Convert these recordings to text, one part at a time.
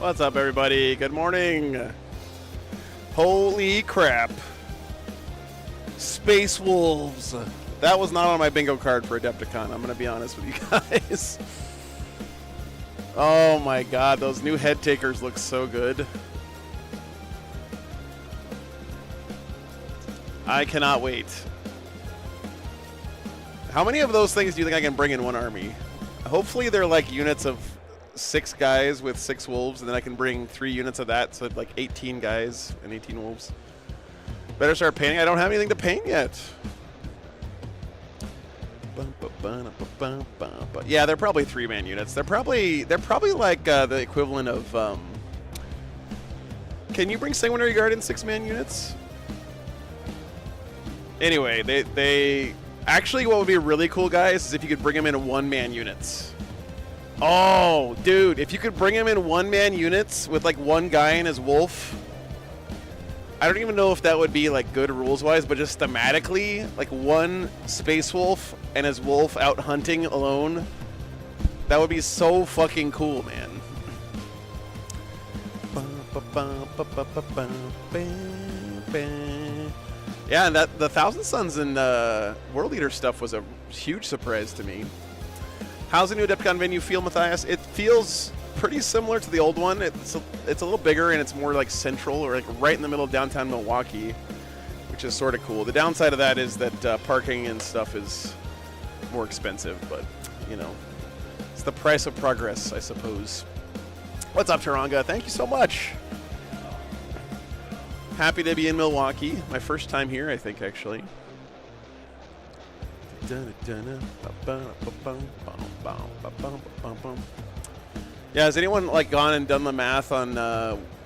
What's up, everybody? Good morning. Holy crap. Space Wolves. That was not on my bingo card for Adepticon, I'm going to be honest with you guys. Oh my god, those new head takers look so good. I cannot wait. How many of those things do you think I can bring in one army? Hopefully they're like units of 6 guys with 6 wolves, and then I can bring 3 units of that, so like 18 guys and 18 wolves. Better start painting. I don't have anything to paint yet. Yeah, they're probably 3-man units. They're probably like the equivalent of. Can you bring Sanguinary Guard in 6-man units? Anyway, they actually, what would be really cool, guys, is if you could bring them in 1-man units. Oh, dude, if you could bring him in 1-man units with like 1 guy and his wolf. I don't even know if that would be like good rules-wise, but just thematically, like 1 space wolf and his wolf out hunting alone. That would be so fucking cool, man. Yeah, and that the Thousand Suns and World Eater stuff was a huge surprise to me. How's the new Adepticon venue feel, Matthias? It feels pretty similar to the old one. It's a little bigger and it's more like central, or like right in the middle of downtown Milwaukee, which is sort of cool. The downside of that is that parking and stuff is more expensive, but you know, it's the price of progress, I suppose. What's up, Taranga? Thank you so much. Happy to be in Milwaukee. My first time here, I think, actually. Yeah, has anyone like gone and done the math on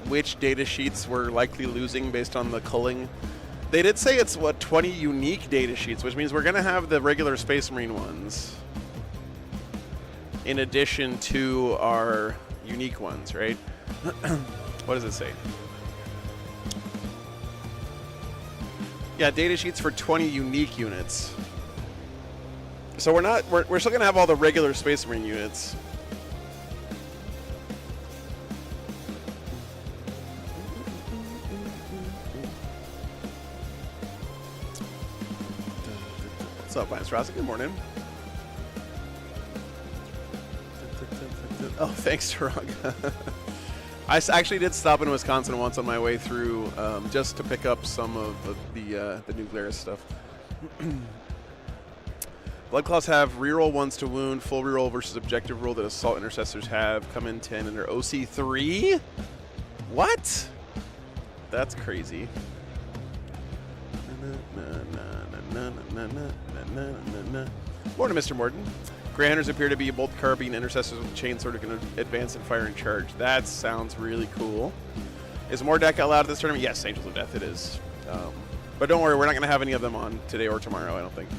which data sheets we're likely losing based on the culling? They did say it's, what, 20 unique data sheets, which means we're going to have the regular Space Marine ones in addition to our unique ones, right? What does it say? Yeah, data sheets for 20 unique units. So we're still going to have all the regular Space Marine units. What's up, Vance Rossi? Good morning. Oh, thanks, Taranga. I actually did stop in Wisconsin once on my way through just to pick up some of the new Glarus stuff. Bloodclaws have reroll 1s to wound, full reroll versus objective roll that Assault Intercessors have. Come in 10 and they're OC3? What? That's crazy. Morning, Mr. Morton. Grey Hunters appear to be both carbine intercessors with chainsword who can advance and fire and charge. That sounds really cool. Is more deck allowed at this tournament? Yes, Angels of Death it is. But don't worry, we're not going to have any of them on today or tomorrow, I don't think.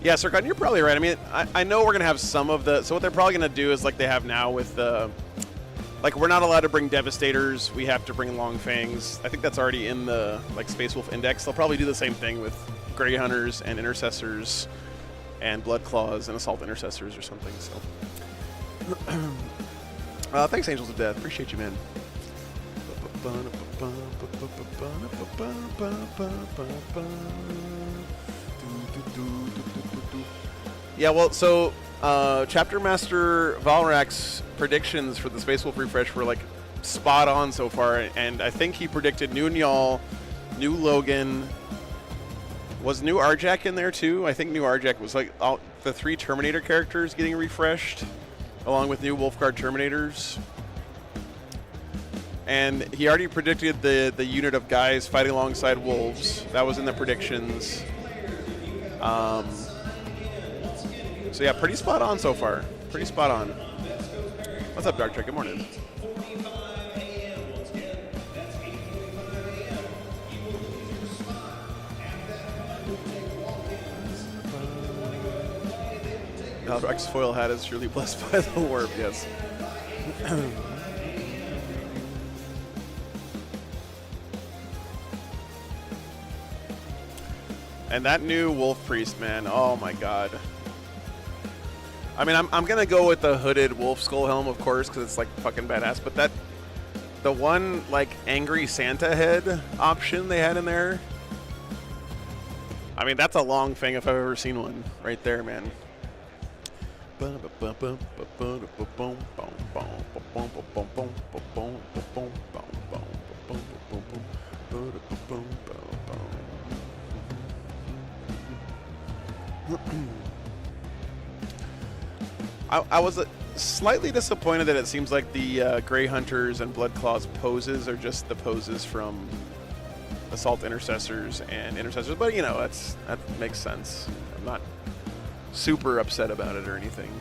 Yeah, Sircon, you're probably right. I mean, I know we're going to have some of the... So what they're probably going to do is like they have now with the... Like, we're not allowed to bring Devastators. We have to bring Long Fangs. I think that's already in the like Space Wolf Index. They'll probably do the same thing with Grey Hunters and Intercessors and Bloodclaws and Assault Intercessors or something. So, thanks, Angels of Death. Appreciate you, man. Yeah, well, so Chapter Master Valrak's predictions for the Space Wolf refresh were like spot on so far, and I think he predicted new Njal, new Logan. Was new Arjak in there too? I think new Arjak was like all the 3 Terminator characters getting refreshed, along with new Wolfguard Terminators. And he already predicted the unit of guys fighting alongside wolves. That was in the predictions. So yeah, pretty spot on so far. Pretty spot on. What's up, Dark Trek? Good morning. Valrak's foil hat is surely blessed by the warp, yes. And that new Wolf Priest, man, oh my god. I mean, I'm gonna go with the hooded wolf skull helm, of course, because it's like fucking badass. But the one like angry Santa head option they had in there. I mean, that's a long thing if I've ever seen one. Right there, man. I was slightly disappointed that it seems like the Grey Hunters and Blood Claws poses are just the poses from Assault Intercessors and Intercessors, but you know, that makes sense. I'm not super upset about it or anything.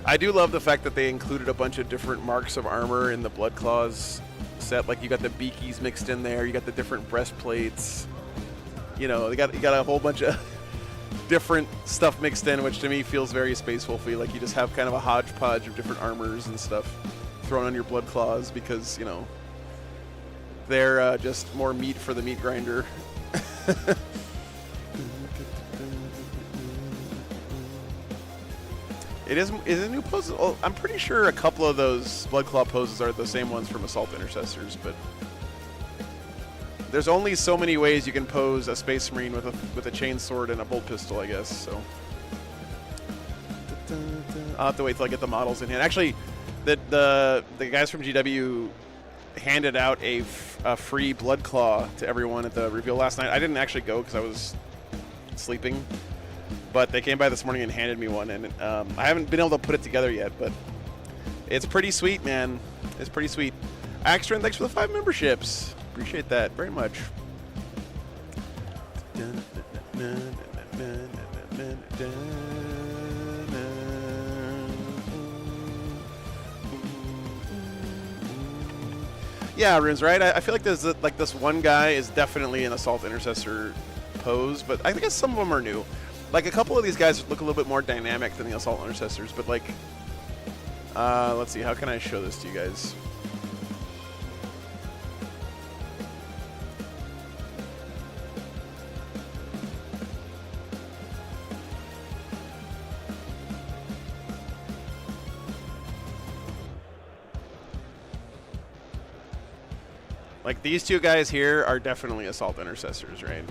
I do love the fact that they included a bunch of different marks of armor in the Blood Claws set. Like you got the beakies mixed in there, you got the different breastplates. You know, you got a whole bunch of different stuff mixed in, which to me feels very Space Wolfy. Like you just have kind of a hodgepodge of different armors and stuff thrown on your Blood Claws because, you know, they're just more meat for the meat grinder. Is a new pose. Well, I'm pretty sure a couple of those Blood Claw poses are the same ones from Assault Intercessors, but there's only so many ways you can pose a Space Marine with a chainsword and a bolt pistol, I guess. So I'll have to wait till I get the models in hand. Actually, the guys from GW handed out a free Blood Claw to everyone at the reveal last night. I didn't actually go because I was sleeping, but they came by this morning and handed me one, and I haven't been able to put it together yet, but it's pretty sweet, man. It's pretty sweet. Axtron, thanks for the 5 memberships. Appreciate that very much. Yeah, Runes, right? I feel like there's like this one guy is definitely an Assault Intercessor pose, but I guess some of them are new. Like a couple of these guys look a little bit more dynamic than the Assault Intercessors, but like, let's see, how can I show this to you guys? Like these two guys here are definitely Assault Intercessors, right?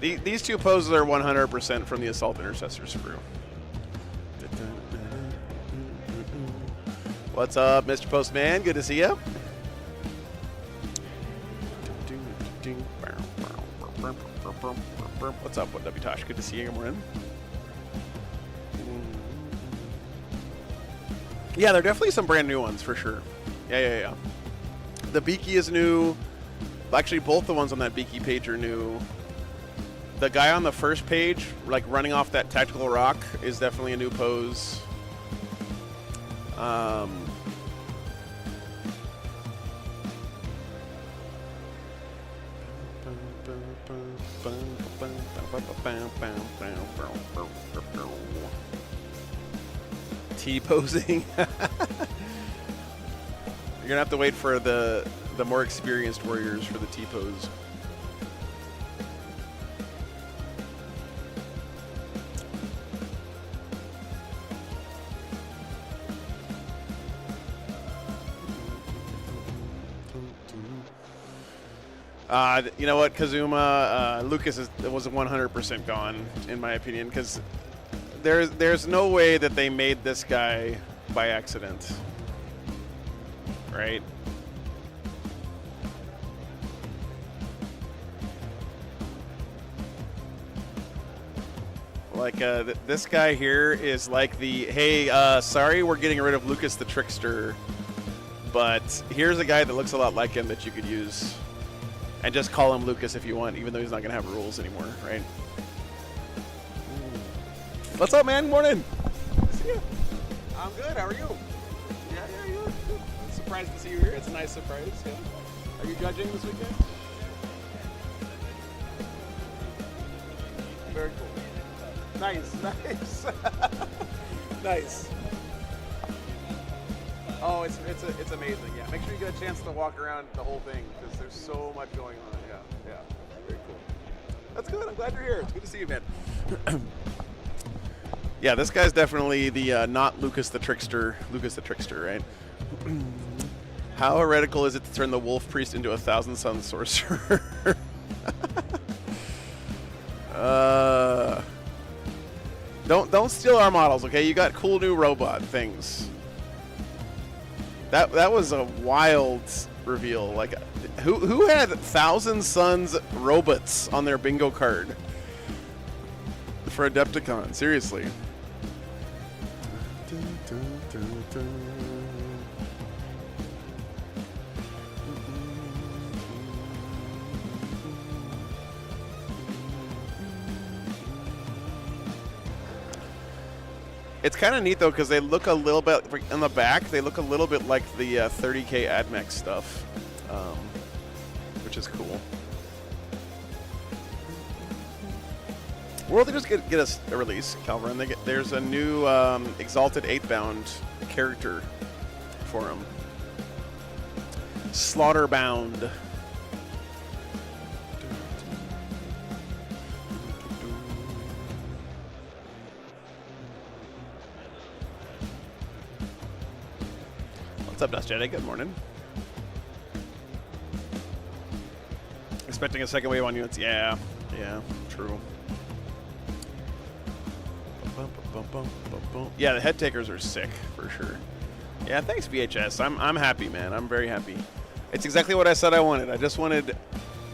These two poses are 100% from the Assault Intercessors crew. What's up, Mr. Postman? Good to see you. What's up, W Tosh? Good to see you, Morin. Yeah, there are definitely some brand new ones for sure. Yeah. The Beaky is new. Actually, both the ones on that Beaky page are new. The guy on the first page, like running off that tactical rock, is definitely a new pose. T-posing. You're gonna have to wait for the more experienced warriors for the T-pose. You know what, Kazuma? Lucas was 100% gone, in my opinion, because there's no way that they made this guy by accident, right? Like this guy here is like the, hey, sorry, we're getting rid of Lucas the Trickster, but here's a guy that looks a lot like him that you could use. And just call him Lucas if you want, even though he's not going to have rules anymore, right? What's up, man? Morning. See you. I'm good. How are you? Yeah, you. I'm surprised to see you here. It's a nice surprise. Yeah. Are you judging this weekend? Very cool. Nice. Nice. Oh, it's amazing. Yeah, make sure you get a chance to walk around the whole thing because there's so much going on. Yeah, very cool. That's good. I'm glad you're here. It's good to see you, man. Yeah, this guy's definitely the not Lucas the Trickster. Lucas the Trickster, right? How heretical is it to turn the Wolf Priest into a Thousand Sun Sorcerer? Don't steal our models, okay? You got cool new robot things. That was a wild reveal. Like, who had Thousand Suns robots on their bingo card for Adepticon? Seriously. It's kind of neat though, because they look a little bit in the back. They look a little bit like the 30K AdMech stuff, which is cool. World Leaders get us a release, Calvin. There's a new Exalted 8-bound character for them. Slaughterbound. What's up, Dust Jedi? Good morning. Expecting a second wave on units. Yeah, true. Yeah, the head takers are sick for sure. Yeah, thanks VHS. I'm happy, man. I'm very happy. It's exactly what I said I wanted. I just wanted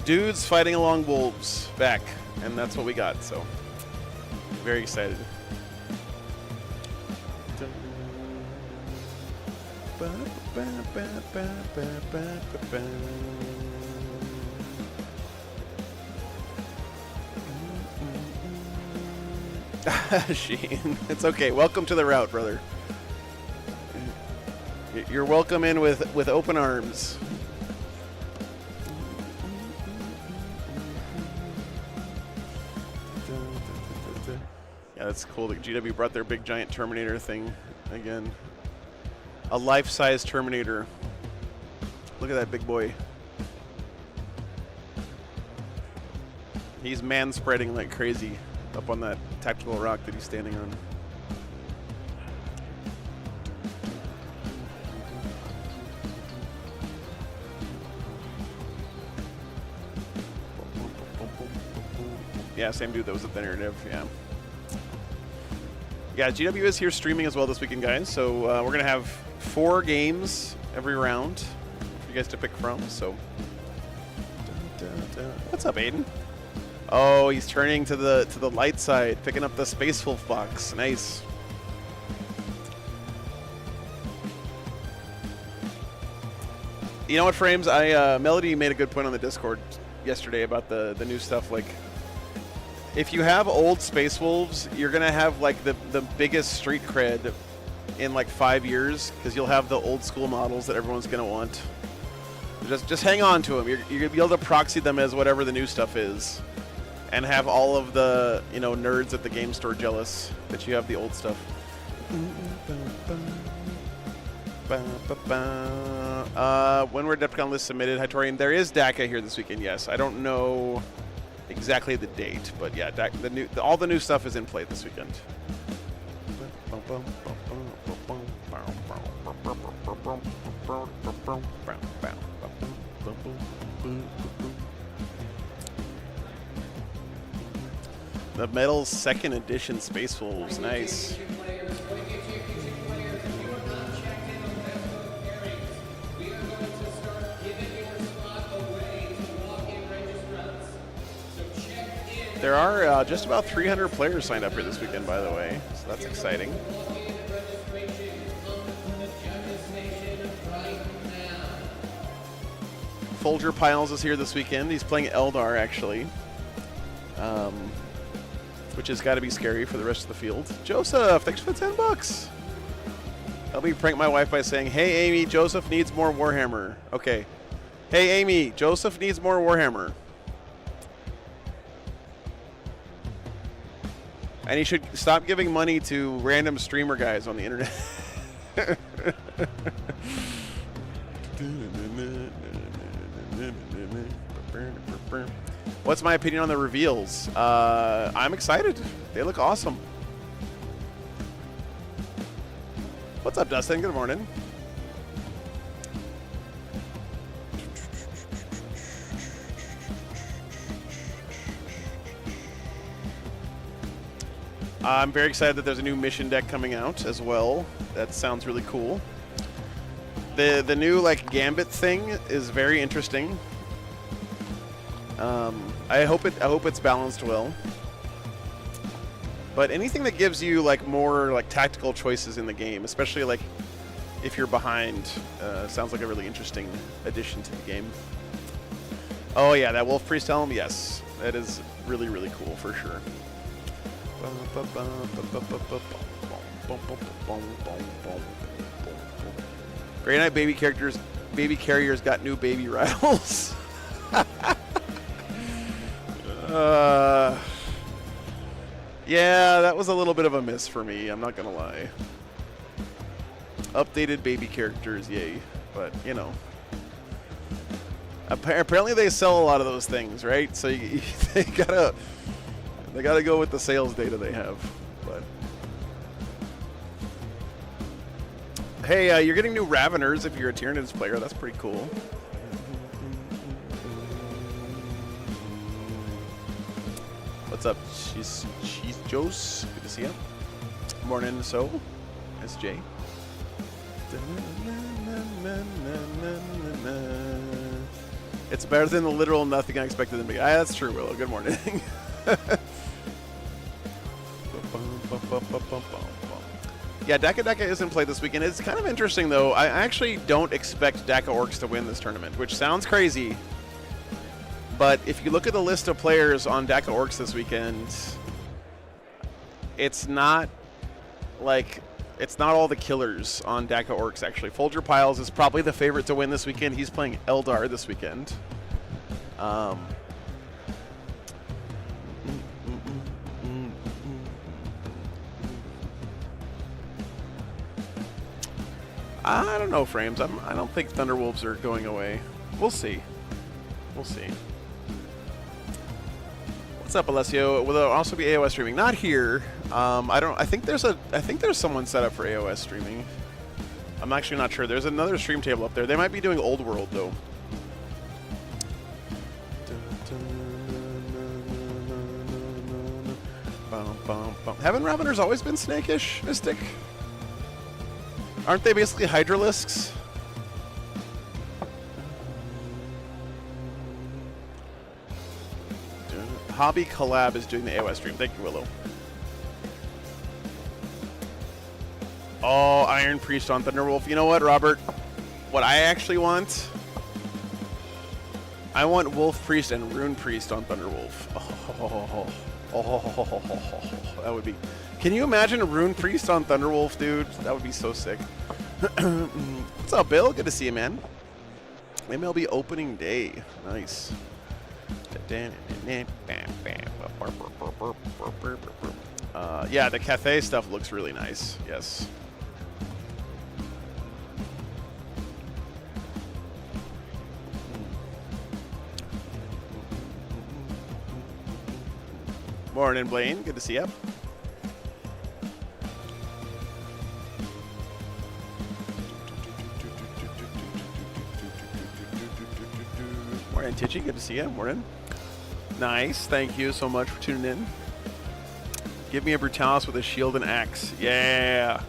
dudes fighting along wolves back, and that's what we got. So very excited. Sheen, it's okay. Welcome to the route, brother. You're welcome in with open arms. Yeah, that's cool that GW brought their big giant Terminator thing again. A life-size Terminator. Look at that big boy. He's man-spreading like crazy up on that tactical rock that he's standing on. Yeah, same dude that was at the narrative, yeah. Yeah, GW is here streaming as well this weekend, guys. So we're going to have 4 games every round for you guys to pick from. So, what's up, Aiden? Oh, he's turning to the light side, picking up the Space Wolf box. Nice. You know what, Frames? Melody made a good point on the Discord yesterday about the new stuff. Like, if you have old Space Wolves, you're gonna have like the biggest street cred in like 5 years, because you'll have the old school models that everyone's gonna want. Just hang on to them. You're gonna be able to proxy them as whatever the new stuff is, and have all of the nerds at the game store jealous that you have the old stuff. When were Adepticon lists submitted, Hytorian? There is DACA here this weekend. Yes, I don't know exactly the date, but yeah, all the new stuff is in play this weekend. The Metal 2nd Edition Space Wolves, nice. There are just about 300 players signed up here this weekend, by the way, so that's exciting. Folger Piles is here this weekend. He's playing Eldar, actually, which has got to be scary for the rest of the field. Joseph, thanks for the $10. Help me prank my wife by saying, "Hey, Amy, Joseph needs more Warhammer." Okay. Hey, Amy, Joseph needs more Warhammer. And he should stop giving money to random streamer guys on the internet. What's my opinion on the reveals? I'm excited. They look awesome. What's up, Dustin? Good morning. I'm very excited that there's a new mission deck coming out as well. That sounds really cool. The new like Gambit thing is very interesting. I hope it's balanced well. But anything that gives you like more like tactical choices in the game, especially like if you're behind, sounds like a really interesting addition to the game. Oh yeah, that Wolf Priest helm, yes, that is really, really cool for sure. Grey Knight baby carriers got new baby rattles. Yeah, that was a little bit of a miss for me, I'm not gonna lie. Updated baby characters, yay. But, you know. Apparently they sell a lot of those things, right? So they gotta go with the sales data they have. But hey, you're getting new Raveners if you're a Tyranids player. That's pretty cool. What's up? She's Joe's. Good to see you. Morning, so SJ. It's better than the literal nothing I expected them to be. That's true, Willow. Good morning. Yeah, Daka isn't played this weekend. It's kind of interesting, though. I actually don't expect Daka Orcs to win this tournament, which sounds crazy. But if you look at the list of players on Daka Orcs this weekend, it's not like... It's not all the killers on Daka Orcs, actually. Folger Piles is probably the favorite to win this weekend. He's playing Eldar this weekend. I don't know, Frames. I don't think Thunderwolves are going away. We'll see. We'll see. What's up, Alessio? Will there also be AOS streaming? Not here. I think there's someone set up for AOS streaming. I'm actually not sure. There's another stream table up there. They might be doing Old World though. Haven't Raveners always been snakish, Mystic? Aren't they basically Hydralisks? Hobby Collab is doing the AOS stream. Thank you, Willow. Oh, Iron Priest on Thunderwolf. You know what, Robert? What I actually want? I want Wolf Priest and Rune Priest on Thunderwolf. That would be... Can you imagine a Rune Priest on Thunderwolf, dude? That would be so sick. What's up, Bill? Good to see you, man. MLB opening day. Nice. Yeah, the Cathay stuff looks really nice. Yes. Morning, Blaine. Good to see you. Morning, Titchy. Good to see you. Morning. Nice. Thank you so much for tuning in. Give me a Brutalis with a shield and axe. Yeah.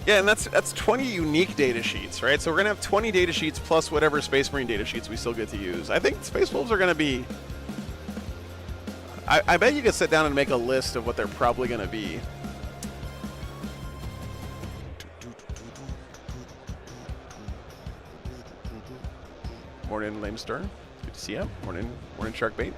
Yeah, and that's 20 unique data sheets, right? So we're going to have 20 data sheets plus whatever Space Marine data sheets we still get to use. I think Space Wolves are going to be... I bet you could sit down and make a list of what they're probably going to be. Morning, Lamestar. Good to see you. Morning, Sharkbait.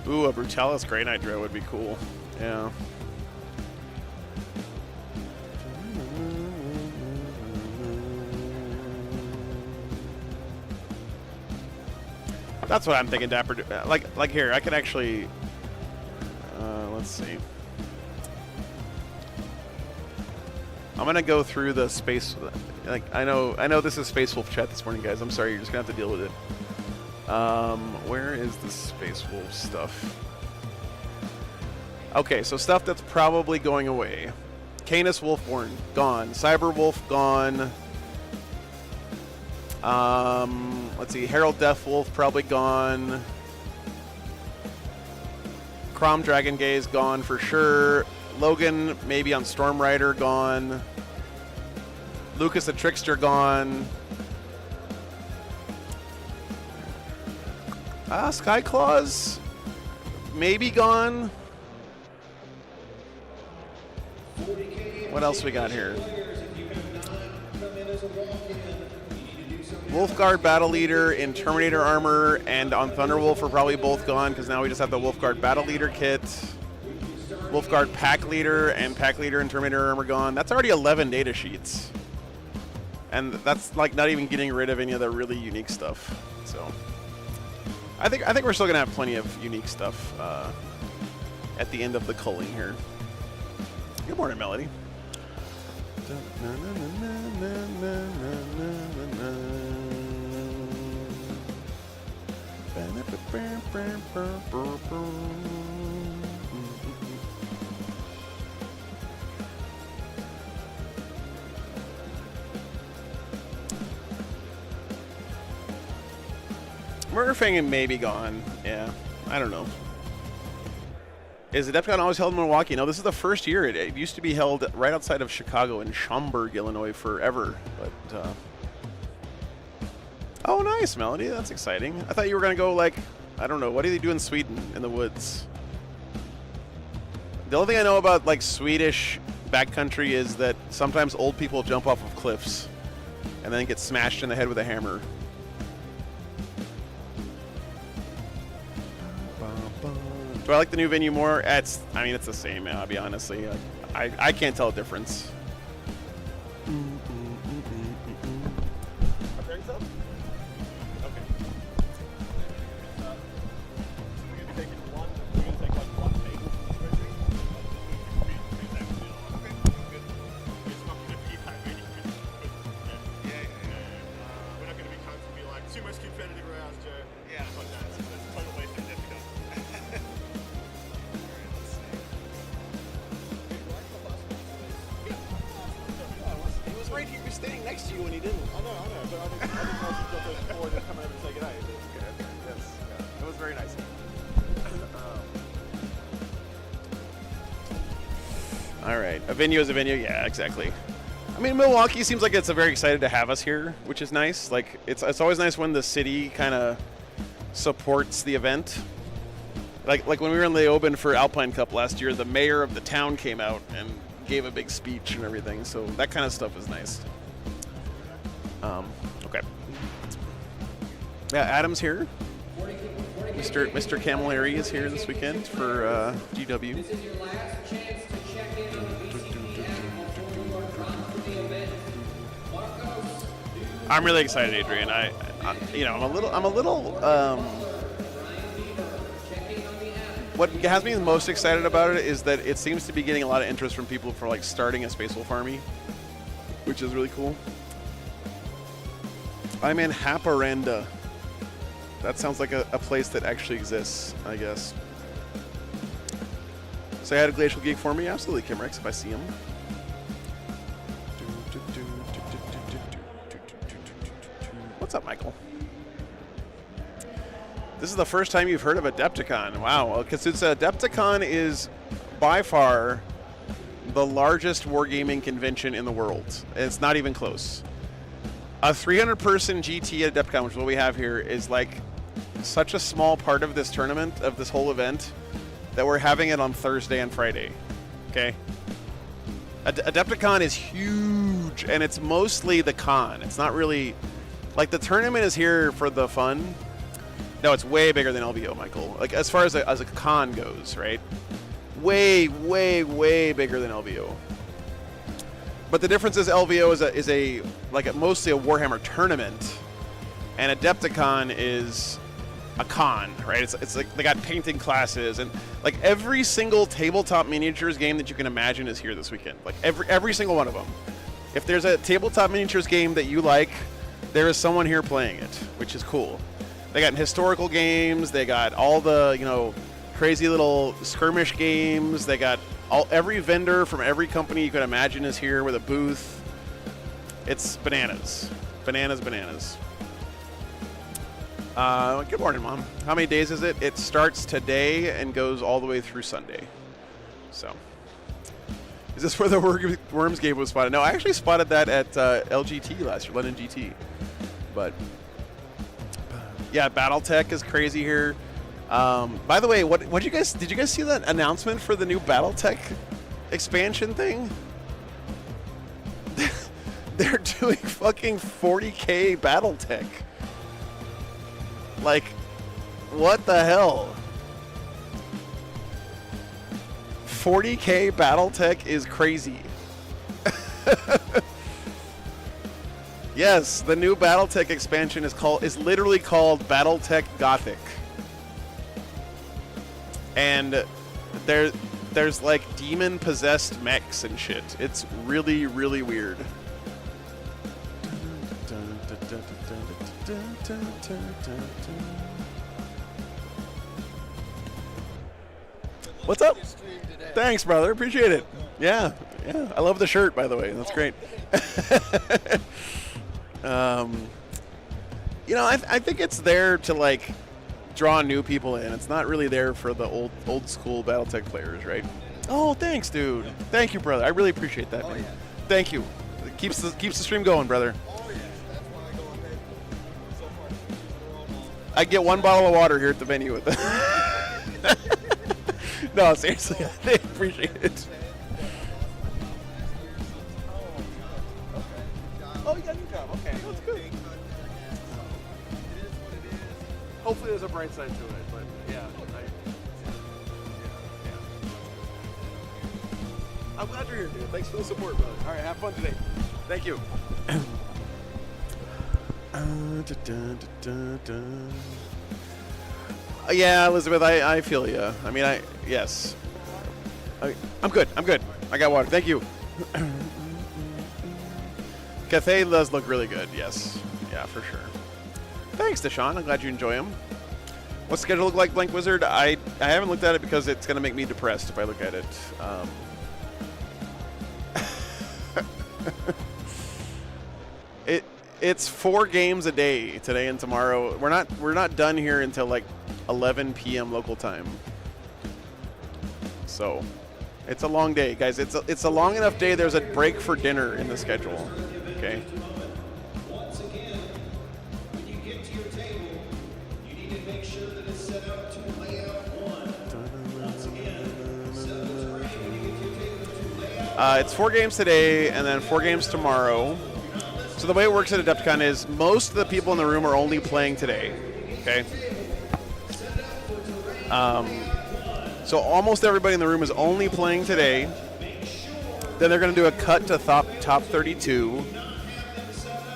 Ooh, a Brutalis Grey Knight Drow would be cool. Yeah. That's what I'm thinking, Dapper. Like here, I could actually. Let's see. I'm gonna go through the space. Like I know this is Space Wolf chat this morning, guys. I'm sorry, you're just gonna have to deal with it. Where is the Space Wolf stuff? Okay, so stuff that's probably going away. Canis Wolfborn, gone. Cyber Wolf, gone. Let's see, Herald Death Wolf, probably gone. Crom Dragon Gaze, gone for sure. Logan, maybe on Storm Rider, gone. Lucas the Trickster, gone. Skyclaws, maybe gone. What else we got here? Wolfguard Battle Leader in Terminator armor and on Thunderwolf are probably both gone because now we just have the Wolfguard Battle Leader kit. Wolfguard Pack Leader and Pack Leader in Terminator armor gone. That's already 11 data sheets. And that's like not even getting rid of any of the really unique stuff. So I think we're still gonna have plenty of unique stuff at the end of the culling here. Good morning, Melody. Murderfang may be gone. Yeah, I don't know. Is Adepticon always held in Milwaukee? No, this is the first year. It used to be held right outside of Chicago in Schaumburg, Illinois forever. But oh, nice, Melody. That's exciting. I thought you were going to go, like, I don't know. What do they do in Sweden in the woods? The only thing I know about, like, Swedish backcountry is that sometimes old people jump off of cliffs and then get smashed in the head with a hammer. Do I like the new venue more? I mean, it's the same, I'll be honestly. I can't tell a difference. Pairings up? Okay. We're going to be taking one. We're going to take like one thing. Okay, good. It's not going to be high rating. Yeah. We're not going to be constantly like too much competitive rounds, Joe. Yeah. Like that. That's a total waste of Adepticon. Right here, you're standing next to you when he didn't. I know, but I didn't know if you got those forward and come over and say goodnight. Yes, yeah. It was very nice. All right, a venue is a venue. Yeah, exactly. I mean, Milwaukee seems like it's very excited to have us here, which is nice. Like, it's always nice when the city kind of supports the event. Like when we were in Leoben for Alpine Cup last year, the mayor of the town came out and gave a big speech and everything, so that kind of stuff is nice. Okay. Yeah, Adam's here. Mr. Camilleri is here this weekend for GW. This is your last chance to check in on the before you are drawn for the event. I'm really excited, Adrian. I'm a little. What has me most excited about it is that it seems to be getting a lot of interest from people for like starting a Space Wolf army, which is really cool. I'm in Haparanda. That sounds like a place that actually exists, I guess. Say hi to Glacial Geek for me. Absolutely, Kimrex, if I see him. What's up, Michael? This is the first time you've heard of Adepticon. Wow, because it's Adepticon is by far the largest wargaming convention in the world. It's not even close. A 300-person GT at Adepticon, which is what we have here, is like such a small part of this tournament, of this whole event, that we're having it on Thursday and Friday. Okay? Adepticon is huge, and it's mostly the con. It's not really... Like, the tournament is here for the fun. No, it's way bigger than LVO, Michael. Like, as far as a con goes, right? Way, way, way bigger than LVO. But the difference is LVO is mostly a Warhammer tournament, and Adepticon is a con, right? It's like they got painting classes and like every single tabletop miniatures game that you can imagine is here this weekend. Like every single one of them. If there's a tabletop miniatures game that you like, there is someone here playing it, which is cool. They got historical games. They got all the, you know, crazy little skirmish games. They got every vendor from every company you could imagine is here with a booth. It's bananas. Bananas. Good morning, Mom. How many days is it? It starts today and goes all the way through Sunday. So, is this where the Worms game was spotted? No, I actually spotted that at LGT last year, London GT. But yeah, BattleTech is crazy here. By the way, did you guys see that announcement for the new BattleTech expansion thing? They're doing fucking 40K BattleTech. Like, what the hell? 40K BattleTech is crazy. Yes, the new BattleTech expansion is literally called BattleTech Gothic. And there's like demon possessed mechs and shit. It's really, really weird. What's up? Thanks, brother. Appreciate it. Yeah. I love the shirt, by the way. That's great. You know, I think it's there to like draw new people in. It's not really there for the old school BattleTech players, right? Oh, thanks, dude. Thank you, brother. I really appreciate that, man. Yeah. Thank you. It keeps the stream going, brother. Oh, yeah. That's why I go on bed so far. I get one bottle of water here at the venue with it. No, seriously, I appreciate it. Oh, you got a new job. Okay, that's good. Hopefully there's a bright side to it, but yeah. I'm glad you're here, dude. Thanks for the support, brother. All right, have fun today. Thank you. Yeah, Elizabeth, I feel you. I mean, yes. I'm good. I got water. Thank you. Cathay does look really good, yes. Yeah, for sure. Thanks, Deshaun. I'm glad you enjoy them. What's the schedule look like, Blank Wizard? I haven't looked at it because it's going to make me depressed if I look at it. It's 4 games a day today and tomorrow. We're not done here until like 11 p.m. local time. So it's a long day, guys. It's a long enough day. There's a break for dinner in the schedule. Okay. Once again, when you get to your table, you need to make sure that it's set up to layout 1. Once again, set up the terrain when you get to your table to layout 1. It's 4 games today and then 4 games tomorrow. So the way it works at Adepticon is most of the people in the room are only playing today. Okay. So almost everybody in the room is only playing today. Then they're going to do a cut to top 32.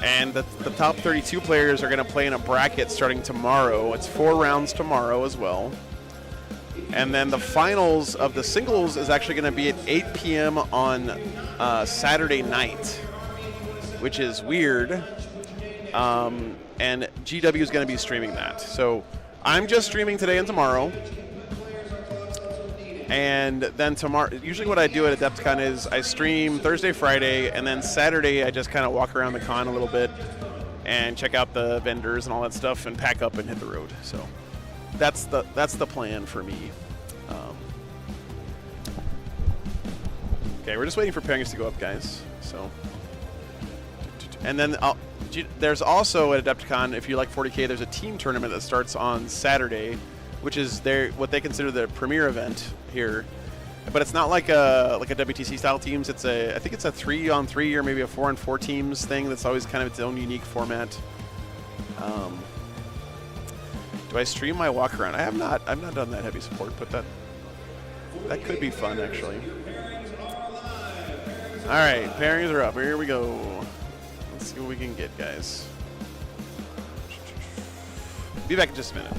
And the top 32 players are going to play in a bracket starting tomorrow. It's 4 rounds tomorrow as well. And then the finals of the singles is actually going to be at 8 p.m. on Saturday night, which is weird. And GW is going to be streaming that. So I'm just streaming today and tomorrow. And then tomorrow, usually what I do at Adepticon is I stream Thursday, Friday, and then Saturday I just kind of walk around the con a little bit and check out the vendors and all that stuff and pack up and hit the road. So that's the plan for me. Okay, we're just waiting for pairings to go up, guys. So, and then there's also at Adepticon, if you like 40K, there's a team tournament that starts on Saturday, which is what they consider the premier event here. But it's not like a WTC style teams. I think it's a 3-on-3 or maybe a 4-on-4 teams thing. That's always kind of its own unique format. Do I stream my walk around? I've not done that heavy support, but that could be fun actually. All right, pairings are up. Here we go. Let's see what we can get, guys. Be back in just a minute.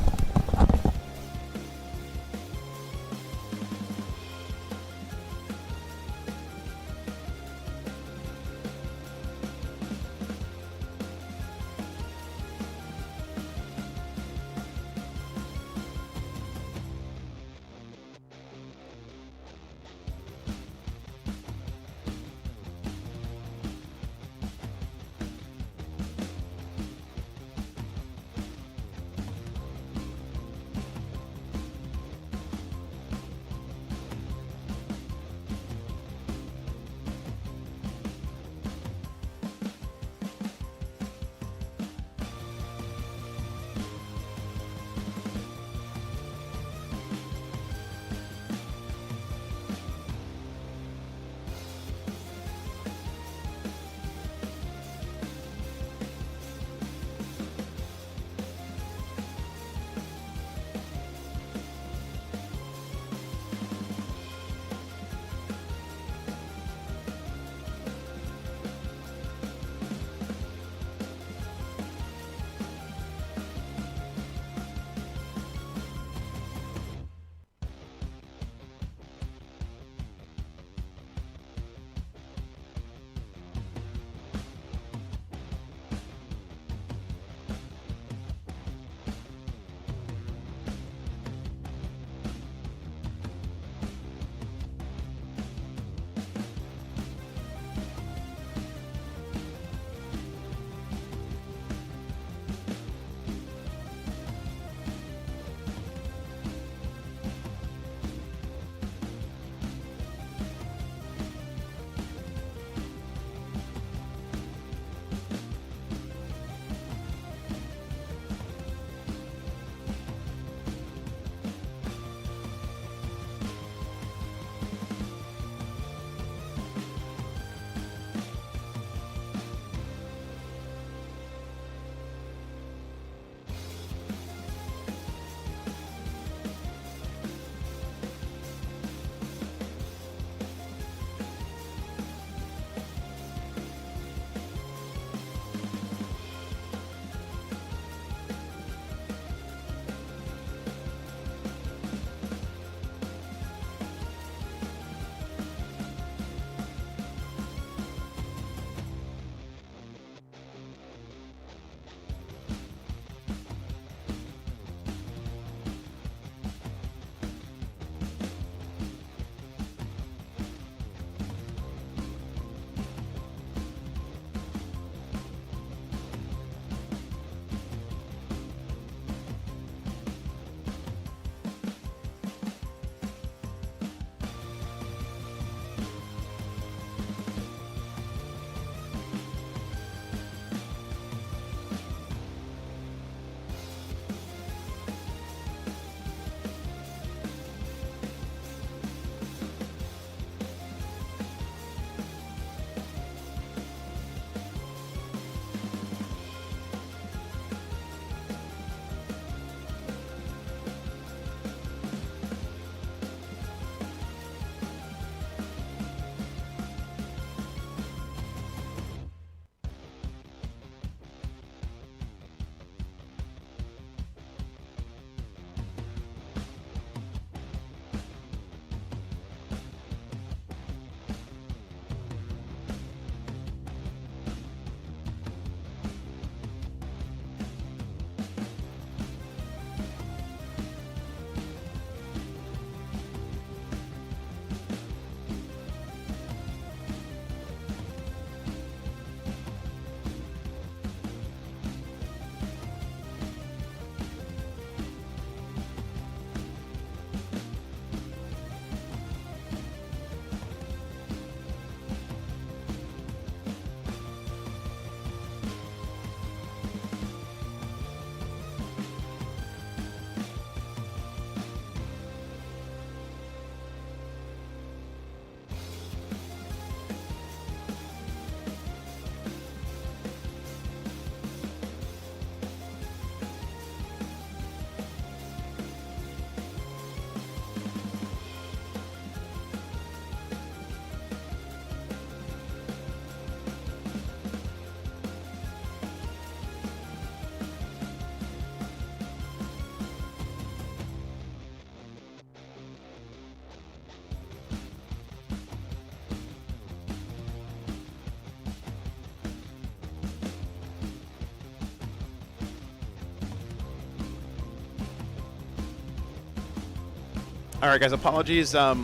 All right, guys. Apologies. So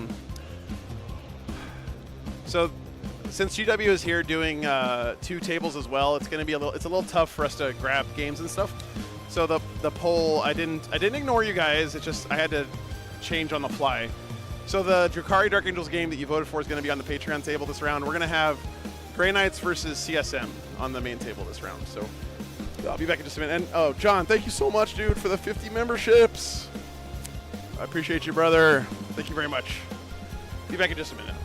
since GW is here doing 2 tables as well, it's going to be a little tough for us to grab games and stuff. So the poll, I didn't ignore you guys. It's just I had to change on the fly. So the Drukhari Dark Angels game that you voted for is going to be on the Patreon table this round. We're going to have Grey Knights versus CSM on the main table this round. So I'll be back in just a minute. And oh, John, thank you so much, dude, for the 50 memberships. I appreciate you, brother. Thank you very much. Be back in just a minute.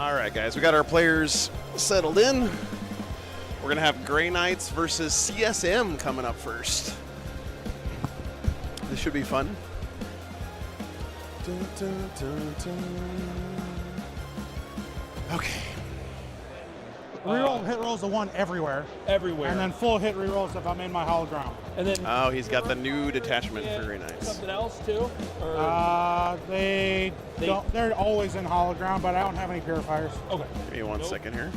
All right, guys, we got our players settled in. We're going to have Grey Knights versus CSM coming up first. This should be fun. Dun, dun, dun, dun. Okay. Reroll hit rolls the one everywhere. Everywhere. And then full hit rerolls if I'm in my hologram. And then Oh, he's got the new detachment for Grey and Knights. something else too? Or They don't. They're always in hologram, but I don't have any purifiers. okay. Give me one second here.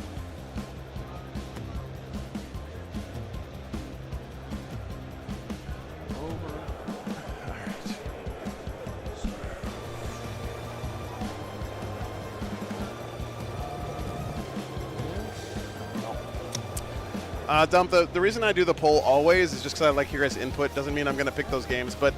Dump, the reason I do the poll always is just because I like your guys' input. Doesn't mean I'm going to pick those games. But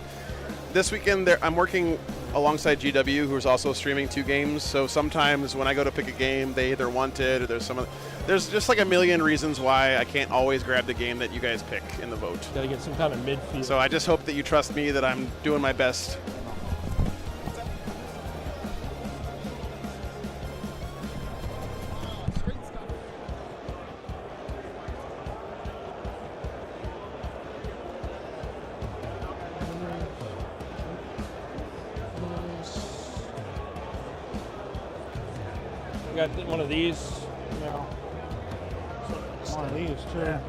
this weekend, I'm working alongside GW, who's also streaming 2 games. So sometimes when I go to pick a game, they either want it or there's just like a million reasons why I can't always grab the game that you guys pick in the vote. Gotta get some kind of midfield. So I just hope that you trust me that I'm doing my best. We got one of these. Yeah. One of these too.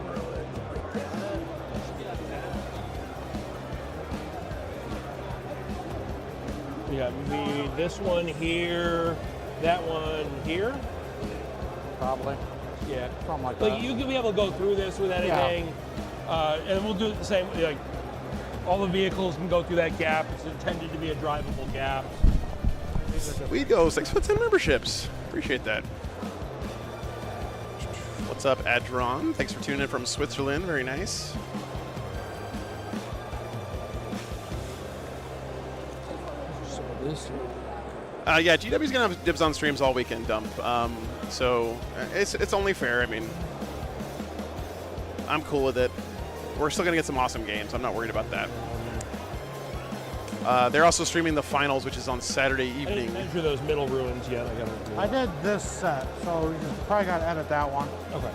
We got maybe this one here, that one here. Probably. Yeah. Something like Like that. you could be able to go through this with anything, and we'll do it the same. Like all the vehicles can go through that gap. It's intended to be a drivable gap. We'd go 6'10" memberships. Appreciate that. What's up, Adron? Thanks for tuning in from Switzerland. Very nice. Yeah, GW's gonna have dibs on streams all weekend, Dump. So it's only fair. I mean, I'm cool with it. We're still gonna get some awesome games. I'm not worried about that. They're also streaming the finals, which is on Saturday I evening. didn't enter those middle ruins yet. I gotta do I that. did this set, so you probably got to edit that one. Okay.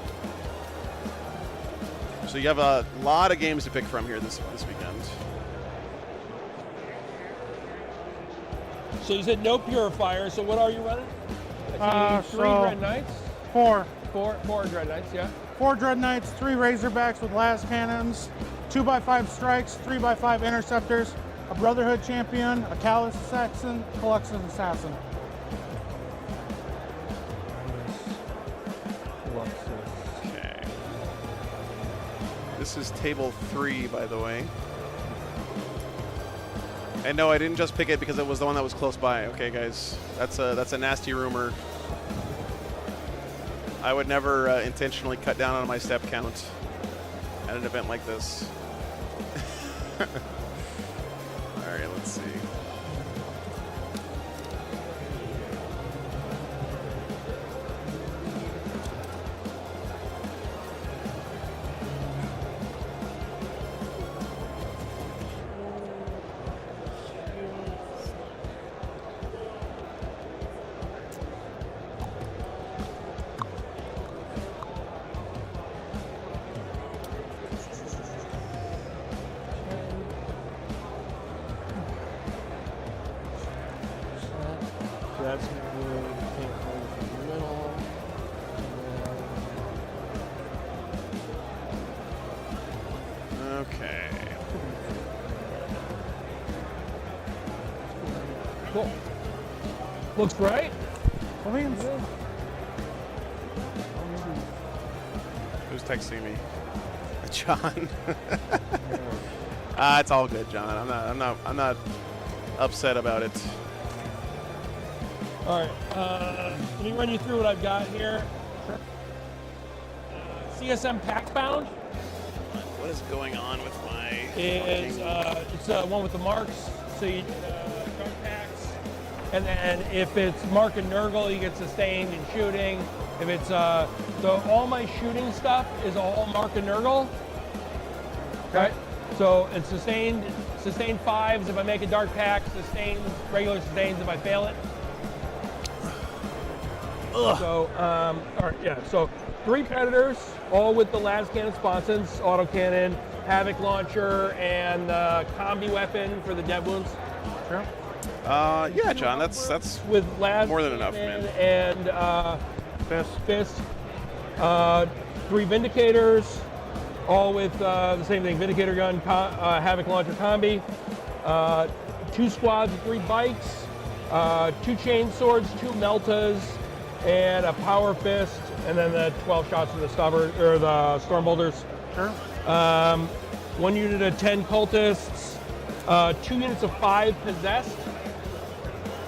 So you have a lot of games to pick from here this weekend. So you said no purifier. So what are you running? I see 3 so- Dread Knights. 4 Four Dread Knights. Yeah. 4 Dread Knights, 3 Razorbacks with las cannons, 2x5 strikes, 3x5 interceptors, a Brotherhood champion, a Callous Saxon, Caluxus assassin. Okay. This is table 3, by the way. And no, I didn't just pick it because it was the one that was close by. Okay, guys, that's a nasty rumor. I would never intentionally cut down on my step count at an event like this. All right, let's see. That's good. Can't hold it from the middle. Okay. Cool. Looks great. Williams? Who's texting me? John. It's all good, John. I'm not upset about it. All right. Let me run you through what I've got here. CSM pack bound What is going on with my? is it's one with the marks. So you dark packs, and then if it's mark and Nurgle, you get sustained in shooting. If it's so all my shooting stuff is all mark and Nurgle. Okay. So it's sustained 5s if I make a dark pack, sustained regular sustains if I fail it. So, all right, yeah. So 3 Predators, all with the las cannon sponsons, autocannon, Havoc launcher, and combi weapon for the dead wounds. Sure. Yeah, John, that's With las more than enough, cannon man. And fist. 3 Vindicators, all with the same thing: Vindicator gun, Havoc launcher combi. 2 squads, 3 bikes, 2 chain swords, 2 meltas, and a power fist, and then the 12 shots of the the storm bolters. Sure. 1 unit of 10 cultists, 2 units of 5 possessed.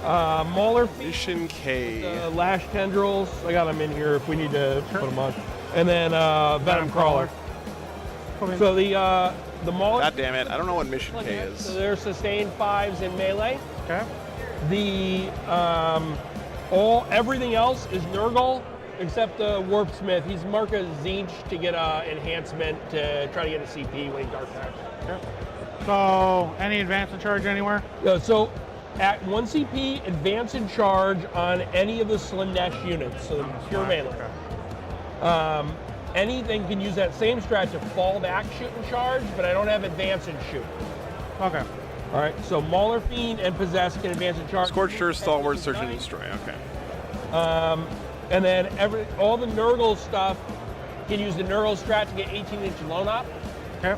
Mauler feet, Mission K. lash tendrils. I got them in here if we need to put them on. And then venom crawler. So the Mauler. God damn it! I don't know what Mission K is. So they're sustained 5s in melee. Okay. The everything else is Nurgle except the Warpsmith. He's Marka Zinch to get a enhancement to try to get a CP when he dark packs. Okay. So any advance in charge anywhere? Yeah, so at 1 CP, advance in charge on any of the Slanesh units, so the pure melee. Okay. Anything can use that same strat to fall back, shoot, and charge, but I don't have advance and shoot. Okay. All right, so Mauler Fiend and Possess can advance and charge. Scorched Earth, Stalwart, Search and Destroy. Okay. And then all the Nurgle stuff can use the Nurgle strat to get 18-inch loan up. Okay.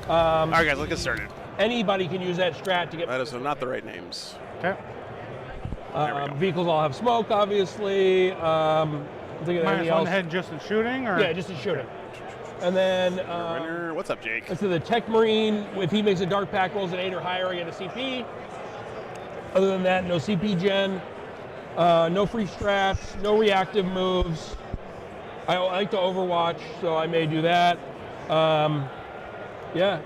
All right, guys, let's get started. Anybody can use that strat to get. That is not the right names. Okay. Vehicles all have smoke, obviously. I'm thinking of Minus anything 1 else. head just in shooting, or? Yeah, just in shooting. And then Winner. What's up, Jake? so the Tech Marine, if he makes a dark pack, rolls an 8 or higher, I get a CP. Other than that, no CP gen, no free strats, no reactive moves. I like to Overwatch, so I may do that. Yeah,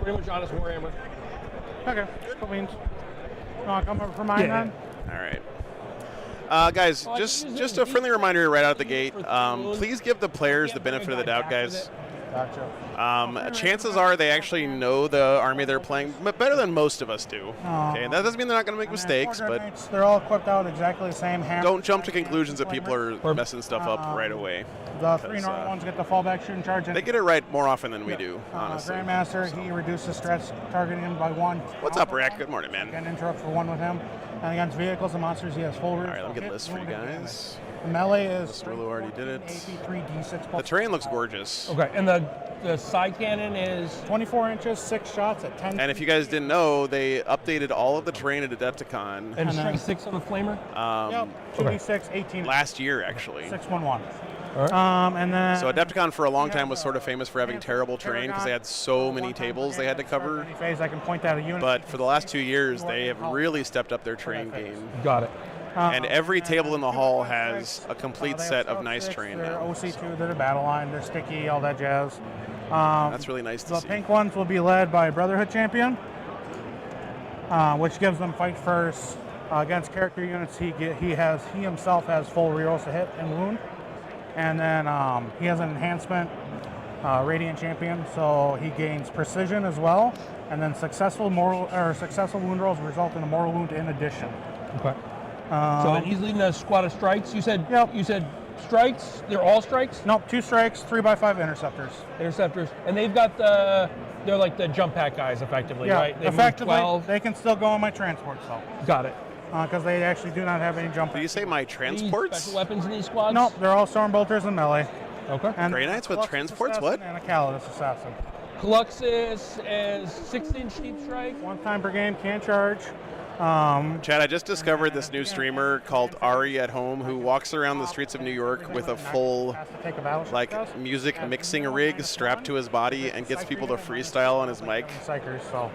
pretty much honest Warhammer. Okay. Cool beans. You want to come up for mine Yeah. then? All right. Guys, just a friendly reminder right out the gate. Please give the players the benefit of the doubt, guys. Gotcha. Chances are they actually know the army they're playing, but better than most of us do. Okay, that doesn't mean they're not going to make mistakes, but they're all equipped out exactly the same. don't jump to conclusions that people are messing stuff up right away. The 3 normal ones get the fallback shooting charge. They get it right more often than we do, honestly. Grandmaster, he reduces stress, targeting him by 1. What's up, Rick? Good morning, man. Again, interrupt for 1 with him. And against vehicles and monsters, he has full rear. All right, let me get this for you guys. The melee is Strulu already did it. AP3D6 The terrain looks gorgeous. Okay, and the side cannon is 24 inches, 6 shots at 10. And if you guys didn't know, they updated all of the terrain at Adepticon and strike 6 on the flamer. Yep, 2d6, 18. last year, actually. 611. All right. And then. So Adepticon for a long time was sort of famous for having terrible terrain because they had so many tables they had to cover. Phase, I can point out a unit. But for the last 2 years, they have really stepped up their terrain game. Got it. And every table in the hall has a complete set of nice terrain They're now. OC2, they're the battle line, they're sticky, all that jazz. That's really nice to The see. pink ones will be led by Brotherhood Champion, which gives them fight first. Against character units, he himself has full rerolls to hit and wound. And then he has an enhancement, Radiant Champion, so he gains precision as well. And then successful wound rolls result in a mortal wound in addition. Okay. So he's leading a squad of strikes. You said Yep. you said strikes. They're all strikes. Nope, 2 strikes, 3x5 interceptors. Interceptors, and they've got they're like the jump pack guys, effectively, Yeah, right? They move effectively, 12. they can still go on my transports though, Got it. because they actually do not have any jump. Did you say my Any transports? special weapons in these squads? Nope, they're all storm bolters and melee. Okay. And Grey Knights with Colossus transports? Assassin What? And a Calidus Assassin. Caluxus is 6-inch deep strike. 1 time per game, can't charge. Chad, I just discovered this new streamer called Ari at Home who walks around the streets of New York with a full Has to take a battleship like test. music mixing rig strapped to his body and gets people to freestyle on his mic. Psychers, so.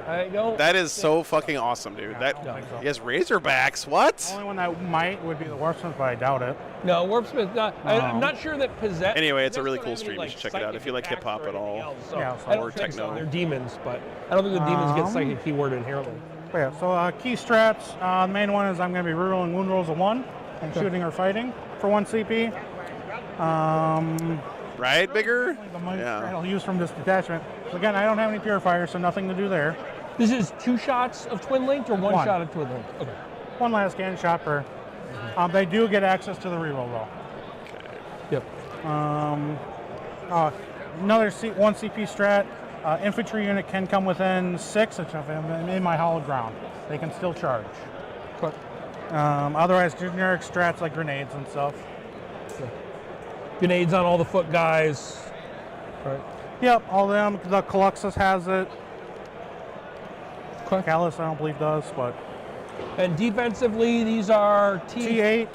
I don't. That is so fucking awesome, dude. That I don't think so. he has Razorbacks. What? The only one that might would be the Warpsmith, but I doubt it. No, Warpsmith. I'm not sure that possess. Anyway, it's a really Possess cool don't have any, stream. You should check it out if you like psychic hip-hop attacks at or anything all. else, so Yeah, I don't or think techno. So. They're demons, but I don't think the demons get psychic keyword inherently. But yeah, so key strats. The main one is I'm going to be rerolling wound rolls of 1 and shooting or fighting for 1 CP. Right, bigger? The money Yeah. I'll use from this detachment. So again, I don't have any purifiers, so nothing to do there. This is 2 shots of twin linked or 1 One. shot of twin linked. Okay. 1 last cannon shot per. They do get access to the reroll though. Yep. Another one CP strat. Infantry unit can come within 6 if I'm in my hallowed ground. They can still charge. Correct. Otherwise, generic strats like grenades and stuff. Grenades on all the foot guys. Right. Yep, all them. The Caluxus has it. Correct. Callus, I don't believe does, but And defensively, these are T8,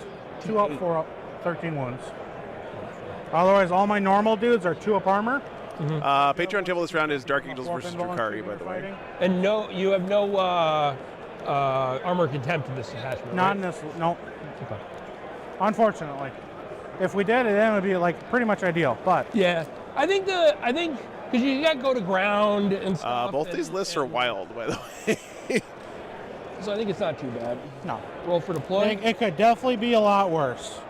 2 up, 4 up, 13 wounds. Otherwise, all my normal dudes are 2 up armor. Patreon table this round is Dark Angels versus Drukhari, by the way. And you have no armor contempt in this attachment. Not right? in this, no. Okay. Unfortunately. If we did it, then it would be like pretty much ideal, but. Yeah, I think because you got to go to ground and stuff. Both these lists are wild, by the way. So I think it's not too bad. No. Roll for deploy. It could definitely be a lot worse.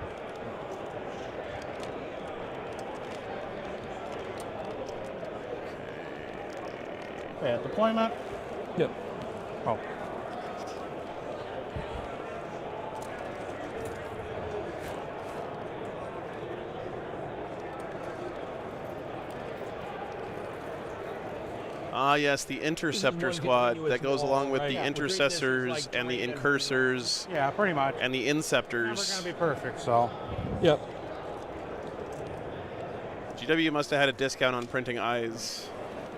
Okay, deployment. Yep. Oh. Yes, the Interceptor squad that goes along with the Intercessors and the Incursors. Yeah, pretty much. And the Inceptors. Never going to be perfect, so. Yep. GW must have had a discount on printing eyes.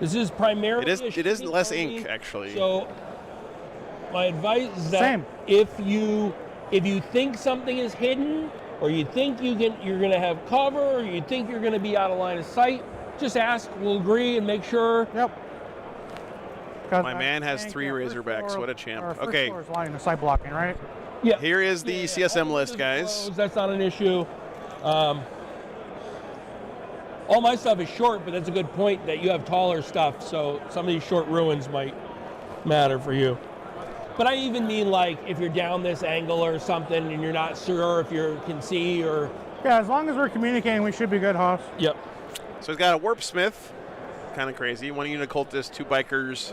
This is primarily. It is less ink, actually. So my advice is that Same. if you think something is hidden, or you think you're going to have cover, or you think you're going to be out of line of sight, just ask. We'll agree and make sure. Yep. My man has 3 Razorbacks. What a champ. Okay. First floor is line of sight blocking, right? Yeah. Here is the CSM list, guys. Closed, that's not an issue. All my stuff is short, but that's a good point that you have taller stuff, so some of these short ruins might matter for you. But I even mean like if you're down this angle or something and you're not sure if you can see or... Yeah, as long as we're communicating, we should be good, Hoss. Yep. So he's got a Warp Smith, kind of crazy. 1 unit cultist, 2 bikers,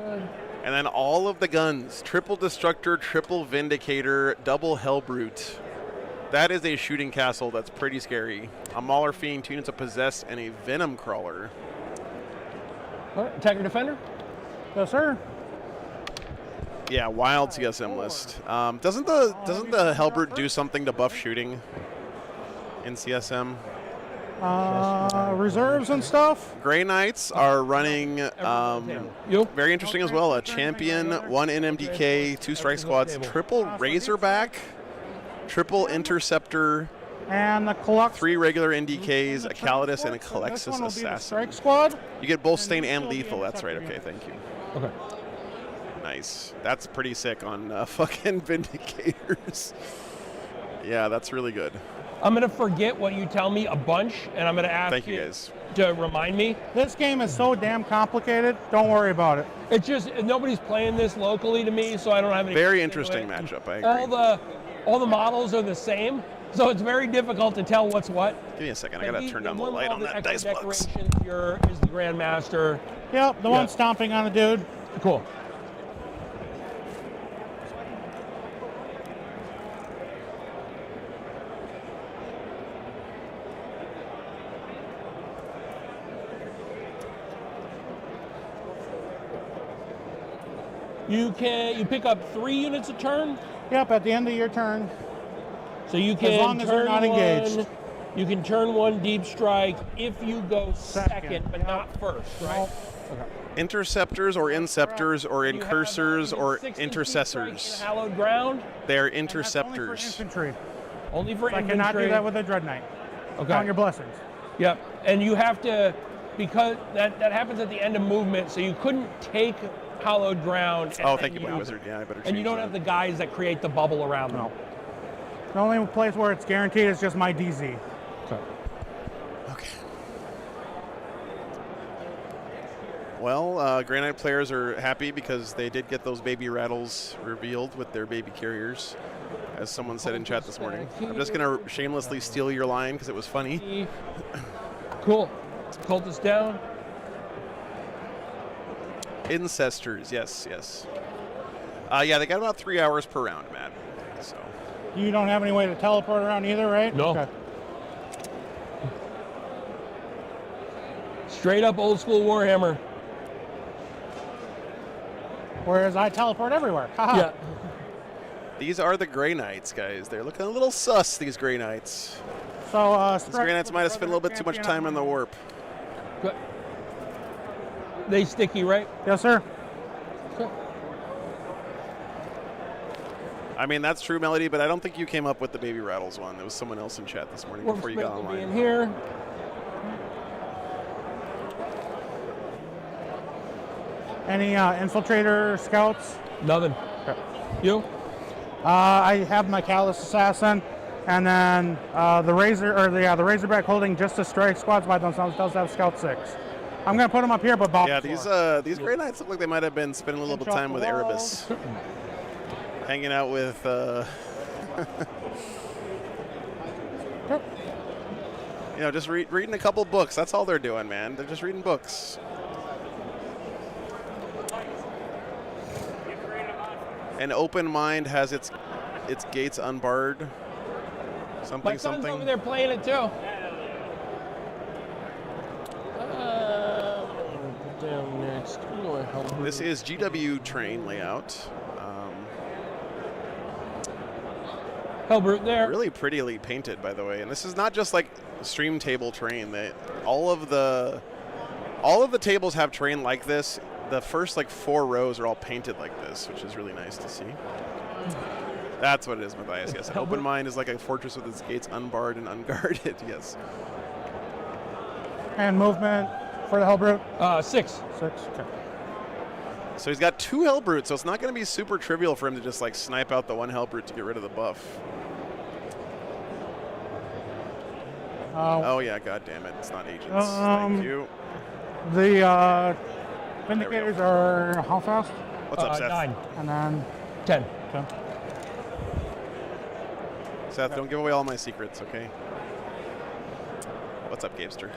and then all of the guns. Triple Destructor, triple Vindicator, double Hellbrute. That is a shooting castle that's pretty scary. A Mauler Fiend, 2 units of Possess, and a Venom Crawler. All right, Attacker Defender? Yes, sir. Yeah, wild CSM list. Doesn't the Hellbrute do something to buff shooting in CSM? Reserves and stuff. Grey Knights are running very interesting as well. A champion, 1 NMDK, 2 strike squads, triple Razorback, triple Interceptor, and the Caluxus. 3 regular NDKs, a Calidus, and a Calexis Assassin. Strike squad. You get both Stain and Lethal. That's right. Okay, thank you. Okay. Nice. That's pretty sick on fucking Vindicators. Yeah, that's really good. I'm going to forget what you tell me a bunch, and I'm going to ask Thank you guys to remind me. This game is so damn complicated. Don't worry about it. It's just nobody's playing this locally to me, so I don't have any. Very interesting matchup. I agree. All the models are the same, so it's very difficult to tell what's what. Give me a second. I gotta turn down the light on that dice box. Decorations is the Grandmaster. Yep, the one stomping on a dude. Cool. You pick up 3 units a turn. Yep, at the end of your turn. So you can as long as they're not engaged. You can turn 1 deep strike if you go second, but not first, right? Okay. Interceptors or Inceptors or Incursors or Intercessors. Hallowed ground. They're Only for Interceptors. infantry. Only for I infantry. cannot do that with a Dread Knight. Okay. Count your blessings. Yep. And you have to, because that happens at the end of movement, so you couldn't take hallowed ground. Oh, thank you, my wizard. Yeah, I better change And you don't that. have the guys that create the bubble around them. No. The only place where it's guaranteed is just my DZ. Okay. Well, Grey Knight players are happy because they did get those baby rattles revealed with their baby carriers, as someone said in chat this morning. I'm just going to shamelessly steal your line because it was funny. Cool. Cultist down. Incestors, yes. Yeah, they got about 3 hours per round, Matt. So You don't have any way to teleport around either, right? No. Okay. Straight up old school Warhammer. Whereas I teleport everywhere. Haha. Yeah. These are the Grey Knights, guys. They're looking a little sus, these Grey Knights. So, These Grey Knights might have spent a little bit too much time on the warp. Good. They sticky, right? Yes, sir. Okay. I mean, that's true, Melody, but I don't think you came up with the Baby Rattles one. There was someone else in chat this morning before you got Warp online. in here. Any infiltrator scouts? Nothing. Okay. You? I have my Callous Assassin, and then the Razorback holding just a strike squads by themselves does have Scout 6. I'm gonna put them up here, but Bob. Yeah, these Grey Knights look like they might have been spending a little bit of time with Erebus. Hanging out with you know, just reading a couple books. That's all they're doing, man. They're just reading books. An open mind has its gates unbarred. Something, My son's something. over there playing it too. Down next. Who do I help? This is GW train layout. Hellbrute there. Really prettily painted, by the way. And this is not just like stream table train. All of the tables have train like this. The first like 4 rows are all painted like this, which is really nice to see. That's what it is, Matthias. Yes, an open mind is like a fortress with its gates unbarred and unguarded. Yes. And movement for the Hellbrute. 6. 6. Okay. So he's got 2 Hellbrutes, so it's not going to be super trivial for him to just like snipe out the one Hellbrute to get rid of the buff. Oh yeah, god damn it, it's not agents. Thank you. The Vindicators are how fast? What's up, Seth? 9. And then 10. 10. Seth, don't give away all my secrets, okay? What's up, Gabester?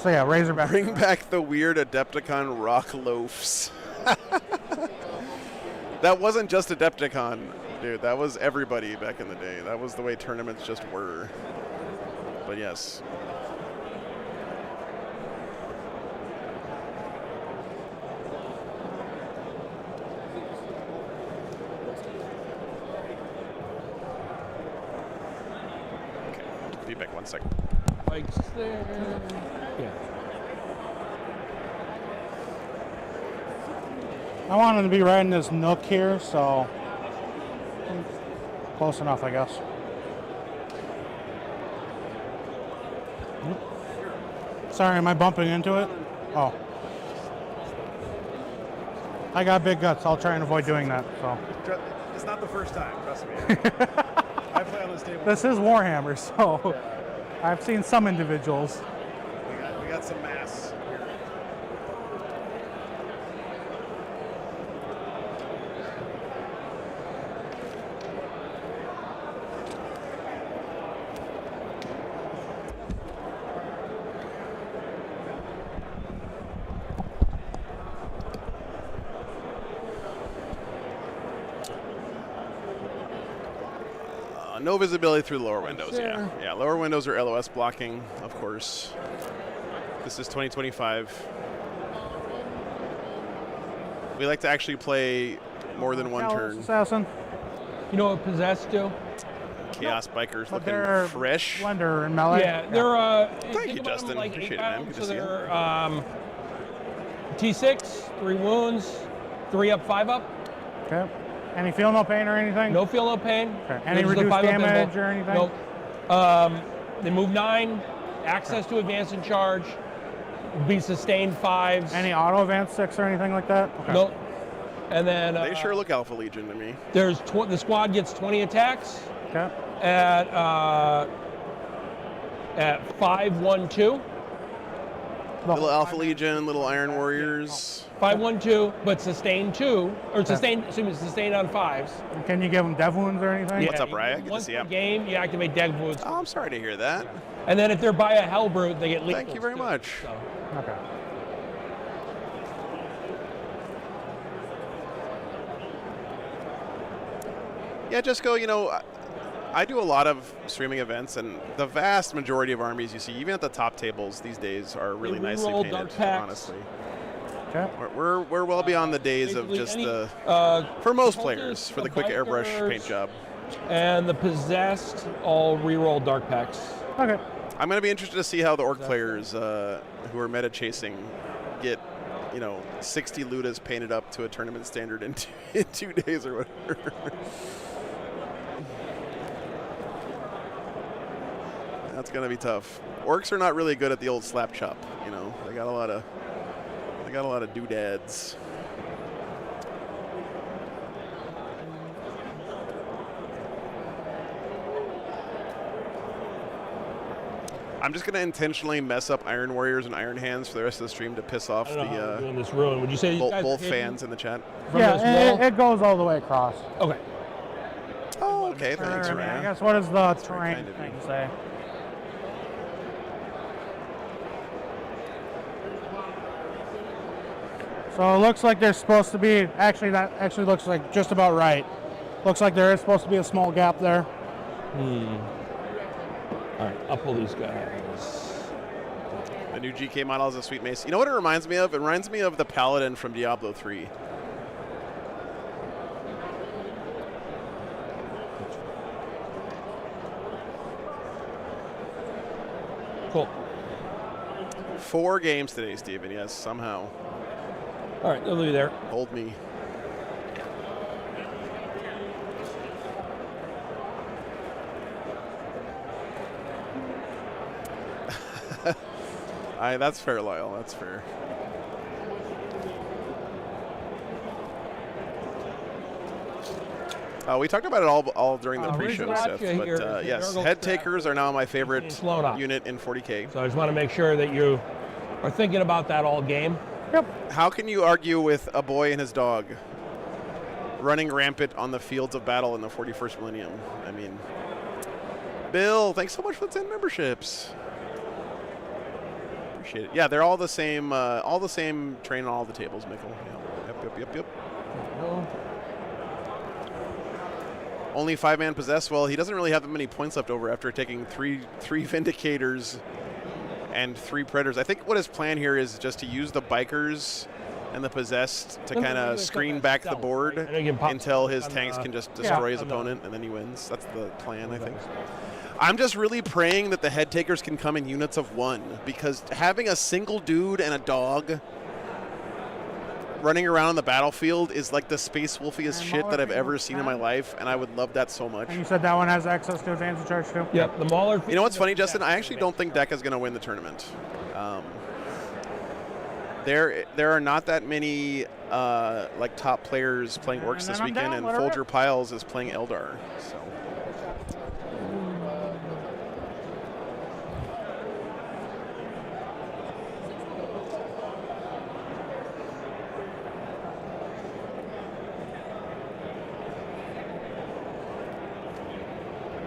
So yeah, Razorback. Bring back the weird Adepticon rock loafs. That wasn't just Adepticon, dude. That was everybody back in the day. That was the way tournaments just were. But yes. Okay, be back 1 second. Mike's there. Yeah. I want him to be riding this Nook here, so close enough, I guess. Sorry, am I bumping into it? Oh. I got big guts. I'll try and avoid doing that. So. It's not the first time, trust me. I play on this table. This is Warhammer, so I've seen some individuals. We got some mass here. No visibility through the lower windows, yeah. Yeah, lower windows are LOS blocking, of course. This is 2025. We like to actually play more than one turn. Assassin. You know what Possessed do? Chaos Bikers But looking they're fresh. Blender and melee. Yeah, they're Thank think you, about them Justin. like Appreciate 8 it, man. pounds, Good so to see you. they're T6, 3 wounds, 3 up, 5 up. Okay. Any feel no pain or anything? No feel, no pain. Okay. Any There's the reduced 5 up damage info. or anything? Nope. They move 9, access to advance and charge, be sustained 5s. Any auto advance 6 or anything like that? Okay. Nope. And then They sure look Alpha Legion to me. there's the squad gets 20 attacks Okay. at 5-1-2. Little Alpha Legion, little Iron Warriors. 5-1-2, but sustain 2, or sustain on 5s. Can you give them dev wounds or anything? What's up, Ryan? Good to Once see per ya. game, you activate dev wounds. Oh, I'm sorry to hear that. And then if they're by a Hellbrute, they get lethal. Thank you very much. So. Okay. Yeah, just go, you know, I do a lot of streaming events, and the vast majority of armies you see, even at the top tables these days, are really We nicely roll painted, dark packs. honestly. Okay. We're well beyond the days of Basically just any, the, uh, for most cultists, players, for the the quick airbrush bikers, paint job. And the possessed all reroll dark packs. Okay. I'm going to be interested to see how the orc players who are meta chasing get, you know, 60 Ludas painted up to a tournament standard in in 2 days or whatever. That's going to be tough. Orcs are not really good at the old slap chop, you know. They got a lot of doodads. I'm just going to intentionally mess up Iron Warriors and Iron Hands for the rest of the stream to piss off I don't know how we're the doing this ruin. Would you say these guys both are hidden fans in the chat. from this Yeah, wall? it goes all the way across. Okay. Oh, okay. Or, Thanks, I mean, I Ryan. guess what does the very terrain kind of thing you. say? So it looks like there's supposed to be, actually that actually looks like just about right. Looks like there is supposed to be a small gap there. All right, I'll pull these guys. The new GK model is a sweet mace. You know what it reminds me of? It reminds me of the Paladin from Diablo 3. Cool. 4 games today, Steven. Yes, somehow. All right, they'll leave you there. Hold me. That's fair, Lyle. That's fair. We talked about it all during the pre-show Rizracha stuff, but here is yes, Nurgle head Trap. takers are now my favorite Slow down. unit in 40k. So I just want to make sure that you are thinking about that all game. How can you argue with a boy and his dog running rampant on the fields of battle in the 41st millennium? I mean, Bill, thanks so much for the 10 memberships. Appreciate it. Yeah, they're all the same train on all the tables, Mikkel. Yeah. Yep. No. Only 5-man possessed. Well, he doesn't really have that many points left over after taking three Vindicators and 3 Predators. I think what his plan here is just to use the Bikers and the Possessed to kind of screen back the board I know you can pop until his on, tanks can just destroy his on the- opponent, and then he wins. That's the plan, I think. I'm just really praying that the head takers can come in units of 1, because having a single dude and a dog running around on the battlefield is like the space wolfiest And shit that I've Mauler ever Field seen in my life, and I would love that so much. And you said that one has access to advanced charge too? Yep, the Mauler. You know what's funny, Justin? I actually don't think Deck is going to win the tournament. There are not that many like top players playing Orcs And this then I'm weekend, down, and let her Folger rip. Piles is playing Eldar. So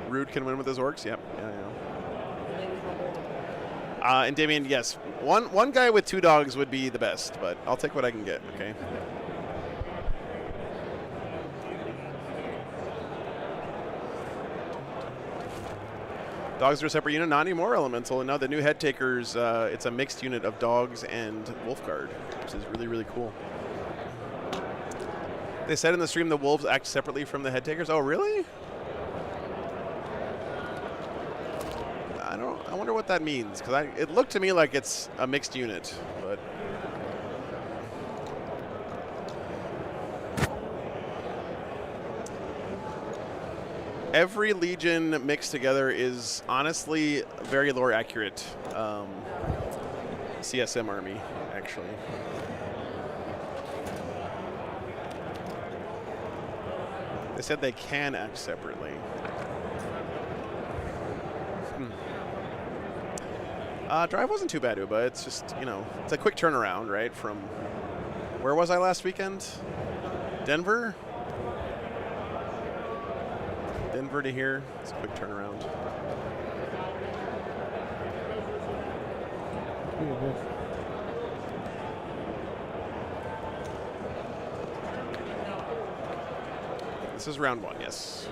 Rude can win with his Orcs. Yep. Yeah. And Damien, yes, one guy with 2 dogs would be the best, but I'll take what I can get. Okay. Dogs are a separate unit, not anymore, Elemental, and now the new head takers, it's a mixed unit of dogs and Wolfguard, which is really, really cool. They said in the stream the wolves act separately from the head takers. Oh, really? I wonder what that means, because it looked to me like it's a mixed unit, but every Legion mixed together is honestly very lore accurate CSM army, actually. They said they can act separately. Drive wasn't too bad, Uba. It's just, you know, it's a quick turnaround, right? From, where was I last weekend? Denver? Denver to here. It's a quick turnaround. This is round 1, yes.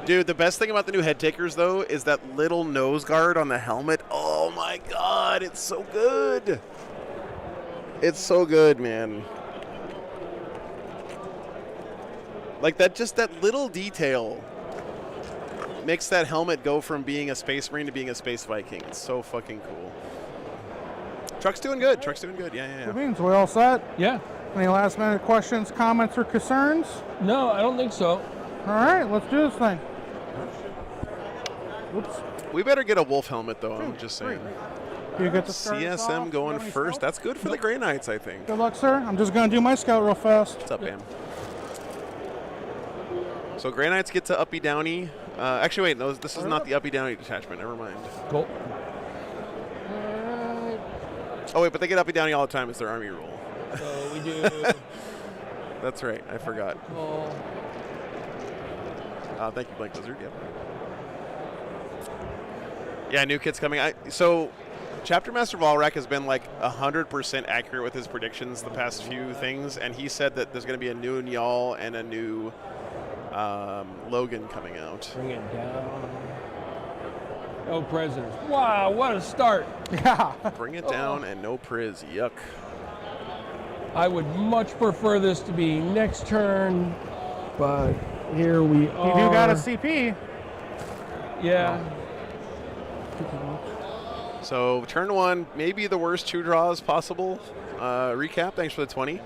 Dude, the best thing about the new head takers, though, is that little nose guard on the helmet. Oh my god, it's so good. It's so good, man. Like that, just that little detail makes that helmet go from being a Space Marine to being a Space Viking. It's so fucking cool. Truck's doing good. Truck's doing good. Yeah. That means we all set? Yeah. Any last minute questions, comments, or concerns? No, I don't think so. All right, let's do this thing. Oops. We better get a wolf helmet, though. I'm just saying. You get the start us off? CSM You going have any first. scouts? That's good for the Grey Knights, I think. Good luck, sir. I'm just going to do my scout real fast. What's up, Bam? So Grey Knights get to Uppy Downy. Actually, wait, no, this is not the Uppy Downy detachment. Never mind. Cool. Oh, wait, but they get Uppy Downy all the time. It's their army rule. So we do. That's right. I forgot. Cool. Thank you, Blank Lizard. Yep. Yeah, new kit's coming. So, Chapter Master Valrak has been like 100% accurate with his predictions the past few things, and he said that there's going to be a new Nyal and a new Logan coming out. Bring it down. No prisoners. Wow, what a start. Yeah. Bring it down and no priz. Yuck. I would much prefer this to be next turn, but here we are. You do got a CP. Yeah. So turn 1, maybe the worst 2 draws possible. Recap, thanks for the 20.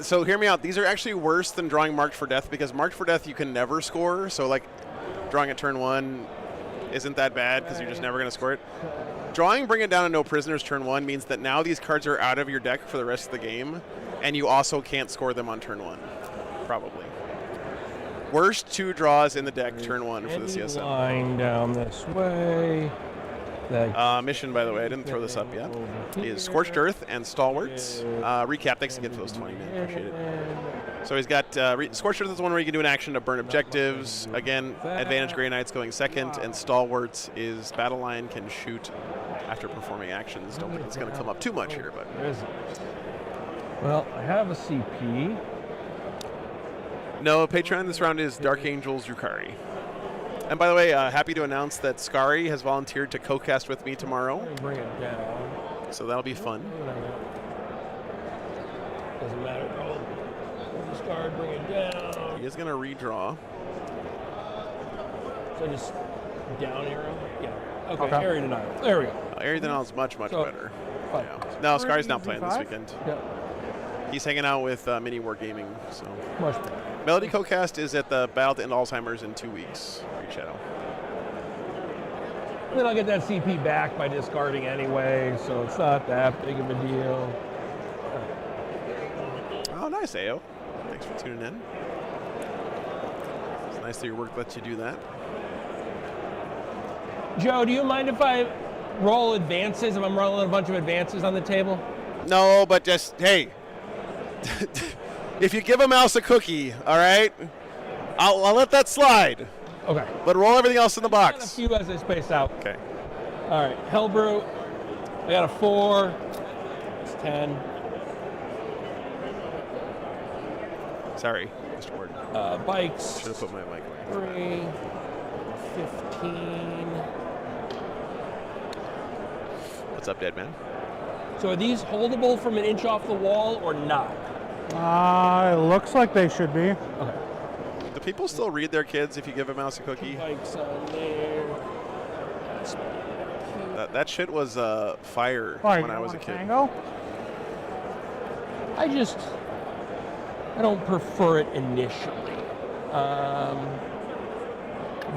So hear me out. These are actually worse than drawing Marked for Death, because Marked for Death you can never score. So like drawing at turn 1 isn't that bad because you're just never going to score it. Drawing Bring It Down and No Prisoners turn 1 means that now these cards are out of your deck for the rest of the game, and you also can't score them on turn 1, probably. Worst 2 draws in the deck turn 1 for the CSM. Line down this way. Mission, by the way, I didn't throw this up yet, is Scorched Earth and Stalwarts. Recap, thanks again for those 20, man. Appreciate it. So he's got Scorched Earth is one where you can do an action to burn objectives. Again, Advantage Grey Knights going second, and Stalwarts is Battle Line can shoot after performing actions. Don't think it's going to come up too much here, but. Well, I have a CP. No, Patreon this round is Dark Angels Yukari. And by the way, happy to announce that Skari has volunteered to co-cast with me tomorrow. Bring it down. So that'll be fun. Doesn't matter. Oh, discard, bring it down. He is going to redraw. So just down arrow? Yeah. Okay, Okay. area denial. There we go. Area Denial is much So, better. fine. Yeah. No, Skari's not playing this Z5? weekend. Yeah, He's hanging out with Mini War Gaming. So much better. Melody Co-cast is at the Battle to End Alzheimer's in 2 weeks. Read Shadow. Then I'll get that CP back by discarding anyway, so it's not that big of a deal. Oh, nice, AO. Thanks for tuning in. It's nice that your work lets you do that. Joe, do you mind if I roll advances, if I'm rolling a bunch of advances on the table? No, but just, hey, if you give a mouse a cookie, all right, I'll let that slide. Okay. But roll everything else in the Got a box. few as I space out. Okay. All right, Hellbrew. I got a 4. It's 10. Sorry, Mr. Ward. Bikes. Should have put my mic away. 3. 15. What's up, dead man? So are these holdable from an inch off the wall or not? It looks like they should be. Okay. Do people still read their kids if you give a mouse a cookie? Bikes on there. That shit was fire Why, when you I was a want kid. Tango? I don't prefer it initially.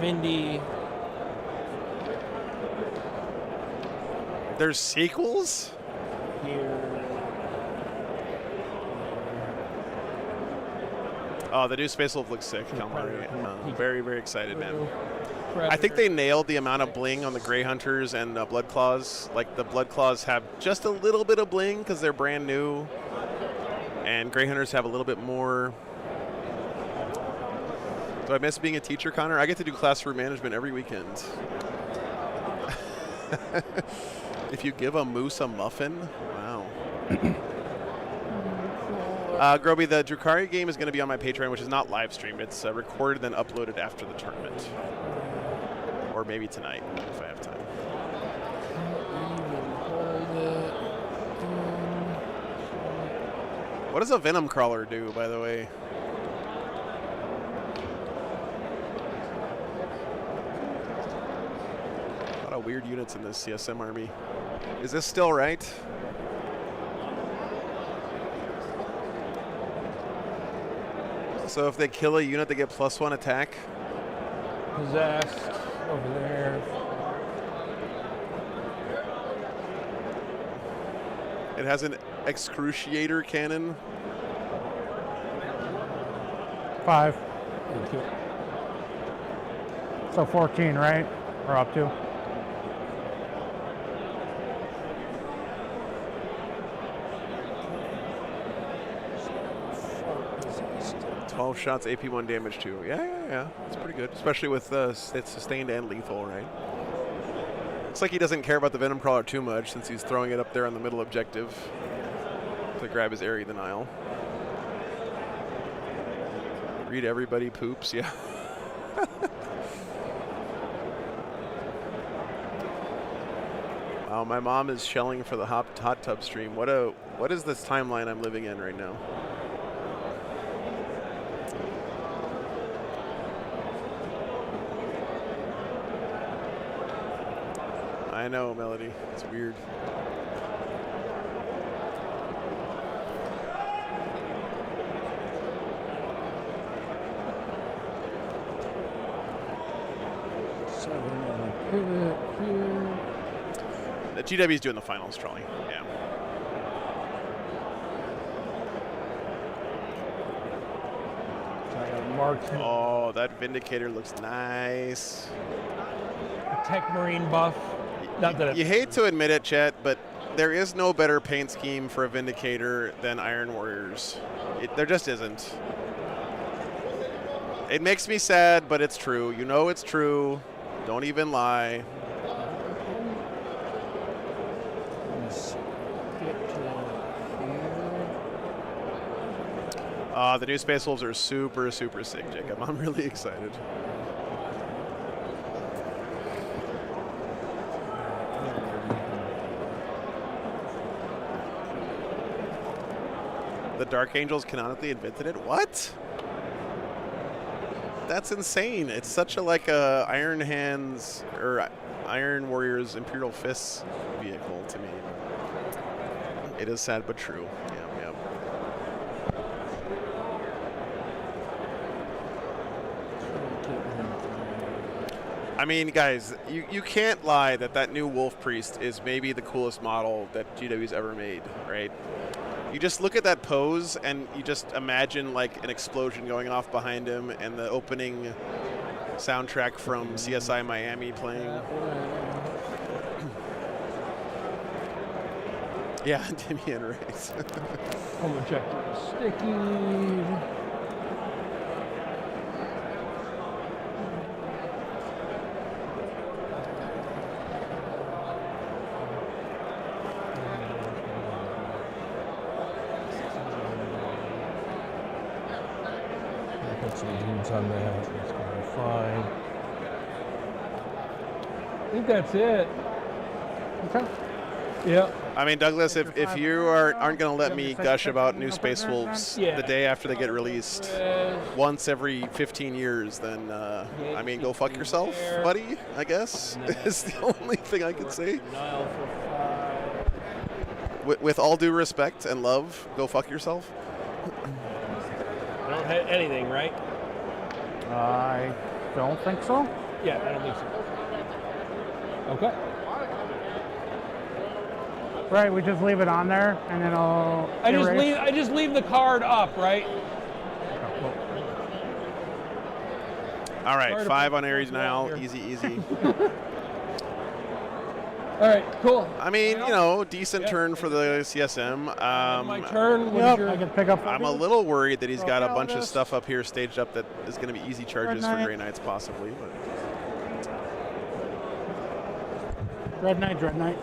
Vindy. There's sequels? Here. Oh, the new Space Wolf looks sick. Calamari. Very, very excited, man. Predator. I think they nailed the amount of bling on the Grey Hunters and Blood Claws. Like, the Blood Claws have just a little bit of bling because they're brand new. And Grey Hunters have a little bit more. Do I miss being a teacher, Connor? I get to do classroom management every weekend. If you give a moose a muffin, wow. Groby, the Drukari game is going to be on my Patreon, which is not live streamed. It's recorded and then uploaded after the tournament. Or maybe tonight, if I have time. What does a Venom Crawler do, by the way? A lot of weird units in this CSM army. Is this still right? So if they kill a unit, they get +1 attack? Possessed over there. It has an excruciator cannon. 5. Thank you. So 14, right? Or up to? Shots, AP1 damage too. Yeah. That's pretty good, especially with it's sustained and lethal, right? Looks like he doesn't care about the Venom Crawler too much since he's throwing it up there on the middle objective to grab his Area the Nile. Read everybody poops, yeah. Wow, my mom is shelling for the hot tub stream. What is this timeline I'm living in right now? I know, Melody. It's weird. The GW's doing the finals, trolley. Yeah. Oh, that Vindicator looks nice. Tech Marine buff. Not that You hate to admit it, Chet, but there is no better paint scheme for a Vindicator than Iron Warriors. There just isn't. It makes me sad, but it's true. You know it's true. Don't even lie. The new Space Wolves are super, super sick, Jacob. I'm really excited. The Dark Angels canonically invented it? What? That's insane. It's such a Iron Hands or Iron Warriors Imperial Fists vehicle to me. It is sad but true. Yeah. I mean, guys, you can't lie that new Wolf Priest is maybe the coolest model that GW's ever made, right? You just look at that pose and you just imagine like an explosion going off behind him and the opening soundtrack from CSI Miami playing. Yeah, Dimian Race. Home objective is sticky. On that, it's going to be fine. I think that's it. Okay. Yeah. I mean, Douglas, if you aren't going to let me gush about new Space Wolves the day after they get released once every 15 years, then, I mean, go fuck yourself, buddy, I guess, is the only thing I can say. With all due respect and love, go fuck yourself. I don't have anything, right? I don't think so. Yeah, I don't think so. Okay. Right, we just leave it on there, and then I'll. I just leave the card up, right? All right, 5 on Ares now, easy. All right, cool. I mean, you know, decent turn for the CSM. My turn. Yep, I can pick up. I'm a little worried that he's got a bunch of stuff up here staged up that is going to be easy charges for Grey Knights, possibly. But Dread Knight.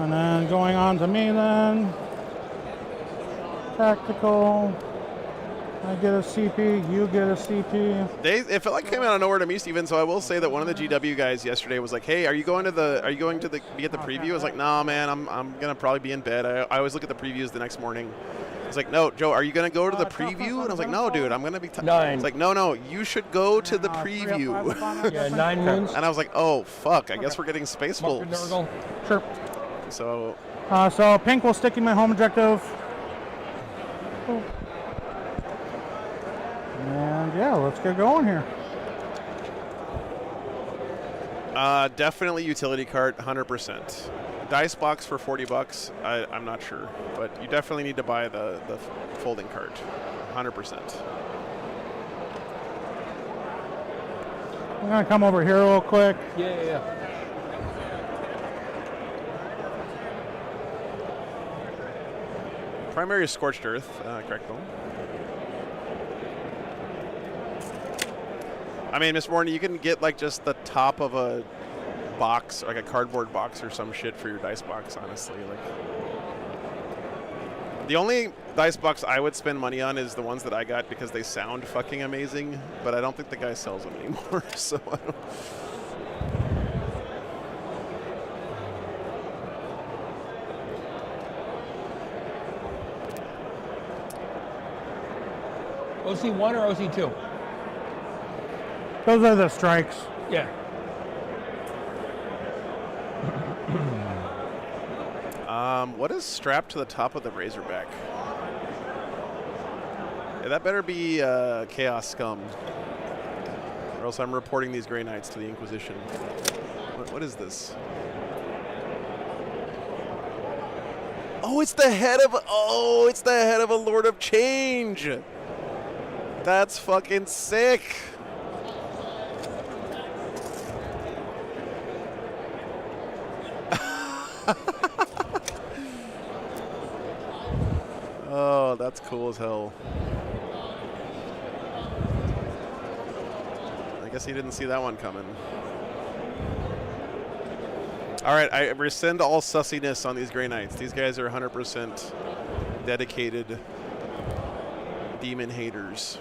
And then going on to me then. Tactical. I get a CP, you get a CP. It felt like it came out of nowhere to me, Steven. So I will say that one of the GW guys yesterday was like, "Hey, are you going to be at the preview?" I was like, "Nah, man, I'm gonna probably be in bed." I always look at the previews the next morning. It's like, "No, Joe, are you gonna go to the preview?" And I was like, "No, dude, I'm gonna be." Nine. It's like, "No, you should go to the preview." Yeah, 9 moons. And I was like, "Oh fuck, I guess we're getting Space Mark and Wolves." Nurgle. Sure. So So pink will stick in my home objective. Cool. And yeah, let's get going here. definitely utility cart, 100%. Dice box for $40. I'm not sure, but you definitely need to buy the folding cart, 100%. I'm gonna come over here real quick. Yeah. Primary is Scorched Earth, correct, Boom. I mean, Miss Morney, you can get like just the top of a box, like a cardboard box or some shit for your dice box, honestly. Like, the only dice box I would spend money on is the ones that I got because they sound fucking amazing, but I don't think the guy sells them anymore, so I don't... OC1 or OC2? Those are the strikes. Yeah. What is strapped to the top of the Razorback? Yeah, that better be Chaos Scum, or else I'm reporting these Grey Knights to the Inquisition. What is this? Oh, it's the head of a Lord of Change. That's fucking sick. Oh, that's cool as hell. I guess he didn't see that one coming. All right, I rescind all sussiness on these Grey Knights. These guys are 100% dedicated demon haters.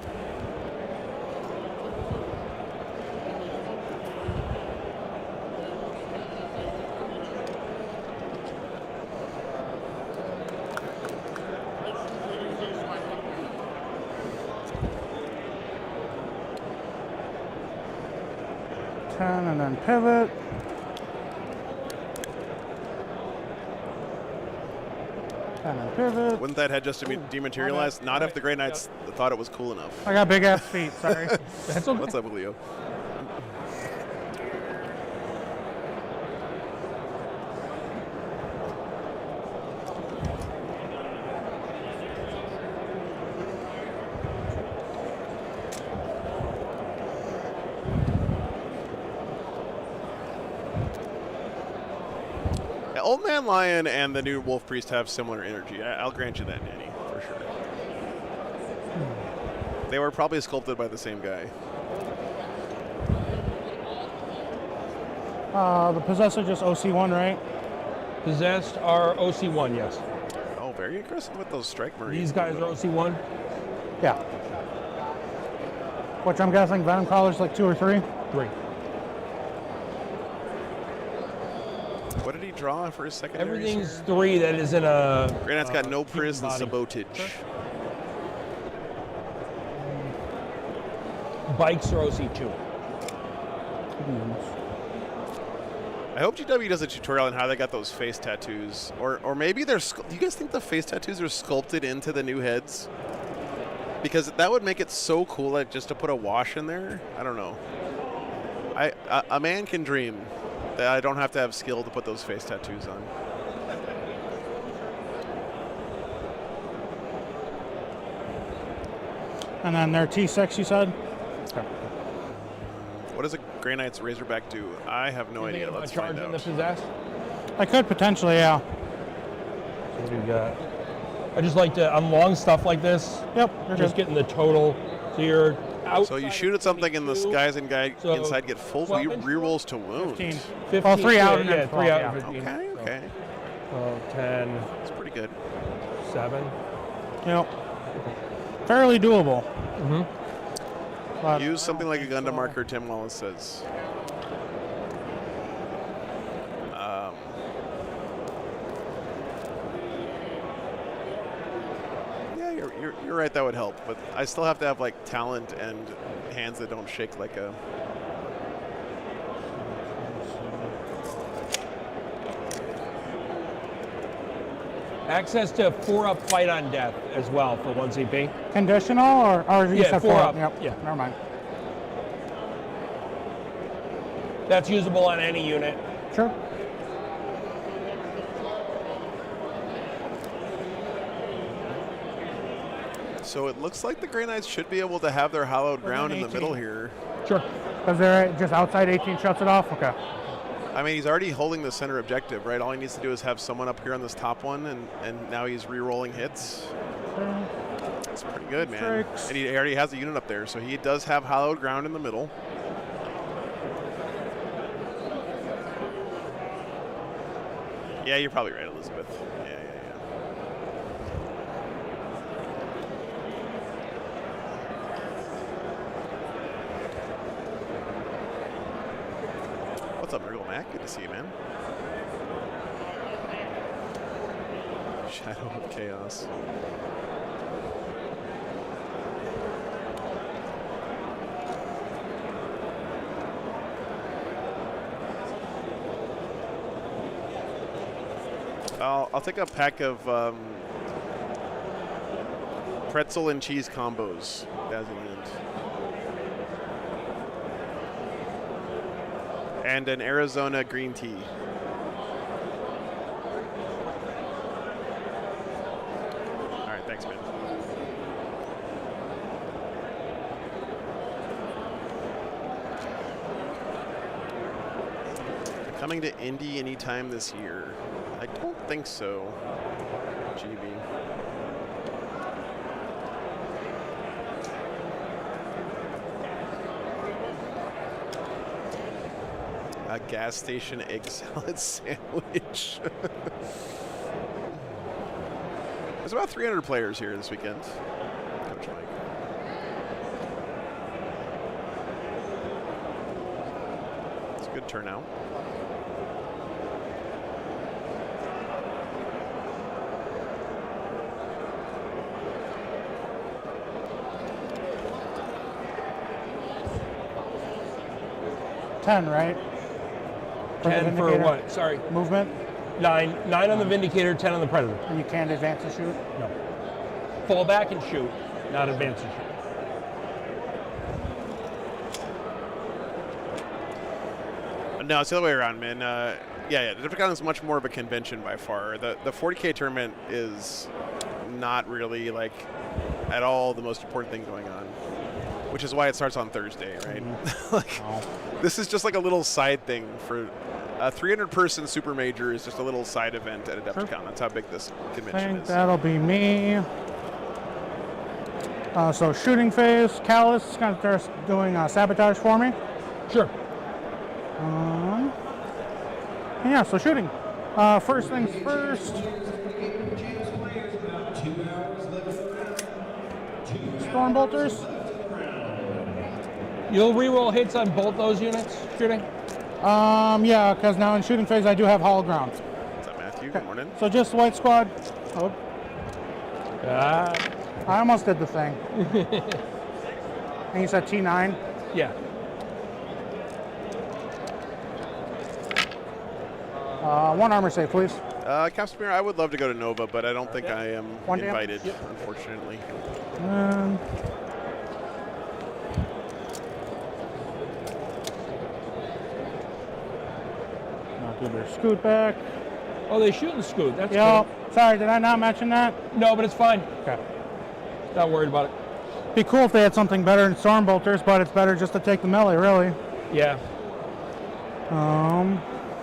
And then pivot. And then pivot. Wouldn't that head just to be dematerialized? Not if the Grey Knights thought it was cool enough. I got big ass feet, sorry. That's okay. What's up, Leo? Old Man Lion and the new Wolf Priest have similar energy. I'll grant you that, Danny, for sure. They were probably sculpted by the same guy. The Possessor just OC1, right? Possessed are OC1, yes. Oh, very aggressive with those strike marines. These guys are OC1. Yeah. Which I'm guessing Venom Collar's like 2 or 3? 3. What did he draw for his secondary? Everything's 3 that is in a... Grey Knight's got no Priz and body. Sabotage. Bikes are OC2. I hope GW does a tutorial on how they got those face tattoos. Or maybe they're... Do you guys think the face tattoos are sculpted into the new heads? Because that would make it so cool, like, just to put a wash in there. I don't know. A man can dream. I don't have to have skill to put those face tattoos on. And then they're T6, you said? Okay. What does a Grey Knight's Razorback do? I have no idea. Let's find Charging the out. Possessed? I could potentially, yeah. So what do we got? I just like to unlong stuff like this. Yep, you're Just good. getting the total. So you're out. So you shoot at something and the guys and guy So inside get full 12 inch rerolls to wound. 15. 15, Oh, 3 out and yeah, then 3 12, out yeah. and 15. Okay, So okay. 12, 10, It's pretty good. 7. Yep. Fairly doable. But Use I something don't like a think Gundam so. marker, Tim Wallace says. Yeah, you're right. That would help, but I still have to have like talent and hands that don't shake like a. Access to 4-up fight on death as well for 1 CP. Conditional or you Yeah, said 4 up. Yep. Yeah. Never mind. That's usable on any unit. Sure. So it looks like the Grey Knights should be able to have their hallowed ground in the 18. middle here. Sure. Because they're just outside 18 shuts it off? Okay. I mean, he's already holding the center objective, right? All he needs to do is have someone up here on this top one, and now he's re-rolling hits. That's pretty good, man. Strikes. And he already has a unit up there, so he does have hallowed ground in the middle. Yeah, you're probably right, Elizabeth. Yeah. What's up, Miracle Mac? Good to see you, man. Shadow of Chaos. I'll take a pack of pretzel and cheese combos, Dazzlement. And an Arizona green tea. All right, thanks, man. Coming to Indy anytime this year? I don't think so, GB. A gas station egg salad sandwich. There's about 300 players here this weekend. Coach Mike. It's a good turnout. Right? For the 10 for Vindicator? what? Sorry. Movement? 9 on the Vindicator, 10 on the Predator. And you can't advance to shoot? No. Fall back and shoot, not advance and shoot. No, it's the other way around, man. Yeah, Adepticon is much more of a convention by far. The 40K tournament is not really, like, at all the most important thing going on, which is why it starts on Thursday, right? Like, this is just like a little side thing for a 300-person super major is just a little side event at Adepticon. Sure. That's how big this I convention think is. that'll be me. So shooting phase, Callus is going to start doing sabotage for me. Sure. Yeah, so shooting. First things first. Storm bolters. You'll reroll hits on both those units shooting? Yeah, because now in shooting phase I do have hollow ground. What's up, Matthew? Good morning. So just white squad. Oh, I almost did the thing. And you said T9? Yeah. One armor save, please. Captain I would love to go to Nova, but I don't think I am One damage? invited, unfortunately. Not do their scoot back. Oh, they shoot and scoot. That's Yo, cool. sorry, did I not mention that? No, but it's fine. Okay. Not worried about it. Be cool if they had something better than storm bolters, but it's better just to take the melee, really. Yeah.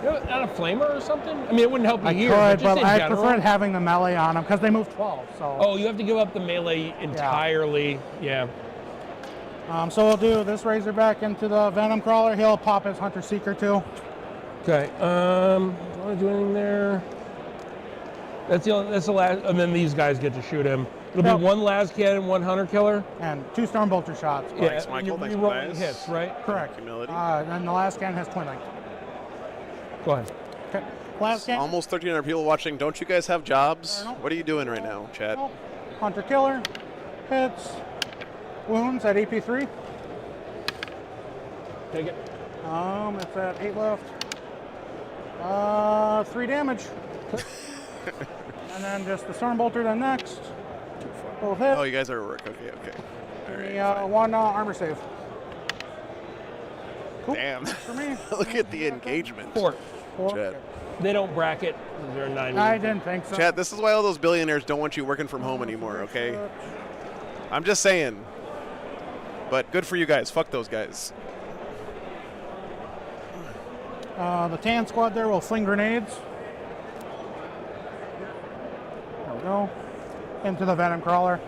You know, not a flamer or something? I mean, it wouldn't help you I here, could, just but in I general. preferred having the melee on them because they move 12. So. Oh, you have to give up the melee entirely. Yeah. So we'll do this Razorback into the Venom Crawler. He'll pop his Hunter Seeker too. Okay. Do you want to do anything there? That's the last, and then these guys get to shoot him. It'll Yep. be one las cannon, one hunter killer. And 2 Stormbolter shots. Yeah, Thanks, Michael. you're Thanks, re-rolling Matthias. hits, right? Correct. Humility. And then the last cannon has twin length. Go ahead. Okay. Last cannon. Almost 1,300 people watching. Don't you guys have jobs? Nope. What are you doing right now, Chad? Nope. Hunter killer. Hits. Wounds at AP3. Take it. It's at 8 left. 3 damage. And then just the Stormbolter then next. Both hit. Oh, you guys are at work. Okay, okay. All right. fine. 1 armor save. Cool. Damn. For me. Look at the engagement. 4. 4. Chad. They don't bracket. They're 9. I didn't think so. Chad, this is why all those billionaires don't want you working from home anymore, okay? I'm just saying. But good for you guys. Fuck those guys. The tan squad there will fling grenades. There we go. Into the venom crawler.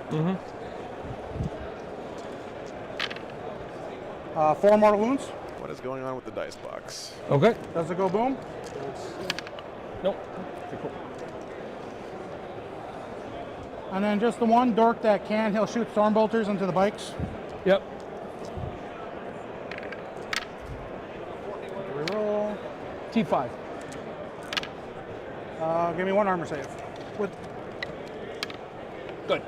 4 mortal wounds. What is going on with the dice box? Okay. Does it go boom? Nope. And then just the one dork that can, he'll shoot Stormbolters into the bikes. Yep. Reroll. T5. Give me 1 armor save. With Good.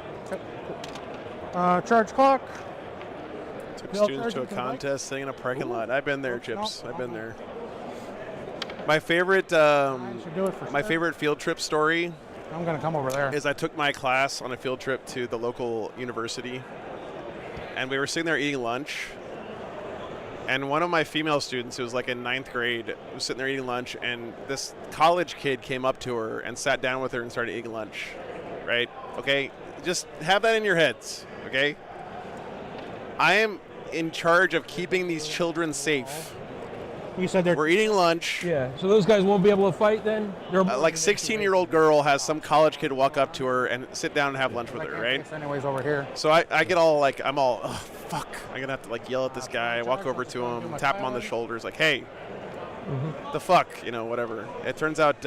charge clock. Took Bill students to a Sargent and Mike? contest sitting in a parking lot. I've been there, Chips. No, I've been no. there. My favorite, Should do it for my sure. favorite field trip story I'm gonna come over there. is I took my class on a field trip to the local university, and we were sitting there eating lunch. And one of my female students, who was like in 9th grade, was sitting there eating lunch, and this college kid came up to her and sat down with her and started eating lunch. Right? Okay? Just have that in your heads. Okay? I am in charge of keeping these children safe. You said they're We're eating lunch. Yeah. So those guys won't be able to fight then? They're Like 16-year-old girl has some college kid walk up to her and sit down and have lunch with her, right? Anyways, over here. So I get all like, I'm all, oh, fuck. I'm gonna have to like yell at this guy, walk over to him, tap him on the shoulders, like, hey, the fuck, you know, whatever. It turns out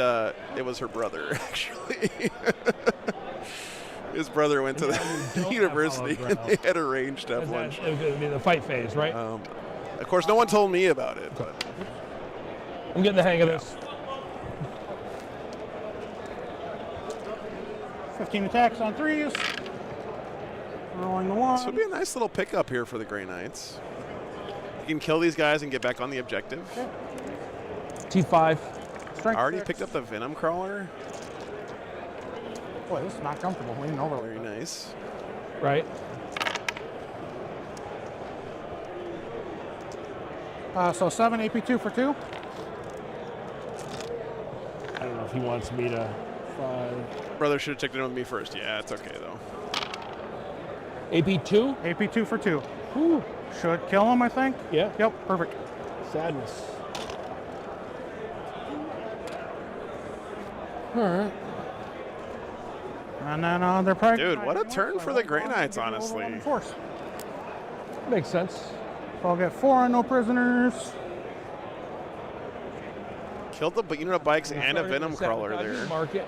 it was her brother, actually. His brother went to the university and they had arranged to have lunch. It would be the fight phase, right? Of course, no one told me about it. But I'm getting the hang of this. 15 attacks on 3s. Rolling the 1. this would be a nice little pickup here for the Grey Knights. You can kill these guys and get back on the objective. T5. Strength I already 6. picked up the Venom Crawler. Boy, this is not comfortable. We didn't overlay. Very nice. Right. So 7 AP2 for 2. I don't know if he wants me to 5. Brother should have checked in with me first. Yeah, it's okay though. AP2? AP2 for 2. Whew. Should kill him, I think. Yeah. Yep, perfect. Sadness. All right. And then they're probably. Dude, what a turn for the Grey Knights, honestly. Force. Makes sense. So I'll get 4 on no prisoners. Killed the unit of bikes and a Sorry, Venom Crawler sabotage, there. Mark it.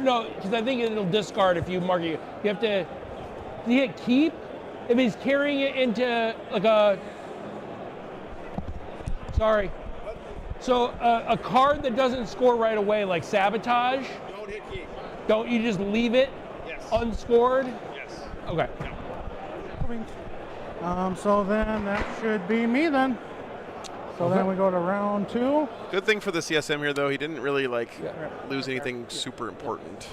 No, because I think it'll discard if you mark it. You have to. Do you hit keep? If he's carrying it into like a. Sorry. So a card that doesn't score right away, like sabotage. Don't hit key. Don't you just leave it Yes. unscored? Yes. Okay. So then that should be me then. So then we go to round 2. Good thing for the CSM here, though, he didn't really like Yeah. lose anything super important.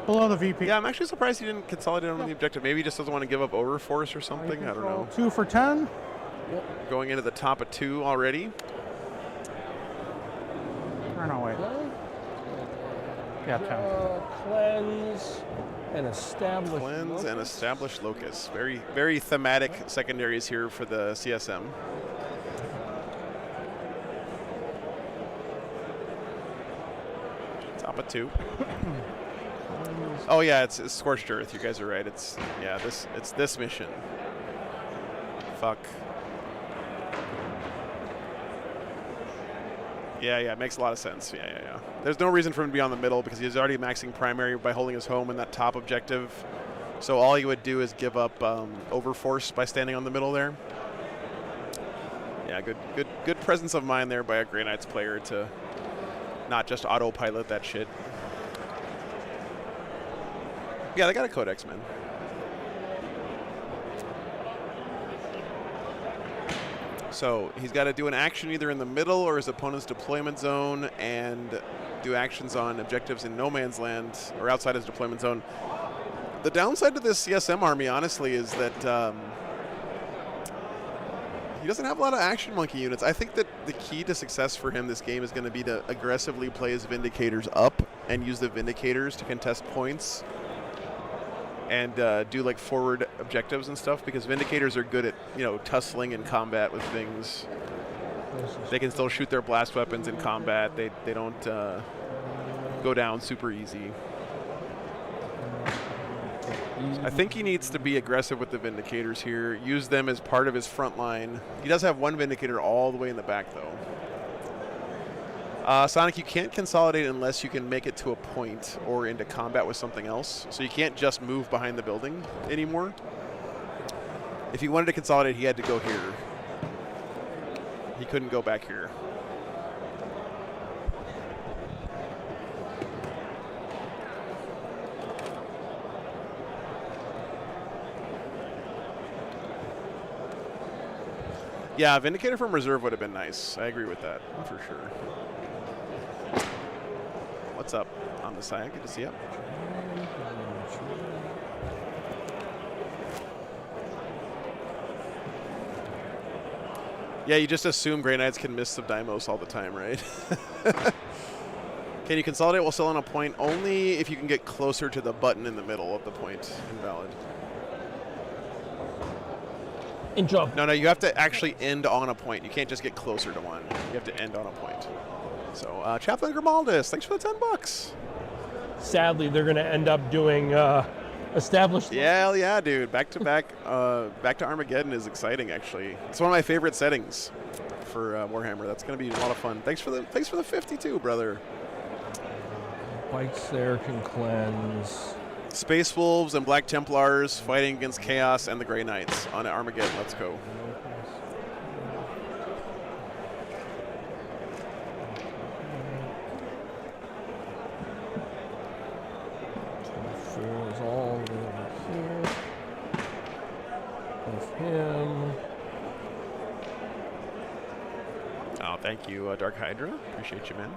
Below the VP. Yeah, I'm actually surprised he didn't consolidate on the objective. Maybe he just doesn't want to give up overforce or something. I don't know. 2 for 10. Going into the top of 2 already. Or no, wait. Yeah, 10. Cleanse and establish. Cleanse and establish locus. Very, very thematic secondaries here for the CSM. Top of 2. Oh yeah, it's Scorched Earth. You guys are right. It's this mission. Fuck. Yeah, it makes a lot of sense. Yeah. There's no reason for him to be on the middle because he's already maxing primary by holding his home in that top objective. So all he would do is give up overforce by standing on the middle there. Yeah, good presence of mind there by a Grey Knights player to not just autopilot that shit. Yeah, they got a Codex, man. So he's got to do an action either in the middle or his opponent's deployment zone and do actions on objectives in no man's land or outside his deployment zone. The downside to this CSM army, honestly, is that he doesn't have a lot of action monkey units. I think that the key to success for him this game is going to be to aggressively play his Vindicators up and use the Vindicators to contest points and do like forward objectives and stuff, because Vindicators are good at, you know, tussling in combat with things. They can still shoot their blast weapons in combat. They don't go down super easy. I think he needs to be aggressive with the Vindicators here, use them as part of his front line. He does have one Vindicator all the way in the back, though. Sonic, you can't consolidate unless you can make it to a point or into combat with something else. So you can't just move behind the building anymore. If he wanted to consolidate, he had to go here. He couldn't go back here. Yeah, Vindicator from reserve would have been nice. I agree with that, for sure. What's up on the side? Good to see you. Yeah, you just assume Grey Knights can miss Subdimos all the time, right? Can you consolidate while still on a point? Only if you can get closer to the button in the middle of the point. Invalid. And jump. No, you have to actually end on a point. You can't just get closer to one. You have to end on a point. So, Chaplain Grimaldus, thanks for the $10. Sadly, they're going to end up doing established. Yeah, dude. Back to Armageddon is exciting. Actually, it's one of my favorite settings for Warhammer. That's going to be a lot of fun. Thanks for the 52, brother. Bikes there can cleanse. Space Wolves and Black Templars fighting against Chaos and the Grey Knights on Armageddon. Let's go. Is all over here. With him. Oh, thank you, Dark Hydra. Appreciate you, man.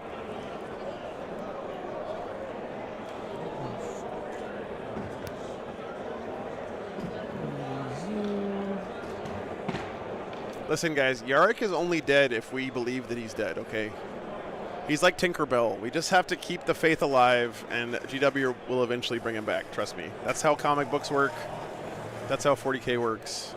Listen, guys, Yarick is only dead if we believe that he's dead, okay? He's like Tinkerbell. We just have to keep the faith alive, and GW will eventually bring him back. Trust me. That's how comic books work. That's how 40K works.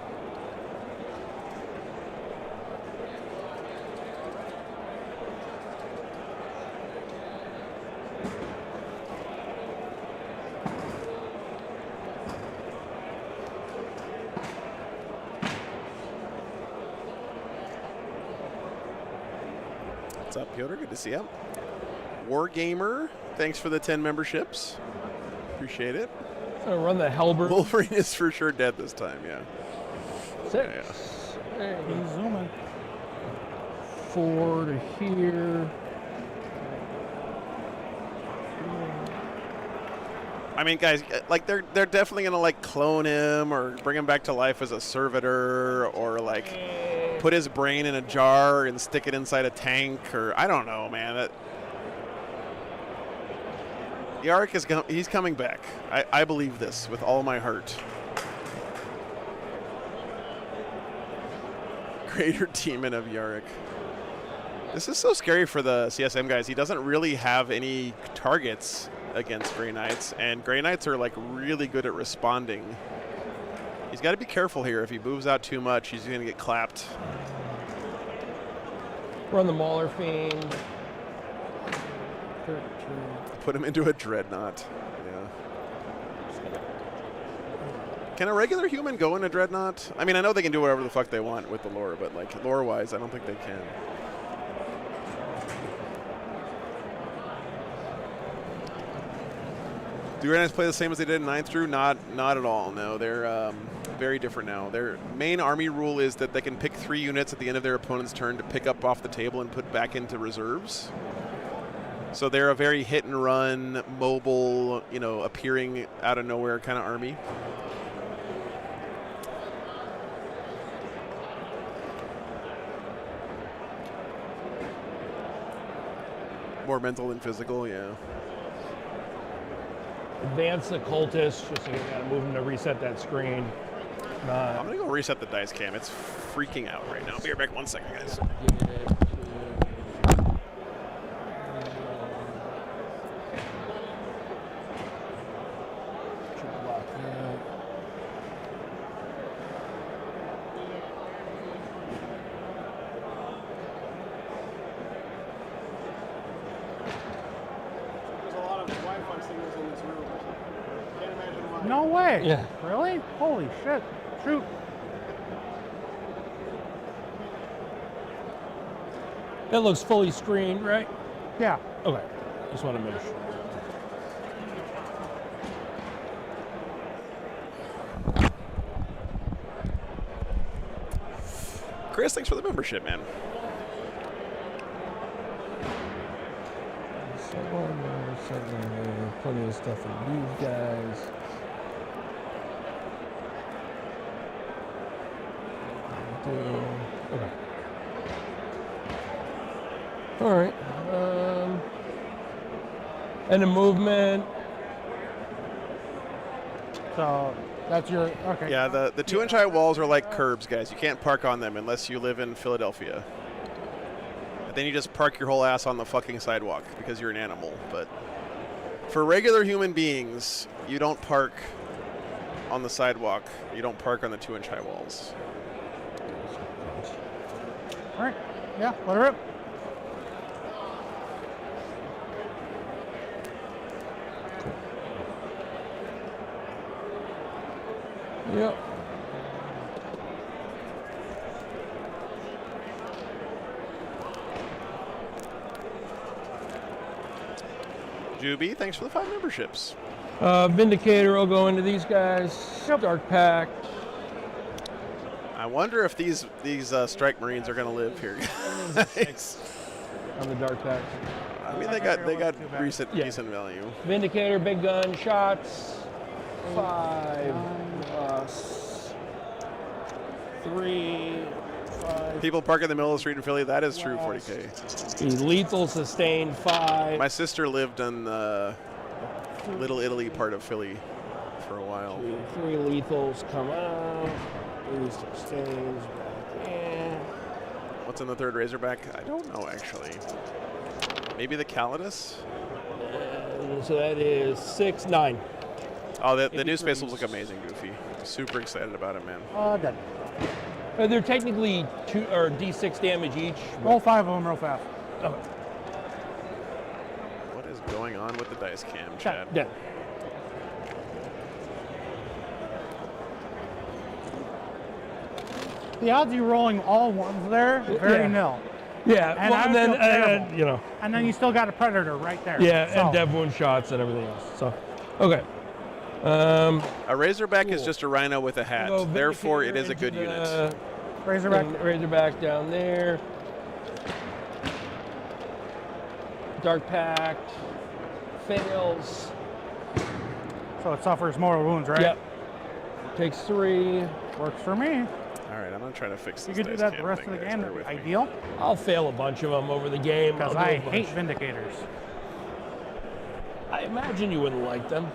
What's up, Piotr? Good to see you. Wargamer, thanks for the 10 memberships. Appreciate it. Gonna run the Hellbird. Wolverine is for sure dead this time, yeah. 6. Yeah. He's zooming. 4 to here. I mean, guys, like they're definitely gonna like clone him or bring him back to life as a servitor or like put his brain in a jar and stick it inside a tank, or I don't know, man. Yarick he's coming back. I believe this with all my heart. Greater Demon of Yarick. This is so scary for the CSM guys. He doesn't really have any targets against Grey Knights, and Grey Knights are like really good at responding. He's got to be careful here. If he moves out too much, he's going to get clapped. Run the Mauler Fiend. 13. Put him into a Dreadnought. Yeah. Can a regular human go in a Dreadnought? I mean, I know they can do whatever the fuck they want with the lore, but like lore-wise, I don't think they can. Do your guys play the same as they did in 9th through? Not at all. No, they're very different now. Their main army rule is that they can pick 3 units at the end of their opponent's turn to pick up off the table and put back into reserves. So they're a very hit and run, mobile, you know, appearing out of nowhere kind of army. More mental than physical, yeah. Advance the cultist, just so you gotta move him to reset that screen. I'm gonna go reset the dice cam. It's freaking out right now. I'll be right back 1 second, guys. There's a lot of Wi-Fi signals in this room. Can't imagine why. No way. Yeah. Really? Holy shit. Shoot. That looks fully screened, right? Yeah. Okay. Just want to make sure. Chris, thanks for the membership, man. Plenty of stuff for these guys. Okay. All right. And the movement. So that's your, okay. Yeah, the 2-inch high walls are like curbs, guys. You can't park on them unless you live in Philadelphia. And then you just park your whole ass on the fucking sidewalk because you're an animal. But for regular human beings, you don't park on the sidewalk. You don't park on the 2-inch high walls. All right. Yeah, let her rip. Yep. Juby, thanks for the 5 memberships. Vindicator will go into these guys. Dark Pact. I wonder if these strike marines are going to live here. On the Dark Pact. I mean, they got recent decent value. Vindicator, big gun, shots. 5 plus 3, 5. People park in the middle of the street in Philly. That is true, 40K. The lethal sustained 5. My sister lived in the Little Italy part of Philly for a while. 3 lethals come out. 3 sustains back in. What's in the 3rd Razorback? I don't know, actually. Maybe the Calidus? And so that is 6, 9. Oh, the new space will look amazing, Goofy. Super excited about it, man. Done. They're technically 2 or D6 damage each. Roll 5 of them real fast. Okay. What is going on with the dice cam, Chad? Done. The odds of you rolling all ones there, very Yeah. nil. Yeah, And well, I and then, feel terrible. you know, And then you still got a predator right there. yeah, So, and dev wound shots and everything else. So, okay. A Razorback is just a rhino with a hat. Go Therefore, it Vindicator is a good into unit. Razorback. Razorback down there. Dark Pact fails. So it suffers mortal wounds, right? Yep. Takes 3. Works for me. All right, I'm going to try to fix You this could do dice that the cam rest thing, of the guys. game. Bear That'd be with me. ideal. I'll fail a bunch of them over the game. Because I'll do I a bunch. hate Vindicators. I imagine you wouldn't like them.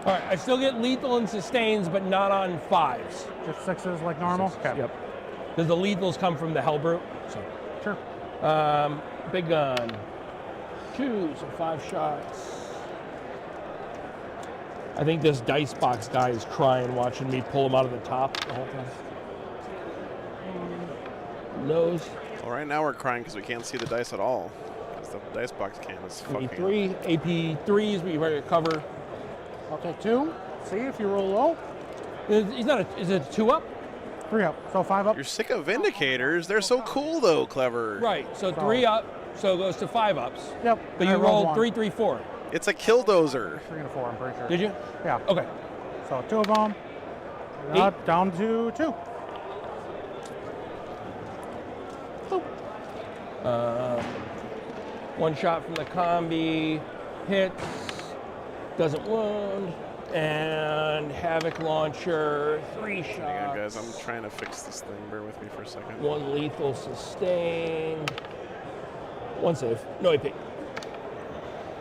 All right, I still get lethal and sustains, but not on 5s. Just 6s like normal? Okay. Yep. Because the lethals come from the Hellbrute. So, Sure. big gun. 2, so 5 shots. I think this dice box guy is crying watching me pull him out of the top the whole time. Nose. Well, right now we're crying because we can't see the dice at all. Because the dice box cam is fucking. 3 AP3s, but you ready to cover. I'll take 2. See if you roll low. He's not a, is it 2 up? 3 up. So 5 up. You're sick of Vindicators. They're so cool, though, Clever. Right, so 3 up, so it goes to 5 ups. Yep. But I you rolled rolled one. 3, 3, 4. It's a killdozer. 3 and a 4, I'm pretty sure. Did you? Yeah. Okay. So 2 of them. Down to 2. One shot from the combi, hits, doesn't wound, and Havoc Launcher, 3 shots. Hang on, guys. I'm trying to fix this thing. Bear with me for a second. 1 lethal sustained, 1 save, no AP.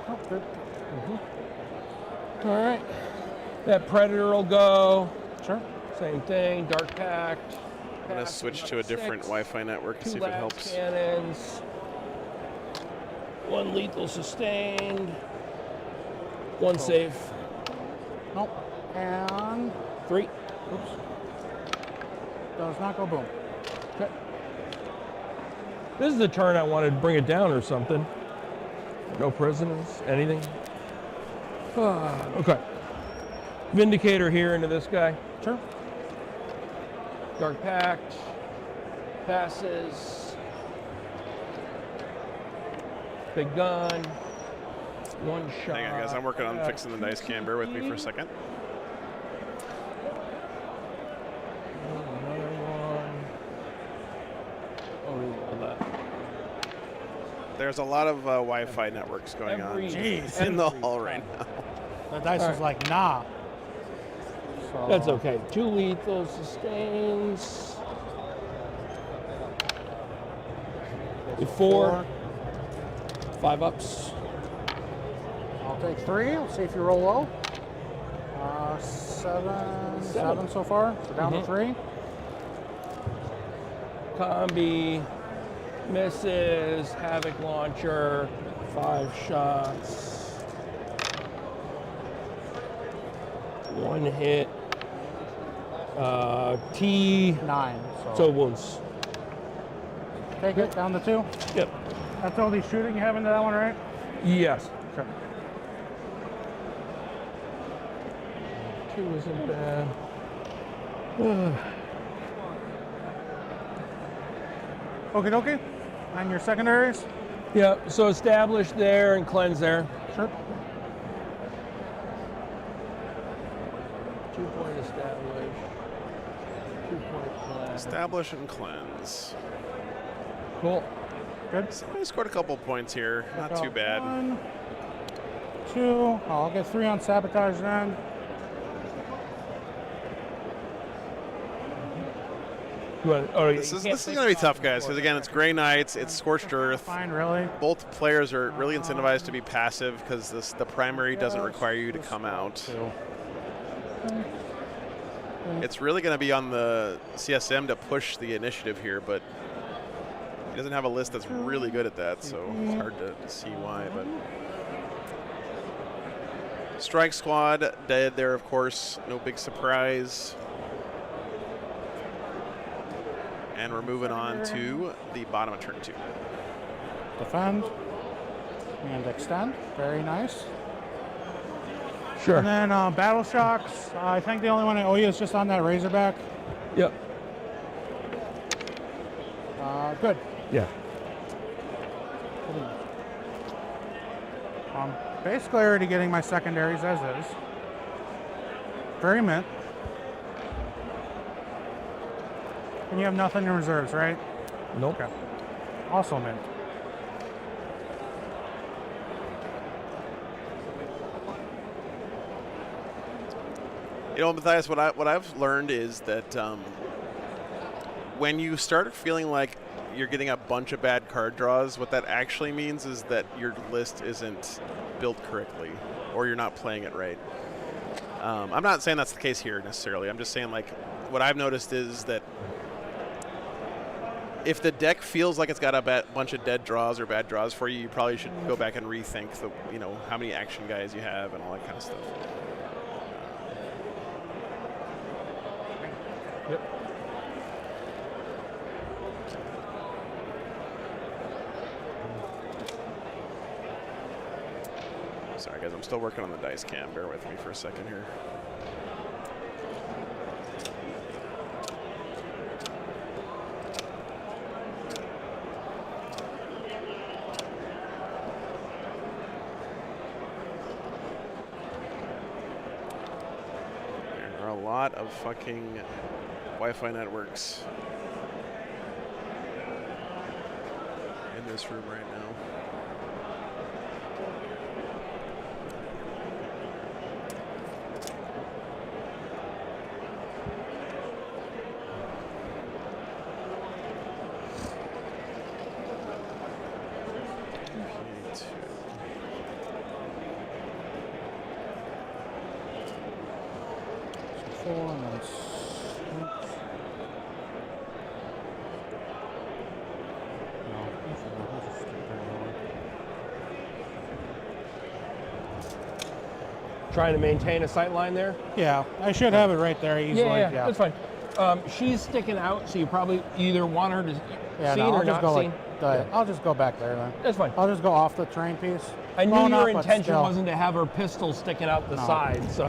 Oh, good. All right. That Predator will go. Sure. Same thing, Dark Pact. I'm going to switch to a different Wi-Fi network to 2 see if it lab helps. cannons. 1 lethal sustained. 1 save. Nope. And 3. oops. Does not go boom. Okay. This is the turn I wanted to bring it down or something. No prisoners, anything. Okay. Vindicator here into this guy. Sure. Dark Pact. Passes. Big gun. 1 shot. Hang on, guys. I'm working on fixing the dice cam. Bear with me for a second. Another one. Oh, reload that. There's a lot of Wi-Fi networks going on Jeez. in the hall right now. The dice was like, nah. So, That's okay. 2 lethal sustains. 4. 5 ups. I'll take 3. Let's see if you roll low. 7 so far. So down to 3. Combi. Misses. Havoc Launcher. 5 shots. 1 hit. T. 9. So wounds. Take it down to 2. Yep. That's all the shooting you have into that one, right? Yes. Sure. 2 isn't bad. Okie dokie. And your secondaries? Yeah, so establish there and cleanse there. Sure. 2-point establish. 2-point cleanse. Establish and cleanse. Cool. Good. So I scored a couple points here. Not too bad. 1, 2. Oh, I'll get 3 on sabotage then. This is going to be tough, guys, because again, it's Grey Knights, it's Scorched Earth. Fine, really. Both players are really incentivized to be passive because the primary doesn't require you to come out. 2. It's really going to be on the CSM to push the initiative here, but he doesn't have a list that's really good at that, so it's hard to see why. But Strike Squad dead there, of course. No big surprise. And we're moving on to the bottom of turn 2. Defend. And extend. Very nice. Sure. And then Battle Shocks. I think the only one I owe you is just on that Razorback. Yep. Good. Yeah. Basically already getting my secondaries as is. Very mint. And you have nothing in reserves, right? Nope. Okay. Also mint. You know, Matthias, what I've learned is that when you start feeling like you're getting a bunch of bad card draws, what that actually means is that your list isn't built correctly, or you're not playing it right. I'm not saying that's the case here necessarily. I'm just saying, like, what I've noticed is that if the deck feels like it's got a bunch of dead draws or bad draws for you, you probably should go back and rethink how many action guys you have and all that kind of stuff. Yep. Sorry, guys, I'm still working on the dice cam. Bear with me for a second here. lot of fucking Wi-Fi networks in this room right now. Trying to maintain a sight line there. Yeah, I should have it right there easily. Yeah, that's fine. She's sticking out, so you probably either want her to Yeah, seen no, or I'll just not go seen. I'll just go back there then. That's fine. I'll just go off the terrain piece. I knew Low your enough, but intention still. wasn't to have her pistol sticking out the No. side. So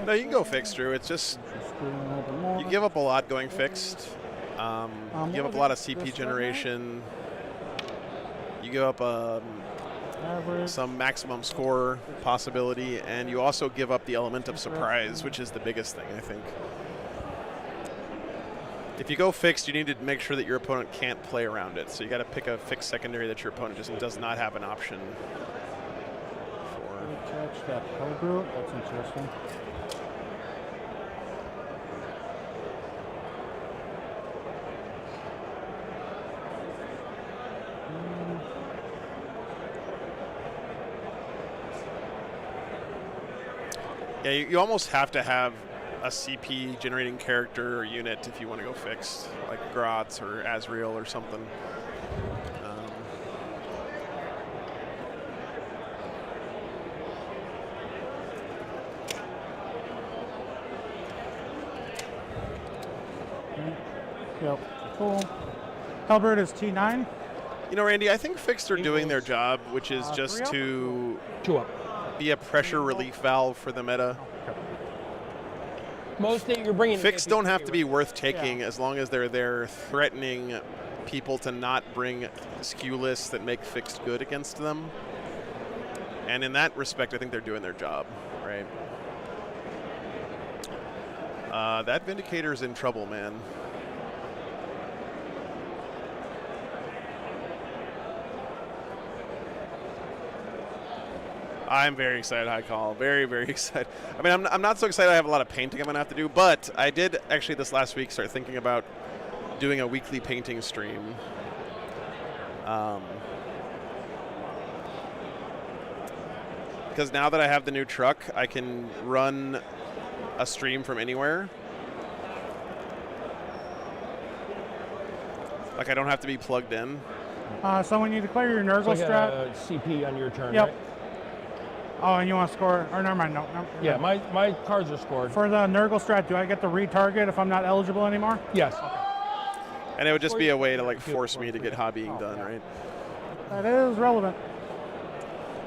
No, you can go fixed, Drew. It's just you give up a lot going fixed. You give up a lot of CP generation. You give up Average. some maximum score possibility, and you also give up the element of surprise, which is the biggest thing, I think. If you go fixed, you need to make sure that your opponent can't play around it. So you got to pick a fixed secondary that your opponent just does not have an option for. Catch that hell brute. That's interesting. Yeah, you almost have to have a CP generating character or unit if you want to go fixed, like Grotz or Azrael or something. Yep. Cool. Hellbird is T9. You know, Randy, I think fixed are doing their job, which is just 3 up? to 2 up. be a pressure relief valve for the meta. Most that you're bringing. Fixed don't have to be worth taking as long as they're there threatening people to not bring skew lists that make fixed good against them. And in that respect, I think they're doing their job, right? That Vindicator's in trouble, man. I'm very excited, High Call. Very, very excited. I mean, I'm not so excited I have a lot of painting I'm going to have to do, but I did actually this last week start thinking about doing a weekly painting stream. Because now that I have the new truck, I can run a stream from anywhere. Like, I don't have to be plugged in. So when you declare your Nurgle Like strat. a CP on your turn, Yep. right? Oh, and you want to score? Or never mind. No. Yeah, my cards are scored. For the Nurgle strat, do I get to retarget if I'm not eligible anymore? Yes. And it would just be a way to, like, force me to get hobbying done, right? That is relevant.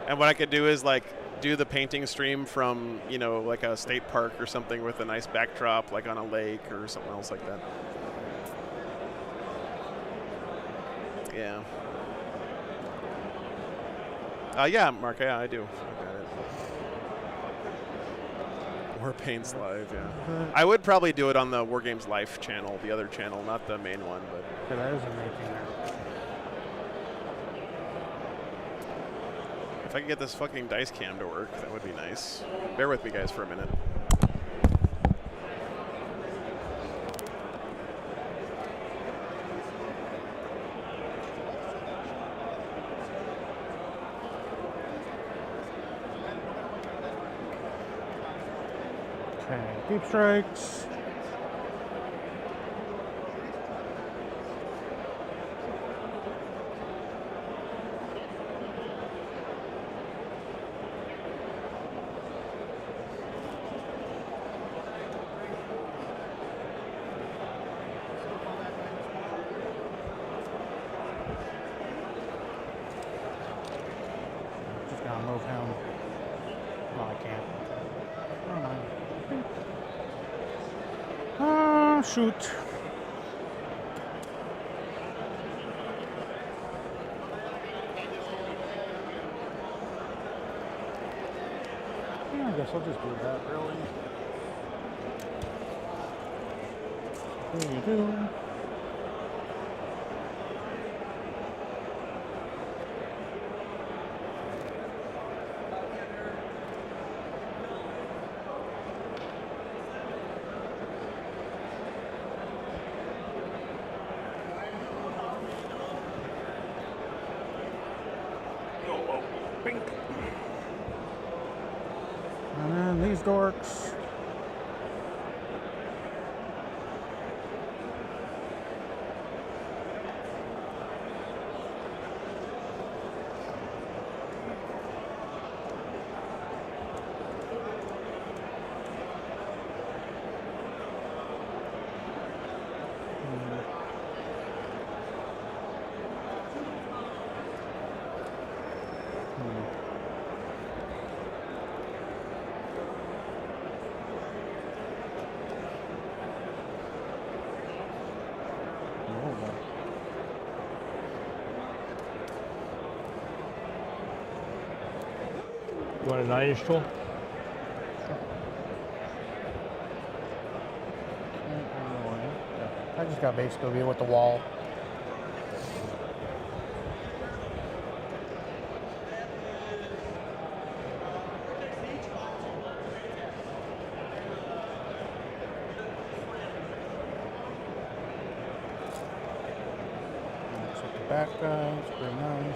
And what I could do is, like, do the painting stream from, you know, like a state park or something with a nice backdrop, like on a lake or something else like that. Yeah. Yeah, Mark, yeah, I do. I got it. War Paints Live, yeah. I would probably do it on the War Games Life channel, the other channel, not the main one, but. Okay, that is amazing there. If I could get this fucking dice cam to work, that would be nice. Bear with me, guys, for a minute. Okay, deep strikes. Just gotta move him. No, I can't. Never mind. Shoot. Yeah, I guess I'll just do that, really. There you do. Bink. And then these dorks. You want a 9-inch tool? I just got basically be with the wall. Back guys, pretty nice.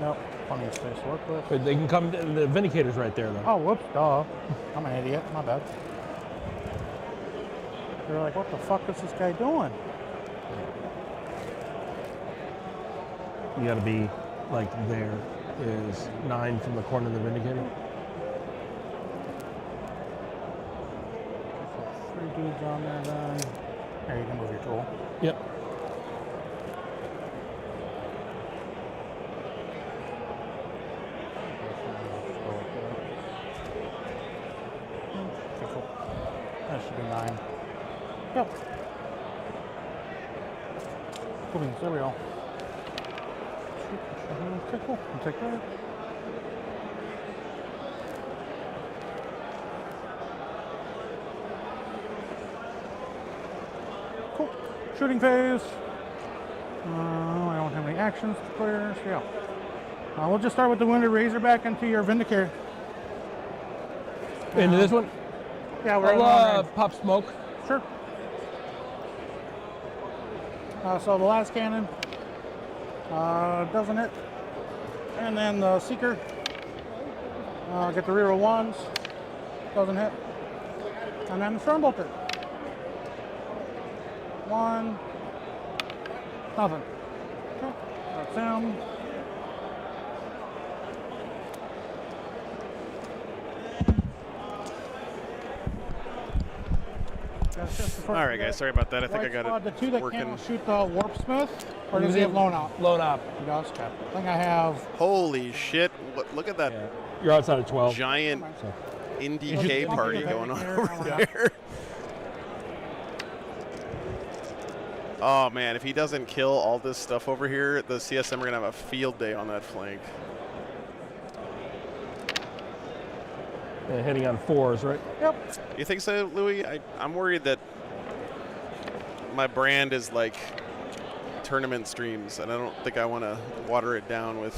Nope, plenty of space to work with. But they can come. The Vindicator's right there, though. Oh, whoops, duh. I'm an idiot. My bad. They're like, what the fuck is this guy doing? You got to be like there is 9 from the corner of the Vindicator. So 3 dudes on there then. There, you can move your tool. Yep. Okay, cool. That should be 9. Yep. Cool beans, there we go. Okay, cool. I'll take that. Cool. Shooting phase. I don't have any actions to clear, so yeah. We'll just start with the Wounded Razorback into your Vindicator. Into this one? Yeah, we're I'll on pop smoke. Sure. So the last cannon doesn't hit. And then the Seeker, get the reroll 1s, doesn't hit. And then the Stormbolter. 1, nothing. Okay, that's him. All right, guys. Sorry about that. I think I got it The 2 that working. can't shoot the Warpsmith, or does he have Lone Op? Loan up. He does. Okay. I think I have. Holy shit! Look at that Yeah. You're outside of 12. giant So. NDK party going on over there. Oh man, if he doesn't kill all this stuff over here, the CSM are gonna have a field day on that flank. Yeah, hitting on 4s, right? Yep. You think so, Louis? I'm worried that my brand is like tournament streams, and I don't think I want to water it down with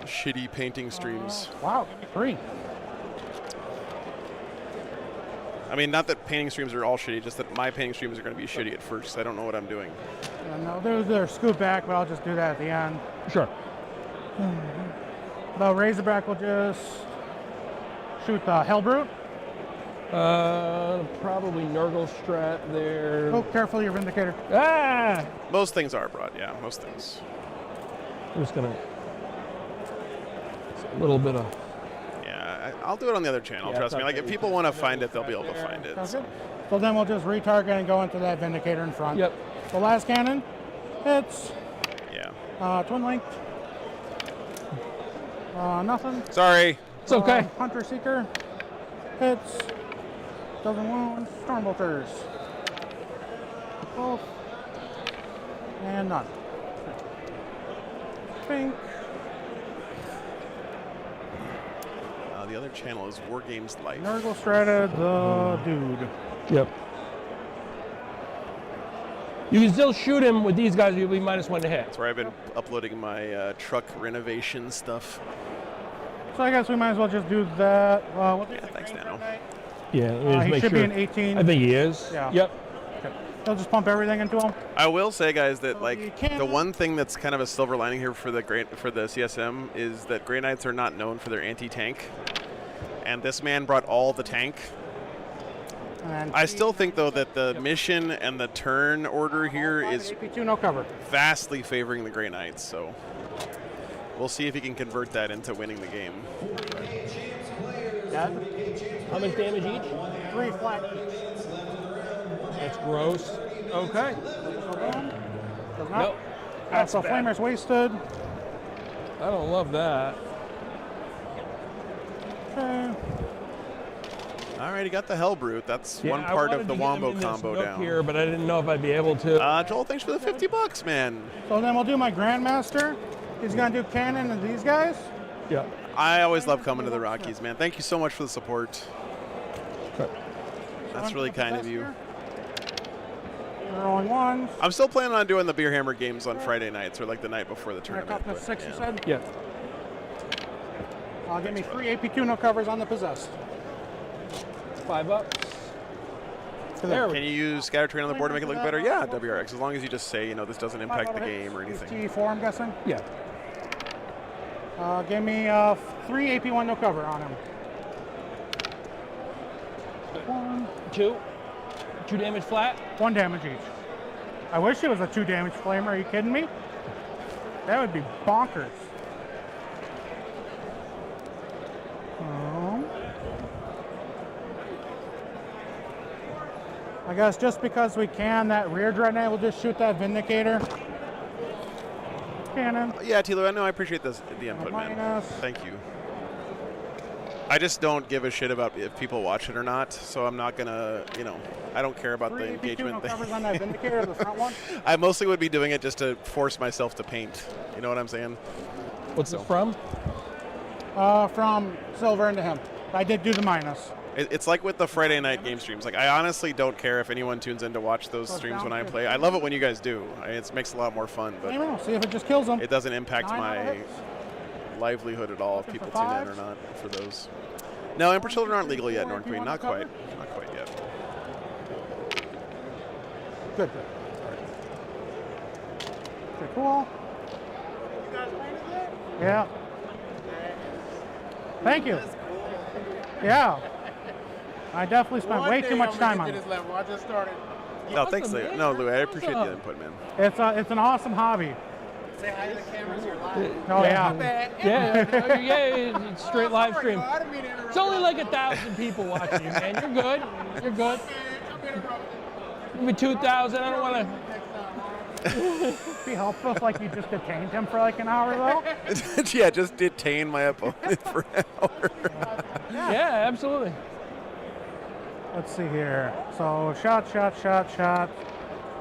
shitty painting streams. Wow, 3. I mean, not that painting streams are all shitty, just that my painting streams are going to be shitty at first. I don't know what I'm doing. Yeah, no, there's scoop back, but I'll just do that at the end. Sure. The Razorback will just shoot the Hellbrute. Probably Nurgle Strat there. Oh, careful, your Vindicator. Ah! Most things are broad, yeah, most things. I'm just gonna. It's a little bit of. Yeah, I'll do it on the other channel, Yeah, trust me. it's Like, okay. if people want to find it, they'll be able to find it. Sounds So. good. So then we'll just retarget and go into that Vindicator in front. Yep. The last cannon hits. Yeah. Twin linked. Nothing. Sorry. It's okay. Hunter Seeker hits. Doesn't wound. Stormbolters. Both. And none. Pink. The other channel is War Games Life. Nurgle Strata, the dude. Yep. You can still shoot him with these guys. You'll be -1 to hit. That's where I've been uploading my truck renovation stuff. So I guess we might as well just do that. We'll do Yeah, the thanks, green Nano. for tonight. Yeah, let me just He make should sure. be an 18. I think he is. Yeah. Yep. They'll just pump everything into him. I will say, guys, that So you like can- the one thing that's kind of a silver lining here for the CSM is that Grey Knights are not known for their anti-tank, and this man brought all the tank. And I still think though that the mission and the turn order here is AP2, no cover. vastly favoring the Grey Knights. So we'll see if he can convert that into winning the game. How much damage each? 3 flat each. That's gross. Okay. Does not. Nope. That's So bad. Flamer's wasted. I don't love that. Okay. All right, he got the Hell Brute. That's Yeah, one I part wanted of the to get him Wombo in this combo nook down. here, but I didn't know if I'd be able to. Joel, thanks for the $50, man. So then we'll do my Grandmaster. He's going to do Cannon and these guys. Yeah. I always love coming to the Rockies, man. Thank you so much for the support. Okay. That's really kind of you. Rolling ones. I'm still planning on doing the Beer Hammer games on Friday nights or like the night before the Back tournament. up to but, 6, you yeah. said? Yeah. Give me 3 AP2, no covers on the Possessed. $5. There we Can you use Scatter Terrain on the board to make it look better? Yeah, WRX, as long as you just say, you know, this doesn't impact the game or anything. T4, I'm guessing. Yeah. Give me 3 AP1, no cover on him. 1. 2. 2 damage flat. 1 damage each. I wish it was a 2 damage flamer. Are you kidding me? That would be bonkers. I guess just because we can, that rear dread knight will just shoot that Vindicator. Cannon. Yeah, Tilo, I know I appreciate the input, man. Minus. Thank you. I just don't give a shit about if people watch it or not, so I'm not gonna, you know, I don't care about 3 the AP2, engagement no thing. covers on that Vindicator, the front one. I mostly would be doing it just to force myself to paint. You know what I'm saying? What's this from? From silver into him. I did do the minus. It's like with the Friday night game streams. Like, I honestly don't care if anyone tunes in to watch those streams when I play. I love it when you guys do. It makes it a lot more fun, I don't but know. See if it just kills him. it doesn't impact 9 my hits. livelihood at all if Looking people for tune in or fives? not for those. No, Emperor Children aren't legal yet, 4, North if you Queen. want Not to quite. cover. Not quite yet. Good. Okay, cool. Yeah. Thank you. Yeah. I definitely spent way too much time on it. I just started. No, thanks, Awesome, Leo. man. No, Lou, I appreciate the Awesome. input, man. It's an awesome hobby. Say hi to the cameras. You're live. Oh yeah. Yeah, it's straight live stream. I didn't mean to interrupt. It's only like 1,000 people watching you, man. You're good. You're good. I'm interrupted. Maybe 2,000. I don't want to. It'd be helpful if like you just detained him for like an hour though. Yeah, just detain my opponent for an hour. Yeah, absolutely. Let's see here. So shot.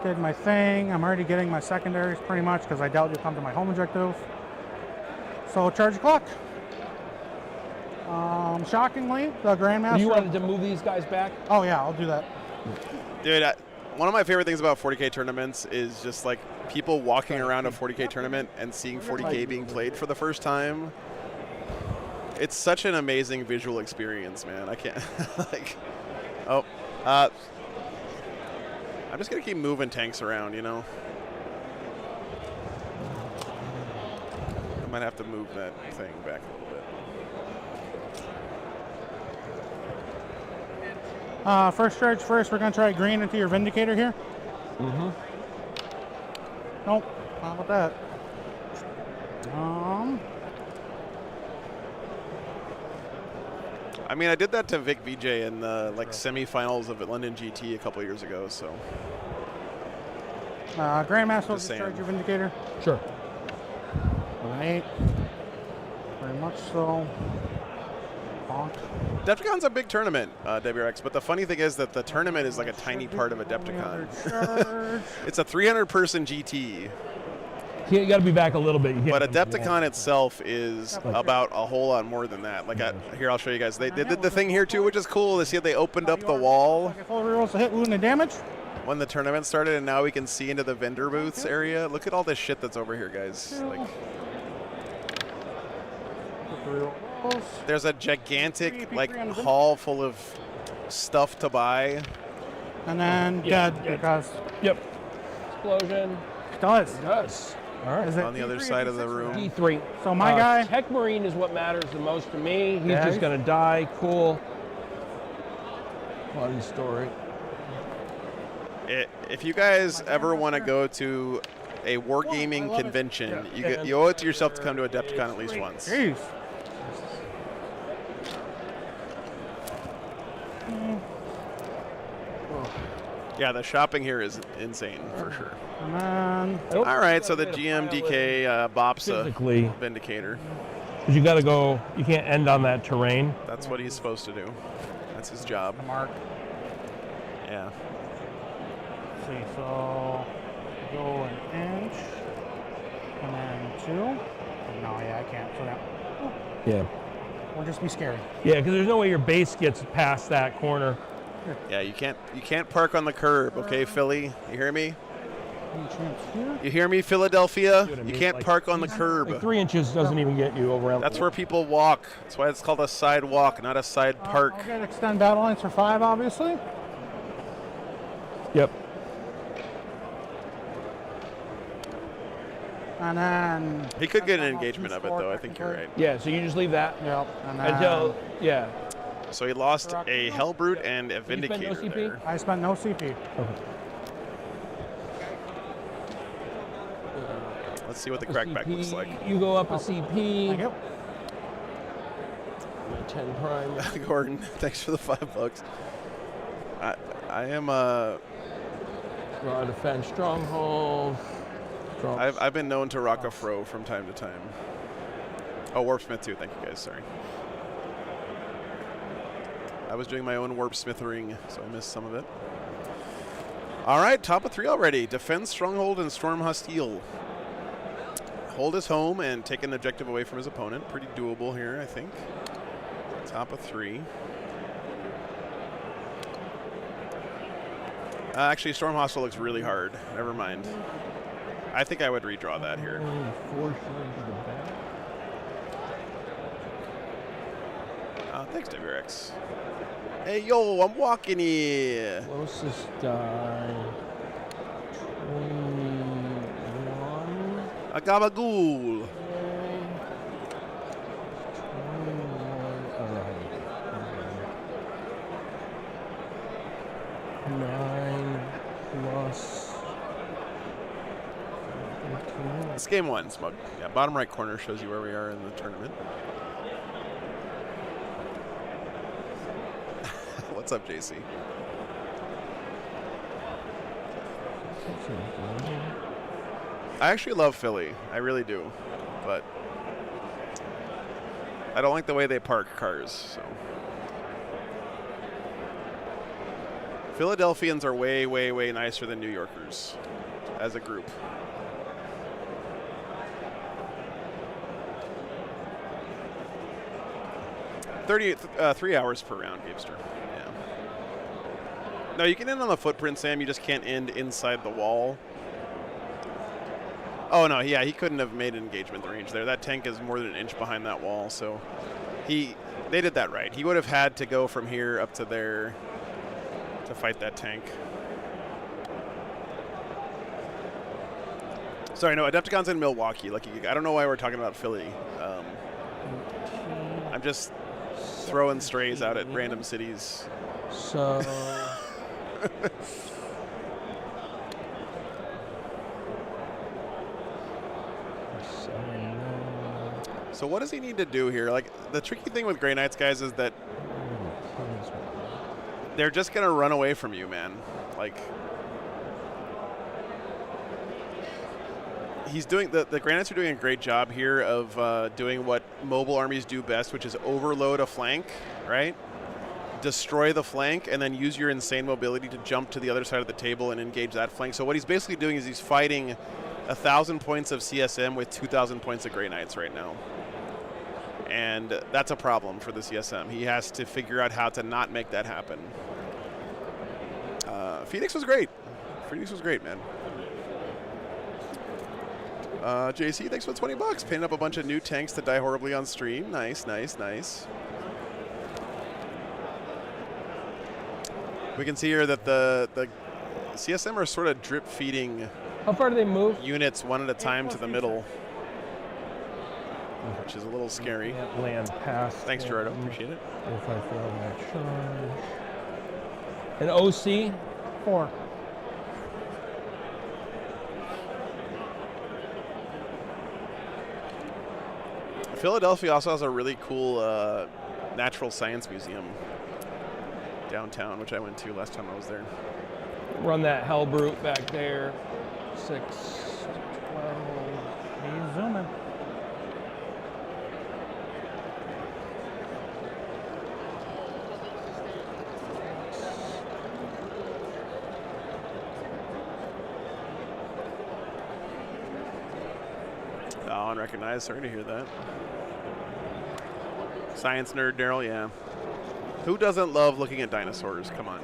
Did my thing. I'm already getting my secondaries pretty much because I doubt you'll come to my home objective. So charge the clock. Shockingly, the Grandmaster. You wanted to move these guys back? Oh yeah, I'll do that. Dude, one of my favorite things about 40K tournaments is just like people walking around a 40K tournament and seeing 40K being played for the first time. It's such an amazing visual experience, man. I can't, like, I'm just gonna keep moving tanks around, you know? I might have to move that thing back a little bit. First charge first. We're gonna try green into your Vindicator here. Mm-hmm. Nope. How about that? I mean, I did that to Vic VJ in the like semifinals of London GT a couple years ago, so. Grandmaster will Just just charge saying. your Vindicator. Sure. Right. Very much so. Bonk. Adepticon's a big tournament, WRX, but the funny thing is that the tournament is like a tiny part of Adepticon. Charge. It's a 300-person GT, You got to be back a little bit. You but can't- Adepticon itself is about a whole lot more than that. Like, here, I'll show you guys. They did the thing here, too, which is cool. They see they opened up the wall. Okay, full rerolls to hit, wound, and damage. when the tournament started, and now we can see into the vendor booths area. Look at all this shit that's over here, guys. Like, there's a gigantic like hall full of stuff to buy. And then dead because Yep. Explosion. it does. It does. All right. Is it On the other D3 or side of the D6? room. D3. So my guy, Tech Marine is what matters the most to me. He's Yeah, just going to die. Cool. Fun story. If you guys ever want to go to a wargaming convention, you owe it to yourself to come to Adepticon at least once. jeez. Yeah, the shopping here is insane for sure. And then All right, so the GMDK Bopsa Physically. Vindicator. Because you got to go, you can't end on that terrain. That's what he's supposed to do. That's his job. mark. Yeah. Let's see, so go an inch, and then 2. No, yeah, I can't. So that Yeah. will just be scary. Yeah, because there's no way your base gets past that corner. Yeah, you can't park on the curb, okay, Philly? You hear me? You hear me, Philadelphia? See what I You mean? can't Like- park on the curb. Like 3 inches doesn't even get you over. That's where people walk. That's why it's called a sidewalk, not a side park. I'll get extend battle lines for 5, obviously. Yep. And then He could get an engagement of it, though. I think you're right. Yeah, so you just leave that Yep. And then until, yeah. So he lost a Hellbrute and a you spend no Vindicator CP? there. I spent no CP. Let's see what the crackback looks like. You go up a CP. Yep. 10 prime. Gordon, thanks for the $5. I am Draw defense stronghold. I've been known to rock a fro from time to time. Oh, Warpsmith too. Thank you guys. Sorry. I was doing my own Warpsmithering, so I missed some of it. All right, top of 3 already. Defend Stronghold and Storm Hostile. Hold his home and take an objective away from his opponent. Pretty doable here, I think. Top of 3. Actually, Storm Hostile looks really hard. Never mind. I think I would redraw that here. Thanks, WRX. Hey, yo, I'm walking here. Closest die. 21. A gabagool. 9 plus. It's game 1, Smug. Yeah, bottom right corner shows you where we are in the tournament. What's up, JC? I actually love Philly. I really do. But I don't like the way they park cars, so. Philadelphians are way, way, way nicer than New Yorkers as a group. Three hours per round, Gamester. Yeah. No, you can end on the footprint, Sam. You just can't end inside the wall. Oh no, yeah, he couldn't have made an engagement range there. That tank is more than an inch behind that wall, so they did that right. He would have had to go from here up to there to fight that tank. Sorry, no, Adepticon's in Milwaukee. Like, I don't know why we're talking about Philly. I'm just throwing strays out at random cities. So. So what does he need to do here? Like, the tricky thing with Grey Knights, guys, is that they're just going to run away from you, man. Like, he's doing, the Grey Knights are doing a great job here of doing what mobile armies do best, which is overload a flank, right? Destroy the flank, and then use your insane mobility to jump to the other side of the table and engage that flank. So what he's basically doing is he's fighting 1,000 points of CSM with 2,000 points of Grey Knights right now. And that's a problem for the CSM. He has to figure out how to not make that happen. Phoenix was great. Phoenix was great, man. JC, thanks for the $20. Painted up a bunch of new tanks that die horribly on stream. Nice, nice, nice. We can see here that the CSM are sort of drip feeding How far do they move? units one at a time to the middle, which is a little scary. Can't land past. Thanks, Gerardo. Appreciate it. If I fail that charge. An OC. 4. Philadelphia also has a really cool natural science museum downtown, which I went to last time I was there. Run that Hellbrute back there. 6, 12. He's zooming. Oh, unrecognized. Sorry to hear that. Science nerd, Daryl, yeah. Who doesn't love looking at dinosaurs? Come on.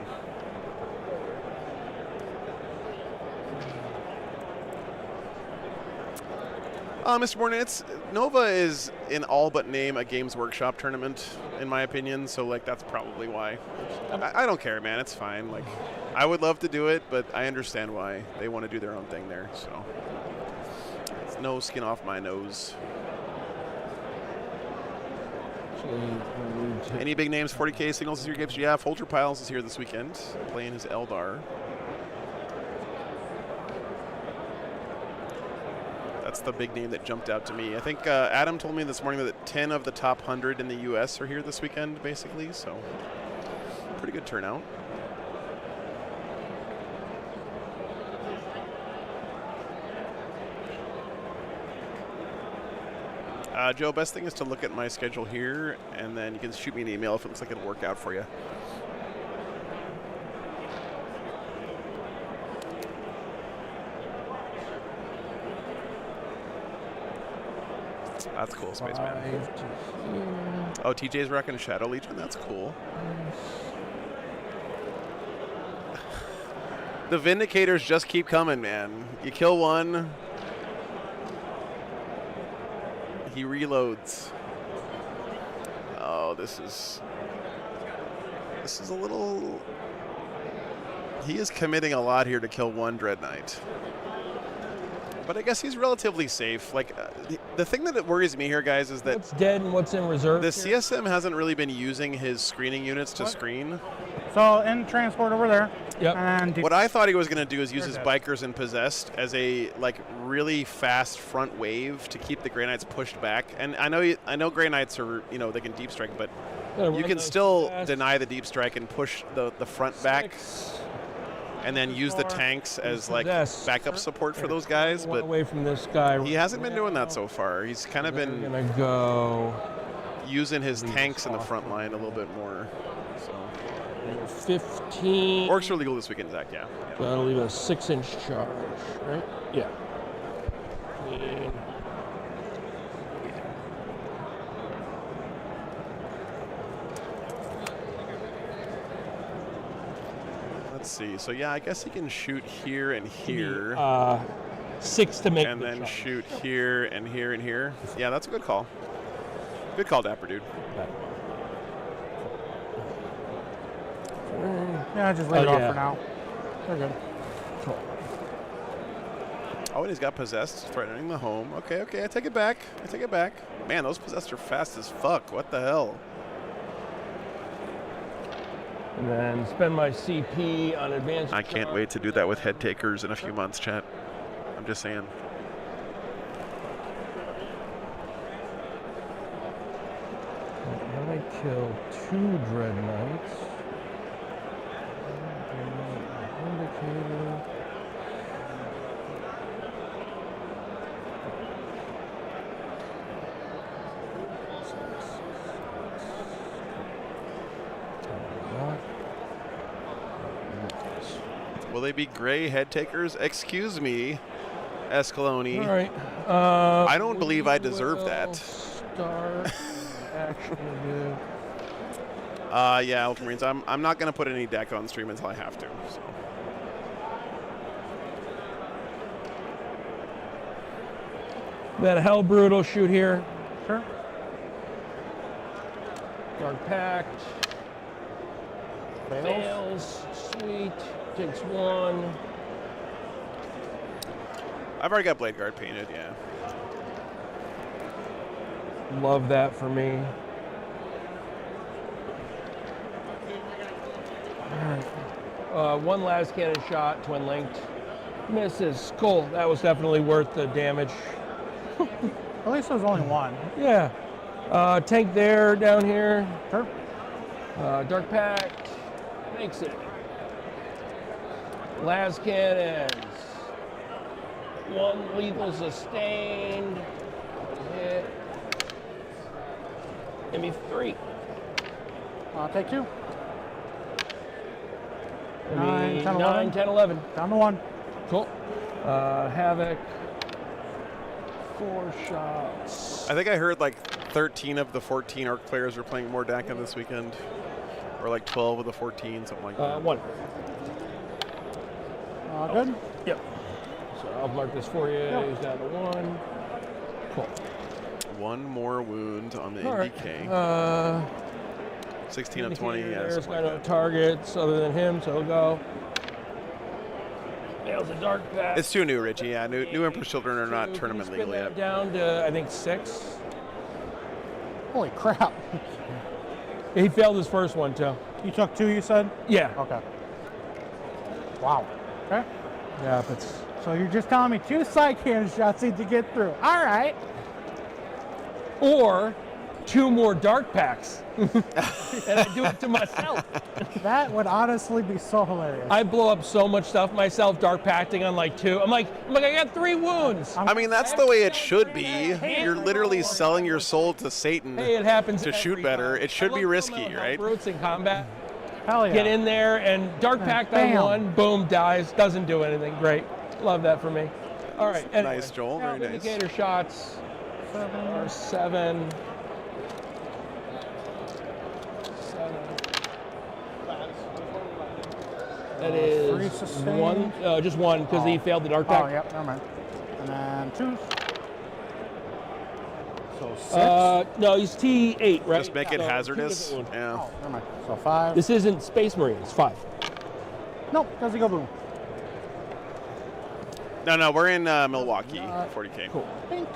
Mr. Morton, Nova is in all but name a Games Workshop tournament, in my opinion. So, like, that's probably why. I don't care, man. It's fine. Like, I would love to do it, but I understand why they want to do their own thing there. So, it's no skin off my nose. Any big names? 40K signals this year, Gibbs? Yeah, Folger Piles is here this weekend, playing his Eldar. That's the big name that jumped out to me. I think Adam told me this morning that 10 of the top 100 in the U.S. are here this weekend, basically, so pretty good turnout. Joe, best thing is to look at my schedule here, and then you can shoot me an email if it looks like it'll work out for you. That's cool, Spaceman. Oh, TJ's rocking Shadow Legion? That's cool. The Vindicators just keep coming, man. You kill one, he reloads. Oh, this is a little... He is committing a lot here to kill one Dread Knight. But I guess he's relatively safe. Like, the thing that worries me here, guys, is that What's dead and what's in reserve? the here? CSM hasn't really been using his screening units to screen. So in transport over there. Yep. And What I thought he was going to do is use his They're bikers and possessed as a really fast front wave to keep the Grey Knights pushed back. And I know Grey Knights are, they can deep strike, but Gotta you run can those still fast. deny the deep strike and push the front back, 6. and then use the tanks as like Possessed. backup support for those guys. One But away from this guy. he hasn't been doing that so far. He's kind of We're been gonna go using his tanks in the front line a little bit more. So 15. Orcs are legal this weekend, Zach. Yeah. That'll leave a 6-inch charge, right? Yeah. 15. Let's see. So yeah, I guess he can shoot here and here. 6 to make And the then charge. shoot here and here and here. Yeah, that's a good call. Good call, Dapper Dude. yeah, just leave it Oh, off yeah. for now. They're good. Oh, and he's got Possessed, threatening the home. Okay, I take it back. Man, those Possessed are fast as fuck. What the hell? And then spend my CP on advanced. I can't charge. wait to do that with head takers in a few months, chat. I'm just saying. I kill 2 Dread Knights. Indicator. Will they be gray head takers? Excuse me, Escaloni. All right. I don't believe I deserve will that. Start action review. Yeah, Ultramarines. I'm not gonna put any deck on stream until I have to. So. Then Hellbrood will shoot here. Sure. Dark Pact. Fails. Fails. Sweet. Takes 1. I've already got Blade Guard painted, yeah. Love that for me. One last cannon shot, twin linked. Misses. Cool. That was definitely worth the damage. At least there's only one. Yeah. Tank there, down here. Sure. Dark Pact. Makes it. Last cannons. 1 lethal sustained. Hit. Give me 3. Take 2. Give me 9, 10, 9, 11. 10, 11. Down to 1. Cool. Havoc. 4 shots. I think I heard like 13 of the 14 Orc players were playing more Daca this weekend. Or like 12 of the 14, something like that. 1. Good. Yep. So I'll mark this for you. Yep. He's down to 1. Cool. 1 more wound on the All right. NDK. 16 of 20, yeah. There's something got like no that. targets other than him, so he'll go. Nails a Dark Pact. It's too new, Richie. Yeah, new Emperor's Children are not tournament Can you legal spin yet. that down to, I think, 6. Holy crap. He failed his first one, too. You took 2, you said? Yeah. Okay. Wow. Okay. Yeah, that's... So you're just telling me 2 side cannon shots need to get through. All right. Or 2 more Dark Packs. And I do it to myself. That would honestly be so hilarious. I blow up so much stuff myself, Dark Pacting on like 2. I'm like, I got 3 wounds. I mean, that's the way it should be. You're literally selling your soul to Satan Hey, it happens to shoot every better. time. It should I be love risky, throwing out right? Brutes in combat. Hell yeah. Get in there and Dark Pact on Bam. 1, boom, dies, doesn't do anything. Great. Love that for me. All right. Anyway, Nice, Joel. now Very nice. indicator shots are 7. 7. That 3 is sustained. 1, just 1 because he failed the Dark Oh, Pact. yep, never mind. And then 2. So 6. No, he's T8, right? Just make it So, 2 hazardous. different ones. Yeah. Oh, never mind. So 5. This isn't Space Marines, 5. Nope, doesn't go boom. No, we're in Milwaukee, 40K. Cool. Pink.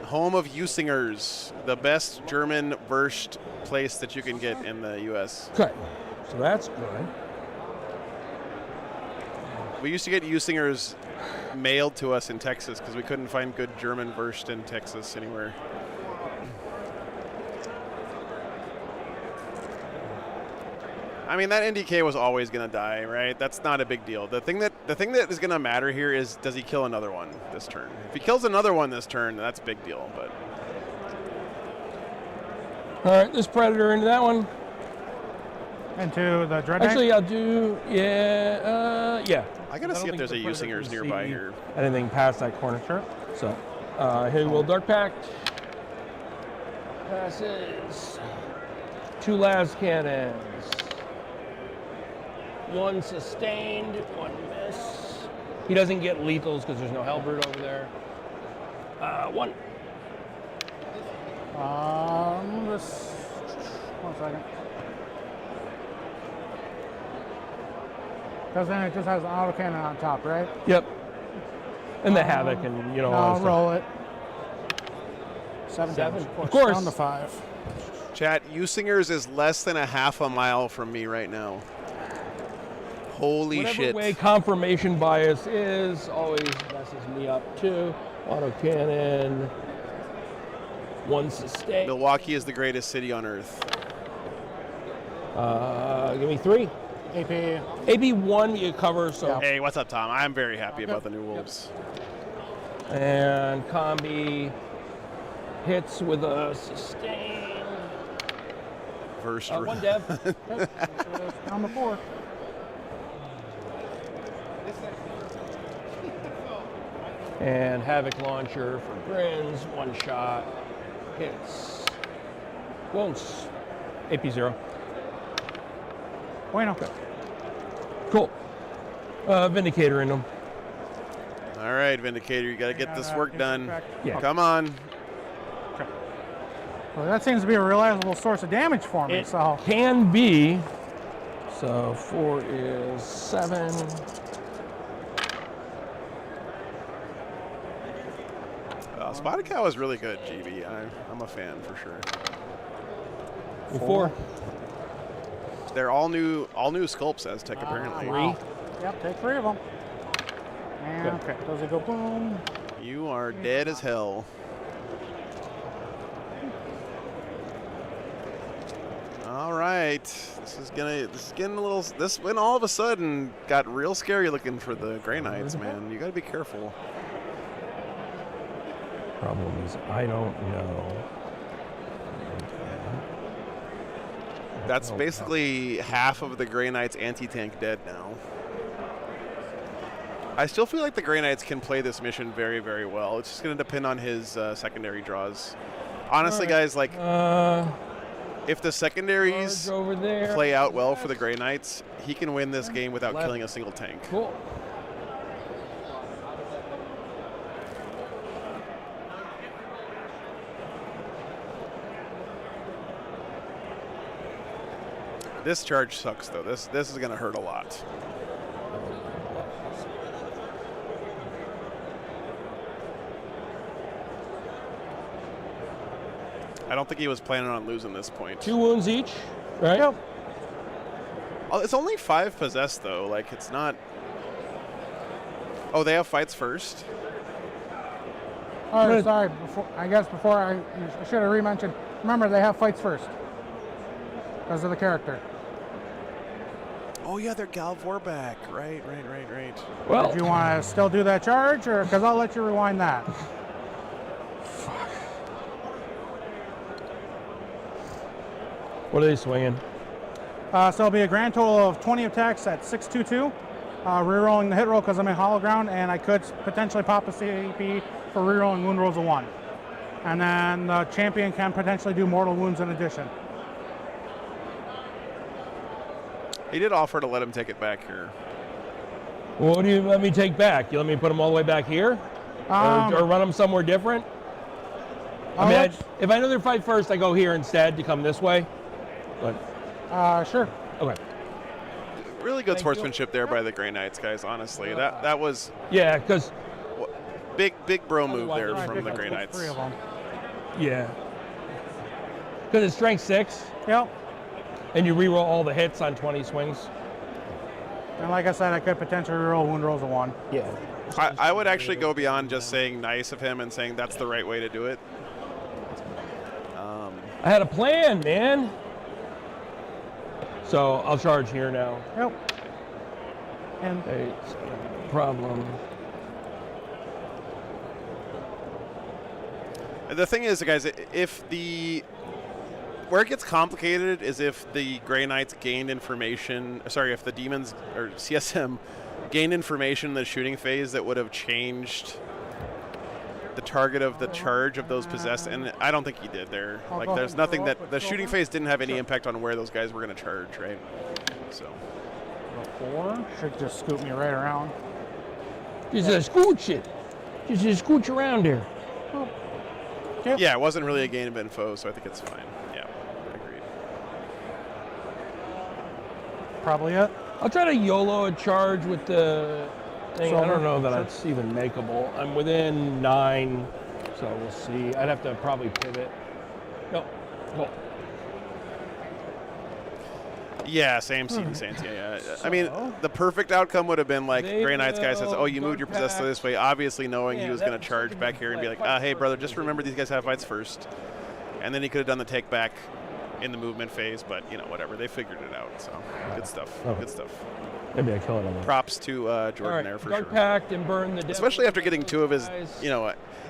Home of Usingers, the best German Wurst place that you can get in the U.S. Okay, so that's good. We used to get Usingers mailed to us in Texas because we couldn't find good German Wurst in Texas anywhere. I mean, that NDK was always going to die, right? That's not a big deal. The thing that is going to matter here is, does he kill another one this turn? If he kills another one this turn, that's a big deal. But All right, this Predator into that one. Into the Dread Actually, I'll do, yeah. I got to see if there's a Usingers nearby here. Anything past that corner. Sure. So, here will Dark Pact. Passes. 2 last cannons. 1 sustained, 1 miss. He doesn't get lethals because there's no Hellbird over there. 1. This. 1 second. Because then it just has an autocannon on top, right? Yep. And the Havoc and, you know, all I'll that stuff. roll it. 7 7, damage. of course. Down to 5. Chat, Usingers is less than a half a mile from me right now. Holy Whatever shit. way confirmation bias is, always messes me up too. Autocannon. 1 sustain. Milwaukee is the greatest city on earth. Give me 3. AP. AB 1 you cover, so. Yeah. Hey, what's up, Tom? I'm very happy about the new Wolves. And combi hits with a sustain. First 1 dev. Down to 4. And Havoc launcher for grins. 1 shot. Hits. Wounds. AP 0. Bueno. Cool. Vindicator in them. All right, Vindicator, you got to get this work done. Yeah. Come on. Well, that seems to be a reliable source of damage for me. It So can be. So 4 is 7. Spotted Cow is really good, GB. I'm a fan for sure. 4. They're all new sculpts, Aztec apparently. 3. yep, take 3 of them. And okay, does it go boom? You are dead as hell. All right, this is getting a little. This win all of a sudden got real scary looking for the Grey Knights, man. You got to be careful. Problem is, I don't know. That's basically half of the Grey Knights anti-tank dead now. I still feel like the Grey Knights can play this mission very, very well. It's just going to depend on his secondary draws. Honestly, guys, like if the secondaries Over there. play out well for the Grey Knights, he can win this game without Left. killing a single tank. Cool. This charge sucks, though. This is going to hurt a lot. I don't think he was planning on losing this point. 2 wounds each, right? Yep. Oh, it's only 5 possessed, though. Like, it's not... Oh, they have fights first? Oh, sorry. Before I should have re-mentioned. Remember, they have fights first because of the character. Oh, yeah, they're Gal Vorback. Right. Well, Do you want to still do that charge, or because I'll let you rewind that? what are they swinging? So it'll be a grand total of 20 attacks at 622. Rerolling the hit roll because I'm in hollow ground, and I could potentially pop a CAP for rerolling wound rolls of 1. And then the champion can potentially do mortal wounds in addition. He did offer to let him take it back here. Well, what do you let me take back? You let me put them all the way back here? Or run them somewhere different? I mean, if I know they're fight first, I go here instead to come this way. But Sure. okay. Really good sportsmanship there by the Grey Knights, guys, honestly. That was Yeah, because big bro move Otherwise, there I from think the I'll Grey Take Knights. 3 of them. because it's strength 6, Yep. and you reroll all the hits on 20 swings. And like I said, I could potentially reroll wound rolls of 1. Yeah. I would actually go beyond just saying nice of him and saying that's the right way to do it. I had a plan, man. So I'll charge here now. Yep. And Hey, problem. The thing is, guys, where it gets complicated is if the Grey Knights gained information. Sorry, if the demons or CSM gained information in the shooting phase that would have changed the target of the charge of those possessed, and I don't think he did there. Like, there's nothing that the shooting phase didn't have any impact on where those guys were going to charge, right? So. 4 should just scoop me right around. Just scooch it. Just scooch around there. Yeah, it wasn't really a gain of info, so I think it's fine. Yeah, agreed. Probably it. I'll try to YOLO a charge with the thing. I don't know that Sure. it's even makeable. I'm within 9, so we'll see. I'd have to probably pivot. No. Yeah, same Saints. Yeah. I mean, the perfect outcome would have been like They Grey Knights guy says, will "Oh, you moved your go possessor back. this way," obviously knowing he Yeah, was that going to was charge something back here and be like like, fight "Hey, first, brother, just maybe. remember these guys have fights first," and then he could have done the take back in the movement phase. But whatever, they figured it out. So good stuff. Okay. Good stuff. Maybe I kill it on that. Props to Jordan All right, there for Dark sure. Pact and burn the devil. Especially after getting 2 of his, guys.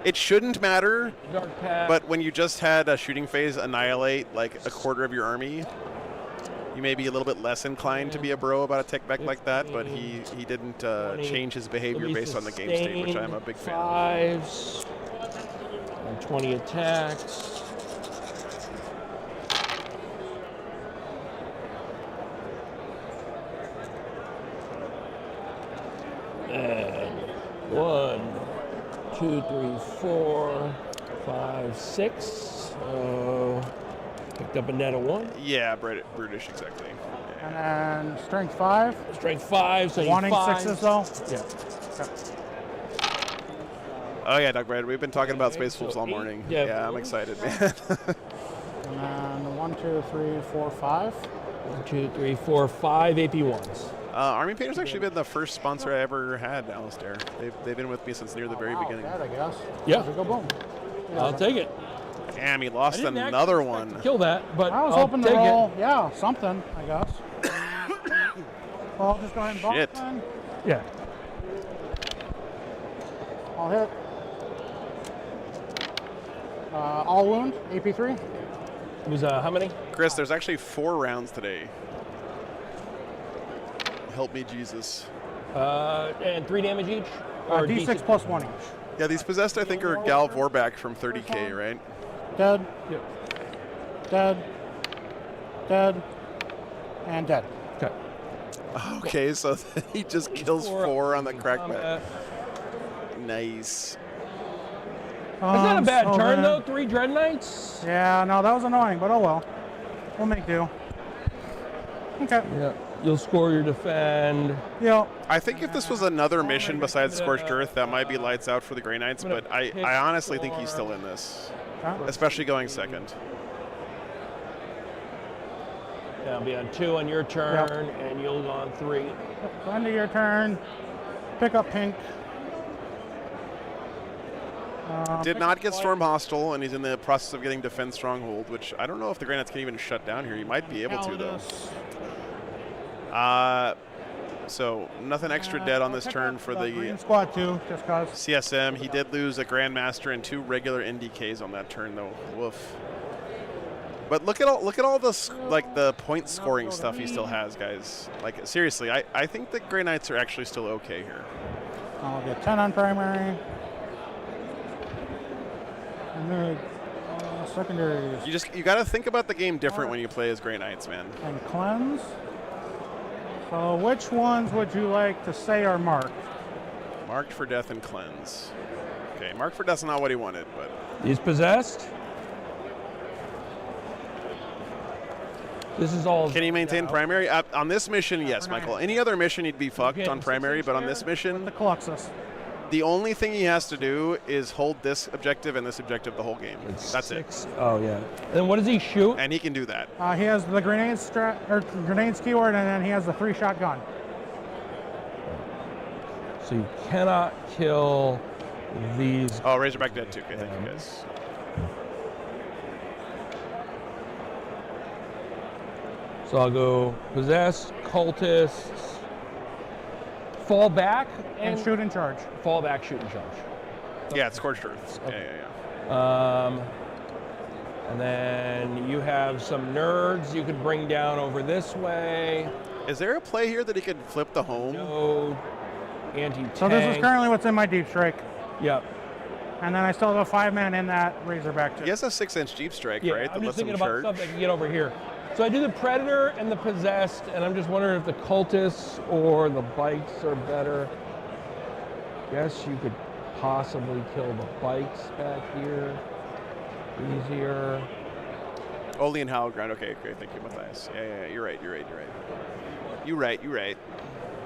it shouldn't matter. Dark Pact. But when you just had a shooting phase annihilate like a quarter of your army, you may be a little bit less inclined to be a bro about a take back like that. But he didn't 20, change his behavior It'll be based on the game state, which I'm a big fan of. 5s and 20 attacks. And 1, 2, 3, 4, 5, 6. Picked up a net of 1. Yeah, brutish, exactly. And then strength 5. Strength 5, so Wanting fives. 6s though. Yeah. Oh yeah, Doug Brad, we've been talking about Space Wolves all 8. morning. Yeah, Yeah, I'm excited, man. And then 1, 2, 3, 4, 5. 1, 2, 3, 4, 5 AP1s. Army Painter's actually been the first sponsor I ever had, Alistair. They've been with me since near the very beginning. That, I guess. Yeah. Go boom. I'll take it. Damn, he lost I didn't another actually expect one. to kill that, but I was I'll hoping to take roll, yeah, something, I guess. Well, I'll just go ahead and bump Shit. then. it. Yeah. I'll hit. All wound, AP3. It was how many? Chris, there's actually 4 rounds today. Help me, Jesus. And 3 damage each? Or D6 plus 1 each. Yeah, these possessed, I think, are Gal Vorback from 30K, right? Dead, Yep. dead, dead, and dead. Okay. Okay, so he just kills 4 on the crackback. Combat. Nice. That's not a bad so turn, bad. though. 3 Dread Knights. Yeah, no, that was annoying, but oh well. We'll make do. Okay. Yeah. You'll score your defend. Yeah. I think if this was another mission besides Scorched Earth, that might be lights out for the Grey Knights, but I honestly think he's still in this, especially going second. Yeah, I'll be on 2 on your turn, and you'll go on 3. So end of your turn. Pick up pink. Did not get Storm Hostile, and he's in the process of getting Defense Stronghold, which I don't know if the Grey Knights can even shut down here. He might be able to, though. So nothing extra dead on this turn for the Green squad 2, just cause. CSM. He did lose a Grandmaster and 2 regular NDKs on that turn, though. Woof. But look at all this, like, the point scoring stuff he still has, guys. Like, seriously, I think the Grey Knights are actually still okay here. I'll get 10 on primary. And then secondaries. You got to think about the game different when you play as Grey Knights, man. And cleanse. So which ones would you like to say are marked? Marked for death and cleanse. Okay, marked for death's not what he wanted, but He's possessed. This is all. can he maintain primary? On this mission, yes, Michael. Any other mission, he'd be fucked on primary, but on this mission, The Colossus. the only thing he has to do is hold this objective and this objective the whole game. That's it. 6. Oh, yeah. Then what does he shoot? And he can do that. He has the grenades grenades keyword, and then he has the 3-shot gun. So you cannot kill these. Oh, Razorback dead too. Okay, thank you guys. So I'll go possessed, cultists, fall back, And shoot and charge. fall back, shoot and charge. Yeah, it's Scorched Earth. Yeah. And then you have some nerds you could bring down over this way. Is there a play here that he could flip the home? No anti-tank. So this is currently what's in my deep strike. Yep. And then I still have a 5-man in that Razorback too. He has a 6-inch Deep Strike, Yeah, right? I'm That just lets him thinking about charge. stuff that can get over here. So I do the Predator and the Possessed, and I'm just wondering if the Cultists or the Bikes are better. Guess you could possibly kill the Bikes back here. Easier. Oli and Howell Ground. Okay, great. Thank you, Matthias. Yeah, you're right. You're right.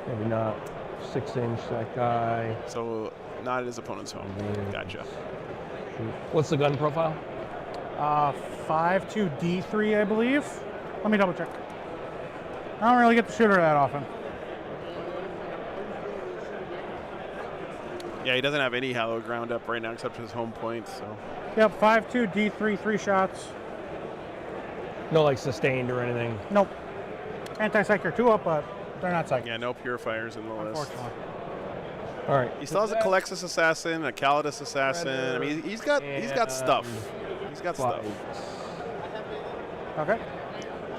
Maybe not 6-inch that guy. So not at his opponent's home. Gotcha. What's the gun profile? 5 to D3, I believe. Let me double check. I don't really get the shooter that often. Yeah, he doesn't have any Hallowed Ground up right now except his home point. So Yep, 5-2 D3, 3 shots. No, like sustained or anything. Nope. Anti-psych are 2 up, but they're not psychic. yeah, no purifiers in the list. Unfortunately. All right. He still has a Calexis Assassin, a Calidus Assassin. I mean, he's got stuff. He's got stuff. Okay.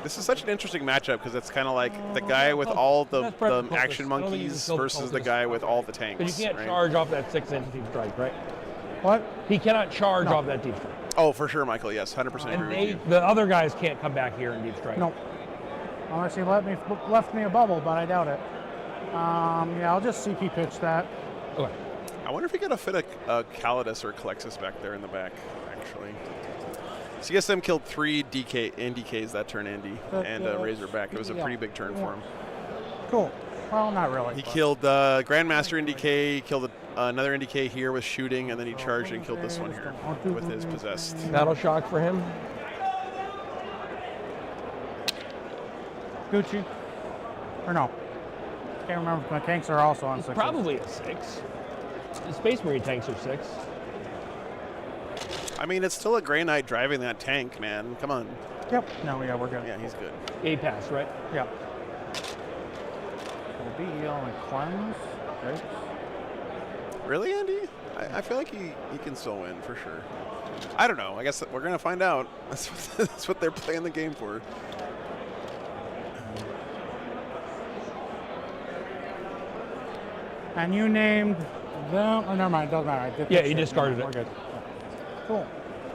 This is such an interesting matchup because it's kind of like the guy with all the That's Predator action Cultist. I don't think you monkeys can kill the versus the Cultist. guy with all the tanks. But you can't right? charge off that 6-inch deep strike, right? What? He cannot charge No. off that deep strike. Oh, for sure, Michael. Yes, 100% And agree with you. the other guys can't come back here and deep strike. Nope. Unless he left me a bubble, but I doubt it. Yeah, I'll just CP pitch that. Okay. I wonder if we gotta fit a Calidus or a Calexis back there in the back, actually. CSM killed 3 NDKs that turn, Andy, and Razorback. It was a pretty big turn for him. Cool. Well, not really. He but- killed Grandmaster NDK, killed another NDK here with shooting, and then he charged and killed this one here with his possessed. Battle shock for him. Gucci. Or no. Can't remember if my tanks are also on 6. Probably a 6. The Space Marine tanks are 6. I mean, it's still a Grey Knight driving that tank, man. Come on. Yep. No, yeah, we're good. Yeah, he's good. A pass, right? Yep. BEL and cleanse. Okay. Really, Andy? I feel like he can still win for sure. I don't know. I guess we're gonna find out. That's what they're playing the game for. And you named them. Oh, never mind. It doesn't matter. I did Yeah, fix you discarded We're it. good. Cool.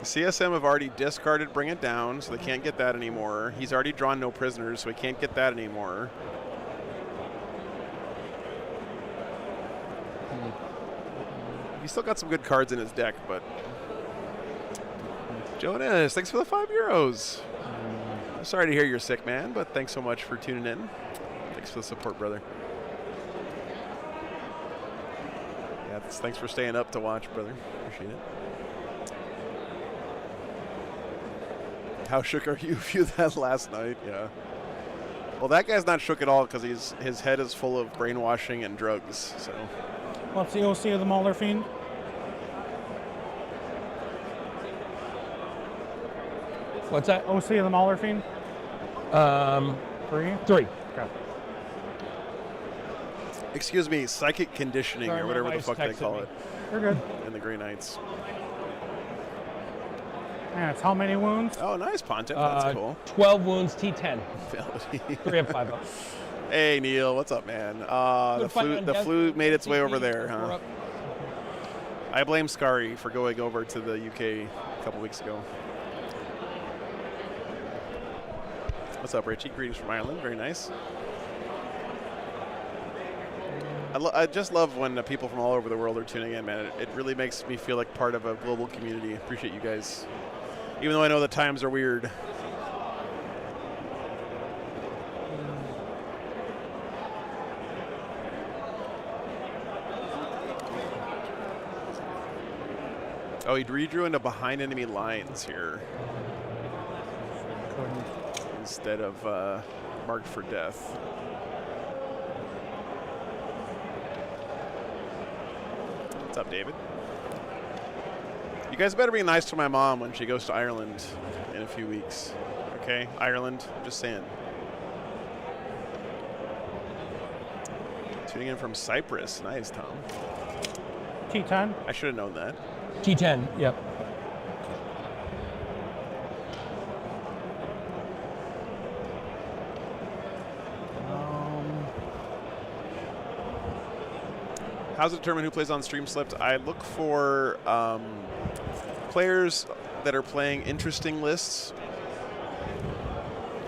CSM have already discarded Bring It Down, so they can't get that anymore. He's already drawn no prisoners, so he can't get that anymore. He's still got some good cards in his deck, but... Jonas, thanks for the €5. I'm sorry to hear you're sick, man, but thanks so much for tuning in. Thanks for the support, brother. Yeah, thanks for staying up to watch, brother. Appreciate it. How shook are you viewed that last night? Yeah. Well, that guy's not shook at all because his head is full of brainwashing and drugs. So. What's the OC of the Mauler Fiend? What's that? OC of the Mauler Fiend? 3? 3. Okay. Excuse me, psychic conditioning Sorry, or my whatever the wife's fuck they texted call me. it We're good. in the Grey Knights. And it's how many wounds? Oh, nice, Pontiff. That's cool. 12 wounds, T10. Fidelity. 3 up, 5 up. Hey, Neil, what's up, man? Good fight on The Death flu made its way TV, over there, 4 huh? up. I blame Scary for going over to the UK a couple weeks ago. What's up, Richie? Greetings from Ireland. Very nice. I just love when people from all over the world are tuning in, man. It really makes me feel like part of a global community. Appreciate you guys. Even though I know the times are weird. Oh, he redrew into behind enemy lines here instead of marked for death. What's up, David? You guys better be nice to my mom when she goes to Ireland in a few weeks. Okay? Ireland, just saying. Tuning in from Cyprus. Nice, Tom. T10. I should have known that. T10, yep. How's it determined who plays on Stream Slipped? I look for players that are playing interesting lists.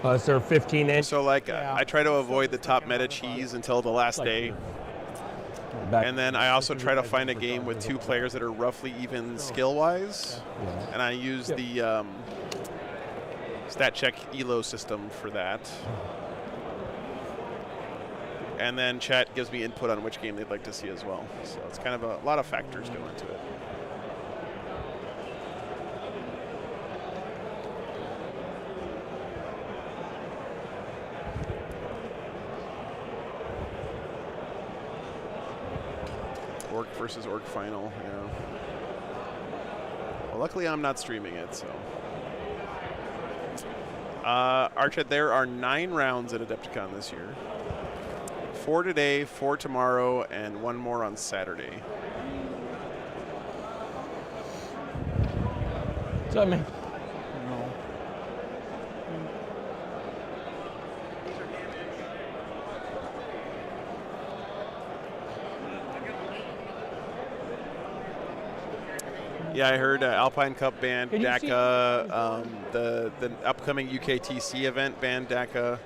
Is there 15 inch? So, like, Yeah. I try to avoid the top meta cheese until the last day. And then I also try to find a game with 2 players that are roughly even skill-wise. And I use the stat check ELO system for that. And then chat gives me input on which game they'd like to see as well. So it's kind of a lot of factors go into it. Orc versus Orc final, yeah. Well, luckily I'm not streaming it, so. Archet, there are 9 rounds at Adepticon this year. 4 today, 4 tomorrow, and 1 more on Saturday. What's up, man? Yeah, I heard Alpine Cup banned Can you see- DACA. The upcoming UKTC event banned DACA.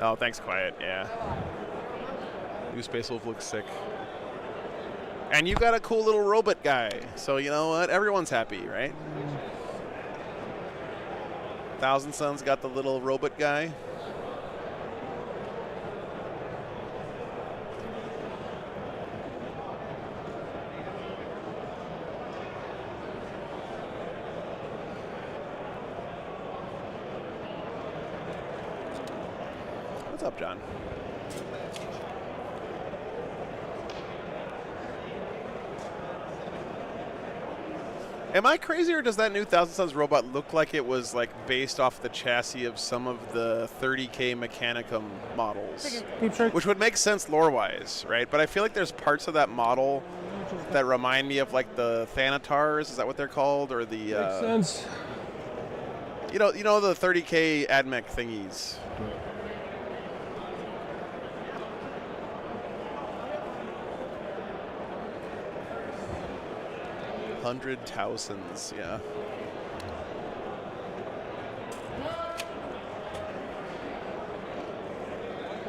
Oh, thanks, Quiet. Yeah. New Space Wolf looks sick. And you got a cool little robot guy. So you know what? Everyone's happy, right? Thousand Suns got the little robot guy. What's up, John? Am I crazy, or does that new Thousand Suns robot look like it was like based off the chassis of some of the 30K Mechanicum models? Which would make sense lore-wise, right? But I feel like there's parts of that model that remind me of like the Thanatars. Is that what they're called, or the? Makes sense. You know the 30K Admech thingies. 100,000, yeah.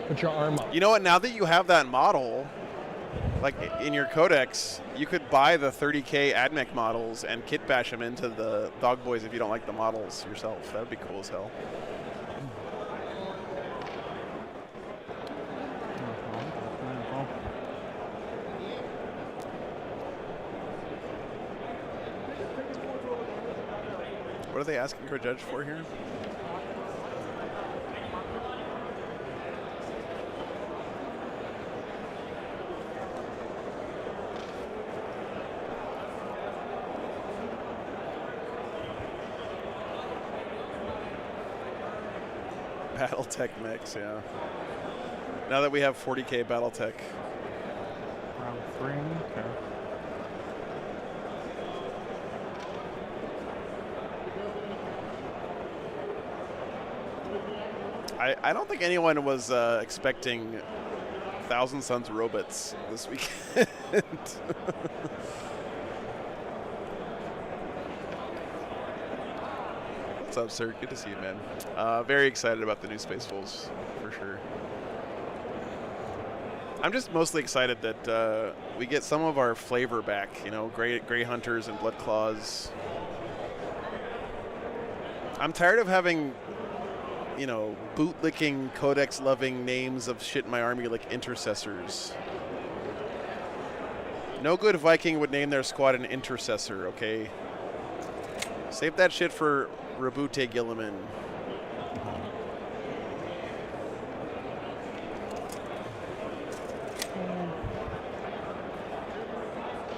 Put your arm up. You know what? Now that you have that model, like in your codex, you could buy the 30K Admech models and kit bash them into the Dog Boys if you don't like the models yourself. That would be cool as hell. What are they asking for a judge for here? Battletech mix, yeah. Now that we have 40K Battletech. Round 3, okay. I don't think anyone was expecting Thousand Suns robots this weekend. What's up, sir? Good to see you, man. Very excited about the new Space Wolves, for sure. I'm just mostly excited that we get some of our flavor back. You know, Grey Hunters and Blood Claws. I'm tired of having, you know, bootlicking, codex-loving names of shit in my army like intercessors. No good Viking would name their squad an intercessor, okay? Save that shit for Rabute Gilliman.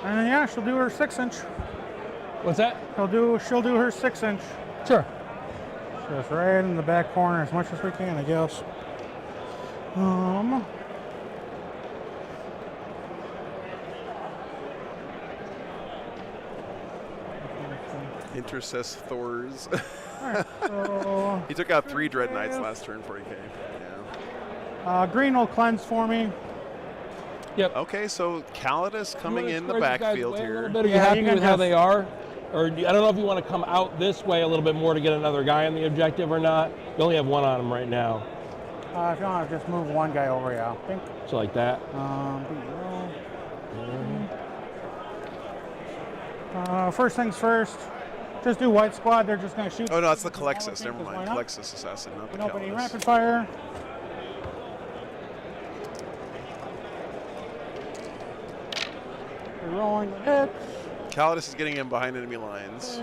And yeah, she'll do her 6-inch. What's that? She'll do her 6-inch. Sure. Just right in the back corner as much as we can, I guess. Intercess Thors. Alright, so He took out 3 Dread Knights last turn, 40K. Yeah. green will cleanse for me. Yep. Okay, so Calidus coming in the Spread you guys backfield away a here. little bit. Are you Yeah, happy you can with how just- they are? Or I don't know if you want to come out this way a little bit more to get another guy on the objective or not. You only have one on him right now. If you want to just move one guy over, yeah. I think. So like that. First things first. Just do white squad. They're just going to shoot. Oh no, it's the Calexis. Never Why mind. not? Calexis assassin, not the Nobody Calidus. rapid fire. We're rolling the hits. Calidus is getting in behind enemy lines.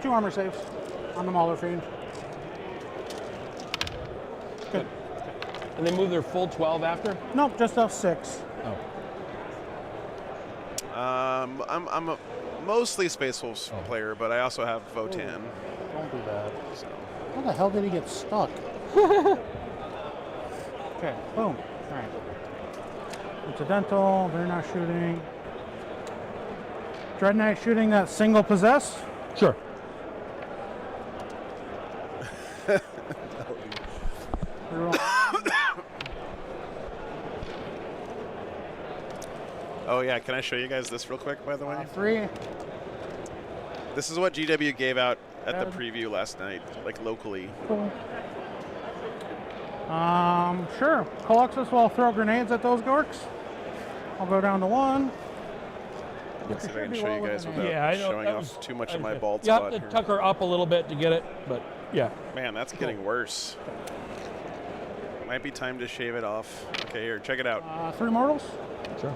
2 armor saves on the Mauler Fiend. Good. And they move their full 12 after? Nope, just a 6. Oh. I'm a mostly Space Wolves player, but I also have Votan. Don't do that. So. How the hell did he get stuck? Okay, boom. All right. Incidental, they're not shooting. Dread Knight shooting that single possessed. Sure. Oh yeah, can I show you guys this real quick, by the way? 3. This is what GW gave out at the Bad. preview last night, like locally. Cool. Sure. Coluxus will throw grenades at those gorks. I'll go down to 1. Let's see if I can show you guys without Yeah, I know, showing that off was- too much of my bald You spot have to here. tuck her up a little bit to get it, but yeah. Man, that's getting worse. Might be time to shave it off. Okay, here, check it out. 3 mortals. Sure.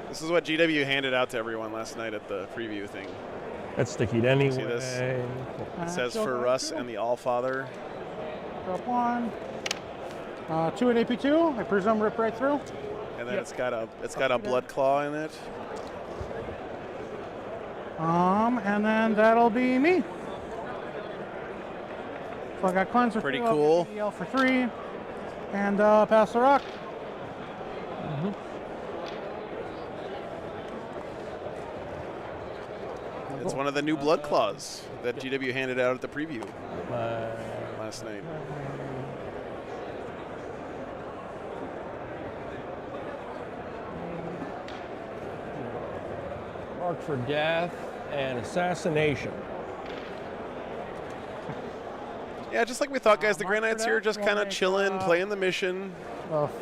This is what GW handed out to everyone last night at the preview thing. That's stickied anyway. See this? It says Shield for Guard Russ 2. and the Allfather. Drop 1. 2 at AP2. I presume rip right through. And then Yep. it's got a blood claw in it. And then that'll be me. So I got cleanse for Pretty 2, cool. Yell for 3, and pass the rock. It's one of the new blood claws that GW handed out at the preview last night. Mark for death and assassination. Yeah, just like we thought, guys. The Mark Grey Knights for here that, just we'll kind of make, chilling, playing the mission.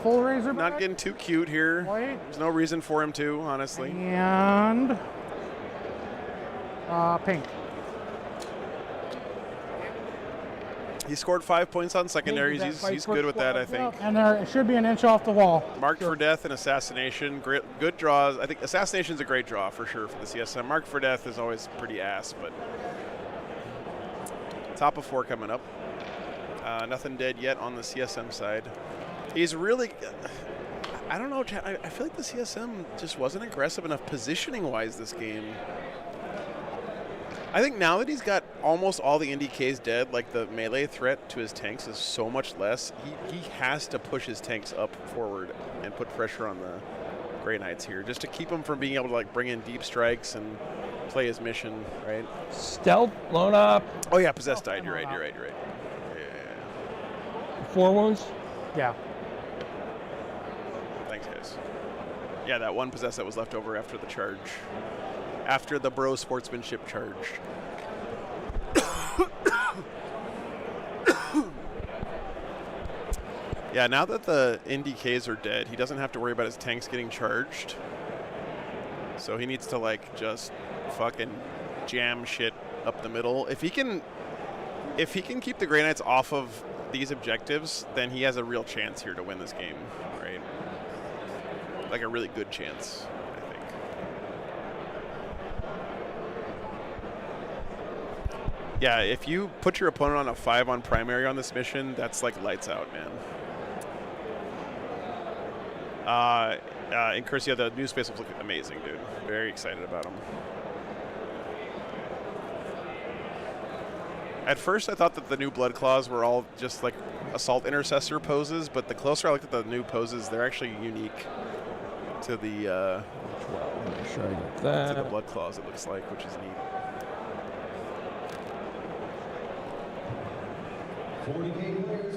Full razor Not getting too cute here. White. There's no reason for him to, honestly. And pink. He scored 5 points on secondaries. that He's fight for good with that, I squad? think. And there it should be an inch off the wall. Marked for death and assassination. Great, good draws. I think assassination's a great draw for sure for the CSM. Marked for death is always pretty ass, but top of 4 coming up. Nothing dead yet on the CSM side. He's really, I don't know. I feel like the CSM just wasn't aggressive enough positioning-wise this game. I think now that he's got almost all the NDKs dead, like the melee threat to his tanks is so much less, he has to push his tanks up forward and put pressure on the Grey Knights here, just to keep him from being able to like bring in deep strikes and play his mission, right? Stealth, blown up, Oh yeah, Possessed died, you're right. Yeah. 4 wounds. Yeah. Thanks, guys. Yeah, that one Possessed that was left over after the charge. After the bro sportsmanship charge. Yeah, now that the NDKs are dead, he doesn't have to worry about his tanks getting charged. So he needs to like just fucking jam shit up the middle. If he can keep the Grey Knights off of these objectives, then he has a real chance here to win this game, right? Like a really good chance, I think. Yeah, if you put your opponent on a 5 on primary on this mission, that's like lights out, man. In Cursia, the new space will look amazing, dude. Very excited about them. At first, I thought that the new Blood Claws were all just like Assault Intercessor poses, but the closer I looked at the new poses, they're actually unique to the Make sure I get to that. the Blood Claws, it looks like, which is neat. 40K players,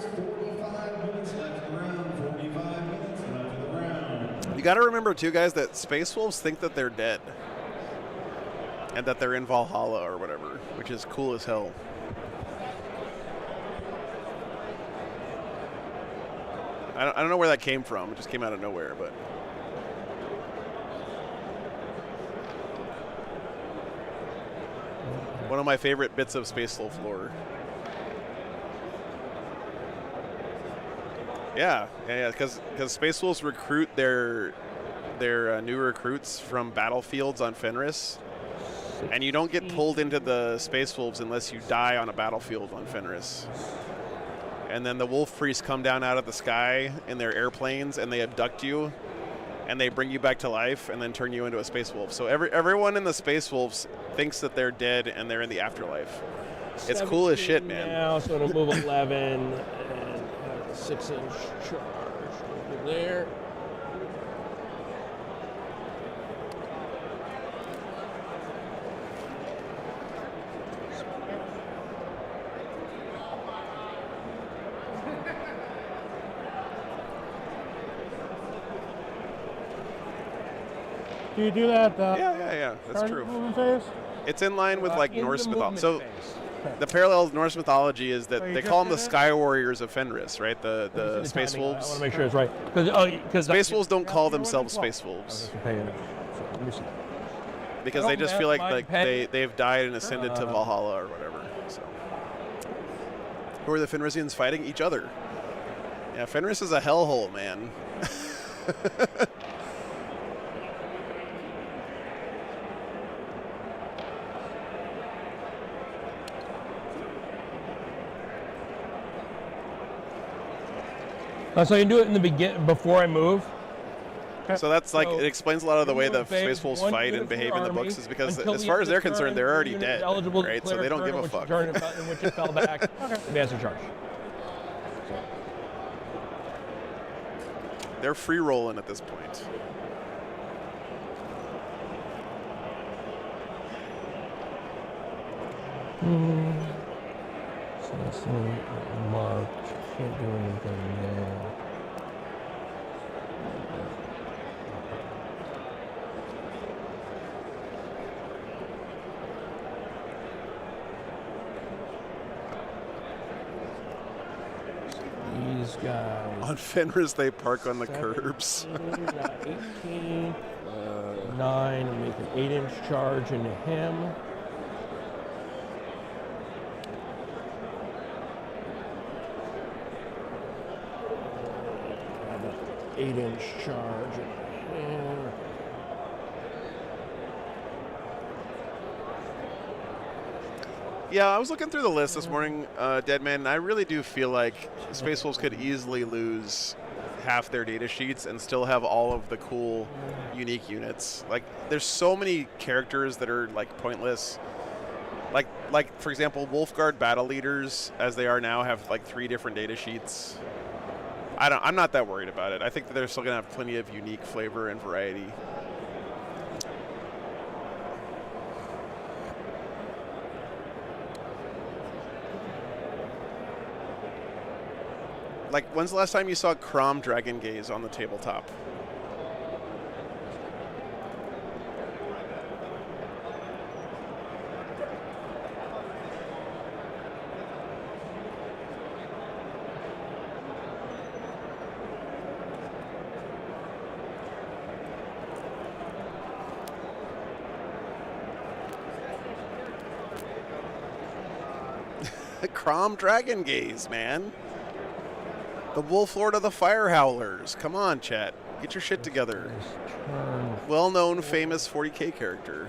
45 minutes left in the round, 45 minutes left in the round. You got to remember, too, guys, that Space Wolves think that they're dead. And that they're in Valhalla or whatever, which is cool as hell. I don't know where that came from. It just came out of nowhere, but... One of my favorite bits of Space Wolf lore. Yeah, because Space Wolves recruit their new recruits from battlefields on Fenris. And you don't get pulled into the Space Wolves unless you die on a battlefield on Fenris. And then the Wolf Priests come down out of the sky in their airplanes and they abduct you and they bring you back to life and then turn you into a Space Wolf. So everyone in the Space Wolves thinks that they're dead and they're in the afterlife. It's cool as shit, man. Now, so it'll move 11 and have a 6-inch charge over there. Do you do that? Yeah. That's target true. movement phase? It's in line with like In the Norse mythology. movement So phase. The parallel of Norse mythology is that Oh, you they just call them the did it? Sky Warriors of Fenris, right? The The Space timing. I Wolves. want to make sure it's right. Because Space Wolves don't call you're themselves winning Space Wolves Let me see. because Oh, they just Matt, feel like Mike Penn. they've died and ascended to Valhalla or whatever. So, who are the Fenrisians fighting? Each other. Yeah, Fenris is a hellhole, man. So you can do it in the before I move. So that's like, So, it explains a lot of the way the remove phase, Space Wolves one fight unit and for behave your in the army books is because until as the far end as of they're the concerned, turn, they're the already unit is dead, eligible to right? So declare they a don't turn give a in which fuck. turn in which it fell back. Advance or charge. They're free rolling at this point. So that's not marked. Can't do anything there. These guys. On Fenris, they park on the curbs. 18, 9, and make an 8-inch charge into him. Have an 8-inch charge into him. Yeah, I was looking through the list this morning, Deadman, and I really do feel like Space Wolves could easily lose half their data sheets and still have all of the cool, unique units. Like, there's so many characters that are, like, pointless. Like for example, Wolfguard battle leaders, as they are now, have, like, 3 different data sheets. I'm not that worried about it. I think that they're still going to have plenty of unique flavor and variety. Like, when's the last time you saw Crom Dragon Gaze on the tabletop? Crom Dragon Gaze, man. The Wolf Lord of the Fire Howlers. Come on, chat. Get your shit together. Well-known, famous 40k character.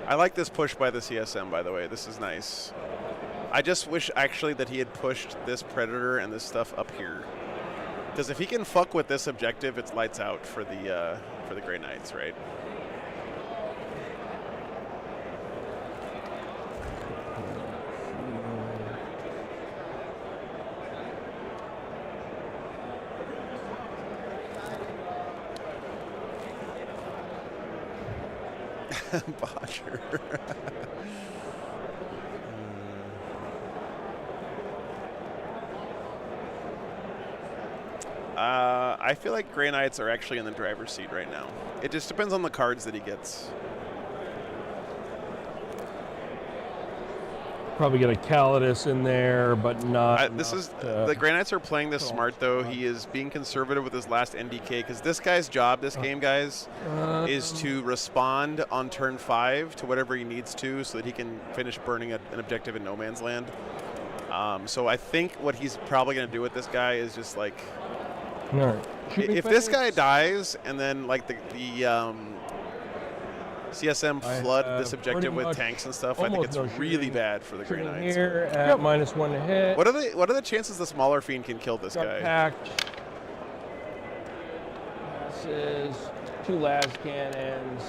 I like this push by the CSM, by the way. This is nice. I just wish, actually, that he had pushed this Predator and this stuff up here. Because if he can fuck with this objective, it's lights out for the Grey Knights, right? Bodger. I feel like Grey Knights are actually in the driver's seat right now. It just depends on the cards that he gets. Probably get a Calidus in there, but not. The Grey Knights are playing this smart, though. He is being conservative with his last NDK, because this guy's job, this game, guys, is to respond on turn 5 to whatever he needs to, so that he can finish burning an objective in no man's land. So I think what he's probably going to do with this guy is just like, All right. if this guy dies, and then like the CSM flood this objective with tanks and stuff, I think it's really bad for the Grey Knights. Here at -1 to hit. What are the chances the smaller fiend can kill this guy? Packed. This is 2 las cannons,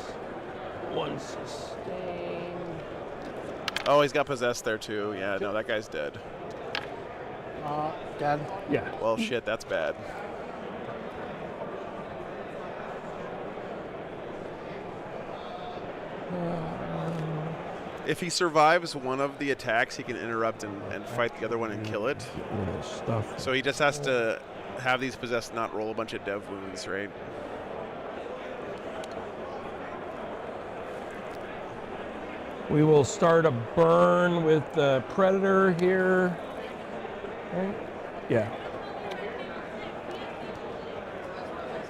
1 sustained. Oh, he's got possessed there too. Yeah, no, that guy's dead. Dead. Yeah. Well, shit, that's bad. If he survives one of the attacks, he can interrupt and fight the other one and kill it. Stuff. So he just has to have these possessed not roll a bunch of dev wounds, right? We will start a burn with the Predator here. Right? Yeah.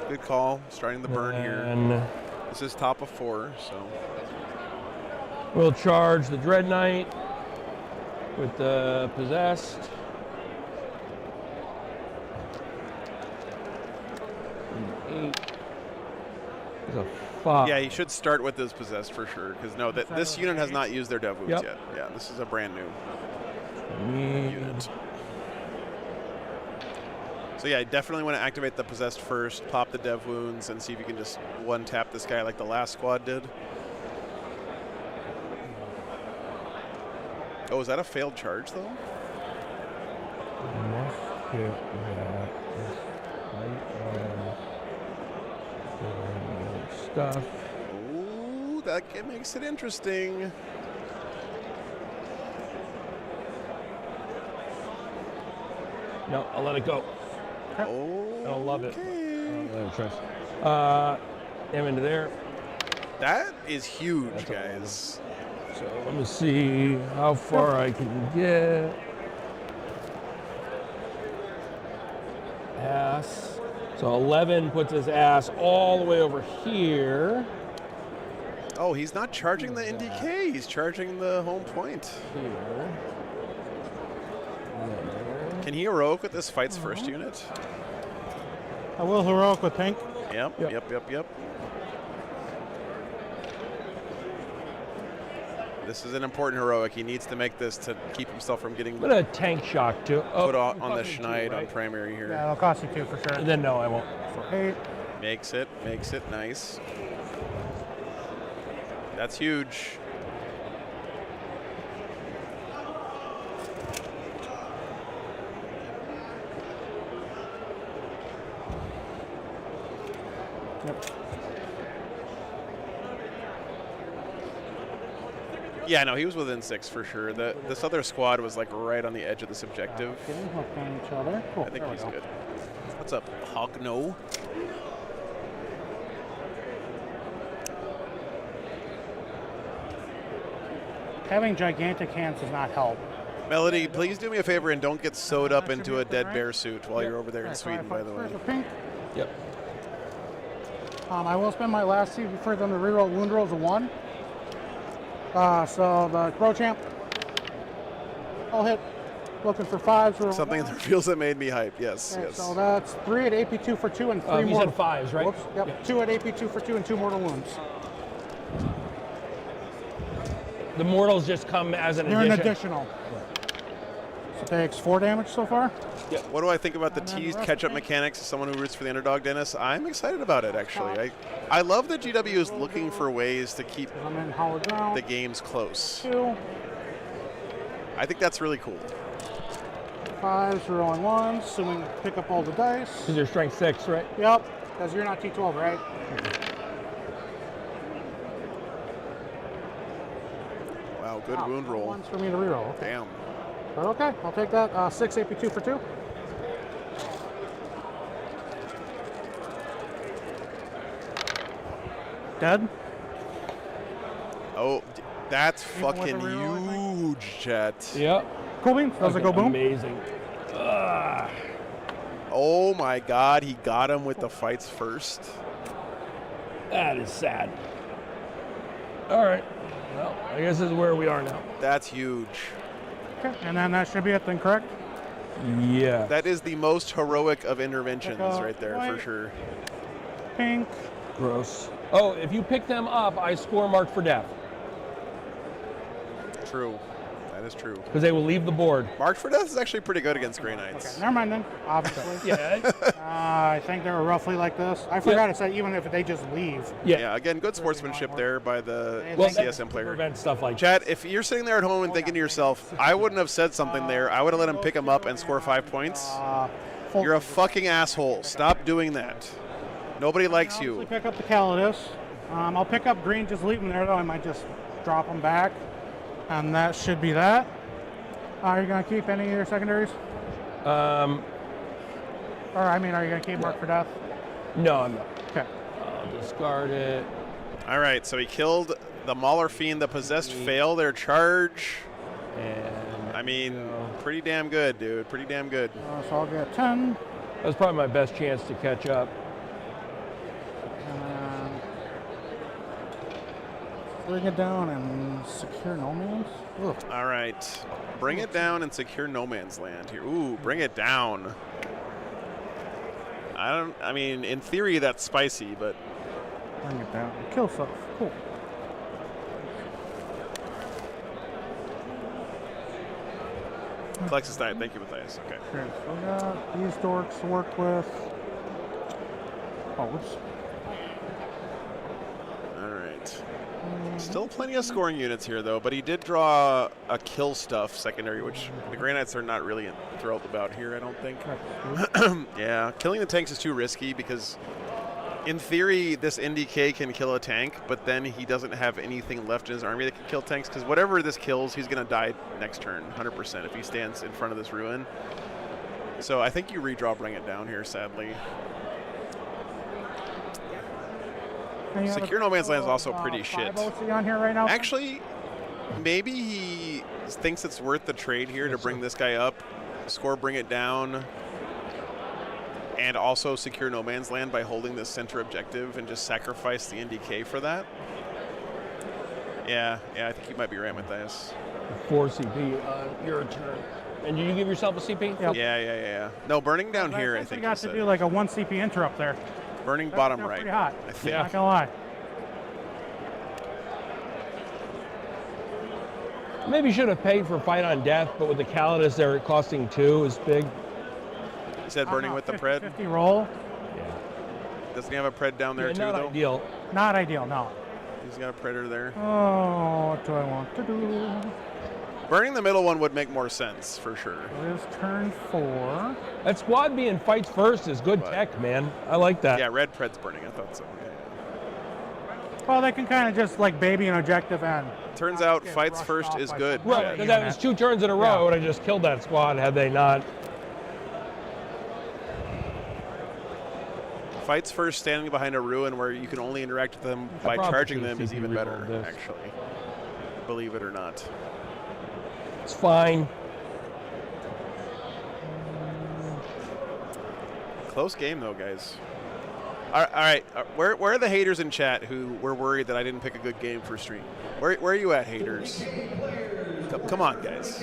Good call. Starting the burn here. And This is top of 4, so. we'll charge the Dread Knight with the Possessed. And 8. There's a 5. Yeah, you should start with this possessed for sure, because no, this unit has not used their dev wounds Yep. yet. Yeah, this is a brand new unit. So yeah, I definitely want to activate the possessed first, pop the dev wounds, and see if you can just one-tap this guy like the last squad did. Oh, is that a failed charge, though? Stuff. Ooh, that makes it interesting. No, I'll let it go. Oh, I don't love it. okay. Let it trust. Him into there. That is huge, guys. So let me see how far I can get. Ass. So 11 puts his ass all the way over here. Oh, he's not charging the NDK. He's charging the home point. Here. Can he heroic with this fight's first unit? I will heroic with pink. Yep. This is an important heroic. He needs to make this to keep himself from getting I'm gonna tank shock too. put on the cost me 2, Schneid on right? primary here. Yeah, it'll cost you 2 for sure. Then no, I won't. So 8. Makes it nice. That's huge. Yeah, no, he was within 6 for sure. This other squad was like right on the edge of this objective. Getting hooked on each other. Cool. I think there we he's go. good. What's up, Hawk? No. Having gigantic hands does not help. Melody, please do me a favor and don't get sewed up that should into be a okay, dead right? bear suit while you're over there in Alright, so Sweden, I by fight the first way. with pink. Yep. I will spend my last C for them to reroll wound rolls of 1. So the Pro Champ, I'll hit. Looking for 5s. Roll Something in the reveals that made me hype. Yes, Okay, yes. so that's 3 at AP2 for 2 and 3 You more. said 5s, right? Whoops. Yep. Yeah. 2 at AP2 for 2 and 2 mortal wounds. The mortals just come as an They're an addition. additional. So takes 4 damage so far. What do I think about the And then teased rest catch-up pink. mechanics as someone who roots for the underdog, Dennis? I'm excited about it, actually. I love that GW is looking for ways to keep I'm in Howard Ground. the games close. 2. I think that's really cool. 5s, rolling 1s, assuming pick up all the dice. Because you're strength 6, right? Yep, because you're not T12, right? Wow, good Wow, wound roll. 1s for me to reroll. Okay. Damn. But okay, I'll take that. 6 AP2 for 2. Dead. Oh, that's Even with fucking the reroll, I think? huge, chat. Yep. Cool beans. Does it go boom? Amazing. Oh my god, he got him with the fights first. That is sad. All right. Well, I guess this is where we are now. That's huge. Okay, and then that should be it then, correct? Yeah. That is the most heroic of interventions Pick up right there, for white. sure. Pink. Gross. Oh, if you pick them up, I score mark for death True. That is true. because they will leave the board. Marked for Death is actually pretty good against Grey Okay, Knights. never mind then, obviously. Yeah. I think they were roughly like this. I forgot to say, even if they just leave. Yeah, again, good sportsmanship there by the Well, CSM player. Prevent stuff like Chad, if you're sitting there at home and thinking to yourself, I wouldn't have said something there. I would have let him pick him up and score 5 points. Full You're a fucking asshole. Stop doing that. Nobody likes I'll you. pick up the Calidus. I'll pick up green, just leave them there though. I might just drop them back. And that should be that. Are you going to keep any of your secondaries? Or, I mean, are you going to keep Mark for Death? No, I'm not. Okay. I'll discard it. All right, so he killed The Mauler Fiend, the Possessed fail their charge. And I mean, pretty damn good, dude. Pretty damn good. So I'll get 10. that was probably my best chance to catch up. And bring it down and secure no man's. Ugh. All right. Bring it down and secure no man's land here. Ooh, bring it down. I mean, in theory, that's spicy, but Bring it down. Kill stuff. Cool. Alexis died. Thank you, Matthias. Okay. Okay, so we got these dorks to work with. Oh, whoops. All right. Still plenty of scoring units here, though, but he did draw a kill stuff secondary, which the Grey Knights are not really thrilled about here, I don't think. Yeah, killing the tanks is too risky because, in theory, this NDK can kill a tank, but then he doesn't have anything left in his army that can kill tanks, because whatever this kills, he's going to die next turn, 100%, if he stands in front of this ruin. So I think you redraw Bring It Down here, sadly. Secure No Man's Land is also pretty shit. On here right now. Actually, maybe he thinks it's worth the trade here to bring this guy up, score Bring It Down, and also secure No Man's Land by holding this center objective and just sacrifice the NDK for that. Yeah, I think you might be right, Matthias. 4 CP on your turn. And did you give yourself a CP? Yep. Yeah. No, burning down here, I think we got to do like a 1 CP interrupt there. Burning bottom That's right. pretty hot. I think. Not gonna lie. Maybe you should have paid for Fight on Death, but with the Calidus there costing 2 is big. You said burning with the pred? 50 roll. Yeah. Doesn't he have a pred down there Yeah, too, not though? ideal. Not ideal, no. He's got a predator there. Oh, what do I want to do? Burning the middle one would make more sense, for sure. It is turn 4. That squad being fights first is good But- tech, man. I like that. Yeah, red pred's burning. I thought so. Okay. Well, they can kind of just like baby an objective and. Turns out get fights brushed first off is by good. somebody. Right, because that was 2 turns in a row. Yeah. I would have just killed that squad had they not. Fights first standing behind a ruin where you can only interact with them by probably charging should them is CP even reroll better, this. actually. Believe it or not. It's fine. Close game, though, guys. All right. Where are the haters in chat who were worried that I didn't pick a good game for stream? Where are you at, haters? Come on, guys.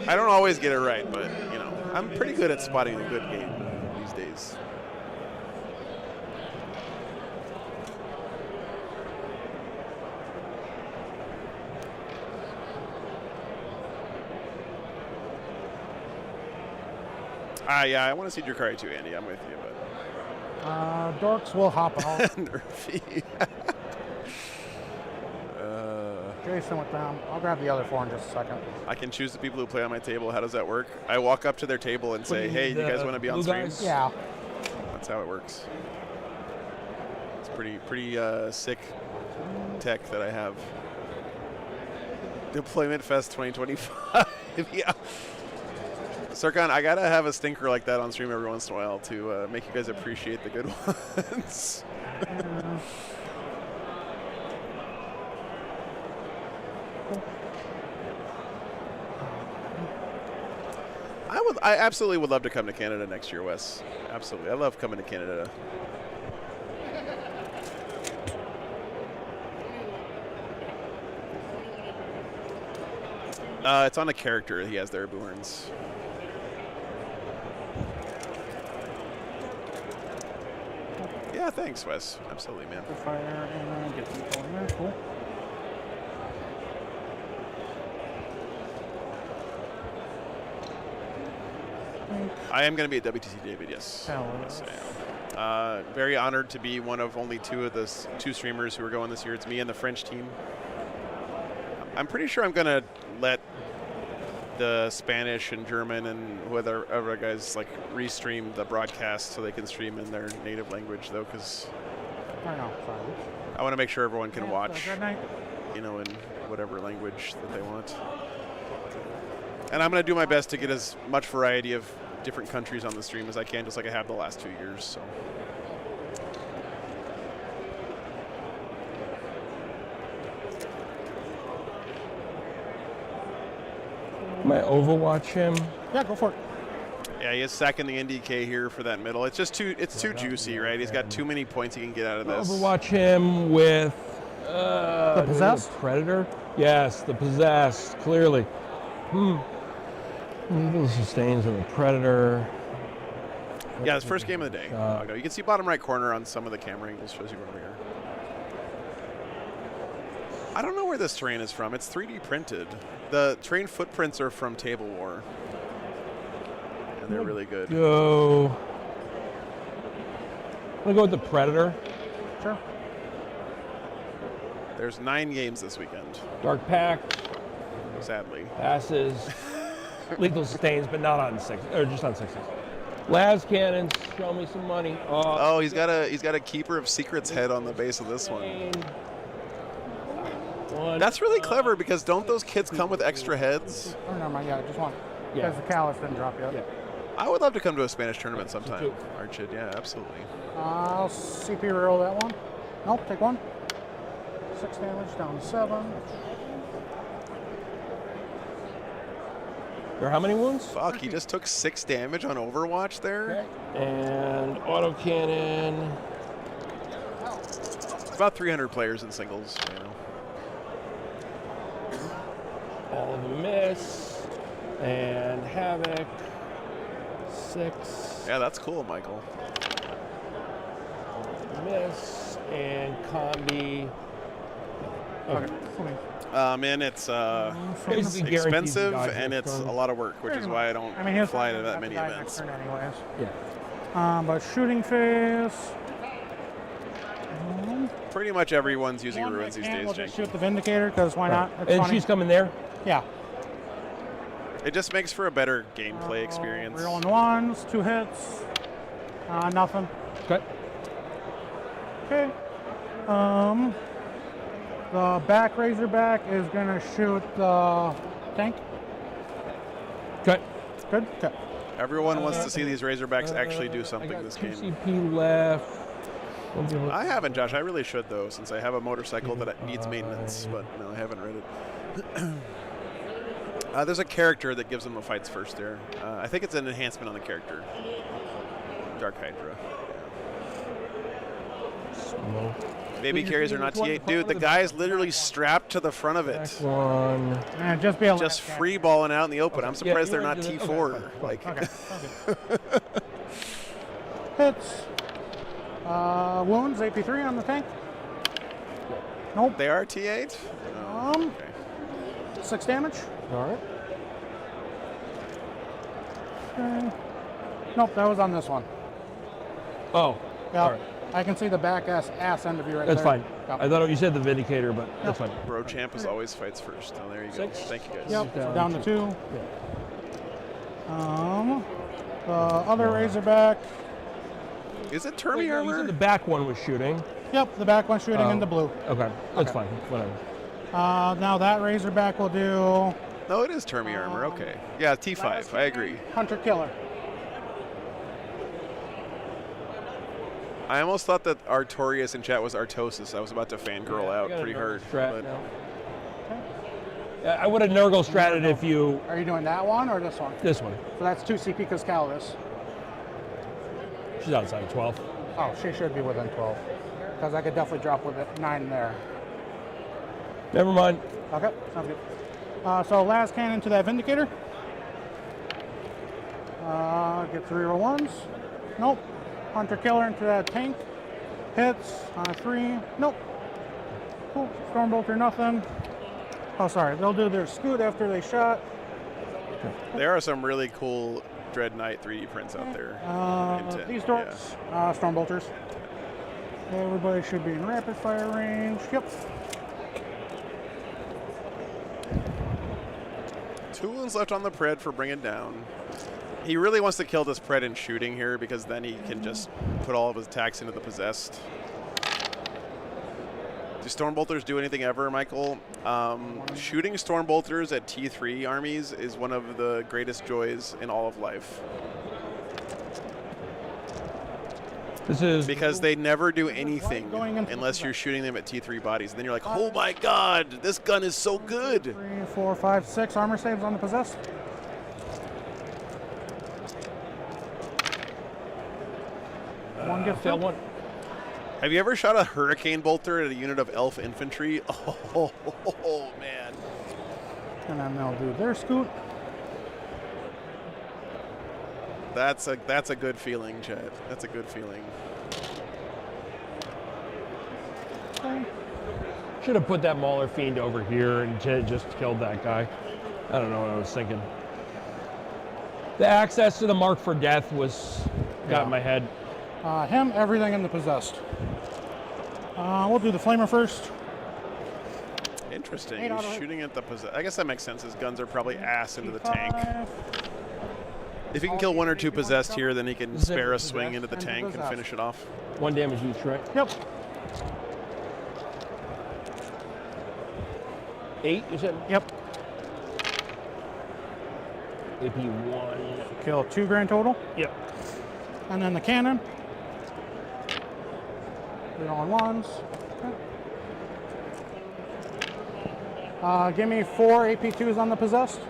I don't always get it right, but, you know, I'm pretty good at spotting a good game these days. Yeah, I want to see Drakari too, Andy. I'm with you, but Dorks will hop out. Nerfy. Jason with them. I'll grab the other 4 in just a second. I can choose the people who play on my table. How does that work? I walk up to their table and say, "Hey, you guys want to be on blue stream?" guys? Yeah. That's how it works. It's pretty sick tech that I have. Deployment Fest 2025. Yeah. Sircon, I gotta have a stinker like that on stream every once in a while to make you guys appreciate the good ones. I absolutely would love to come to Canada next year, Wes. Absolutely. I love coming to Canada. It's on a character he has there, Booherns. Yeah, thanks, Wes. Absolutely, man. Fire and get some going there. Cool. I am going to be at WTC, David, yes. Yes, I am. Very honored to be one of only 2 of the 2 streamers who are going this year. It's me and the French team. I'm pretty sure I'm going to let the Spanish and German and whoever other guys like restream the broadcast so they can stream in their native language, though, because I know. Sorry. I want to make sure everyone can Yeah, watch, good night. you know, in whatever language that they want. And I'm going to do my best to get as much variety of different countries on the stream as I can, just like I have the last 2 years. So Might overwatch him. Yeah, go for it. Yeah, he is sacking the NDK here for that middle. It's just too juicy, right? He's got too many points he can get out of this. Overwatch him with The Possessed? Predator. Yes, the Possessed. Clearly. Little sustains on the Predator. Yeah, his first game of the day. You can see bottom right corner on some of the camera angles. Shows you over here. I don't know where this terrain is from. It's 3D printed. The terrain footprints are from Table War. And they're really good. I'm gonna go with the Predator. Sure. There's 9 games this weekend, Dark Pact sadly. passes. Lethal sustains, but not on 6 or just on 6s. Las cannons, show me some money. Oh, he's got a Keeper of Secrets head on the base of this one. That's really clever because don't those kits come with extra heads? Oh, never mind. Yeah, just one. Yeah. Because the Callus didn't drop yet. Yeah. I would love to come to a Spanish tournament sometime. too. Archid, yeah, absolutely. I'll CP roll that one. Nope, take one. 6 damage, down to 7. There are how many wounds? Fuck, he just took 6 damage on Overwatch there. Okay. And autocannon. It's about 300 players in singles, you know. All of them miss. And Havoc. 6. Yeah, that's cool, Michael. Miss. And Combi. Okay. Man, it's Basically guaranteed expensive dodge and next it's turn. a lot of work, which is why I don't he'll fly to have that many die events. next turn anyways. Yeah. But shooting phase. Pretty much everyone's using One ruins that these can, days, we'll Jake. just shoot the Vindicator because why not? It's And funny. she's coming there. Yeah. It just makes for a better gameplay experience. Rolling ones, 2 hits. Nothing. Okay. Okay. The back Razorback is gonna shoot the tank. Okay. Good. Okay. Everyone wants to see these Razorbacks actually do I something got this 2 game. CP left. I haven't, Josh. I really should, though, since I have a motorcycle that needs maintenance, but no, I haven't read it. There's a character that gives them the fights first there. I think it's an enhancement on the character. Dark Hydra. Baby carriers are not T8. Dude, the guy is literally strapped to the front of it. Next one. And just be able Just free balling out in the open. I'm surprised they're not okay, T4. fine. Like, Okay. Hits. Wounds, AP3 on the tank. Nope. they are T8? Oh, okay. 6 damage. All right. Okay. Nope, that was on this one. Oh. Yeah. All right. I can see the back ass end of you right That's there. fine. Yep. I thought you said the Vindicator, but that's fine. Bro Champ is always fights first. Oh, there you go. 6. Thank you, guys. Yep, Down down to 2. Yeah. The other Razorback. Is it Wait, Termy no, you armor? said the back one was shooting. Yep, the back one shooting Oh. in the blue. Okay. That's Okay. fine. Whatever. Now that Razorback will do No, it is Termy armor. Okay. Yeah, T5. I agree. Hunter Killer. I almost thought that Artorias in chat was Artosis. I was about to fangirl out pretty hard. Strat But now. I would have Nurgle stratted if you Are you doing that one or this one? this one. So that's 2 CP because Calvus. She's outside of 12. Oh, she should be within 12. Because I could definitely drop with it 9 there. Never mind. Okay, sounds good. So last cannon to that Vindicator. Get 3 roll ones. Nope. Hunter Killer into that tank. Hits on a 3. Nope. Cool. Stormbolter, nothing. Oh, sorry. They'll do their scoot after they shot. there are some really cool Dread Knight 3D prints out there. Intent, These dorks, Stormbolters. Everybody should be in rapid fire range. Yep. 2 wounds left on the Pred for bringing down. He really wants to kill this Pred in shooting here because then he can just put all of his attacks into the Possessed. Do Stormbolters do anything ever, Michael? Shooting Stormbolters at T3 armies is one of the greatest joys in all of life. This is Because they never do anything Going into unless you're shooting them at T3 bodies. And then you're like, oh my god, this gun is so good. 3, 4, 5, 6 armor saves on the Possessed. One gets fail through. one. Have you ever shot a hurricane bolter at a unit of elf infantry? Oh man. And then they'll do their scoot. That's a good feeling, Chet. That's a good feeling. Okay. Should have put that Mauler Fiend over here and just killed that guy. I don't know what I was thinking. The access to the Mark for Death got in my head. Him, everything in the possessed. We'll do the flamer first. Interesting. 8 He's out of shooting at the I guess that makes sense. His guns are probably ass into the tank. 5. If he can kill 1 or 2 possessed here, then he can Zip spare a possessed swing into the and tank and possessed. finish it off. 1 damage each, right? Yep. 8, you said? Yep. AP 1. Kill 2 grand total. Yep. And then the cannon. 3 on ones. Okay. Give me 4 AP2s on the possessed.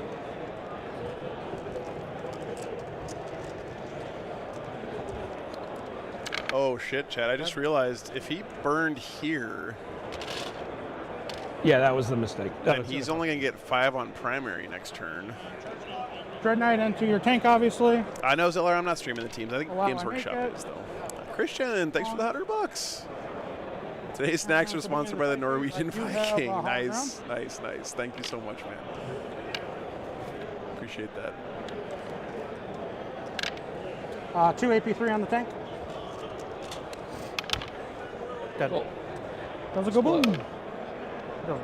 Oh shit, Chad! I just realized if he burned here, Yeah, that was the mistake. then he's only gonna get 5 on primary next turn. Dread Knight into your tank, obviously. I know, Zeller. I'm not streaming the teams. I think Oh, wow, Games I make Workshop it. is though. Christian, thanks for the $100. Today's snacks are sponsored by the Norwegian I do have Viking. a hot Nice, nice, nice. Thank you so much, man. Appreciate that. 2 AP3 on the tank. Dead. Oh, Does it go boom? no. So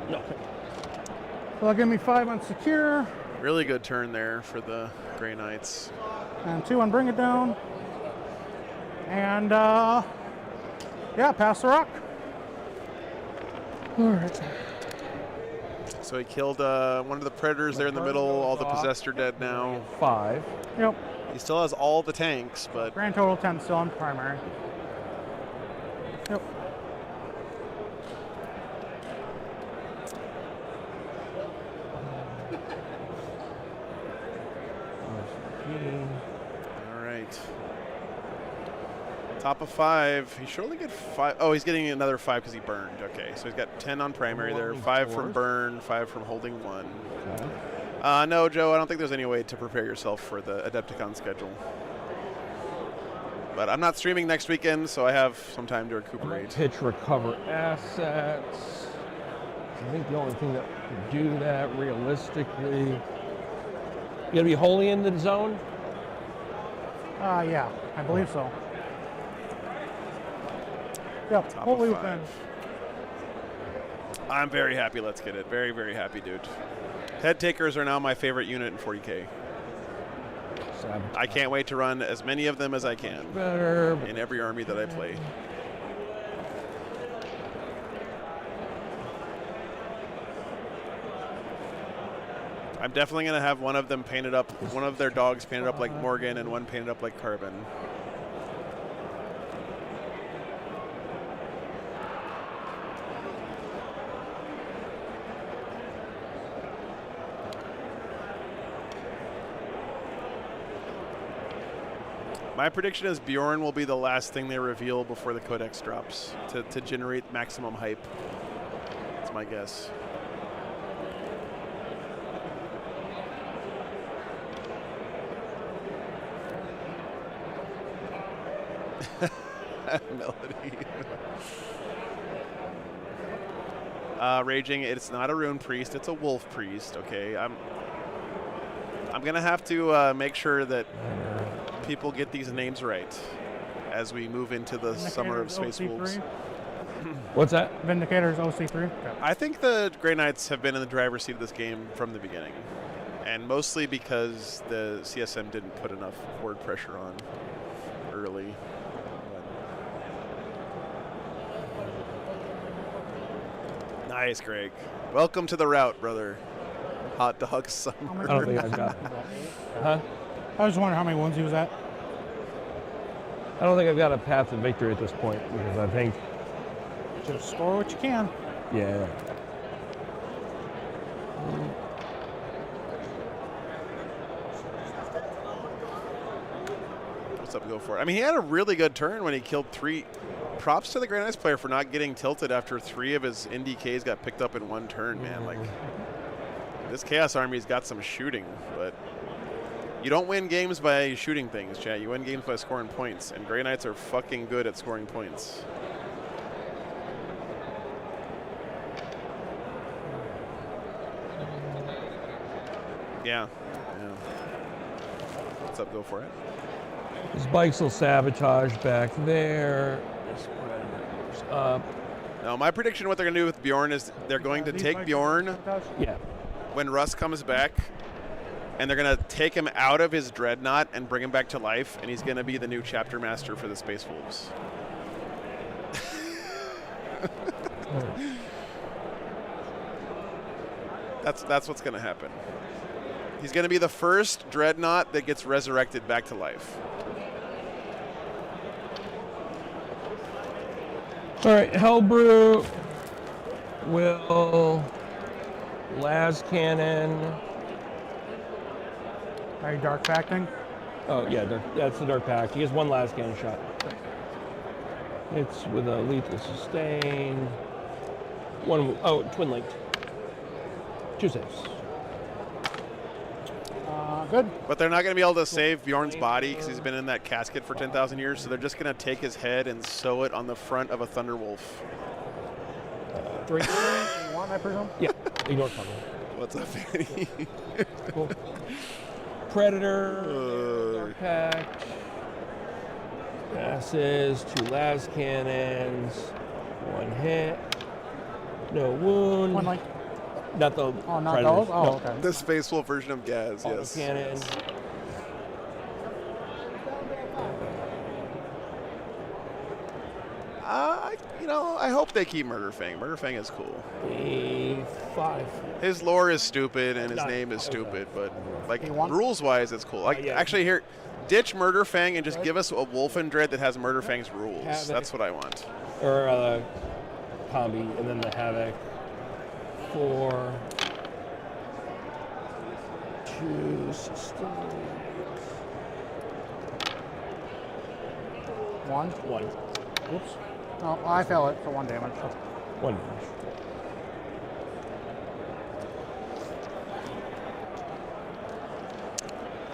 that'll give me 5 on secure Really good turn there for the Grey Knights. and 2 on bring it down. And yeah, pass the rock. All right. So he killed one of the predators there in the middle. All the possessed are dead now. 5. Yep. He still has all the tanks, but Grand total 10 still on primary. Yep. all right. Top of 5. He should only get 5. Oh, he's getting another 5 because he burned. Okay, so he's got 10 on primary there. 5 from burn, 5 from holding 1. No, Joe, I don't think there's any way to prepare yourself for the Adepticon schedule. But I'm not streaming next weekend, so I have some time to recuperate. Pitch recover assets. I think the only thing that could do that realistically. You gonna be wholly in the zone? Yeah, I believe so. Yep, Top wholly of within. 5. I'm very happy. Let's get it. Very, very happy, dude. Head takers are now my favorite unit in 40K. I can't wait to run as many of them as I can Better. in every army that I play. I'm definitely going to have one of them painted up, one of their dogs painted up like Morgan and one painted up like Carbon. My prediction is Bjorn will be the last thing they reveal before the Codex drops to generate maximum hype. That's my guess. Melody. Raging, it's not a rune priest, it's a wolf priest, okay? I'm gonna have to make sure that people get these names right as we move into the summer of Space Wolves. What's that? Vindicator's OC3. I think the Grey Knights have been in the driver's seat of this game from the beginning, and mostly because the CSM didn't put enough horde pressure on early. Nice, Greg. Welcome to the route, brother. Hot dog summer. I don't think I've got. Huh? I was wondering how many wounds he was at. I don't think I've got a path to victory at this point because I think, Just score what you can. yeah. What's up? Go for it. I mean, he had a really good turn when he killed 3. Props to the Grand Ice player for not getting tilted after 3 of his NDKs got picked up in 1 turn, man. Like, this Chaos Army's got some shooting, but you don't win games by shooting things, chat. You win games by scoring points, and Grey Knights are fucking good at scoring points. Yeah. What's up? Go for it. His bikes will sabotage back there. This Predator's up. Now, my prediction, what they're going to do with Bjorn is they're going to take Bjorn Yeah. when Russ comes back, and they're going to take him out of his dreadnought and bring him back to life, and he's going to be the new chapter master for the Space Wolves. That's what's going to happen. He's going to be the first dreadnought that gets resurrected back to life. All right, Hellbrew will las cannon. Are you dark facting? Oh yeah, that's the dark pact. He has 1 las cannon shot. It's with a lethal sustain. 1 twin linked. 2 saves. Good. But they're not going to be able to save Bjorn's body because he's been in that casket for 10,000 years, so they're just going to take his head and sew it on the front of a Thunderwolf. 3 you want, I presume? Yeah, ignore cover. What's up, Fanny? Cool. Predator, dark pact, passes, 2 las cannons, 1 hit, no wound. 1 like. Not the Oh, not Predators. those? Oh, No. okay. The Space Wolf version of Gaz, yes. Cannon. I hope they keep Murderfang. Murderfang is cool. A5. His lore is stupid and his name is stupid, but like rules-wise, it's cool. Like actually, here, ditch Murderfang and just give us a Wolfendread that has Murderfang's rules. Havoc. That's what I want. Or combi, and then the Havoc. 4. 2 sustain. 1. 1. Oops. Oh, I fail it for 1 damage. 1 damage.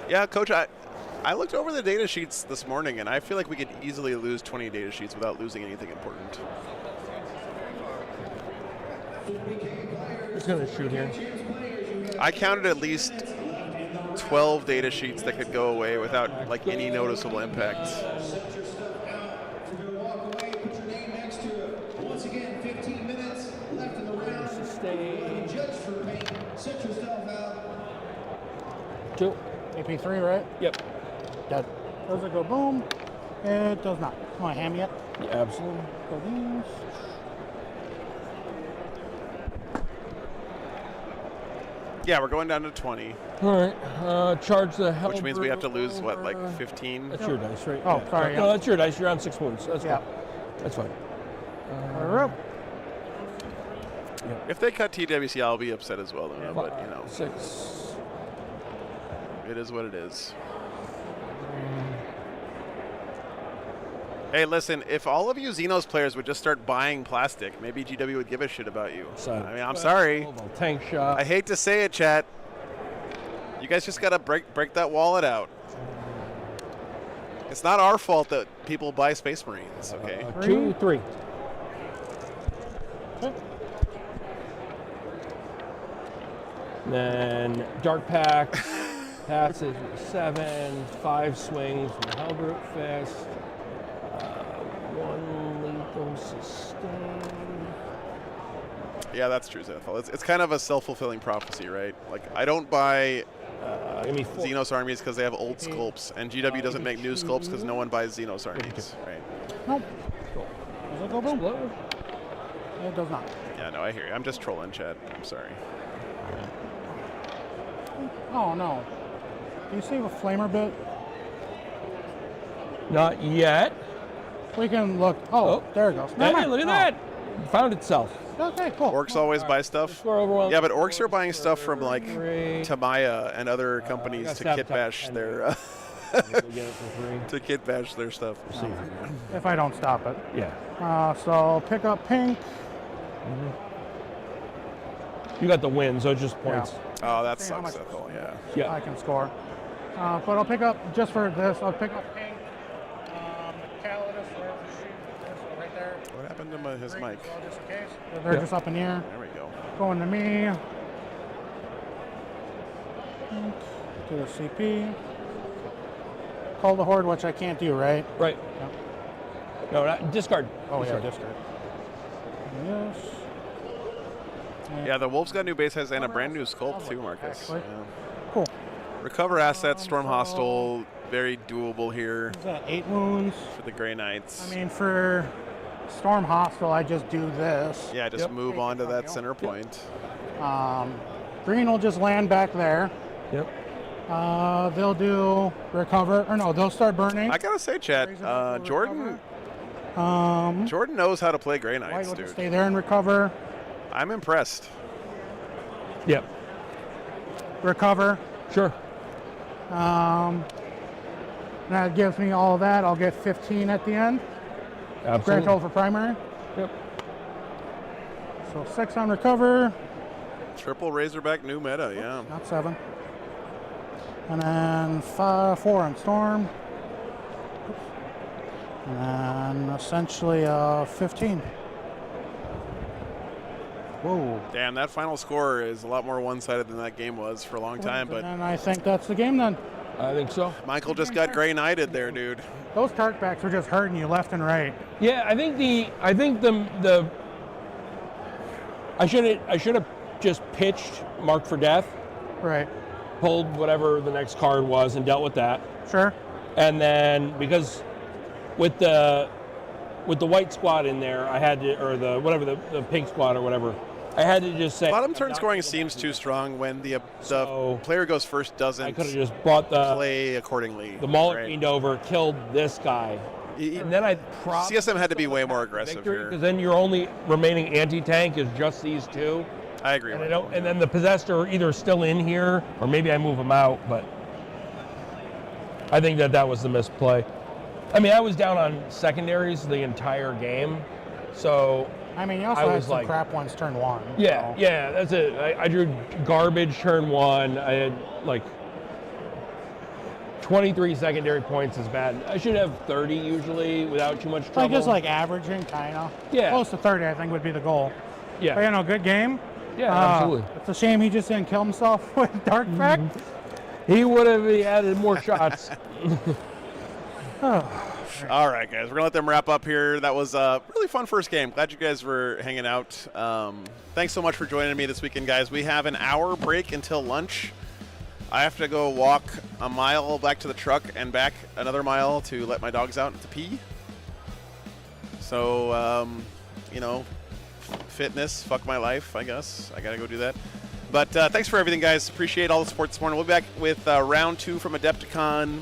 Yeah, Coach, I looked over the data sheets this morning, and I feel like we could easily lose 20 data sheets without losing anything important. Just gonna shoot here. I counted at least 12 data sheets that could go away without like any noticeable impact. Set your stuff out. If you're gonna walk away, put your name next to it. Once again, 15 minutes left in the round. Sustain. Judge for pain. Set your stuff out. 2. AP3, right? Yep. Dead. Does it go boom? It does not. Want to ham yet? Yeah, absolutely. Go these. Yeah, we're going down to 20, All right. Charge the hell. which means we have to lose, what, like 15? That's your dice, right? Oh, sorry, No, yeah. that's your dice. You're on 6 wounds. That's Yeah. fine. That's fine. If they cut TWC, I'll be upset as well, though, but, 6. it is what it is. Hey, listen, if all of you Xenos players would just start buying plastic, maybe GW would give a shit about you. I mean, I'm sorry. Tank shot. I hate to say it, chat. You guys just gotta break that wallet out. It's not our fault that people buy Space Marines, okay? 2, 3. Then Dark Pact passes with 7, 5 swings from the Hellbrute Fist, 1 lethal sustain. Yeah, that's true, Zenithal. It's kind of a self-fulfilling prophecy, right? Like, I don't buy Give me 4. Xenos armies because they have old sculpts, and GW doesn't make new sculpts because no one buys Xenos armies, right? Nope. Cool. Does it go boom? It does not. Yeah, no, I hear you. I'm just trolling, chat. I'm sorry. Oh, no. Do you save a flamer bit? Not yet. We can look. Oh, there it goes. Hey, Never mind. look at Oh. that. Found itself. Okay, cool. Orcs always buy stuff. Score overwhelmed. Yeah, but orcs are buying stuff from like Three. Tamaya and other companies got to sabotage kitbash and- their Get it for free. to kit bash their stuff. See. If I don't stop it. Yeah. So pick up pink. You got the win, so it's just points. Oh, that See how sucks, much- Ethel, yeah. Yeah. I can score. But I'll pick up, just for this, I'll pick up pink. Calidus, where's the shoot? This right there. What happened to his Green, mic? so just in case. They're just up in the air. There we go. Going to me. To the CP. Call the horde, which I can't do, right? Right. No, not, discard. Oh, yeah, Discard. discard. Yes. Yeah, the Wolves got new base heads and a brand new sculpt too, Marcus. Actually. Yeah. Cool. Recover assets, Storm So- Hostile, very doable here Is that 8 wounds? for the Grey Knights. I mean, for Storm Hostile, I just do this. yeah, just Yep. move on to that center point. Green will just land back there. Yep. They'll do recover, or no, they'll start burning. I gotta say, Chat, Raise it up for Jordan recover. Jordan knows how to play Grey White Knights, will just dude. stay there and recover. I'm impressed. Yep. Recover. Sure. That gives me all of that. I'll get 15 at the end. Grand Absolutely. total for primary. Yep. So 6 on recover, Triple Razorback new meta, yeah. not 7. And then 4 on storm. And then essentially 15. Whoa. Damn, that final score is a lot more one-sided than that game was for a long time, but And I think that's the game then. I think so. Michael just got Grey Knighted there, dude. Those tartbacks were just hurting you left and right. Yeah, I think the I should have just pitched Mark for Death, Right. pulled whatever the next card was, and dealt with that. Sure. And then because with the white squad in there, I had to, or the pink squad or whatever, I had to just say Bottom I'm turn not scoring gonna seems do too this. strong when the So, player goes first I doesn't could have just brought the play accordingly. mullet right? fiend over, killed this guy, and then I probably CSM had to be way more aggressive here. because then your only remaining anti-tank is just these two. I agree. And with I don't, and then the possessed are either still in here or maybe I move them out, but I think that was the misplay. I mean, I was down on secondaries the entire game, so I mean, you also I had was some like- crap ones turn 1. yeah, so- yeah, that's it. I drew garbage turn 1. I had like 23 secondary points is bad. I should have 30 usually without too much trouble. I guess like averaging, kind of. Yeah. Close to 30, I think, would be the goal. yeah, But, you know, good game. yeah, absolutely. It's a shame he just didn't kill himself with Dark Fact. He would have added more shots. All right, guys, we're gonna let them wrap up here. That was a really fun first game. Glad you guys were hanging out. Thanks so much for joining me this weekend, guys. We have an hour break until lunch. I have to go walk a mile back to the truck and back another mile to let my dogs out to pee. So, you know, fitness, fuck my life, I guess. I gotta go do that. But thanks for everything, guys. Appreciate all the support this morning. We'll be back with round 2 from Adepticon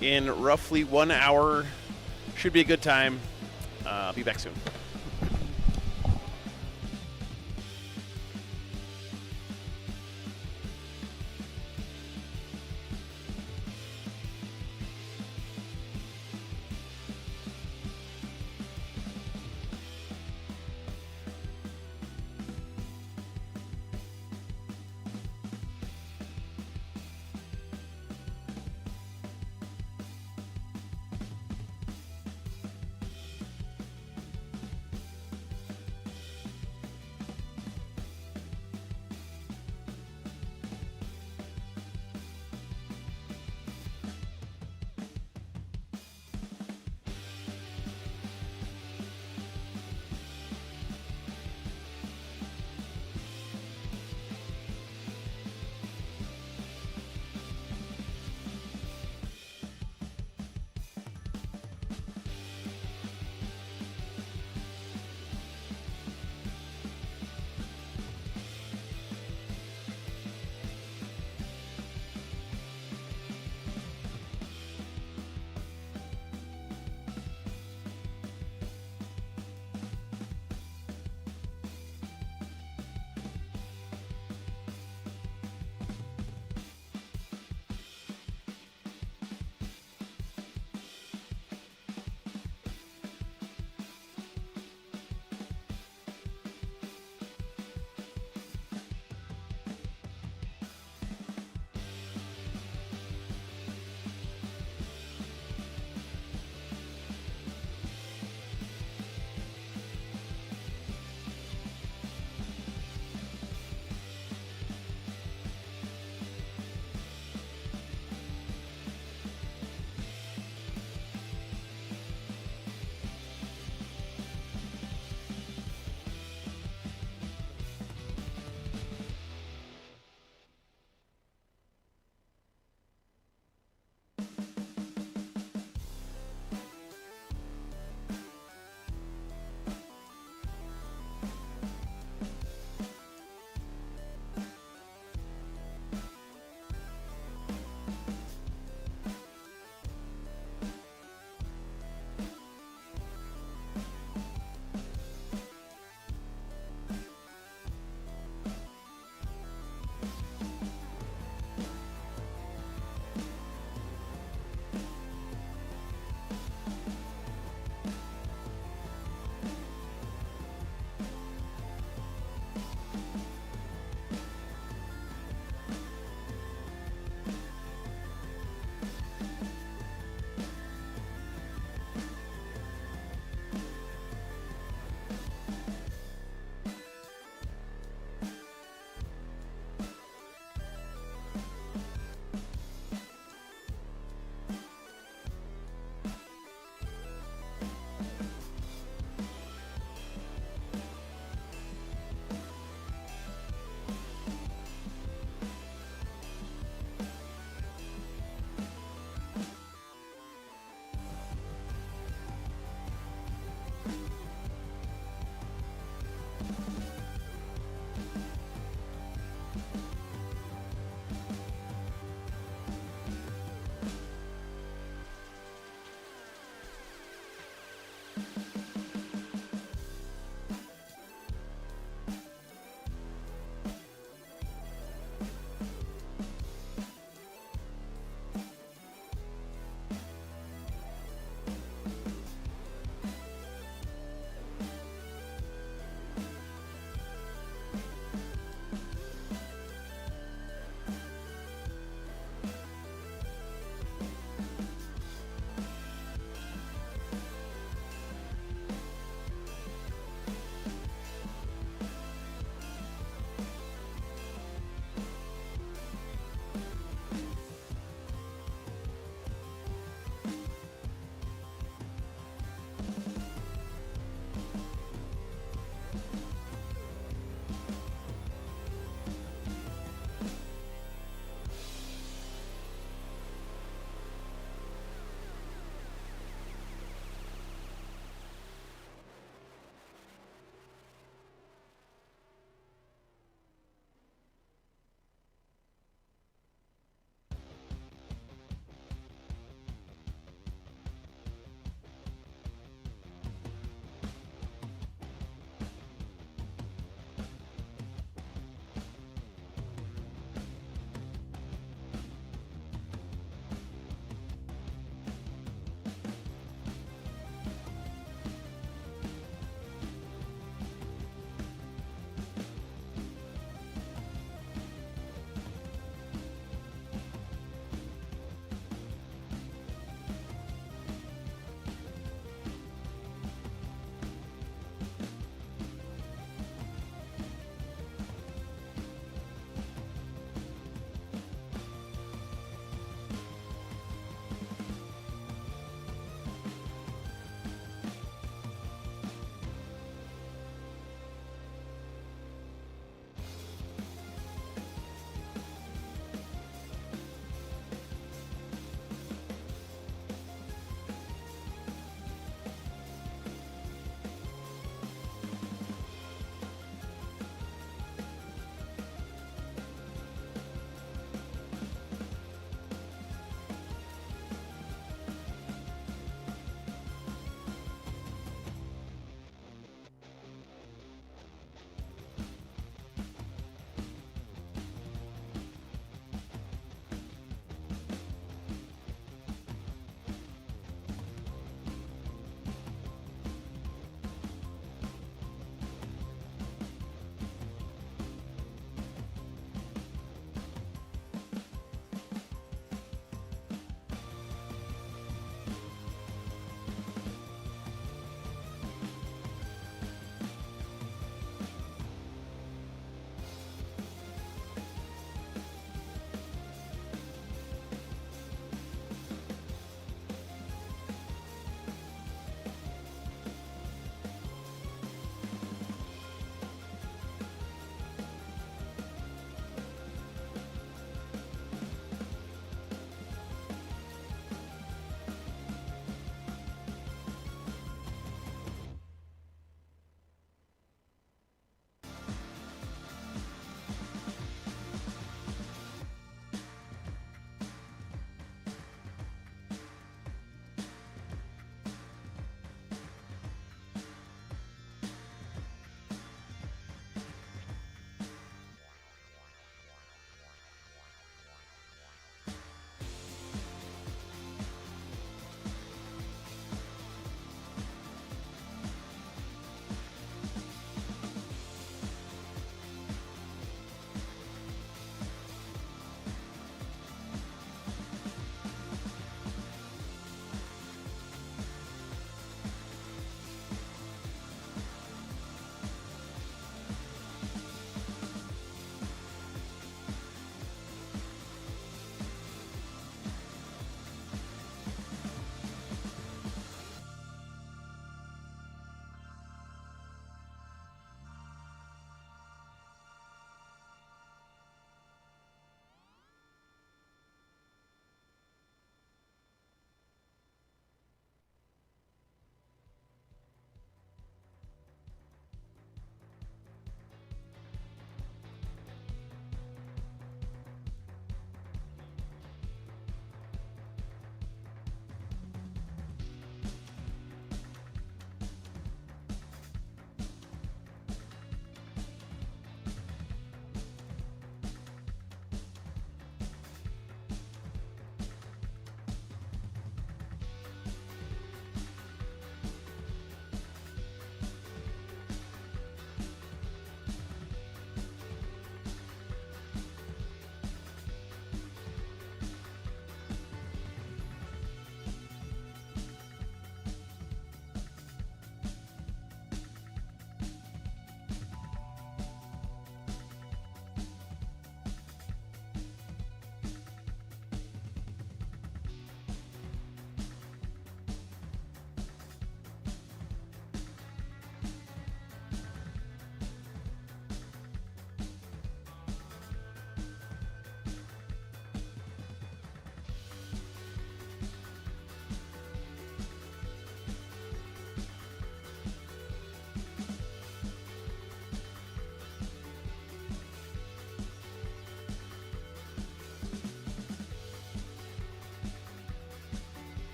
in roughly 1 hour. Should be a good time. Be back soon.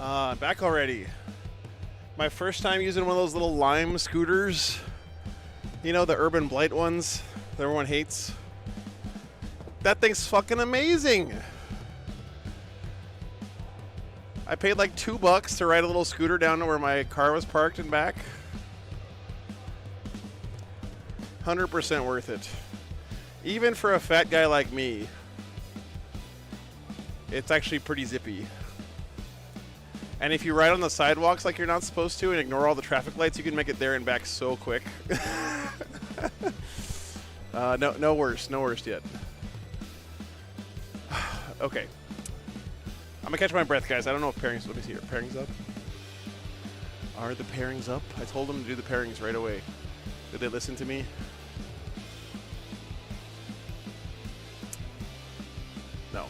Back already. My first time using one of those little lime scooters. You know, the Urban Blight ones that everyone hates. That thing's fucking amazing. I paid like $2 to ride a little scooter down to where my car was parked and back. 100% worth it. Even for a fat guy like me, it's actually pretty zippy. And if you ride on the sidewalks like you're not supposed to and ignore all the traffic lights, you can make it there and back so quick. No worse yet. Okay. I'm gonna catch my breath, guys. I don't know if pairings. Let me see here. Pairings up. Are the pairings up? I told them to do the pairings right away. Did they listen to me? No,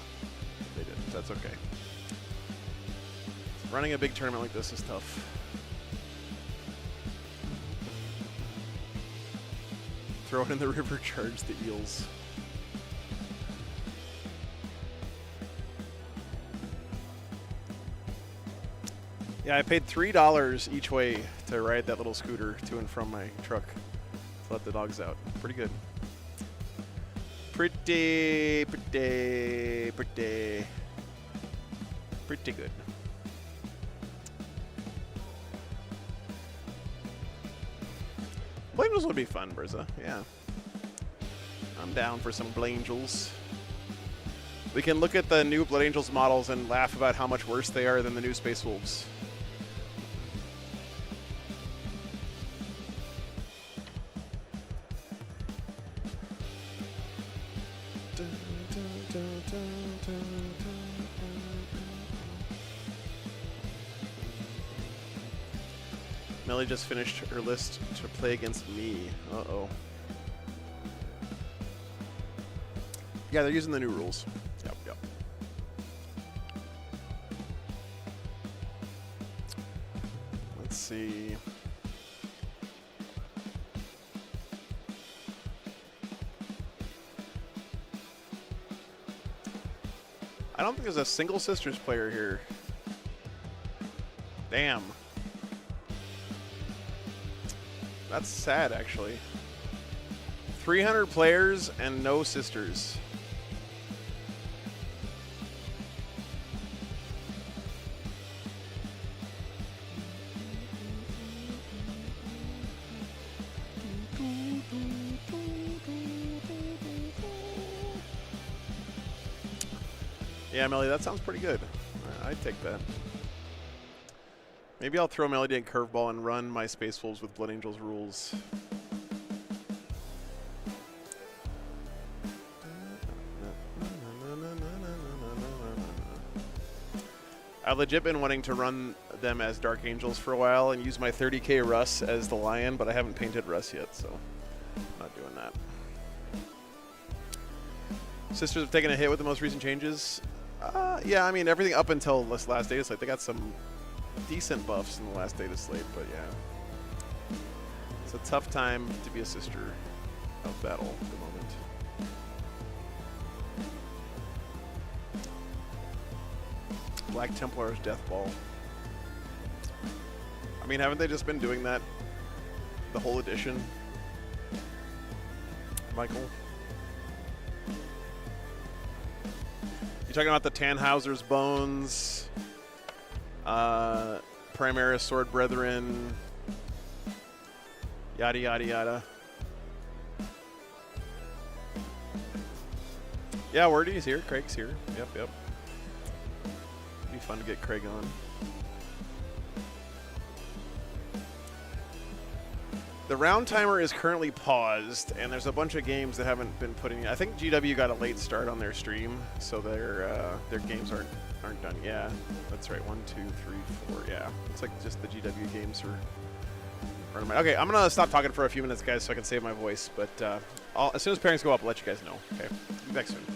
they didn't. That's okay. Running a big tournament like this is tough. Throw it in the river, charge the eels. Yeah, I paid $3 each way to ride that little scooter to and from my truck to let the dogs out. Pretty good. Pretty good. Blangels would be fun, Brizza. Yeah. I'm down for some Blangels. We can look at the new Blood Angels models and laugh about how much worse they are than the new Space Wolves. Melly just finished her list to play against me. Uh-oh. Yeah, they're using the new rules. Yep. Let's see. I don't think there's a single Sisters player here. Damn. That's sad, actually. 300 players and no Sisters. Yeah, Melly, that sounds pretty good. I'd take that. Maybe I'll throw Melody a curveball and run my Space Wolves with Blood Angels rules. I've legit been wanting to run them as Dark Angels for a while and use my 30k Russ as the Lion, but I haven't painted Russ yet, so I'm not doing that. Sisters have taken a hit with the most recent changes. Yeah, I mean, everything up until this last data slate, they got some decent buffs in the last data slate, but yeah. It's a tough time to be a sister of battle at the moment. Black Templar's Death Ball. I mean, haven't they just been doing that the whole edition? Michael? You talking about the Tannhauser's Bones, Primaris Sword Brethren, yada yada yada. Yeah, Wordy's here, Craig's here. Yep. Be fun to get Craig on. The round timer is currently paused, and there's a bunch of games that haven't been putting. I think GW got a late start on their stream, so their games aren't done. Yeah, that's right. 1, 2, 3, 4. Yeah, it's like just the GW games are. Okay, I'm gonna stop talking for a few minutes, guys, so I can save my voice. But as soon as pairings go up, I'll let you guys know. Okay, be back soon.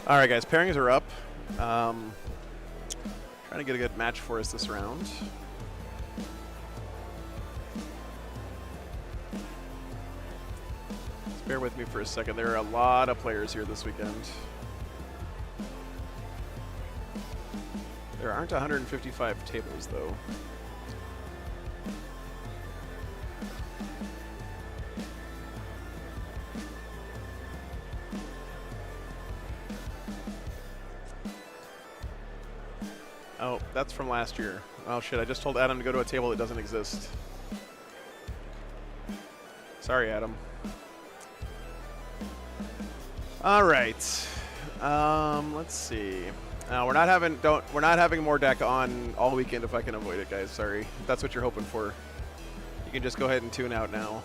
All right, guys, pairings are up. Trying to get a good match for us this round. Just bear with me for a second. There are a lot of players here this weekend. There aren't 155 tables, though. Oh, that's from last year. Oh shit, I just told Adam to go to a table that doesn't exist. Sorry, Adam. All right. Let's see. We're not having more deck on all weekend if I can avoid it, guys. Sorry. If that's what you're hoping for. You can just go ahead and tune out now.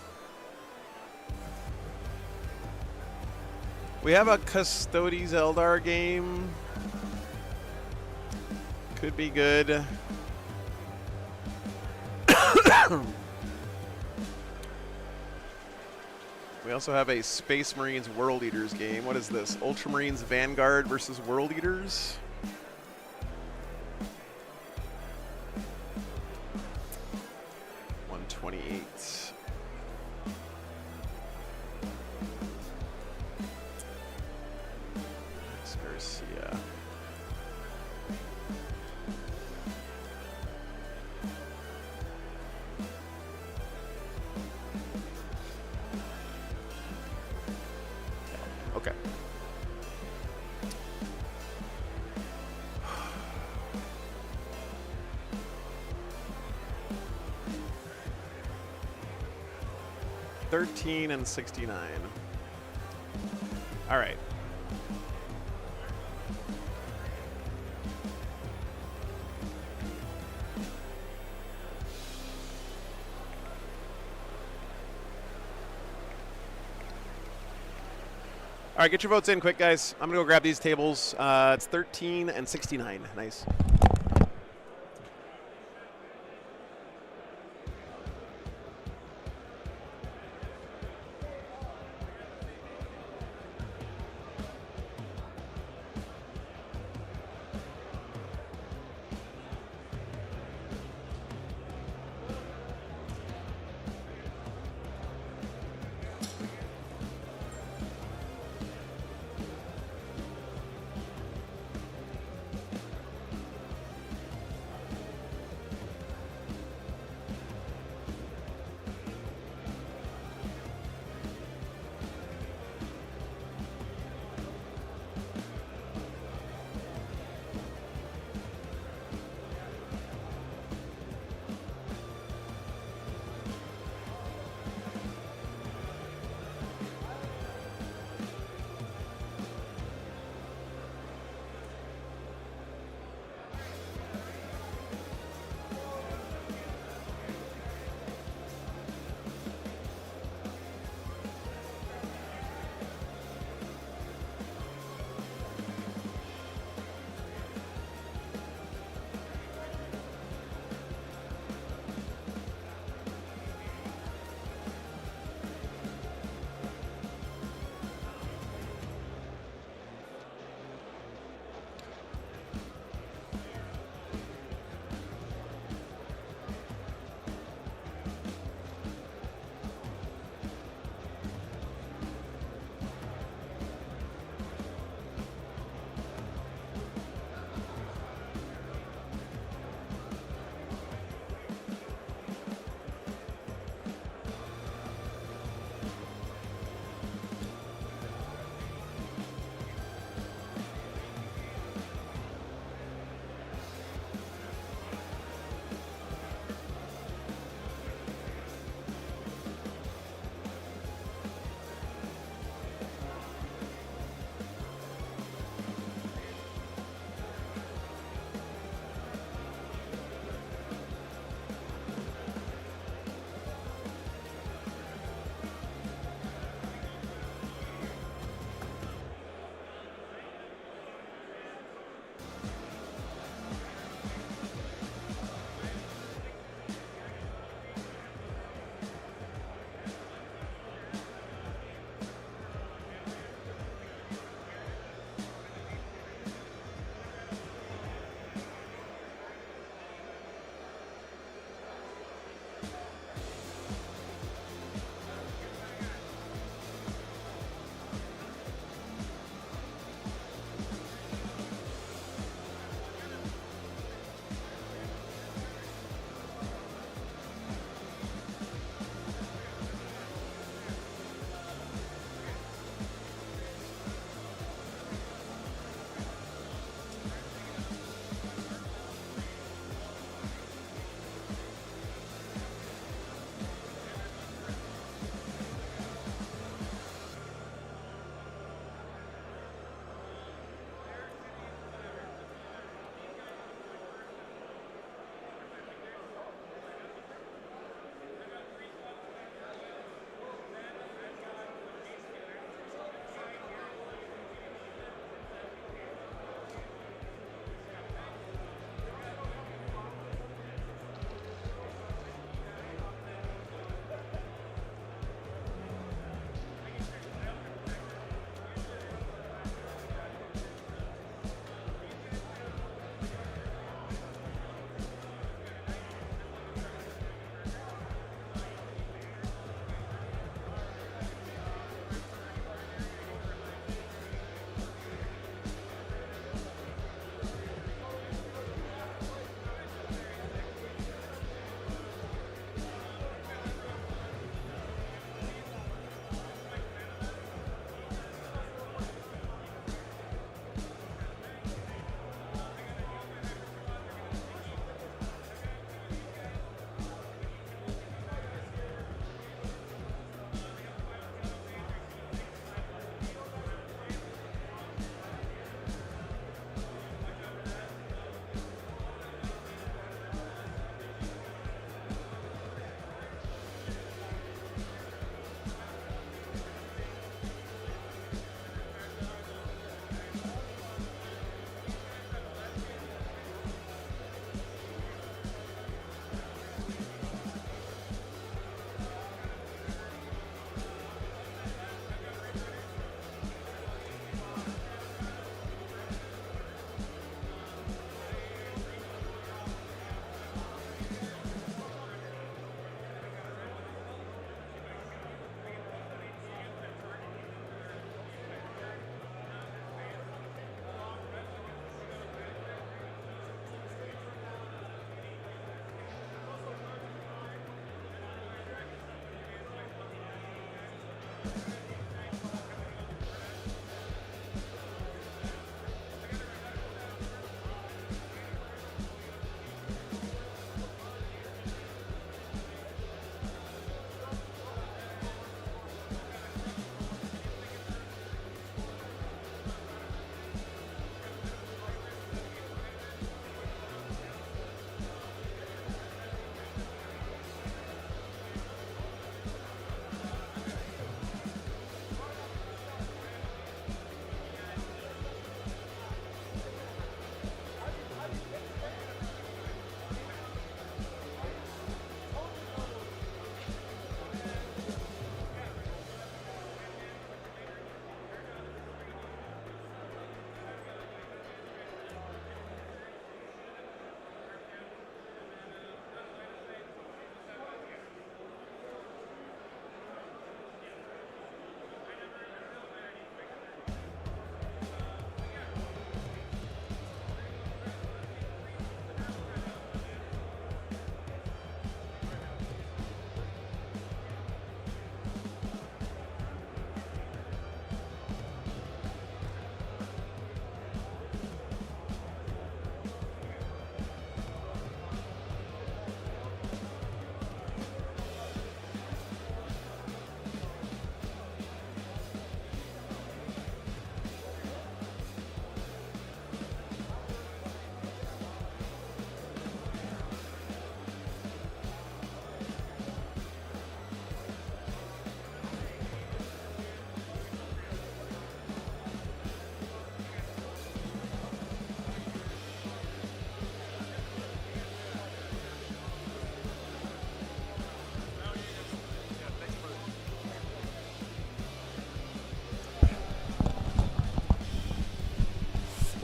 We have a Custodes Eldar game. Could be good. We also have a Space Marines World Eaters game. What is this? Ultramarines Vanguard versus World Eaters? $128. Garcia. Okay. $13 and $69. All right. All right, get your votes in quick, guys. I'm going to go grab these tables. It's 13 and 69. Nice.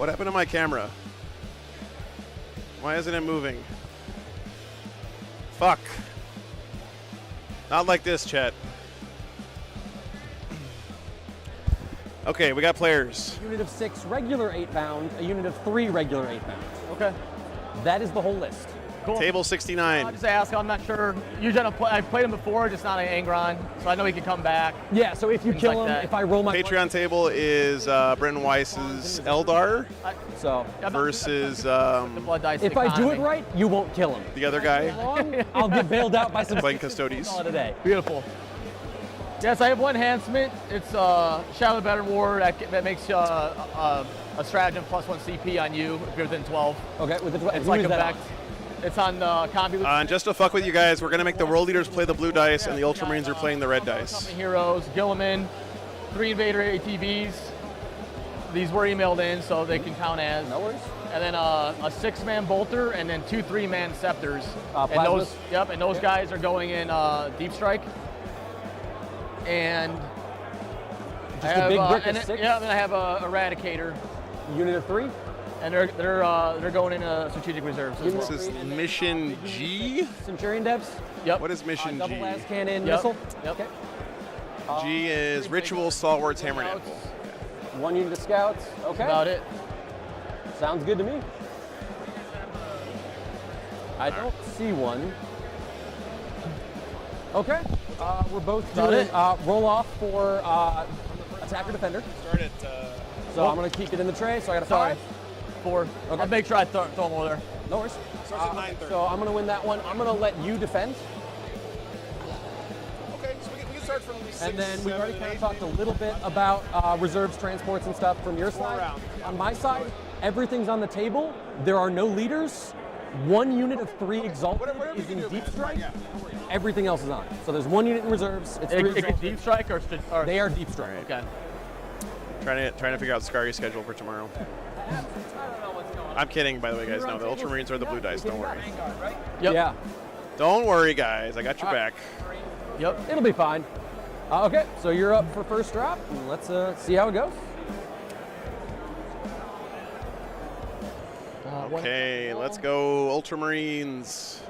What happened to my camera? Why isn't it moving? Fuck. Not like this, chat. Okay, we got players. Unit of 6 regular 8-pound, a unit of 3 regular 8-pound. Okay. That is the whole list. Cool. Table 69. I'll just ask. I'm not sure. Usually I've played him before, just not an Angron, so I know he can come back. Yeah, so if you Things kill like him, that. if I roll my Patreon table is Brendan Weiss's Eldar so versus The blood dice. if I do it economy. right, you won't kill him. the other guy I'll get bailed out by some playing Custodes. call it a day. Beautiful. Yes, I have one enhancement. It's Shadow of the Better War that makes a stratagem +1 CP on you if you're within 12. Okay, with the It's who like is that effect. It's on Combi. And just to fuck with you guys, we're going to make the World Leaders play the blue dice and the Ultramarines are playing the red dice. Company heroes, Gilliman, 3 Invader ATVs. These were emailed in, so they can count as. No worries. And then a 6-man bolter, and then 2 3-man scepters. And plasmas? those guys are going in deep strike. And Just a big brick of and 6? yeah, and I have a Eradicator, Unit of 3? and they're going in strategic reserves as This well. is Mission G. Centurion devs? Yep. What is Mission Double G? las cannon Yep. missile? Yep. Okay. G is Ritual, Stalwarts, Hammer and Anvil. 1 unit of scouts? Okay. About it. Sounds good to me. I don't see one. Okay. We're both About doing it. roll off for attacker defender. Start it. So I'm going to keep it in the tray. So I got a Sorry. 5. 4. Okay. I'll make sure I throw them over there. No worries. Starts at 9:30. So I'm going to win that one. I'm going to let you defend. Okay, so we can start from 6, And then we've 7, already and kind of 8. talked a little bit about reserves, transports, and stuff from your side. rounds, yeah. On my side, everything's on the table. There are no leaders. 1 unit of 3 exalted Whatever is you in do, deep man. strike. Yeah, no worries. Everything else is on. So there's 1 unit in reserves. It's 3 It exalted. deep strike or They are deep strike. Okay. Trying to figure out Scari's schedule for tomorrow. I'm kidding, by the way, guys. No, the Ultramarines are the blue dice. Don't worry. Yep. Yeah. Don't worry, guys. I got your back. Yep. It'll be fine. Okay, so you're up for first drop. And let's see how it goes. Okay, let's go Ultramarines.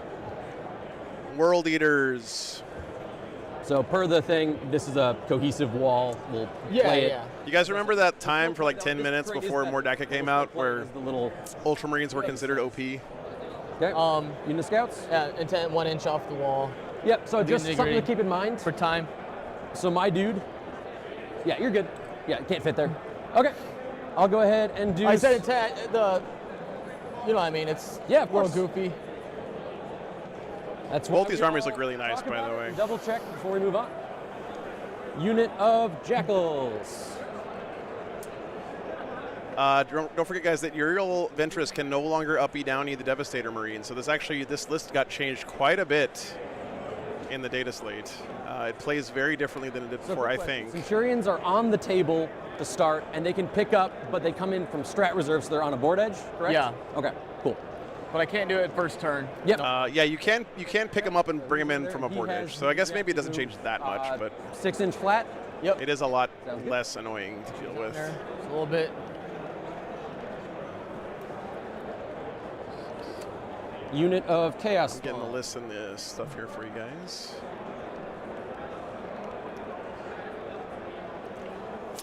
World Eaters. So per the thing, this is a cohesive wall. We'll Yeah, play it. yeah. You guys remember that time for like 10 minutes before Mordecai came out where The little Ultramarines were considered OP? okay. Unit scouts. Yeah, intent 1 inch off the wall Yep. So just nitty something to gritty. keep in mind. for time. So my dude. Yeah, you're good. Yeah, it can't fit there. Okay. I'll go ahead and do. I said intent. You know what I mean? It's Yeah, of a little course. goofy. That's Both what these we armies all look really nice, talk by about the it way. and double check before we move on. Unit of jackals. Don't forget, guys, that Uriel Ventress can no longer uppy downy the Devastator Marine. So this list got changed quite a bit in the data slate. It plays very differently than it did before, I think. Centurions are on the table to start, and they can pick up, but they come in from strat reserve, so they're on a board edge, correct? Yeah. Okay, cool. But I can't do it first turn. Yep. Yeah, you can pick them up and bring them in from a He board has edge. So I guess the maybe it doesn't change that much, but 6-inch flat. Yep. it is a lot Sounds good. less annoying to deal with. There, just a little bit. Unit of chaos. Getting the Spawn. lists and the stuff here for you guys.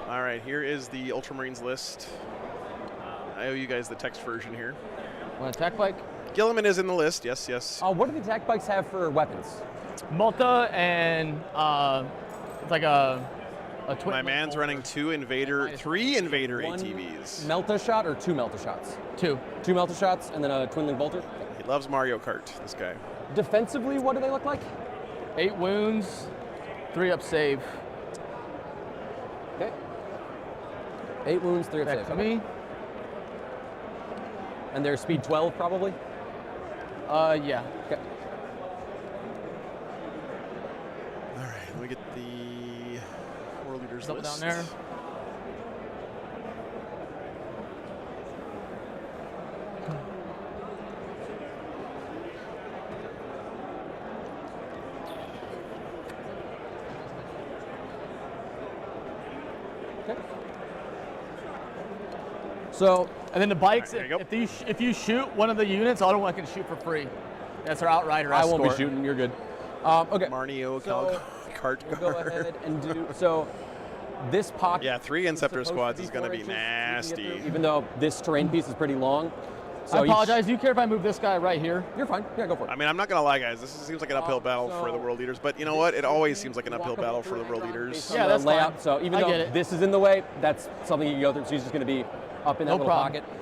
All right, here is the Ultramarines list. I owe you guys the text version here. Want attack bike? Gilliman is in the list. Yes, yes. What do the attack bikes have for weapons? Multa and it's like a twin. My man's running 3 Invader One ATVs. Melta shot or 2 Melta shots? 2. 2 Melta shots and then a twin link bolter. He loves Mario Kart, this guy. Defensively, what do they look like? 8 wounds, 3 up save. Okay. 8 wounds, 3 Back up to save. me. And they're speed 12 probably? Yeah. Okay. All right, let me get the World Leaders Double list. down there. So And then the bikes, There you go. if you shoot one of the units, other one can shoot for free. That's our outrider I escort. won't be shooting. You're good. Okay. Marnio, So, cart we'll go ahead and do so. This pocket. Yeah, 3 is Inceptor supposed to squads be is going to 4 be inches. You can get through, nasty. even though this terrain piece is pretty long. So I apologize. Do you care if I move this guy right here? You're fine. Yeah, go for it. I mean, I'm not going to lie, guys. This seems like an uphill battle for the world leaders. But you know what? It always seems like an uphill battle for the world leaders. Yeah, that's layout. fine. So even I though get it. this is in the way, that's something you can go through. So he's just going to be up in that No little problem. pocket.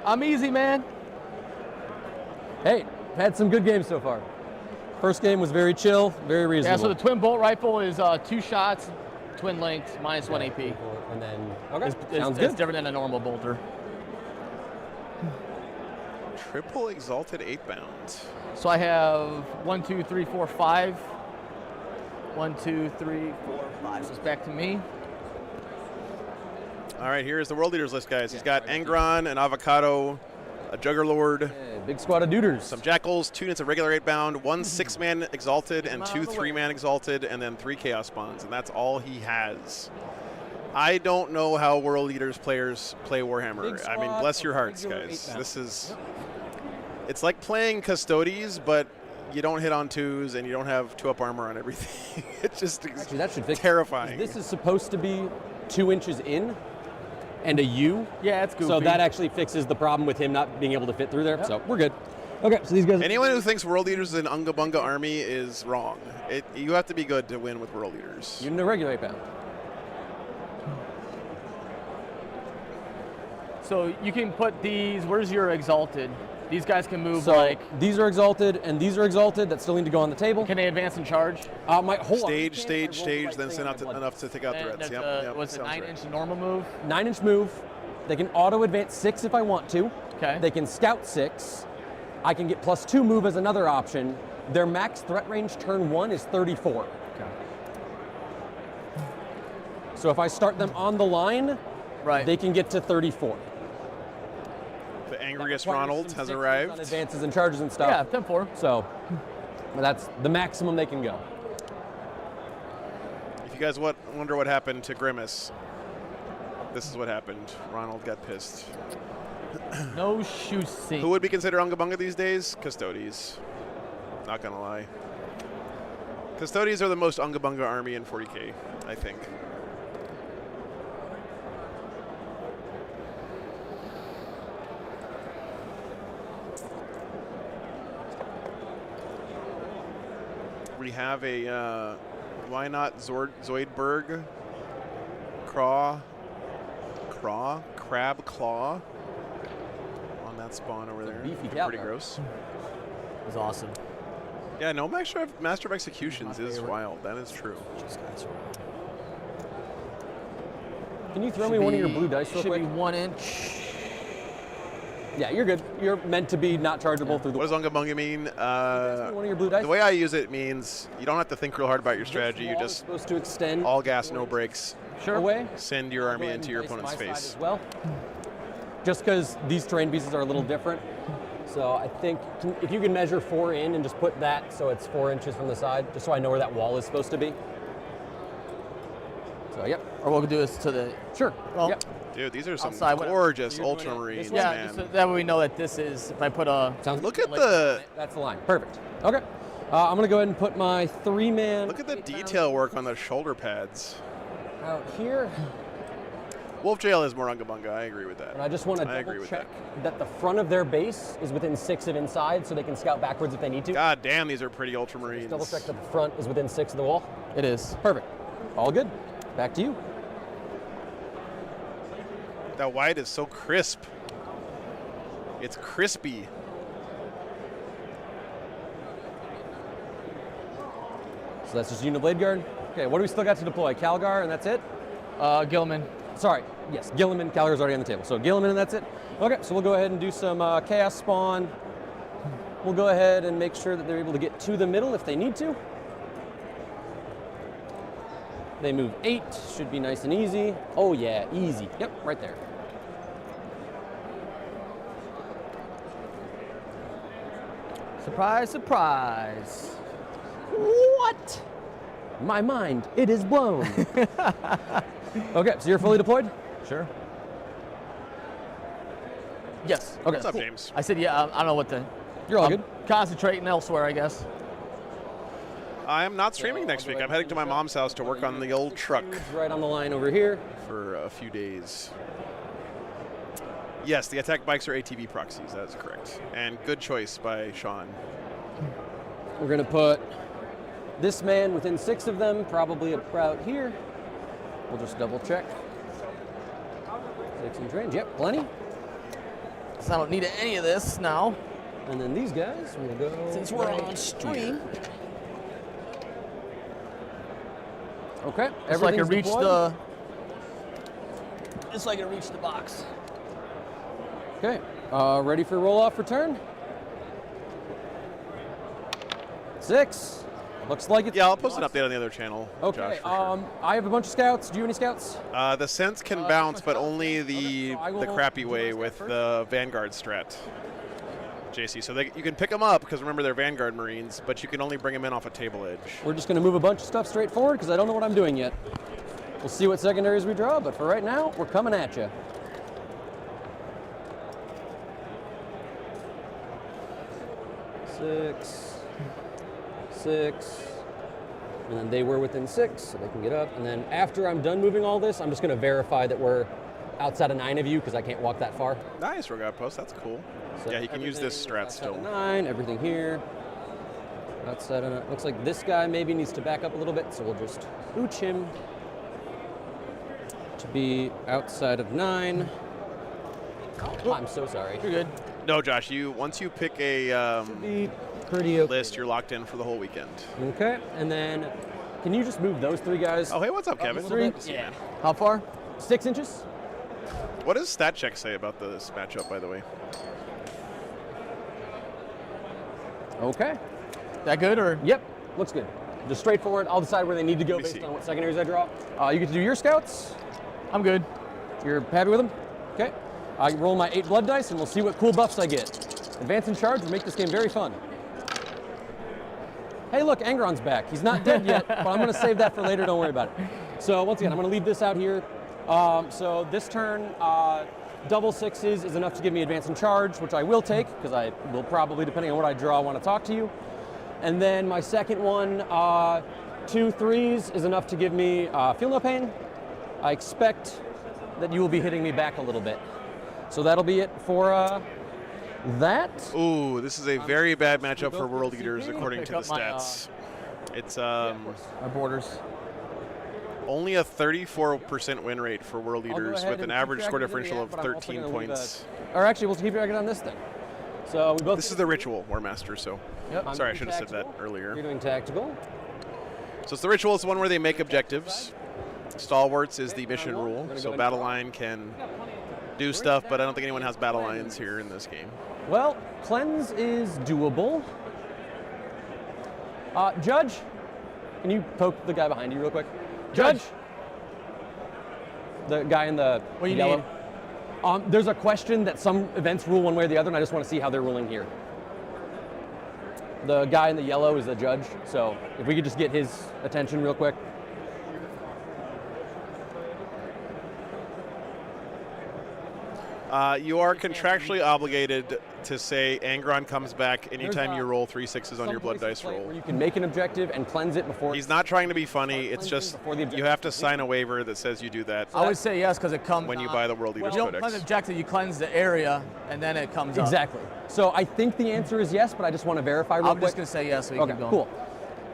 I'm easy, man. Hey, had some good games so far. First game was very chill, very Yeah, reasonable. so the twin bolt rifle is 2 shots, twin length, minus 1 AP. And then, okay, sounds It's good. different than a normal bolter. Triple exalted 8-bound. So I have 1, 2, 3, 4, 5. 1, 2, 3, 4, 5. So it's back to me. All right, here's the world leaders list, guys. He's got Angron, an Avocado, a Juggerlord, Yeah, big squad of duders. some Jackals, 2 units of regular 8-bound, 1 6-man exalted, and 2 3-man exalted, and then 3 Chaos Spawns, and that's all he has. I don't know how world leaders players play Warhammer. Big I mean, squad bless of your hearts, regular guys. 8-bound. This is, it's like playing Custodes, but you don't hit on 2s and you don't have 2-up armor on everything. It's just Actually, that should fix terrifying. This is supposed to be 2 inches in and a U. Yeah, it's goofy. So that actually fixes the problem with him not being able to fit through there. So we're good. Okay, so these guys. Anyone who thinks world leaders is an Unga Bunga army is wrong. You have to be good to win with world leaders. You're in the regular 8-bound. So you can put these, where's your exalted? These guys can move So like, these are exalted and these are exalted. That still need to go on the table. can they advance and charge? Hold on. Stage, I stage, rolled the right stage, then thing send on out my blood. enough to take out And threats. that's, Yep, what's it, sounds 9 right. inch normal move? 9-inch move. They can auto advance 6 if I want to. Okay. They can scout 6. I can get +2 move as another option. Their max threat range turn 1 is 34. Okay. So if I start them on the line, Right. they can get to 34. The angriest Requires Ronald some has sixes arrived. on advances and charges and stuff. Yeah, 10-4. So that's the maximum they can go. If you guys wonder what happened to Grimace, this is what happened. Ronald got pissed. No shoe seat. Who would be considered Unga Bunga these days? Custodes. Not gonna lie. Custodes are the most Unga Bunga army in 40K, I think. We have a why not Zoidberg crab claw on that spawn over there. beefy Pretty cow. gross. It was awesome. Yeah, no master of executions is wild. That is true. Can you throw me one of your blue dice real Should quick? be 1 inch. Yeah, you're good. You're meant to be not chargeable through the. What does Unga Bunga mean? One of your blue dice. The way I use it means you don't have to think real hard about your strategy. You Wall is just supposed to extend all gas, no brakes. Sure. away. Send your Go army ahead into and your place opponent's my side face. as well. Just because these terrain pieces are a little different. So I think if you can measure 4 in and just put that so it's 4 inches from the side, just so I know where that wall is supposed to be. So yep. Or we'll do this to the. Sure. Well, Yep. Dude, these are some Outside, whatever. gorgeous So you're doing it ultramarines, this way? Yeah, man. just so that way we know that this is, if I put a. Sounds Look at like- the That's the line. Perfect. Okay. I'm gonna go ahead and put my 3-man. look at the detail work on the shoulder pads. out here. Wolf Jail is more Unga Bunga. I agree with that. And I just want to I agree double with check that the front of their base is within 6 of inside, so they can scout backwards if they need to. God damn, these are pretty ultramarines. Double check that the front is within 6 of the wall. It is. Perfect. All good. Back to you. That white is so crisp. It's crispy. So that's just Unit Blade Guard. Okay, what do we still got to deploy? Calgar, and that's it? Gilman. Sorry, yes, Gilliman. Calgar's already on the table. So Gilliman, and that's it. Okay, so we'll go ahead and do some Chaos Spawn. We'll go ahead and make sure that they're able to get to the middle if they need to. They move 8, should be nice and easy. Oh yeah, easy. Yep, right there. Surprise, surprise. What? My mind, it is blown. Okay, so you're fully deployed? Sure. Yes. Okay. What's up, cool. James? I said, yeah, I don't know what the. You're all I'm good. Concentrating elsewhere, I guess. I'm not streaming next week. I'm heading to my mom's house to work on the old truck Right on the line over here. for a few days. Yes, the attack bikes are ATV proxies. That is correct. And good choice by Sean. We're gonna put this man within 6 of them, probably about here. We'll just double check. 6-inch range. Yep, plenty. So I don't need any of this now. And then these guys will go. Since we're right on stream. here. Okay. It's like I everything's reached deployed. It's like I reached the box. Okay. Ready for roll off return? 6. Looks like it's. Yeah, I'll post an update on the other channel. Okay. Josh, for sure. I have a bunch of scouts. Do you have any scouts? The sense can bounce, but only the crappy way with the Vanguard strat. JC, so you can pick them up because remember they're Vanguard Marines, but you can only bring them in off a table edge. We're just going to move a bunch of stuff straight forward because I don't know what I'm doing yet. We'll see what secondaries we draw, but for right now, we're coming at you. Six, and then they were within 6, so they can get up. And then after I'm done moving all this, I'm just going to verify that we're outside of 9 of you because I can't walk that far. Nice, Rogue Post. That's cool. So Yeah, he can use this strat outside of still. 9, everything here. Outside of 9. Looks like this guy maybe needs to back up a little bit, so we'll just ooch him to be outside of 9. Oh, I'm so sorry. You're good. No, Josh, once you pick a Be pretty okay. list, you're locked in for the whole weekend. Okay, and then can you just move those 3 guys? Oh, hey, what's up, Kevin? three? Good to see you, Yeah. man. How far? 6 inches? What does stat check say about this matchup, by the way? Okay. That good or? Yep, looks good. Just straightforward. I'll decide where they need to go Let me based see. on what secondaries I draw. You get to do your scouts. I'm good. You're happy with them? Okay. I roll my 8 blood dice and we'll see what cool buffs I get. Advance and charge will make this game very fun. Hey, look, Angron's back. He's not dead yet, but I'm going to save that for later. Don't worry about it. So once again, I'm going to leave this out here. So this turn, double 6s is enough to give me advance and charge, which I will take because I will probably, depending on what I draw, want to talk to you. And then my second one, 2 3s is enough to give me feel no pain. I expect that you will be hitting me back a little bit. So that'll be it for that. Ooh, this is a very bad matchup for World Eaters, CP. according Pick to the up my, stats. It's My borders. only a 34% win rate for World I'll go Eaters ahead with an and average keep score track of it in the differential end, of but I'm also 13 gonna leave points. or actually, we'll keep tracking on this then. So we both. This is the ritual, War Master, so Yep, I'm sorry, I doing should have said that tactical. earlier. You're doing tactical. So it's the ritual. It's the one where they make objectives. Stalwarts is the mission round one. rule. I'm gonna So go battle into- line can do stuff, but I don't think anyone has battle lines here in this game. Well, cleanse is doable. Judge, can you poke the guy behind you real quick? Judge. The guy in the What do you yellow. need? There's a question that some events rule one way or the other, and I just want to see how they're ruling here. The guy in the yellow is the judge, so if we could just get his attention real quick. You are contractually obligated to say Angron comes back anytime you roll 3 6s on your blood dice roll. Where you can make an objective and cleanse it before. He's not trying to be funny. It's just Before the you objective. have to sign a waiver that says you do that I would say yes because it comes when you on- buy the World Eaters You don't Codex. cleanse objective, you cleanse the area, and then it comes up. Exactly. So I think the answer is yes, but I just want to verify real I'm quick. just going to say yes so we Okay, keep going. cool.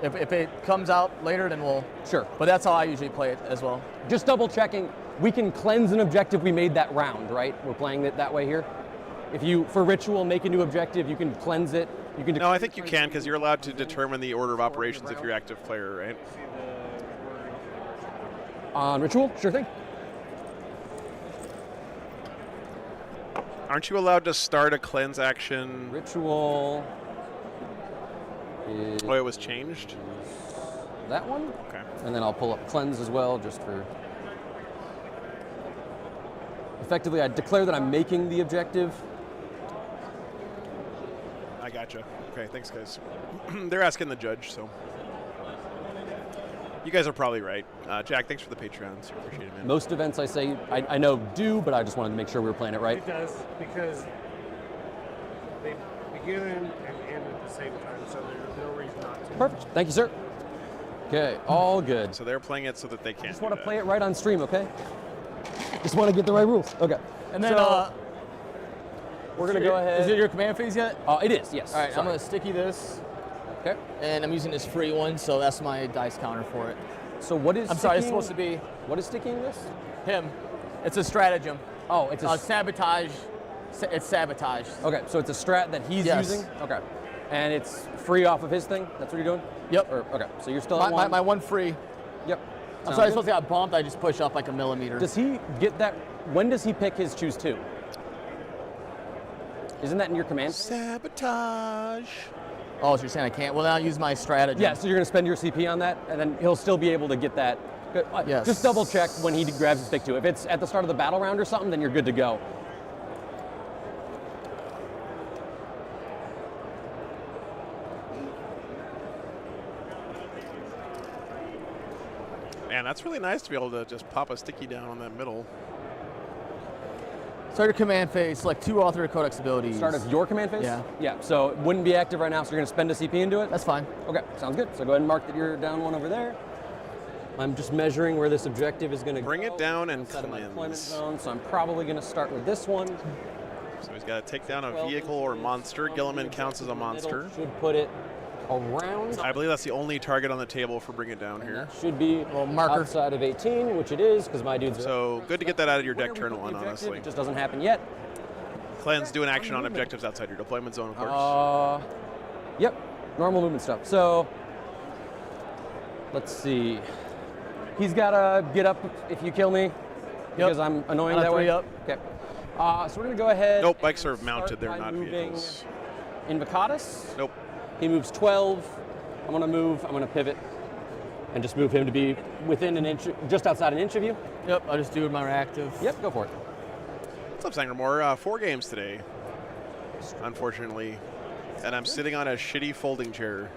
If it comes out later, then we'll. Sure. But that's how I usually play it as well. Just double checking. We can cleanse an objective we made that round, right? We're playing it that way here. If you, for ritual, make a new objective, you can cleanse it. You can. No, I think you can because you're allowed to determine the order of operations if you're active player, right? On ritual, sure thing. Aren't you allowed to start a cleanse action? Ritual. Is Oh, it was changed? that one, Okay. and then I'll pull up cleanse as well, just for. Effectively, I declare that I'm making the objective. I gotcha. Okay, thanks, guys. They're asking the judge, so. You guys are probably right. Jack, thanks for the Patreon. Super appreciate it, man. Most events I say I know do, but I just wanted to make sure we were playing it right. It does, because they begin and end at the same time, so there's no reason not to. Perfect. Thank you, sir. Okay, all good. So they're playing it so that they can't. Just want to play it right on stream, okay? Just want to get the right rules. Okay. And then We're gonna go ahead. Is it your command phase yet? It is. Yes. All right, Sorry. I'm gonna sticky this, Okay. and I'm using this free one, so that's my dice counter for it. So what is? I'm sorry, it's sticking- supposed to be What is sticking this? him. It's a stratagem. Oh, it's a. Sabotage. It's sabotage. Okay, so it's a strat that he's Yes. using. Okay. And it's free off of his thing. That's what you're doing. Yep. Or, okay. So you're still at My, one. my one free. Yep. I'm Sounds sorry, I good. supposed to got bumped. I just push up like a millimeter. Does he get that? When does he pick his choose two? Isn't that in your command? Sabotage. Oh, so you're saying I can't? Well, then I'll use my stratagem. Yeah. So you're gonna spend your CP on that, and then he'll still be able to get that. Good. Yes. Just double check when he grabs his pick two. If it's at the start of the battle round or something, then you're good to go. Man, that's really nice to be able to just pop a sticky down on that middle. Start your command phase. Select 2 author codex abilities. Start of your command phase? Yeah. Yeah, so it wouldn't be active right now, so you're gonna spend a CP into it? That's fine. Okay, sounds good. So go ahead and mark that you're down one over there. I'm just measuring where this objective is gonna Bring go. it down and Inside of my deployment cleanse. zone, so I'm probably gonna start with this one. So he's got to take down a 12 vehicle or inches monster. from Gilliman the counts as a objective in the monster. middle. Should put it around. I believe that's the only target on the table for bring it down here. Should be marker. outside of 18, which it is, because my dudes are. So good to get that out of your deck Whenever turn we put one, the objective, honestly. It just doesn't happen yet. Cleanse, do an action on objectives outside your deployment zone, of course. Yep, normal movement stuff. So, let's see. He's got to get up if you kill me, because I'm annoying On a that way. 3 up. Okay. So we're going to go ahead. Nope, bikes are and mounted, start they're by not moving vehicles. Invocatus. Nope. He moves 12. I'm going to move, I'm going to pivot, and just move him to be within an inch, just outside an inch of you. Yep, I'll just do my reactive. Yep, go for it. What's up, Sangermore? 4 games today, unfortunately. And I'm sitting on a shitty folding chair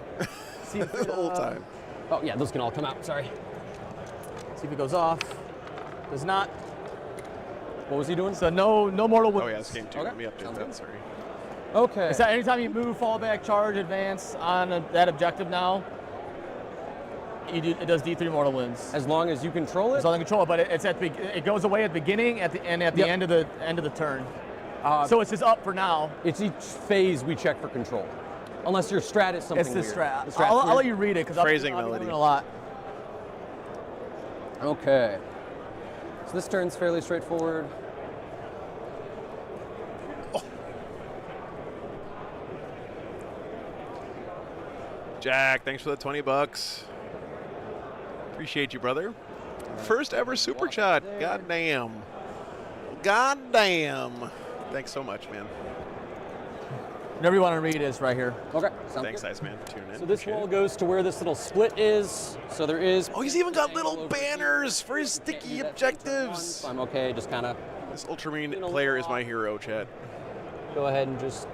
the whole time. Oh, yeah, those can all come out. Sorry. See if it goes off. Does not. What was he doing? So no mortal Oh, wounds. yeah, it's game 2. Okay. Let me update that, sorry. Okay. Is that anytime you move, fall back, charge, advance on that objective now, it does D3 mortal wounds. As long as you control it? It's on the control, but it goes away at the beginning and at the Yep. end of the turn. So So it's just up for now. it's each phase we check for control. Unless your strat is something It's the weird. strat. The strat's I'll let weird? you read it because Phrasing I'll be melody. moving a lot. Okay. So this turn's fairly straightforward. Jack, thanks for the 20 bucks. Appreciate you, brother. First ever super chat. God damn. God damn. Thanks so much, man. Whatever you want to read is right here. Okay. Sounds Thanks, good. Iceman. Tune in. So this Appreciate wall it. goes to where this little split is. So there is. Oh, he's even got angle little over here. banners for his Can't do sticky that thing for one, objectives. so I'm okay. Just kind of This Ultramarine player is my hero, chat. go ahead and just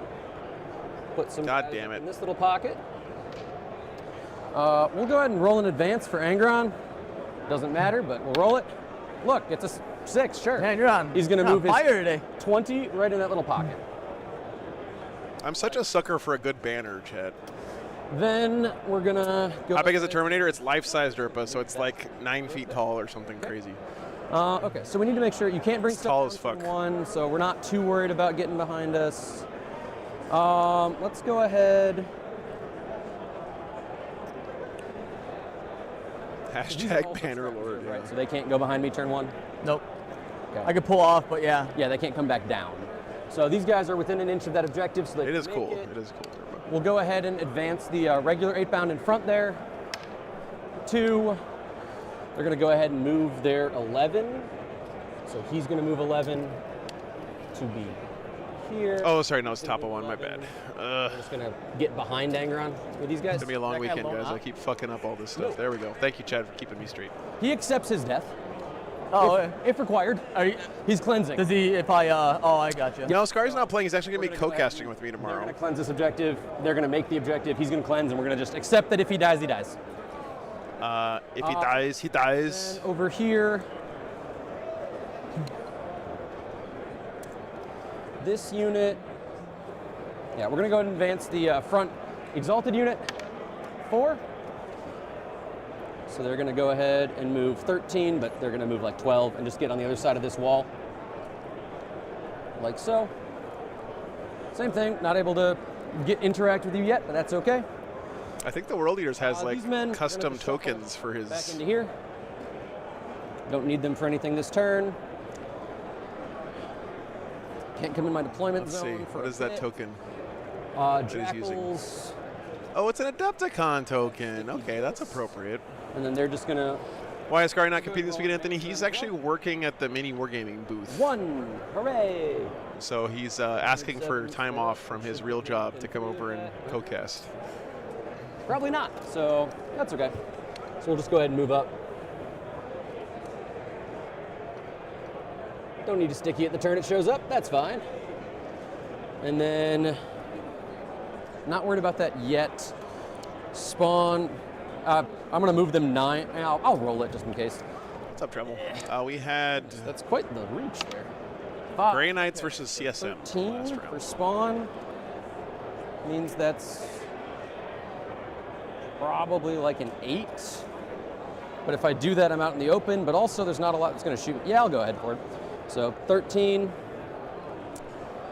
put some. God guys damn up it. In this little pocket. We'll go ahead and roll in advance for Angron. Doesn't matter, but we'll roll it. Look, it's a 6. Sure. Man, you're on. He's gonna you're move on his fire today. 20 right in that little pocket. I'm such a sucker for a good banner, chat. Then we're gonna go. How big is the Terminator? It's life-size Derpa, so it's like 9 feet tall or something crazy. Okay, so we need to make sure you can't bring It's stuff tall down as from fuck. one, so we're not too worried about getting behind us. Let's go ahead. These are Hashtag also banner strategy, lord. right? Yeah. So they can't go behind me turn 1. Nope. Okay. I could pull off, but yeah. Yeah, they can't come back down. So these guys are within an inch of that objective, so they It can is make cool. it. It is cool. Derpa. We'll go ahead and advance the regular 8-bound in front there. 2. They're going to go ahead and move their 11. So he's going to move 11 to be here. Oh, sorry, no, it's top of 1. My bad. I'm just going to get behind Angron with these guys. It's gonna be a long That guy weekend, blown guys. I up? keep fucking up all this stuff. No. There we go. Thank you, Chad, for keeping me straight. He accepts his death, Oh, if required. are you, He's cleansing. does he? If I I got you. You know, Scar's not playing. He's actually gonna be We're gonna go ahead co-casting and- with me They're tomorrow. going to cleanse this objective. They're going to make the objective. He's going to cleanse, and we're going to just accept that if he dies, he dies. If he dies, he dies. And over here, this unit, yeah, we're gonna go ahead and advance the front exalted unit 4. So they're gonna go ahead and move 13, but they're gonna move like 12 and just get on the other side of this wall. Like so. Same thing, not able to interact with you yet, but that's okay. I think the World Eaters has like These men are custom gonna shuffle tokens for back his. into here. Don't need them for anything this turn. Can't come in my deployment Let's see. zone. For What is that token? he's using? Jackals. Oh, it's an Adepticon token. Okay, that's appropriate. And then they're just gonna Why is Scary not competing this weekend, Anthony? He's actually working at the mini wargaming booth. 1. Hooray! So he's asking for time off from his real job to come over and co-cast. Probably not. So that's okay. So we'll just go ahead and move up. Don't need to sticky at the turn it shows up. That's fine. And then, not worried about that yet. Spawn. I'm going to move them 9. I'll roll it just in case. What's up, Treble? We had That's quite the reach there. 5. Grey Knights versus CSM 13 last for round. spawn. Means that's probably like an 8. But if I do that, I'm out in the open. But also, there's not a lot that's going to shoot. Yeah, I'll go ahead for it. So 13.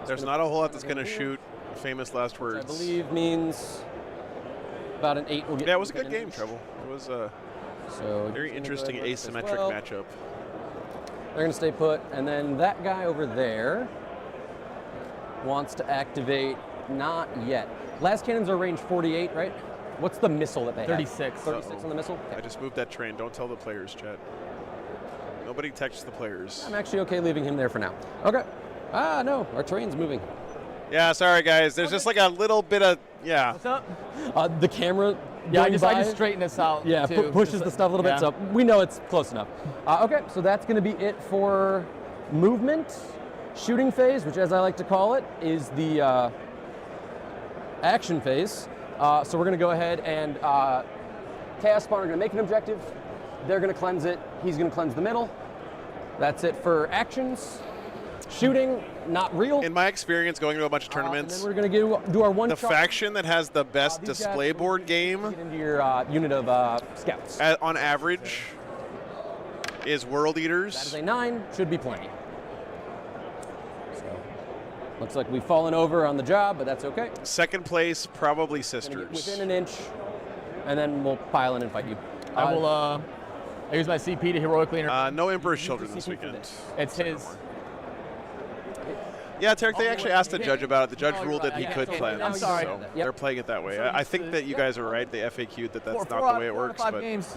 There's not a whole lot that's going to shoot. Famous last Which I words. believe means about an 8 will get. Yeah, it was a within good an game, inch. Treble. It was a So very just gonna interesting go ahead and work this asymmetric well. matchup. They're going to stay put, and then that guy over there wants to activate. Not yet. Last cannons are range 48, right? What's the missile that they have? 36. 36 on the missile. I just moved that train. Don't tell the players, chat. Nobody texts the players. I'm actually okay leaving him there for now. Okay. Ah, no, our train's moving. Yeah, sorry guys. There's just like a little bit of What's up? The camera. Yeah, I going just by, straighten this out. Yeah, too. pushes Just the stuff a little bit, yeah. so we know it's close enough. Okay, so that's going to be it for movement. Shooting phase, which as I like to call it, is the action phase. So we're going to go ahead and Chaos Spawn are going to make an objective. They're going to cleanse it. He's going to cleanse the middle. That's it for actions. Shooting, not real. In my experience going to a bunch of And tournaments, then we're going to do our one the shot. faction that has the best These guys display will board game Get into your unit of scouts. on average is World That is Eaters. a 9, should be plenty. So, looks like we've fallen over on the job, but that's okay. Second place, probably Gonna get Sisters. within an inch, and then we'll pile in and fight you. I will I use my CP to heroically No Emperor's Children CP this for weekend. this. It's his. Yeah, Tarek, they actually asked the judge about it. The judge Oh, you're ruled right. that he I could can't- cleanse. I'm sorry. So Yep. they're playing it that way. I think that you guys are right. They FAQ'd that that's not the way it works. Five But games.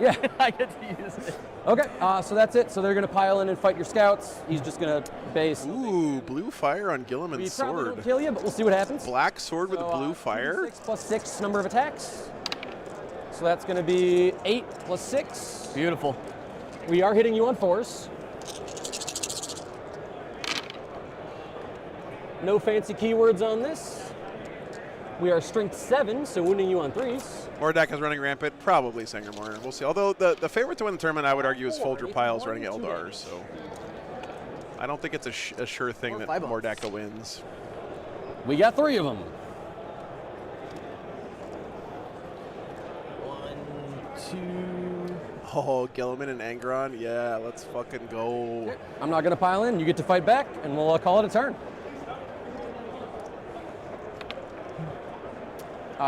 Yeah. I get to use it. Okay, so that's it. So they're going to pile in and fight your scouts. He's just going to base. ooh, blue fire on We Gilliman's probably sword. don't kill you, but we'll see what happens. Black sword with So, blue fire. 6 plus 6 number of attacks. So that's going to be 8 plus 6. Beautiful. We are hitting you on 4s. No fancy keywords on this. We are strength 7, so wounding you on 3s. Mordak is running rampant. Probably Sangermore. We'll see. Although the favorite to win the tournament, I would argue, is Folger Piles running Eldar. So I don't think it's a sure thing that five bucks. Mordaka wins. We got 3 of them. 1, 2. Oh, Gilliman and Angron. Yeah, let's fucking go. I'm not going to pile in. You get to fight back, and we'll call it a turn.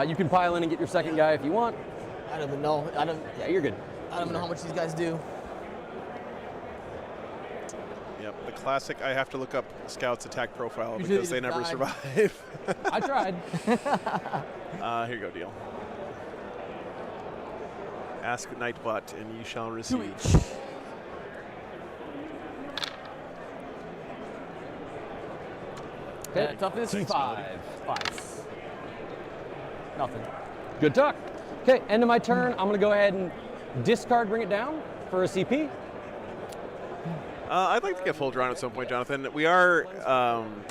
You can pile in and get your second guy if you want. I don't even know. Yeah, you're good. I don't even know how much these guys do. Yep, the classic. I have to look up Scout's attack profile Usually because they they never die. survive. I tried. Here you go, deal. Ask Nightbot, and ye shall receive. Okay. Toughness? Thanks, 5. 5. Nothing. Good talk. Okay, end of my turn. I'm going to go ahead and discard, bring it down for a CP. I'd like to get full drawn at some point, Jonathan. We are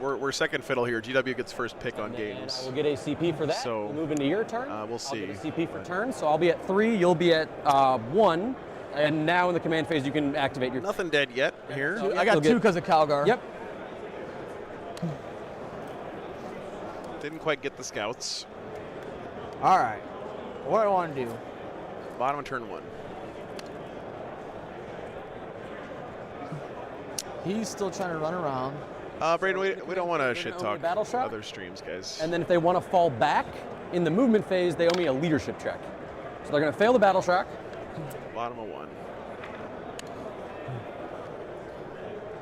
we're second fiddle here. GW gets first pick on games. We'll get a CP for that. So, we'll move into your turn. we'll see. I'll get a CP for turn. So I'll be at 3. You'll be at 1. And now in the command phase, you can activate your. Nothing dead yet here. So, I got you'll 2 because of Calgar. Yep. Didn't quite get the scouts. All right. What do I want to do? Bottom of turn 1. He's still trying to run around. Braden, we don't want to shit talk battle shock? other streams, guys. And then if they want to fall back in the movement phase, they owe me a leadership check. So they're going to fail the battle shock. Bottom of 1.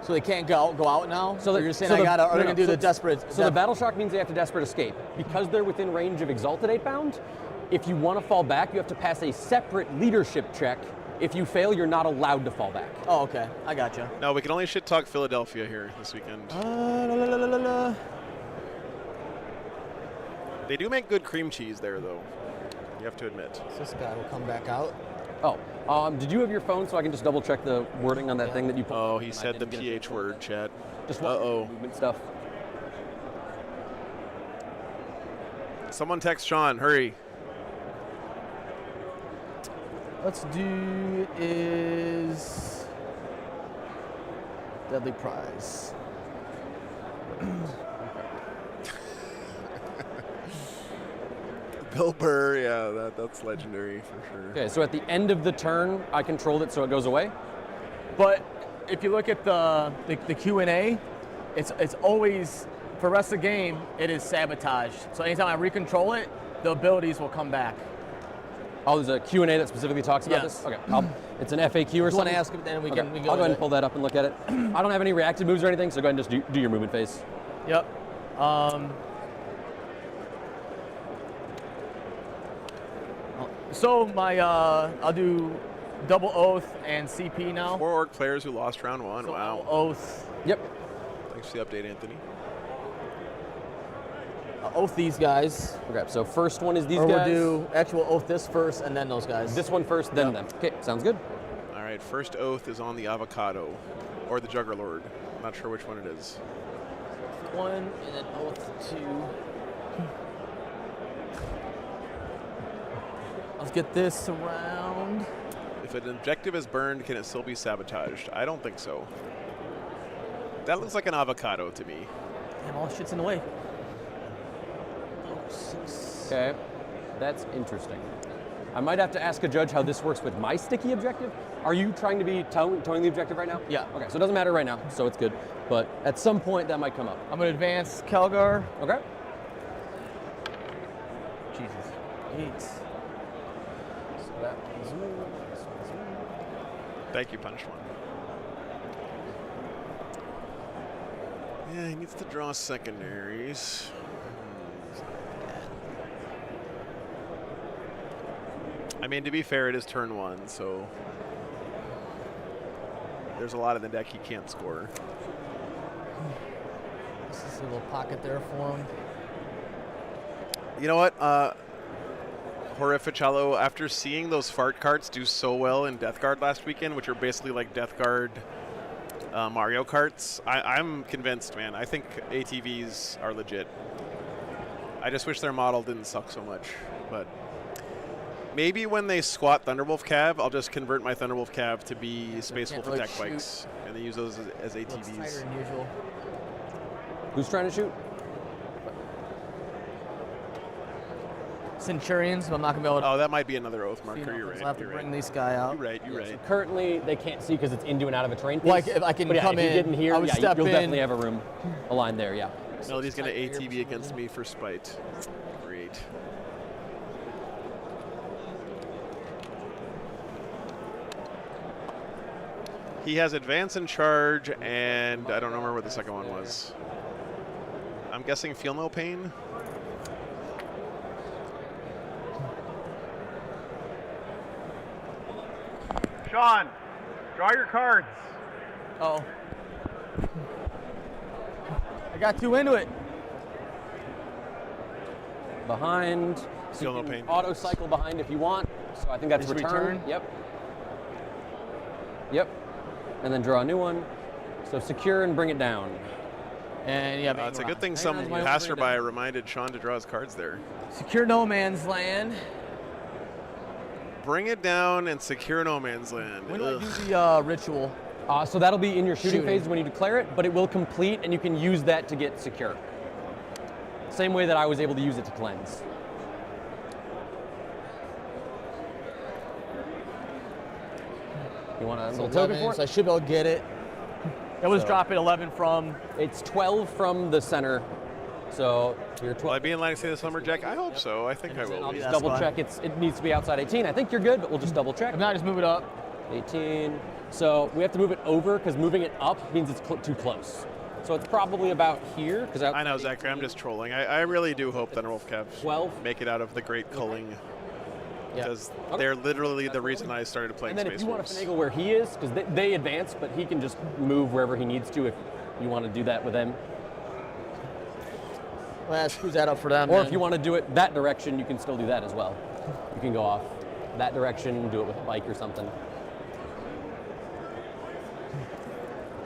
So they can't go out now? So you're saying are they going to do the desperate? So the battle shock means they have to desperate escape. Because they're within range of Exalted 8-bound, if you want to fall back, you have to pass a separate leadership check. If you fail, you're not allowed to fall back. Oh, okay. I gotcha. No, we can only shit talk Philadelphia here this weekend. They do make good cream cheese there, though. You have to admit. This guy will come back out. Oh, did you have your phone so I can just double check the wording on that thing that you put? Oh, he said the PH word, chat. Just movement stuff. Someone text Sean, hurry. Let's do is Deadly Prize. Bill Burr, yeah, that's legendary for sure. Okay, so at the end of the turn, I controlled it so it goes away. But if you look at the Q&A, it's always, for the rest of the game, it is sabotaged. So anytime I recontrol it, the abilities will come back. Oh, there's a Q&A that specifically talks about Yes. this? Okay, it's an FAQ or If you want something? to ask it, then we Okay, can I'll go go ahead and with pull that up and look at it. I don't have any reactive moves or anything, so go ahead and just do your movement phase. it. Yep. So my I'll do double oath and CP now. 4 orc players who lost round 1. So Wow. Oath. Yep. Thanks for the update, Anthony. I'll oath these guys. Okay, so first one is these Or guys. we'll do actual oath this first and then those guys. This one first, then them. Okay, sounds good. All right, first oath is on the avocado, or the Juggerlord. I'm not sure which one it is. one and then oath 2. Let's get this around. If an objective is burned, can it still be sabotaged? I don't think so. That looks like an avocado to me. Damn, all shit's in the way. Oh, 6. Okay, that's interesting. I might have to ask a judge how this works with my sticky objective. Are you trying to be towing the objective right now? Yeah. Okay, so it doesn't matter right now, so it's good. But at some point, that might come up. I'm gonna advance Calgar. Okay. Jesus. 8. So that one's me, this one's me. Thank you, Punch One. Yeah, he needs to draw secondaries. I mean, to be fair, it is turn 1, so there's a lot in the deck he can't score. This is a little pocket there for him. You know what? Horrifichello, after seeing those fart carts do so well in Death Guard last weekend, which are basically like Death Guard Mario Karts, I'm convinced, man. I think ATVs are legit. I just wish their model didn't suck so much, but maybe when they squat Thunderwolf Cav, I'll just convert my Thunderwolf Cav to be Space Wolf really attack shoot. bikes, and they use those as Looks tighter ATVs. than usual. Who's trying to shoot? Centurions, but I'm not gonna be able to. Oh, that might be another oath see marker. nothing, You're so right. I'll have to You're bring right. this guy out. You're right. You're right. Currently, they can't see because it's into and out of a terrain piece. Well, I can but yeah, come if you get in, in here, I would yeah, step you'll in. definitely have a room, a line there, yeah. Melody's going to ATV against me for spite. Great. He has advance and charge, and I don't remember what the second one was. I'm guessing feel no pain. Sean, draw your cards. Oh. I got too into it. Behind. So Feel you no can pain. auto cycle behind if you want. So I think that's Just return. return? Yep. Yep. And then draw a new one. So secure and bring it down. And yeah, It's a good thing some passerby reminded Sean to draw his cards there. Secure no man's land. Bring it down and secure no man's land. When do I Ugh. do the ritual? So that'll be in your shooting Shooting. phase when you declare it, but it will complete and you can use that to get secure. Same way that I was able to use it to cleanse. You want a little token for So I it? should be able to get it. It was So- dropping 11 from. It's 12 from the center. So you're Will 12. I be in line to say this Lumberjack? I hope so. I think I will I'll be. just That's double fine. check. It needs to be outside 18. I think you're good, but we'll just double check. If not, just move it up. 18. So we have to move it over because moving it up means it's too close. So it's probably about here. Because I know, Zachary. I'm just trolling. I really do hope that Wolf Cavs 12. make it out of the Great Culling. Yeah. Because Okay. they're literally the reason I started playing And then Space if you want to Wolves. finagle where he is, because they advance, but he can just move wherever he needs to if you want to do that with him. Well, screws that up for them. Or then. if you want to do it that direction, you can still do that as well. You can go off that direction, do it with a bike or something.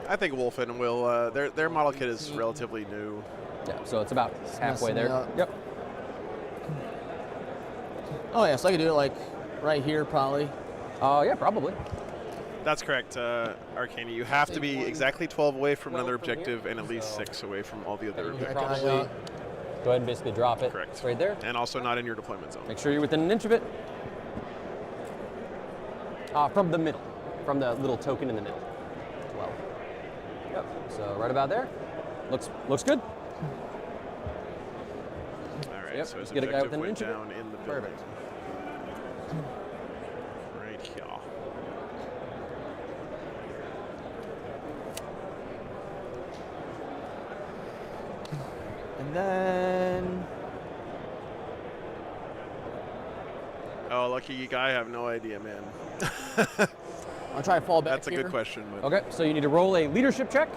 I think Wolfen will. Their model kit is relatively new. Yeah, so it's about halfway messing me there. up. Yep. Oh yeah, so I could do it like right here probably. Yeah, probably. That's correct, Arcana. You have to be exactly 12 away from 12 another from here, objective and at least so- 6 away from all the other You can objectives. probably go ahead and basically drop it. Correct. Right there. And also not in your deployment zone. Make sure you're within an inch of it. From the middle, from the little token in the middle. 12. Yep. So right about there. Looks good. All right, Yep, so his just get a guy objective within an went inch of it. down in the building. Perfect. Right here. And then Oh, lucky guy, I have no idea, man. I'll try to fall back That's a here. good question. But Okay, so you need to roll a leadership check.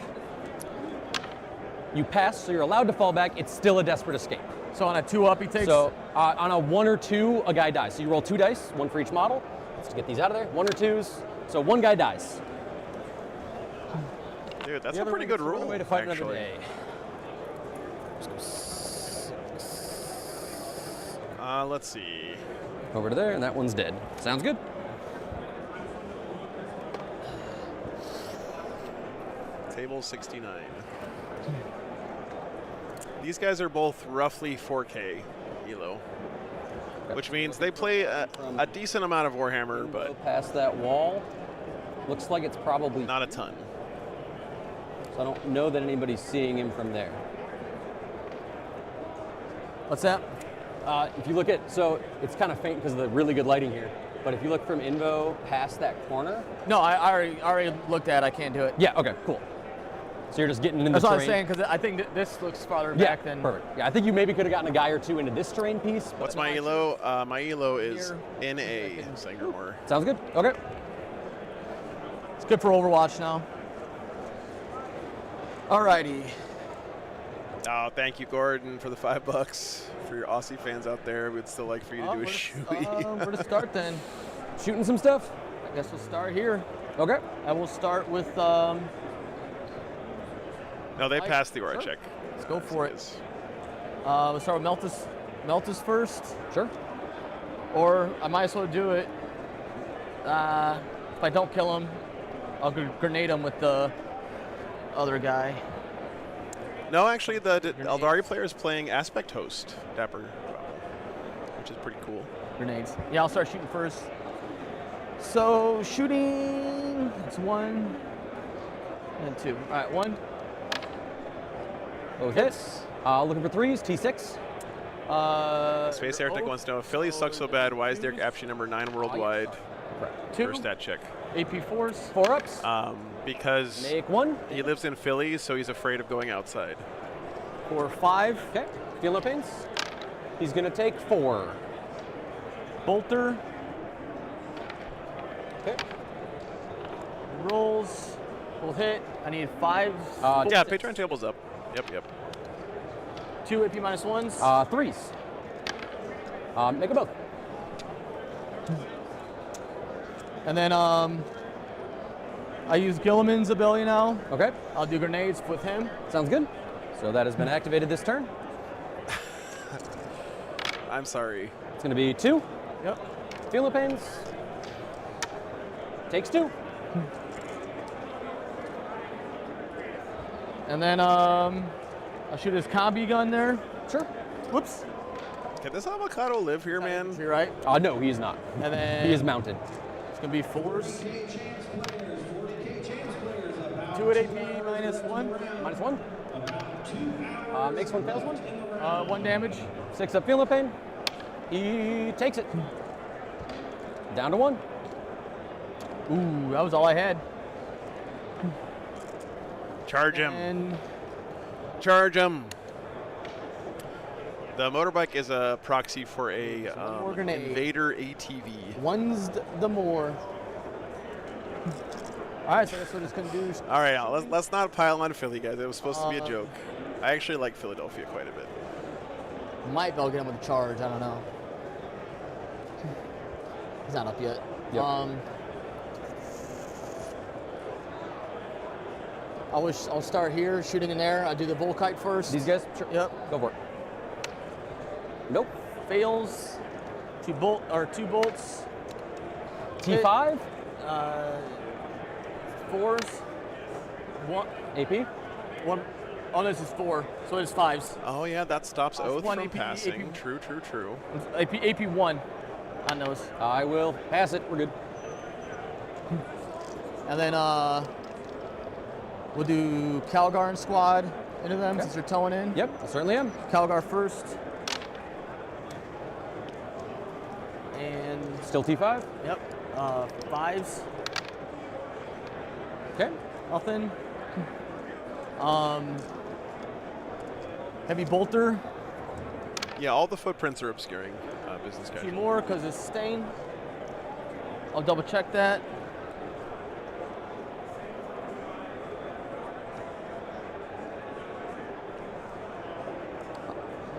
You pass, so you're allowed to fall back. It's still a desperate escape. So on a 2-up he takes. So on a 1 or 2, a guy dies. So you roll 2 dice, 1 for each model. Let's get these out of there. 1 or 2s. So 1 guy dies. dude, that's The a other pretty one good gets thrown rule, away to fight another actually. day. Let's see. Over to there, and that one's dead. Sounds good. Table 69. These guys are both roughly 4K ELO, which means they play a decent amount of Warhammer, Go but past that wall. Looks like it's probably not a ton. So I don't know that anybody's seeing him from there. What's that? If you look at, so it's kind of faint because of the really good lighting here. But if you look from Invo past that corner. No, I already looked at it. I can't do it. Yeah, okay, cool. So you're just getting in That's the what I terrain. was saying, because I think this looks farther Yeah, back than. perfect. Yeah, I think you maybe could have gotten a guy or 2 into this terrain piece. But What's my ELO? My ELO is NA, Sangramore. Sounds good. Okay. It's good for Overwatch now. Alrighty. Oh, thank you, Gordon, for the $5. For your Aussie fans out there, we'd still like for you to do a shoey. Where to start then? Shooting some stuff. I guess we'll start here. Okay. I will start with. No, they passed the aura Sure. check. Let's go for it. Yes. We'll start with Meltus first, Sure. or I might as well do it. If I don't kill him, I'll grenade him with the other guy. No, actually, the Eldari player is playing Aspect Host, Dapper, which is pretty cool. Grenades. Yeah, I'll start shooting first. So shooting, it's 1 and 2. All right, 1. Both hits. Looking for 3s, T6. Space Heretic wants to know, if Philly sucks so bad, why is Derek Apshe number 9 worldwide? 2. For stat check. AP4s. 4 ups. Because Make 1. he lives in Philly, so he's afraid of going outside. 4, 5. Okay. Feel no pains. He's going to take 4. Bolter. Okay. Rolls. Will hit. I need 5s. Yeah, Patreon table's up. Yep. 2 AP minus 1s. 3s. Make them both. And then I use Gilliman's ability now. Okay, I'll do grenades with him. sounds good. So that has been activated this turn. I'm sorry. It's going to be 2. Yep. Feel no pains. Takes 2. And then I'll shoot his combi gun there. Sure. Whoops. Can this avocado live here, man? You're right. No, he is not. And then He is mounted. it's gonna be 4s. 2 at AP minus 1. Minus 1. Makes 1, fails 1. 1 damage. 6 up, feel no pain. He takes it. Down to 1. Ooh, that was all I had. Charge him. And Charge him. The motorbike is a proxy for a more grenade. Invader ATV. one's the more. All right, so that's what it's gonna do. All right, now, let's not pile on Philly, guys. It was supposed to be a joke. I actually like Philadelphia quite a bit. Might be able to get him with a charge. I don't know. He's not up yet. Yep. I'll start here, shooting in there. I'll do the Volkite first. These guys? Sure. Yep. Go for it. Nope. Fails. 2 bolts. T5. 4s. 1. AP. 1. Oh, this is 4. So it's 5s. Oh yeah, that stops That's Oath one from AP. passing. True, true, true. AP 1 on those. I will pass it. We're good. And then we'll do Calgar and squad into them since they're towing in. Yep, I certainly am. Calgar first. And Still T5. yep, 5s. Okay. Nothing. Heavy bolter. Yeah, all the footprints are obscuring business A few casual. more because it's stain. I'll double check that.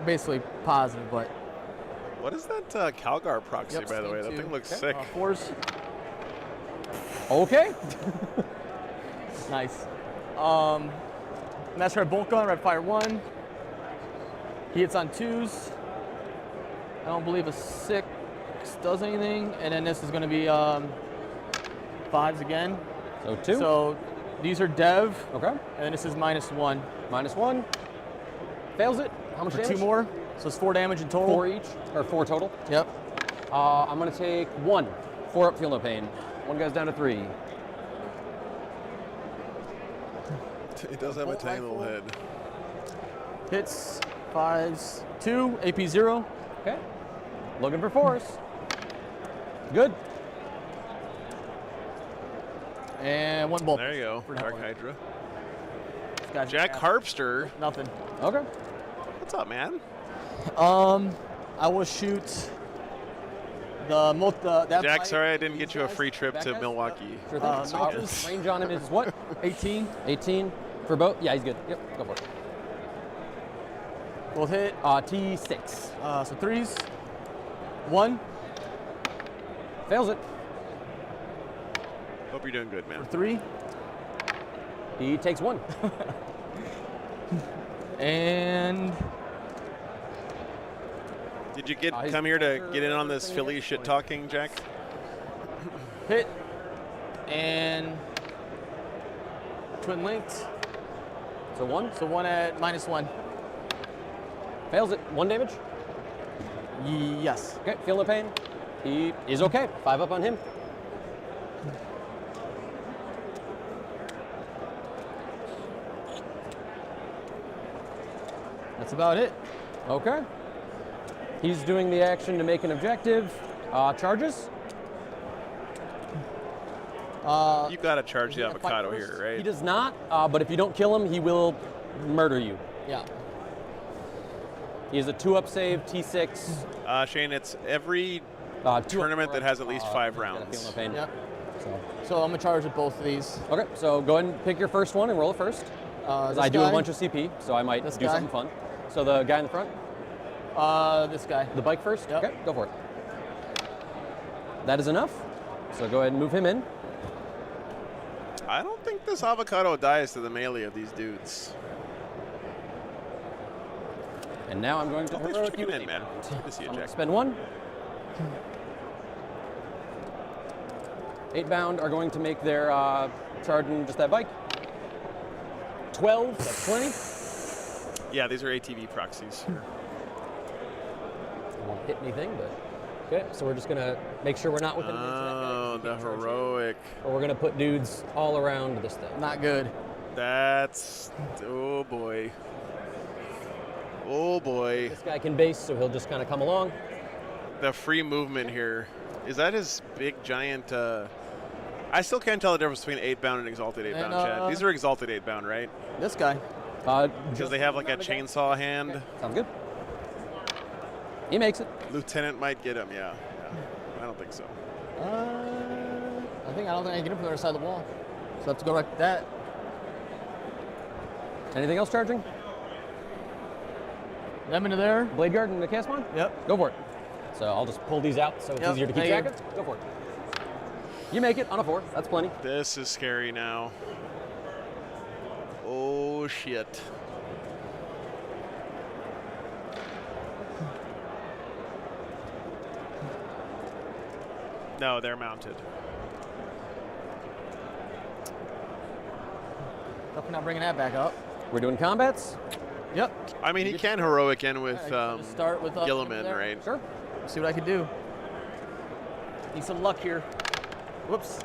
Basically positive, but What is that Calgar proxy, Yep, by the way? stain That two. thing looks Okay. sick. 4s. Okay. Nice. Master bolt gun, red fire 1. He hits on 2s. I don't believe a 6 does anything. And then this is going to be 5s again. So 2. So these are dev, Okay. and then this is -1 Minus 1. Fails it. How much for damage? 2 more. So it's 4 damage in total. 4 each, or 4 total. Yep. I'm gonna take 1. 4 up, feel no pain. 1 guy's down to 3. It does have a Bolt tiny little rifle. head. Hits 5s, 2, AP 0. Okay. Looking for 4s. Good. And 1 bolt. There you go. For Dark now. Hydra. This guy's Jack half. Harpster. Nothing. Okay. What's up, man? I will shoot that Jack, bite sorry I didn't for get these you a guys. free trip That to guys? Milwaukee. Sure thing. Notice. Range on him is what? 18. 18 for both. Yeah, he's good. Yep. Go for it. Both hit. T6. So 3s. 1 Fails it. Hope you're doing good, man. for 3. He takes 1. And Did you he's come here to after get in on this everything Philly yet? shit talking, Jack? hit. And twin linked. So 1. So 1 at -1. Fails it. 1 damage. Yes. Okay. Feel no pain. He is okay. 5 up on him. That's about it. Okay. He's doing the action to make an objective. Charges. You gotta charge the gonna fight avocado first? here, right? He does not, but if you don't kill him, he will murder you. Yeah. He has a 2-up save, T6. Shane, it's every 2-up tournament that has at least 5 he's gonna rounds. Feel no pain. Yep. So. So I'm gonna charge with both of these. Okay, so go ahead and pick your first one and roll it first. 'Cause This I do a guy, bunch of CP, so I might This do guy. something fun. So the guy in the front, This guy. the bike first? Yep. Okay, go for it. That is enough. So go ahead and move him in. I don't think this avocado dies to the melee of these dudes. And now I'm going to Thanks for heroic checking you in, man. Good to see you, Jack. spend 1. 8 bound are going to make their charge in just that bike. 12, that's plenty. Yeah, these are ATV proxies. Won't hit anything, but okay. So we're just gonna make sure we're not within an inch of that guy. Oh, the heroic. Or we're gonna put dudes all around this thing. Not good. That's, oh boy. Oh boy. This guy can base, so he'll just kind of come along. The free movement here. Is that his big giant, I still can't tell the difference between 8 bound and exalted 8 bound, Chad. These are exalted 8 bound, right? This guy. Because they have like a chainsaw hand. Okay. Sounds good. He makes it. Lieutenant might get him, yeah. I don't think so. I don't think I can get him from the other side of the wall. So I have to go like that. Anything else charging? Them into there. Blade guard and the cast one? Yep. Go for it. So I'll just pull these out so it's Yep, easier to keep thank track you. of. Go for it. You make it on a 4. That's plenty. This is scary now. Oh shit. No, they're mounted. Definitely not bringing that back up. We're doing combats. Yep. I mean, he can heroic in with Just start with Gilliman, there. right? Sure. See what I can do. Need some luck here. Whoops.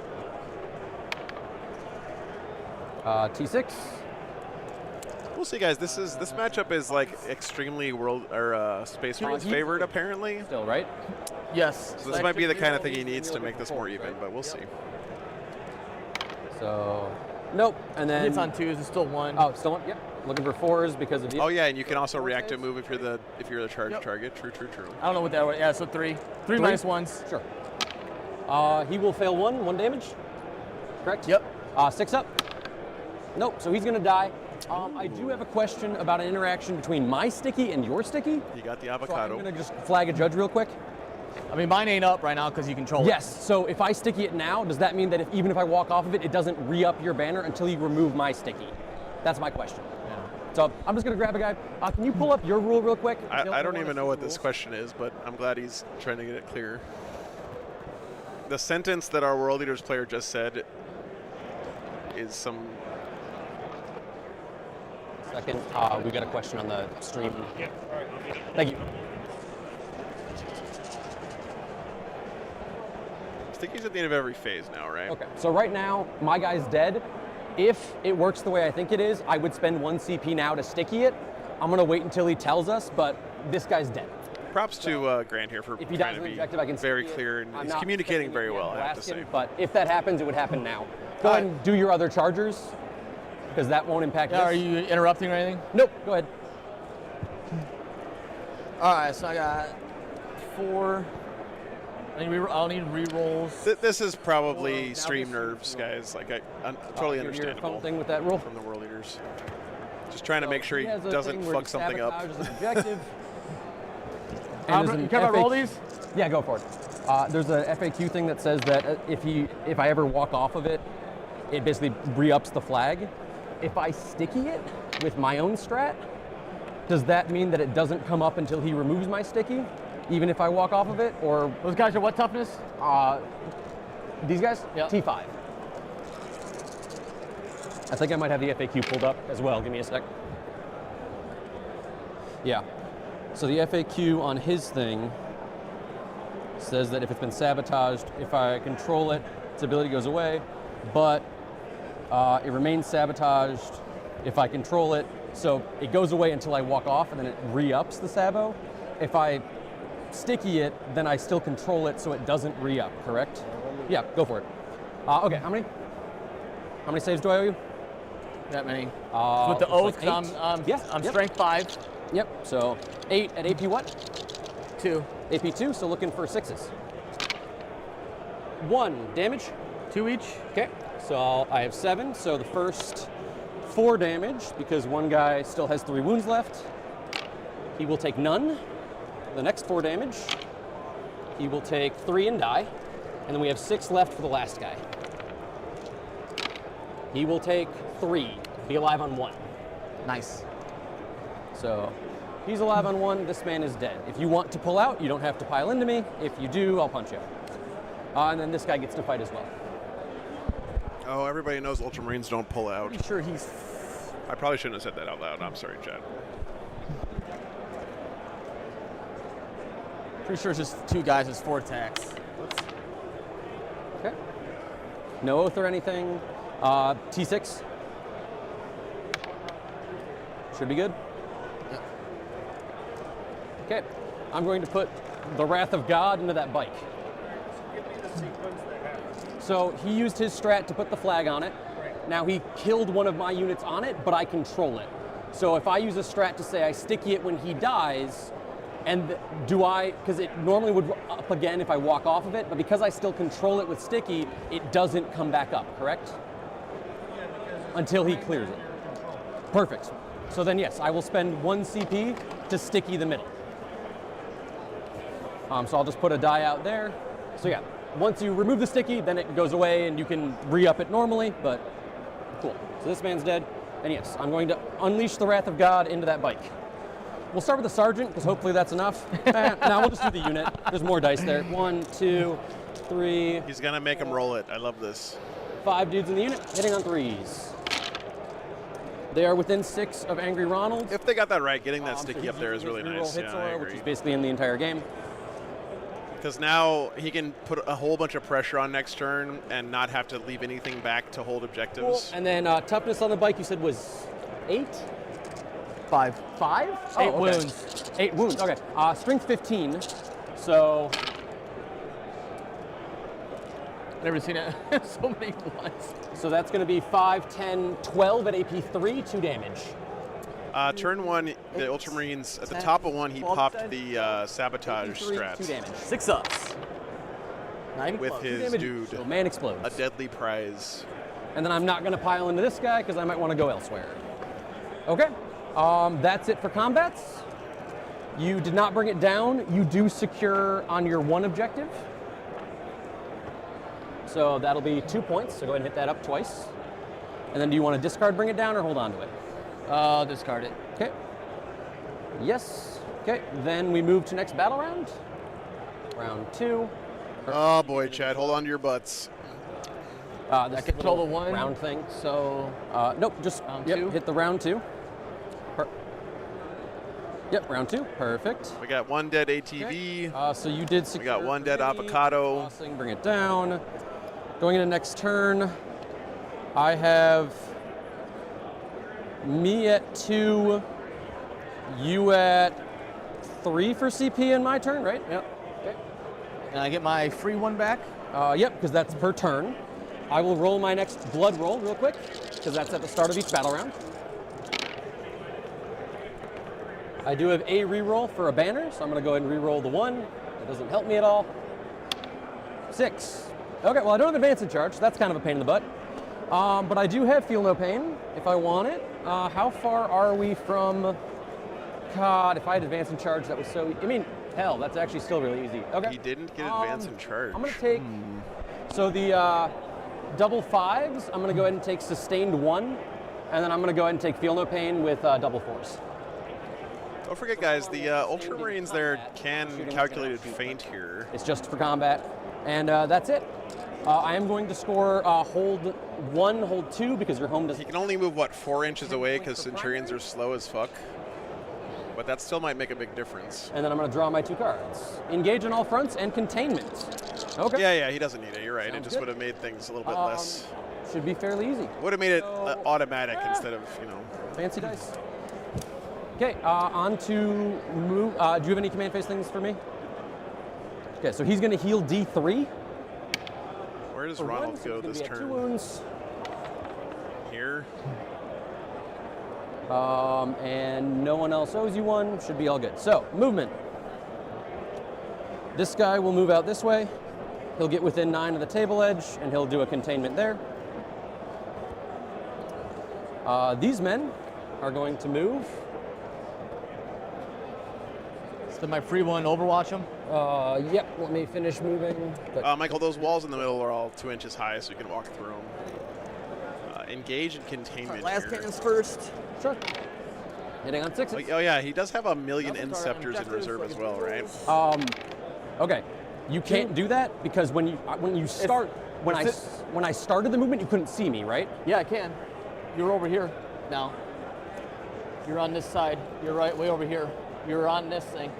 T6. We'll see, guys. This matchup is like extremely Space Marines favored, apparently. Still, right? Yes. So this might be the kind of thing he needs to make this more even, but we'll see. So, nope. And then Hits on 2s. It's still 1. Oh, still one. Yep. Looking for 4s because of the. Oh yeah, and you can also react to a move if you're the charge Yep. target. True. I don't know what that was. Yeah, so 3. 3 minus 1s. Sure. He will fail 1 damage. Correct? Yep. 6 up. Nope. So he's gonna die. I do have a question about an interaction between my sticky and your sticky. You got the So I'm avocado. gonna just flag a judge real quick. I mean, mine ain't up right now because you control it. Yes. So if I sticky it now, does that mean that even if I walk off of it, it doesn't re-up your banner until you remove my sticky? That's my question. Yeah. So I'm just gonna grab a guy. Can you pull up your rule real quick? I don't even know what this question is, but I'm glad he's trying to get it clear. The sentence that our World Leaders player just said is some. Second, we got a question on the stream. Yeah, all right, I'll be Thank you. Sticky's at the end of every phase now, right? Okay, so right now, my guy's dead. If it works the way I think it is, I would spend 1 CP now to sticky it. I'm gonna wait until he tells us, but this guy's dead. Props to Grant here for If he trying dies to in be objective, I can very sticky it. clear, and I'm he's not communicating expecting very it well, to I have to blast say. him, but if that happens, it would happen now. Go ahead and do your other chargers, because that won't impact Yeah, this. are you interrupting or anything? Nope, go ahead. All right, so I got 4. I'll need re-rolls. This is probably Now stream this is nerves, roll. guys. Like, totally Your understandable phone thing with that rule. from the World Leaders. Just trying to make sure he has a doesn't thing where fuck something up. sabotage is an objective. And there's You an care if I roll FAQ these? Yeah, go for it. There's a FAQ thing that says that if I ever walk off of it, it basically re-ups the flag. If I sticky it with my own strat, does that mean that it doesn't come up until he removes my sticky, even if I walk off of it? Or Those guys are what toughness? these guys? Yep. T5. I think I might have the FAQ pulled up as well. Give me a sec. Yeah. So the FAQ on his thing says that if it's been sabotaged, if I control it, its ability goes away, but it remains sabotaged if I control it. So it goes away until I walk off, and then it re-ups the sabo. If I sticky it, then I still control it, so it doesn't re-up. Correct? Yeah, go for it. Okay, how many saves do I owe you? That many. Uh, With the it's oath, like 'cause I'm Yeah, yep. strength 5. Yep. So 8 at AP what? 2. AP 2. So looking for 6s. 1 damage. 2 each. Okay. So I have 7. So the first 4 damage, because one guy still has 3 wounds left. He will take none. The next 4 damage, he will take 3 and die. And then we have 6 left for the last guy. He will take 3, be alive on 1. Nice. So he's alive on 1, this man is dead. If you want to pull out, you don't have to pile into me. If you do, I'll punch you. And then this guy gets to fight as well. Oh, everybody knows Ultramarines don't pull out. Pretty sure he's. I probably shouldn't have said that out loud. I'm sorry, Chad. Pretty sure it's just 2 guys with 4 attacks. Okay. No oath or anything. T6. Should be good. Okay. I'm going to put the Wrath of God into that bike. Give me the sequence that happens. So he used his strat to put the flag on it. Now he killed one of my units on it, but I control it. So if I use a strat to say I sticky it when he dies, and because it normally would up again if I walk off of it, but because I still control it with sticky, it doesn't come back up, correct? Yeah, because Until he clears it. Perfect. So then yes, I will spend 1 CP to sticky the middle. So I'll just put a die out there. So yeah, once you remove the sticky, then it goes away and you can re-up it normally, but cool. So this man's dead. And yes, I'm going to unleash the Wrath of God into that bike. We'll start with the sergeant, because hopefully that's enough. Now we'll just do the unit. There's more dice there. 1, 2, 3. He's going to make him roll it. I love this. 5 dudes in the unit, hitting on 3s. They are within 6 of Angry Ronald. If they got that right, getting that So sticky he's up there is using really his nice. reroll hit Yeah, I soil, which agree. is basically in the entire game. Because now he can put a whole bunch of pressure on next turn and not have to leave anything back to hold objectives. And then toughness on the bike, you said was 8? 5. 5? 8 okay. wounds. 8 wounds, okay. Strength 15, so Never seen it so many ones. that's going to be 5, 10, 12 at AP 3, 2 damage. Turn 1, the Ultramarines, at the top of 1, he popped the sabotage AP 3, 2 strat damage. 6 ups. Not even with close. his Damage. dude. So man explodes. A deadly prize. And then I'm not going to pile into this guy because I might want to go elsewhere. Okay, that's it for combats. You did not bring it down. You do secure on your 1 objective. So that'll be 2 points, so go ahead and hit that up twice. And then do you want to discard, bring it down, or hold on to it? Discard it. Okay. Yes. Okay, then we move to next battle round. Round 2. Oh boy, Chad, hold on to your butts. This I control little the 1 round thing. So Nope, just round yep, 2? hit the round 2. Yep, round 2. Perfect. We got 1 dead ATV. So you did secure. got 1 dead 3, avocado. Tossing, bring it down. Going into next turn, I have me at 2, you at 3 for CP in my turn, right? Yep. Okay. And I get my free 1 back. Yep, because that's per turn. I will roll my next blood roll real quick, because that's at the start of each battle round. I do have a reroll for a banner, so I'm going to go ahead and reroll the 1. That doesn't help me at all. 6. Okay, well I don't have advance in charge, so that's kind of a pain in the butt. But I do have feel no pain if I want it. How far are we from? God, if I had advance in charge, that was so. I mean, hell, that's actually still really easy. Okay. He didn't get advance in charge. I'm gonna take. So the double 5s, I'm gonna go ahead and take sustained 1, and then I'm gonna go ahead and take feel no pain with double 4s. Don't forget, guys, the Ultramarines there can calculated feint here. It's just for combat, and that's it. I am going to score hold 1, hold 2 because your home He doesn't. can only move, what, 4 inches away because Centurions are slow as fuck. But that still might make a big difference. And then I'm going to draw my 2 cards. Engage on all fronts and containment. Okay. Yeah, he doesn't need it. You're right. Sounds it just good. would have made things a little bit less. Should be fairly easy. Would have made it So- automatic instead of, Fancy dice. Okay, on to move. Do you have any command phase things for me? Okay, so he's going to heal D3. Where does For 1, Ronald so go he's gonna this be at 2 turn? wounds. Here? And no one else owes you 1. Should be all good. So, movement. This guy will move out this way. He'll get within 9 of the table edge, and he'll do a containment there. These men are going to move. So my free 1 overwatch him. Yep, let me finish moving. But Michael, those walls in the middle are all 2 inches high, so you can walk through them. engage and containment Last here. cannons first. Sure. Hitting on 6s. Oh yeah, he does have a million Inceptors in reserve as well, right? Okay. You can't do that because when you start when I started the movement, you couldn't see me, right? Yeah, I can. You're over here now. You're on this side. You're right way over here. You're on this thing.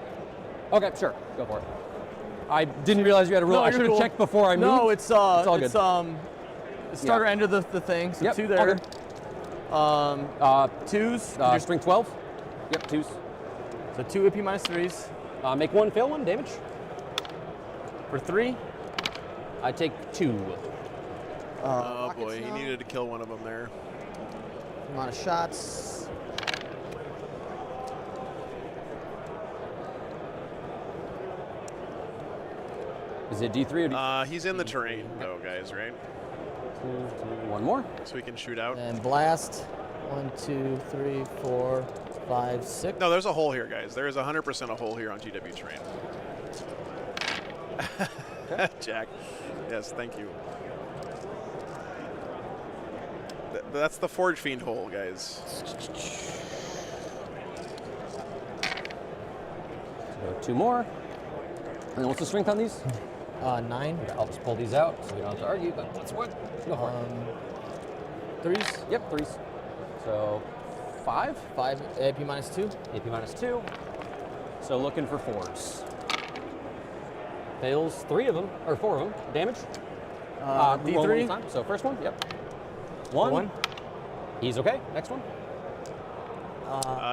Okay, sure. Go for it. I didn't realize you had a rule. No, I should have cool. checked before I moved. No, it's all good. starter end of the thing. So Yep, 2 there. Okay. 2s. String 12. Yep, 2s. So 2 AP minus 3s. Make 1, fail 1, damage. For 3. I take 2. Oh boy, he needed to kill one of them there. Amount of shots. Is it D3 or D3? He's in the terrain though, guys, right? 1 more. So we can shoot out. And blast. 1, 2, 3, 4, 5, 6. No, there's a hole here, guys. There is 100% a hole here on GW terrain. Jack. Yes, thank you. That's the Forge Fiend hole, guys. So 2 more. And then what's the strength on these? 9. Okay, I'll just pull these out so we don't have to argue, but that's what. Go for it. 3s. Yep, 3s. So 5. 5 AP minus 2. AP minus 2. So looking for 4s. Fails 3 of them, or 4 of them. Damage. Roll one D3. time. So first one, yep. 1. He's okay. Next one.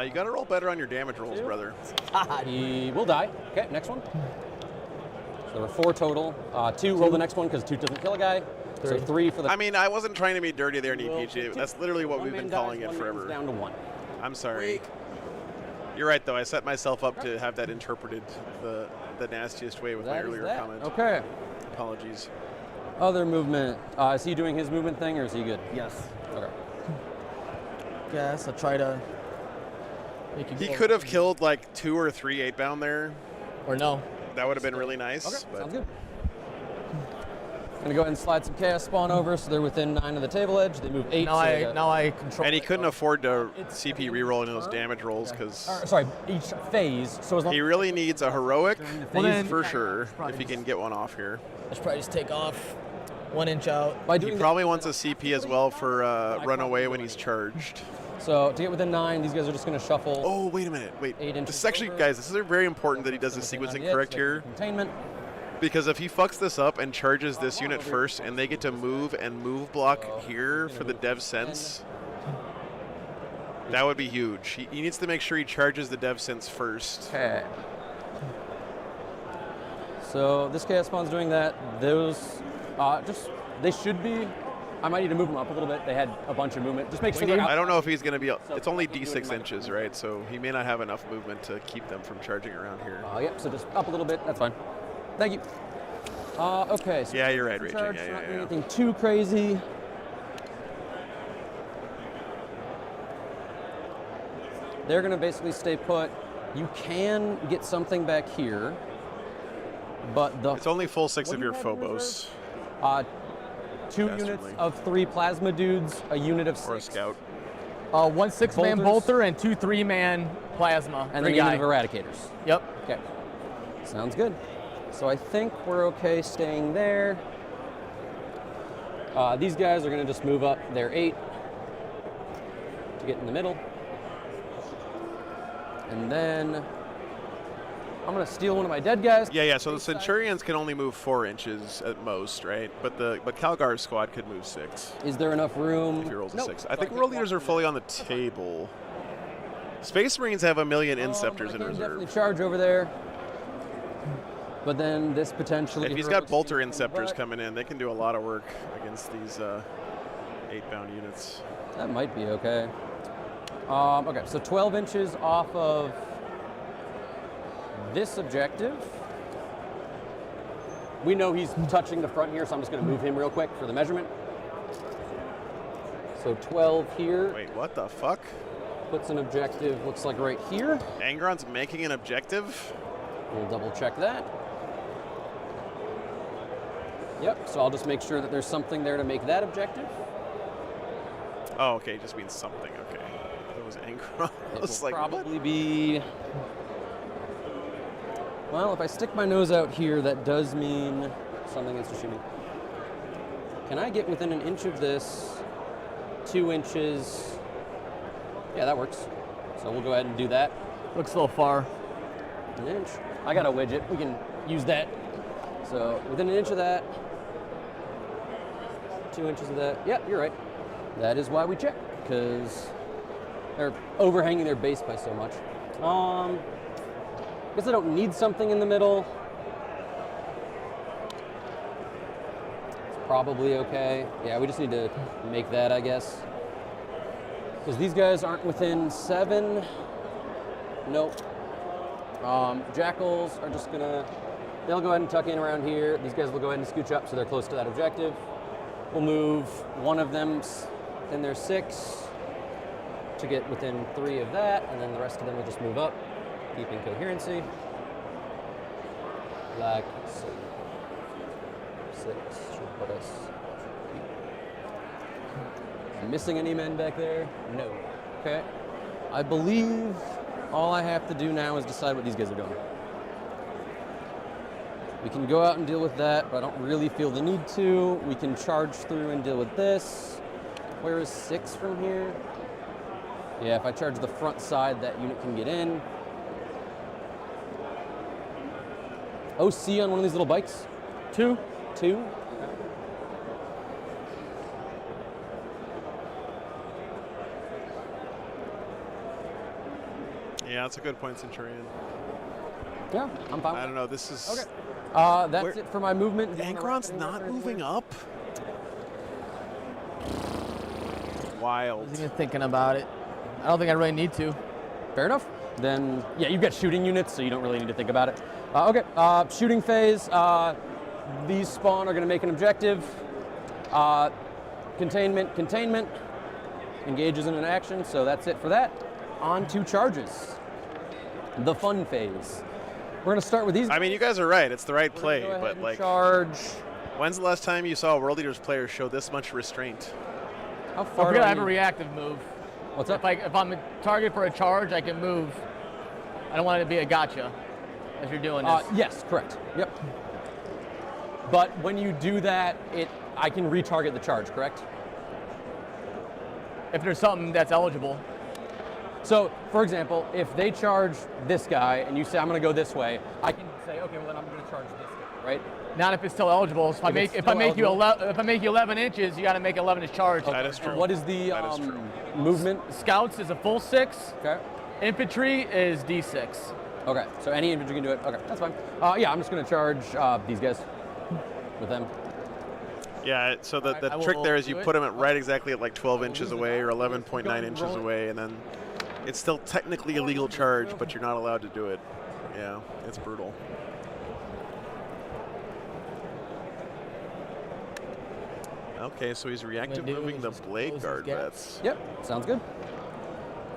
You got to roll better on your damage rolls, 2. brother. He will die. Okay, next one. So there were 4 total. 2, roll the next one because 2 doesn't kill a guy. So 3 for the. I mean, I wasn't trying to be dirty there in EPG. That's literally what One we've man been dies, calling it one forever. man's down to 1. I'm sorry. You're right, though. I set myself up to have that interpreted the nastiest way with my That is earlier that. comment. Okay. Apologies. Other movement. Is he doing his movement thing or is he good? Yes. Okay. Yes, I'll try to make you He go. could have killed like 2 or 3 8-bound there. Or no. That would have been really nice. Okay, but sounds good. Gonna go ahead and slide some chaos spawn over so they're within 9 of the table edge. They move 8. Now so they I got- now I control. And he it, couldn't though. afford to CP reroll into those damage rolls because Sorry, each phase. So as long he really needs a heroic Well, then- for sure if he can get one off here. I should probably just take off 1 inch out. by He doing probably wants a CP as well for run away when he's charged. so to get within 9, these guys are just gonna shuffle. Oh, wait a minute. Wait. 8 inches This is actually, over. guys, this is very important that he does the sequencing correct here. Containment. Because if he fucks this up and charges this unit first and they get to move and move block here for the dev sense, that would be huge. He needs to make sure he charges the dev sense first. Okay. So this chaos spawn's doing that. Those they should be. I might need to move them up a little bit. They had a bunch of movement. Just make sure they're I out. don't know if he's going to be, it's only D6 inches, right? So he may not have enough movement to keep them from charging around here. Yep. So just up a little bit. That's fine. Thank you. Okay. So Yeah, you're right, Raging. charge, Yeah, not yeah, doing yeah. anything too crazy. They're going to basically stay put. You can get something back here, but the It's only full 6 What of do you your have in Phobos 2 Dastardly. units of 3 plasma dudes, a unit of 6. or a scout. 1 6-man Bolters. bolter and 2 3-man plasma. And for then a unit guy. of eradicators. Yep. Okay. Sounds good. So I think we're okay staying there. These guys are going to just move up their 8 to get in the middle. And then I'm going to steal one of my dead guys. Yeah. So the Centurions can only move 4 inches at most, right? But Calgar's squad could move 6 Is there enough room? if he rolls a Nope. 6. So I think can World walk Leaders are through fully it. on the table. Space Marines have a million Inceptors I in can reserve. definitely charge over there. But then this potentially. If he's got bolter Inceptors coming in, they can do a lot of work against these 8-bound units. That might be okay. Okay, so 12 inches off of this objective. We know he's touching the front here, so I'm just going to move him real quick for the measurement. So 12 here. Wait, what the fuck? Puts an objective, looks like right here. Angron's making an objective? We'll double check that. Yep, so I'll just make sure that there's something there to make that objective. Oh, okay, it just means something. Okay. It was Angron. I It was will like, probably be. Well, if I stick my nose out here, that does mean something is shooting. Can I get within an inch of this? 2 inches. Yeah, that works. So we'll go ahead and do that. Looks a little far. An inch. I got a widget. We can use that. So within an inch of that. 2 inches of that. Yeah, you're right. That is why we check, because they're overhanging their base by so much. Guess I don't need something in the middle. It's probably okay. Yeah, we just need to make that, I guess. Because these guys aren't within 7. Nope. Jackals are just gonna, they'll go ahead and tuck in around here. These guys will go ahead and scooch up so they're close to that objective. We'll move one of them in their 6 to get within 3 of that, and then the rest of them will just move up, keeping coherency. Like so. 6 should put us. Missing any men back there? No. Okay. I believe all I have to do now is decide what these guys are doing. We can go out and deal with that, but I don't really feel the need to. We can charge through and deal with this. Where is 6 from here? Yeah, if I charge the front side, that unit can get in. OC on one of these little bikes? 2? 2? yeah, that's a good point, Centurion. Yeah, I'm fine. I don't know. This is. Okay. That's Where- it for my movement. Angron's not moving up. Wild. I was even thinking about it. I don't think I really need to. Fair enough. Then, yeah, you've got shooting units, so you don't really need to think about it. Okay, shooting phase. These spawn are going to make an objective. Containment, containment. Engages in an action, so that's it for that. On to charges. The fun phase. We're going to start with these. I mean, you guys are right. It's the right We're play, gonna go ahead but and like, charge. when's the last time you saw a World Eaters player show this much restraint? How Don't far do forget I I have a need? reactive move. What's up? If I'm a target for a charge, I can move. I don't want it to be a gotcha as you're doing this. Yes, correct. Yep. But when you do that, I can retarget the charge, correct? If there's something that's eligible. So, for example, if they charge this guy and you say, I'm going to go this way, I can say, okay, well then I'm going to charge this guy, right? Not if it's still eligible. So if I make you 11 inches, you got to make 11 inch charge. That is true. What is the That is true. movement? Scouts is a full 6. Okay. Infantry is D6. Okay, so any infantry can do it. Okay, that's fine. Yeah, I'm just going to charge these guys with them. Yeah, so the I trick will there is you do it. put them at right exactly at like 12 inches away or 11.9 inches away, and then it's still technically a legal charge, but you're not allowed to do it. Yeah, it's brutal. Okay, so he's reactive do moving is the just Blade close Guard these gaps. vets. Yep, sounds good.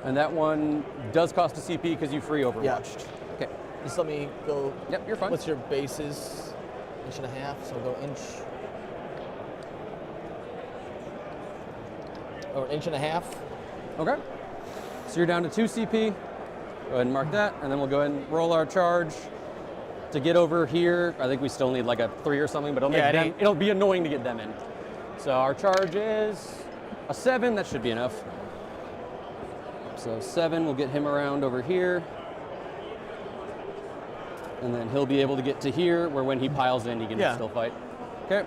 And that one does cost a CP because you free overwatched. Okay. Just let me go. Yep, you're fine. What's your bases? 1.5 inches, so go inch. Or 1.5 inches. Okay. So you're down to 2 CP. Go ahead and mark that, and then we'll go ahead and roll our charge. To get over here, I think we still need like a 3 or something, but it'll be annoying to get them in. So our charge is a 7, that should be enough. So 7 will get him around over here. And then he'll be able to get to here, where when he piles in, he can still fight. Okay.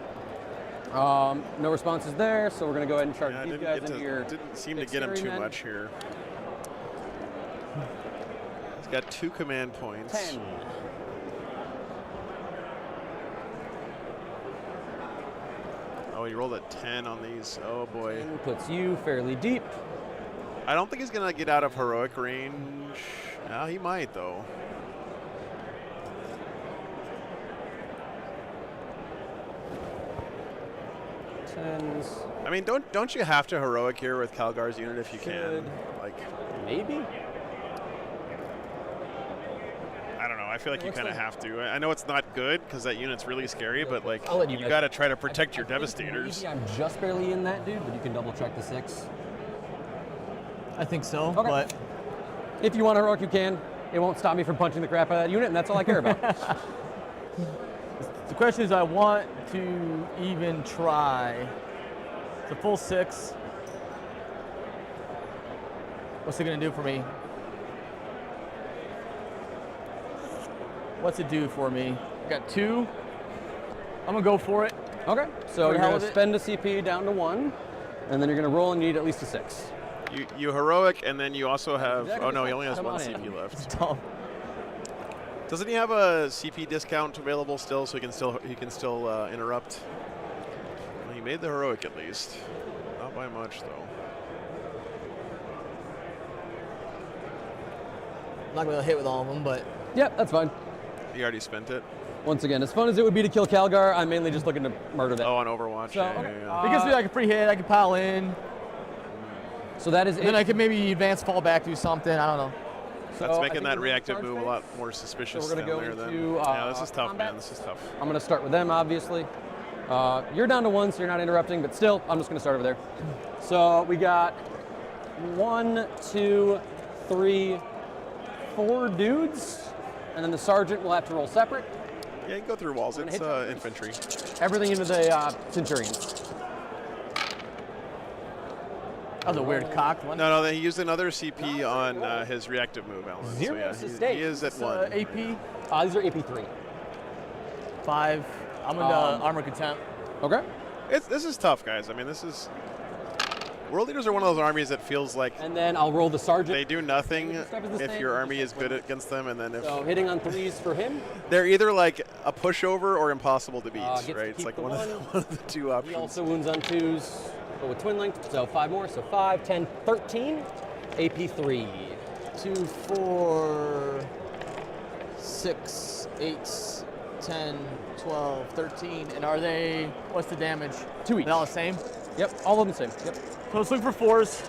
No responses there, so we're gonna go ahead and charge Yeah, these guys into your didn't seem to get him dexterity too men. much here. He's got 2 command points. 10. Oh, he rolled a 10 on these. Oh boy. 10 puts you fairly deep. I don't think he's gonna get out of heroic range. No, he might though. Tens. I mean, don't you have to heroic here with Calgar's unit if you can? Should. Like, Maybe? I don't know. I feel like you Looks kind of like- have to. I know it's not good because that unit's really scary, but like I'll let you you guys- got to try to protect your devastators. Maybe I'm just barely in that, dude, but you can double check the 6. I think so, Okay. but If you want heroic, you can. It won't stop me from punching the crap out of that unit, and that's all I care about. the question is, I want to even try. It's a full 6. What's it gonna do for me? What's it do for me? Got 2. I'm gonna go for it. Okay, so For the you're hell going of to it. spend a CP down to 1, and then you're going to roll and you need at least a 6. You heroic, and then you also have. Exactly. Oh no, he only has Come 1 on in. CP left. Dumb. Doesn't he have a CP discount available still, so he can still interrupt? Well, he made the heroic at least, not by much though. I'm not gonna hit with all of them, but Yep, that's fine. He already spent it. Once again, as fun as it would be to kill Calgar, I'm mainly just looking to murder that. Oh, on Overwatch. So, yeah, okay. yeah, yeah. it gives me like a free hit. I can pile in, So that is and then I it. can maybe advance, fall back, do something. I don't know. So That's I making think that we're reactive charge move a phase. lot more suspicious So we're down gonna there. go Then. into, Yeah, this is tough, combat. man. This is tough. I'm going to start with them, obviously. You're down to 1, so you're not interrupting, but still, I'm just going to start over there. So we got 1, 2, 3, 4 dudes, and then the sergeant will have to roll separate. Yeah, you can go through walls. gonna It's hit you. infantry. Everything into the Centurions. That was a weird cocked one. No, he used another CP on his reactive move, Alan. So Zero yeah, sustain. he is at It's, 1. AP These are AP3. 5. I'm into armor contempt. Okay. This is tough, guys. I mean, this is. World Leaders are one of those armies that feels like And then I'll roll the sergeant. they do nothing Stuff is the if same, your just army like is good against them, and then if So hitting on 3s for him. they're either like a pushover or impossible to beat, Gets to right? It's keep like the one of one. the two He options. also wounds on 2s, but with twin linked, so 5 more, so 5, 10, 13, AP3. 2, 4, 6, 8, 10, 12, 13. And are they, what's the damage? 2 each. They're all the same? Yep, all of them the same. Yep. So let's look for 4s.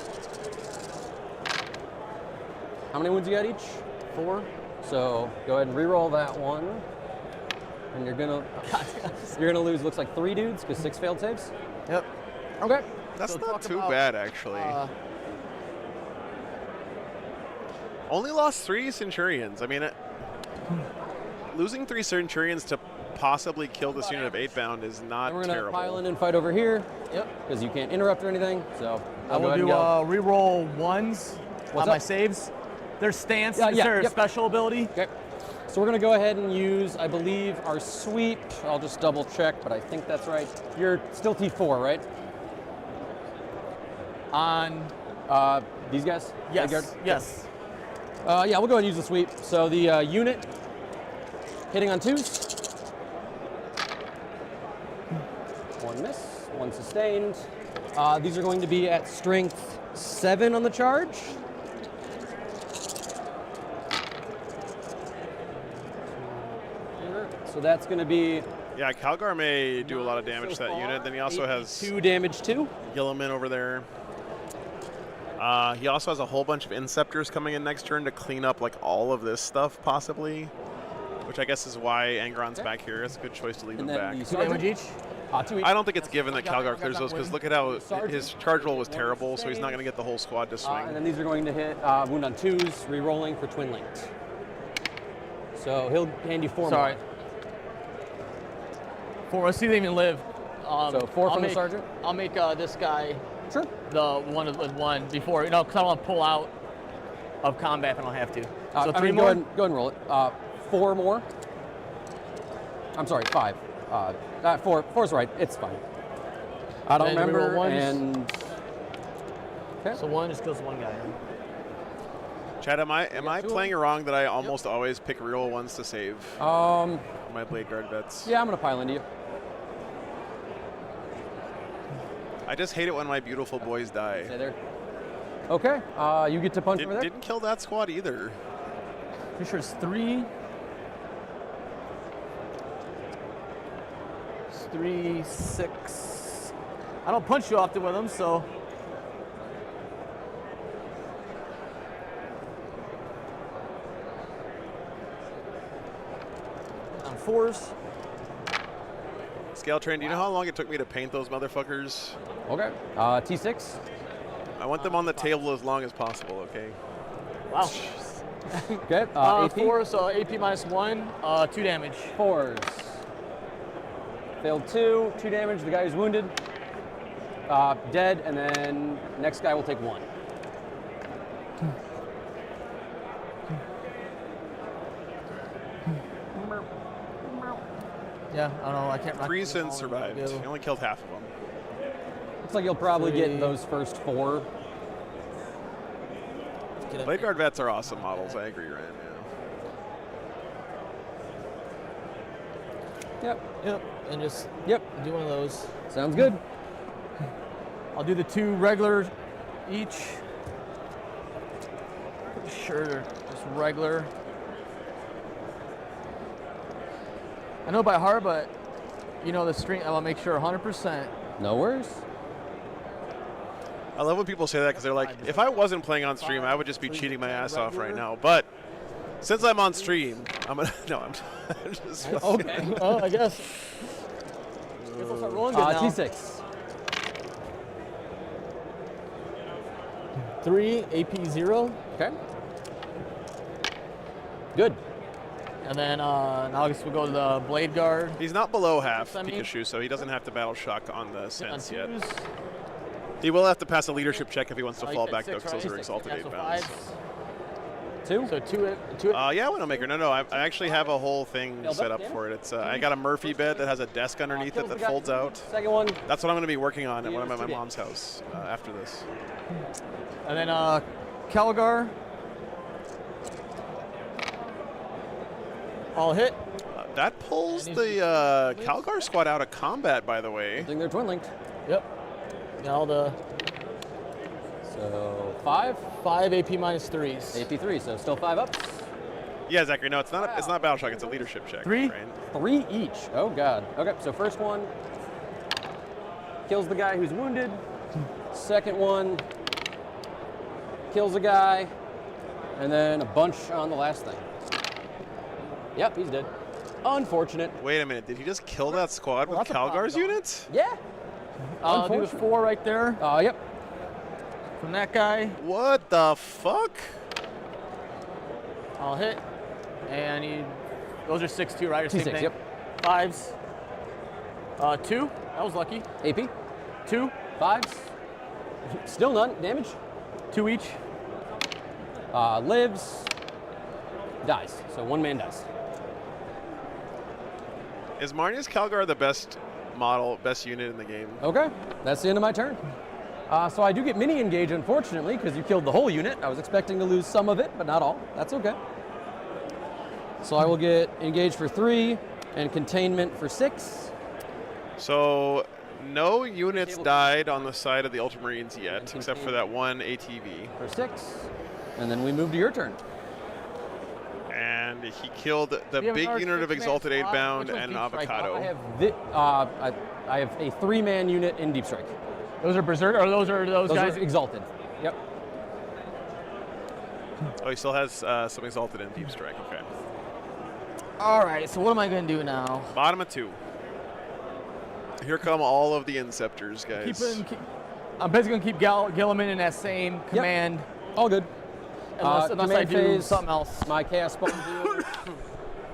How many wounds you got each? 4. So go ahead and re-roll that one. And you're gonna lose, looks like 3 dudes, because 6 failed saves. Yep. Okay. That's So not talk too about, bad, actually. Only lost 3 Centurions. I mean, losing 3 Centurions to possibly kill this unit of 8-bound is not And we're gonna terrible. pile in and fight over here, Yep. because you can't interrupt or anything. So I I'll go will ahead and do go. re-roll 1s on What's my up? saves. Their stance, Yeah, is yeah, there a yep. special ability? Okay. So we're gonna go ahead and use, I believe, our sweep. I'll just double check, but I think that's right. You're still T4, right? On, These guys? yes, Vanguard? yes. Yeah, we'll go ahead and use the sweep. So the unit hitting on 2s. 1 miss, 1 sustained. These are going to be at strength 7 on the charge. So that's going to be Yeah, Calgar may do a lot of damage to so that far. unit. Then he also has 2 damage too. Gilliman over there. He also has a whole bunch of Inceptors coming in next turn to clean up like all of this stuff, possibly. Which I guess is why Angron's back here. It's a good choice to leave him And then back. the 2 damage sergeant. each? 2 each. I don't think it's given that I got Calgar clears that those, because win. look at how Sergeant. his charge roll was One terrible, so he's not sustained. going to get the whole squad to swing. And then these are going to hit wound on 2s, re-rolling for twin linked. So he'll hand you 4 Sorry. more. 4, let's see if they even live. So 4 from the sergeant? I'll make this guy Sure. the one with 1 before, because I don't want to pull out of combat if I don't have to. So 3 I mean, more? Go ahead and roll it. 4 more. I'm sorry, 5. 4's right. It's fine. I don't Then we roll remember. ones. And okay. So 1 just kills 1 guy. Chad, am I two playing it wrong that I almost always pick real ones to save my Blade Guard bets? Yeah, I'm gonna pile into you. I just hate it when my beautiful boys die. Stay there. Okay. You get to punch over there. Didn't kill that squad either. Pretty sure it's 3. It's 3, 6. I don't punch you often with them, so. On 4s. Scale Train, do you know how long it took me to paint those motherfuckers? Okay. T6. I want them on the table as long as possible, okay? Wow. Okay. AP. 4, so AP -1, 2 damage. 4s. Failed 2, 2 damage. The guy who's wounded, dead, and then next guy will take 1. Yeah, I don't know. I can't. 3 sins survived. He only killed half of them. Looks like you'll probably 3. get those first 4. Blade Guard vets are awesome models. I agree, Ryan. Yeah. Yep, and just Yep. do one of those. Sounds good. I'll do the 2 regular each. Pretty sure they're just regular. I know by heart, but you know the string. I'll make sure 100%. No worries. I love when people say that because they're like, if I wasn't playing on stream, I would just be cheating my ass off right now. But since I'm on stream, I'm gonna I'm just Okay. Oh, I guess. I'll start rolling good now. T6. 3 AP 0, Okay. Good. and then now I guess we'll go to the Blade Guard. He's not below half I mean- Pikachu, so he doesn't have to battle shock on the On sense yet. 2s. He will have to pass a leadership check if he wants to Oh, you fall said back though, 6, because those right? are exalted Yeah, 8 so bounds. 5s. 2. So 2. Yeah, Widowmaker. No, I actually have a whole thing Failed set up, up damn for it. It's I got a Murphy bed that has a desk underneath it Kills the that guy. folds out. Second one. That's what I'm going to be working on when I'm at my Yes, mom's house after this. And then Calgar. All hit. That pulls the Calgar squad out of combat, by the way. I think they're twin linked. Yep. Got all the So 5. 5 AP -3s. AP3. So still 5 ups. Yeah, Zachary. No, it's not battle shock. It's a leadership check. 3? Right? 3 each. Oh god. Okay. So first one kills the guy who's wounded. Second one kills a guy, and then a bunch on the last thing. Yep, he's dead. Unfortunate. Wait a minute. Did he just kill that squad with that's a Calgar's pop, units? Yeah. Do the Unfortunate. 4 right there Yep. from that guy. What the fuck? I'll hit. And those are 6 too, right? Or same T6, thing? yep. 5s. 2. That was lucky. AP. 2. 5s. Still none. Damage. 2 each. Lives. Dies. So 1 man dies. Is Marnia's Calgar the best model, best unit in the game? Okay. That's the end of my turn. So I do get mini engage, unfortunately, because you killed the whole unit. I was expecting to lose some of it, but not all. That's okay. So I will get engage for 3 and containment for 6. So no units Table- died on the side of the Ultramarines yet, And except for contain- that one ATV. For 6. And then we move to your turn. And he killed the you have big another unit of 6-man exalted 8 squad? bound Which one's and Deep Strike? avocado. I have a 3-man unit in Deep Strike. Those are Berserker, or those Those guys? are exalted. Yep. Oh, he still has some exalted in Deep Strike. Okay. All right, so what am I going to do now? Bottom of 2. Here come all of the Inceptors, guys. I'm basically going to keep Gilliman in that same command. All good. Unless I command do phase, something else. My chaos spawn deals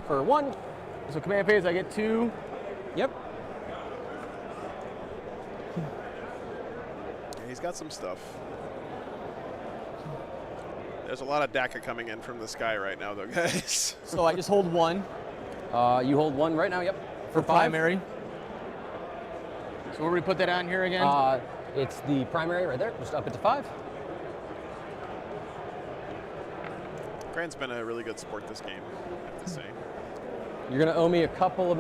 for 1. So command phase, I get 2. Yep. Yeah, he's got some stuff. There's a lot of DACA coming in from the sky right now, though, guys. So I just hold 1 You hold 1 right now. Yep. for 5. primary. So where do we put that on here again? It's the primary right there. Just up it to 5. Grant's been a really good sport this game, I have to say. You're gonna owe me a couple of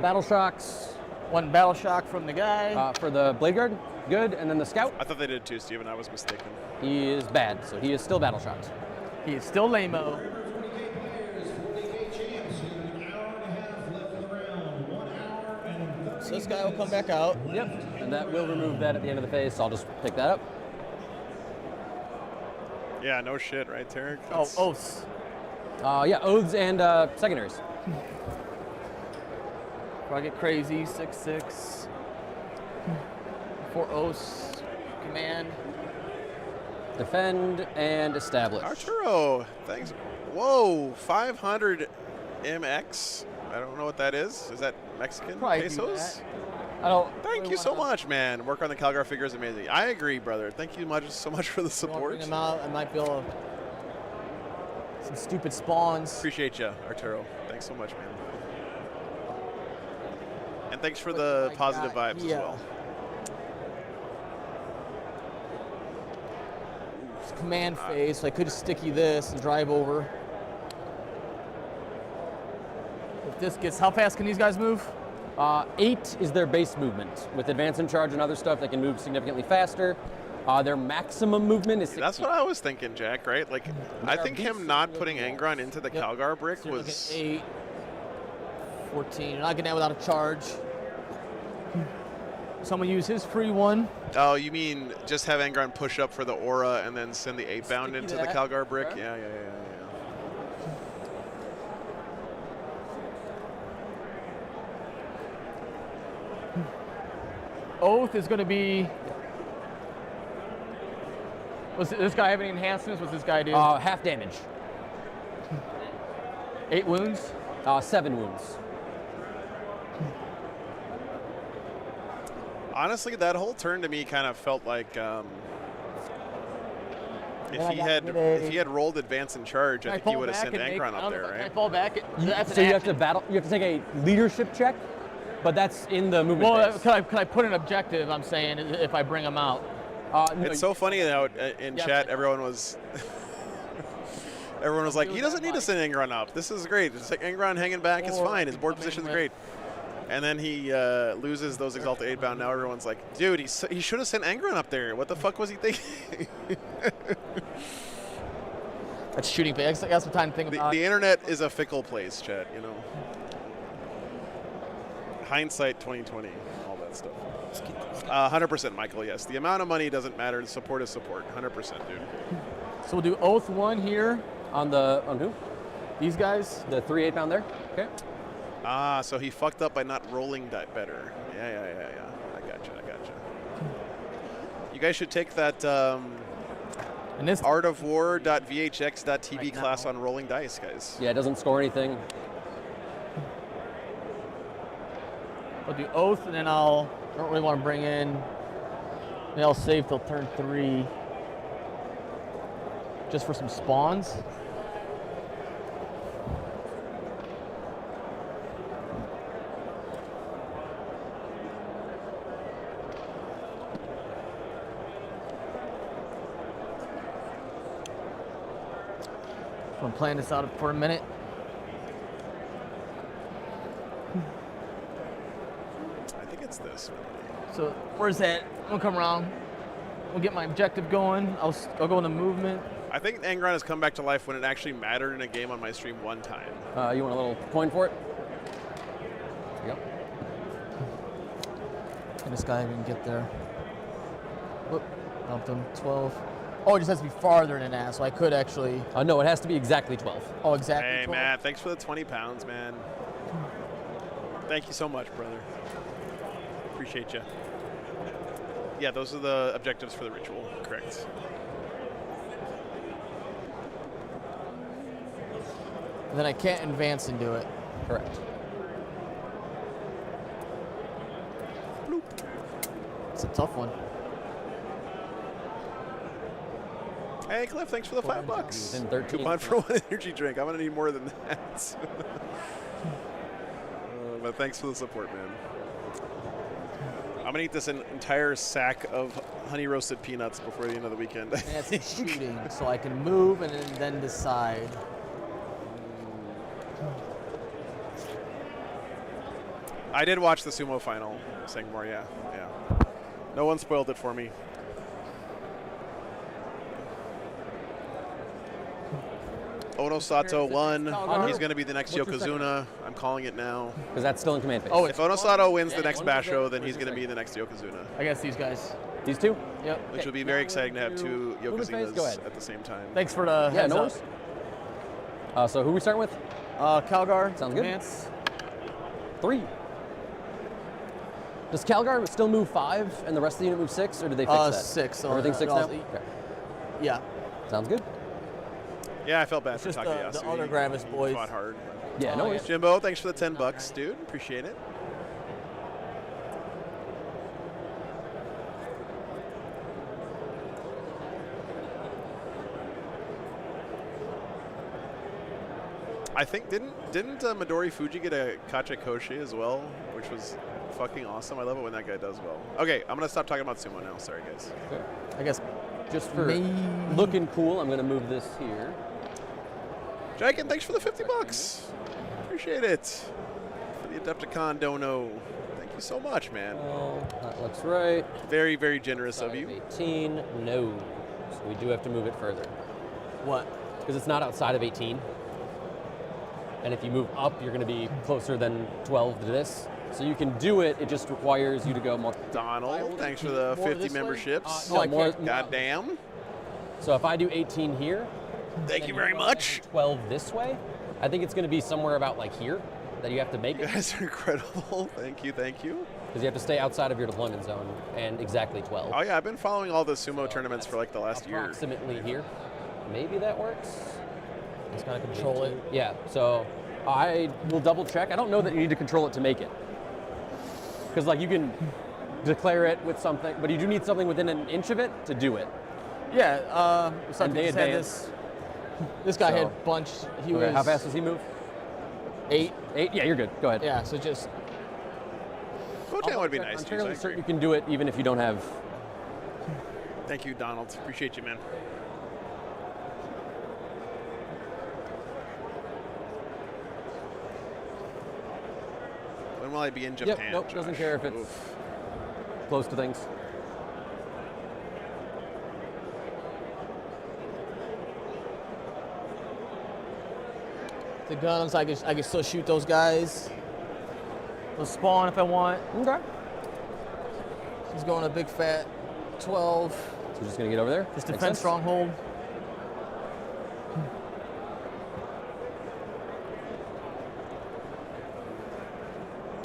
battle shocks 1 battle shock from the guy. for the blade guard. Good, and then the scout. I thought they did too, Steven. I was mistaken. He is bad, so he is still battle shocked. He is still lame-o. 40K players, 40K champs, you have an hour and a half left in the round. 1 hour and 30 So this guy will come back out. Yep. And that will remove that at the end of the phase, so I'll just pick that up. Yeah, no shit, right, Tarek? Oh, That's- oaths. Yeah, oaths and secondaries. Before I get crazy, 6/6. 4 oaths. Command. Defend and establish. Arturo, thanks. Whoa, 500 MX. I don't know what that is. Is that Mexican Probably do pesos? that. I don't. Thank you so much, man. Work on the Calgar figure is amazing. I agree, brother. Thank you so much for the support. Bring them out. I might be able to. Some stupid spawns. Appreciate you, Arturo. Thanks so much, man. And thanks for the positive vibes as well. It's command phase, so I could just stick you this and drive over. If this gets, how fast can these guys move? 8 is their base movement. With advance and charge and other stuff, they can move significantly faster. Their maximum movement is 16. That's what I was thinking, Jack, right? Like, I think him not putting Angron into the Calgar brick So you're looking was... at 8, 14. You're not getting that without a charge. Someone use his free one. Oh, you mean just have Angron push up for the aura and then send the 8-bound into the that. Calgar brick? Okay. Yeah. Oath is going to be. Was this guy have any enhancements? What's this guy do? Half damage. 8 wounds. 7 wounds. Honestly, that whole turn to me kind of felt like I if he had rolled advance and charge, I think he would have sent Angron Angron up there, Can I right? fall back? That's So an you have to action. battle. You have to take a leadership check, but that's in the movement Well, phase. can I put an objective? I'm saying if I bring him out. No, It's so funny how in Yeah, chat but- everyone was like, he doesn't need to send Angron up. This is great. It's like Angron hanging back is Or fine. His board coming position's with- great. And then he loses those Exalted 8-bound. Now everyone's like, dude, he should have sent Angron up there. What the fuck was he thinking? That's shooting phase. I got some time to think about. The internet is a fickle place, chat, you know. Hindsight 2020, all that stuff. 100%, Michael, yes. The amount of money doesn't matter. Support is support. 100%, dude. So we'll do Oath 1 here. on who? These guys. The 3 8-pound there. Okay. Ah, so he fucked up by not rolling that better. Yeah. I gotcha. You guys should take that And this. artofwar.vhx.tv Right class now. on rolling dice, guys. Yeah, it doesn't score anything. I'll do Oath, and then I don't really want to bring in. Maybe I'll save till turn 3. Just for some spawns. I'm gonna plan this out for a minute. I think it's this. So where's that? I'm gonna come around. We'll get my objective going. I'll go into movement. I think Angron has come back to life when it actually mattered in a game on my stream one time. You want a little coin for it? There you go. And this guy even get there. Whoop, helped him. 12. Oh, it just has to be farther than that, so I could actually. No, it has to be exactly 12. Oh, exactly. Hey, 12. Matt, thanks for the 20 pounds, man. Thank you so much, brother. Appreciate you. Yeah, those are the objectives for the ritual, correct. And then I can't advance and do it. Correct. It's a tough one. Hey, Cliff, thanks for the $5. Within 13. Coupon for one energy drink. I'm gonna need more than that. But thanks for the support, man. I'm gonna eat this entire sack of honey roasted peanuts before the end of the weekend. And that's shooting, so I can move and then decide. I did watch the sumo final, Sangmore, yeah. No one spoiled it for me. Ono Sato won. He's going to be the next What's your second? Yokozuna. I'm calling it now. Because that's still in command phase. Oh, If Ono Sato wins the Yeah, next one was Basho, it. then he's going to be the next Yokozuna, I guess these guys. These two? Yep. which will be very exciting to have two Movement phase? Go ahead. Yokozunas at the same time. Thanks for the Yeah, heads no up. worries. So who we starting with? Calgar. Sounds good. Advance. 3. Does Calgar still move 5 and the rest of the unit move 6, or did they fix that? 6. So Everything's 6 now? he- Okay. Yeah. Sounds good. Yeah, I felt bad It's for just the Takayasu. other He Gravis boys. fought hard. Yeah, no Oh, worries. Jimbo, thanks for the $10, dude. Appreciate it. I think didn't Midori Fuji get a Kachakoshi as well, which was fucking awesome. I love it when that guy does well. Okay, I'm gonna stop talking about sumo now. Sorry, guys. I guess Just for Me- looking cool, I'm going to move this here. Jacken, thanks for the $50. Appreciate it. For the Adepticon dono. Thank you so much, man. Oh, that looks right. Very, very generous of Side you. 18, no. So we do have to move it further. what? Because it's not outside of 18. And if you move up, you're going to be closer than 12 to this. So you can do it, it just requires you to go more. Donald, thanks for the More 50 this way? memberships. No, more, Goddamn. So if I do 18 here, Thank then you very you're going much. 12 this way, I think it's going to be somewhere about like here that you have to make You it. guys are incredible. Thank you, thank you. Because you have to stay outside of your deployment zone and exactly 12. Oh yeah, I've been following all the sumo tournaments for like the last year. Approximately here. Maybe that works. Just gotta control it. Yeah, so I will double check. I don't know that you need to control it to make it. Because like you can declare it with something, but you do need something within an inch of it to do it. Yeah. And they just had advance. this guy So- had bunch. He Okay, was how fast does he move? 8. 8? Yeah, you're good. Go ahead. Yeah. So just Kotan would be I'm nice too. fairly So I certain you agree. can do it even if you don't have. Thank you, Donald. Appreciate you, man. When will I be in Japan? nope, doesn't Josh? care if it's- Oof. Close to things. the guns. I can still shoot those guys. They'll spawn if I want. Okay. He's going a big fat 12. So we're just gonna get over there. Just Makes defense sense. stronghold.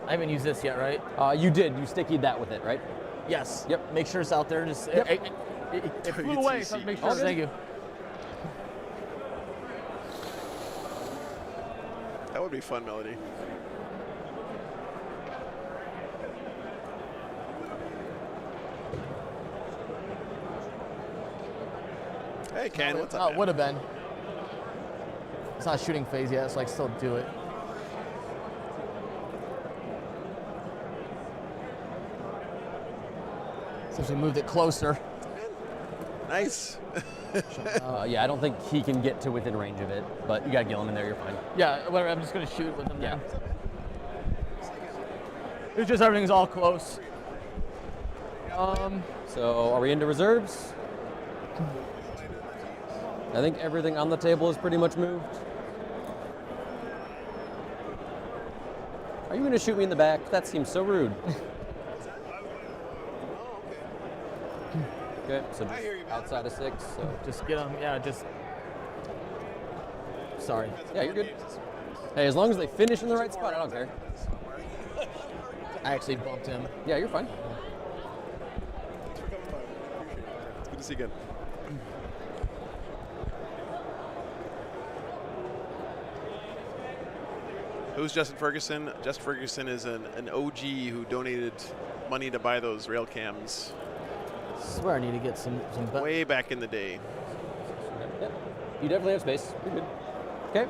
I haven't used this yet, right? You did. You stickied that with it, right? Yes. Yep. Make sure it's out there. Just Yep. it flew away. So make sure. All good. Thank you. That would be fun, Melody. Hey, Ken, what's up? man? Would have been. It's not shooting phase yet, so I can still do it. Since we moved it closer. Nice. Yeah, I don't think he can get to within range of it, but you got Gillen in there. You're fine. Yeah, whatever. I'm just gonna shoot with them Yeah. now. It's just everything's all close. So are we into reserves? I think everything on the table is pretty much moved. Are you going to shoot me in the back? That seems so rude. Okay, so just outside of 6. So Just get them. Yeah, just. Sorry. yeah, you're good. Hey, as long as they finish in the right spot, I don't care. I actually bumped him. Yeah, you're fine. It's good to see you again. Who's Justin Ferguson? Justin Ferguson is an OG who donated money to buy those rail cams I swear I need to get some better. way back in the day. Yep. You definitely have space. You're good. Okay.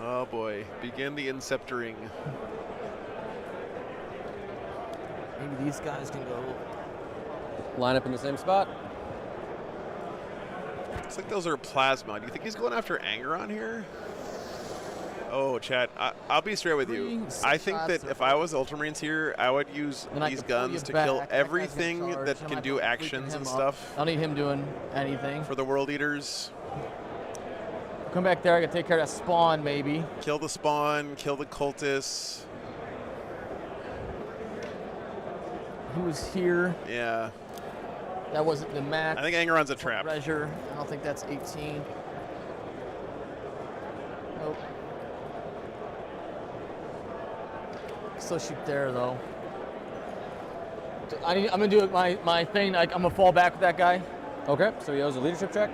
Oh boy, begin the inceptoring. Maybe these guys can go. Line up in the same spot. Looks like those are plasma. Do you think he's going after Angeron here? Oh, Chad, I'll be straight with you. I think that if I was Ultramarines here, I would use Then I these can pull you guns to back. kill That guy's in everything charge. that I'm can not do gonna actions freaking and him up. stuff I don't need him doing anything. for the World Eaters. Come back there. I can take care of that spawn, maybe. Kill the spawn, kill the cultists. Who was here? Yeah, That wasn't the max. I think Angeron's a trap. Treasure. I don't think that's 18. Nope. Still shoot there though. I'm gonna do my thing. I'm gonna fall back with that guy. Okay, so he owes a leadership check.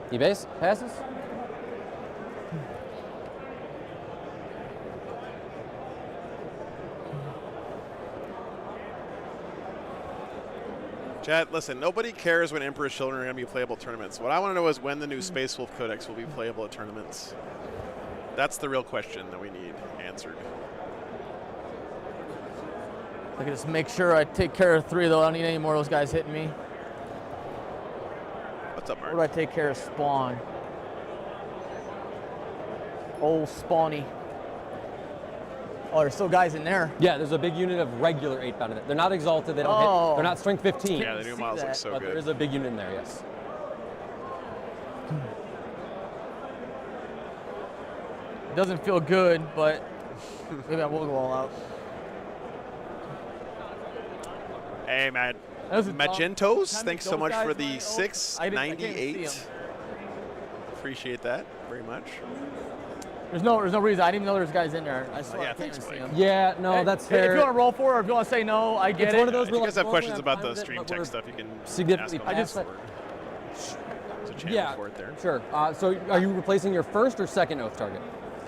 He passes. Chat, listen, nobody cares when Emperor's Children are going to be playable at tournaments. What I want to know is when the new Space Wolf Codex will be playable at tournaments. That's the real question that we need answered. I can just make sure I take care of 3, though. I don't need any more of those guys hitting me. What's up, Mark? Where do I take care of Spawn? Old Spawny. Oh, there's still guys in there. Yeah, there's a big unit of regular 8-pound in it. They're not exalted. They don't hit. They're not strength 15. Yeah, the new models look so but good. there is a big unit in there, yes. It doesn't feel good, but maybe I will go all out. Hey, That was a Magentos, time thanks to so go, much guys, for when the I can't see 698. 'em. Appreciate that very much. There's no reason. I didn't even know there's guys in there. I swear yeah, I can't thanks, even see Blake. them. Yeah, no, that's If fair. you want to roll for it or if you want to say no, I get It's it. one of those If you where guys like, have questions normally I'm about fine the with it, stream but tech we're stuff, you can significantly ask past them it. There's a channel Yeah, for it there. sure. So are you replacing your first or second oath target?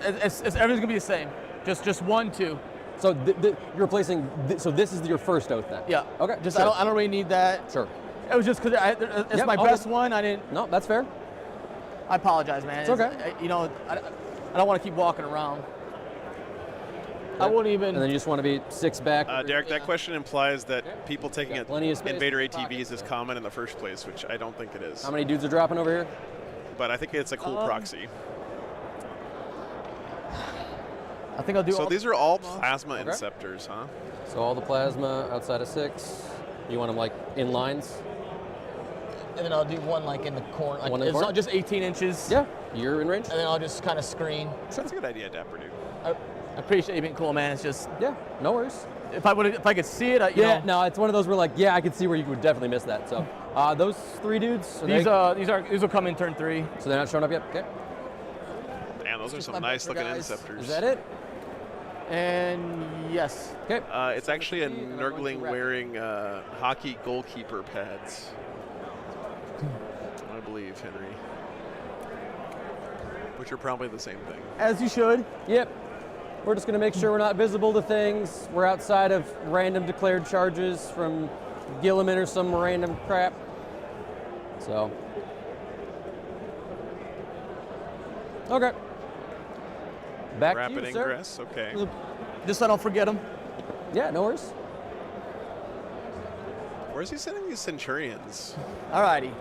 Everything's gonna be the same. Just 1, 2. So you're replacing. So this is your first oath then? Yeah. Okay. Just sure. I don't really need that. Sure. It was just because it's Yep, my all best good. one. I didn't. No, that's fair. I apologize, man. It's okay. I don't want to keep walking around. I won't even. And then you just want to be 6 back. Derek, that question implies that people taking Got plenty of space Invader in the pocket, ATVs is so. common in the first place, which I don't think it is. How many dudes are dropping over here? But I think it's a cool proxy. I think I'll do. So all these are all plasma Okay. inceptors, huh? So all the plasma outside of 6. You want them like in lines? and then I'll do one like in the corner. Like, One in the it's corner? not just 18 inches. Yeah, you're in range. And then I'll just kind of screen. That's a good idea, Dapper Dude. I appreciate you being cool, man. It's just Yeah, no worries. if I could see it, you Yeah, know. no, it's one of those where like, yeah, I could see where you would definitely miss that. So those 3 dudes, These will come in turn 3. so they're not showing up yet. Okay, Damn, those are Just some my nice better looking guys. inceptors. is that it? And yes. Okay. It's actually a 15, and I'm going Nurgling to wrap. wearing hockey goalkeeper pads. I believe, Henry. Which are probably the same thing. As you should. Yep. We're just gonna make sure we're not visible to things. We're outside of random declared charges from Gilliman or some random crap. So. Okay. Back Rapid to you, sir. ingress, okay. Just so I don't forget them. Yeah, no worries. Where's he sending these Centurions? Alrighty.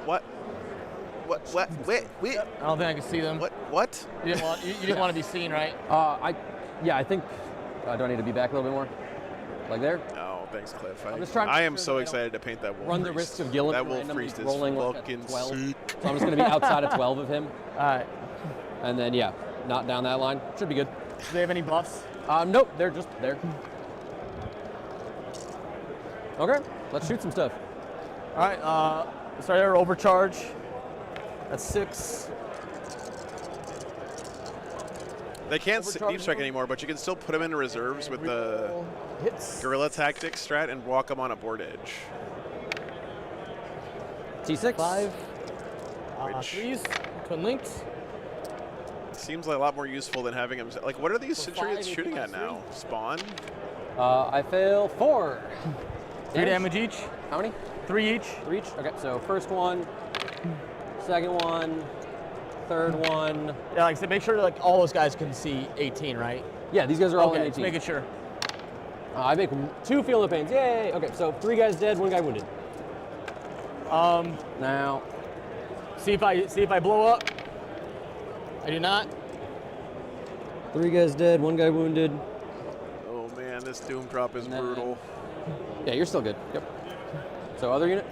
What? Wait. I don't think I can see them. What? You didn't want to be seen, right? I think. Do I need to be back a little bit more? Like there? Oh, thanks, Cliff. I'm just trying to I make am sure so that I excited to paint that wolf run the priest. risk of Gilliman That wolf randomly priest is rolling with fucking 12. sick. So I'm just gonna be outside of 12 of him, Alright. and then yeah, not down that line. Should be good. Do they have any buffs? Nope, they're just there. Okay, let's shoot some stuff. Alright, start our overcharge. That's 6. They can't Overcharge deep strike mode. anymore, but you can still put them into reserves with the hits. guerrilla tactics strat and walk them on a board edge. T6. 5. Which- 3s. Twin links. Seems like a lot more useful than having them. Like, what are these So Centurions 5, shooting at 3? now? Spawn? I fail 4. 3 damage each. How many? 3 each. 3 each. Okay, so first one, second one, third one. Yeah, like I said, make sure like all those guys can see 18, right? Yeah, these guys are all in Okay, 18. just making sure. I make 2 feel no pains. Yay! Okay, so 3 guys dead, 1 guy wounded. Now, See if I blow up. I do not. 3 guys dead, 1 guy wounded. Oh man, this doom drop is And then- brutal. Yeah, you're still good. Yep. So other unit.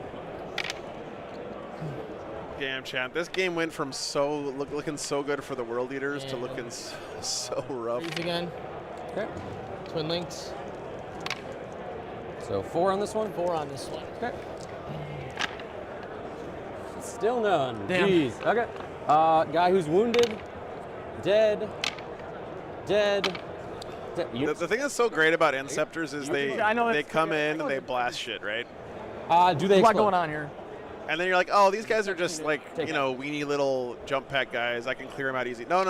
Damn, champ. This game went from looking so good for the world eaters to Yeah. looking so rough. These again. Okay. Twin links. So 4 on this one. 4 on this one. Okay. Still none. Damn. Jeez. Okay. Guy who's wounded, dead, The thing that's so great about Inceptors is I know they it's- come in and they blast shit, right? Do they There's a lot explode? going on here. And then you're like, oh, these guys are just like, you know, weenie little jump pack guys. I can clear them out easy. No.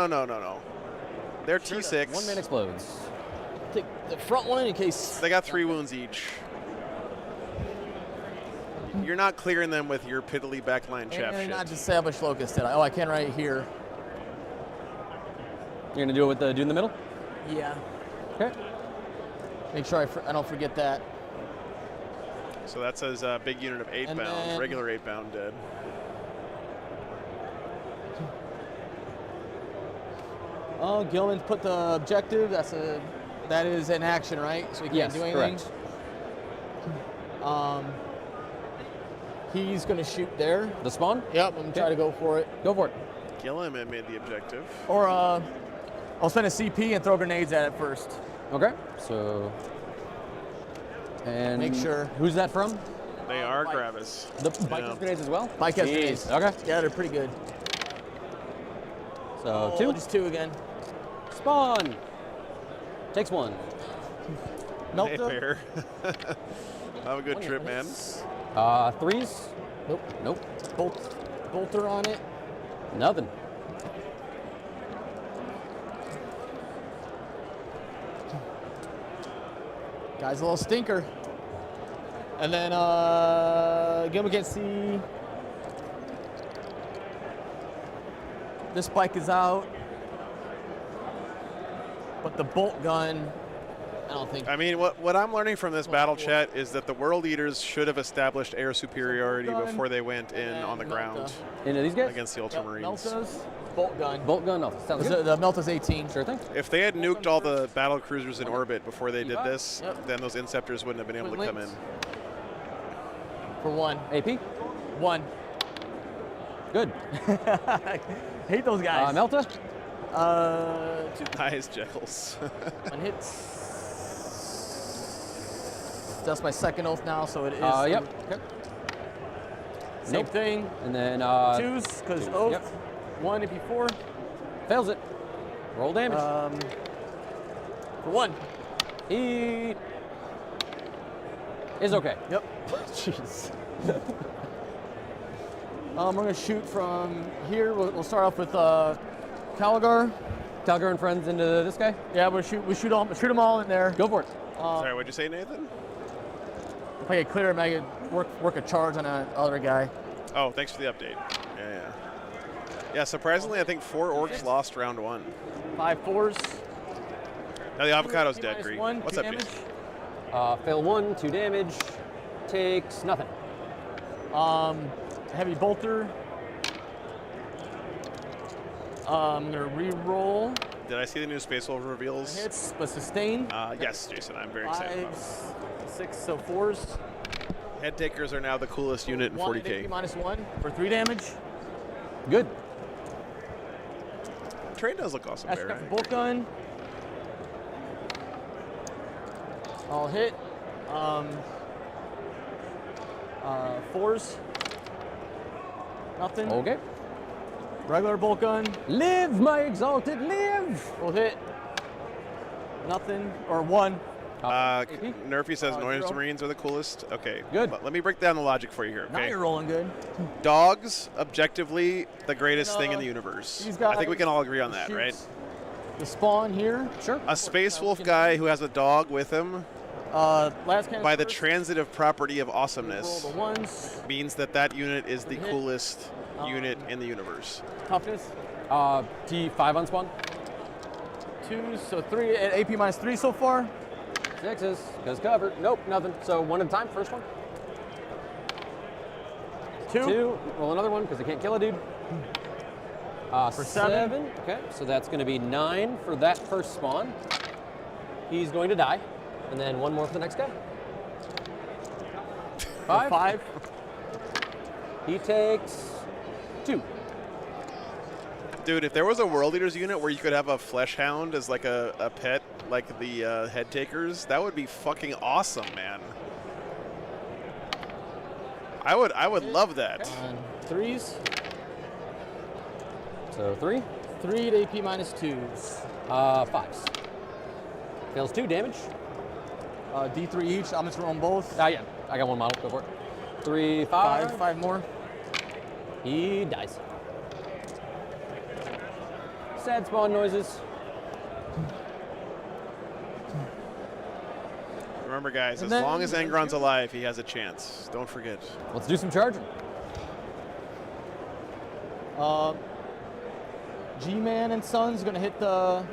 They're T6. One man explodes. Take the front one in case. They got 3 wounds each. You're not clearing them with your piddly backline chaff And shit. not established locust. Did I? Oh, I can right here. You're gonna do it with the dude in the middle? Yeah. Okay. Make sure I don't forget that. So that says big unit of 8 And bound, then- regular 8 bound dead. Oh, Gilman put the objective. That is in action, right? So he can't Yes, do anything. correct. He's gonna shoot there. The spawn? Yep, I'm gonna try to go for it. Go for it. Gilliam had made the objective. Or I'll spend a CP and throw grenades at it first. Okay. So. And Make sure. Who's that from? They are Gravis. The biker grenades as well? Mike has Jeez. grenades. Okay. Yeah, they're pretty good. So 2. Just 2 again. Spawn. Takes 1. Melt Hey, them. Bear. Have a good trip, man. 3s? Nope. Nope. Bolter on it. Nothing. Guy's a little stinker. And then again we can see this bike is out. But the bolt gun, I don't think. I mean, what I'm learning from this battle chat is that the World Eaters should have established air superiority before they went in on the ground Into these guys? against the Yep, Ultramarines. Melta's bolt gun. Bolt gun? No. Sounds good. The Melta's 18. Sure thing. If they had nuked all the battle cruisers in orbit before they did this, Yep. then those Inceptors wouldn't have been able to Twin come in. links. For 1. AP? 1. Good. Hate those guys. Melta? 2. Nice, Jekylls. 1 hits. That's my second oath now, so it is. Yep. Okay. Same Nope. thing. And then 2s, because twos, oath. yep. 1 if you 4. fails it. Roll damage. For 1. He is okay. Yep. Jeez. We're gonna shoot from here. We'll start off with Caligar. Calgar and friends into this guy. Yeah, we shoot them all in there. Go for it. Sorry, what'd you say, Nathan? If I get clear him, I could work a charge on that other guy. Oh, thanks for the update. Yeah. Yeah, surprisingly, I think 4 orcs lost round 1. 5 4s. Now the avocado's T dead, minus Green. 1, What's 2 up, damage. Jason? Fail 1, 2 damage. Takes nothing. Heavy bolter. I'm gonna re-roll. Did I see the new Space Wolf reveals? Hits, but sustain. Yes, Jason, I'm very excited about it. 5s, 6, so 4s. Head takers are now the coolest unit in 1 40k. minus 1 for 3 damage. Good. Train does look awesome, That's Bear. got the bolt gun. I'll hit. 4s. Nothing. Okay. Regular bolt gun. Live, my exalted, live! Will hit. Nothing. Or 1. Nerfy says Noise 0. Marines are the coolest. Okay, Good. Let me break down the logic for you here. Now Okay, you're rolling good. dogs, objectively, the greatest thing in the universe. These I think we guys can all agree on that, shoot right? The spawn here. Sure. A Space Wolf guy who has a dog with him, Last cast by the first. transitive property of Roll awasomeness, the 1s. means that that unit is the Hit. coolest unit in the universe. Toughness. T5 on spawn. 2s, so 3 at AP minus 3 so far. 6s, because covered. Nope, nothing. So 1 at a time, first one. 2. Roll another one, because I can't kill a dude. For 7. Okay, so that's going to be 9 for that first spawn. He's going to die. And then 1 more for the next guy. 5. 5. He takes 2. Dude, if there was a World Eaters unit where you could have a Flesh Hound as like a pet, like the Head Takers, that would be fucking awesome, man. I would love that. 3s. So 3. 3 at AP minus 2s. 5s. Fails 2 damage. D3 each. I'm just rolling both. Yeah, I got one model. Go for it. 3, 5. Five more. He dies. Sad spawn noises. Remember, guys, And as then- long as Angron's alive, he has a chance. Don't forget. Let's do some charging. G-Man and Sons gonna hit the.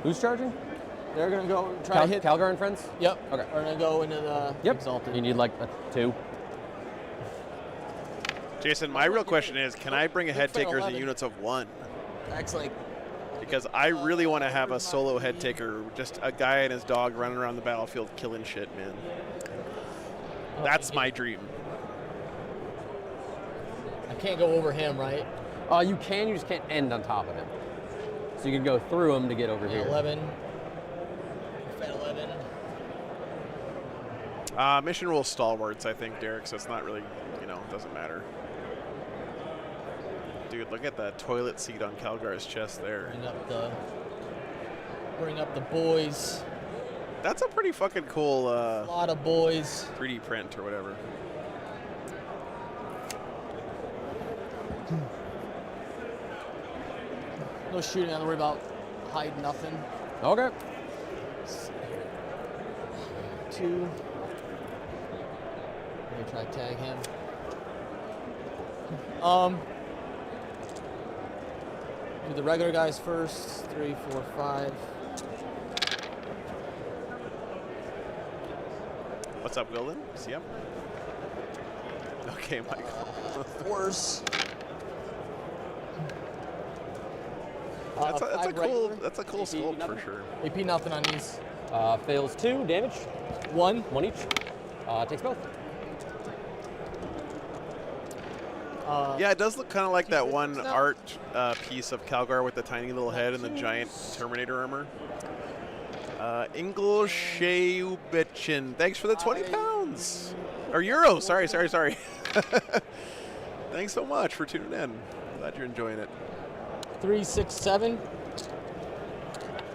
Who's charging? They're gonna go try to hit. Calgar and friends? Yep. Okay. We're gonna go into the Yep. Exalted. You need like a 2. Jason, my real question is, can I bring a head fail, taker in 11. units of 1? That's like. Because I really want to have a solo head taker, just a guy and his dog running around the battlefield killing shit, man. That's my dream. I can't go over him, right? You can, you just can't end on top of him. So you can go through him to get over here. 11. Fed 11. Mission rule stalwarts, I think, Derek, so it's not really, doesn't matter. Dude, look at that toilet seat on Calgar's chest there. Bring up the boys. That's a pretty fucking cool A lot of boys. 3D print or whatever. No shooting. I don't worry about hide nothing. Okay. 2. Let me try to tag him. Do the regular guys first. 3, 4, 5. What's up, Wilden? See him? Okay, Michael. Force. That's a five cool. regular. That's a cool sculpt for sure. AP nothing on these. Fails 2 damage. 1. 1 each. Takes both. Yeah, it does look kind of like that one art piece of Calgar with the tiny little head and the giant Terminator armor. Ingol Sheubichin, thanks for the 20 pounds. Or euros, sorry. Thanks so much for tuning in. Glad you're enjoying it. 3, 6, 7.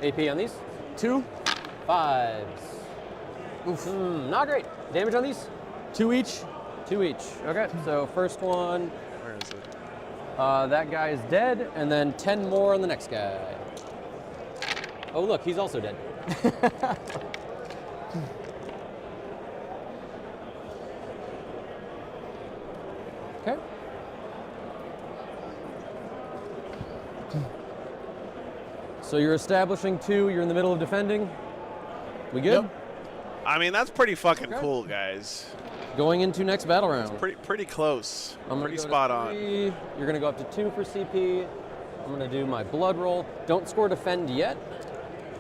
AP on these. 2. 5s. Oof. Not great. Damage on these? 2 each. 2 each. Okay, so first one, Where is it? that guy is dead, and then 10 more on the next guy. Oh, look, he's also dead. Okay. So you're establishing 2, you're in the middle of defending. We good? Yep. I mean, that's pretty fucking Okay. cool, guys. Going into next battle round. Pretty close. I'm gonna Pretty go to spot on. 3. You're gonna go up to 2 for CP. I'm gonna do my blood roll. Don't score defend yet,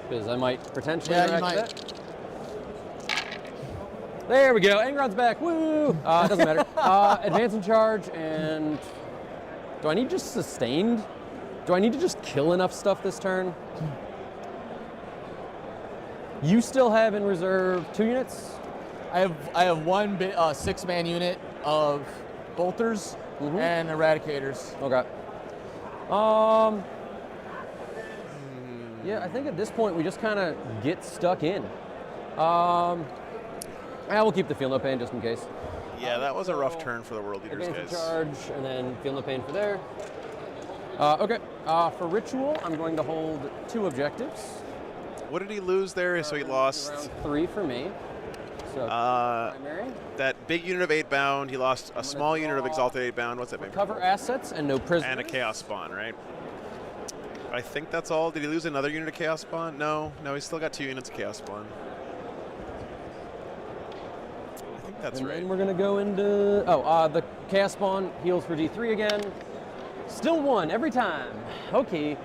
because I might potentially Yeah, you interact with that. There we go. Angron's back. Woo! It doesn't matter. Advance and charge, and do I need just sustained? Do I need to just kill enough stuff this turn? You still have in reserve 2 units. I have one 6-man unit of bolters and eradicators. Okay. Yeah, I think at this point we just kind of get stuck in. Yeah, we'll keep the feel no pain just in case. Yeah, that was a rough turn for the World Eaters, Advance guys. and charge, and then feel no pain for there. Okay. For ritual, I'm going to hold 2 objectives. What did he lose there? So he lost Around 3 for me. So primary. that big unit of 8 bound. He lost a small unit of Exalted 8 bound. What's that mean? Cover assets and no prisoners. And a Chaos Spawn, right? I think that's all. Did he lose another unit of Chaos Spawn? No, he's still got 2 units of Chaos Spawn. I think that's And right. then we're gonna go into the Chaos Spawn heals for D3 again. Still 1 every time. Okay.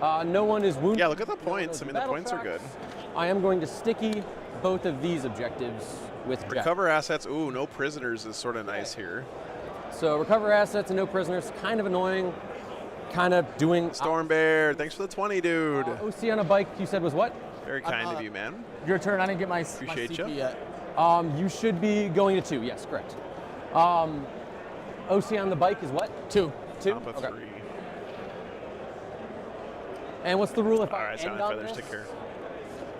No one is wounded. Yeah, look at the points. I mean, the Battle points are good. tracks. I am going to sticky both of these objectives with Jack. Recover assets. Ooh, no prisoners is sort of nice here. So recover assets and no prisoners, kind of annoying. Kind of doing. Storm Bear, thanks for the 20, dude. OC on a bike, you said was what? Very kind of you, man. Your turn. I didn't get my Appreciate CP ya. yet. You should be going to 2. Yes, correct. OC on the bike is what? 2. 2. Top of Okay. 3. And what's the rule if All I right, end Silent on Feathers this? took care.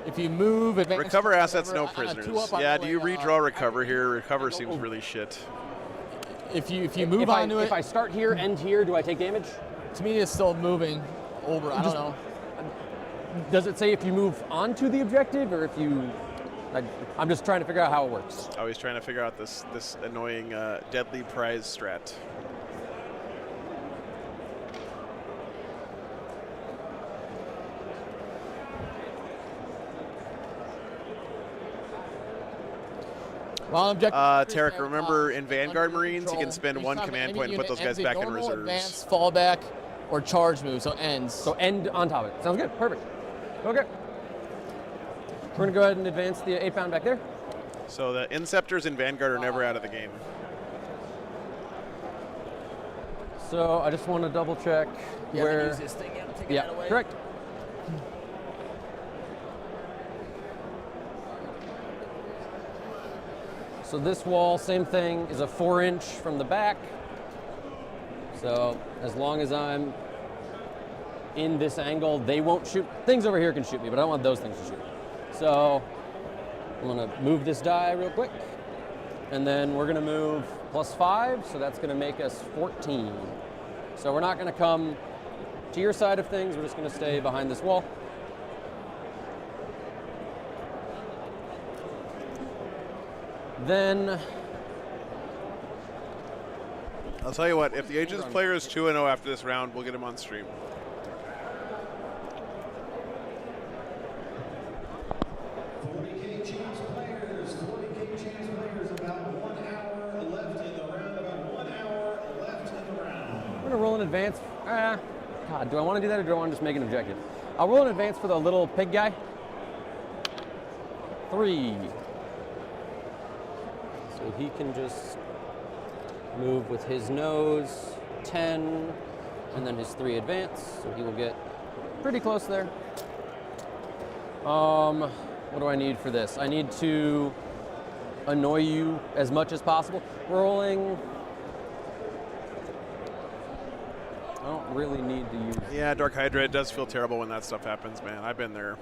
If you move, advance, Recover assets, no whatever, on a 2 prisoners. up, Yeah, I'm do you going, redraw recover here? Recover seems really shit. If you move onto it, If I start here, end here, do I take damage? to me it's still moving over. I don't know. Does it say if you move onto the objective or if you? I'm just trying to figure out how it works. Always trying to figure out this annoying deadly prize strat. Well, objective. Tarek, remember in Vanguard Marines, you can spend one command point and put those guys back in reserves. Advance, fallback, or charge move, so ends. So end on top of it. Sounds good. Perfect. Okay. We're gonna go ahead and advance the 8-pound back there. So the Inceptors in Vanguard are never out of the game. So I just want to double check Yeah, where. use this thing. Yeah, take Yeah, that away. correct. So this wall, same thing, is a 4-inch from the back. So as long as I'm in this angle, they won't shoot. Things over here can shoot me, but I don't want those things to shoot me. So I'm gonna move this die real quick. And then we're gonna move +5, so that's gonna make us 14. So we're not gonna come to your side of things, we're just gonna stay behind this wall. Then I'll tell you what, if the Aegis player is 2-0 after this round, we'll get him on stream. we're gonna roll in advance. God, do I want to do that or do I want to just make an objective? I'll roll in advance for the little pig guy. 3. So he can just move with his nose. 10, and then his 3 advance. So he will get pretty close there. What do I need for this? I need to annoy you as much as possible. Rolling. I don't really need to use. Yeah, Dark Hydra, it does feel terrible when that stuff happens, man. I've been there.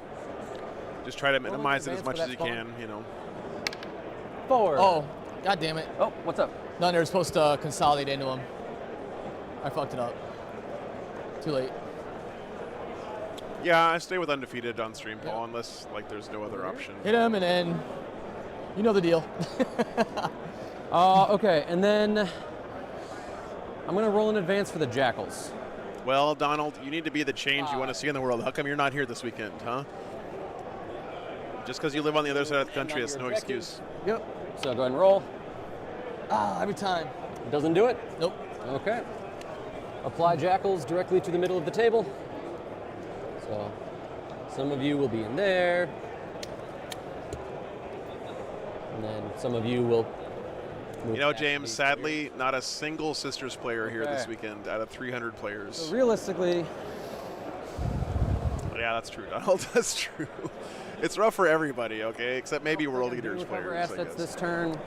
Just try to minimize it as much as you can, you know. 4. Oh, god damn it. Oh, what's up? No, they're supposed to consolidate into him. I fucked it up. Too late. Yeah, I stay with undefeated on stream, Paul, unless like there's no other option. Hit him and then you know the deal. Okay, and then I'm gonna roll in advance for the jackals. Well, Donald, you need to be the change you want to see in the world. How come you're not here this weekend, huh? Just because you live on the other side of the country, it's no excuse. Yep. So go ahead and roll. Every time. Doesn't do it? Nope. Okay. Apply jackals directly to the middle of the table. So some of you will be in there. And then some of you will move. You know, back to James, these sadly, not a single Sisters player here this Okay. weekend out of 300 players. So realistically, Yeah, that's true, Donald. That's true. It's rough for everybody, okay, except maybe World we're gonna Eaters do recover players. I assets guess. this turn.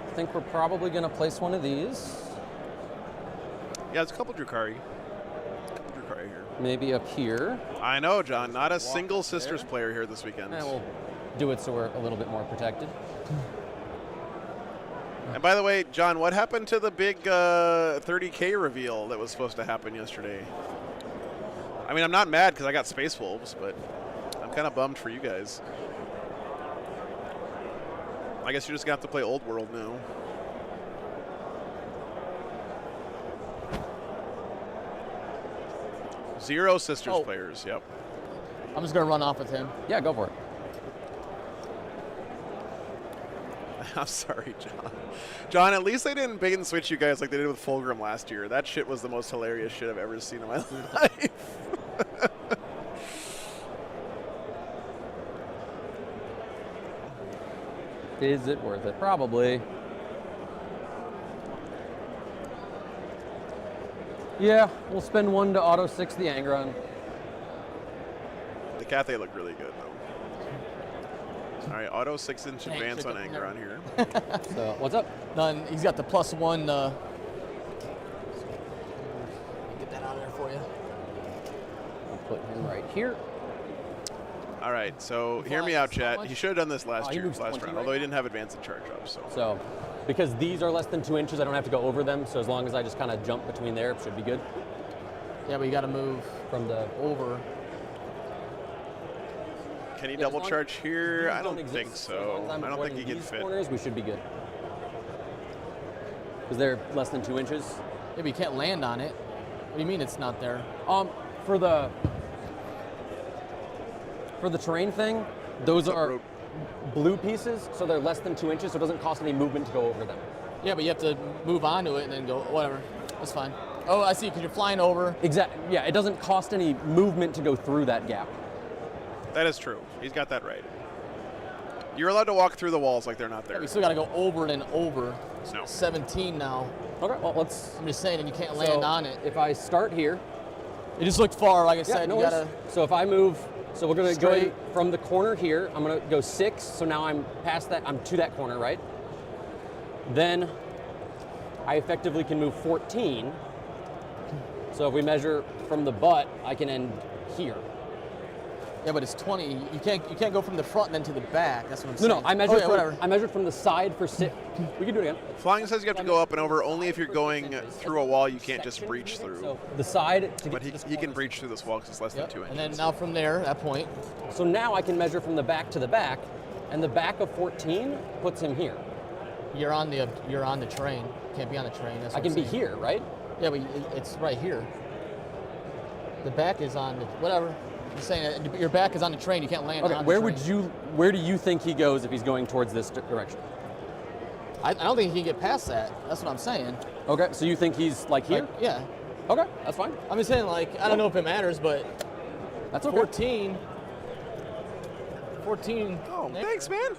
I think we're probably going to place one of these. Yeah, there's a couple Drukari. Here. Maybe up here. I know, John. Not a single Sisters player here this weekend. And we'll do it so we're a little bit more protected. And by the way, John, what happened to the big 30K reveal that was supposed to happen yesterday? I mean, I'm not mad because I got Space Wolves, but I'm kind of bummed for you guys. I guess you're just going to have to play Old World now. Zero Sisters players, yep. I'm just gonna run off with him. Yeah, go for it. I'm sorry, John. John, at least they didn't bait and switch you guys like they did with Fulgrim last year. That shit was the most hilarious shit I've ever seen in my life. Is it worth it? Probably. Yeah, we'll spend 1 to auto 6 the Angron. The Cathay looked really good, though. All right, auto 6-inch advance on Angron here. So, what's up? None. He's got the +1. Get that out of there for you. put him right here. All right, so hear me out, chat. He should have done this last he year, moves last 20, round, right? although he didn't have advance and charge up. So, because these are less than 2 inches, I don't have to go over them. So as long as I just kind of jump between there, it should be good. Yeah, but you got to move From the over. Can he Yeah, double as long- charge here? I These don't exist, think as so. long as I'm I don't think avoiding he can these fit. corners, we should be good. Because they're less than 2 inches. Yeah, but you can't land on it. What do you mean it's not there? For the terrain thing, those What's up, are Road? blue pieces, so they're less than 2 inches, so it doesn't cost any movement to go over them. Yeah, but you have to move onto it and then go, whatever. That's fine. Oh, I see, because you're flying over. Exactly. Yeah, it doesn't cost any movement to go through that gap. That is true. He's got that right. You're allowed to walk through the walls like they're not Yeah, there. but you still got to go over it and over. It's No. 17 now. Okay, well, let's I'm just saying, and you can't land on it. If I start here, You just looked far, like I yeah, said. no You worries. gotta. So if I move, so we're gonna go Straight. from the corner here, I'm gonna go 6, so now I'm past that, I'm to that corner, right? Then I effectively can move 14. So if we measure from the butt, I can end here. Yeah, but it's 20. You can't go from the front and then to the back. That's what I'm saying. No, I measured Oh, yeah, whatever. I measured from the side for 6. We can do it again. Flying says you have to go up and over only if you're going through a wall you can't just breach through. So the side to But get he, to this he can wall. breach through this wall because it's less Yep. than 2 inches. And then now from there, that point, So now I can measure from the back to the back, and the back of 14 puts him here. you're on the train. Can't be on the train. That's I what can I'm be saying. here, right? Yeah, but it's right here. The back is on the whatever. I'm saying that your back is on the train. You can't land Okay, on where the would train. you, where do you think he goes if he's going towards this direction? I don't think he can get past that. That's what I'm saying. Okay, so you think he's like here? Like, yeah. Okay, that's fine. I'm just saying, like, I don't know if it matters, but That's okay. 14. Oh, thanks, man.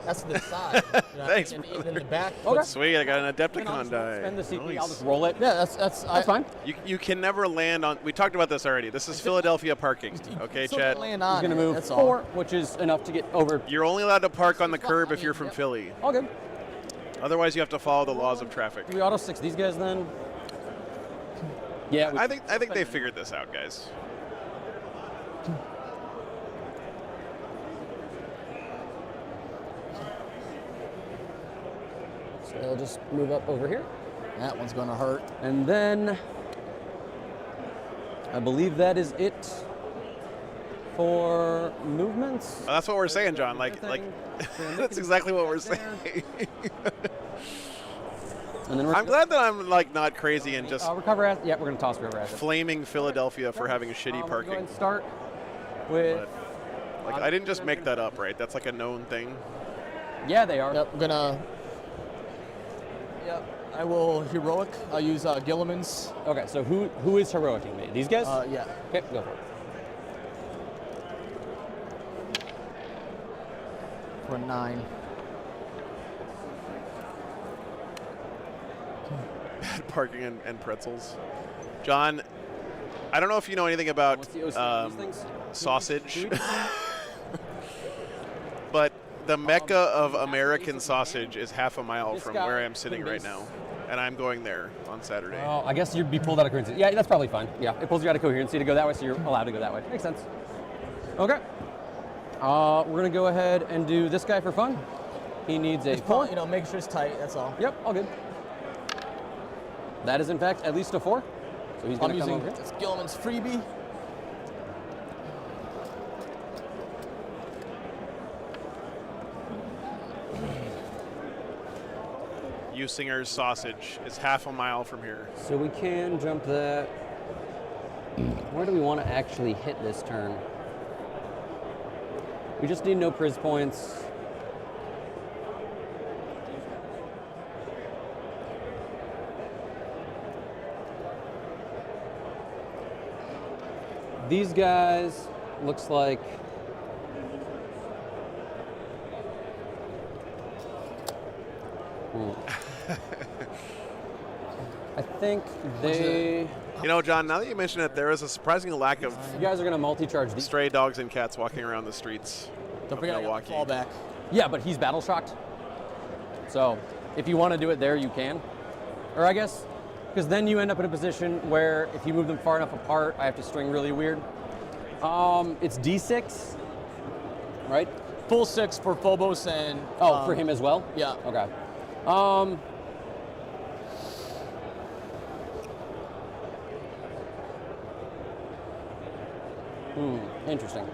That's the side. You know, Thanks, and brother. even the back. Okay. Sweet, I got an I'll Adepticon just die. spend the CP, I'll Nice. just roll it. Yeah, that's Fine. You can never land on. We talked about this already. This is Philadelphia parking. Okay, Still Chad. Land He's on gonna it, move that's 4, all. which is enough to get over. You're only allowed to park on the curb if you're from Yep. Philly. All good. Otherwise, you have to follow the laws of traffic. Do we auto 6 these guys then? Yeah, we, I think they figured this out, guys. so they'll just move up over here. That one's gonna hurt. And then I believe that is it for movements. Well, that's what we're saying, John. Like, that's exactly what we're saying. And then we're I'm glad that I'm like not crazy and just recover asset. Yeah, we're gonna toss recover asset. flaming Philadelphia for having shitty We're gonna go ahead parking. and start with. Like, I didn't just make that up, right? That's like a known thing. Yeah, they are. Yep, I'm gonna. Yep, I will heroic. I'll use Gilliman's. Okay, so who is heroicing me? These guys? Yeah. Okay, go for it. For a 9. Bad parking and pretzels. John, I don't know if you know anything about What's the OC of these things? sausage, but the mecca of American sausage is half a mile This from guy where I'm sitting can right be now, and I'm going there on Saturday. Oh, I guess you'd be pulled out of coherency. Yeah, that's probably fine. Yeah, it pulls you out of coherency to go that way, so you're allowed to go that way. Makes sense. Okay. We're gonna go ahead and do this guy for fun. He needs a Just pull, you know, make sure it's tight. That's all. Yep, all good. That is in fact at least a 4. So he's I'm gonna come using over here. this Gilliman's freebie. Usinger's sausage is half a mile from here. So we can jump that. Where do we want to actually hit this turn? We just need no priz points. These guys looks like I think they. You know, John, now that you mention it, there is a surprising lack of You guys are gonna multi-charge these. stray dogs and cats walking around the streets. Don't of forget I got the Milwaukee. fallback. Yeah, but he's battle shocked. So if you want to do it there, you can. Or I guess, because then you end up in a position where if you move them far enough apart, I have to string really weird. It's D6, right? Full 6 for Phobos and. Oh, for him as well? Yeah. Okay. Interesting.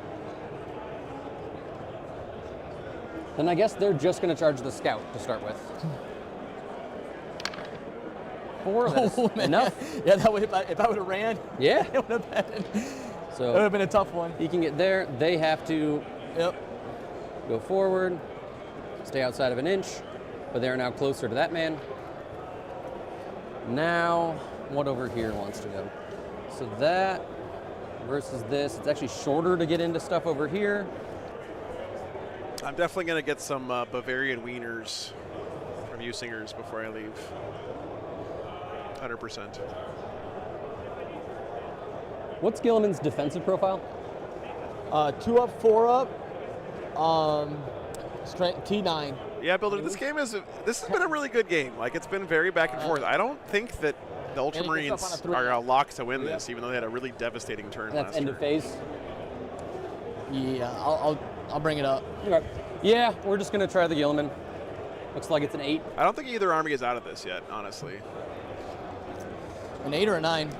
Then I guess they're just going to charge the scout to start with. 4, that's Oh, man. enough. Yeah, that would, if I would have ran, Yeah. it would have been. So It would have been a tough one. he can get there. They have to Yep. go forward, stay outside of an inch, but they're now closer to that man. Now, what over here wants to go? So that versus this, it's actually shorter to get into stuff over here. I'm definitely going to get some Bavarian wieners from you singers before I leave. 100%. What's Gilliman's defensive profile? 2 up, 4 up. Strength T9. Yeah, Builder, this has been a really good game. Like, it's been very back and forth. I don't think that the Ultramarines are locked to win this, even though they had a really devastating turn That's last end turn. of phase. Yeah, I'll bring it up. Okay. Yeah, we're just gonna try the Gilliman. Looks like it's an 8. I don't think either army is out of this yet, honestly. An 8 or a 9?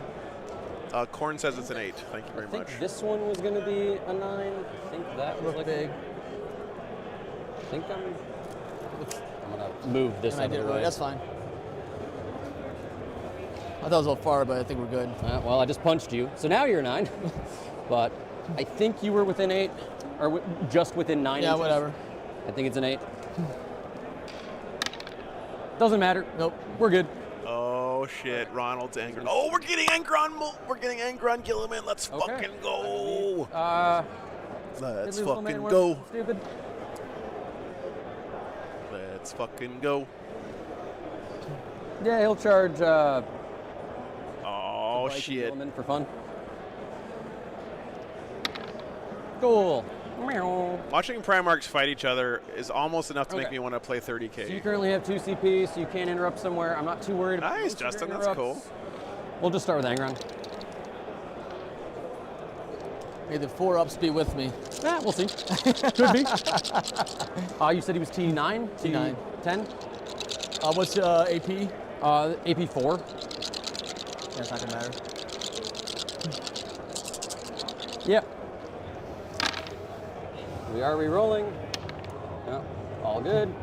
Korn says it's an 8. Thank you very I think much. this one was gonna be a 9. I think that was like big. I think I'm gonna move this And I out did of it the right. way. That's fine. I thought it was a little far, but I think we're good. Well, I just punched you, so now you're 9. But I think you were within 8, or just within 9 Yeah, inches. whatever. I think it's an 8. Doesn't matter. Nope. We're good. Oh shit, Ronald's angry. Oh, we're getting Angron. We're getting Angron Gilliman. Let's Okay. fucking go. Let's Little man fucking was go. Stupid. Let's fucking go. Yeah, he'll charge. Oh Viking shit. Gilliman for fun. Cool. Meow. Watching Primarchs fight each other is almost enough to make Okay. me want to play So you 30k. currently have 2 CP, so you can't interrupt somewhere. I'm not too worried about Nice, most of your Justin. That's interrupts. cool. We'll just start with Angron. May the 4 ups be with me. Yeah, we'll see. Could be. You said he was T9? T9. T10? What's AP? AP4. Yeah, it's not gonna matter. Yep. We are re-rolling. Yep. All good.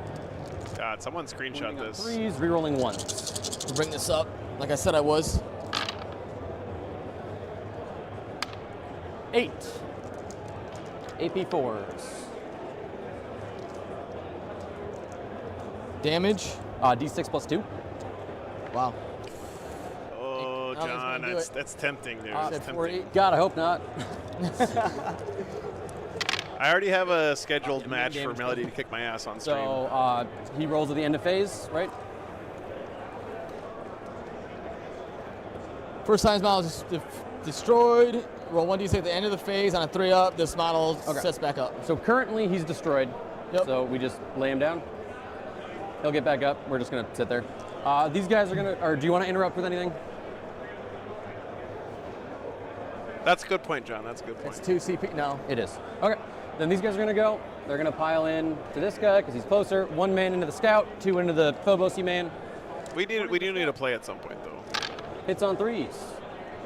God, someone screenshot Moving on this. 3s, re-rolling 1s. We'll bring this up. Like I said, I was. 8. AP4s. Damage. D6 plus 2. Wow. Oh, I don't think it's John, gonna do it. that's tempting, dude. Said That's 4, tempting. 8. God, I hope not. I already have a scheduled match for damage. Melody to kick my ass on stream. So he rolls at the end of phase, right? First time this model is destroyed. Roll 1d6 at the end of the phase on a 3 up. This model sets back up. So currently he's destroyed. Yep. So we just lay him down. He'll get back up. We're just gonna sit there. These guys are gonna. Or do you want to interrupt with anything? That's a good point, John. That's a good point. It's 2 CP. No. It is. Okay. Then these guys are gonna go. They're gonna pile in to this guy because he's closer. 1 man into the scout, 2 into the Phobos-y man. We do need to play at some point, though. Hits on 3s.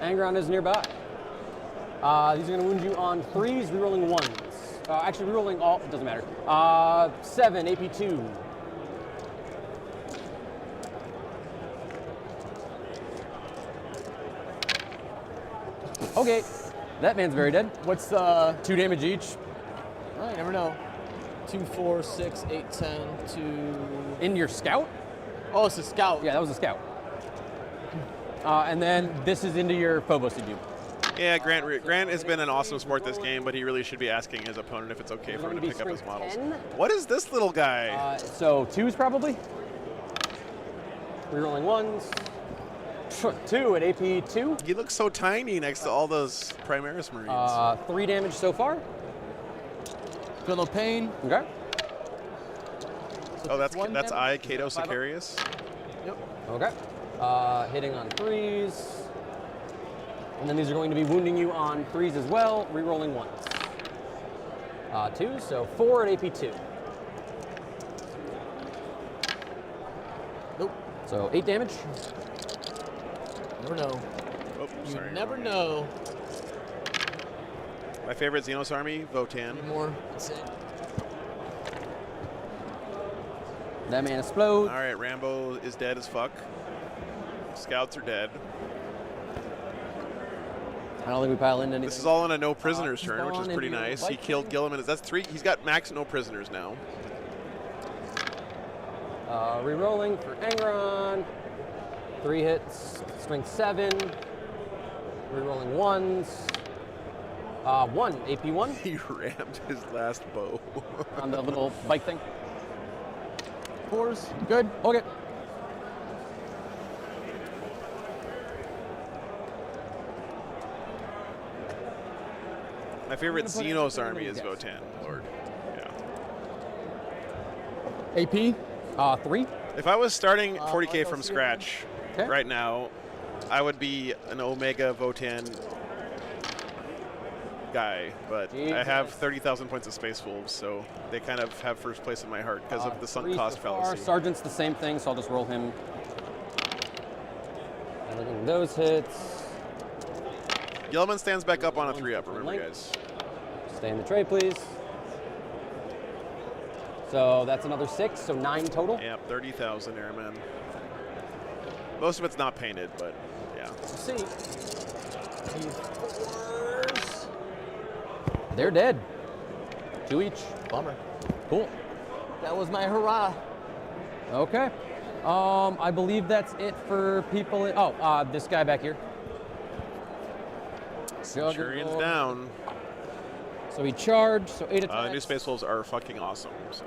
Angron is nearby. These are gonna wound you on 3s, rerolling 1s. Actually, rerolling all. It doesn't matter. 7 AP2. Okay, that man's very dead. What's 2 damage each. Oh, you never know. 2, 4, 6, 8, 10, 2. In your scout? Oh, it's a scout. Yeah, that was a scout. And then this is into your Phobos dude. Yeah, Grant has been an awesome sport this game, but he really should be asking his opponent if it's okay for him to pick up his models. 10? What is this little guy? So 2s probably. Rerolling 1s. 2 at AP2. He looks so tiny next to all those Primaris Marines. 3 damage so far. Feel no pain. Okay. Oh, that's one I, damage? Cato Sicarius. Yep. Okay. Hitting on 3s. And then these are going to be wounding you on 3s as well, re-rolling 1s. 2, so 4 at AP 2. Nope. So 8 damage. Never know. Oh, You sorry, never wrong. know. My favorite Xenos army, Votan. More. That's it. That man explodes. All right, Rambo is dead as fuck. Scouts are dead. I don't think we pile into anything. This is all on a no prisoners turn, which is spawn pretty into nice. He Viking. killed Gilliman. That's 3. He's got max no prisoners now. Re-rolling for Angron. 3 hits, strength 7. Re-rolling 1s. 1, AP 1 He rammed his last bow. on the little bike thing. 4s. Good. Okay. My favorite I'm gonna put Xenos everything army in is the deck. Votan, Lord. Yeah. AP. 3. If I was starting I'll 40k go from see scratch Okay. right now, I would be an Omega Votan guy, but I have Jesus. 30,000 points of Space Wolves, so they kind of have first place in my heart because of the sunk 3 cost so far. fallacy. Sergeant's the same thing, so I'll just roll him. And those hits. Gilliman stands back up on a 3-up, remember, Link. guys. Stay in the tray, please. So that's another 6, so 9 total. Yep, 30,000 airmen. Most of it's not painted, but yeah. Let's see. They're dead. 2 each. Bummer. Cool. That was my hurrah. Okay. I believe that's it for people. This guy back here. Centurion's Juggernaut. down. So he charged, so 8 attacks. The new Space Wolves are fucking awesome, so.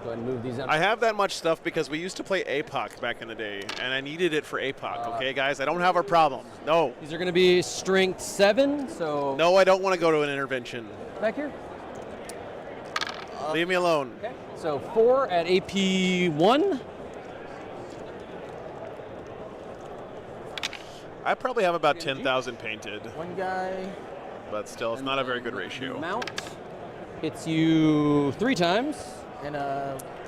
Go ahead and move these out. I have that much stuff because we used to play APOC back in the day, and I needed it for APOC, okay, guys? I don't have a problem. No. These are going to be strength 7, so No, I don't want to go to an intervention. back here. Leave me alone. Okay. So 4 at AP 1. I probably have about 10,000 painted, One guy. but still, it's not a very good ratio. Mount hits you 3 times. And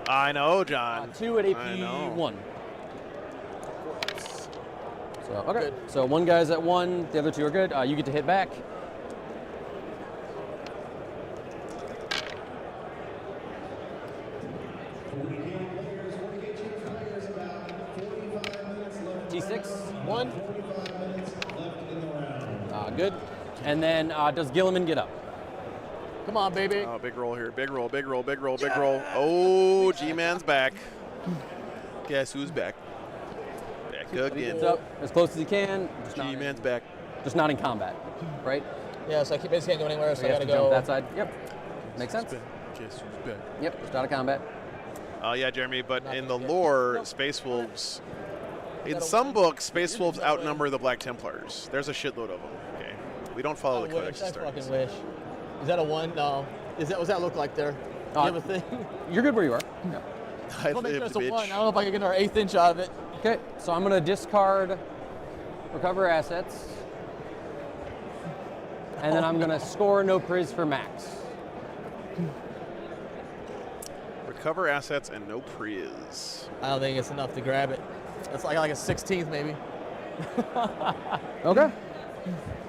I know, John. 2 at AP I know. 1. So okay. So 1 guy's at 1. The other 2 are good. You get to hit back. T6. 1. Good. And then does Gilliman get up? Come on, baby. Oh, big roll here. Big roll, big roll, big roll, big roll. Oh, G-Man's back. Guess who's back? Back again. Gets up as close as he can. G-Man's back. Just not in combat, right? Yeah, so I basically can't go anywhere, so So I you have gotta to jump go. that side. Yep. Makes sense. Guess who's back? Yep. Just out of combat. Yeah, Jeremy, but in the lore, Space Wolves, in some books, Space Wolves outnumber the Black Templars. There's a shitload of them, okay? We don't follow the Codex I of fucking Starks. wish. Is that a 1? No. What's that look like there? You have a thing? You're good where you are. Yeah. I I'll make sure lived, it's a 1. I bitch. don't know if I can get our 1/8 inch out of it. Okay, so I'm gonna discard recover assets. And then I'm gonna score no priz for Max. Recover assets and no priz. I don't think it's enough to grab it. It's like a 16th maybe. Okay.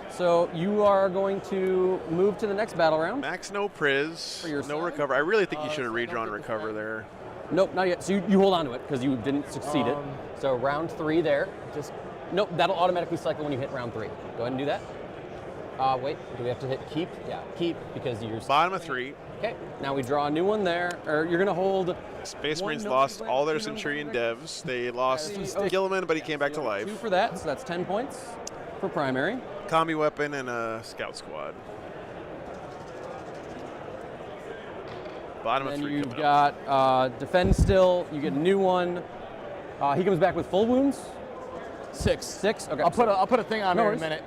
So you are going to move to the next battle round. Max no priz, your no side? recover. I really think you should have so I don't redrawn get the recover fact- there. Nope, not yet. So you hold on to it because you didn't succeed it. So round 3 there. Just Nope, that'll automatically cycle when you hit round 3. Go ahead and do that. Wait, do we have to hit keep? Yeah, keep because you're. Bottom of 3. Okay, now we draw a new one there. Or you're gonna hold. Space One Marines no lost priz, all their 2 no Centurion priz. devs. They lost Okay. Gilliman, but he came back to 2 life. for that, so that's 10 points for primary. Combi weapon and a scout squad. Bottom of Then 3 you've coming up. got defend still. You get a new one. He comes back with full wounds. 6. 6. Okay. I'll put a thing on No there in a worries. minute.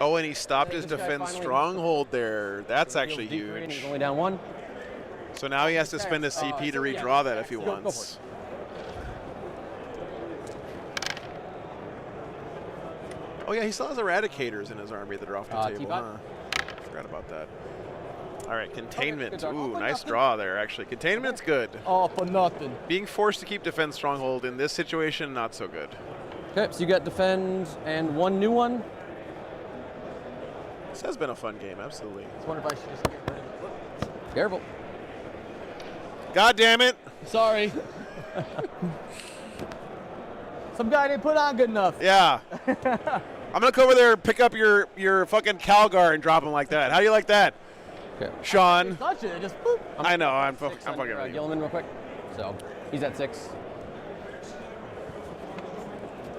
Oh, and he stopped his this guy defense finally- stronghold there. That's actually Deep rating, huge. He's only down 1. So now he has to spend a CP to redraw that if he Go for wants. Oh yeah, he still has Eradicators in his army that are off the table. T5. Huh? Forgot about that. All right, containment. good job. Ooh, Oh, nice nothing. draw there. Actually, containment's good. All for nothing. Being forced to keep defense stronghold in this situation, not so good. Okay, so you got defend and one new one. This has been a fun game, absolutely. I wonder if I should just get rid of it. Careful. God damn it! Sorry. Some guy didn't put on good enough. Yeah. I'm gonna go over there and pick up your fucking Calgar and drop him like that. How do you like that, Okay. Sean? Touch it, just boop. I know. I'm Six fucking under, with you. Gilliman real quick. So he's at 6.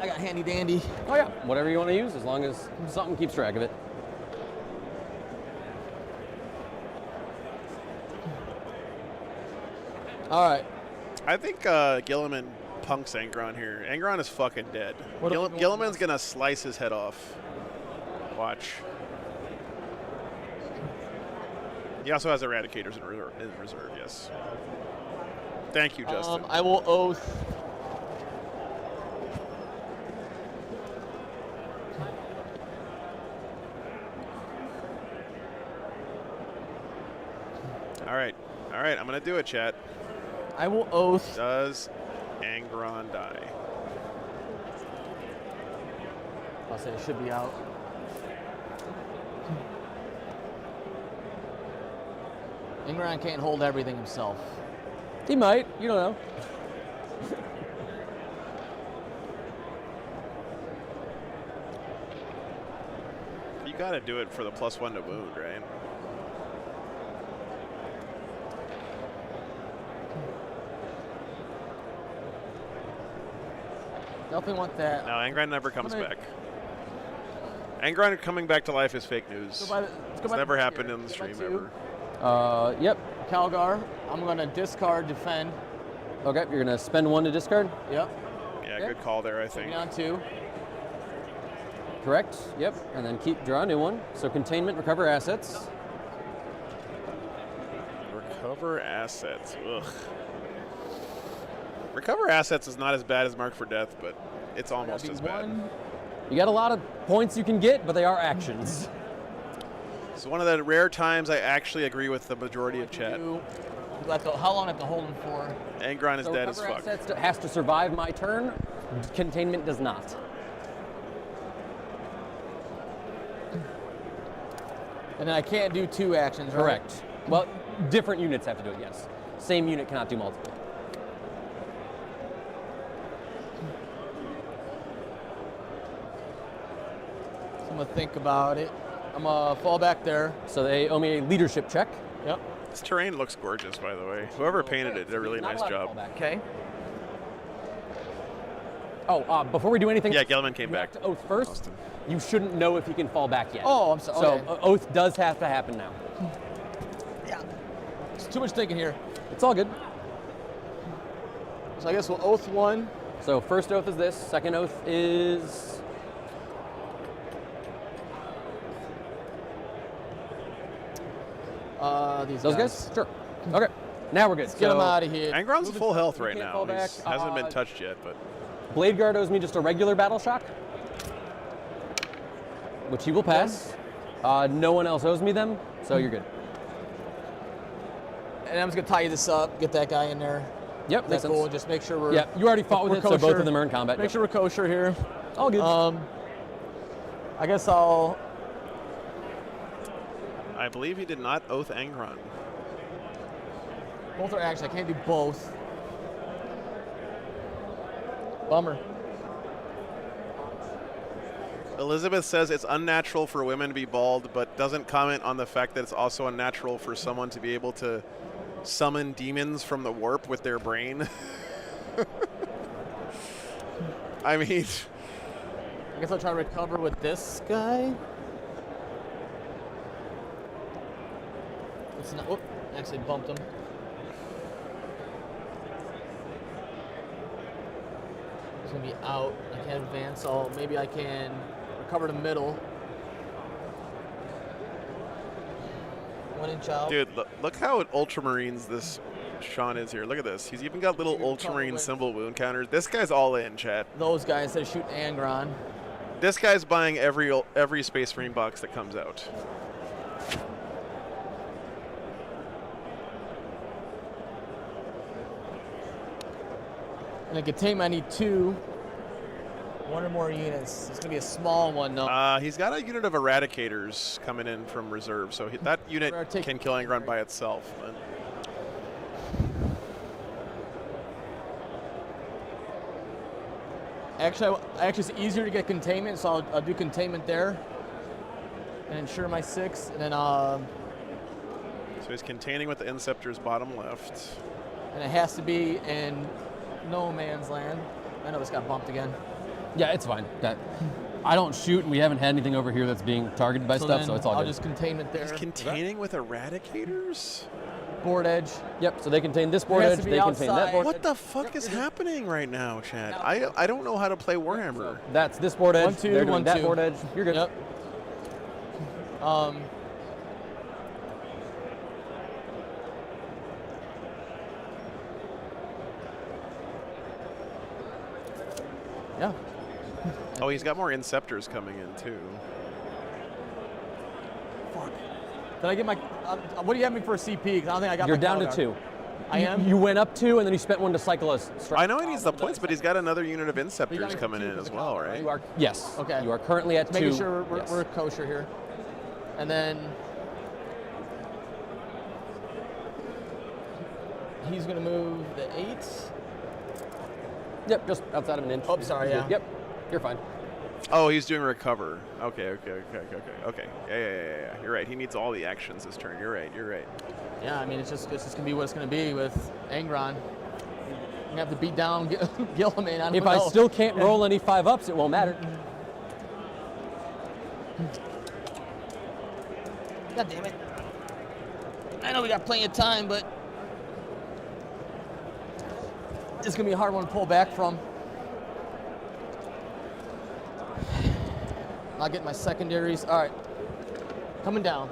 I got handy dandy. Oh yeah, whatever you want to use, as long as something keeps track of it. All right. I think Gilliman punks Angron here. Angron is fucking dead. What do we want? Gilliman's gonna slice his head off. Watch. He also has Eradicators in reserve, yes. Thank you, Justin. I will oath. All right, I'm gonna do it, chat. I will oath. Does Angron die? I'll say it should be out. Ingran can't hold everything himself. He might, you don't know. You gotta do it for the +1 to wound, right? Definitely want that. No, Angron never comes I'm gonna- back. Angron coming back to life is fake news. Let's go by It's the never book happened here. in the Let's go by stream 2. ever. Yep. Calgar. I'm gonna discard defend. Okay, you're gonna spend 1 to discard. Yep. Yeah, Okay. good call there, I Put think. me on 2. Correct. Yep. And then draw a new one. So containment, recover assets. Recover assets. Ugh. Recover assets is not as bad as Mark for Death, but it's almost as bad. You got a lot of points you can get, but they are actions. It's one of the rare times I actually agree with the majority of chat. How long do I have to hold him for? Angron is So dead as recover fuck. assets has to survive my turn. Containment does not. And then I can't do 2 actions, right? Correct. Well, different units have to do it, yes. Same unit cannot do multiple. So I'm gonna think about it. I'm gonna fall back there. So they owe me a leadership check. Yep. This terrain looks gorgeous, by the way. Whoever painted it did a really Not nice allowed to job. fall back. Okay. Oh, before we do anything, Yeah, Gilliman came you back. have to oath first. You shouldn't know if he can fall back yet. Oh, I'm sorry. So Okay. oath does have to happen now. Yeah. It's too much thinking here. It's all good. So I guess we'll oath 1. So first oath is this. Second oath is These those guys. Sure. Okay. Now we're good. Get them out of here. Angron's full health right can't now. fall He back. hasn't been touched yet, but Blade Guard owes me just a regular battle shock, which he will pass. No one else owes me them, so you're good. And I'm just gonna tie this up, get that guy in there. Yep, That's makes sense. cool. Just make sure we're. Yeah, you already fought with we're it, so both kosher. of them are in combat. Make Yep. sure we're kosher here. All good. I guess I'll. I believe he did not oath Angron. Both are actions. I can't do both. Bummer. Elizabeth says it's unnatural for women to be bald, but doesn't comment on the fact that it's also unnatural for someone to be able to summon demons from the warp with their brain. I mean, I guess I'll try to recover with this guy. It's not. Whoop! Actually bumped him. He's gonna be out. I can't advance, so maybe I can recover the middle. 1 inch out. dude, look how Ultramarines this Sean is here. Look at this. He's even got little You can Ultramarine with- symbol wound counters. This guy's all in, chat. Those guys that shoot Angron. This guy's buying every Space Marine box that comes out. And the containment, I need 2. 1 or more units. It's gonna be a small one, though. He's got a unit of Eradicators coming in from reserve, so that unit can kill Angron by itself. But. Actually, it's easier to get containment, so I'll do containment there and ensure my 6, and then So he's containing with the Inceptors bottom left. and it has to be in no man's land. I know this got bumped again. Yeah, it's fine. I don't shoot, and we haven't had anything over here that's being targeted by stuff, then so it's all I'll good. just containment there. He's containing with Eradicators? Board edge. Yep, so they contain this board has edge, to be they contain that outside. board What the fuck is happening right now, Chad? I don't know how to play Warhammer. That's this board edge, 1, 2, they're doing 1, that 2. board edge. You're good. Yep. Yeah. Oh, he's got more Inceptors coming in, too. Did I get my? What do you have me for a CP? Because I don't think I got. You're my down to Eldar. 2. I am. You went up 2, and then you spent 1 to cycle us. I know he needs the points, but he's got another unit of Inceptors coming in as well, right? You are, yes. Okay. You are currently at 2. Making sure we're, Yes. we're kosher here. And then he's gonna move the 8. Yep, just outside of an inch. Oh, sorry, You're yeah. good. Yep, you're fine. Oh, he's doing recover. Okay. Yeah. You're right. He needs all the actions this turn. You're right. Yeah, I mean it's just gonna be what it's gonna be with Angron. You're gonna have to beat down Gilliman. I don't If know. I still can't roll any 5-ups, it won't matter. God damn it. I know we got plenty of time, but it's gonna be a hard one to pull back from. Not getting my secondaries. All right, coming down.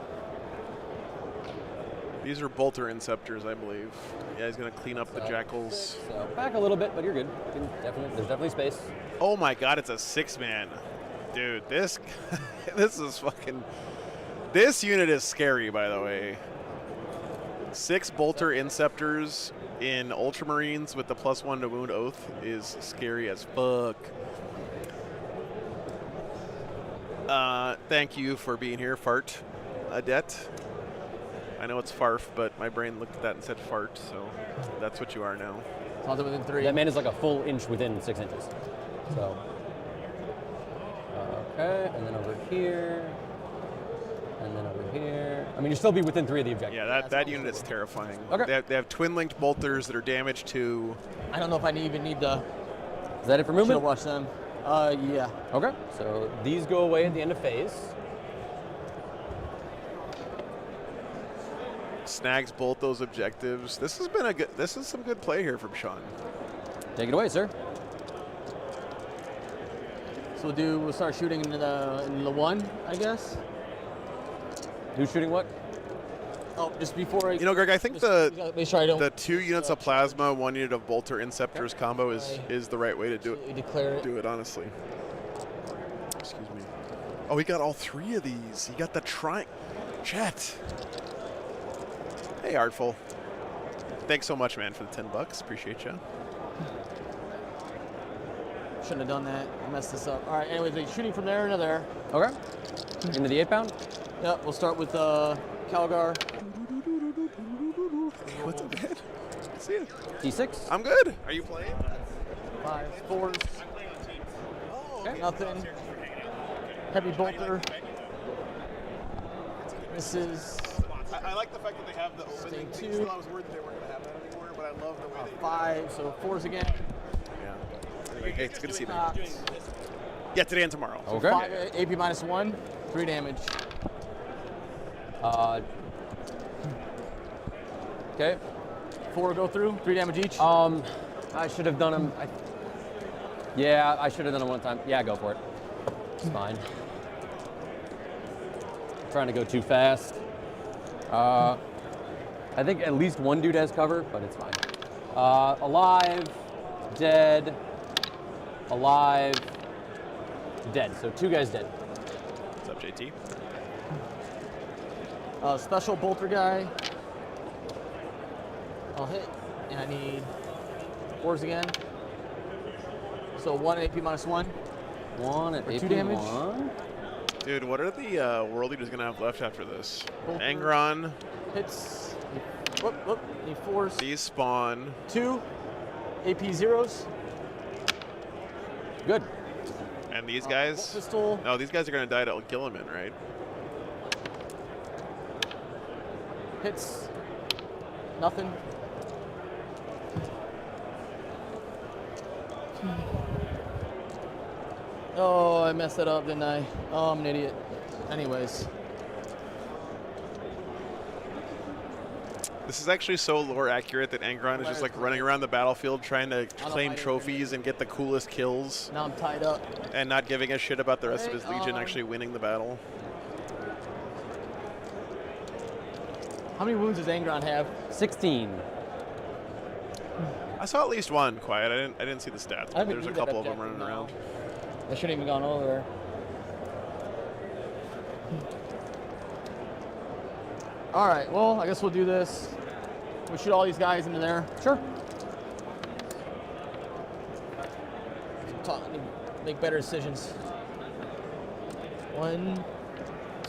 These are Bolter Inceptors, I believe. Yeah, he's going to clean up the Jackals. So back a little bit, but you're good. There's definitely space. Oh my god, it's a 6-man. Dude, this is fucking... This unit is scary, by the way. 6 Bolter Inceptors in Ultramarines with the +1 to wound oath is scary as fuck. Thank you for being here, Fart Adet. I know it's Farf, but my brain looked at that and said fart, so that's what you are now. I'll do it within 3. That man is like a full inch within 6 inches. So, okay, and then over here, and then over here. I mean, you'll still be within 3 of the objective. Yeah, that unit is terrifying. Okay. They have twin-linked bolters that are damaged to... I don't know if I even need to Is that it for chill movement? rush them. Yeah. Okay, so these go away at the end of phase. Snags both those objectives. This has been this is some good play here from Sean. Take it away, sir. So we'll start shooting into the 1, I guess. Who's shooting what? Oh, just before I. You know, Greg, I think Make sure I don't the 2 units of plasma, 1 unit of bolter Inceptors combo is the right way to do it. declare it. Do it honestly. Excuse me. Oh, he got all 3 of these. He got the Chet. Hey, Artful. Thanks so much, man, for the $10. Appreciate you. Shouldn't have done that. I messed this up. All right. Anyways, they're shooting from there into there. Okay. Into the 8-pound? Yep. We'll start with Calgar. What's up, man? See ya. D6? I'm good. Are you playing? 5, 4s. Okay. Nothing. Heavy bolter. Misses. I like the fact that they have the opening. Stay 2. Still, I was worried that they weren't going to have that anymore, but I love the way they 5. So 4s again. Yeah. Anyway, hey, it's good to see you, man. Knocked. Yeah, today and tomorrow. Okay. 5 AP -1. 3 damage. Okay. 4 go through. 3 damage each. I should have done them. Yeah, I should have done them one time. Yeah, go for it. It's fine. Trying to go too fast. I think at least one dude has cover, but it's fine. Alive, dead, alive, Dead. So 2 guys dead. What's up, JT? Special bolter guy. I'll hit, and I need 4s again. So 1 AP -1. 1 at For AP 2 damage. 1. Dude, what are the World Eaters going to have left after this? Bolter. Angron, Hits. Whoop, whoop. Need 4s. these spawn. 2 AP 0s. Good. And these Bolt guys? pistol. No, these guys are going to die to Gilliman, right? Hits. Nothing. Oh, I messed it up, didn't I? Oh, I'm an idiot. Anyways. This is actually so lore accurate that Angron is just like running around the battlefield trying to claim fight trophies and get the coolest kills Now I'm tied up. and not giving a shit about the rest of his Okay, legion actually winning the battle. How many wounds does Angron have? 16. I saw at least one, Quiet. I didn't see the stats, I but haven't there's a viewed that couple of them objective running now. around. I shouldn't even gone over there. All right, well, I guess we'll do this. We'll shoot all these guys into there. Sure. Make better decisions. 1,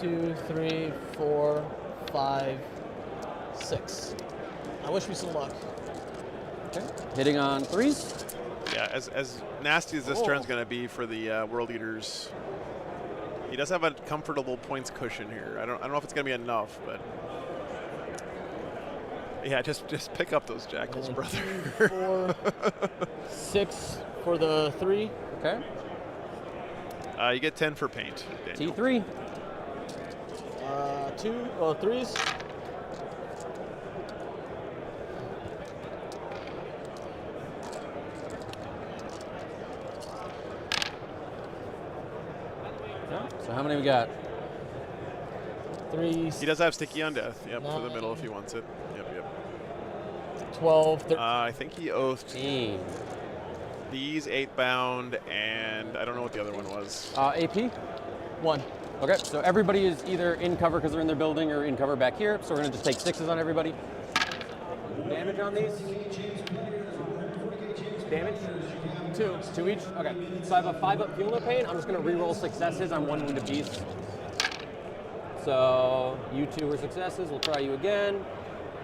2, 3, 4, 5, 6. I wish me some luck. Okay. Hitting on 3s. Yeah, as nasty as this Oh. turn's going to be for the World Eaters, he does have a comfortable points cushion here. I don't know if it's going to be enough, but yeah, just pick up those jackals, And brother. 2, 4, 6 for the 3. Okay. You get 10 for paint. Daniel. T3. 3s. So how many we got? 3s. He does have sticky on death. Yep, for the middle if he 9. wants it. Yep. 12, 13. I think he oathed 18. these 8 bound, and I don't know what the other one was. AP. 1. Okay, so everybody is either in cover because they're in their building or in cover back here. So we're gonna just take 6s on everybody. Damage on these? Damage? 2. 2 each? Okay. So I have a 5-up fuel no pain. I'm just gonna re-roll successes on 1 wounded beast. So you 2 were successes. We'll try you again.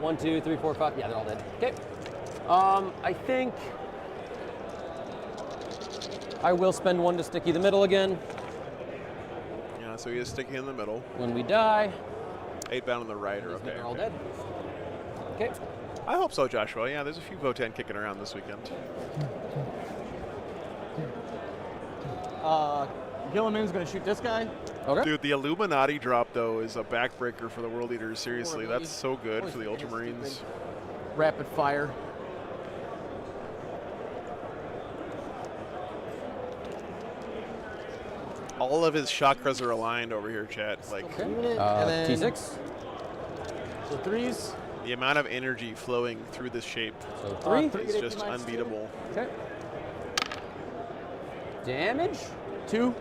1, 2, 3, 4, 5. Yeah, they're all dead. Okay. I think I will spend 1 to sticky the middle again. Yeah, so he is sticky in the middle. When we die, 8 bound on the right, or okay. they're all dead. Okay. I hope so, Joshua. Yeah, there's a few Votan kicking around this weekend. Gilliman's gonna shoot this guy. Okay. Dude, the Illuminati drop, though, is a backbreaker for the World Eaters. Seriously, Horribly. that's so good for the Always Ultramarines. stupid. Rapid fire. All of his chakras are aligned over here, chat. Like, Okay. Unit, and then T6. So 3s. the amount of energy flowing through this shape So 3. is just unbeatable. Okay. Damage. 2.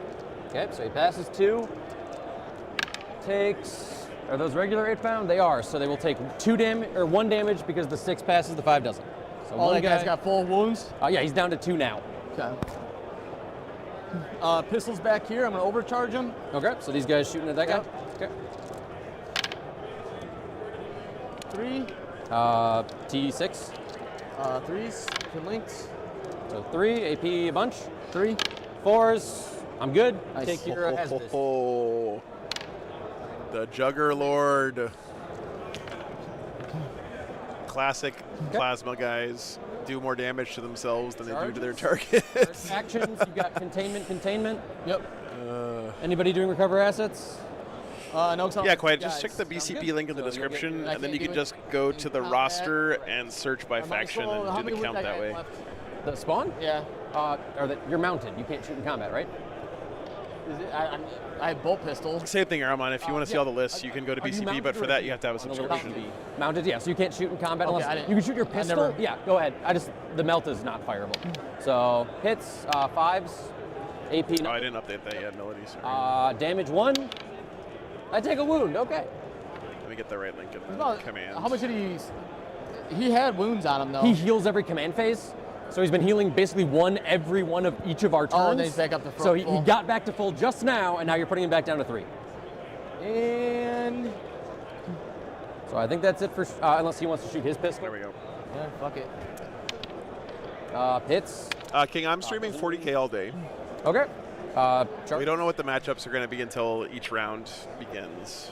Okay, so he passes 2. Takes. Are those regular 8 pound? They are. So they will take 2 damage or 1 damage because the 6 passes, the 5 doesn't. So All one that guy's guy. got full wounds. Yeah, he's down to 2 now. Okay. Pistols back here. I'm gonna overcharge him. Okay, so these guys shooting at that guy. Okay. 3. T6. 3s. Can links. So 3. AP a bunch. 3. 4s. I'm good. Nice. Take your hazardous. Oh, the Jugger Lord. Classic plasma guys do more damage to themselves than they do to their targets. Actions. You got containment. Yep. Anybody doing recover assets? No. Yeah, quite. Just check the BCP link in the So you'll get- description, I and then can't you do can it just go to the combat. roster and search by Am I faction still- how and do many the count wounds I that got way. left? The spawn? Yeah. Or that you're mounted. You can't shoot in combat, right? Is it, I have bolt pistol. Same thing, Armand. If you want to see all the lists, you can go to Are you BCP, mounted but for or that, you have to have a on the little subscription. BCP? Mounted, yeah. So you can't shoot in combat Okay, I unless didn't- you can shoot your I pistol. never- Yeah, go ahead. The melt is not fireable. So hits, 5s. AP. Oh, I didn't update that yet. Melody. Sorry. Damage 1. I take a wound. Okay. Let me get the right link in the About- command. How much did he had wounds on him though. He heals every command phase. So he's been healing basically every one of each of our turns. Oh, and then he's back up to full. So he got back to full just now, and now you're putting him back down to 3. And So I think that's it for, unless he wants to shoot his pistol. There we go. yeah, fuck it. Hits. King, I'm streaming 40K all day. Okay. We don't know what the matchups are going to be until each round begins.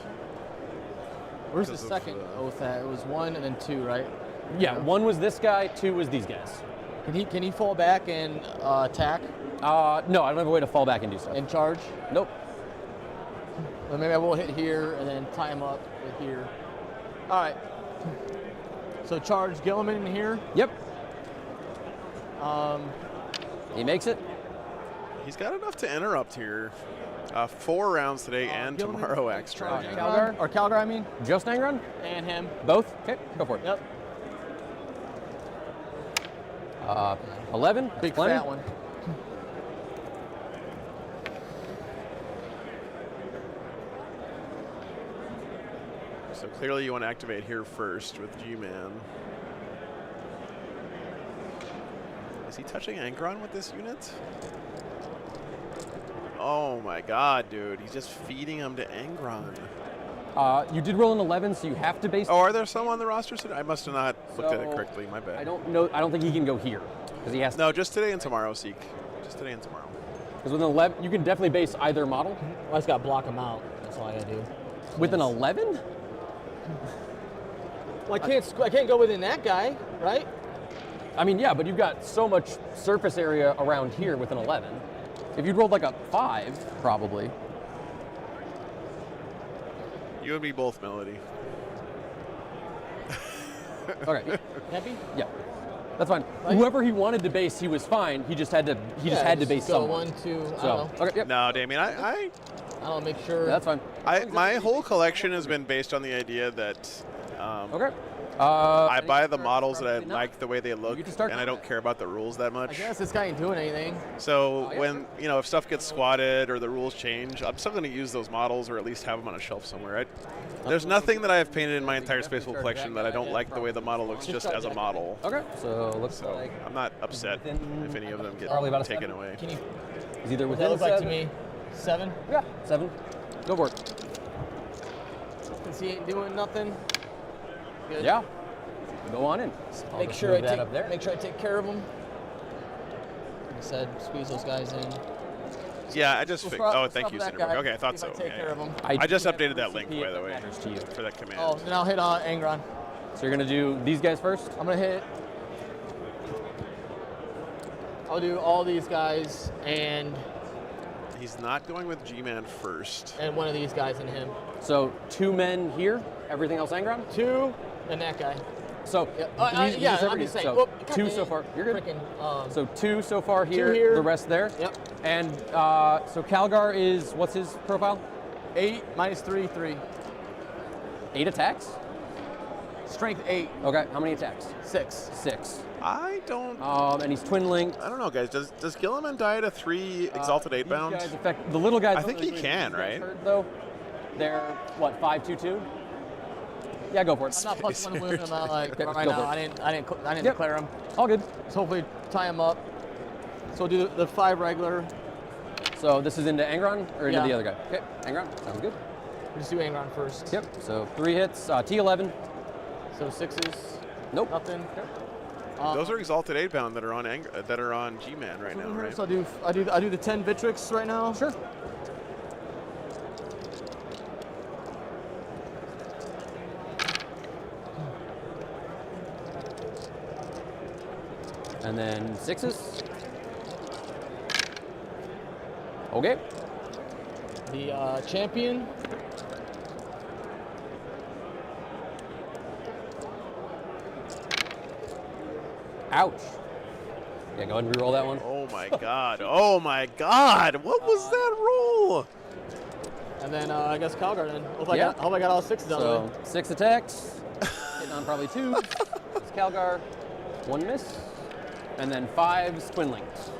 Where's the Because of, second oath at? It was 1 and then 2, right? Yeah, 1 was this guy, 2 was these guys. Can he fall back and attack No, I don't have a way to fall back and do stuff. and charge? Nope. Well, maybe I will hit here and then tie him up with here. All right. So charge Gilliman in here. Yep. He makes it. He's got enough to interrupt here. 4 rounds today and Gilliman, tomorrow extra. Calgar? Or Calgar, I mean. Just Angron? And him. Both? Okay, go for it. Yep. 11. Big plenty. fat one. So clearly you want to activate here first with G-Man. Is he touching Angron with this unit? Oh my god, dude. He's just feeding him to Angron. You did roll an 11, so you have to base. Oh, are there some on the roster today? I must have not looked at it So, correctly. My bad. I don't know. I don't think he can go here because he has to. No, just today and tomorrow, Seek. Just today and tomorrow. Because with an 11, you can definitely base either model. I just gotta block him out. That's all I gotta do. With an 11? Well, I can't go within that guy, right? I mean, yeah, but you've got so much surface area around here with an 11. If you'd rolled like a 5, probably. You and me both, Melody. Okay. Happy? Yeah. That's fine. Right. Whoever he wanted to base, he was fine. He just had to. He just had to base go someone. 1, 2. I So don't know. okay. Yep. No, Damien, I don't make sure. That's fine. my whole collection has been based on the idea that Okay. I buy the models that I probably like the way they look, get to start and I don't combat. care about the rules that I much. guess this guy ain't doing anything. So yeah, when, if stuff gets squatted or the rules change, I'm still going to use those models or at least have them on a shelf somewhere. There's nothing that I have painted in my entire Spaceful collection that I don't like the way the model looks just as a model. Okay. So looks So like I'm not upset within if any of them get probably about a taken 7. away. Can you? he's either What within that look like to 7. me? 7? Yeah. 7. Go for it. Since he ain't doing nothing. Good. Yeah. Go on in. I'll Make just sure I move that take. up there. Make sure I take care of him. Like I said, squeeze those guys in. Yeah, I just We'll figured. start- Oh, we'll thank start you, with that Cinderberg. guy, Okay, I thought see so. if I take Yeah, care yeah. of him. I just do have updated that link, CP by the if way, that matters to you. for that command. Oh, then I'll hit Angron. So you're gonna do these guys first. I'm gonna hit. I'll do all these guys and He's not going with G-Man first. one of these guys and him. So 2 men here. Everything else Angron. 2 and that guy. So Yeah, these yeah. are I'm everything. just saying. So whoop, 2 God so damn. far. You're good. Frickin', So 2 so far here. here. The rest there. Yep. And so Calgar is what's his profile? 8 minus 3, 3. 8 attacks. Strength 8, Okay. How many attacks? 6. 6. I don't. And he's twin linked. I don't know, guys. Does Gilliman die at a 3 Exalted 8 These bound? guys affect the little guys. I don't think he really can, these guys right? hurt, though. They're what 5/2/2. Yeah, go for it. I'm not plus one wound. I'm not like Okay, right let's go now. for I it. didn't Yep. declare him. All good. So hopefully tie him up. So we'll do the 5 regular. So this is into Angron or into Yeah. the other guy? Okay, Angron. Sounds good. We'll just do Angron first. Yep. So 3 hits. T11. So 6s. Nope. Nothing. Those are Exalted 8 bound that are on G-Man right now, right? So I do the 10 Vitrix right now. Sure. And then 6s. Okay. The champion. Ouch. Yeah, go ahead and re-roll that one. Oh my god. Oh my god. What was that roll? And then I guess Calgar then. Hope I Yeah. got all 6s out of the So way. 6 attacks. Hitting on probably 2. It's Calgar. 1 miss. And then 5s twin links.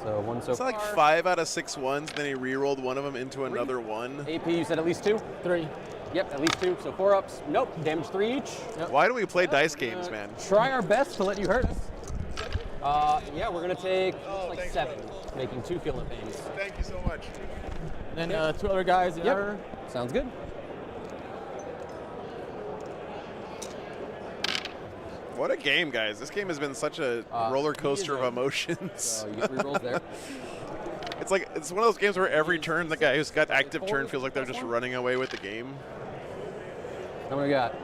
So one so It's like far. 5 out of 6 ones, then he re-rolled one of them into another one. AP, you said at least 2? 3. Yep, at least 2. So 4 ups. Nope, damage 3 each. Why do we play dice games, man? Try our best to let you hurt us. Yeah, we're gonna take like thanks, 7, making 2 feeling pains. Thank you so much. And then 2 other guys in order. Sounds good. What a game, guys. This game has been such a roller coaster of emotions. So you get rerolls there. It's one of those games where every turn the guy who's got active turn feels like they're just running away with the game. How many we got?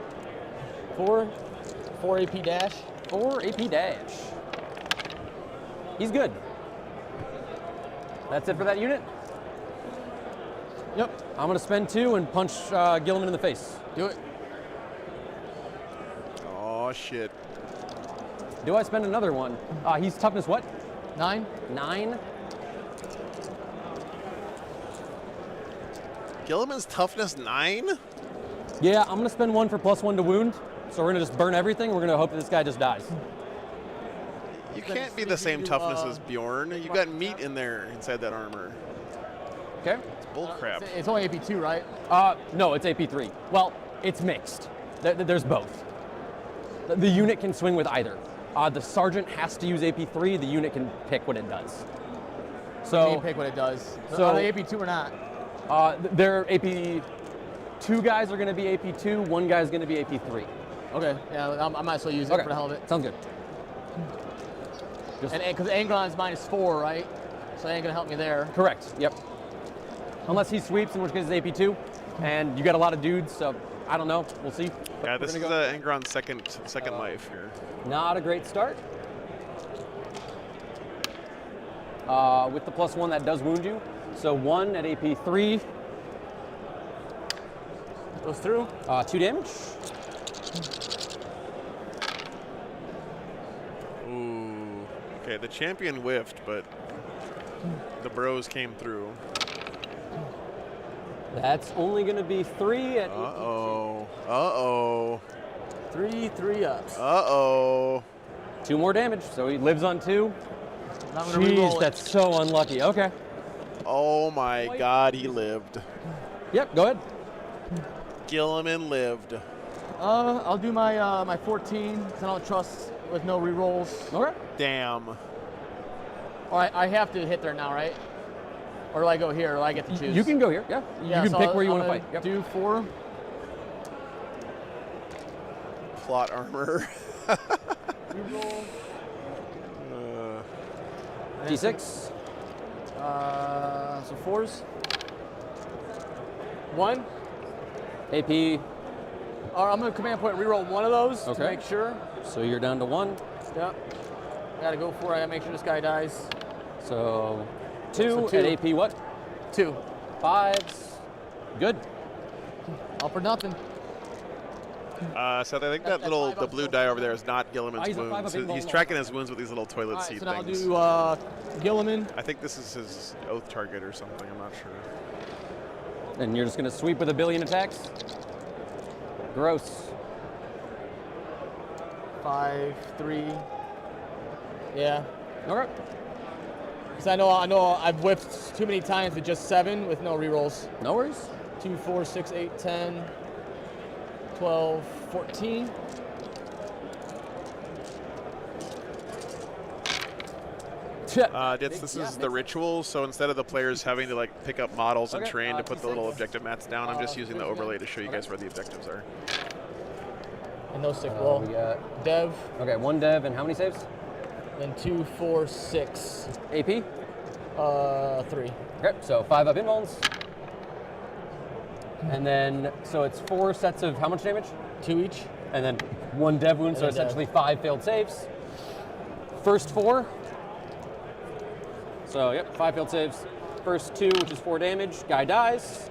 4 AP dash. 4 AP dash. He's good. That's it for that unit? Yep. I'm gonna spend 2 and punch Gilliman in the face. Do it. Oh, shit. Do I spend another one? He's toughness what? 9. 9? Gilliman's toughness 9? Yeah, I'm gonna spend 1 for +1 to wound. So we're gonna just burn everything. We're gonna hope that this guy just dies. You can't be the same toughness as Bjorn. You've got meat in there inside that armor. Okay. It's bullcrap. It's only AP2, right? No, it's AP3. Well, it's mixed. There's both. The unit can swing with either. The sergeant has to use AP3. The unit can pick what it does. So You pick what it does. So- Are they AP2 or not? they're AP. 2 guys are going to be AP2. 1 guy is going to be AP3. Okay. Yeah, I might as well use it Okay. for the hell of it. Sounds good. And because Angron's -4, right? So they ain't gonna help me there. Correct. Yep. Unless he sweeps, in which case it's AP2, and you got a lot of dudes. So I don't know. We'll see. But Yeah, we're this is gonna go. Angron's second life here. Not a great start. With the +1, that does wound you. So 1 at AP3, Goes through. 2 damage. Ooh. Okay, the champion whiffed, but the bros came through. That's only going to be 3 at Uh-oh. Uh-oh. 3 ups. Uh-oh. 2 more damage. So he lives on 2. Not gonna re-roll Jeez, it. that's so unlucky. Okay. Oh my god, he lived. Yep, go ahead. Gilliman lived. I'll do my my 14. 'Cause I don't trust with no re-rolls. Okay. Damn. All right, I have to hit there now, right? Or do I go here? Or do I get to choose? You can go here. Yeah. Yeah, You can so pick where you I'm want to gonna fight. Yep. Do 4. Plot armor. Re-roll. D6. So 4s. 1. AP. All right, I'm gonna command point re-roll 1 of those to Okay. make sure. So you're down to 1. Yep. Gotta go for it. I gotta make sure this guy dies. So 2 So 2. at AP what? 2. 5s. Good. All for nothing. So I think that That's little 5 the up blue so die far. over there is not Gilliman's he's a 5 wounds. up in He's ball tracking one. his wounds with these little toilet All right, seat so now I'll things. do Gilliman. I think this is his oath target or something. I'm not sure. And you're just going to sweep with 1 billion attacks? Gross. 5, 3. Yeah. Okay. Because I know I've whiffed too many times with just 7 with no rerolls. No worries. 2, 4, 6, 8, 10, 12, 14. This is the ritual, so instead of the players having to like pick up models and Okay, train to put the little D6. objective mats down, I'm just using the overlay to show you guys where the objectives are. And no stick We roll. got, Dev. okay, 1 dev and how many saves? Then 2, 4, 6. AP? 3. Okay, so 5 up invulns. And then, so it's 4 sets of how much damage? 2 each. And then 1 dev wound, so And a dev. essentially 5 failed saves. First 4. So, yep, 5 failed saves. First 2, which is 4 damage, guy dies.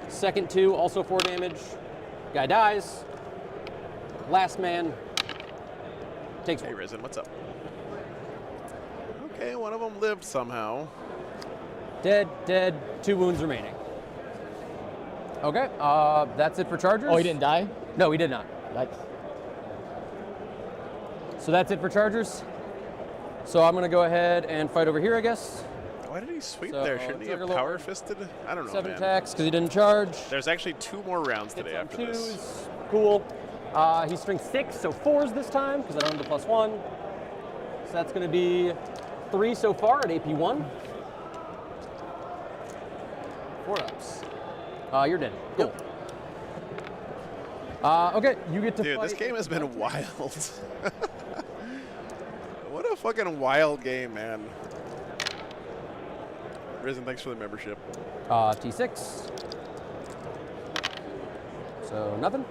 Second 2, also 4 damage, guy dies. Last man takes Hey, 1. Risen, what's up? Okay, one of them lived somehow. Dead, dead, 2 wounds remaining. Okay, that's it for Chargers. Oh, he didn't die? No, he did not. That's So that's it for Chargers. So I'm gonna go ahead and fight over here, I guess. Why did he sweep So, there? Shouldn't he have Trigger Lord. power fisted? I don't know, 7 man. attacks because he didn't charge. There's actually 2 more rounds Hits today on after this. 2s. Cool. He's strength 6, so 4s this time because I don't have the +1. So that's gonna be 3 so far at AP1. 4 ups. You're dead. Cool. Okay, you get to Dude, fight. this game has been wild. What a fucking wild game, man. Risen, thanks for the membership. T6. So nothing.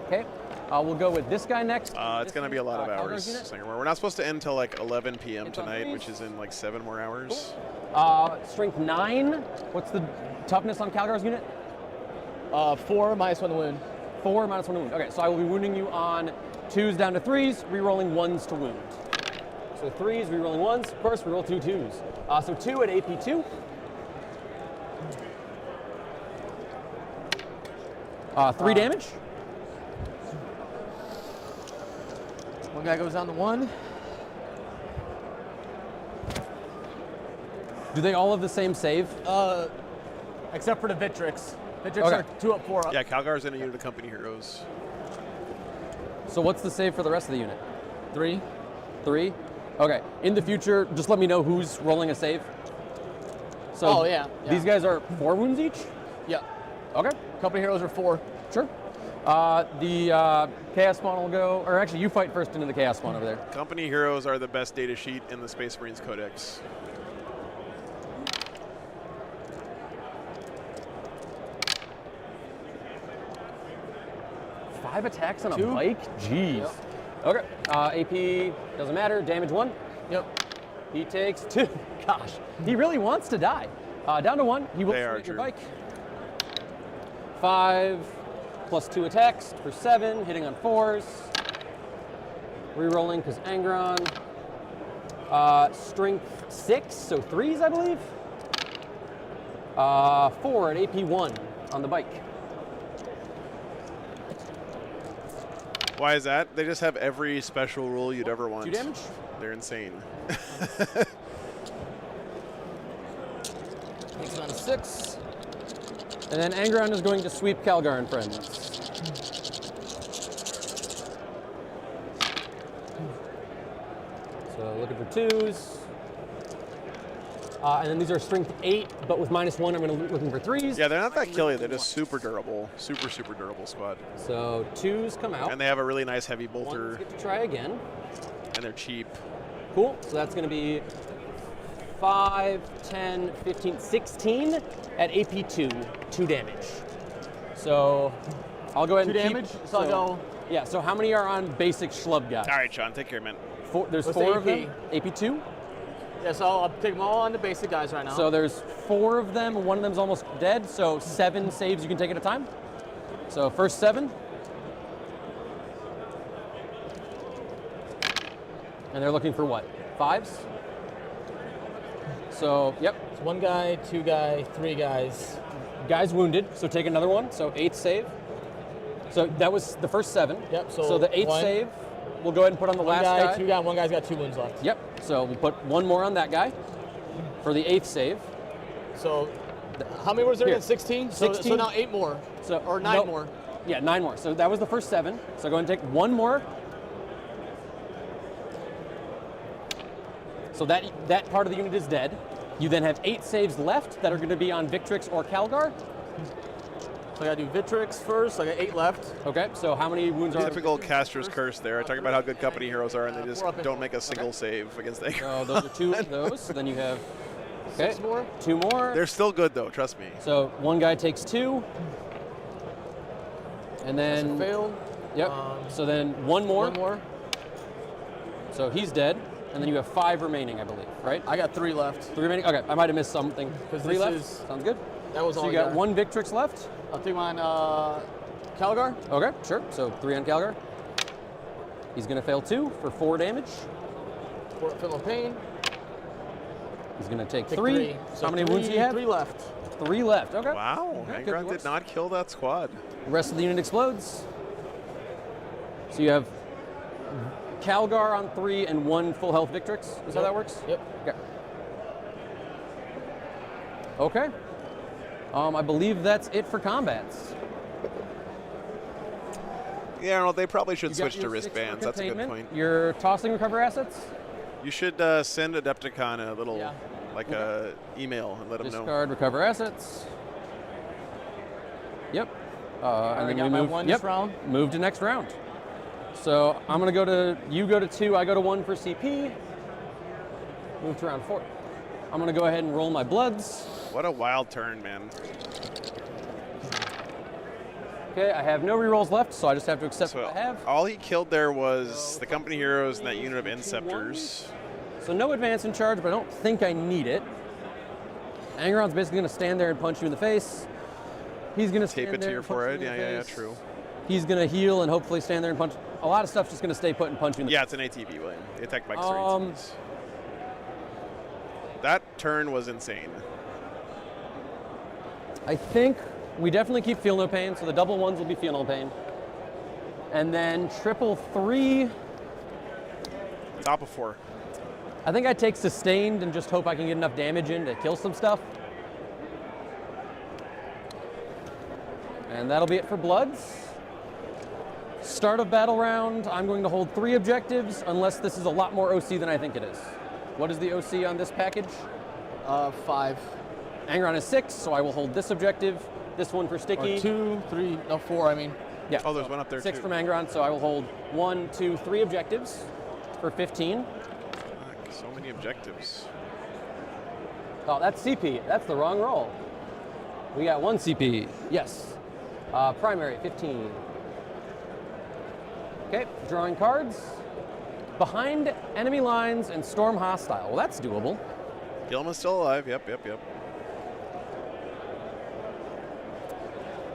Okay. We'll go with this guy next. It's going to be a lot of Calgar's hours. unit. Second War. We're not supposed to end till like 11 p.m. It's on tonight, threes. which is in like 7 more hours. Strength 9. What's the toughness on Calgar's unit? 4 minus 1 wound. 4 minus 1 to wound. Okay, so I will be wounding you on 2s down to 3s, re-rolling 1s to wound. So 3s, re-rolling 1s. Of course, re-roll 2 2s. So 2 at AP2. 3 damage. One guy goes down to 1. Do they all have the same save? Except for the Victrix. Victrix Okay. are 2 up, 4 up. Yeah, Calgar's in a unit of company heroes. So what's the save for the rest of the unit? 3. 3? Okay. In the future, just let me know who's rolling a save. So Oh, yeah, yeah. These guys are 4 wounds each? Yeah. Okay. Company heroes are 4. Sure. The Chaos Spawn will go, or actually you fight first into the Chaos Spawn over there. Company heroes are the best data sheet in the Space Marines Codex. Five attacks on a 2? bike? Jeez. Okay. AP, doesn't matter. Damage 1. Yep. He takes 2. Gosh, he really wants to die. Down to 1. He will They are swing at your true. bike. 5 plus 2 attacks for 7, hitting on 4s. Rerolling because Angron. Strength 6, so 3s, I believe. 4 at AP1 on the bike. Why is that? They just have every special rule you'd ever want. 2 damage. They're insane. Takes it on a 6. And then Angron is going to sweep Calgar and friends. So looking for 2s. And then these are strength 8, but with -1, I'm going to looking for 3s. Yeah, they're not that killy. They're just super durable. Super, super durable squad. So 2s come out. And they have a really nice heavy 1s bolter, get to try again. and they're cheap. Cool. So that's going to be 5, 10, 15, 16 at AP2, 2 damage. So I'll go ahead 2 and damage? keep. So I'll go- Yeah. So how many are on basic schlub guys? All right, Sean, take care, man. There's What's 4 the of them. AP2. Yeah, so I'll take them all on the basic guys right now. So there's 4 of them. One of them's almost dead. So 7 saves you can take at a time. So first 7. And they're looking for what? 5s? So, yep. It's 1 guy, 2 guy, 3 guys. Guy's wounded, so take another one. So 8th save. So that was the first 7. Yep, so the 8th 1. save, we'll go ahead and put on the 1 last guy, guy. 2 guy, 1 guy's got 2 wounds left. Yep. So we'll put 1 more on that guy for the 8th save. So how many was there Here. again? 16? So 16. now 8 more. So Or 9 nope. more. Yeah, 9 more. So that was the first 7. So go ahead and take 1 more. So that part of the unit is dead. You then have 8 saves left that are going to be on Victrix or Calgar. So I gotta do Victrix first. I got 8 left. Okay, so how many wounds are Typical caster's curse there. I talk about how good company heroes are, and they just 4 up and don't make a single save against the So those are 2 of those. So then you have 6 more. 2 more. They're still good, though, trust me. So 1 guy takes 2. And then Failed. Yep. So then 1 more. 1 more. So he's dead. And then you have 5 remaining, I believe, right? I got 3 left. 3 remaining? Okay, I might have missed something. 'Cause 3 this left? is- Sounds good. That was So all you I got 1 Victrix left? I'll take mine, Calgar. Okay, sure. So 3 on Calgar. He's going to fail 2 for 4 damage. Feeling pain. He's going to take Take 3. 3. How many wounds do you have? 3 left. 3 left. Okay. Wow, Okay, good Angron works. did not kill that squad. The rest of the unit explodes. So you have Calgar on 3 and 1 full health Victrix. Is how that works? Yep. Okay. Okay. I believe that's it for combats. Yeah, well, they probably should You got switch to your 6 for wristbands. That's a good containment. point. Your tossing recover assets. You should send Adepticon a little, Yeah. like a email and let them know. Discard recover assets. Yep. And then got we my move. 1 Yep. this round. Move to next round. So I'm gonna go to. You go to 2. I go to 1 for CP. Move to round 4. I'm gonna go ahead and roll my bloods. What a wild turn, man. Okay, I have no rerolls left, so I just have to accept So what I have. all he killed there was the company heroes and that unit of Inceptors. So no advance in charge, but I don't think I need it. Angron's basically gonna stand there and punch you in the face. He's gonna Tape stand it to there your and punch you forehead. in the Yeah, face. true. He's gonna heal and hopefully stand there and punch. A lot of stuff's just gonna stay put and punch you in the Yeah, it's an ATB, William. The attack bikes are Um, ATBs. That turn was insane. I think we definitely keep feel no pain, so the double 1s will be feel no pain. And then triple 3, Top of 4. I think I take sustained and just hope I can get enough damage in to kill some stuff. And that'll be it for bloods. Start of battle round, I'm going to hold 3 objectives unless this is a lot more OC than I think it is. What is the OC on this package? 5. Angron is 6, so I will hold this objective. This one for Sticky. Or 2, 3, no 4. I mean. Yeah. Oh, there's one up there 6 too. from Angron, so I will hold 1, 2, 3 objectives for 15. Fuck, so many objectives. Oh, that's CP. That's the wrong roll. We got 1 CP. Yes. Primary, 15. Okay, drawing cards. Behind enemy lines and storm hostile. Well, that's doable. Gilman's still alive. Yep.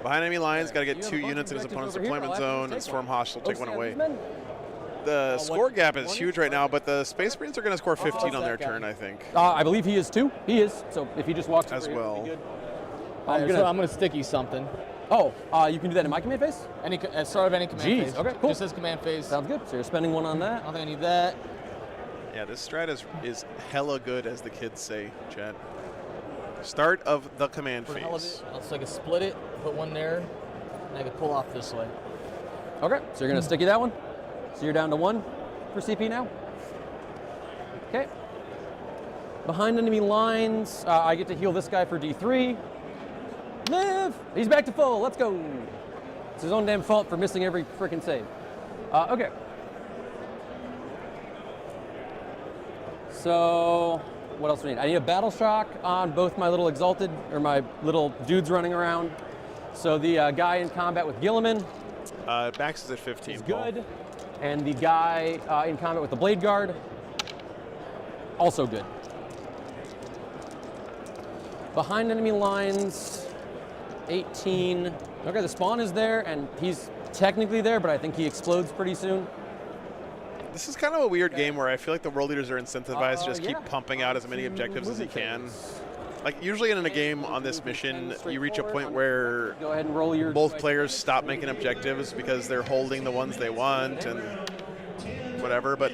Behind enemy lines, got to You get have 2 a bunch units of in his objectives opponent's over here. deployment I'll have to zone, take and Storm one. Hostile take OC one on away. these men? The score gap is one huge is right now, but the Space Marines are going to score 15 on that their guy? turn, I think. I believe he is too. He is. So if he just walks As over here, it'll well. be good. I'm gonna sticky something. Oh, you can do that in my command phase? At start of any command Jeez, phase. okay, cool. Just says command phase. Sounds good. So you're spending 1 on I that. don't think I need that. Yeah, this strat is hella good, as the kids say, chat. Start of the command For the hell of phase. it, so I can split it, put 1 there, and I can pull off this way. Okay, so you're gonna sticky that one. So you're down to 1 for CP now. Okay. Behind enemy lines, I get to heal this guy for D3. Live! He's back to full. Let's go. It's his own damn fault for missing every freaking save. Okay. So, what else do we need? I need a battle shock on both my little exalted, or my little dudes running around. So the guy in combat with Gilliman Max is at 15. is Paul. good. And the guy in combat with the Blade Guard, also good. Behind enemy lines, 18. Okay, the spawn is there, and he's technically there, but I think he explodes pretty soon. This is kind of a weird game where I feel like the world leaders are incentivized to just yeah. keep pumping out as many objectives as he can. Like, usually in a game on this mission, you reach a point where Go ahead and roll your both players stop making objectives because they're holding the ones they want and whatever, but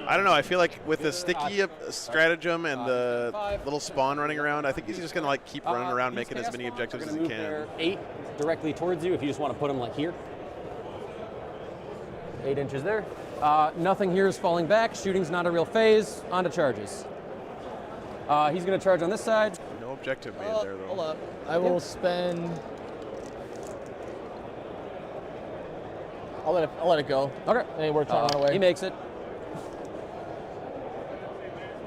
I don't know. I feel like with the sticky stratagem and the little spawn running around, I think he's just going to like keep running around making as many objectives as he can. 8 directly towards you if you just want to put them like here. 8 inches there. Nothing here is falling back. Shooting's not a real phase. On to charges. He's going to charge on this side. No objective made there, though. Hold up. I will spend. I'll let it go. Okay. Any work trying to run away. He makes it.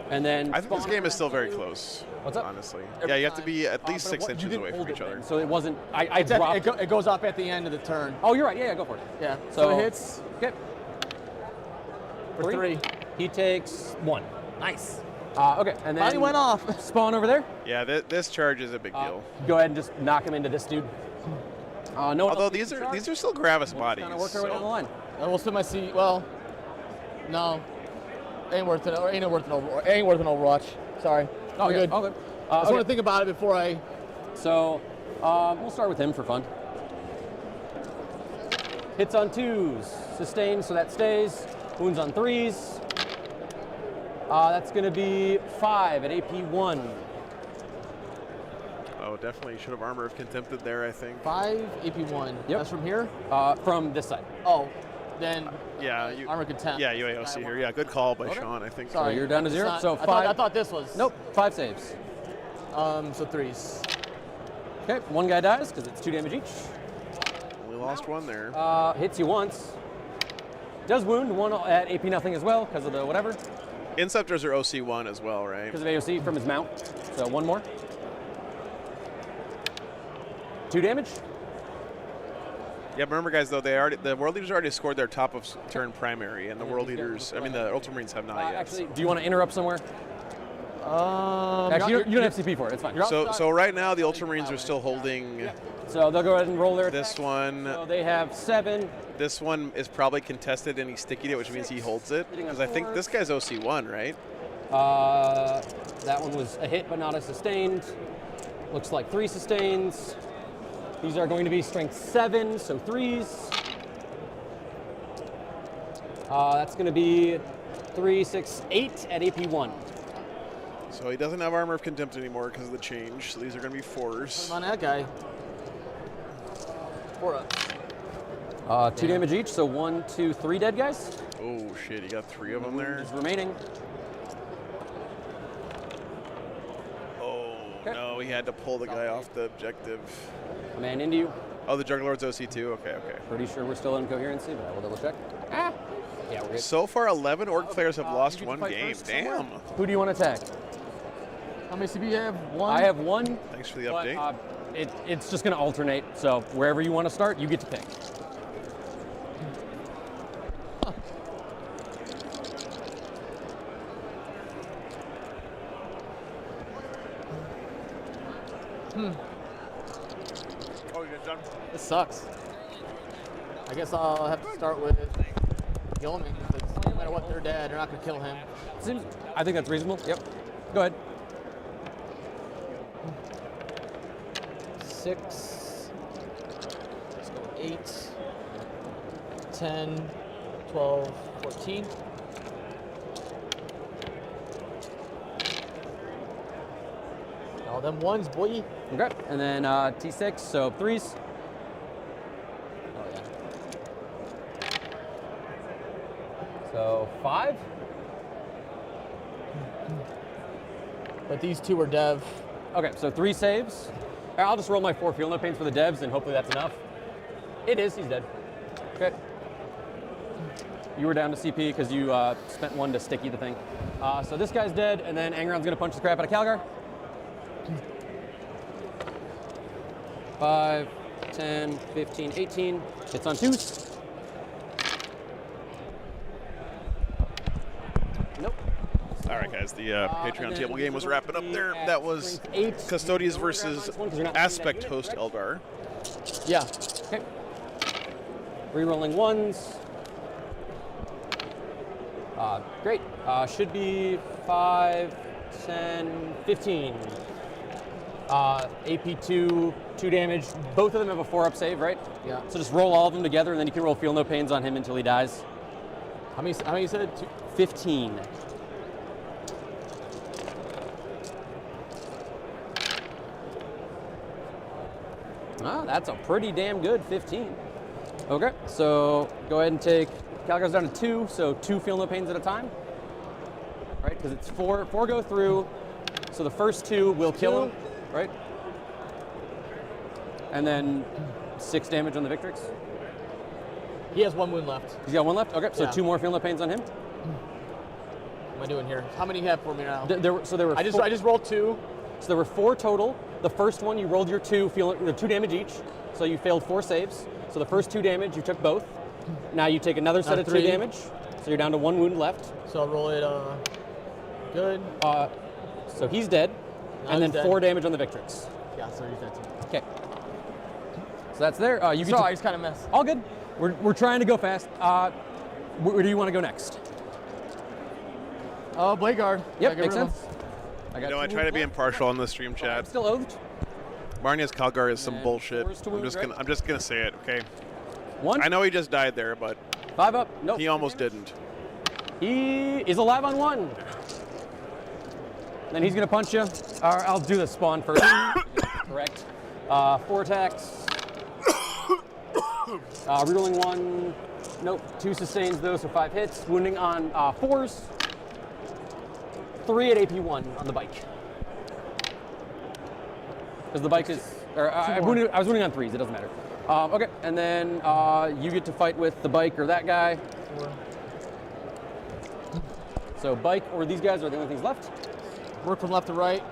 And then I think this spawn game is still very around you. close. What's up? Honestly. Every Yeah, you have to time. be at least But 6 you inches didn't away hold from it each other. then, so it wasn't. I It's at- dropped. it goes off at the end of the turn. Oh, you're right. Yeah, go for it. Yeah. So- So it hits Okay. for 3. He takes 1. Nice. Okay, and then Finally went off. spawn over there. Yeah, this charge is a big deal. Go ahead and just knock him into this dude. No. Although these are still Gravis bodies. Kind of work our way down the so- line. And we'll split my seat. Well, no. Ain't worth it. Ain't worth an Overwatch. Sorry. Oh, We're yeah. good. Oh, good. I just Okay. want to think about it before I. So, we'll start with him for fun. Hits on 2s, sustained, so that stays. Wounds on 3s. That's going to be 5 at AP 1. Oh, definitely should have Armor of Contempted there, I think. 5 AP1. Yep. That's from here? From this side. Oh, then Yeah, Armor Contempt. Yeah, UAOC here. Yeah, good call by Sean, I think. Sorry. So you're down to It's 0. not- So I 5. thought this was. Nope, 5 saves. So 3s. Okay, one guy dies because it's 2 damage each. Only lost one there. Hits you once. Does wound 1 at AP nothing as well because of the whatever. Inceptors are OC1 as well, right? Because of AOC from his mount. So 1 more. 2 damage. Yeah, but remember, guys, though, the World Leaders already scored their top of turn primary, and the World Leaders, I mean, the Ultramarines have not yet. Actually, do you want to interrupt somewhere? Actually, you don't have CP for it. It's fine. So right now, the Ultramarines are still holding So they'll go ahead and roll their attack. this one. So they have 7. This one is probably contested, and he stickied it, which means he holds it. Because I think this guy's OC1, right? That one was a hit, but not a sustained. Looks like 3 sustains. These are going to be strength 7, so 3s. That's going to be 3, 6, 8 at AP 1. So he doesn't have Armor of Contempt anymore because of the change. So these are going to be 4s. On that guy. 4 up. 2 damage each, so 1, 2, 3 dead guys. Oh, shit, he got 3 of them there. Is remaining. Oh, no, he had to pull the guy off the objective. A man into you. Oh, the Juggerlord's OC2? Okay. Pretty sure we're still in coherency, but I will double check. Yeah, we're good. So far, 11 Orc players have lost you get to one fight game. first somewhere. Damn. Who do you want to attack? How many CP you have? 1? I have 1. Thanks for the But, update. it's just going to alternate, so wherever you want to start, you get to pick. Oh, you got done? This sucks. I guess I'll have to start with Gilman. Because no matter what, they're dead. They're not going to kill him. I think that's reasonable. Yep. Go ahead. 6. Let's go 8. 10. 12. 14. All them ones, boy. Okay. And then T6, so 3s. Oh, yeah. So 5. But these 2 are dev. Okay, so 3 saves. I'll just roll my 4 field no pains for the devs, and hopefully that's enough. It is. He's dead. Okay. You were down to CP because you spent 1 to sticky the thing. So this guy's dead, and then Angron's going to punch the crap out of Calgar. 5, 10, 15, 18. Hits on 2s. Nope. All right, guys, the and Patreon then table game was we're wrapping up gonna there. be at That was strength 8. Custodians versus Because you're not Aspect seeing that host unit, Eldar. Yeah. Okay. Rerolling 1s. Great. Should be 5, 10, 15. AP2, 2 damage. Both of them have a 4-up save, right? Yeah. So just roll all of them together, and then you can roll feel no pains on him until he dies. How many you said? 2? 15. That's a pretty damn good 15. Okay, so go ahead and take, Calgar's down to 2, so 2 feel no pains at a time. Right, because it's 4 go through, so the first 2 will kill him, right? And then 6 damage on the Victrix. He has 1 wound left. He's got 1 left? Okay, so Yeah. 2 more feel no pains on him. What am I doing here? How many you have for me now? There were I just rolled 2. So there were 4 total. The first one you rolled your 2, the 2 damage each, so you failed 4 saves. So the first 2 damage you took both. Now you take another set of 2 3. damage, so you're down to 1 wound left. So I'll roll it. Good. So he's dead, and then he's dead. 4 damage on the Victrix. Yeah, so he's dead too. Okay. So that's there. You get Sorry, I to, just kind of messed. all good. We're trying to go fast. Where do you want to go next? Blade Guard. Yep, Gotta get makes rid of sense. I You got know, I 2 try to be wounds left. impartial on the stream I'm chat. still oathed. Marnia's Calgar is some And bullshit. 4s to wound, I'm just gonna say it, okay? 1. I know he just died there, but 5 up. Nope. he almost didn't. He is alive on 1. Then he's going to punch you. I'll do the spawn first. Correct. 4 attacks. Rerolling 1. Nope. 2 sustains though, so 5 hits. Wounding on 4s. 3 at AP 1 on the bike. Because the bike is, I was wounding on 3s. It doesn't matter. Okay, and then you get to fight with the bike or that guy. 4. So bike or these guys are the only things left. Work from left to right.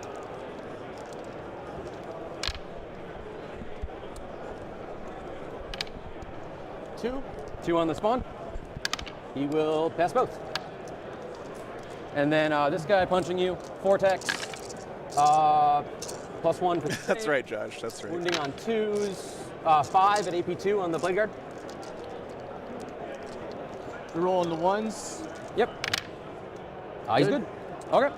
2. 2 on the spawn. He will pass both. And then this guy punching you, 4 attacks. +1 for the That's save. right, Josh. That's right. Wounding on 2s. 5 at AP 2 on the blade guard. We're rolling the 1s. Yep. He's good. Okay.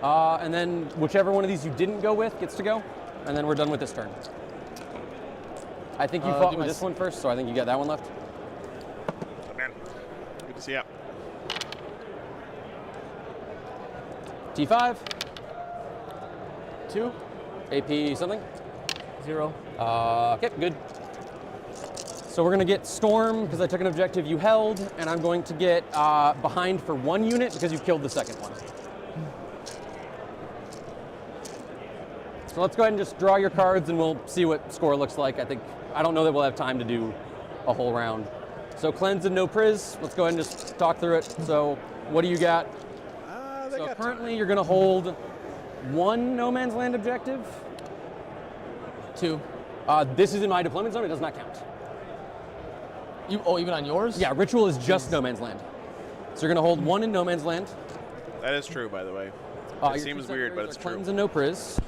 And then whichever one of these you didn't go with gets to go. And then we're done with this turn. I think you fought with this one first, so I think you got that one left. Oh, man. Good to see you. T5. 2. AP something. 0. Okay, good. So we're gonna get Storm because I took an objective you held, and I'm going to get behind for 1 unit because you killed the second one. So let's go ahead and just draw your cards and we'll see what score looks like. I don't know that we'll have time to do a whole round. So cleanse and no priz. Let's go ahead and just talk through it. So what do you got? So currently you're gonna hold 1 no man's land objective. 2. This is in my deployment zone, it does not count. Even on yours? Yeah, ritual is just no man's land. So you're gonna hold 1 in no man's land. That is true, by the way. Your It seems weird, but it's true. Cleanse and no priz.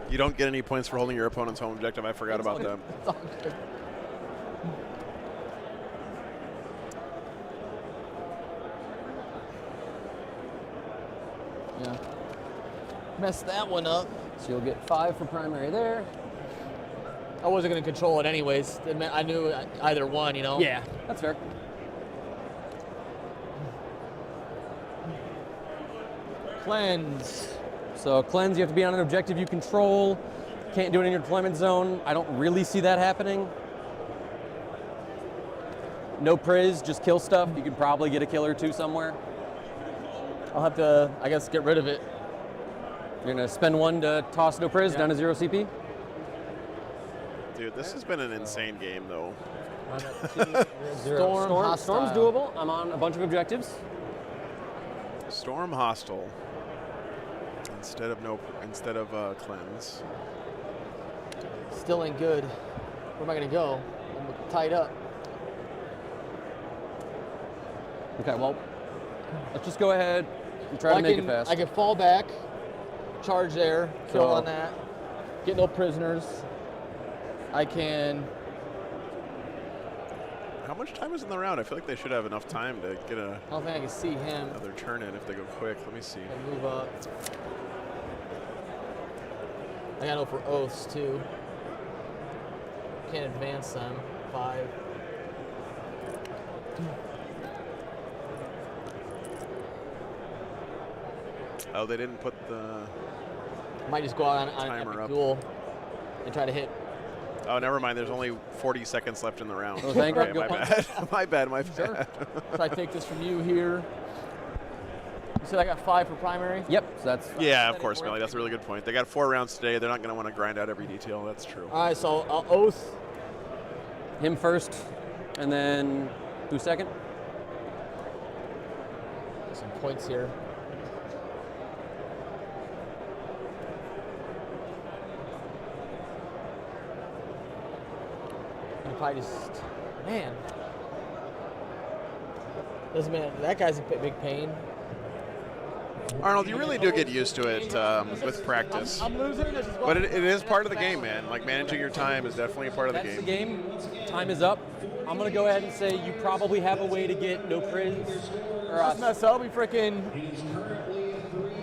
You don't get any points for holding your opponent's home objective. I forgot about that. It's all good. Yeah. Messed that one up. So you'll get 5 for primary there. I wasn't going to control it anyways. I knew either one, you know? Yeah, that's fair. Cleanse. So cleanse, you have to be on an objective you control. Can't do it in your deployment zone. I don't really see that happening. No priz, just kill stuff. You could probably get a kill or 2 somewhere. I'll have to, I guess, get rid of it. You're gonna spend 1 to toss no priz down to 0 CP. Dude, this has been an insane game, though. Storm's doable. I'm on a bunch of objectives. Storm hostile instead of cleanse. Still ain't good. Where am I going to go? I'm tied up. Okay, well, let's just go ahead and try to make it fast. I can fall back, charge there, kill on that, get no prisoners. I can. How much time is in the round? I feel like they should have enough time to get I don't think I can see him. another turn in if they go quick. Let me see. I move up. I gotta go for oaths too. Can't advance them. 5. Oh, they didn't put the. Might just go out on an Timer epic up. duel and try to hit. Oh, never mind. There's only 40 seconds left in the round. Oh, thank Okay, you. my bad. my bad. My Sure. bad. Try to take this from you here. You said I got 5 for primary? Yep, so that's Yeah, of course, Melly. That's a really good point. They got 4 rounds today. They're not going to want to grind out every detail. That's true. All right, so I'll oath. him first, and then who second? Some points here. Probably just, man. Doesn't matter. That guy's a big pain. Arnold, you really do get used to it with practice. I'm losing. But it is part of the game, man. Like, managing your time is definitely a part of the That's game. the game. Time is up. I'm gonna go ahead and say you probably have a way to get no priz. Or Let's mess up. We freaking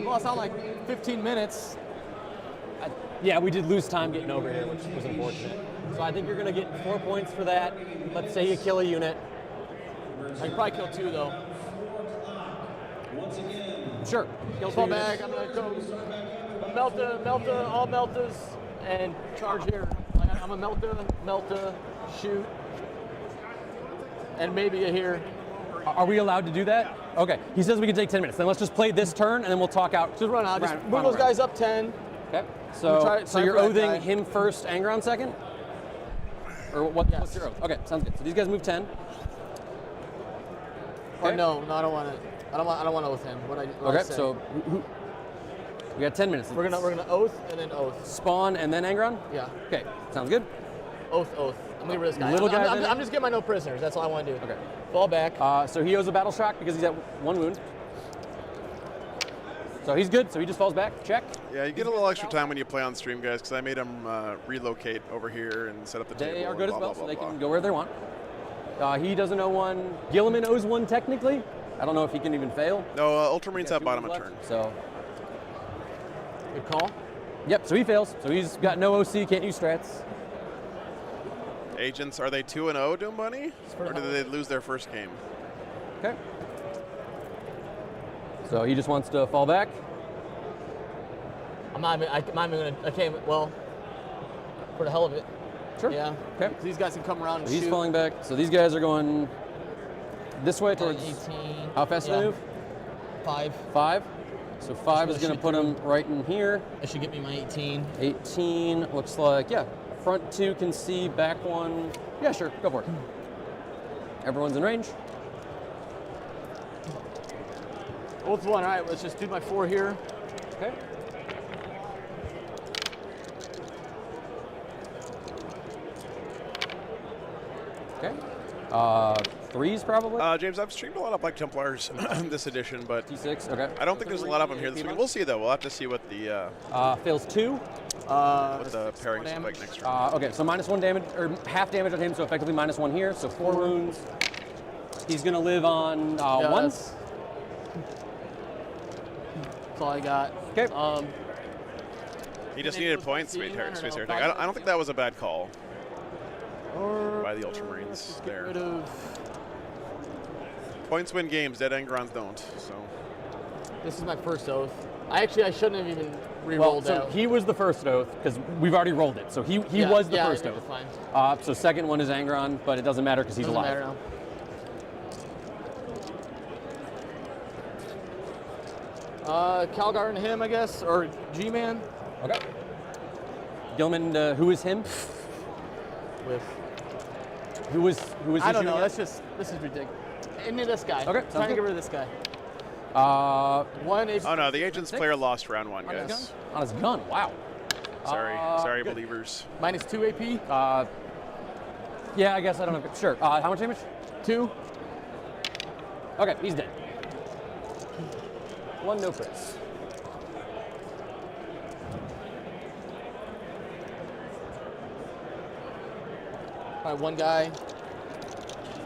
lost out like 15 minutes. Yeah, we did lose time getting over here, which was unfortunate. So I think you're going to get 4 points for that. Let's say you kill a unit. I can probably kill 2 though. Sure. Kill Fall 2 back. units. I'm gonna go melta, all meltas, and charge here. I'm a melta, shoot, and maybe a here. Are we allowed to do that? Okay. He says we can take 10 minutes. Then let's just play this turn, and then we'll talk out. Just run out. Just round- move final those round. guys up 10. Okay. We'll try So you're for that guy. oathing him first, Angron second? Or what, Yes. what's your oath? Okay, sounds good. So these guys move 10. Or Okay. no, I don't want to. I don't want to oath him. What I Okay, say. so we got 10 minutes. we're gonna oath and then oath. Spawn and then Angron? Yeah. Okay, sounds good. Oath. I'm leaving this guy. Little guys in it? I'm just getting my no prisoners. That's all I want to do. Okay. Fall back. So he owes a battle shock because he's at 1 wound. So he's good, so he just falls back. Check. Yeah, you get a little extra time when you play on stream, guys, because I made them relocate over here and set up the table. They are and good as blah, well, blah, so they blah, can blah. go where they want. He doesn't owe 1. Gilliman owes 1 technically. I don't know if he can even fail. No, Ultramarines Got have 2 bottom of wounds turn. left, So, Good call. yep, so he fails. So he's got no OC, can't use strats. Agents, are they 2-0, Doom Bunny? for Or the did they lose their first game? Okay. So he just wants to fall back. I'm not even gonna. I can't. Well, for the hell of it. Sure. Yeah. Okay. These guys can come around and So he's shoot. falling back. So these guys are going this way towards 18. how fast do yeah. they move? 5. 5. So 5 is gonna going to shoot put him right in here. That should get me my 18. 18 looks like, yeah. Front 2 can see, back 1. Yeah, sure, go for it. Everyone's in range. Oath 1. All right. Let's just do my 4 here. Okay. Okay. 3s probably. James, I've streamed a lot of Black Templars this edition, but T6. Okay. I don't think there's a lot of them here this week. We'll see, though. We'll have to see what the Fails 2. pairings look like next round. Okay, so -1 damage, or half damage on him, so effectively -1 here, so 4 wounds. He's gonna live on Yeah, 1. That's all I got. Okay. He just Maybe needed it was points. 15 or Space no, Air Tank. I don't think that was a bad call by the Ultramarines Get there. rid of. Points win games, dead Engrons don't. So This is my first oath. I shouldn't have even Well, re-rolled so out. he was the first oath, because we've already rolled it, so he Yeah, was the yeah, first yeah, oath. Fine. So second one is Angron, but it doesn't matter because he's Doesn't alive. matter now. Calgar and him, I guess, or G-Man Okay. Gilman, who is him? with. Who is he I don't know. shooting at? This is ridiculous. Into this guy. Okay, sounds Trying to good. get rid of this guy. 1 HP. oh no, the Agents Six? player lost round 1, On his guys. gun? On his gun, wow. Sorry, good. believers. -2 AP. Yeah, I guess I don't know. Sure. How much damage? 2. Okay, he's dead. 1 no crits. All right, one guy.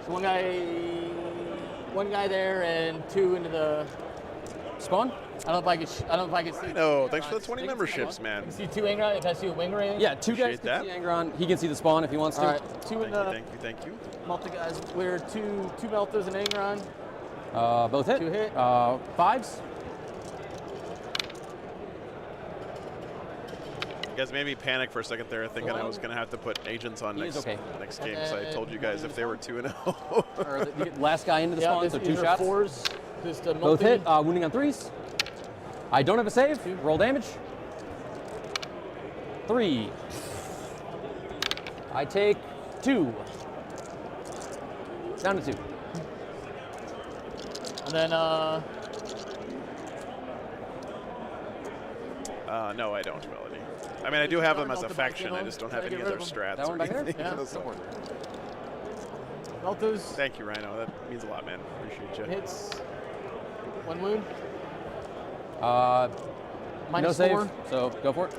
So one guy there, and 2 into the. Spawn? I don't know if I can see. No, thanks for the Angron. 20 They can see memberships, one. man. I can see 2 Angron. If I see a wing or anything. Yeah, 2 guys Appreciate can that. see Angron. He can see the spawn if he wants to. All right, 2 in the Thank you. multi guys. We're two melters and Angron. Both hit. 2 hit. 5s. You guys made me panic for a second there, thinking I was going to have to put Agents on He is okay. next game, so I told you guys if they were 2-0. Or the last guy into the Yeah, spawn, so 2 these are shots. 4s. Just a Both multi. hit. Wounding on 3s. I don't have a save. Roll damage. 3. I take 2. Down to 2. And then No, I don't, Melody. I mean, I do have them as a Melted faction. I Back just don't in have on. any Get other rid of strats. That or one back there? anything. Yeah. So- melters. Thank you, Rhino. That means a lot, man. Appreciate you. Hits. 1 wound. No Minus save, 4 so go for it.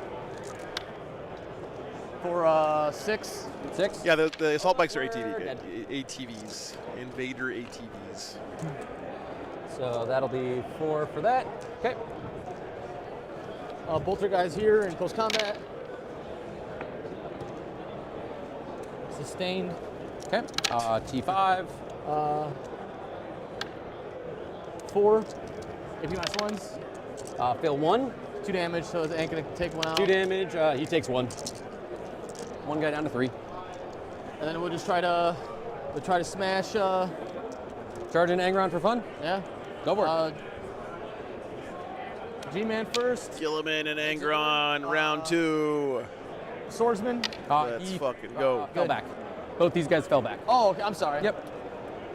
for 6. 6. Yeah, the assault bikes are ATVs. Invader ATVs. So that'll be 4 for that. Okay. Bolter guys here in close combat. Sustained. Okay. T5. 4. AP minus 1s. Fail 1. 2 damage, so it ain't gonna take 1 out. 2 damage. He takes 1. 1 guy down to 3. And then we'll just try to smash. Charge in Angron for fun. Yeah. Go for it. G-Man first. Gilliman and Angron, round 2. Swordsman. Let's He fucking go. fell back. Both these guys fell back. Oh, okay, I'm sorry. Yep.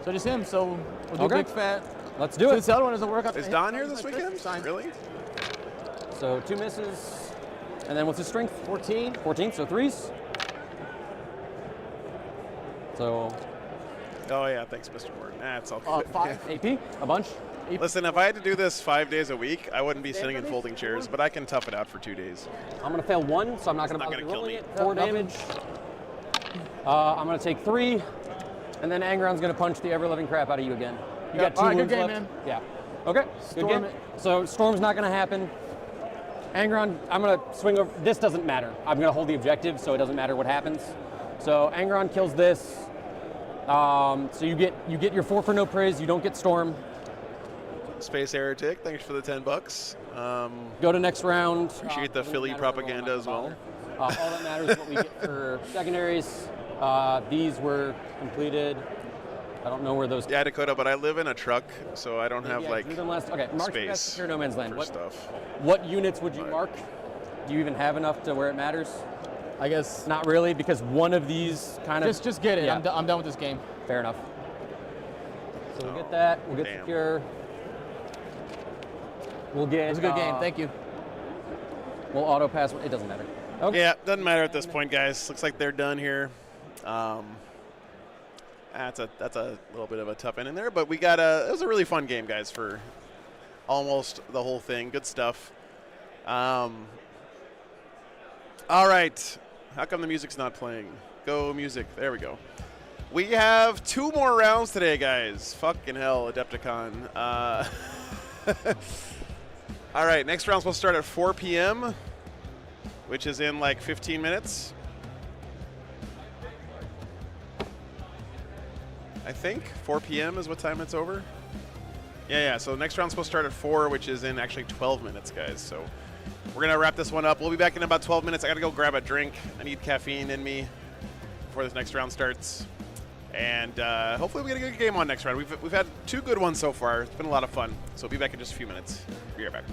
So just him. So we'll do Okay. big fat. Let's do Since it. the other one doesn't work out. Is Don here this weekend? Fine. Really? So 2 misses. And then what's his strength? 14. 14, so 3s. So Oh yeah, thanks, Mr. Morton. That's all good. 5. AP, a bunch. Listen, if I had to do this 5 days a week, I wouldn't be sitting in folding chairs, but I can tough it out for 2 days. I'm gonna fail 1, so I'm not gonna not bother gonna kill rolling me. it. 4 damage. I'm gonna take 3, and then Angron's gonna punch the ever-living crap out of you again. You got 2 all right, wounds good game, left. man. Yeah. Okay. Good Storm game. it. So Storm's not gonna happen. Angron, I'm gonna swing over. This doesn't matter. I'm gonna hold the objective, so it doesn't matter what happens. So Angron kills this. So you get your 4 for no praise. You don't get Storm. Space Heretic, thanks for the $10. Go to next round. Appreciate the doesn't Philly matter if I roll, I'm propaganda not as well. gonna bother. All that matters is what we get for secondaries. These were completed. I don't know where those. Yeah, Dakota, but I live in a truck, so I don't have Yeah, like do them last. Okay, mark space best secure no man's land. for What, stuff. what units would you But- mark? Do you even have enough to where it matters? I guess. Not really, because one of these kind of. Just get it. Yeah. I'm done with this game. Fair enough. So we'll get that. We'll get damn. secure. We'll get. It was a good game. Thank you. We'll auto pass. It doesn't matter. Okay. Yeah, doesn't matter at this point, guys. Looks like they're done here. That's a little bit of a tough ending there, but it was a really fun game, guys, for almost the whole thing. Good stuff. All right. How come the music's not playing? Go music. There we go. We have 2 more rounds today, guys. Fucking hell, Adepticon. All right, next round's supposed to start at 4 p.m., which is in like 15 minutes. I think 4 p.m. is what time it's over. Yeah, so next round's supposed to start at 4, which is in actually 12 minutes, guys. So we're going to wrap this one up. We'll be back in about 12 minutes. I got to go grab a drink. I need caffeine in me before this next round starts. And hopefully we get a good game on next round. We've had 2 good ones so far. It's been a lot of fun. So we'll be back in just a few minutes. Be right back.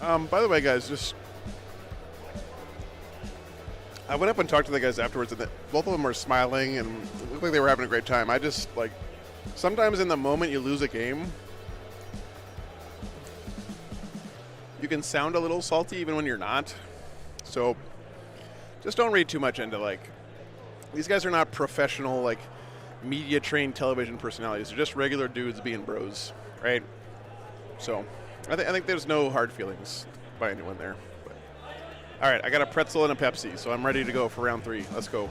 By the way, guys, just I went up and talked to the guys afterwards, and both of them were smiling and it looked like they were having a great time. I just like sometimes in the moment you lose a game, you can sound a little salty even when you're not. So just don't read too much into like these guys are not professional like media trained television personalities. They're just regular dudes being bros, right? So I think there's no hard feelings by anyone there. But, all right, I got a pretzel and a Pepsi, so I'm ready to go for round 3. Let's go.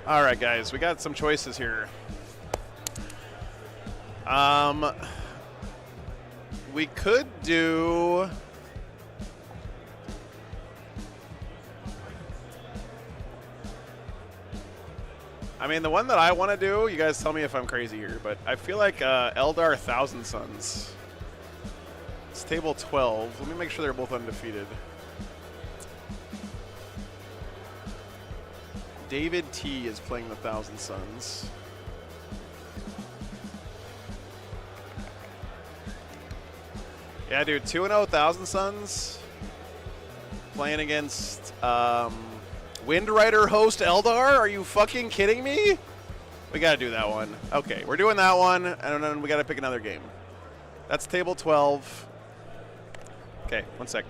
All right, guys, we got some choices here. We could do. I mean, the one that I want to do, you guys tell me if I'm crazy here, but I feel like Eldar Thousand Sons. It's table 12. Let me make sure they're both undefeated. David T is playing the Thousand Sons. Yeah, dude, 2-0 Thousand Sons. Playing against Wind Rider host Eldar? Are you fucking kidding me? We gotta do that one. Okay, we're doing that one, and then we gotta pick another game. That's table 12. Okay, one sec.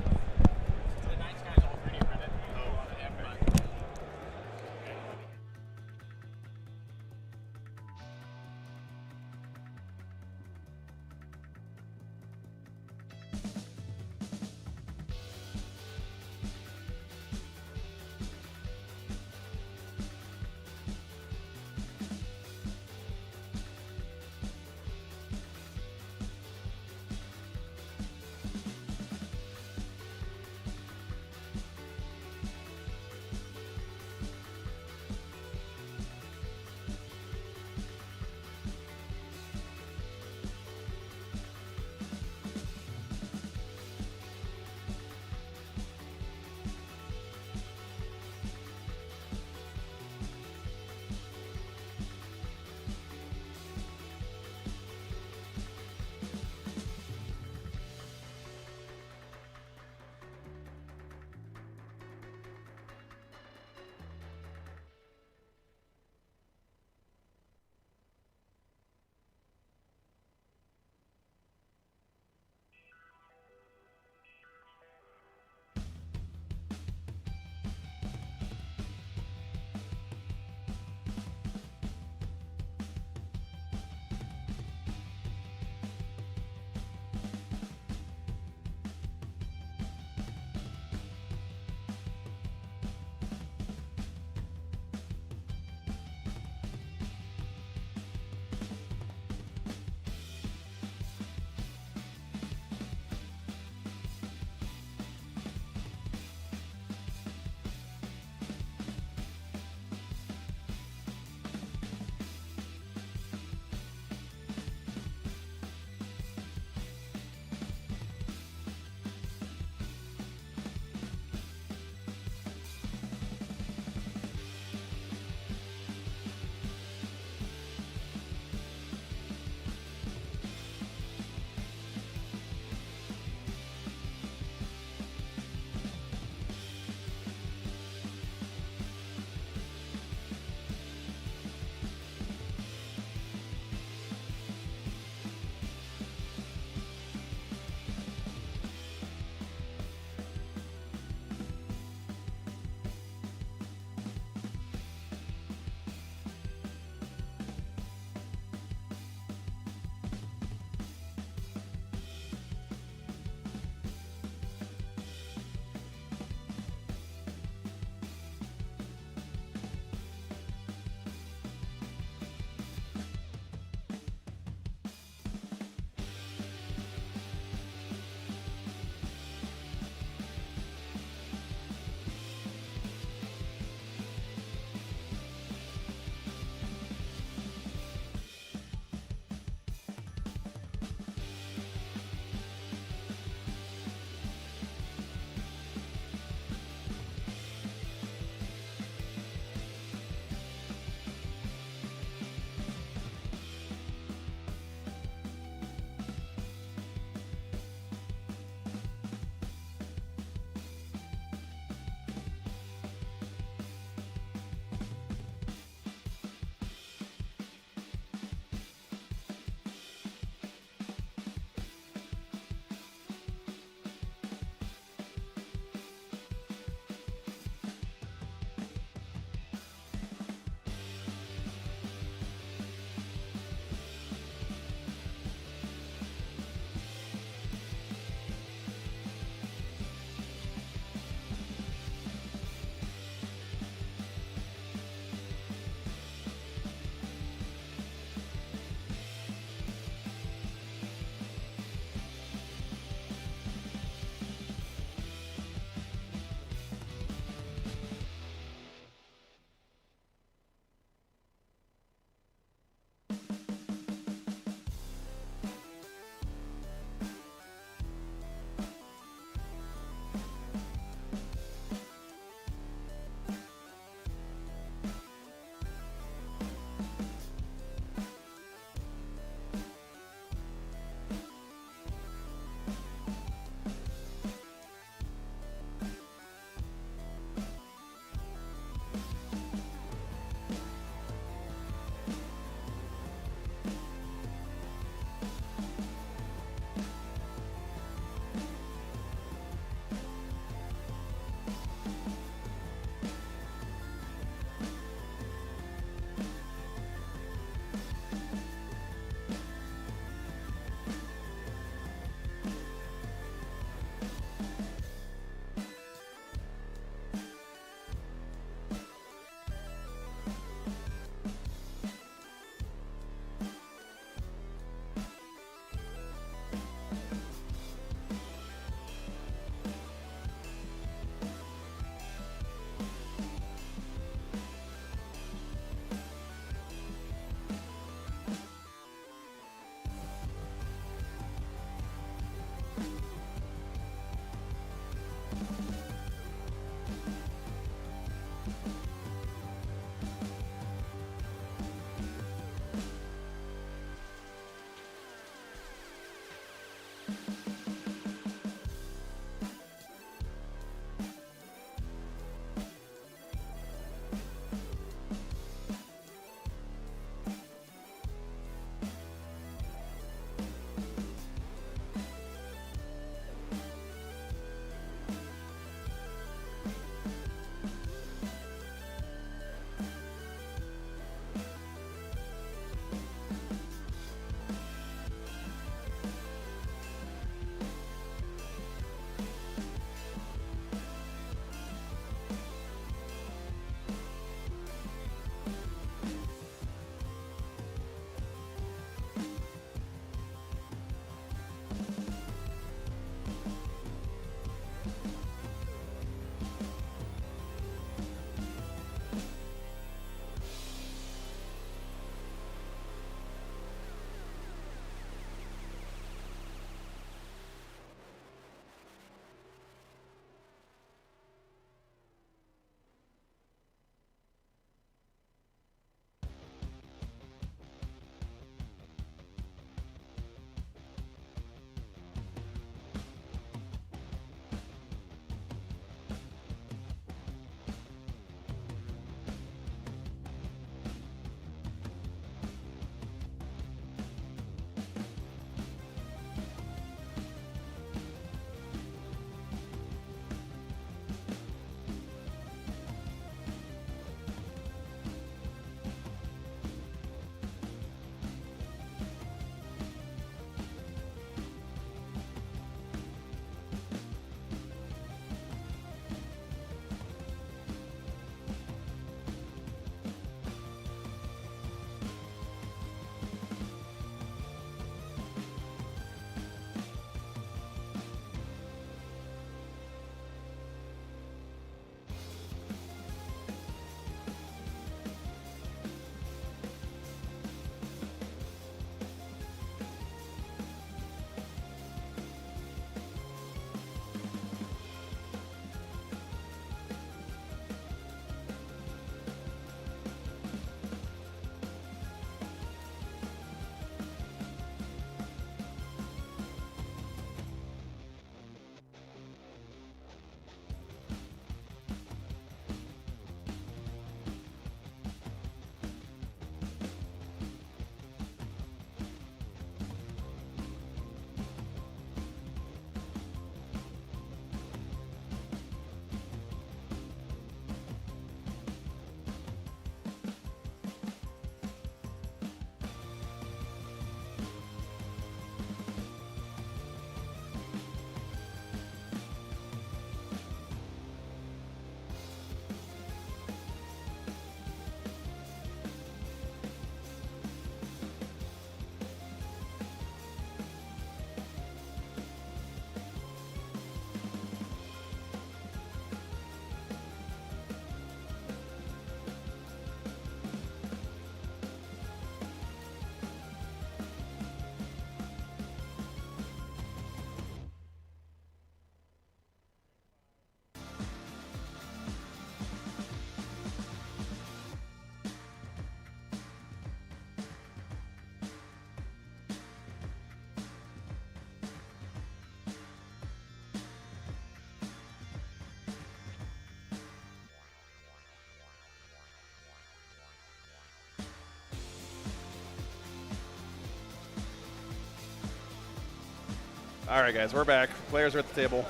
All right, guys, we're back. Players are at the table.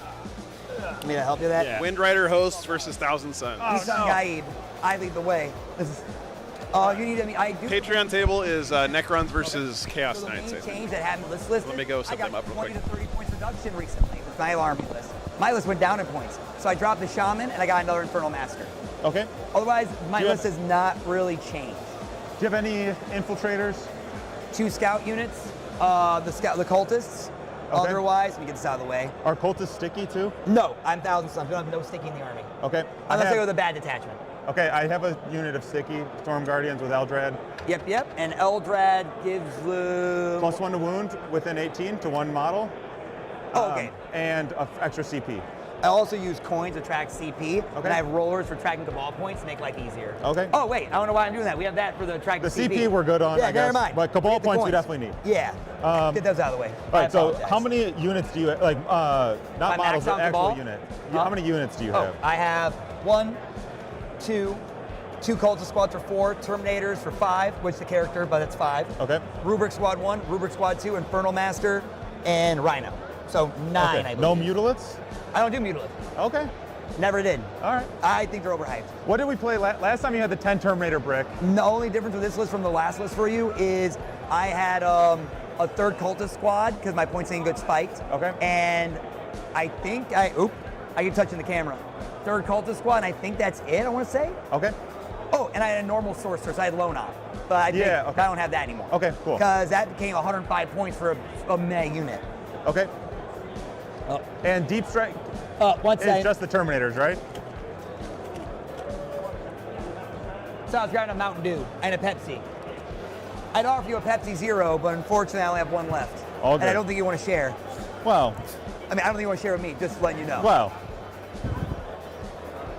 Want me to help you with that? Yeah. Wind Rider hosts versus Thousand Suns. Guide. I lead the way. This is. You need. I mean, I do. Patreon table is Necrons versus Chaos So the Knights. I main think. change that happened this list. Let me go set I got them up real 20 quick. to 30 points reduction recently with my army list. My list went down in points, so I dropped the Shaman and I got another Infernal Master. Okay. Otherwise, my Do you list have- has not really changed. Do you have any infiltrators? 2 scout units, the cultists. Okay. Otherwise, let me get this out of the way. Are cultists sticky too? No, I'm Thousand Suns. We don't have no sticky in the army. Okay. Unless I go with a bad detachment. Okay, I have a unit of sticky Storm Guardians with Eldrad. Yep. And Eldrad gives +1 to wound within 18 to 1 model. okay. And an extra CP. I also use coins to track CP, Okay. and I have rollers for tracking cabal points to make life easier. Okay. Oh wait, I don't know why I'm doing that. We have that for the tracking The CP. CP we're good on, Yeah, I guess. never mind. But cabal Forget the points we coins. definitely need. Yeah. Get those out of the way. All I right, so apologize. how many units do you have? Like, not My models, max but on actual cabal? unit. Huh? How many units do you Oh, have? I have 1, 2 Cultist squads for 4, Terminators for 5, which the character, but it's 5. Okay. Rubric Squad 1, Rubric Squad 2, Infernal Master, and Rhino. So 9, Okay. I No believe. mutilates? I don't do Mutilate. Okay. Never did. All right. I think they're overhyped. What did we play last time? You had the 10 Terminator brick. The only difference with this list from the last list for you is I had a 3rd Cultist squad because my points ain't good spiked. Okay. And I think I keep touching the camera. 3rd Cultist squad, and I think that's it, I want to say. Okay. Oh, and I had a normal sorcerer, so I had Lone Off. But I think Yeah, okay. I don't have that anymore. Okay, cool. Because that became 105 points for a meh unit. Okay. Oh. And Deep Strike One is second. just the Terminators, right? So I was grabbing a Mountain Dew and a Pepsi. I'd offer you a Pepsi Zero, but unfortunately I only have one left. All And I good. don't think you want to share. Well, I mean, I don't think you want to share with me, just letting you know. well.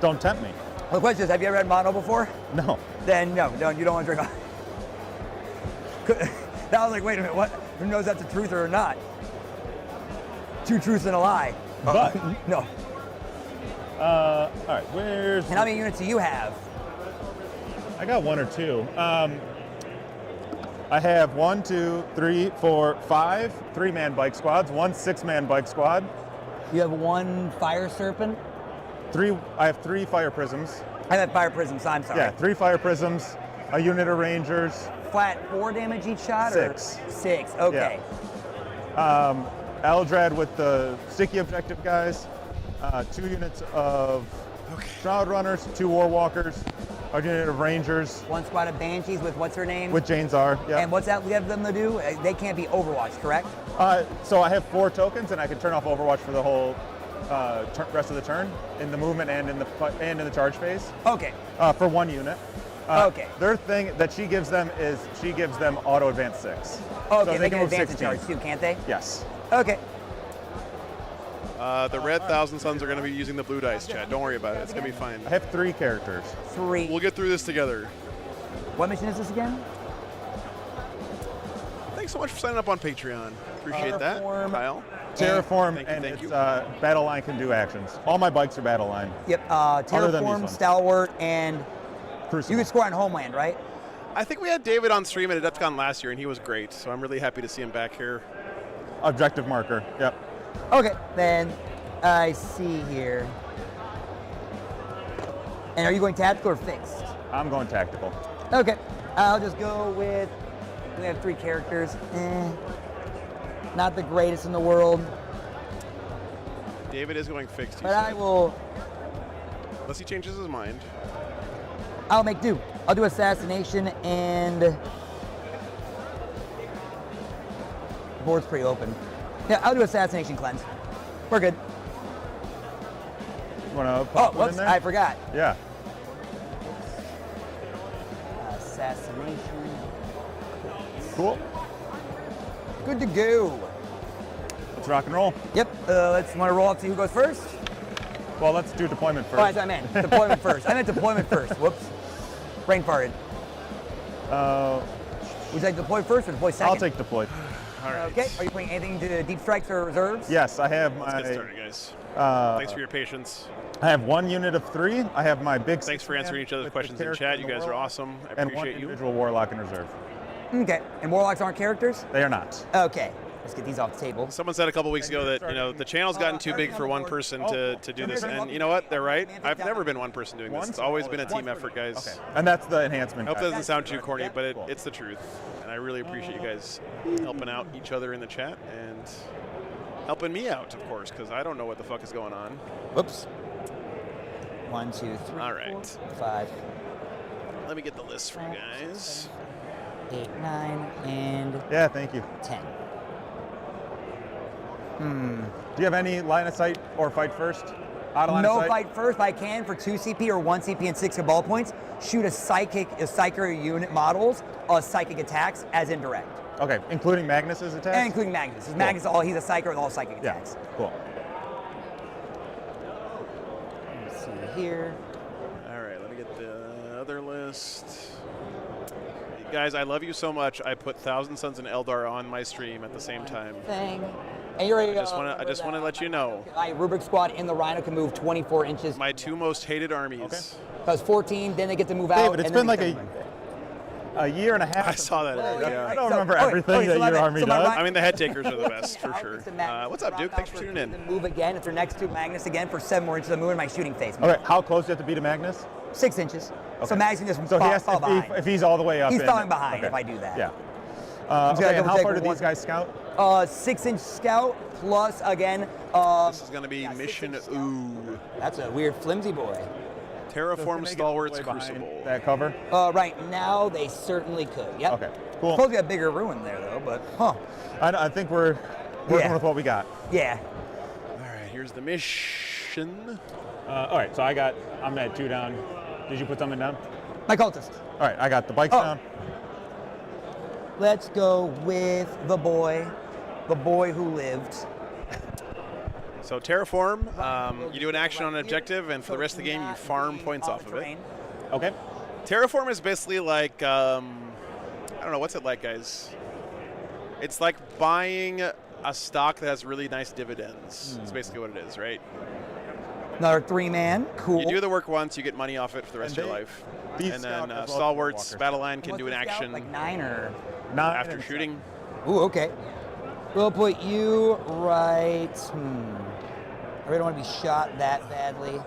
Don't tempt me. The question is, have you ever had mono before? No. Then no, you don't want to drink. That was like, wait a minute, what? Who knows that's the truth or not? 2 truths and a lie. But- No. All right, where's... And how many units do you have? I got 1 or 2. I have 1, 2, 3, 4, 5 3-man bike squads, 1 6-man bike squad. You have 1 Fire Serpent. I have 3 fire prisms. I have Fire Prism, so I'm sorry. Yeah, 3 fire prisms, a unit of rangers, Flat 4 damage each shot? 6. Or 6, okay. Eldrad with the sticky objective guys, 2 units of Shroud Runners, 2 War Walkers, a unit of Rangers 1 squad of Banshees with what's her name? with Jane Czar. Yeah. And what's that leave them to do? They can't be Overwatch, correct? So I have 4 tokens, and I can turn off Overwatch for the whole rest of the turn in the movement and in the charge phase Okay. for 1 unit. Okay. Their thing that she gives them is she gives them auto advance 6. Okay, so they can move advance in 16. charge too, can't they? Yes. Okay. The red Thousand Suns are going to be using the blue dice, Chad. Don't worry about it. It's going to be fine. I have 3 characters. 3. We'll get through this together. What mission is this again? Thanks so much for signing up on Patreon. Appreciate that, Terraform. Kyle. Terraform, Thank and you. it's battle line can do actions. All my bikes are battle line. Yep. Other than these Terraform, ones. Stalwart, and Crucible. you can score on Homeland, right? I think we had David on stream at Adepticon last year, and he was great. So I'm really happy to see him back here. Objective marker. Yep. Okay, then I see here. And are you going tactical or fixed? I'm going tactical. Okay, I'll just go with. We have 3 characters. Not the greatest in the world, David is going fixed. he but I said. will. Unless he changes his mind. I'll make do. I'll do assassination and. The board's pretty open. Yeah, I'll do assassination cleanse. We're good. You want to Oh, pop one in whoops! there? I forgot. Yeah. Assassination. Cool. Good to go. Let's rock and roll. Yep. Let's want to roll up to who goes first. Well, let's do deployment first. Oh, that's what I meant. Deployment first. I meant deployment first. Whoops. Brain farted. Would you like to deploy first or deploy second? I'll take deployed. All right. Okay. Are you putting anything to deep strikes or reserves? Yes, I have Let's my. get started, guys. Thanks for your patience. I have 1 unit of 3. I have my big. Thanks for 6-man answering each other's with the questions in character chat. You the guys are world, awesome. I And 1 appreciate you. individual warlock in reserve. Okay. And warlocks aren't characters? They are not. Okay. Let's get these off the table. Someone said a couple weeks ago that the channel's gotten too big for one person to do this, and you know what? They're right. I've never been one person doing this. It's always been a team effort, guys. Okay. And that's the enhancement. I hope guy. that doesn't sound too corny, but it's the truth, and I really appreciate you guys helping out each other in the chat and helping me out, of course, because I don't know what the fuck is going on. Whoops. 1, 2, 3, All right. 4, 5. Let me get the list for you guys. 8, 9, and Yeah, thank you. 10. Do you have any line of sight or fight first? Out of line No of sight? fight first, but I can for 2 CP or 1 CP and 6 ball points. Shoot a psychic unit models, psychic attacks as indirect. Okay, including Magnus's attacks? And including Magnus. Magnus, he's a psyker with all psychic Yeah, attacks. cool. Let's see here. All right, let me get the other list. Guys, I love you so much. I put Thousand Sons and Eldar on my stream at the same time. Thing. And you're ready I just want to let you know. Rubik Squad in the Rhino can move 24 inches. My 2 most hated armies. Because 14, then they get to move out. David, it's and then been they like get to- a year and a half. I saw that. I don't remember everything that your army does. I mean, the head takers are the best, for sure. What's up, Duke? Thanks for tuning in. Move again. If they're next to Magnus again for 7 more inches of moving my shooting phase. Okay, how close do you have to be to Magnus? 6 inches. Okay. So Magnus can just So fall behind. if he's all the way up. He's in- falling behind okay. if I do that. Yeah. Just Okay, gotta and how double far do check these one. guys scout? 6-inch scout plus again. This is going to be Mission Ooh. That's a weird flimsy boy. Terraform Stalwarts Way behind Crucible. That cover? Right now they certainly could. Yep. Okay, cool. Supposed to be a bigger ruin there though, but I think we're working with what we got. Yeah. All right, here's the mission. All right, so I'm at 2 down. Did you put something down? My cultist. All right, I got the bikes down. Let's go with the boy who lived. So Terraform, you do an action on an objective, and for the rest of the game, you farm points off of it. Okay. Terraform is basically like, I don't know, what's it like, guys? It's like buying a stock that has really nice dividends. That's basically what it is, right? Another 3-man. Cool. You do the work once, you get money off it for the rest of your life. And then Stalwarts, Battle Line can do an action Like 9 or 9 after and shooting. Ooh, okay. We'll put you right. I really don't want to be shot that badly.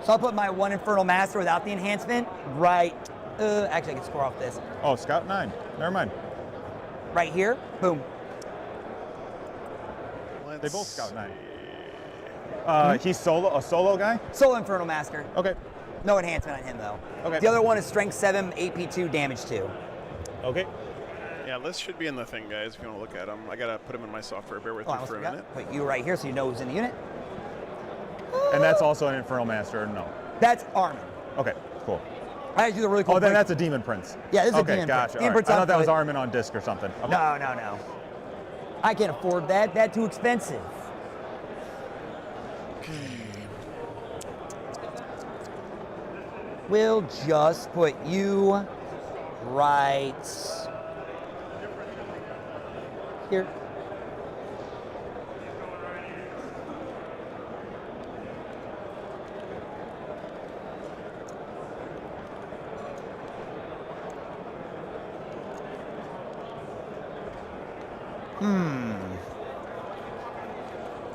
So I'll put my 1 Infernal Master without the enhancement right. Actually, I can score off this. Oh, Scout 9. Never mind. Right here. Boom. They both Scout 9. He's a solo guy? Solo Infernal Master. Okay. No enhancement on him, though. Okay. The other one is Strength 7, AP 2, Damage 2. Okay. Yeah, this should be in the thing, guys, if you want to look at them. I got to put them in my software. Bear with Oh, I me almost for a forgot. minute. Put you right here so you know who's in the unit. And that's also an Infernal Master, or no? That's Armin. Okay, cool. I actually do a really cool Oh, then break- that's a Demon Prince. Yeah, this is a okay, Demon gotcha. Prince. All Demon right. Prince I thought that was outfit. Armin on disc or something. Okay. No. I can't afford that. That's too expensive. We'll just put you right here.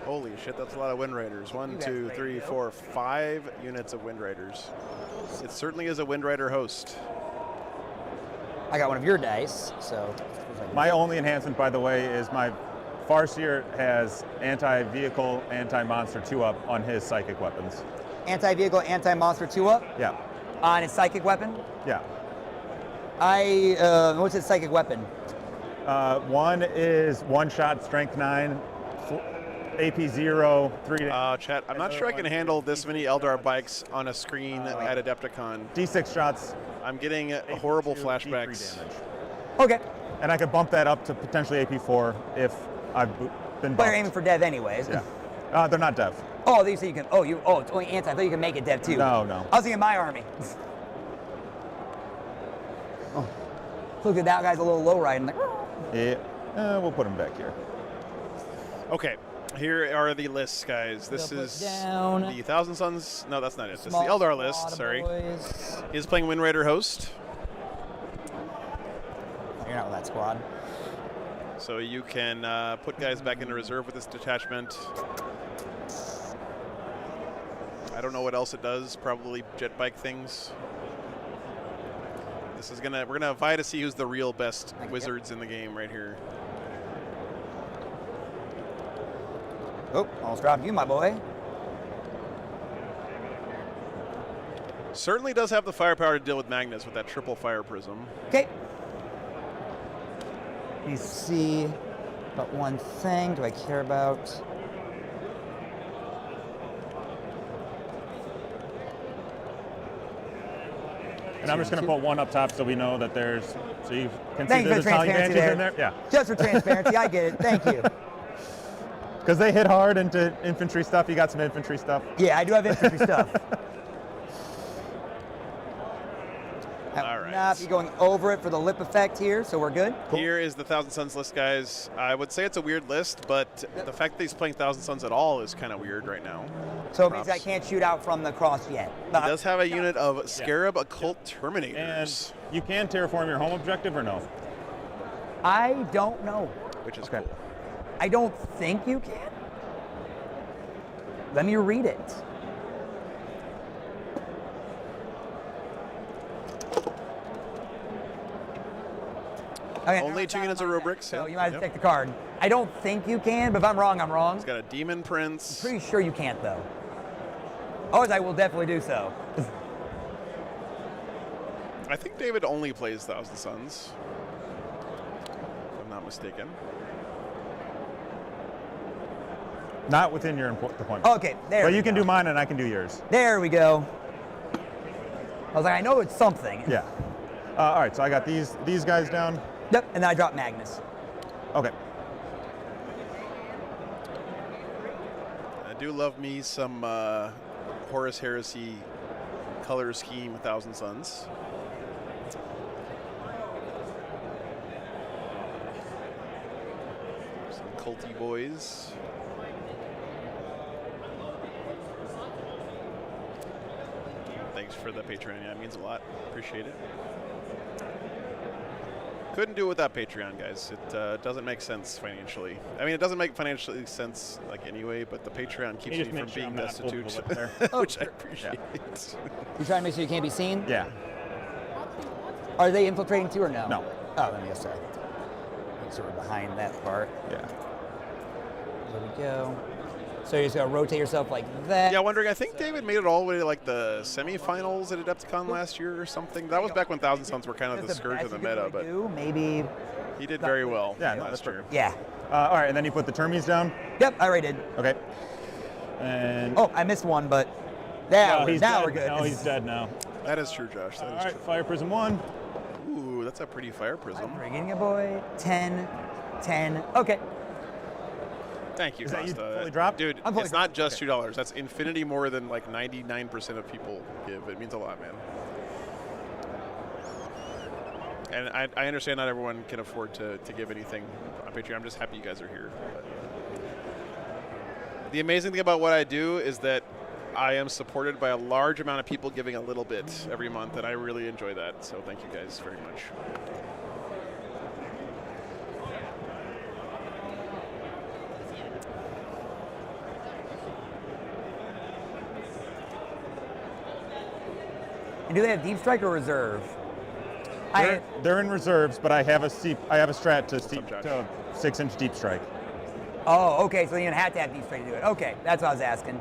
Holy shit, that's a lot of Wind Raiders. 1, 2, 3, 4, 5 units of Wind Raiders. It certainly is a Wind Raider host. I got one of your dice, so. My only enhancement, by the way, is my Farseer has anti-vehicle, anti-monster 2-up on his psychic weapons. Anti-vehicle, anti-monster 2-up Yeah. on his psychic weapon. Yeah. What's his psychic weapon? One is one-shot, strength 9, AP 0, 3 Chat, I'm not sure I can handle this many Eldar bikes on a screen at Adepticon. D6 shots. I'm getting horrible 2, flashbacks. D3 damage. Okay. And I could bump that up to potentially AP 4 if I've been bumped. But you're aiming for dev anyways. Yeah. They're not dev. Oh, you say you can. Oh, it's only anti. I thought you can make it dev too. No. I was thinking my army. Oh. Look at that guy's a little low riding. Like, Yeah. We'll put him back here. Okay, here are the lists, guys. This Gonna put is down the Thousand Sons. No, that's not it. This is the small Eldar squad list. of Sorry. boys. He's playing Wind Raider host. You're not with that squad. So you can put guys back into reserve with this detachment. I don't know what else it does. Probably jet bike things. This is we're gonna vie to see who's the real best wizards in the game right here. Oh, almost dropped you, my boy. Certainly does have the firepower to deal with Magnus with that triple fire prism. Okay. Let me see about one thing. Do I care about? And I'm just going to put one up top so we know that there's, so you can Thank see you for there's the Italian transparency Banshees in there. there. Yeah. Just for transparency, I get it. Thank you. Because they hit hard into infantry stuff. You got some infantry stuff. Yeah, I do have infantry stuff. All right. Not be going over it for the lip effect here, so we're good. Here is the Thousand Suns list, guys. I would say it's a weird list, but the fact that he's playing Thousand Suns at all is kind of weird right now. So it means I Props. can't shoot out from the cross yet. He does have a unit of Scarab Occult Terminators. And you can terraform your home objective or no? I don't know. Which is Okay. cool. I don't think you can. Let me read it. Okay, Only 2 units of rubrics. So yeah. you might have to Yep. take the card. I don't think you can, but if I'm wrong, I'm wrong. He's got a Demon Prince. Pretty sure you can't, though. Otherwise, I will definitely do so. I think David only plays Thousand Suns, if I'm not mistaken. Not within your deployment. Okay, there But we you can go. do mine and I can do yours. There we go. I was like, I know it's something. Yeah. All right, so I got these guys down. Yep, and then I dropped Magnus. Okay. I do love me some Horus Heresy color scheme Thousand Suns. Some culty boys. Thanks for the Patreon. Yeah, it means a lot. Appreciate it. Couldn't do it without Patreon, guys. It doesn't make sense financially. I mean, it doesn't make financially sense like anyway, but the Patreon keeps You me just from make sure being I'm not destitute, over the lip which I appreciate. You trying to make sure you can't be seen? Yeah. Are they infiltrating too or no? No. Oh, let me guess that. Make sure we're behind that part. Yeah. There we go. So you're just gonna rotate yourself like that. Yeah, wondering. I think David made it all the way to like the semifinals at Adepticon last year or something. That was back when Thousand Suns were kind of the That's scourge of the best you could meta, really but do. Maybe. he did very well Yeah, no, that's last year. perfect. Yeah. All right, and then you put the termies down. Yep, I already did. Okay. And Oh, I missed one, but now, he's now dead. we're good. No, he's dead now. That is true, Josh. That All is right, Fire Prism 1. true. Ooh, that's a pretty fire prism. Bringing a boy. 10, 10. Okay. Thank you, Is that you Costa. fully dropped? Dude, I'm fully it's not just $2. That's infinity more than like 99% of people give. It means a lot, man. And I understand not everyone can afford to give anything on Patreon. I'm just happy you guys are here. But the amazing thing about what I do is that I am supported by a large amount of people giving a little bit every month, and I really enjoy that. So thank you guys very much. And do they have deep strike or reserve? They're in reserves, but I have a strat to up, Josh? 6-inch deep strike. Oh, okay. So you don't have to have deep strike to do it. Okay, that's what I was asking.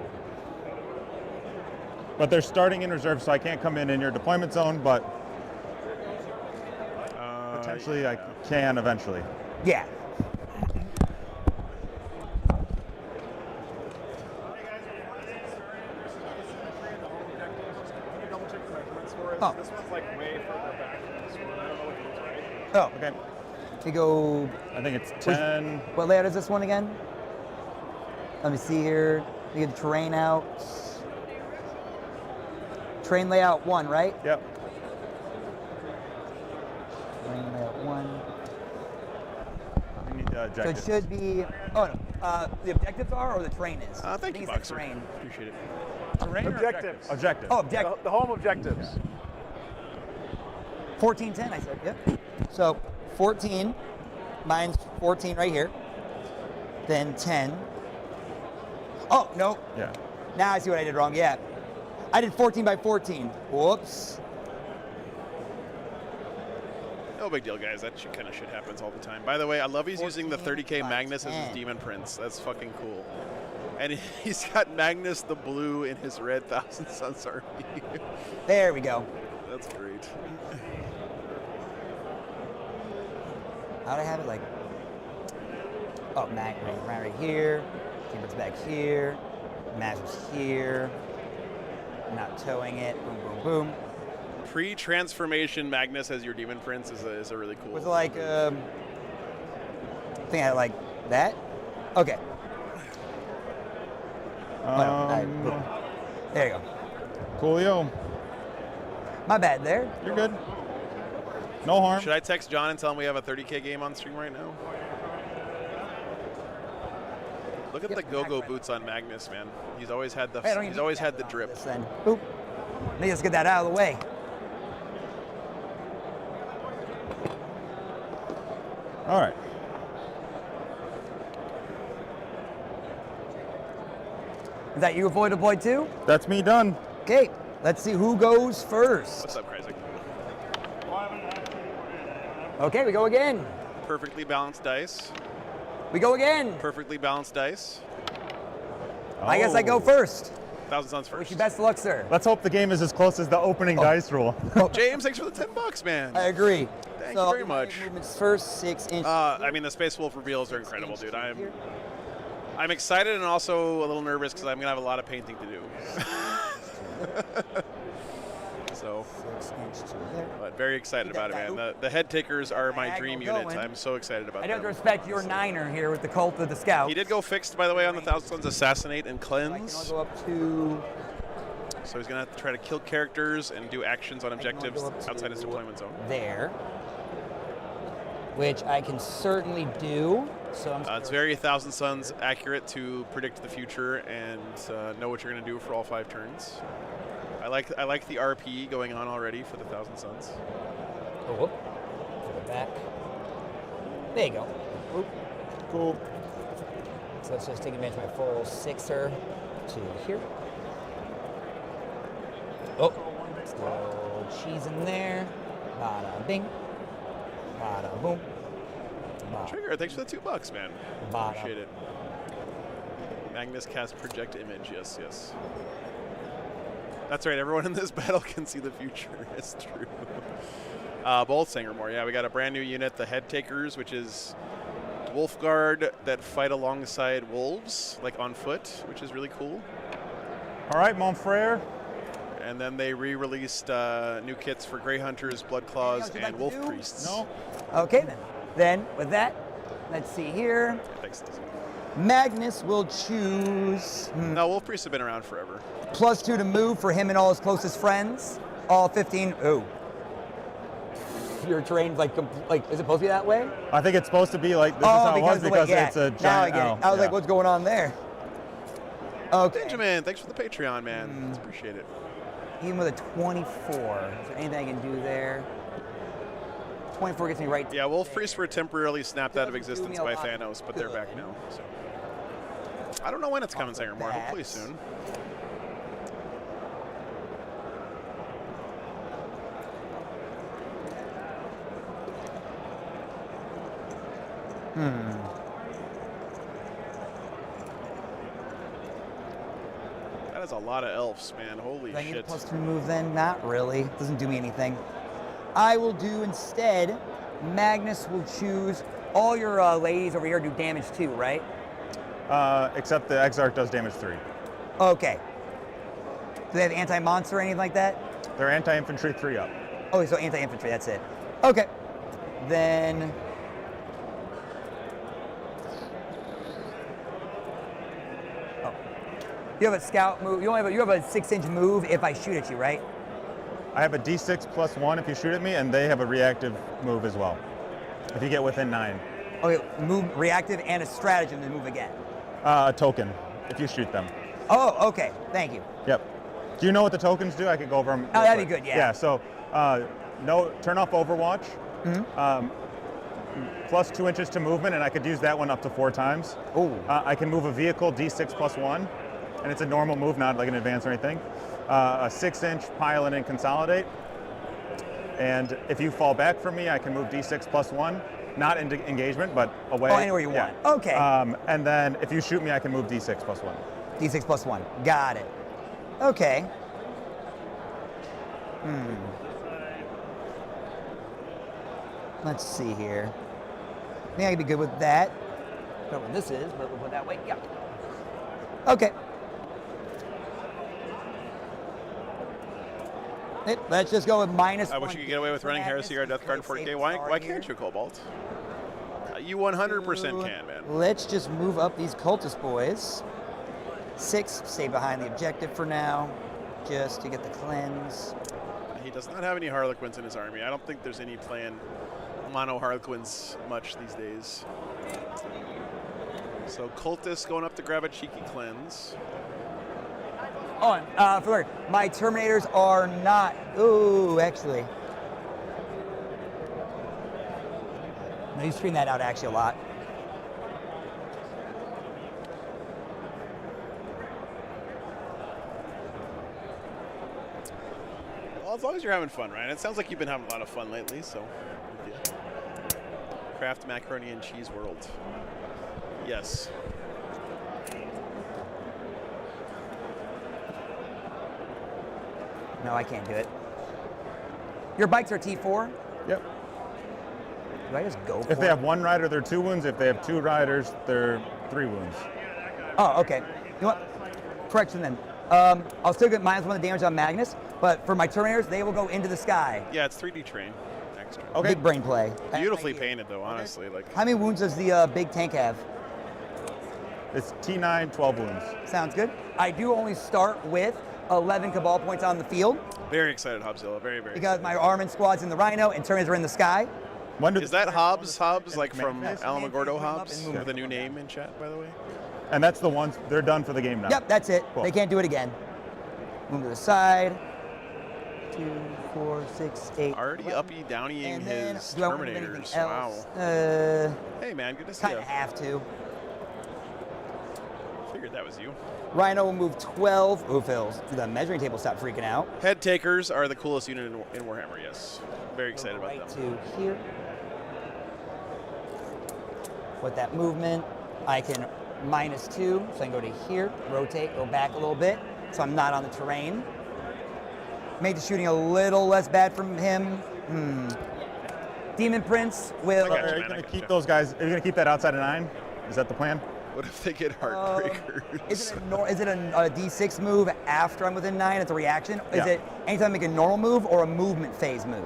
But they're starting in reserve, so I can't come in your deployment zone, but potentially I can eventually. Yeah. Oh. This one's like way further back than this one. I don't know what it is, right? Oh, Okay. we go. I think it's 10. What layout is this one again? Let me see here. We get the terrain out. Terrain layout 1, right? Yep. Terrain layout 1. We need the So it objectives. should be. Oh no. The objectives are, or the terrain is? Thank I you, think it's Boxer. the terrain. Appreciate it. Terrain or Objectives. Objective. Oh, objective. The home objectives. 1410, I said. Yep. So 14. mine's 14 right here. Then 10. Oh, no. Yeah. Now I see what I did wrong. Yeah. I did 14 by 14. Whoops. No big deal, guys. That kind of shit happens all the time. By the way, I love he's using the 30K by Magnus as 10. his Demon Prince. That's fucking cool. And he's got Magnus the Blue in his red Thousand Suns army. There we go. That's great. How'd I have it like? Oh, right here. Timber's back here. Master's here. Not towing it. Boom, boom, boom. Pre-transformation Magnus as your Demon Prince is a really cool. Was it like, I think I had like that? Okay. Boom. There you go. Coolio. My bad there. You're good. No harm. Should I text John and tell him we have a 30K game on stream right now? Look at the go-go boots on Magnus, man. He's always had the drip. Then. Boop. Let me just get that out of the way. All right. Is that you, Avoid Boy, too? That's me done. Okay, let's see who goes first. What's up, Crazy? Okay, we go again. Perfectly balanced dice. We go again. Perfectly balanced dice. I guess I go first. Thousand Suns first. Wish you best of luck, sir. Let's hope the game is as close as the opening dice rule. James, thanks for the $10, man. I agree. Thank you very much. Movements first, 6 inches. I mean, the Space Wolf reveals are incredible, dude. I'm excited and also a little nervous because I'm gonna have a lot of painting to do. So, 6 inches to there. but very excited about it, man. The head takers are my dream Diagonal units. going. I'm so excited about I them. have to respect your niner here with the Cult of the Scout. He did go fixed, by the way, on the Thousand Suns Assassinate and I can only Cleanse. go up to. So he's gonna have to try to kill characters and do actions on objectives go up outside his to deployment zone. There. Which I can certainly do. So I'm It's very Thousand Suns accurate to predict the future and know what you're gonna do for all 5 turns. I like the RP going on already for the Thousand Suns. Oh, whoop. For the back. There you go. Whoop. Cool. So let's just take advantage of my full 6er to here. Oh, still cheese in there. Bada bing. Bada boom. Bada. Trigger, thanks for the $2, man. Bada. Appreciate it. Magnus cast project image. Yes, yes. That's right. Everyone in this battle can see the future. It's true. Both Sangermore. Yeah, we got a brand new unit, the Head Takers, which is Wolf Guard that fight alongside wolves, like on foot, which is really cool. All right, mon frere. And then they re-released new kits for Grey Hunters, Blood Claws, Anything else and you'd like Wolf to do? Priests. No. Okay then. Then with that, let's see here. Yeah, thanks. Magnus will choose No, Wolf Priests have been around forever. +2 to move for him and all his closest friends. All 15. Ooh. Your terrain's like is it supposed to be that way? I think it's supposed to be like this is how it was the way- because yeah, it's a giant. Now I get it. I was like, yeah. what's going on there? Okay. Benjamin, thanks for the Patreon, man. Appreciate it. Even with a 24, is there anything I can do there? 24 gets me right. Yeah, Wolf Priests were temporarily snapped out of existence me a by lot Thanos, but they're good. back now. So. I don't know when it's coming, Sangermore. Hopefully soon. That is a lot of elves, man. Holy Do I need a shit. +2 move then? Not really. Doesn't do me anything. I will do instead, Magnus will choose all your ladies over here do damage too, right? Except the Exarch does damage 3. Okay. Do they have anti-monster or anything like that? They're anti-infantry 3 up. Oh, so anti-infantry, that's it. Okay. Then... Oh. You have a scout move. You have a 6-inch move if I shoot at you, right? I have a D6 +1 if you shoot at me, and they have a reactive move as well. If you get within 9. Okay, move reactive and a stratagem to move again. A token if you shoot them. Oh, okay. Thank you. Yep. Do you know what the tokens do? I could go over them. Oh, that'd be good, yeah. Yeah, so no, turn off Overwatch. plus 2 inches to movement, and I could use that one up to 4 times. Ooh. I can move a vehicle D6 plus 1, and it's a normal move, not like an advance or anything. A 6-inch pilot and consolidate. And if you fall back from me, I can move D6 plus 1, not into engagement, but away. Oh, anywhere you want. Okay. And then if you shoot me, I can move D6 plus 1. D6 plus 1. Got it. Okay. Let's see here. I think I can be good with that. I don't know what this is, but we'll put it that way. Yeah. Okay. Let's just go with -1. I wish you could get away with running Heresy or Death Guard in 40K. Why can't you, Cobalt? You 100% can, man. Let's just move up these cultist boys. 6, stay behind the objective for now, just to get the cleanse. He does not have any Harlequins in his army. I don't think there's any planned mono Harlequins much these days. So cultists going up to grab a cheeky cleanse. For my Terminators are not. Ooh, actually. No, you screen that out actually a lot. Well, as long as you're having fun, Ryan. It sounds like you've been having a lot of fun lately, so. Yeah. Craft macaroni and cheese world. Yes. No, I can't do it. Your bikes are T4? Yep. Do I just go for If they have 1 rider, they're 2 wounds. If they have 2 riders, they're 3 wounds. Oh, okay. You know what? Correction then. I'll still get -1 of the damage on Magnus, but for my Terminators, they will go into the sky. Yeah, it's 3D terrain. Extra. Okay. Big brain play. Beautifully painted, though, honestly. Like. How many wounds does the big tank have? It's T9, 12 wounds. Sounds good. I do only start with 11 Cabal points on the field. Very excited, Hobbzilla. Very, very Because excited. my Armin squad's in the Rhino and Terminators are in the sky. Is that Hobbs, like from Yes. Alamogordo Bring 'em up Hobbs? and move The new name in chat, by the way. And that's the ones, they're done for the game now. Yep, that's it. Cool. They can't do it again. Move to the side. 2, 4, 6, 8. Already 11. uppy downying And then, his do I want to do Terminators. anything Wow. else? Hey, man, good to see Kind you. of have to. Figured that was you. Rhino will move 12. Ooh, Phil, the measuring table stopped freaking out. Head takers are the coolest unit in Warhammer, yes. Very excited about Right them. to here. With that movement, I can -2, so I can go to here, rotate, go back a little bit, so I'm not on the terrain. Made the shooting a little less bad from him. Demon Prince will. I got you, Are you man, going I to got keep you. those guys, are you going to keep that outside of 9? Is that the plan? What if they get Heartbreakers? Is it a D6 move after I'm within 9? It's a reaction? Is Yeah. it anytime I make a normal move or a movement phase move?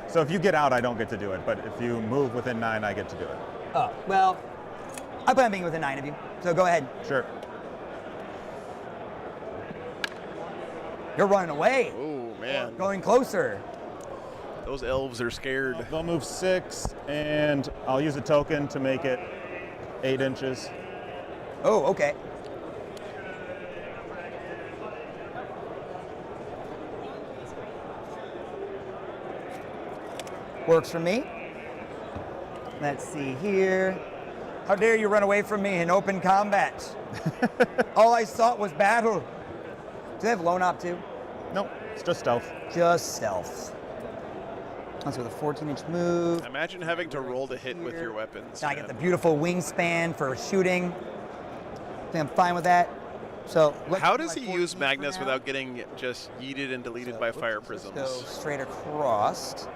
So if you get out, I don't get to do it. But if you move within 9, I get to do it. Oh, well, I plan on being within 9 of you, so go ahead. Sure. You're running away. Oh, man. Going closer. Those elves are scared. They'll move 6, and I'll use a token to make it 8 inches. Oh, okay. Works for me. Let's see here. How dare you run away from me in open combat? All I sought was battle. Do they have lone op too? Nope, it's just stealth. Just stealth. Let's go with a 14-inch move. Imagine having to roll to hit with your weapons. Now I get man. the beautiful wingspan for shooting. I think I'm fine with that. So How does he use 14 Magnus for now. without getting just yeeted and deleted by fire prisms? Go straight across.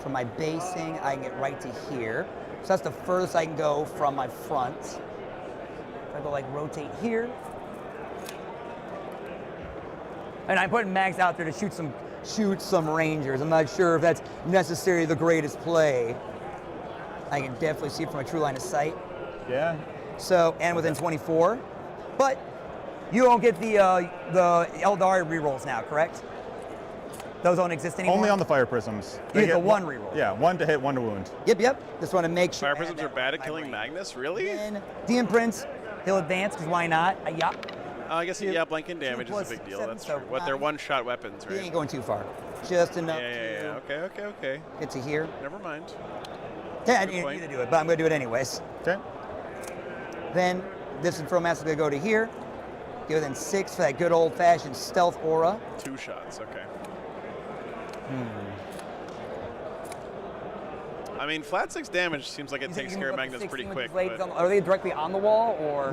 For my basing, I can get right to here. So that's the furthest I can go from my front. If I go like rotate here. And I'm putting Mags out there to shoot some Rangers. I'm not sure if that's necessarily the greatest play. I can definitely see it from a true line of sight. Yeah. So, and within 24. But you don't get the Eldari rerolls now, correct? Those don't exist anymore? Only on the fire prisms. You They get the get one reroll. Yeah, 1 to hit, 1 to wound. Yep. Just want to make sure. Fire I have prisms are that bad at in my killing brain. Magnus? Really? Then DM Prince, he'll advance, because why not? Yeah. I guess, yeah, blanking damage is a plus big deal. 7, That's so true. What, they're 9. one-shot weapons, He right? ain't going too far. Just enough Yeah. to Okay. get to here. Never mind. Okay, I Good didn't point. need to do it, but I'm going to do it anyways. Okay. Then this Infernal Master is going to go to here. Give it then 6 for that good old-fashioned stealth aura. 2 shots. Okay. I mean, flat 6 damage seems like it You think takes you care of can move up to Magnus pretty 16 with quick. these ladies But are they directly on the wall, or?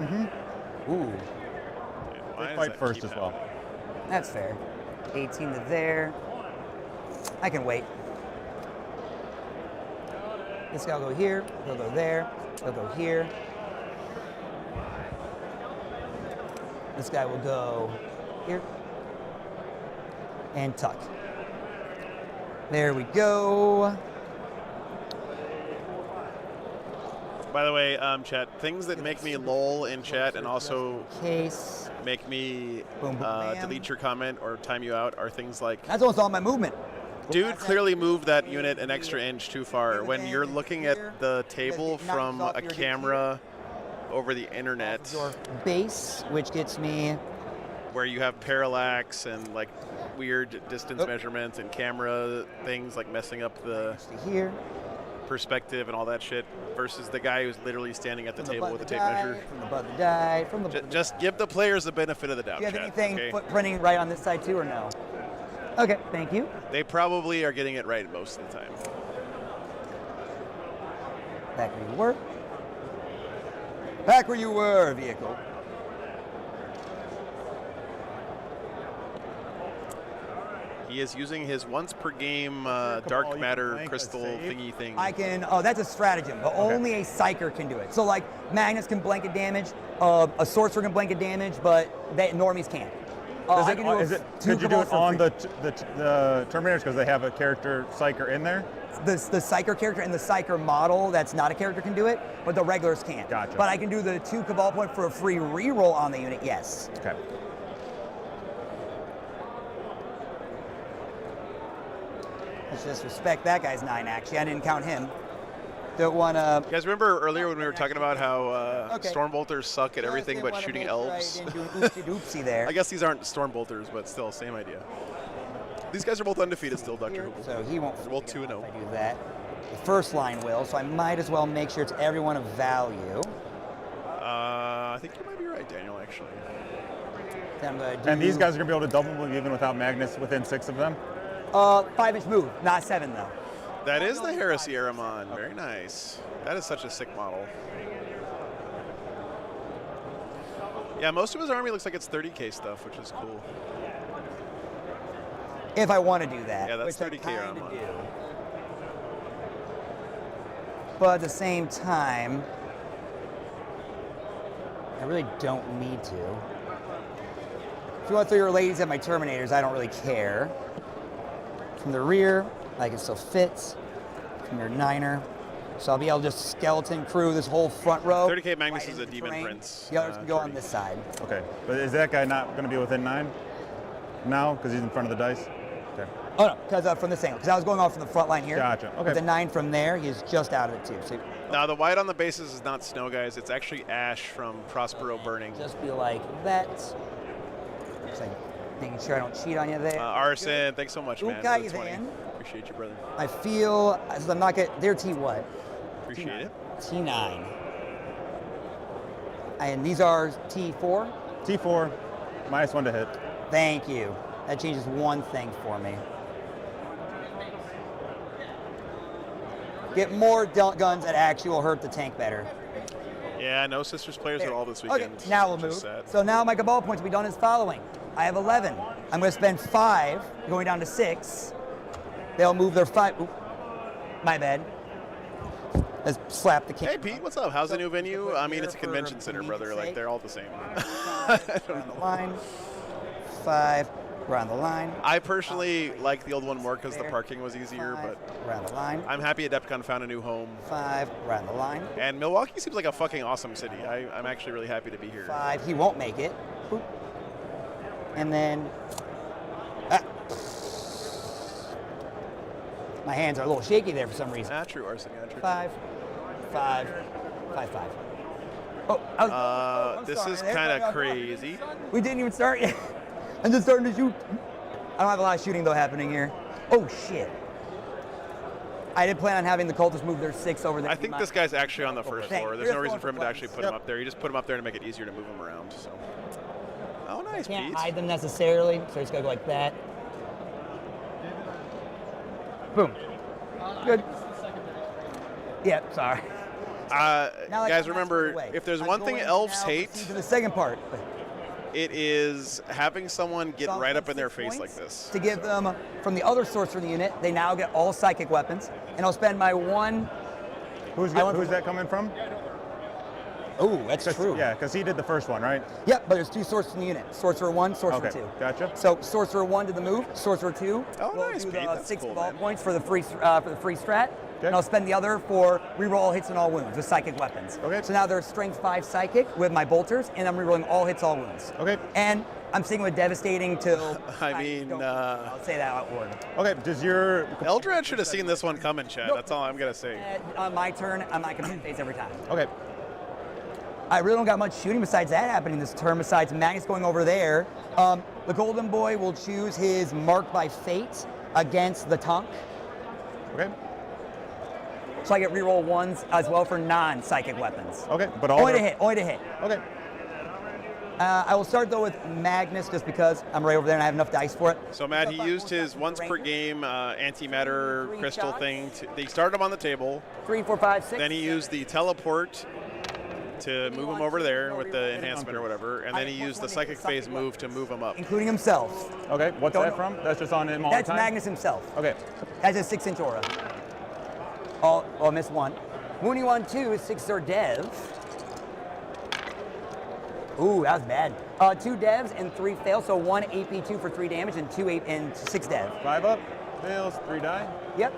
Ooh, why They does fight that first keep as well. happening? that's fair. 18 to there. I can wait. This guy will go here. He'll go there. He'll go here. This guy will go here. And tuck. There we go. By the way, chat, things that make me lol in chat and also Case. make me Boom, boom, bam. delete your comment or time you out are things like, That's almost all my movement. dude clearly moved that unit an extra inch too far. When you're looking at the table Because it knocks from off a your camera over the internet, Your base, which gets me. where you have parallax and like weird distance Oh. measurements and camera things like messing up the To here. perspective and all that shit, versus the guy who's literally standing at the From the table butt with a of the tape die, measure. From the butt of the die. From the butt of the Just die. give the players the benefit of the doubt. Do you have chat, anything okay? footprinting right on this side too, or no? Okay, thank you. They probably are getting it right most of the time. Back where you were. Back where you were, vehicle. He is using his once per game all dark you can matter blank a crystal save. thingy thing. I can. Oh, that's a stratagem, but only a psyker can do it. So like Magnus can blanket damage, a sorcerer can blanket damage, but that normies can't. I can do Could you do it on the the Terminators because they have a character psyker in there? the psyker character and the psyker model that's not a character can do it, but the regulars can't. Gotcha. But I can do the 2 Cabal point for a free reroll on the unit. Yes. Okay. Let's just respect that guy's 9. Actually, I didn't count him. Don't want to. You guys remember earlier when we were talking about how Okay. Stormbolters suck at everything but shooting elves? I didn't do an oopsie there. I guess these aren't Stormbolters, but still, same idea. These guys are both undefeated still, Dr. Hoople. So he won't. They're both freak out 2-0. if I do that. The first line will, so I might as well make sure it's everyone of value. I think you might be right, Daniel, actually. Then I'm gonna do, And these guys are going to be able to double move even without Magnus within 6 of them? 5-inch move, not 7 though. That is the Heresy Aramon. Very nice. That is such a sick model. Yeah, most of his army looks like it's 30k stuff, which is cool. If I want to do that. Yeah, that's which I 30K kinda Aramon. do. But at the same time, I really don't need to. If you want to throw your ladies at my Terminators, I don't really care. From the rear, I can still fit. From your 9er. So I'll be able to just skeleton crew this whole front row. 30k Magnus right is a into the Demon terrain. Prince. The others can go on 30. this side. Okay. But is that guy not going to be within 9 now because he's in front of the dice? Okay. Oh no, because from this angle. Because I was going off from the front line here. Gotcha. Okay. With the 9 from there, he's just out of it too. So Now, the white on the bases is not snow, guys. It's actually ash from Prospero Burning. just be like that. Just like making sure I don't cheat on you there. Arson, thanks so much, man. for the Okay, 20. then. Appreciate you, brother. I feel as I'm not getting. They're T what? Appreciate it. T9. And these are T4. T4, -1 to hit. Thank you. That changes one thing for me. Get more guns that actually will hurt the tank better. Yeah, no Sisters players at all this Okay, weekend. now we'll which is move. sad. So now my Cabal points will be done as following. I have 11. I'm going to spend 5, going down to 6. They'll move their 5. Oop, my bad. Let's slap the Hey, king. Pete, what's up? How's the new venue? I mean, it's a convention center, brother. Like, they're all the same. I don't Around the know. line. 5. Around the line. I personally like the old one more because the parking was easier, 5, but around the line. I'm happy Adepticon found a new home. 5. Around the line. And Milwaukee seems like a fucking awesome city. I'm actually really happy to be here. 5. He won't make it. Boop. And then. Ah. My hands are a little shaky there for some reason. Ah, true, Arson. Yeah, true. 5. 5. 5. 5. Oh, I'm This sorry. is There kind we go. of crazy. We didn't even start yet. I'm just starting to shoot. I don't have a lot of shooting though happening here. Oh shit. I did plan on having the cultists move their 6 over there. I think this guy's actually on the first Thanks. floor. There's You're no reason going for him to for actually buttons. put him up there. You just put him up there to make it easier to move him around. So. Oh, nice, Can't Pete. hide them necessarily, so just gotta go like that. Boom. Good. Yeah, sorry. Now that Guys, I'm remember, away, if there's I'm one thing going elves now hate, proceed to the second part. it is having someone get So I'll right spend up in their 6 face like points this. To give them, from the other sorcerer in the unit, they now get all psychic weapons. And I'll spend my 1. Who's that coming from? Oh, that's true. Yeah, because he did the first one, right? Yep, but there's 2 sorcerers in the unit. Sorcerer 1, Sorcerer Okay, 2. gotcha. So Sorcerer 1 did the move. Sorcerer 2 Oh, will nice, do Pete. the That's 6 cool, ball man. points for the free strat. And I'll spend the other for reroll all hits and all wounds with psychic weapons. Okay. So now there's strength 5 psychic with my bolters, and I'm rerolling all hits, all wounds. Okay. And I'm sticking with devastating till. I mean, I'll say that outward. Okay, does your Eldrad should have seen this one coming, Chad. That's all I'm going to say. On my turn, I'm not going to face every time. okay? I really don't got much shooting besides that happening this turn, besides Magnus going over there. The Golden Boy will choose his Mark by Fate against the Tunk. Okay. So I get reroll 1s as well for non-psychic weapons. Okay, but all Only to the- hit, only to hit. Okay. I will start though with Magnus just because I'm right over there and I have enough dice for it. So, Matt, he used his once per game antimatter 3 crystal shots. thing. He started him on the table. 3, 4, 5, 6. Then he used the teleport to move him over there with the enhancement or whatever. And then he used the psychic phase move to move him up. Including himself. Okay, what's Don't that know. from? That's just on him all That's the time? Magnus himself. Okay. That's a 6-inch aura. Oh, I missed 1. Mooney 1, 2 is 6 or Dev. Ooh, that was bad. 2 devs and 3 fails, so 1 AP2 for 3 damage and 6 dev. 5 up, fails, 3 die. Yep.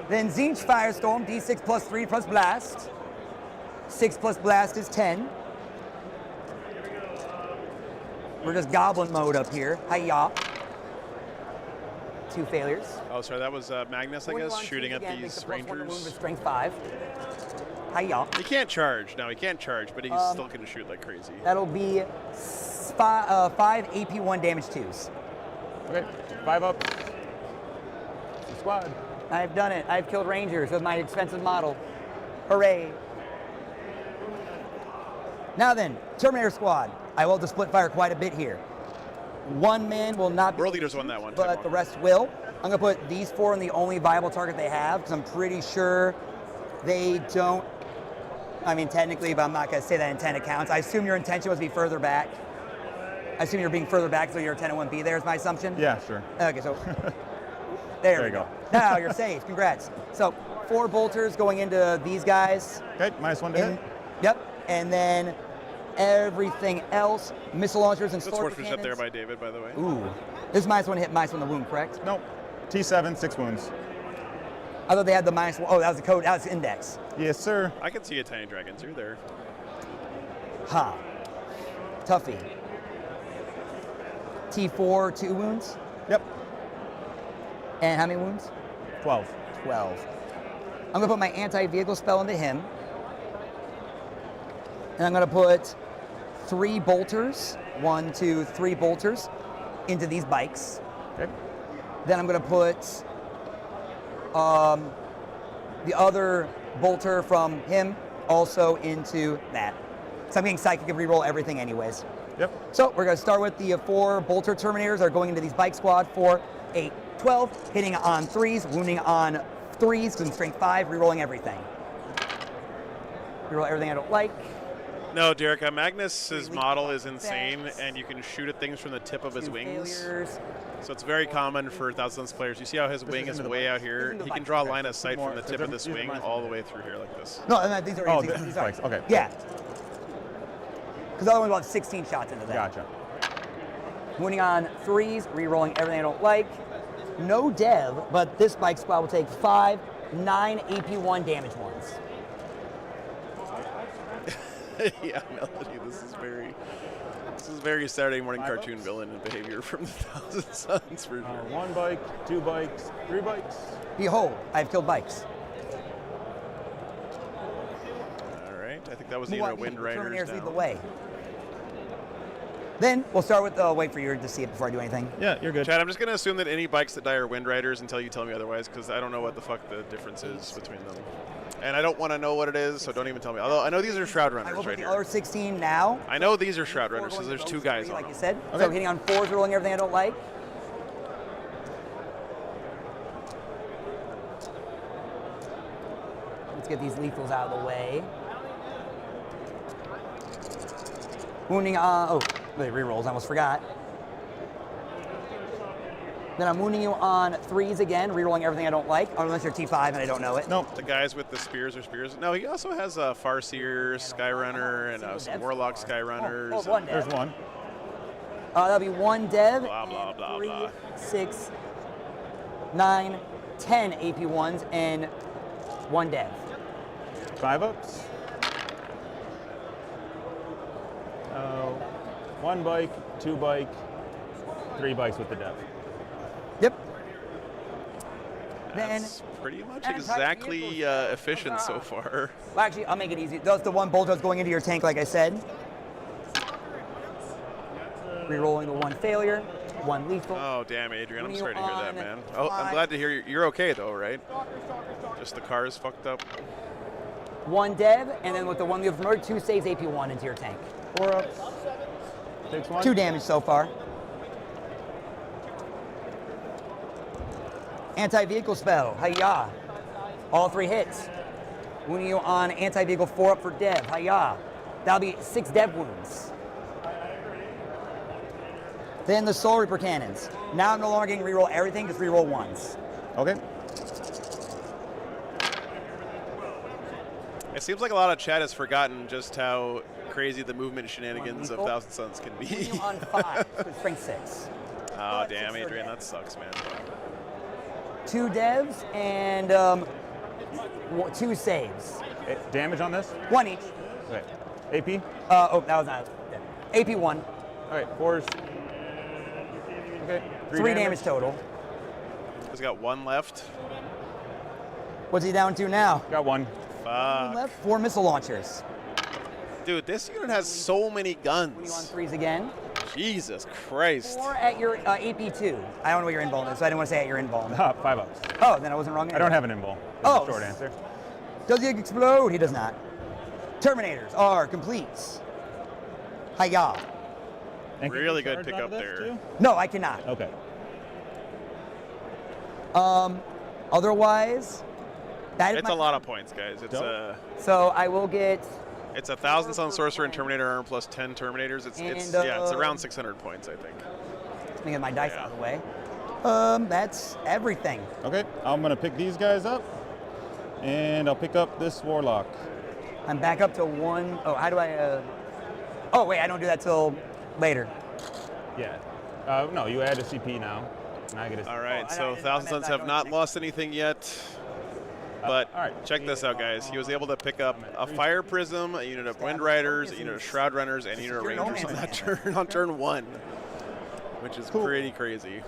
Then Zinch Firestorm, D6 plus 3 plus blast. 6 plus blast is 10. We're just goblin mode up here. Hiya. 2 failures. Oh, sorry, that was Magnus, I guess, 41 shooting at again, makes these a +1 to wound rangers. with strength 5. Hiya. He can't charge. No, he can't charge, but he's still going to shoot like crazy. That'll be 5 AP1 damage 2s. Okay, 5 up. Squad. I've done it. I've killed rangers with my expensive model. Hooray. Now then, Terminator Squad. I will have to split fire quite a bit here. 1 man will not be World Leaders won that one. but the rest will. I'm gonna put these 4 on the only viable target they have, because I'm pretty sure they don't. I mean, technically, but I'm not gonna say that intent accounts. I assume your intention was to be further back. I assume you're being further back, so your intent wouldn't be there, is my assumption? Yeah, sure. Okay, so there we you go. go. Now you're safe. Congrats. So 4 bolters going into these guys. Okay, -1 to hit. Yep. And then everything else, missile launchers and Good sword swordsmanship there cannons. by David, by the way. Ooh. This is -1 hit, -1 the wound, correct? Nope. T7, 6 wounds. I thought they had the -1. Oh, that was the code. That was the index. Yes, sir. I can see a tiny dragon through there. Ha. Tuffy. T4, 2 wounds. Yep. And how many wounds? 12. 12. I'm gonna put my anti-vehicle spell into him. And I'm gonna put 3 bolters, 1, 2, 3 bolters into these bikes. Okay. Then I'm gonna put the other bolter from him also into that. So I'm getting psychic and reroll everything anyways. Yep. So we're gonna start with the 4 bolter terminators are going into these bike squad for 8, 12, hitting on 3s, wounding on 3s, doing strength 5, rerolling everything. Reroll everything I don't like. No, Derek, Magnus's model is effects. insane, and you can shoot at things from the tip of his 2 wings. failures. So it's very common for Thousands players. You see how his wing is way out here? He can draw a line of sight from the tip of this wing all the way through here like this. No, these are Oh, easy. these These are. bikes, okay. Yeah. Because the other one's about 16 shots into that. Gotcha. Wounding on 3s, re-rolling everything I don't like. No dev, but this bike squad will take 5 9 AP1 damage ones. Yeah, Melody, this is very Saturday morning cartoon villain behavior from the Thousand Suns for sure. 1 bike, 2 bikes, 3 bikes. Behold, I've killed bikes. All right, I think that was the Wind Riders Terminators lead the down. way. Then we'll start with wait for you to see it before I do anything. Yeah, you're good. Chad, I'm just going to assume that any bikes that die are Wind Riders until you tell me otherwise, because I don't know what the fuck the difference is between them. And I don't want to know what it is, so don't even tell me. Although I know these are Shroud I will Runners put right the here. other 16 now. I know these are Shroud Runners, because there's two guys on like them. you said. Okay. So hitting on 4s, rolling everything I don't like. Let's get these lethals out of the way. Wounding, oh, wait, rerolls, I almost forgot. Then I'm wounding you on 3s again, rerolling everything I don't like, unless you're T5 and I don't know it. Nope. The guys with the spears are spears. No, he also has a Farseer, Skyrunner, and some Warlock Skyrunners. Oh, one dev. There's one. That'll be 1 dev, Blah, blah, and blah, 3, blah. 6, 9, 10 AP1s, and 1 dev. 5 ups. 1 bike, 2 bike, 3 bikes with the dev. Yep. Then, That's pretty much and exactly efficient so far. well, actually, I'll make it easy. That's the 1 bolt that's going into your tank, like I said. Rerolling the 1 failure, 1 lethal. Oh, damn, Adrian. I'm When sorry to you hear that, on man. Oh, I'm 5. glad to hear you're okay, though, right? Just the car is fucked up. 1 dev, and then with the 1 lethal from murder, 2 saves AP1 into your tank. 4 ups. Takes 1. 2 damage so far. Anti-vehicle spell, hiya. All 3 hits. Wounding you on anti-vehicle 4 up for dev, hiya. That'll be 6 dev wounds. Then the Soul Reaper cannons. Now I'm no longer getting reroll everything, just reroll 1s. Okay. It seems like a lot of chat has forgotten just how crazy the movement shenanigans of lethal. Thousand Suns can Wounding be. you on 5 with strength 6. Oh, damn, Adrian, that sucks, man. 2 devs and 2 saves. Damage on this? 1 each. Okay. AP? Oh, that was not. AP1. All right, 4s. Okay. 3 damage total. He's got 1 left. What's he down to now? Got 1. Fuck. Left 4 missile launchers. Dude, this unit has so many Putting you on guns. 3s again. Jesus Christ. 4 at your AP2. I don't know what your invuln is, so I didn't want to say at your invuln. 5 ups. Oh, then I wasn't wrong. I don't have an invul. Oh. Short answer. Does he explode? He does not. Terminators are complete. Hiya. And can Really you good charge pick out up of this there. too? No, I cannot. Okay. Otherwise, that is It's a lot of points, guys. It's Dope. So I will get. It's 1,000 Sun Sorcerer and Terminator armor plus 10 Terminators. It's yeah, it's around 600 points, I think. Let me get my dice Yeah. out of the way. That's everything. Okay, I'm gonna pick these guys up, and I'll pick up this warlock. I'm back up to 1. Oh, how do I? Oh wait, I don't do that till later. Yeah. No, you add a CP now. And I get a All right, I so don't- Thousand I Suns meant have I not don't- lost anything yet. But all right. check this out, guys. He was able to pick up a Fire Prism, a unit of Wind Riders, a unit of Shroud Runners, and a unit of Secure no Rangers on man's that land. turn on turn 1, which is Cool. pretty crazy.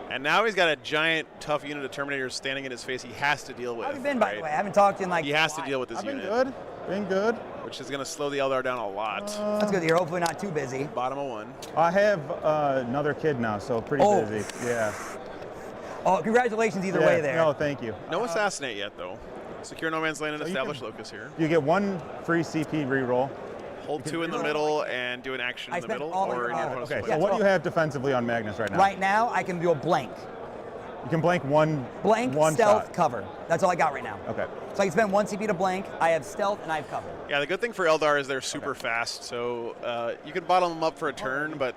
And now he's got a giant, tough unit of Terminators standing in his face. He has to deal with. How have you been, by right? the way? I haven't talked in like. He has a to while. deal with this I've been unit, good. Been good. which is going to slow the Eldar down a lot. That's good. You're hopefully not too busy. Bottom of 1. I have another kid now, so pretty Oh. busy. Yeah. Oh, congratulations either Yeah, way there. No, thank you. No assassinate yet, though. Secure no man's land and So you establish can- locus here. You get 1 free CP reroll. Hold 2 in the middle and do an action I in the spent middle, all or your in your power. opponent's Okay, play. so Yeah. what do you have defensively on Magnus right now? Right now, I can do a blank. You can blank one Stealth, shot. cover. That's all I got right now. Okay. So I can spend 1 CP to blank. I have stealth and I have cover. Yeah, the good thing for Eldar is they're super fast, so you can bottom them up for a turn, but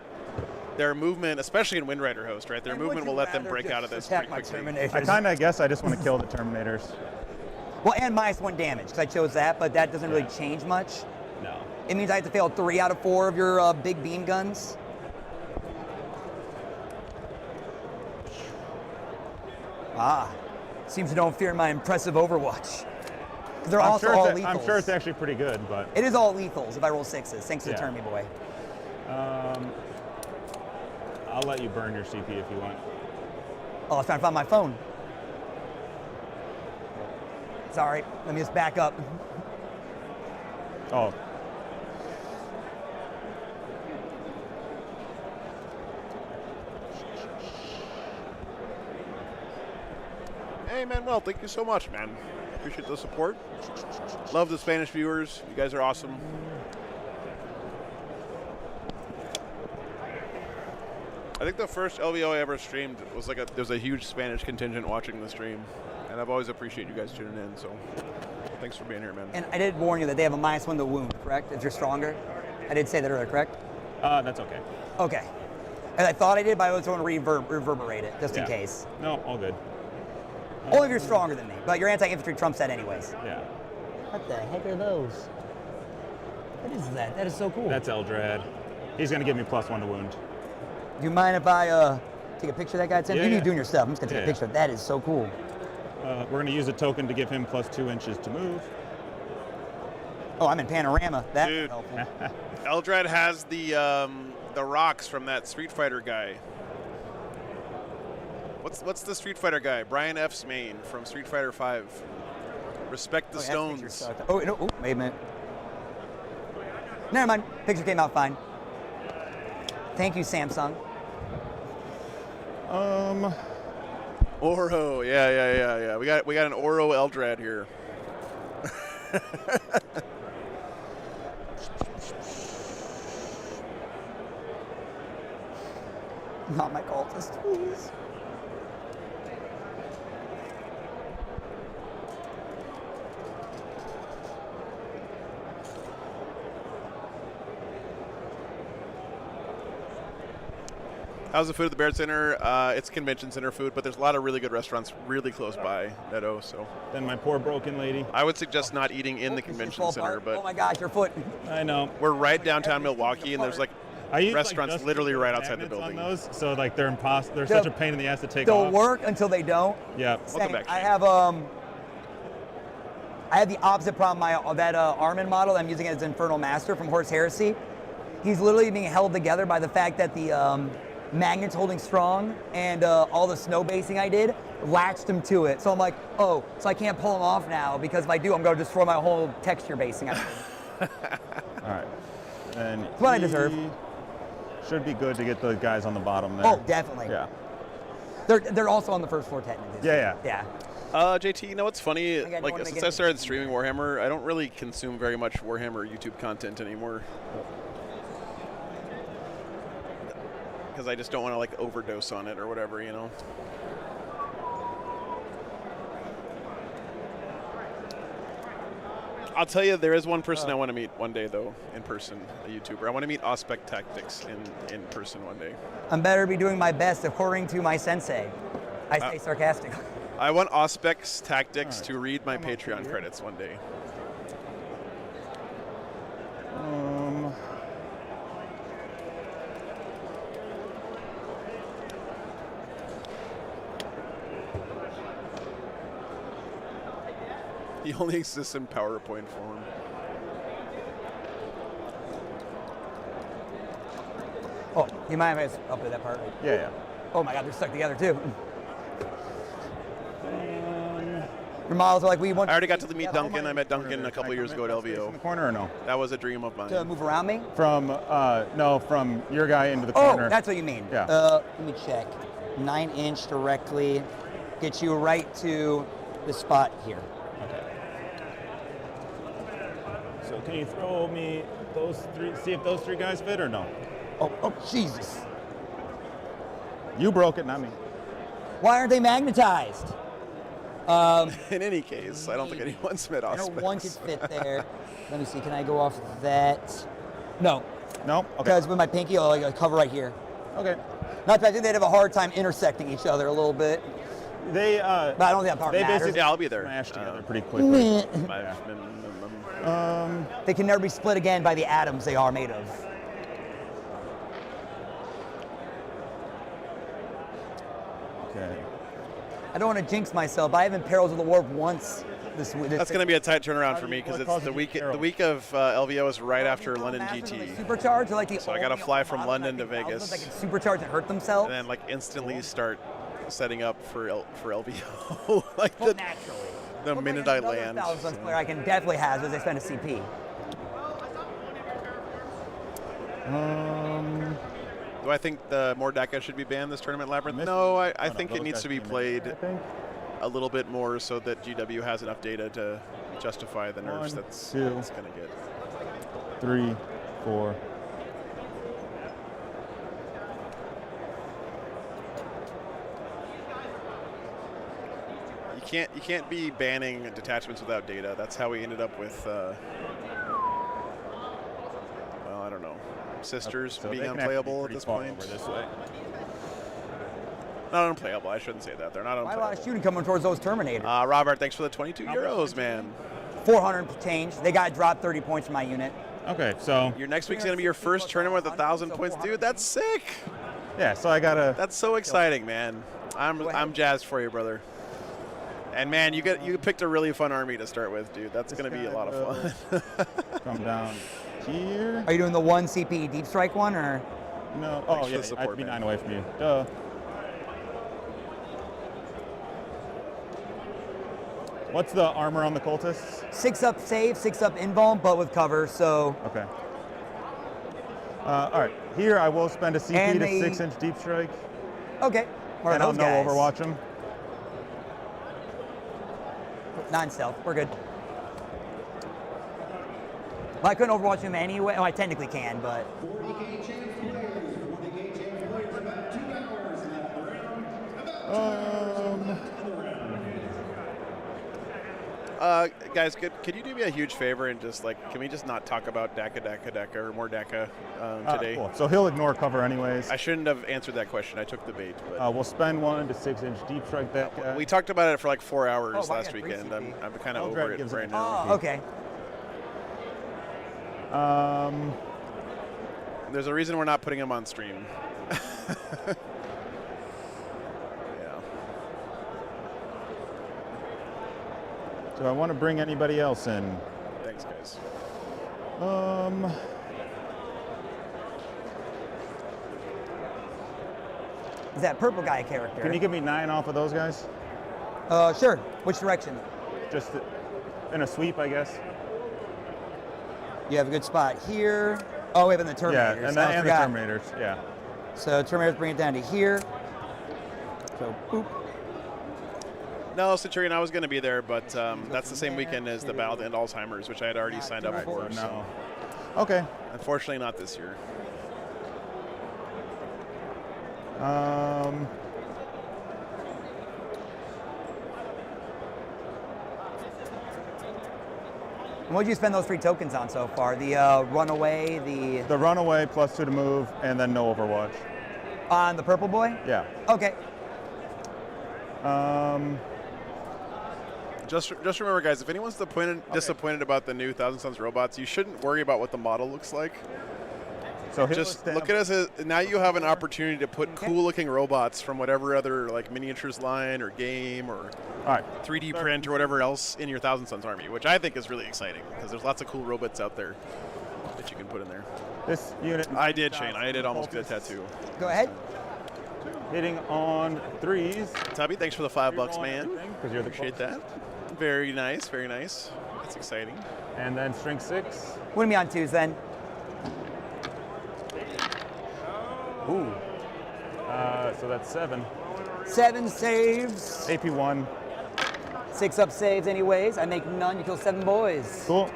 their movement, especially in Wind Rider Host, right? Their And movement would will you let them rather break just out of this attack pretty my quickly. I kind of guess I just want to kill the Terminators. Well, and -1 damage because I chose that, but that doesn't really change much. No. It means I have to fail 3 out of 4 of your big beam guns. Ah, seems you don't fear my impressive Overwatch. 'Cause they're also all lethals. I'm sure it's actually pretty good, but It is all lethals if I roll 6s. Thanks to the Yeah. turn me boy. I'll let you burn your CP if you want. Oh, I was trying to find my phone. Sorry, let me just back up. Oh. Hey, Manuel, thank you so much, man. Appreciate the support. Love the Spanish viewers. You guys are awesome. I think the first LVO I ever streamed was there's a huge Spanish contingent watching the stream, and I've always appreciated you guys tuning in. So, thanks for being here, man. And I did warn you that they have a -1 to wound, correct? If you're stronger, I did say that earlier, correct? That's okay. Okay. And I thought I did, but I was going to reverberate it just in case. No, all good. Only if you're stronger than me, but your anti-infantry trumps that anyways. Yeah. What the heck are those? What is that? That is so cool. That's Eldrad. He's going to give me +1 to wound. Do you mind if I take a picture of that guy, Tim? Yeah, You yeah. be doing your stuff. I'm just going to take a picture of that. That is so cool. We're going to use a token to give him +2 inches to move. Oh, I'm in panorama. That's Dude. helpful. Eldrad has the rocks from that Street Fighter guy. What's the Street Fighter guy? Brian F's main from Street Fighter 5. Respect the Oh, yeah, that picture stones. sucked. Oh, no, wait a minute. Never mind. Picture came out fine. Thank you, Samsung. Oro, yeah. We got an Oro Eldrad here. Not my cultist, please. How's the food at the Baird Center? It's convention center food, but there's a lot of really good restaurants really close by, Neto. So Then my poor broken lady. I would suggest not eating in the convention center, Oh but my gosh, your foot. I know. we're right downtown Milwaukee, and there's I use restaurants just literally the right outside the magnets on building. those, so like they're They're such a pain in the ass to take They'll off. work until they don't. Yeah. Welcome back, I Shane. have the opposite problem. That Armin model I'm using as Infernal Master from Horse Heresy. He's literally being held together by the fact that the magnet's holding strong, and all the snow basing I did latched him to it. So I'm like, oh, so I can't pull him off now, because if I do, I'm going to destroy my whole texture basing. All right. And It's what I deserve. Should be good to get the guys on the bottom there. Oh, definitely. Yeah. They're also on the first floor technically. Yeah. JT, you know what's funny? I don't Like wanna make since it- I started streaming Warhammer, I don't really consume very much Warhammer YouTube content anymore. Because I just don't want to like overdose on it or whatever, you know. I'll tell you, there is one person I want to meet one day, though, in person, a YouTuber. I want to meet Ospec Tactics in person one day. I'm better be doing my best according to my sensei. I say sarcastically. I want Ospec's Tactics to read my Patreon credits one day. He only exists in PowerPoint form. Oh, you mind if I upload that part? Yeah. Oh my God, they're stuck together too. Your models are like, we want I already got to meet together. Duncan. I met Duncan a couple years ago at In the LVO. corner or no? That was a dream of mine. To move around me? From your guy into the Oh, corner. that's what you mean. Yeah. Let me check. 9-inch directly. Get you right to the spot here. So can you throw me those three? See if those three guys fit or no? Oh, Jesus. You broke it, not me. Why aren't they magnetized? In any case, I don't think anyone's met I know Ospec. one could fit there. Let me see, can I go off that? No, No. Okay. because with my pinky, I'll cover right here. Okay. Not that I think they'd have a hard time intersecting each other a little bit. They But I don't think that part they matters. basically Yeah, I'll be there. smash together pretty quickly. They can never be split again by the atoms they are made of. Okay. I don't want to jinx myself, but I haven't Perils of the Warp once this week. That's going to be a tight turnaround for me because What it's causes the you week. peril? The week of LVO is right after London GT, Supercharged, like the So I gotta only fly from models London I to think Vegas. That can supercharge and hurt themselves. and then like instantly start setting up for LVO. like Well, the naturally. the Looks minute like I another land. 1,000 player I can definitely have as I spend a CP. Do I think the Mordecai should be banned this tournament, Labyrinth? Missing- No, I oh, no, think those it needs guys to be came in, played. I think. a little bit more so that GW has enough data to justify the nerfs 1, that's 2, going to get. 3, 4. You can't be banning detachments without data. That's how we ended up with well, I don't know, sisters So being they can actually be unplayable at pretty this far point. over this way. Not unplayable. I shouldn't say that. They're not Why a lot of unplayable. shooting coming towards those Terminators? Robert, thanks for the 22 euros, man. 400 change. They got dropped 30 points from my unit. Okay, so Your next week's gonna be your first tournament with 1,000 points, dude. That's sick. yeah, so I gotta. That's so exciting, man. I'm jazzed for you, brother. And man, you picked a really fun army to start with, dude. That's gonna be a lot of fun. Come down here. Are you doing the 1 CP Deep Strike one, or? No. Thanks Oh for yeah, the I support, have to be man. 9 away from you. Duh. What's the armor on the cultists? 6 up save, 6 up invuln, but with cover, so. Okay. All right. Here I will spend a CP And to they- 6-inch deep strike, Okay. Or and I'll those no guys. overwatch them. Non-stealth. We're good. Well, I couldn't overwatch him anyway. Oh, I technically can, but 40K chance players, 40K chance players, about 2 hours left in the round. About 2 hours left in the round. Guys, could you do me a huge favor and just can we just not talk about Daka or more Daka today? Cool. So he'll ignore cover anyways. I shouldn't have answered that question. I took the bait. But We'll spend 1 to 6-inch deep strike that guy. we talked about it for like 4 hours Oh, I last got 3 weekend. CP. I'm kind of Eldar over it gives right it- now. oh, okay. There's a reason we're not putting him on stream. Yeah. Do I want to bring anybody else in? Thanks, guys. Is that purple guy a character? Can you give me 9 off of those guys? Sure. Which direction? Just in a sweep, I guess. You have a good spot here. Oh, wait, and the Terminators. Yeah, and, I and the forgot. Terminators. Yeah. So Terminators bring it down to here. So, boop. No, Centurion, I was going to be there, but that's the same weekend as the Battle to End Alzheimer's, which I had already signed up for. So So no. Okay. unfortunately, not this year. And what did you spend those 3 tokens on so far? The runaway, The runaway plus 2 to move, and then no overwatch. on the purple boy? Yeah. Okay. Just remember, guys, if anyone's disappointed about the new Thousand Suns robots, you shouldn't worry about what the model looks like. So he'll Just stand look at us as now you have an opportunity to put Okay. cool-looking robots from whatever other miniatures line or game or All right. 3D print or whatever else in your Thousand Suns army, which I think is really exciting because there's lots of cool robots out there that you can put in there. This unit. I did, Shane. I did almost get a tattoo. Go ahead. Hitting on 3s. Tubby, thanks for the $5, man. Because you're the Appreciate closest. that. Very nice, very nice. That's exciting. And then strength 6. Wouldn't be on 2s then. Ooh. So that's 7. 7 saves. AP 1. 6 up saves anyways. I make none. You kill 7 boys. Cool.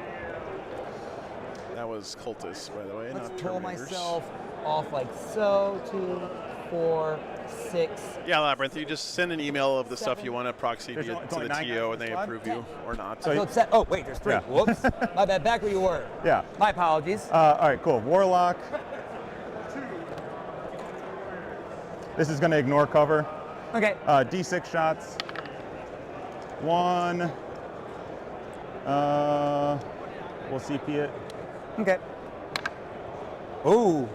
That was cultists, by the way, Let's not pull Terminators. myself off like so. 2, 4, 6. Yeah, Labyrinth, you just send an email of the stuff you want to proxy to There's only- the only 9 TO guys and in they the squad? approve you or not. So I'm so upset. Oh, wait, there's 3. Yeah. Whoops. My bad. Back where you were. Yeah. My apologies. All right, cool. Warlock. This is going to ignore cover. Okay. D6 shots. 1. We'll CP it. Okay. Ooh.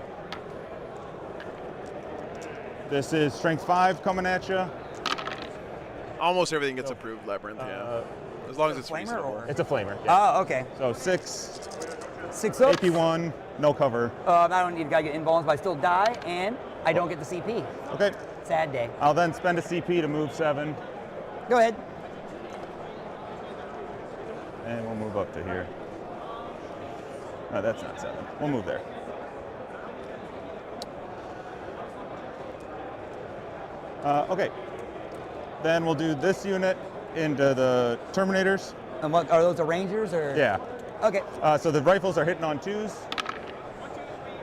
This is strength 5 coming at you. Almost everything gets approved, Labyrinth, yeah. As long as it's Flamer reasonable. or? It's a flamer. Yeah. Oh, okay. So 6. 6 up. AP 1. No cover. I don't need to get invulns, but I still die, and I don't get the CP. Okay. Sad day. I'll then spend a CP to move 7. Go ahead. And we'll move up to here. No, that's not 7. We'll move there. Okay. Then we'll do this unit into the Terminators. And what are those, the Rangers or? Yeah. Okay. So the rifles are hitting on 2s.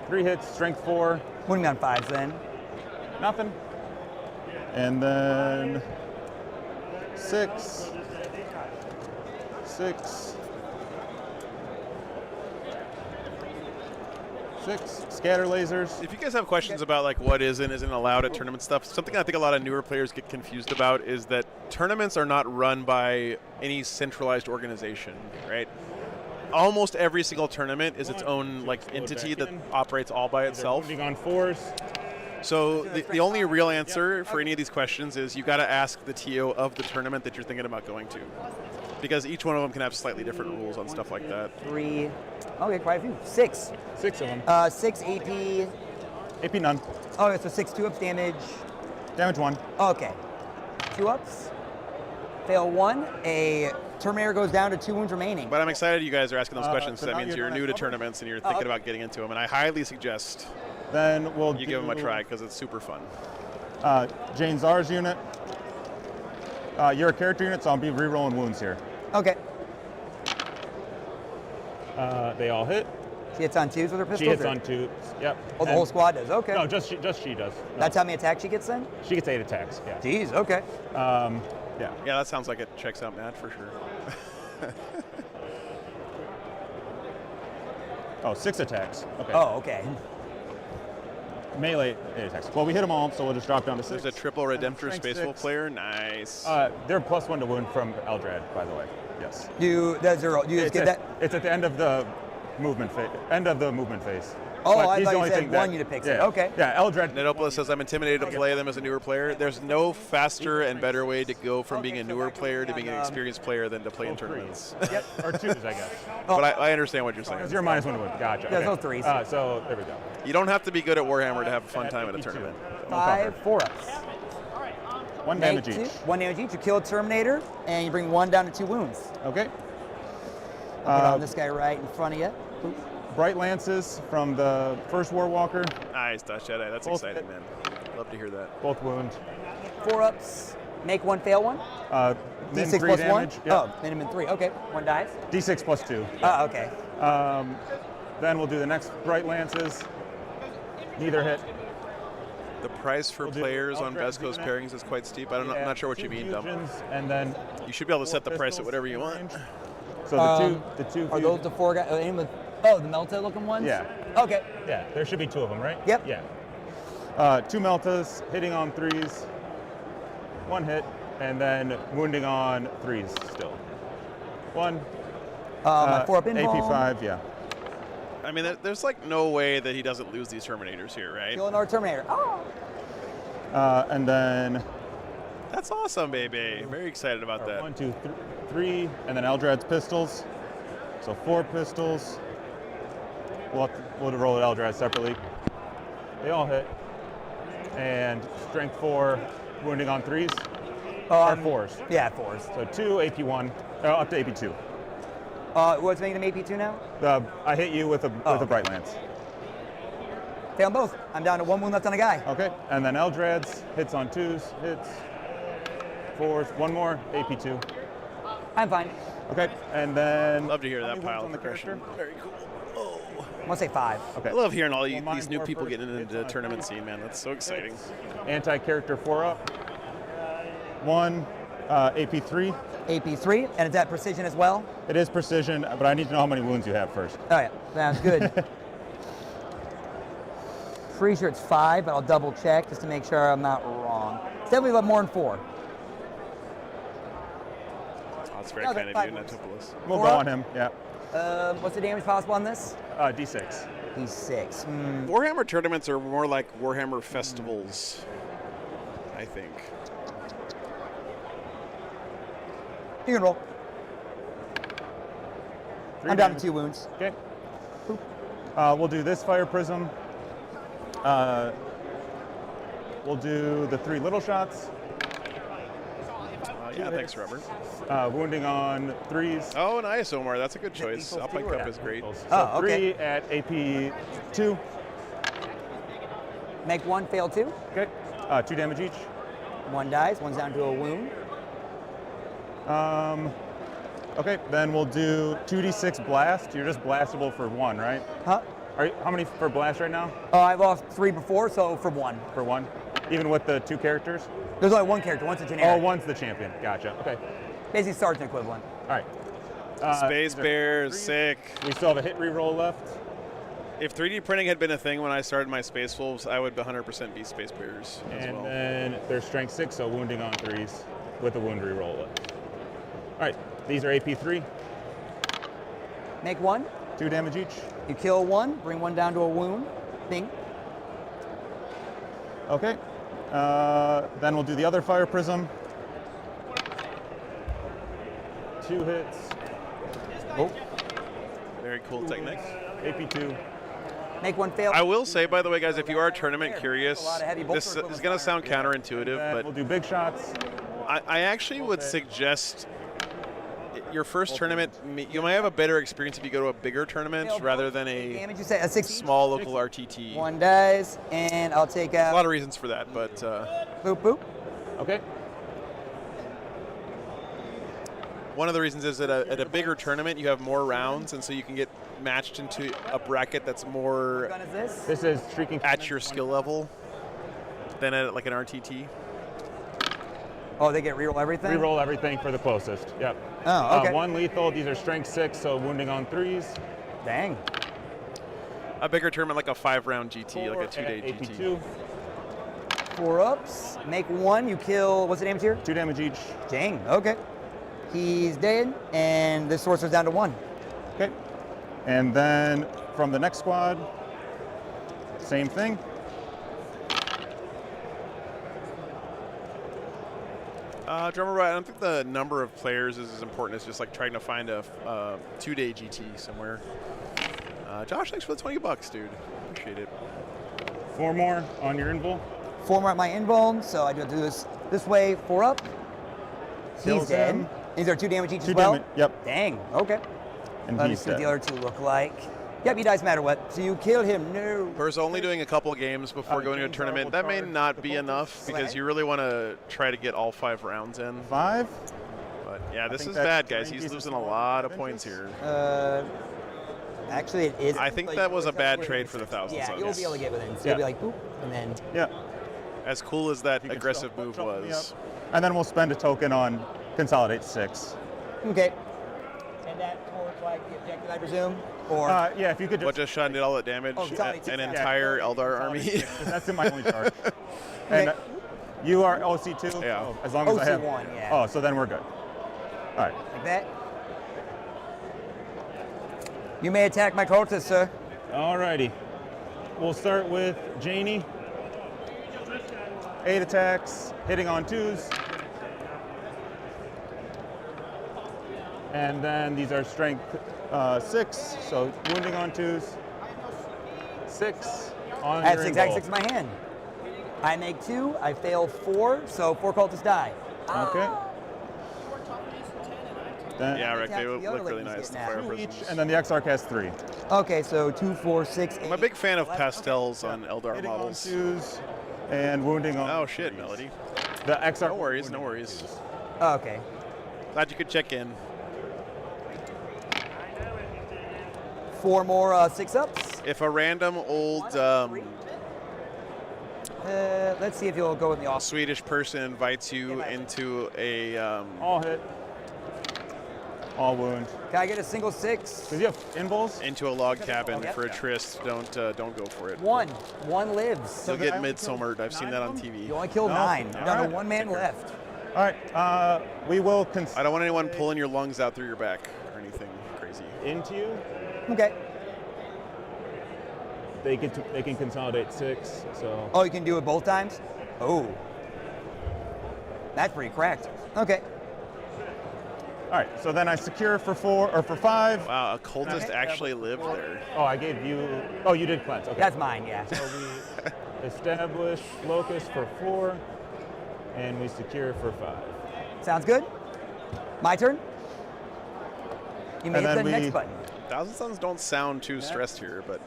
3 hits, strength 4. Wounding me on 5s then. Nothing. And then 6. 6. 6. Scatter lasers. If you guys have questions about like what is and isn't allowed at tournament stuff, something I think a lot of newer players get confused about is that tournaments are not run by any centralized organization, right? Almost every single tournament is its own like entity that operates all by itself. Wounding on 4s. So the only real answer for any of these questions is you got to ask the TO of the tournament that you're thinking about going to, because each one of them can have slightly different rules on stuff like that. 3. Okay, quite a few. 6. 6 of them. 6 AP. AP none. Okay, so 6 2-ups damage. Damage 1. Okay. 2-ups. Fail 1. A Terminator goes down to 2 wounds remaining. But I'm excited you guys are asking those questions. so That now means you're you're doing new to that. tournaments and you're thinking about getting into them. And I highly suggest Then we'll you give them a try because it's super fun. Jane Czar's unit. You're a character unit, so I'll be re-rolling wounds here. Okay. They all hit. She hits on 2s with her pistols? She hits or- on 2s. Yep. Oh, the And- whole squad does. Okay. No, just she does. No. That's how many attacks she gets then? She gets 8 attacks. Yeah. Jeez, okay. Yeah. Yeah, that sounds like it checks out Matt for sure. Oh, 6 attacks. Okay. Oh, okay. Melee 8 attacks. Well, we hit them all, so we'll just drop down to 6. There's a triple Redemptor Strength Spaceful 6. player. Nice. They're +1 to wound from Eldrad, by the way. Yes. Do you just get that? It's at the end of the movement phase. Oh, But I he's thought the you only said thing that- one unit picks it. yeah. Okay. Yeah, Eldrad. Netopolis says, I'm intimidated to play them as a newer player. There's no faster and better way to go from being a newer player to being an experienced player than to play in tournaments. Yep. Or 2s, I guess. But I understand what you're saying. Because you're -1 to wound. Gotcha. Yeah, okay. those 3s. So there we go. You don't have to be good at Warhammer to have a fun time at a 82. tournament. No 5 cover. 4-ups. 1 damage each. 1 damage each. You kill a Terminator, and you bring 1 down to 2 wounds. Okay. I'll put on this guy right in front of you. Bright Lances from the first War Walker. Nice, Dutch Jedi. That's Both exciting, hit. man. Love to hear that. Both wound. 4-ups. Make 1, fail 1. Min D6 3 plus damage. 1? Yep. Oh, minimum 3. Okay. 1 dies. D6 +2. Oh, okay. Then we'll do the next Bright Lances. Neither hit. The price for We'll do players on Eldred's Vesco's unit. pairings is quite steep. I'm not sure what you 2 mean, Dumb. fusions, and then You should be able to set the 4 price at pistols whatever you in want. range. So the two Are those the 4 guys? Oh, the Melta looking ones? Yeah. Okay. Yeah, there should be 2 of them, right? Yep. Yeah. 2 Meltas, hitting on 3s, 1 hit, and then wounding on 3s still. 1. My 4-up invuln. AP5, yeah. I mean, there's like no way that he doesn't lose these Terminators here, right? Kill another Terminator. Oh. And then That's awesome, baby. Very excited about that. 1, 2, 3, and then Eldrad's pistols. So 4 pistols. We'll roll it Eldrad separately. They all hit. And strength 4, wounding on 3s. Or 4s. Yeah, 4s. So 2 AP1, up to AP2. What's making them AP2 now? I hit you with a okay. Bright Lance. Fail them both. I'm down to 1 wound left on a guy. Okay, and then Eldrad's hits on 2s, hits 4s, 1 more, AP2. I'm fine. Okay, and then Love to hear how that many pile wounds on the progression. character? Very cool. Oh. I'm gonna say 5. Okay. I love hearing all Well, mine these new four people first. getting into the It's tournament scene, man. That's so exciting. Anti-character 4 up. 1 AP3. AP3, and is that precision as well? It is precision, but I need to know how many wounds you have first. Oh yeah, sounds good. Pretty sure it's 5, but I'll double check just to make sure I'm not wrong. It's definitely a lot more than 4. Oh, that's very Okay, kind of 5 you, wounds. Netopolis. We'll 4 go up? on him, yeah. What's the damage possible on this? D6. He's 6. Warhammer tournaments are more like Warhammer festivals, I think. You can roll. 3 I'm down to damage. 2 wounds. Okay. We'll do this Fire Prism. We'll do the 3 little shots. Yeah, thanks, Robert. Wounding on 3s. Oh, nice, Omar. That's a good choice. equals Alpine 2 Cup or- is great. So Oh, okay. 3 at AP2. Make 1, fail 2. Okay. 2 damage each. 1 dice, one's down to a wound. Okay, then we'll do 2d6 blast. You're just blastable for 1, right? Huh? How many for blast right now? I lost 3 before, so for 1. For 1? Even with the 2 characters? There's only 1 character, one's a generic. Oh, one's the champion. Gotcha. Okay. Basically sergeant equivalent. All right. Space these are Bears, 3. sick. We still have a hit reroll left. If 3D printing had been a thing when I started my Space Wolves, I would 100% be Space Bears as And well. then they're strength 6, so wounding on 3s with a wound reroll left. All right. These are AP 3. Make 1. 2 damage each. You kill 1, bring 1 down to a wound. Bing. Okay. Then we'll do the other fire prism. 2 hits. Oh. Very cool technique. AP 2. Make 1 fail. I will say, by the way, guys, if you are tournament curious, A lot of heavy bolter this is equivalents going to fire. sound counterintuitive, Then but we'll do big shots. I actually would suggest your first tournament, you might have a better experience if you go to a bigger tournament rather than a Damage, you say a 6 small local RTT. 1 dice, and I'll take A lot out. of reasons for that, but Boop, boop. Okay. one of the reasons is that at a bigger tournament you have more rounds, and so you can get matched into a bracket that's more What gun is this? This is Shrieking at your skill level than at like an RTT. Oh, they get reroll everything? Reroll everything for the closest. Yep. Oh, okay. 1 lethal. These are strength 6, so wounding on 3s. Dang. A bigger tournament like a 5-round GT, like a 4 2-day at GT. AP 2. 4 ups. Make 1, you kill. What's the damage here? 2 damage each. Dang, okay. He's dead, and this sorcerer's down to 1. Okay. And then from the next squad, same thing. Drummer, I don't think the number of players is as important as just like trying to find a 2-day GT somewhere. Josh, thanks for the $20, dude. Appreciate it. 4 more on your invul. 4 more at my invuln, so I do have to do this way. 4 up. He's Kills dead. him. Is there 2 damage each 2 as well? damage. Yep. Dang, okay. And Let me he's see what dead. the other 2 look like. Yep, he dies no matter what. So you kill him. No. We're only doing a couple games before going to a James tournament. Arnold That may charge not the be bolters. enough because Okay. you really want to try to get all 5 rounds in. 5. But yeah, this think is that's bad, guys. three He's pieces losing a of lot of advantage. points here. Actually, it is. I think that was a bad trade for the 1,000 Yeah, Suns. you'll be able to get within. So Yeah. you'll be like, boop, and then. Yeah. As cool as that You can aggressive shuffle- move shuffle me was. up. And then we'll spend a token on Consolidate 6. Okay. And that towards like the objective, I presume? Or. Yeah, if you could What just. just shot did all that damage? Oh, consolidate An 6, yeah. entire Eldar army. That's in my only charge. And you are OC2? Yeah. Oh, as long as I have. OC1, yeah. Oh, so then we're good. All right. Like that. You may attack my cultist, sir. Alrighty. We'll start with Janie. 8 attacks, hitting on 2s. And then these are strength 6, so wounding on 2s. 6 on I have your 6 exact invul. 6 in my hand. I make 2, I fail 4, so 4 cultists die. Okay. Then Yeah, Rick, they Attack would the other look really ladies nice. The get fire now. 2 each, prisms. and then the Exarch has 3. Okay, so 2, 4, 6, 8. I'm a big fan of 11. pastels on Eldar Hitting models. on 2s and wounding on. Oh shit, 3s. Melody. The Exarch. No worries, wounding no on worries. 2s. Okay. Glad you could check in. 4 more 6 ups. If a random old Let's see if you'll go with the off. Swedish person invites you into a All hit. All wound. Can I get a single 6? Does he have invuls? into a log cabin Yep. for a tryst, don't go for it. 1. 1 lives. You'll did I get only midsummered. kill I've seen 9 that of on them? TV. You only killed No. 9. All Down to right. 1 man Take her. left. All right. We will I don't want anyone pulling your lungs out through your back or anything crazy. into you. Okay. They can consolidate 6. So Oh, you can do it both times? Oh. That's pretty cracked. Okay. all right. So then I secure for 4 or for 5. Wow, a cultist Okay. actually lived there. Oh, I gave you. Oh, you did cleanse. Okay. That's mine, yeah. So we establish locus for 4, and we secure for 5. Sounds good. My turn. You may And hit the then next we- button. Thousand Suns don't sound too stressed here, but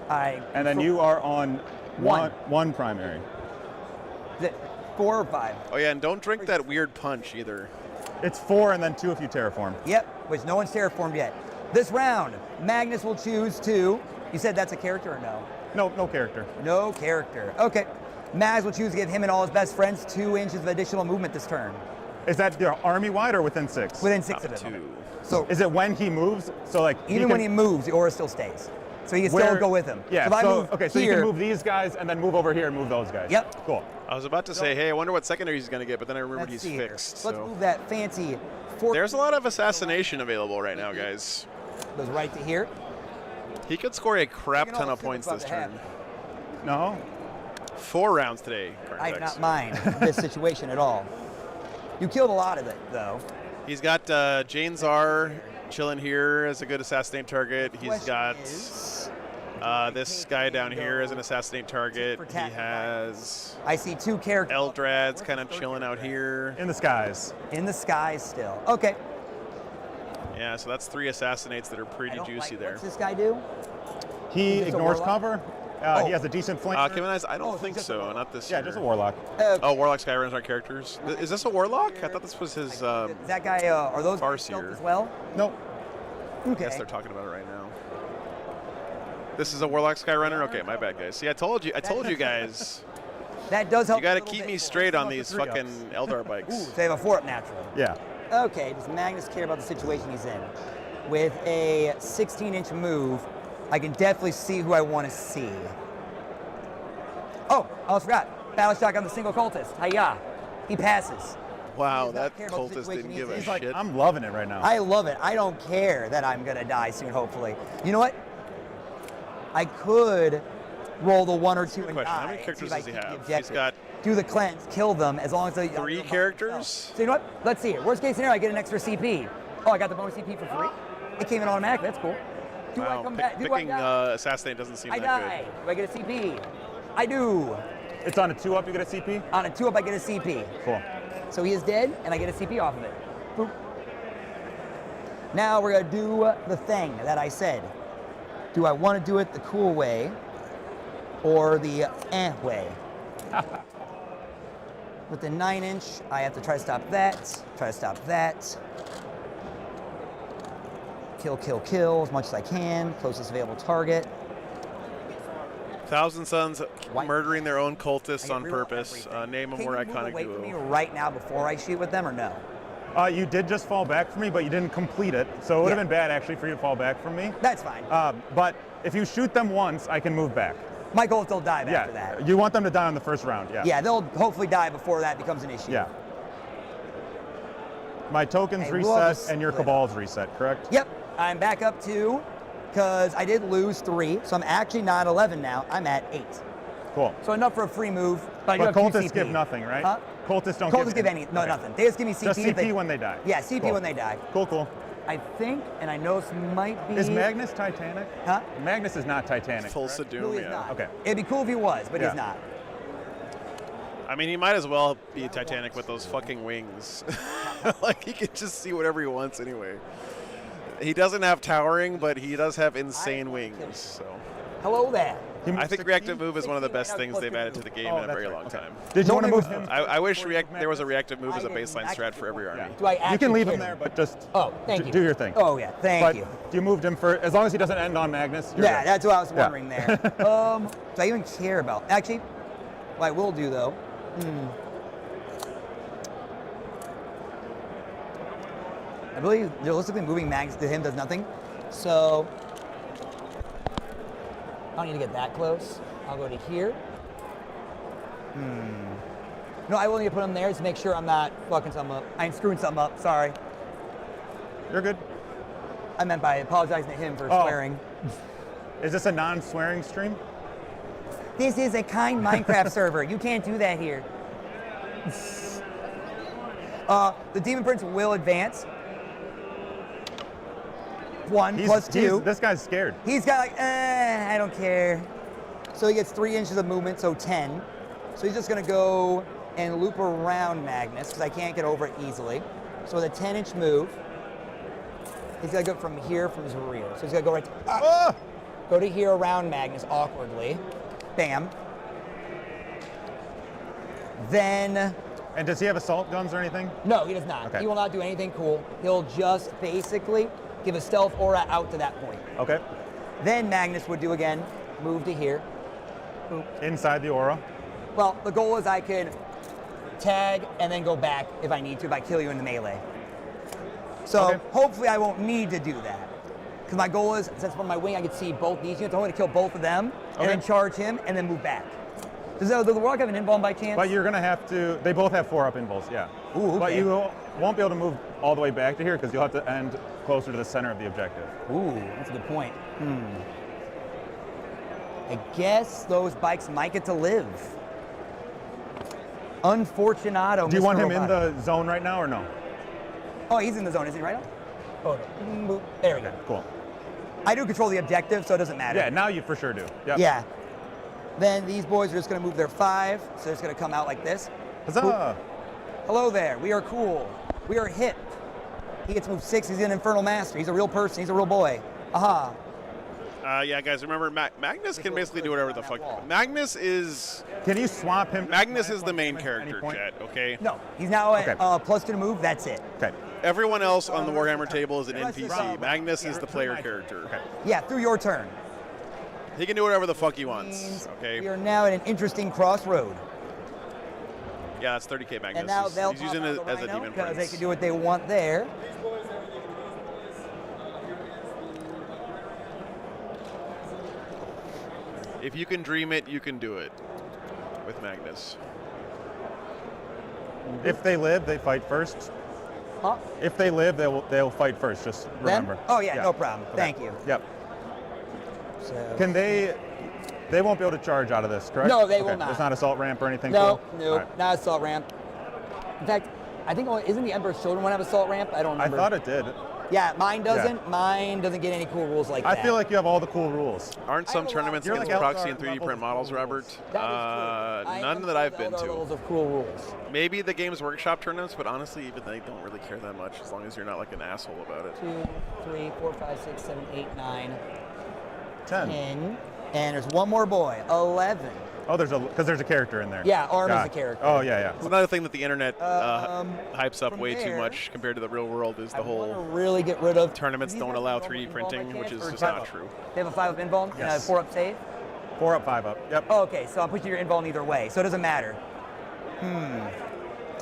I. And then you are on One. one primary. 4 or 5. Oh yeah, and don't drink that weird punch either. It's 4 and then 2 if you terraform. Yep, which no one's terraformed yet. This round, Magnus will choose to. You said that's a character or no? No character. No character. Okay. Magnus will choose to give him and all his best friends 2 inches of additional movement this turn. Is that army wide or within 6? Within 6 of it. 2. So Is it when he moves? So like even when he moves, the aura still stays. So he can still go with him. Yeah. if I move Okay. So you here, can move these guys and then move over here and move those guys. Yep. Cool. I was about to say, hey, I wonder what secondary he's going to get, but then I remembered let's he's see here. fixed. Let's So move that fancy 4. there's a lot of assassination available right now, guys. Goes right to here. He could score a crap Look at all ton the of points super this clubs I turn. No. 4 rounds today. I do Cartex. not mind this situation at all. You killed a lot of it, though. He's got Jane Czar chilling here as a good assassinate target. He's Question got is, this guy down here as an assassinate target. for He tactical. has I see 2 characters Eldrad's kind of chilling out here. In the skies. in the sky still. Okay. Yeah, so that's 3 assassinates that are I pretty don't juicy like, there. What's this guy do? He He's just a ignores warlock? cover. Oh. He has a decent flank. Kevin Eyes, I don't Oh, so think just a so. warlock. Not this Yeah, year. just a warlock. Oh, Warlock Skyrunners aren't characters. Is this a Warlock? I thought this was his. Is that guy, are those Farseer. stealth as well? Nope. Okay. Yes, they're talking about it right now. This is a Warlock Skyrunner? Okay, my bad, guys. See, I told you guys. That does help. You got a to little keep bit. me straight on up to these 3 fucking ups. Eldar bikes. Ooh, so they have a 4-up natural. Yeah. Okay, does Magnus care about the situation he's in? With a 16-inch move, I can definitely see who I want to see. Oh, I almost forgot. Battle shock on the single cultist. Hiya. He passes. Wow, He does not that care about the cultist situation didn't give he's a in. Like, shit. I'm loving it right now. I love it. I don't care that I'm going to die soon, hopefully. You know what? I could roll the 1 or 2 and question. die. How many and characters see if I does he keep the have? He's objective. got do the cleanse, kill them, as long as they... 3 characters? So you know what? Let's see it. Worst case scenario, I get an extra CP. Oh, I got the bonus CP for free? It came in automatically. That's cool. Do I Wow, come back? Do I picking die? Assassinate doesn't seem I that die. Do I get a CP? I do. It's on a 2-up, you get a CP? On a 2-up, I get a CP. Cool. So he is dead, and I get a CP off of it. Boop. Now we're going to do the thing that I said. Do I want to do it the cool way or the way? With the 9-inch, I have to try to stop that, try to stop that. Kill, kill, kill as much as I can. Closest available target. good. Thousand Sons White. murdering their own I cultists get on reroll purpose. everything. Name a Can more you move iconic away from me duo. right now before I shoot with them, or no? You did just fall back from me, but you didn't complete it. So it would have Yeah. been bad actually for you to fall back from me. That's fine. But if you shoot them once, I can move back. My goal is they'll die Yeah. after that. You want them to die on the first round. Yeah. Yeah, they'll hopefully die before that becomes an issue. Yeah. My tokens Hey, we'll reset just and your split cabals reset, correct? Yep, I'm back up to, because I did lose 3, so I'm actually not 11 now. I'm at 8. Cool. So enough for a free move, but I do But have 2 cultists CP. give nothing, right? Huh? Cultists don't Cultists give any, no, okay. nothing. They just give me CP. Just if CP they, when they die. Yeah, CP Cool. when they die. Cool, cool. I think, and I know this might be. Is Magnus Titanic? Huh? Magnus is not Titanic. Tulsa correct? Doom, No, he's yeah. not. Okay. It'd be cool if he was, but Yeah. he's not. I mean, he might as well be Titanic with those fucking wings. Like, he can just see whatever he wants anyway. He doesn't have towering, but he does have insane wings. So Hello there. He moves I think 16? reactive move is one of the 16 right best now, things plus they've added to 15. the game Oh, in a that's very right, long okay. time. Did you want to Don't move even- him? I wish before you there was a Magnus? reactive move as a I didn't baseline actually strat for every want army. Do I You actually can leave care him to- there, but just Oh, thank you. do your thing. Oh, yeah, thank but you. you moved him for as long as he doesn't end on Magnus. You're Yeah, good. that's what I was Yeah. wondering there. Do I even care about? Actually, what I will do though. I believe realistically moving Magnus to him does nothing. So I don't need to get that close. I'll go to here. No, I will need to put him there to make sure I'm not fucking something up. I'm screwing something up. Sorry. You're good. I meant by apologizing to him for Oh. swearing. Is this a non-swearing stream? This is a kind Minecraft server. You can't do that here. The Demon Prince will advance. 1 plus 2. This guy's scared. He's got like, I don't care. So he gets 3 inches of movement, so 10. So he's just gonna go and loop around Magnus, because I can't get over it easily. So with a 10-inch move, he's gonna go from here from his rear. So he's gonna go right to, Ah! go to here around Magnus awkwardly. Bam. Then, And does he have assault guns or anything? no, he does not. Okay. He will not do anything cool. He'll just basically give a stealth aura out to that point. Okay. Then Magnus would do again, move to here. Inside the aura. Well, the goal is I could tag and then go back if I need to, if I kill you in the melee. So Okay. hopefully I won't need to do that. Because my goal is, since from my wing I can see both these units, I want to kill both of them and then charge him and then move back. Does the Warlock have an invuln by chance? But you're going to have to, they both have 4-up invulns, yeah. Ooh, But okay. you won't be able to move all the way back to here because you'll have to end closer to the center of the objective. Ooh, that's a good point. I guess those bikes might get to live. Unfortunato. Do you Mr. want him in Roboto. the zone right now or no? Oh, he's in the zone, isn't he, right now? Oh, no. Boop. There we go. Cool. I do control the objective, so it doesn't matter. Yeah, now you for sure do. Yep. Yeah. Then these boys are just going to move their 5, so they're just going to come out like this. Huzzah! Hello there. We are cool. We are hip. He gets moved 6. He's an Infernal Master. He's a real person. He's a real boy. Aha. Yeah, guys, remember Magnus can basically do whatever the fuck. Magnus is Can you swap him? Magnus is the main at any character, point? Chet. Okay. No, he's now at Okay. +2 to move. That's it. Okay. Everyone else on the Warhammer table is an NPC. Magnus is the player character. Okay. Yeah, through your turn. He can do whatever the fuck he wants. Means Okay. We are now at an interesting crossroad. Yeah, that's 30k Magnus. And now they'll He's using it as a demon because they prince. can do what they want there. If you can dream it, you can do it. With Magnus. If they live, they fight first. Huh? If they live, they'll fight first. Just Them? remember. Oh yeah, no problem. Okay. Thank you. Yep. So. Can they won't be able to charge out of this, correct? No, they will Okay. not. There's not assault ramp or anything. No, cool? no, All right. not assault ramp. In fact, I think isn't the Emperor's Children one have assault ramp? I don't I remember. thought it did. Yeah, mine doesn't. Yeah. Mine doesn't get any cool rules like that. I feel like you have all the cool rules. Aren't I some have a lot tournaments of- against You're like proxy and Eldar 3D print level models, cool Robert? That is true. I None am that I've been Eldar to. levels of cool rules. Maybe the Games Workshop tournaments, but honestly, even they don't really care that much as long as you're not like an asshole about it. 2, 3, 4, 5, 6, 7, 8, 9, 10. 10, and there's one more boy. 11. Oh, because there's a character in there. Yeah, Arm is Got a it. character. Oh yeah, yeah. It's another thing that the internet hypes up from way too there, much compared to the real world is the I want to whole really get rid of tournaments these don't guys allow have 3D invuln by printing, which chance, is or just five not up? true. They have a 5 up invuln and a Yes. 4 up save. 4 up, 5 up. Yep. Oh, okay, so I'm pushing your invuln either way, so it doesn't matter.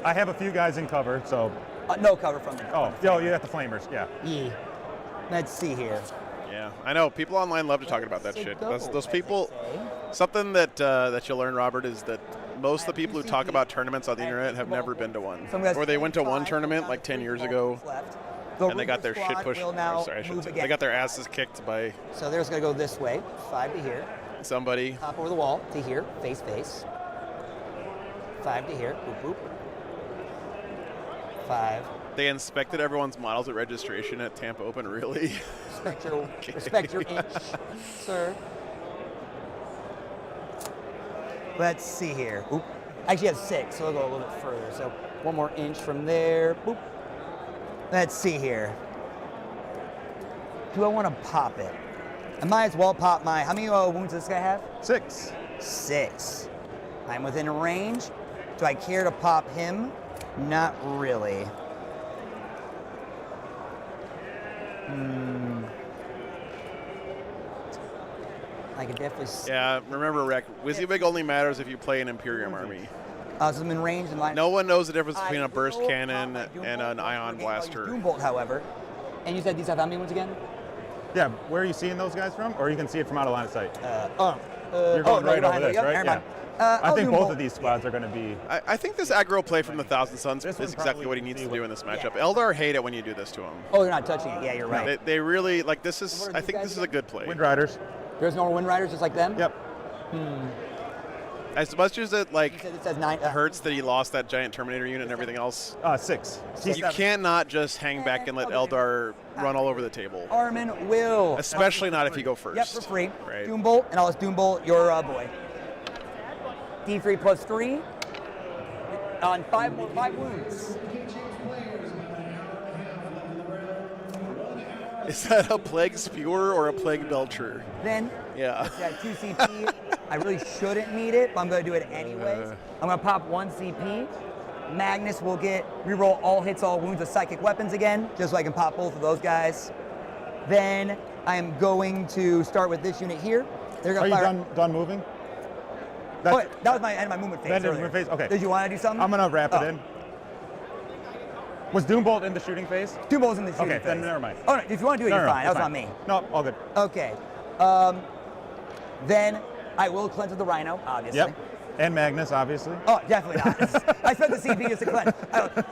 I have a few guys in cover, so. No cover from them. Oh, you got the flamers. Yeah. Yeah. Let's see here. Yeah, I know. People online love to talk about that It's a shit. double, Those as they people. say. Something that you'll learn, Robert, is that most of the people who talk about tournaments on the internet have never been to one, Some guys or they went to one 5, tournament down like 10 3 years invulns ago, left. and they got their The shit squad pushed. will now Sorry, I shouldn't move say. again. They got their asses kicked by So they're just gonna go this way, 5 to here, somebody. hop over the wall to here, face. 5 to here, boop boop. 5. They inspected everyone's models at registration at Tampa Open. Really? Respect your inch, sir. Let's see here. Oop. Actually, it has 6, so we'll go a little bit further. So 1 more inch from there. Boop. Let's see here. Do I want to pop it? I might as well pop my. How many wounds does this guy have? 6. 6. I'm within range. Do I care to pop him? Not really. I could definitely. Yeah. Remember, Rec. WYSIWYG only matters if you play an Imperium army. So I'm in range and line. No one knows the difference between I a burst will cannon pop my Doom and Bolt. an ion Okay, I'll use blaster. Doom Bolt, however. And you said these have how many ones again? Yeah. Where are you seeing those guys from? Or you can see it from out of line of sight. You're going right over behind this, there. right? Never Yeah. mind. I I'll think Doom both Bolt. of these squads are going to be. I think this aggro play from the Thousand Suns This is one exactly probably what he can needs see to do what- in this matchup. Yeah. Eldar hate it when you do this to him. Oh, you're not touching it. Yeah, you're right. They really like this is. What are I these think guys this is a good play. Wind Riders. There's no Wind Riders just like them? Yep. As much as it You like said it says 9. hurts that he lost that giant Terminator unit and everything else, 6. you cannot just hang back and let Eldar run all over the table. Armin will. Especially not if you go first. Yep, for free. Right. Doom Bolt, and I'll just Doom Bolt your boy. D3 plus 3 on 5 wounds. Is that a Plague Spewer or a Plague Belcher? Then Yeah. it's at 2 CP. I really shouldn't need it, but I'm going to do it anyways. I'm going to pop 1 CP. Magnus will get reroll all hits, all wounds with psychic weapons again, just so I can pop both of those guys. Then I am going to start with this unit here. They're Are going you to fire. done moving? Oh, wait, that was my end of my movement phase. End of earlier. movement phase? Okay. Did you want to do something? I'm gonna wrap Oh. it in. Was Doombolt in the shooting phase? Two balls in the shooting Okay, phase. then never mind. Oh, no, if you want to do it, you're fine. it's That was on me. No, all good. Okay. Then I will cleanse with the Rhino, obviously. Yep. And Magnus, obviously. Oh, definitely not. I spent the CP just to cleanse.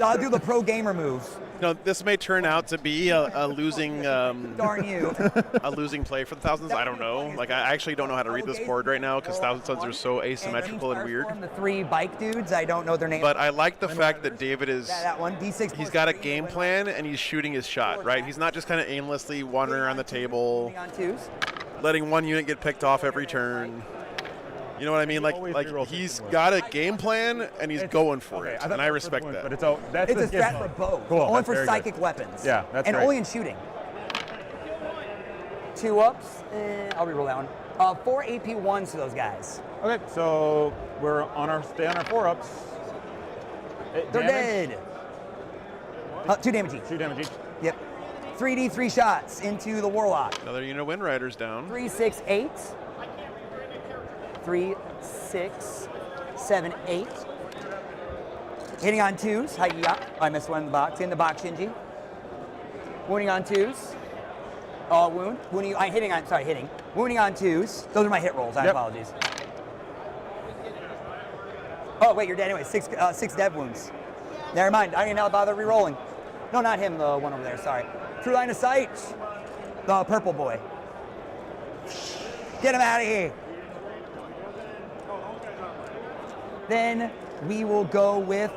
I'll do the pro gamer moves. No, this may turn out to be a losing Darn you. a losing play for the Thousands. I don't know. Like, I actually don't know how to read this board right now because Thousand Suns are so asymmetrical and weird. The 3 bike dudes, I don't know their names. But I like the fact that David is. That one, D6. He's got a game plan and he's shooting his shot, right? He's not just kind of aimlessly wandering around the table, On 2s. letting one unit get picked off every turn. You know what I mean? Like he's got a game plan and he's going for it, and I respect that. But it's that's It's a the strat for both. Cool. Only that's for very psychic good. weapons. Yeah, that's And great. only in shooting. 2 ups. I'll reroll that one. 4 AP1s to those guys. Okay, so we're on our 4-ups. They're dead. 2 damage each. 2 damage each. Yep. 3D, 3 shots into the Warlock. Another unit of Wind Riders down. 3, 6, 8. 3, 6, 7, 8. Hitting on 2s. Hi-ya. I missed one in the box. In the box, Shinji. Wounding on 2s. Wound. Wounding. Hitting. Wounding on 2s. Those are my hit rolls. Yep. Apologies. Oh, wait, you're dead anyway. 6 dev wounds. Never mind. I didn't now bother re-rolling. No, not him, the one over there. Sorry. True line of sight. The purple boy. Get him out of here. Then we will go with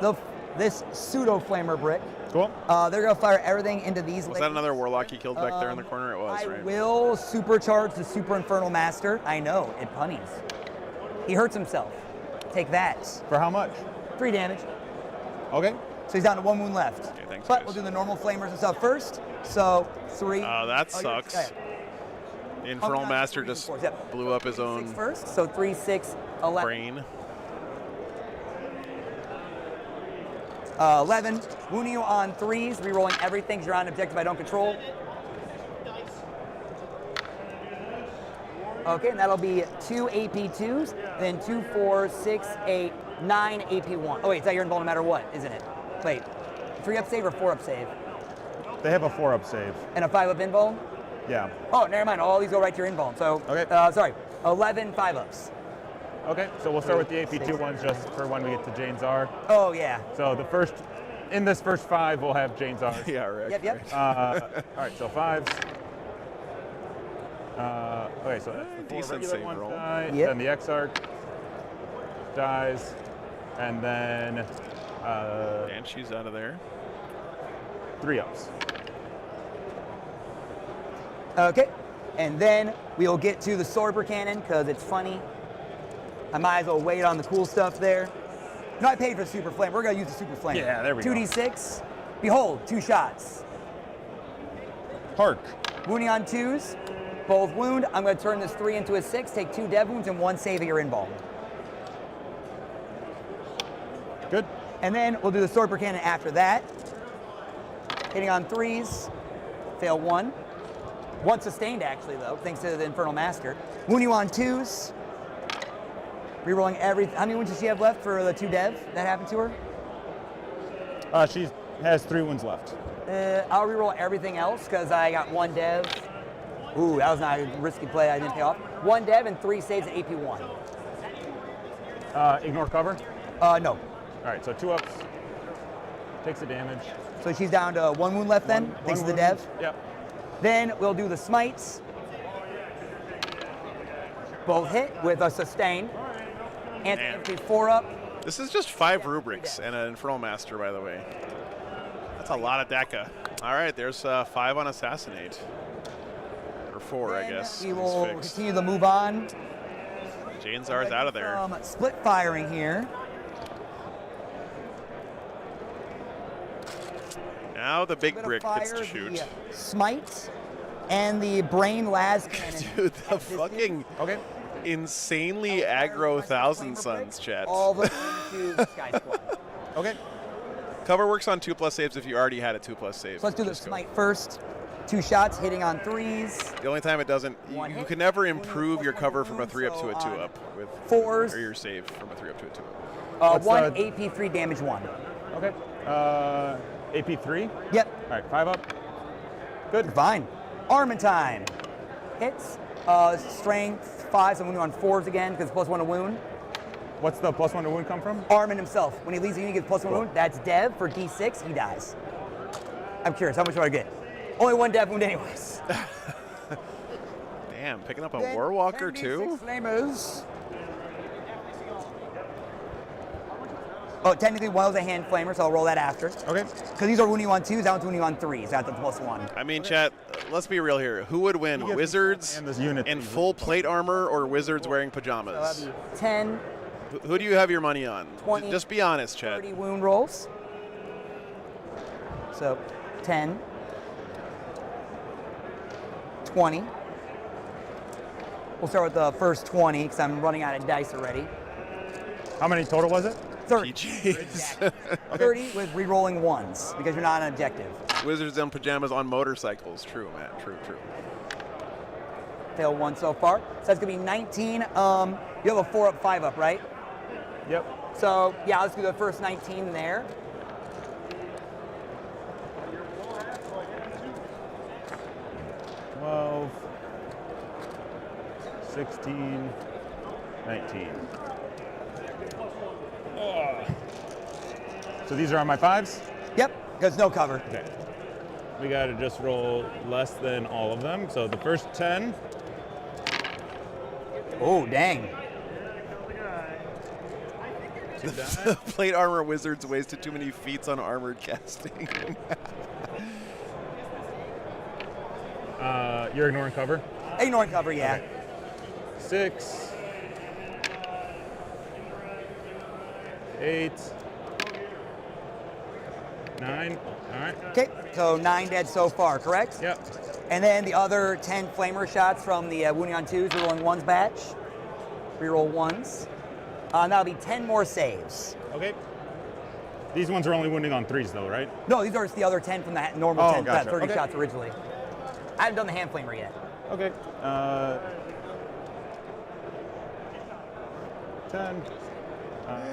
this pseudo flamer brick. Cool. They're gonna fire everything into these. Was that another Warlock he killed back there in the corner? It was, I right? will supercharge the Super Infernal Master. I know, it punnies. He hurts himself. Take that. For how much? 3 damage. Okay. So he's down to 1 wound left. Okay, thanks, but guys. we'll do the normal flamers and stuff first. So 3. Oh, that you're- sucks. yeah. The Infernal Oh, no, Master 3 just and 4s, yep. blew up his 6 own first. So 3, 6, 11. brain. 11. Wounding you on 3s, rerolling everything 'cause you're on objective I don't control. Okay, and that'll be 2 AP2s, then 2, 4, 6, 8, 9 AP1. Oh wait, it's that you're involved no matter what, isn't it? Wait, 3 up save or 4 up save? They have a 4-up save. And a 5 up invuln? Yeah. Oh, never mind, all these go right to your invuln. So, Okay. Sorry, 11 5-ups. Okay, so we'll start with the AP2 ones just for when we get to Jane's R. Oh yeah. So in this first 5, we'll have Jane's R. Yeah, right. Yep. All right, so 5s. Okay, so that's the 4 Decent regular save ones roll. die, Yep. then the Exarch dies, and then Banshee's out of there. 3-ups. Okay, and then we'll get to the Sorber Cannon because it's funny. I might as well wait on the cool stuff there. No, I paid for the Super Flame. We're gonna use the Super Flame. Yeah, there we go. 2d6. Behold, 2 shots. Hark. Wounding on 2s. Both wound. I'm gonna turn this 3 into a 6. Take 2 dev wounds and 1 save of your invuln. Good. And then we'll do the Sorber Cannon after that. Hitting on 3s. Fail 1. 1 sustained actually though, thanks to the Infernal Master. Wound you on 2s. Rerolling everything. How many wounds does she have left for the 2 dev that happened to her? She has 3 wounds left. I'll reroll everything else because I got 1 dev. Ooh, that was not a risky play. I didn't pay off. 1 dev and 3 saves at AP1. Ignore cover. No. All right, so 2 ups. Takes the damage. So she's down to 1 wound left then, thanks to the wound. dev. Yep. Then we'll do the smites. Both hit with a sustain. And Man. 4 up. This is just 5 rubrics and an Infernal Master, by the way. That's a lot of DECA. All right, there's 5 on Assassinate. Or 4, I Then guess. we It's will fixed. continue to move on. Jane's R's out of there. Split firing here. Now the big Gonna brick gets to fire shoot. the smite. And the brain las cannon. Dude, the fucking insanely aggro Thousand Suns, chat. All the way into the Sky Squad. Okay. Cover works on 2+ saves if you already had a 2+ save. So let's do the Just go. smite first. 2 shots, hitting on 3s. The only time it doesn't, One you hit. can never improve Plus your one cover to from a wound, 3-up to a so 2-up with 4s. or your save from a 3-up to a 2-up. What's 1 the- AP 3 damage 1. Okay. AP3. Yep, All right, 5 up. Good. fine. Armament time. Hits. Strength 5, so I'm wounding on 4s again because +1 to wound. What's the +1 to wound come from? Armament himself. When he leaves the unit, he gets +1 Cool. wound. That's Dev for D6. He dies. I'm curious, how much do I get? Only 1 Dev wound, anyways. Damn, picking up a Then Warwalker 10d6 too? Flamers. Oh, technically one was a hand flamer, so I'll roll that after. Okay. Because these are wounding you on 2s, that one's wounding you on 3s. That's the +1. I mean, chat, let's be real here. Who would win, He gets Wizards and this unit in is full plate armor or Wizards wearing So pajamas? that'd be 10, Who do you have your money on? 20, Just be honest, chat. 30 wound rolls. So 10, 20. We'll start with the first 20 because I'm running out of dice already. How many total was it? 30. PGs. 30 with re-rolling 1s because you're not on objective. Wizards in pajamas on motorcycles. True, Matt. True, true. Fail 1 so far. So that's going to be 19. You have a 4-up, 5-up, right? Yep. So, yeah, let's do the first 19 there. Twelve, 16, 19. So these are on my 5s? Yep, because no cover. Okay. We got to just roll less than all of them. So the first 10. Oh, dang. Plate armor Wizards wasted too many feats on armored casting. You're ignoring cover? Ignoring cover, yeah. Okay. 6, 8, 9. All right. Okay, so 9 dead so far, correct? Yep. And then the other 10 flamer shots from the wounding on 2s, rerolling 1s batch. Reroll 1s. That'll be 10 more saves. Okay. These ones are only wounding on 3s, though, right? No, these are the other 10 from that normal Oh, 10, gotcha. 30 Okay. shots originally. I haven't done the hand flamer yet. Okay. 10.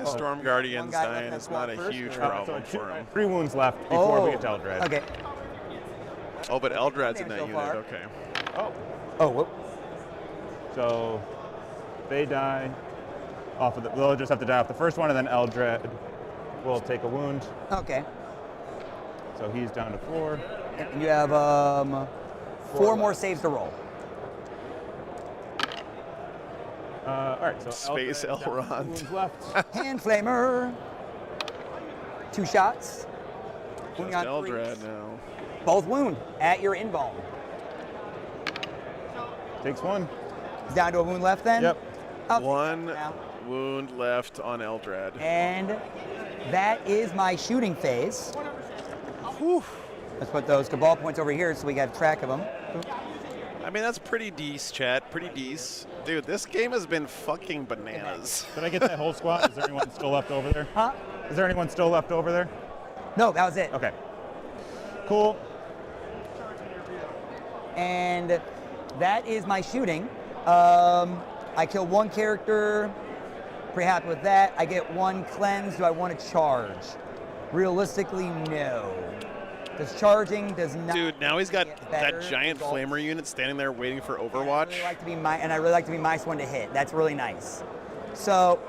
Storm Guardians One guy left dying in that is not squad a first, huge or- problem for him. 3 wounds left before we get to Eldred. Okay. Oh, but Eldrad's in Damage that so unit. far. Okay. Oh, whoop. So they die off of they'll just have to die off the first one, and then Eldred will take a wound. Okay. So he's down to 4. And you have 4 more saves to roll. All right, so Space Eldred down to Elrond. 2 wounds left. Hand flamer. 2 shots. Just Wounding on Eldrad 3s. now. Both wound at your invuln. Takes 1. He's down to a wound left then? Yep. Okay. One Now. wound left on Eldrad. And that is my shooting phase. Whew. Let's put those cabal points over here so we got track of them. I mean, that's pretty decent, chat. Pretty decent. Dude, this game has been fucking bananas. Did I get that whole squad? Is there anyone still left over there? Huh? Is there anyone still left over there? No, that was it. Okay. Cool. And that is my shooting. I kill 1 character. Pretty happy with that. I get 1 cleanse. Do I want to charge? Realistically, no. Because charging does not. Dude, now he's got get better that giant results. flamer unit standing there waiting for I Overwatch. really like to be and I really like to be -1 to hit. That's really nice. So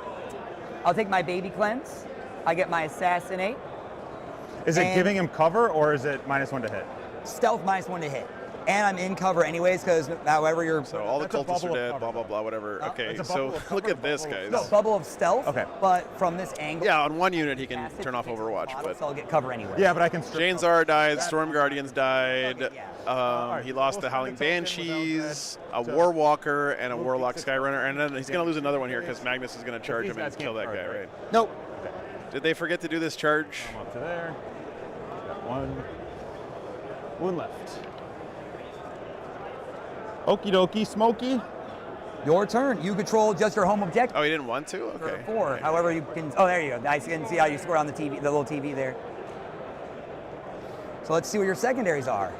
I'll take my baby cleanse. I get my assassinate. Is it And- giving him cover, or is it -1 to hit? Stealth -1 to hit. And I'm in cover anyways, because however you're. So all the That's a cultists bubble are of dead, cover. blah, blah, blah, whatever. Okay, It's a so bubble of look cover, at this, bubble of- guys. No, bubble of stealth. Okay. But from this angle. Yeah, on one unit he can acid turn off takes Overwatch, the bottle, but so I'll get cover anyway. Yeah, but I can strip Jane cover. Zara died, Storm Guardians died, Okay, yeah. he lost the Howling Banshees, a Warwalker, and a Warlock Skyrunner, and then he's going to lose another one here because Magnus is going to charge these him and guys kill that can't guy, charge, right? Nope. Did they forget to do this charge? I'm up to there. Got 1 wound left. Okie dokie, Smokey. Your turn. You control just your home objective. Oh, he didn't want to? For Okay. 4. Okay. However, you can. Oh, there you go. I can see how you score on the TV, the little TV there. So let's see what your secondaries are.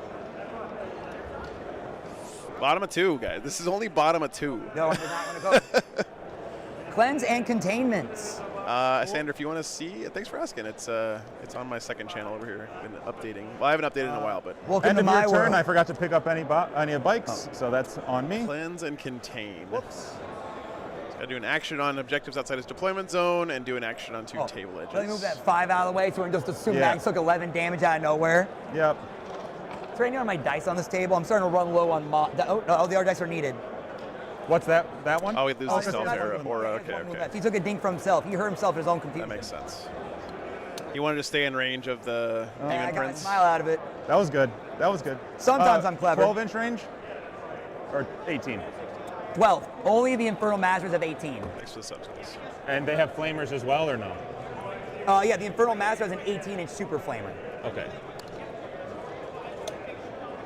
Bottom of 2, guys. This is only bottom of 2. No, I did not want to go. Cleanse and containments. Sandra, if you want to see, thanks for asking. It's on my second channel over here. Been updating. Well, I haven't updated in a while, but Welcome End to of my your turn. world. I forgot to pick up any bikes, so that's on me. cleanse and contain. Whoops. He's got to do an action on objectives outside his deployment zone and do an action on 2 Oh, table edges. Let me move that 5 out of the way so we can just assume Yeah. that took 11 damage out of nowhere. Yep. Is there any on my dice on this table? I'm starting to run low on oh, no, the other dice are needed. What's that one? Oh, he loses Oh, stealth that's there. one. Or Yeah, okay, one move okay. left. He took a dink for himself. He hurt himself in his own confusion. That makes sense. He wanted to stay in range of the Yeah, Demon I got a Prince. smile out of it. That was good. That was good. Sometimes I'm clever. 12-inch range? Or 18? 12. Only the Infernal Masters have 18. Thanks for the subs, guys. And they have flamers as well, or no? Yeah, the Infernal Master has an 18-inch Super Flamer. Okay.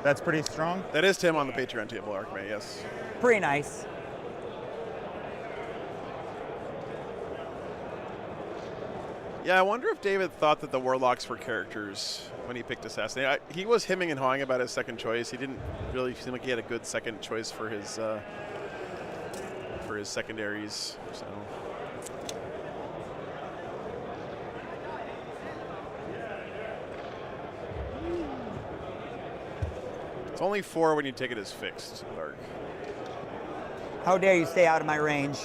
That's pretty strong. That is Tim on the Patreon table, Archmay, yes. Pretty nice. Yeah, I wonder if David thought that the Warlocks were characters when he picked Assassinate. He was hemming and hawing about his second choice. He didn't really seem like he had a good second choice for his secondaries. So. It's only 4 when you take it as fixed, Lark. How dare you stay out of my range?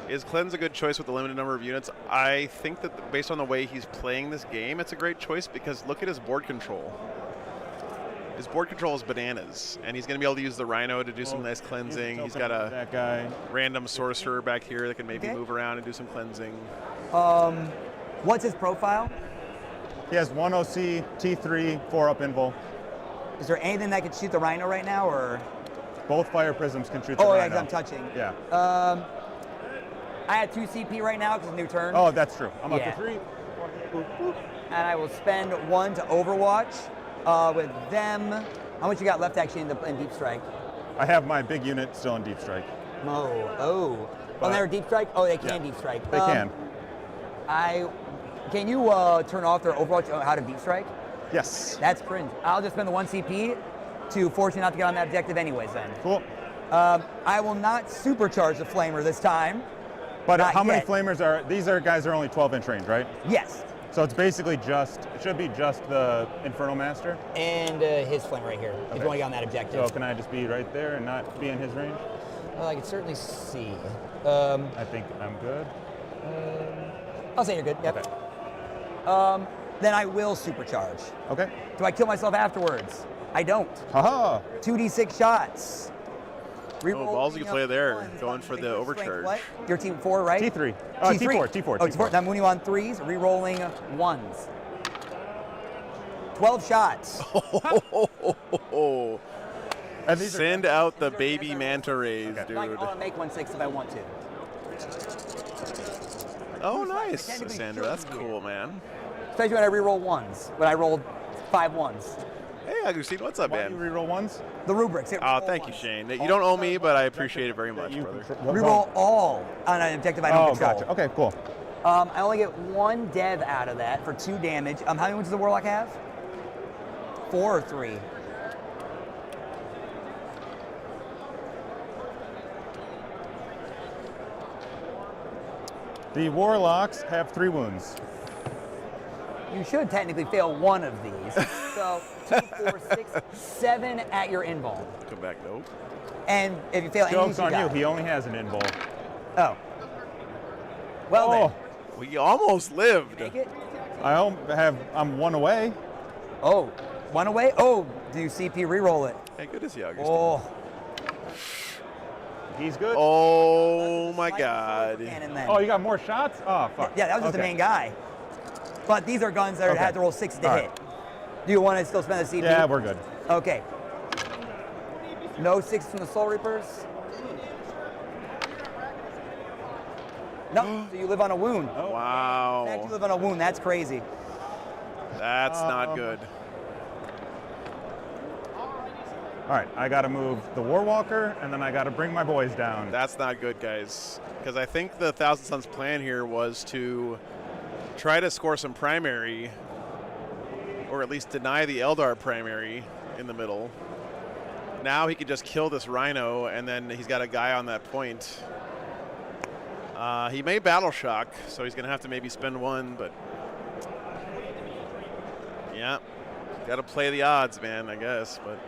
Is Cleanse a good choice with the limited number of units? I think that based on the way he's playing this game, it's a great choice because look at his board control. His board control is bananas, and he's going to be able to use the Rhino to do some nice cleansing. He's got a that guy. random sorcerer back here that can maybe Okay. move around and do some cleansing. What's his profile? He has 1 OC, T3, 4 up invul. Is there anything that could shoot the Rhino right now, or? Both fire prisms can shoot the Oh, yeah, Rhino. 'cause I'm touching. Yeah. I had 2 CP right now because it's a new turn. Oh, that's true. I'm up Yeah. to 3. And I will spend 1 to Overwatch. With them, how much you got left actually in Deep Strike? I have my big unit still in deep strike. Oh, But- they're Deep Strike? Oh, they can Yeah, Deep Strike. They can. Can you turn off their Overwatch how to Deep Strike? Yes. That's cringe. I'll just spend the 1 CP to force you not to get on that objective anyways then. Cool. I will not supercharge the Flamer this time. But Not how many yet. flamers are these? Are guys are only 12-inch range, right? Yes. So it's basically just it should be just the Infernal Master. And his Flame right here, if Okay. you want to get on that objective. So can I just be right there and not be in his range? Well, I can certainly see. I think I'm good. I'll say you're good, yep. Okay. Then I will supercharge. Okay. Do I kill myself afterwards? I don't. Haha. 2d6 shots. Oh, balls you play there, going for the overcharge. What? Your team 4, right? T3. T3. T4. Oh, T4. I'm winning on 3s, re-rolling 1s. 12 shots. Oh, And these are send out the baby manta rays, Like, dude. I want to make 1/6 if I want to. Oh, nice, Technically Sandra. That's cool, man. Especially when I re-roll 1s. When I rolled 5 1s. Hey, Agustin, what's up, why do you man? reroll ones? The rubrics. Oh, thank you, Shane. You don't owe me, but I appreciate it very much, You brother. Reroll all on an objective I don't Oh, control. gotcha. Okay, cool. I only get 1 dev out of that for 2 damage. How many wounds does the Warlock have? 4 or 3? The Warlocks have 3 wounds. You should technically fail 1 of these. So 2, 4, 6, 7 at your invul. Come back, nope. And if you fail any, Joke's you on you. die. He only has an invul. Oh. Well Oh, We almost lived. then. Make it. I'm 1 away. Oh. 1 away? Oh, do you CP reroll it? Hey, good to see you, Augustine. Oh. He's good. Oh my Slight God. sword cannon then. Oh, you got more shots? Oh, fuck. Yeah, that was just the Okay. main guy. But these are guns that Okay. had to roll 6 to All hit. right. Do you want to still spend the CP? Yeah, we're good. Okay. No 6 from the Soul Reapers. No, so you live on a wound. In fact, you Wow. live on a wound. That's crazy. That's not good. All right, I got to move the Warwalker, and then I got to bring my boys down. That's not good, guys. Because I think the Thousand Suns plan here was to try to score some primary, or at least deny the Eldar primary in the middle. Now he could just kill this Rhino, and then he's got a guy on that point. He may Battle Shock, so he's going to have to maybe spend one, but yeah, got to play the odds, man, I guess. But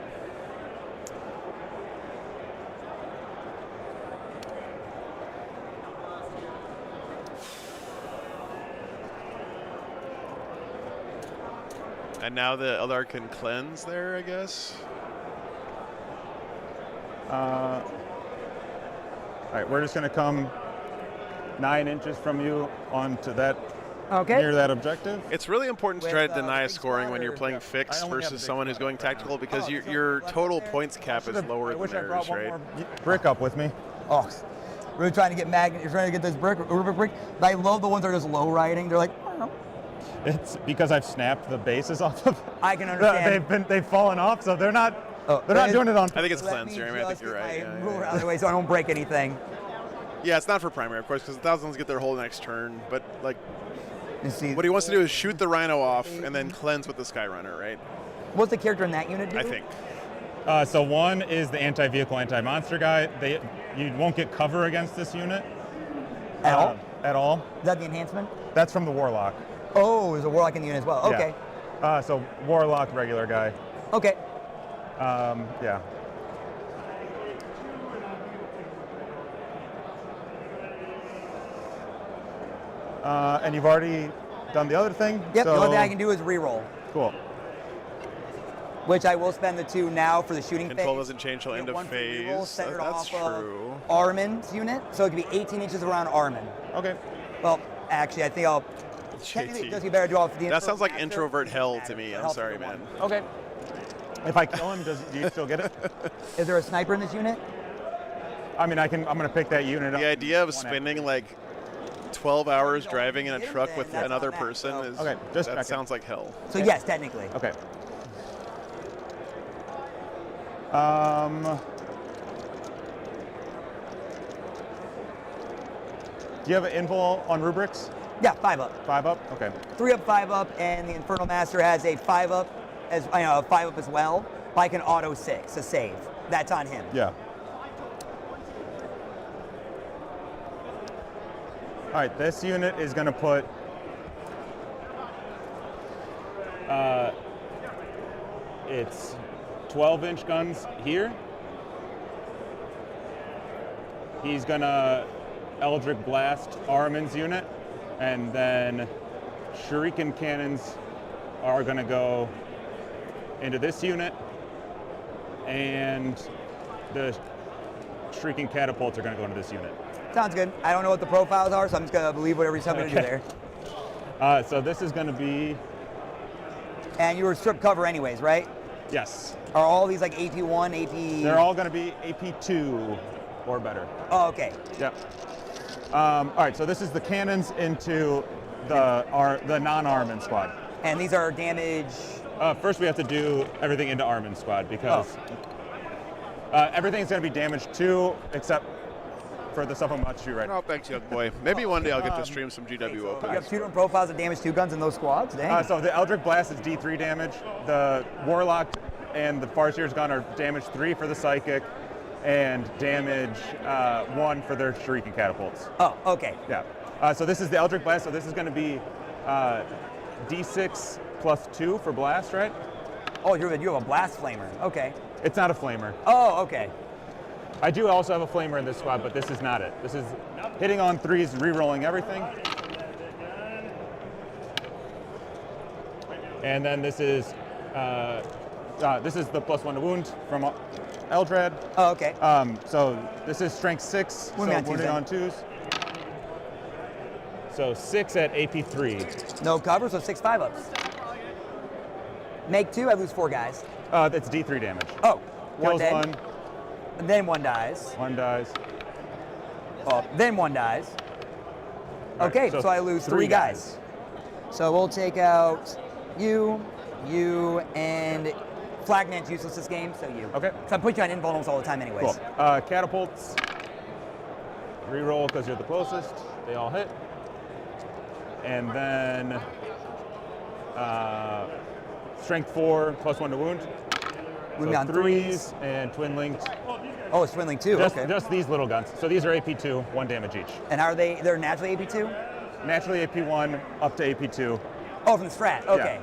and now the Eldar can cleanse there, I guess. All right, we're just going to come 9 inches from you onto that, Okay. near that objective. It's really important to try With, to deny big squaring squad when you're or- playing I fixed only have versus big someone who's squad going right tactical, because Oh, your total points cap is lower I than wish I theirs, brought one right? more brick up with me. Oh, really trying to get you're trying to get those Rubik brick. But I love the ones that are just low riding. They're like, I don't know. It's because I've snapped the bases off of. I can understand. They've fallen off, so they're not. Oh, they're not it- doing it on. I think it's Let cleansed, me Jeremy. I think just you're get right. my Yeah, ruler yeah, out of the way so I don't break anything. yeah, it's not for primary, of course, because the Thousands get their whole next turn. But like, You see, what he wants to do is shoot the Rhino off and then cleanse with the Skyrunner, right? what's the character in that unit do? I think. So one is the anti-vehicle, anti-monster guy. You won't get cover against this unit At all? At all. Is that the enhancement? That's from the Warlock. Oh, there's a Warlock in the unit as well. Yeah. Okay. So Warlock, regular guy. Okay. Yeah. And you've already done the other thing. Yep, So, the only thing I can do is reroll, Cool. which I will spend the 2 now for the shooting Control phase. doesn't change till Get end of 1 for reroll, phase. set it That's off true. Of Armin's unit, so it could be 18 inches around Armin. Okay. Well, actually, I think I'll. Technically, it does get better to do off the. That sounds like Master. introvert hell to It me. I'm helps sorry, with the man. one. Okay. If I kill him, do you still get it? Is there a sniper in this unit? I mean, I'm gonna pick that unit up. The idea of One spending like 12 hours driving in a Get him truck then, with that's another on that, person so- is Okay, just that checking. sounds like hell. So yes, technically. Okay. Do you have an info on rubrics? Yeah, 5 up. 5 up? Okay. 3 up, 5 up, and the Infernal Master has a 5 up as 5 up as well. But I can auto 6, a save. That's on him. Yeah. All right, this unit is going to put it's 12-inch guns here. He's going to Eldritch Blast Armin's unit, and then Shuriken cannons are going to go into this unit, and the Shrieking catapults are going to go into this unit. Sounds good. I don't know what the profiles are, so I'm just going to believe whatever he's telling me to do Okay. there. So this is going to be, And you were strip cover anyways, right? yes, Are all these like AP1, AP... they're all going to be AP2 or better. Oh, okay. Yep. All right, so this is the cannons into the non-Armin squad. And these are damage... First, we have to do everything into Armin squad because everything's going to be damaged too, except for the stuff I'm about to shoot right now. Oh, thanks, young boy. Maybe one day I'll get to stream some GW You Open. have 2 different profiles of damage 2 guns in those squads? Dang. So the Eldritch Blast is D3 damage. The Warlock and the Farseer's gun are damage 3 for the Psychic, and damage 1 for their Shuriken catapults. Oh, okay. Yeah. So this is the Eldritch Blast. So this is going to be D6 plus 2 for blast, right? Oh, you have a blast flamer. Okay. It's not a flamer. Oh, okay. I do also have a flamer in this squad, but this is not it. This is hitting on 3s, re-rolling everything. And then this is the +1 to wound from Eldrad. Oh, okay. So this is strength 6, Wounding so on twos wounding then. on 2s. So 6 at AP3. No cover, so 6 5-ups. Make 2, I lose 4 guys. That's D3 damage. Oh, 1 Kills dead. 1, And then 1 dies. 1 dies. Oh, then 1 dies. Okay, so so I lose 3 guys. So we'll take out you, and Flagman's useless this game, so you. Okay. So I put you on invulnerables all the time anyways. Cool. Catapults. Reroll because you're the closest. They all hit. And then strength 4 plus 1 to wound. Wound So on 3s and twin linked. Oh, it's Swindling too. Okay. Just these little guns. So these are AP2, 1 damage each. And are they? They're naturally AP2? Naturally AP1 up to AP2. Oh, from the strat. Okay.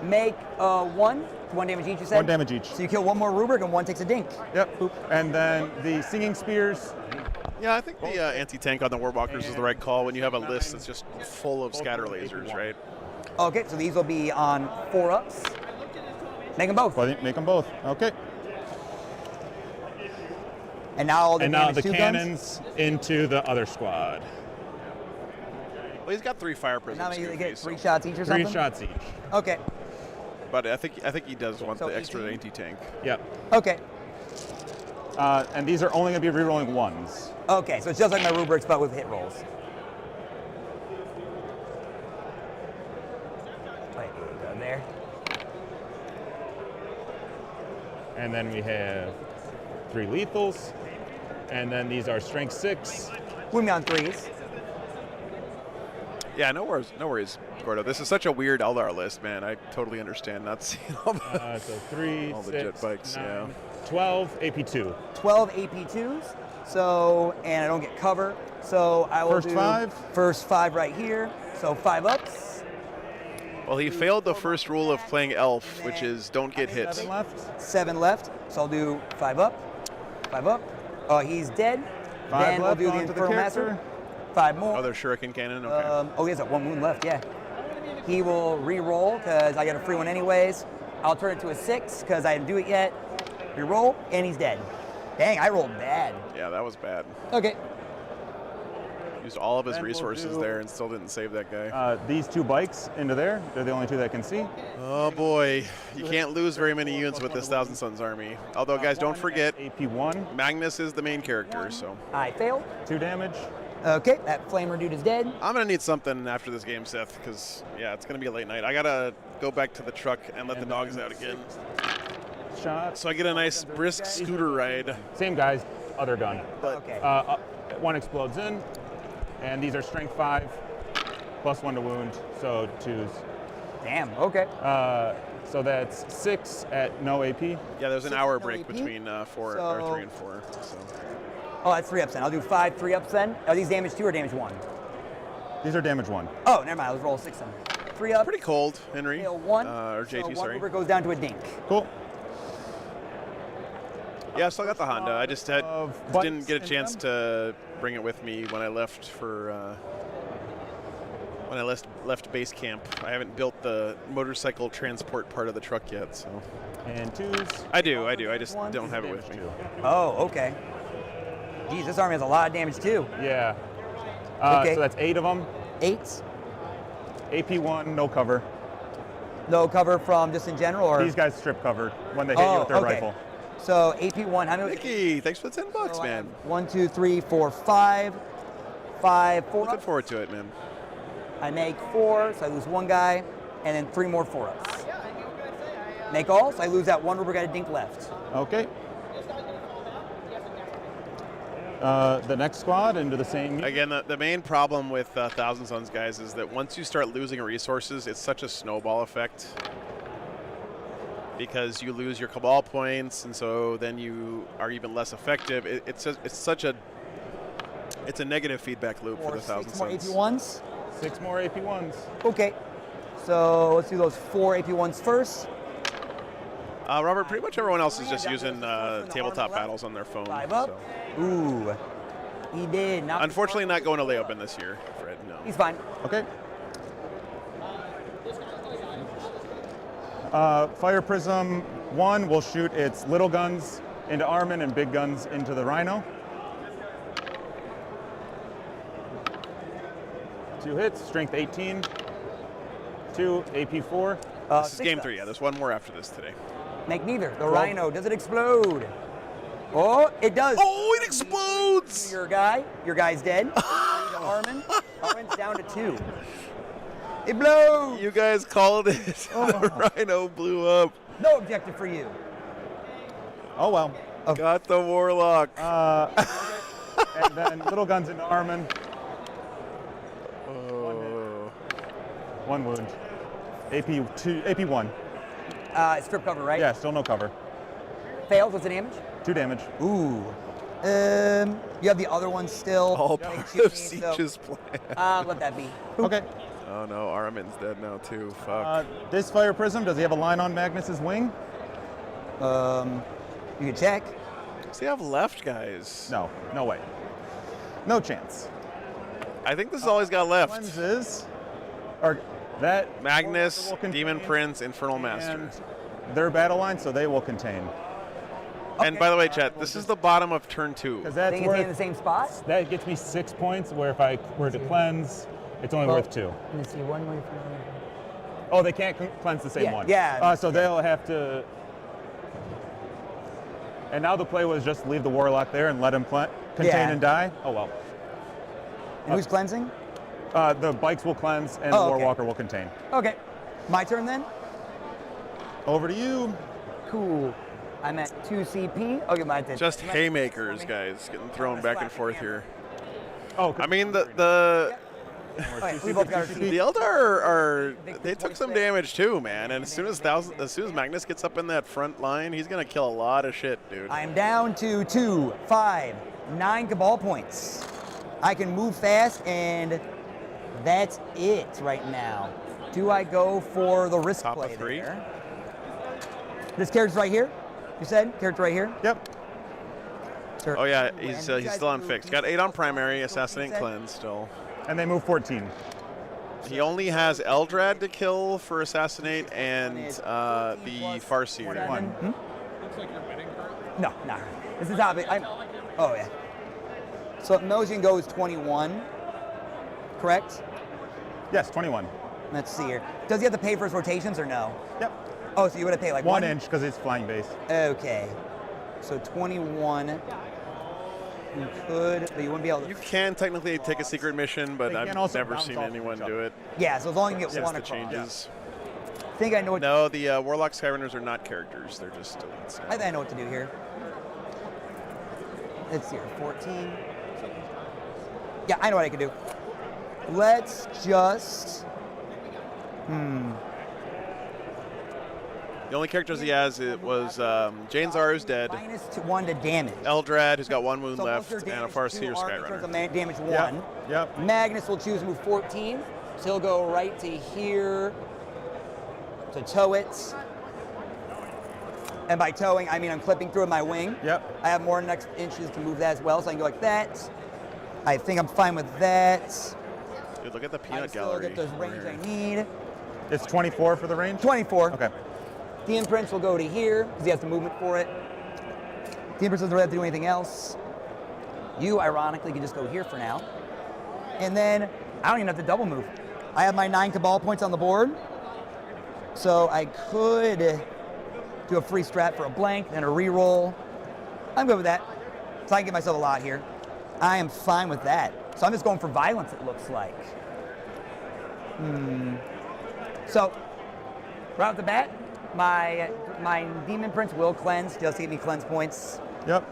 Make 1 damage each. You said. 1 damage each. So you kill 1 more rubric and 1 takes a dink. Yep. And then the singing spears. Yeah, I think the anti-tank on the Warwalkers is the right call when you have a list that's just full of scatter lasers, right? Okay, so these will be on 4-ups. Make them both. Make them both. Okay. And now all the And now damage the 2 cannons guns. into the other squad. Well, he's got 3 fire And prisms. now maybe they Goofy, get so- 3 shots each or 3 something? shots each. Okay. But I think he does want So the extra 18? anti-tank. Yep. Okay. And these are only going to be rerolling 1s. Okay, so it's just like my rubrics, but with hit rolls. Wait, go there. And then we have 3 lethals. And then these are strength 6. Wound me on 3s. Yeah, no worries, Gordo. This is such a weird Eldar list, man. I totally understand not seeing all the, So 3, all the 6, jet bikes. 9, Yeah. 12 AP2. 12 AP2s. So, and I don't get cover. So I will First do 5? First 5 right here. So 5 ups. Well, he failed the first rule of playing Elf, which is don't get hit. 7 left. 7 left. So I'll do 5 up. 5 up. Oh, he's dead. 5 then we'll left do the onto the Infernal Master. character. 5 more. Oh, there's Shuriken Cannon? Okay. Oh, he has one wound left, yeah. He will re-roll because I got a free one anyways. I'll turn it to a 6 because I didn't do it yet. Re-roll, and he's dead. Dang, I rolled bad. Yeah, that was bad. Okay. Used all of his Then we'll resources do- there and still didn't save that guy. These 2 bikes into there. They're the only 2 that can see. Oh boy, you can't lose very many units with this Thousand Suns army. Although, guys, don't forget, AP1. Magnus is the main character, so. I failed. 2 damage. Okay, that flamer dude is dead. I'm gonna need something after this game, Seth, because, yeah, it's gonna be a late night. I gotta go back to the truck and let the dogs out again. Shot. So I get a nice brisk scooter ride. Same guys, other gun. But Okay. 1 explodes in. And these are strength 5 plus 1 to wound. So 2s. Damn, okay. So that's 6 at no AP. yeah, there's an 6 hour no break AP. between 4 So- or 3 and 4. So. Oh, that's 3 ups then. I'll do 5 3-ups then. Are these damage 2 or damage 1? These are damage 1. Oh, never mind. Let's roll 6 then. 3 up. Pretty cold, Henry. Fail 1. Or JT, so 1 sorry. rubric goes down to a dink. Cool. Yeah, I still got the Honda. I just had, Of didn't bikes get a in chance them? to bring it with me when I left for when I left base camp. I haven't built the motorcycle transport part of the truck yet, so. And 2s. I do. I just One. don't have it with me. 2. Oh, okay. Geez, this army has a lot of damage too. Yeah. Okay. So that's 8 of them. 8s. AP1, no cover. No cover from just in general, or? These guys strip covered when they hit you with their okay. rifle. So AP1, how many? Mickey, thanks for the $10, So I man. have 1, 2, 3, 4, 5. 5, 4 Looking ups. forward to it, man. I make 4, so I lose 1 guy, and then 3 more 4 ups. Make all, so I lose that 1 rubric, got a dink left. Okay. The next squad into the same. Again, the main problem with Thousand Suns, guys, is that once you start losing resources, it's such a snowball effect. Because you lose your Cabal points, and so then you are even less effective. It's a negative feedback loop for Or the Thousand 6 more Suns. AP1s. 6 more AP1s. Okay. So let's do those 4 AP1s first. Robert, pretty much everyone else is just using tabletop battles on their phone. 5 up. So. Ooh. He did. Not Unfortunately, not going to Leoben this year, Fred. No. He's fine. Okay. Fire Prism 1 will shoot its little guns into Armin and big guns into the Rhino. 2 hits, strength 18. 2, AP4. This is 6 game ups. 3. Yeah, there's one more after this today. Make neither. The Rhino, does it explode? Oh, it does. Oh, it explodes! Your guy's dead. To Armin. at 2. It blows. You guys called it. The Rhino blew up. No objective for you. Oh well. Got the Warlock. And then little guns into Armin. Oh. 1 wound. AP 1. Strip cover, right? Yeah, still no cover. Failed. What's the damage? 2 damage. Ooh. You have the other one still. All They part shoot of me, so, Siege's plan. let that be. Okay. Oh no, Armin's dead now too. Fuck. This Fire Prism, does he have a line on Magnus's wing? You can check. Does he have left, guys? No, no way. No chance. I think this is all he's got left. Cleanses, or that Magnus, will contain Demon Prince, Infernal Master. and their battle line, so they will contain. And by the way, chat, this is the bottom of turn 2. Because that's Think it's in the worth, same spot? that gets me 6 points, where if I were to cleanse, it's only worth 2. Let me see, 1 more. Oh, they can't cleanse the same Yeah, one. yeah. So they'll have to. And now the play was just leave the Warlock there and let him contain Yeah. and die. Oh well. And who's cleansing? The bikes will cleanse and the Oh, okay. Warwalker will contain. Okay. My turn then? Over to you. Cool. I'm at 2 CP. Okay, my turn. Just haymakers, guys, getting thrown back and forth here. Oh, I mean, the Okay, we both got our CP. The Eldar they took some damage too, man. And as soon as Magnus gets up in that front line, he's gonna kill a lot of shit, dude. I'm down to 2, 5, 9 Cabal points. I can move fast, and that's it right now. Do I go for the risk Top of play 3? there? This character's right here. You said character right here. Yep. Sure. Oh yeah, And he's you guys still on move fixed. these Got 8 on two, primary, so assassinate, you said? cleanse still. And they move 14. He only has Eldrad to kill for assassinate and the Farseer. One. No, no. This is how big. Oh yeah. So Motion goes 21. Correct. Yes, 21. Let's see here. Does he have to pay for his rotations or no? Yep. Oh, so you would have paid like 1 inch because it's flying base. Okay. So 21. You could, but you wouldn't be able to. You can technically take a secret mission, but They I've can also never bounce seen off anyone each do other. it Yeah, so as long as you get since one the across. changes. I think I know what. No, the Warlock Skyrunners are not characters. They're just elites now. I think I know what to do here. Let's see here. 14. Yeah, I know what I can do. Let's just. The only characters he has was Jane Zaru's dead, -1 to damage. Eldrad, who's got 1 wound So left, most of and a damage Farseer to Armin turns Skyrunner. on damage 1. Yep. Magnus will choose to move 14. So he'll go right to here to tow it. And by towing, I mean I'm clipping through my wing. Yep. I have more next inches to move that as well, so I can go like that. I think I'm fine with that. Dude, look at the I peanut still gallery. get the range I need. It's 24 for the range? 24. Okay. Demon Prince will go to here because he has the movement for it. Demon Prince doesn't really have to do anything else. You, ironically, can just go here for now. And then I don't even have to double move. I have my 9 Cabal points on the board. So I could do a free strat for a blank, then a reroll. I'm good with that. So I can get myself a lot here. I am fine with that. So I'm just going for violence, it looks like. So, right off the bat, my Demon Prince will cleanse, just to get me cleanse points. Yep.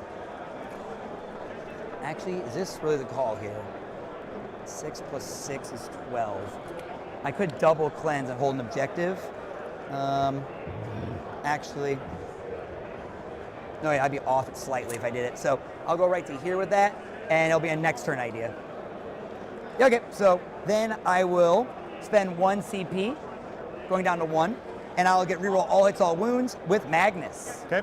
Actually, is this really the call here? 6 + 6 is 12. I could double cleanse and hold an objective. Actually, no, yeah, I'd be off it slightly if I did it. So I'll go right to here with that, and it'll be a next turn idea. Yeah, okay, so then I will spend 1 CP, going down to 1, and I'll get reroll all hits, all wounds with Magnus. Okay.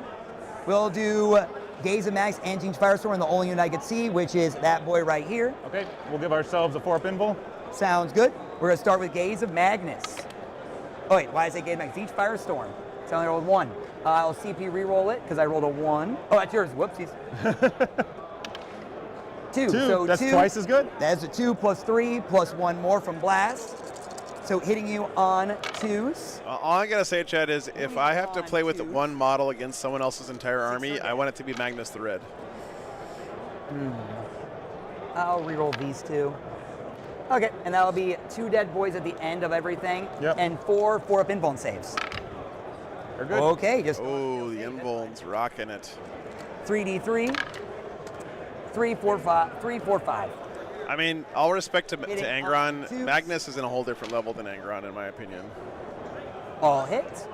We'll do Gaze of Magnus and Change Firestorm in the only unit I could see, which is that boy right here. Okay. We'll give ourselves a 4-up invul. Sounds good. We're gonna start with Gaze of Magnus. Oh wait, why did I say Gaze of Magnus? Each Firestorm. So I only rolled 1. I'll CP reroll it because I rolled a 1. Oh, that's yours. Whoopsies. 2. 2. So That's 2. twice as good. That's a 2 + 3 + 1 more from Blast. So hitting you on 2s. All I gotta say, Chad, is if I have to play with one model against someone else's entire army, I want it to be Magnus the Red. I'll reroll these 2. Okay, and that'll be 2 dead boys at the end of everything, Yep. and 4 4-up invuln saves. They're good. Okay, just Oh, the invuln's rocking it. 3d3, 3, 4, 5, 3, 4, 5. I mean, all respect to Hitting Angron, on 2s. Magnus is in a whole different level than Angron, in my opinion. All hit.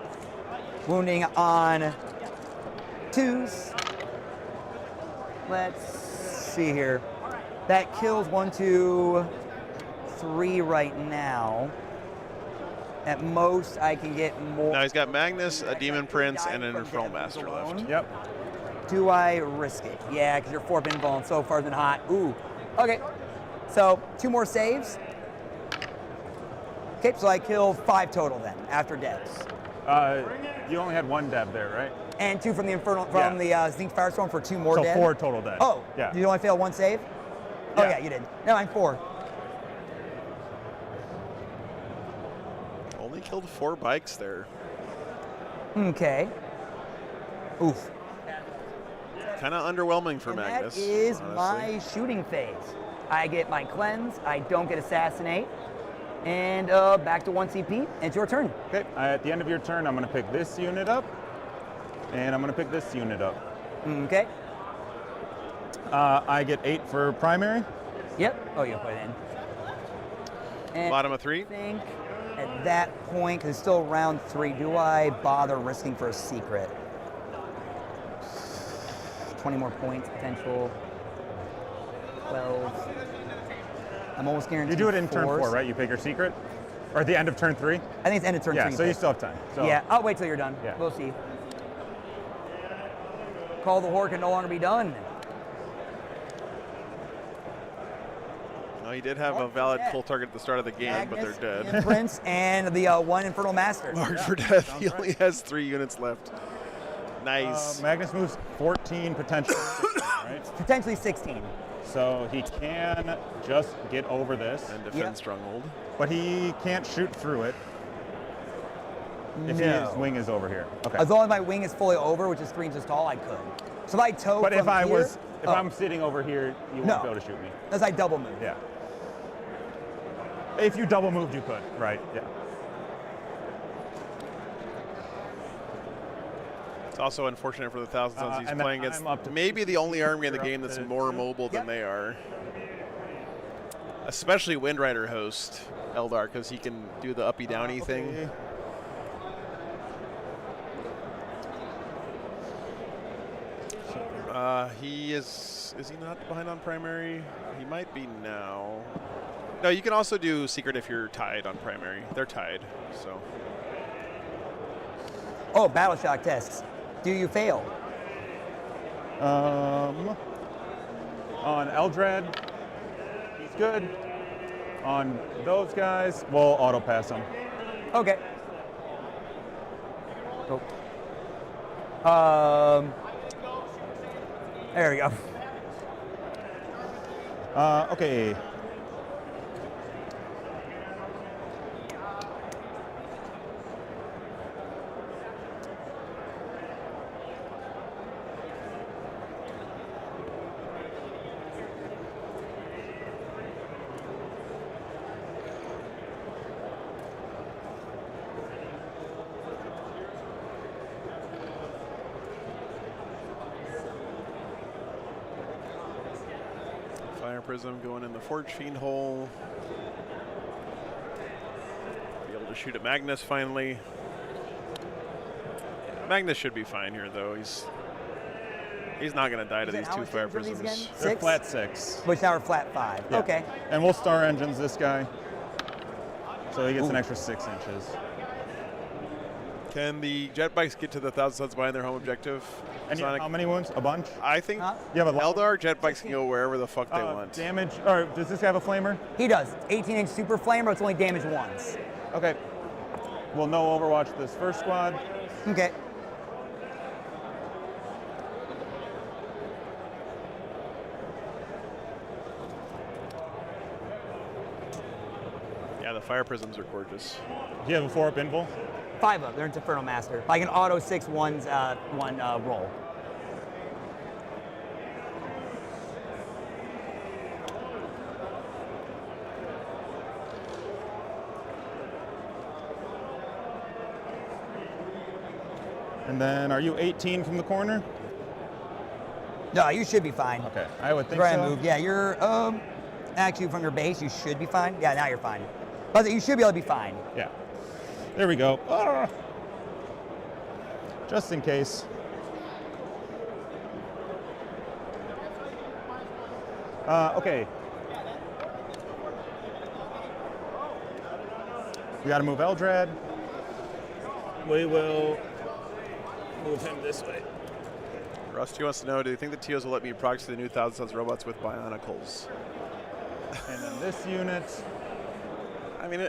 Wounding on 2s. Let's see here. That kills 1, 2, 3 right now. At most, I can get more. Now he's got Magnus, a Demon Prince, and an Infernal Master left. Yep. Do I risk it? Yeah, because your 4-up invuln so far has been hot. Ooh. Okay. So 2 more saves. Okay, so I kill 5 total then after deaths. You only had 1 dev there, right? And 2 from the Infernal, Yeah. from the Zinc Firestorm for 2 more So dead. 4 total dead. Oh, yeah. you only failed 1 save? Oh Yeah. yeah, you did. No, I'm 4. Only killed 4 bikes there. Okay. Oof. Kind of underwhelming for And Magnus. that is honestly. my shooting phase. I get my cleanse, I don't get assassinate, and back to 1 CP. It's your turn. Okay. At the end of your turn, I'm going to pick this unit up, and I'm going to pick this unit up. Okay. I get 8 for primary. Yep. Oh, you put it in. And Bottom of 3. I think at that point, because it's still round 3, do I bother risking for a secret? 20 more points potential. 12. I'm almost guaranteed. You do it in turn 4, 4s. right? You pick your secret? Or at the end of turn 3? I think it's end of turn 3. Yeah, so you still have time. So Yeah, I'll wait till you're done. Yeah. We'll see. Call the Horde can no longer be done. Well, he did have a valid full target at the start of the game, but Magnus, they're Ian dead. Prince, and the 1 Infernal Master. Marked for death. He only has 3 units left. Nice. Magnus moves 14, potentially 16, right? Potentially 16. So he can just get over this, And defend Yep. Stronghold. but he can't shoot through it if No. his wing is over here. Okay. As long as my wing is fully over, which is 3 inches tall, I could. So if I tow But from if here, I'm sitting over here, you won't No. be able to shoot me. as I double move. Yeah. If you double moved, you could, right? Yeah. It's also unfortunate for the Thousand Sons he's and then playing against I'm up to maybe the only army in the You're up game that's to more 2. mobile than Yep. they are. Especially Windrider host Eldar, because he can do the uppy downy thing. He is he not behind on primary? He might be now. No, you can also do secret if you're tied on primary. They're tied, so. Oh, battle shock tests. Do you fail? On Eldrad, he's good. On those guys, we'll auto pass him. Okay. Oh. There we go. Okay. Fire Prism going in the Forge Fiend hole. Be able to shoot at Magnus finally. Magnus should be fine here though. He's not going to die to Is it these how 2 much Fire damage are these Prisms. again? They're 6? flat 6. Which now are flat 5. Yeah. Okay. And we'll star engines this guy. So he gets an extra 6 inches. Can the jet bikes get to the Thousand Sons behind their home objective? And Sonic? how many wounds? A bunch? I think Huh? You have a lot. Eldar jet bikes can go wherever the fuck they want. Damage. Or does this have a flamer? He does. 18-inch super flame, but it's only damage once. Okay. We'll no Overwatch this first squad. Okay. Yeah, the Fire Prisms are gorgeous. Do you have a 4-up invul? 5 up. They're into Infernal Master. I can auto 6 one roll. And then, are you 18 from the corner? No, you should be fine. Okay, I would think Try and so. move. Yeah, you're actually from your base, you should be fine. Yeah, now you're fine. But you should be able to be fine. Yeah. There we go. Ah. Just in case. Okay. We got to move Eldrad. We will move him this way. Rusty wants to know, do you think the TOs will let me proxy the new Thousand Suns robots with Bionicles? And then this unit. I mean,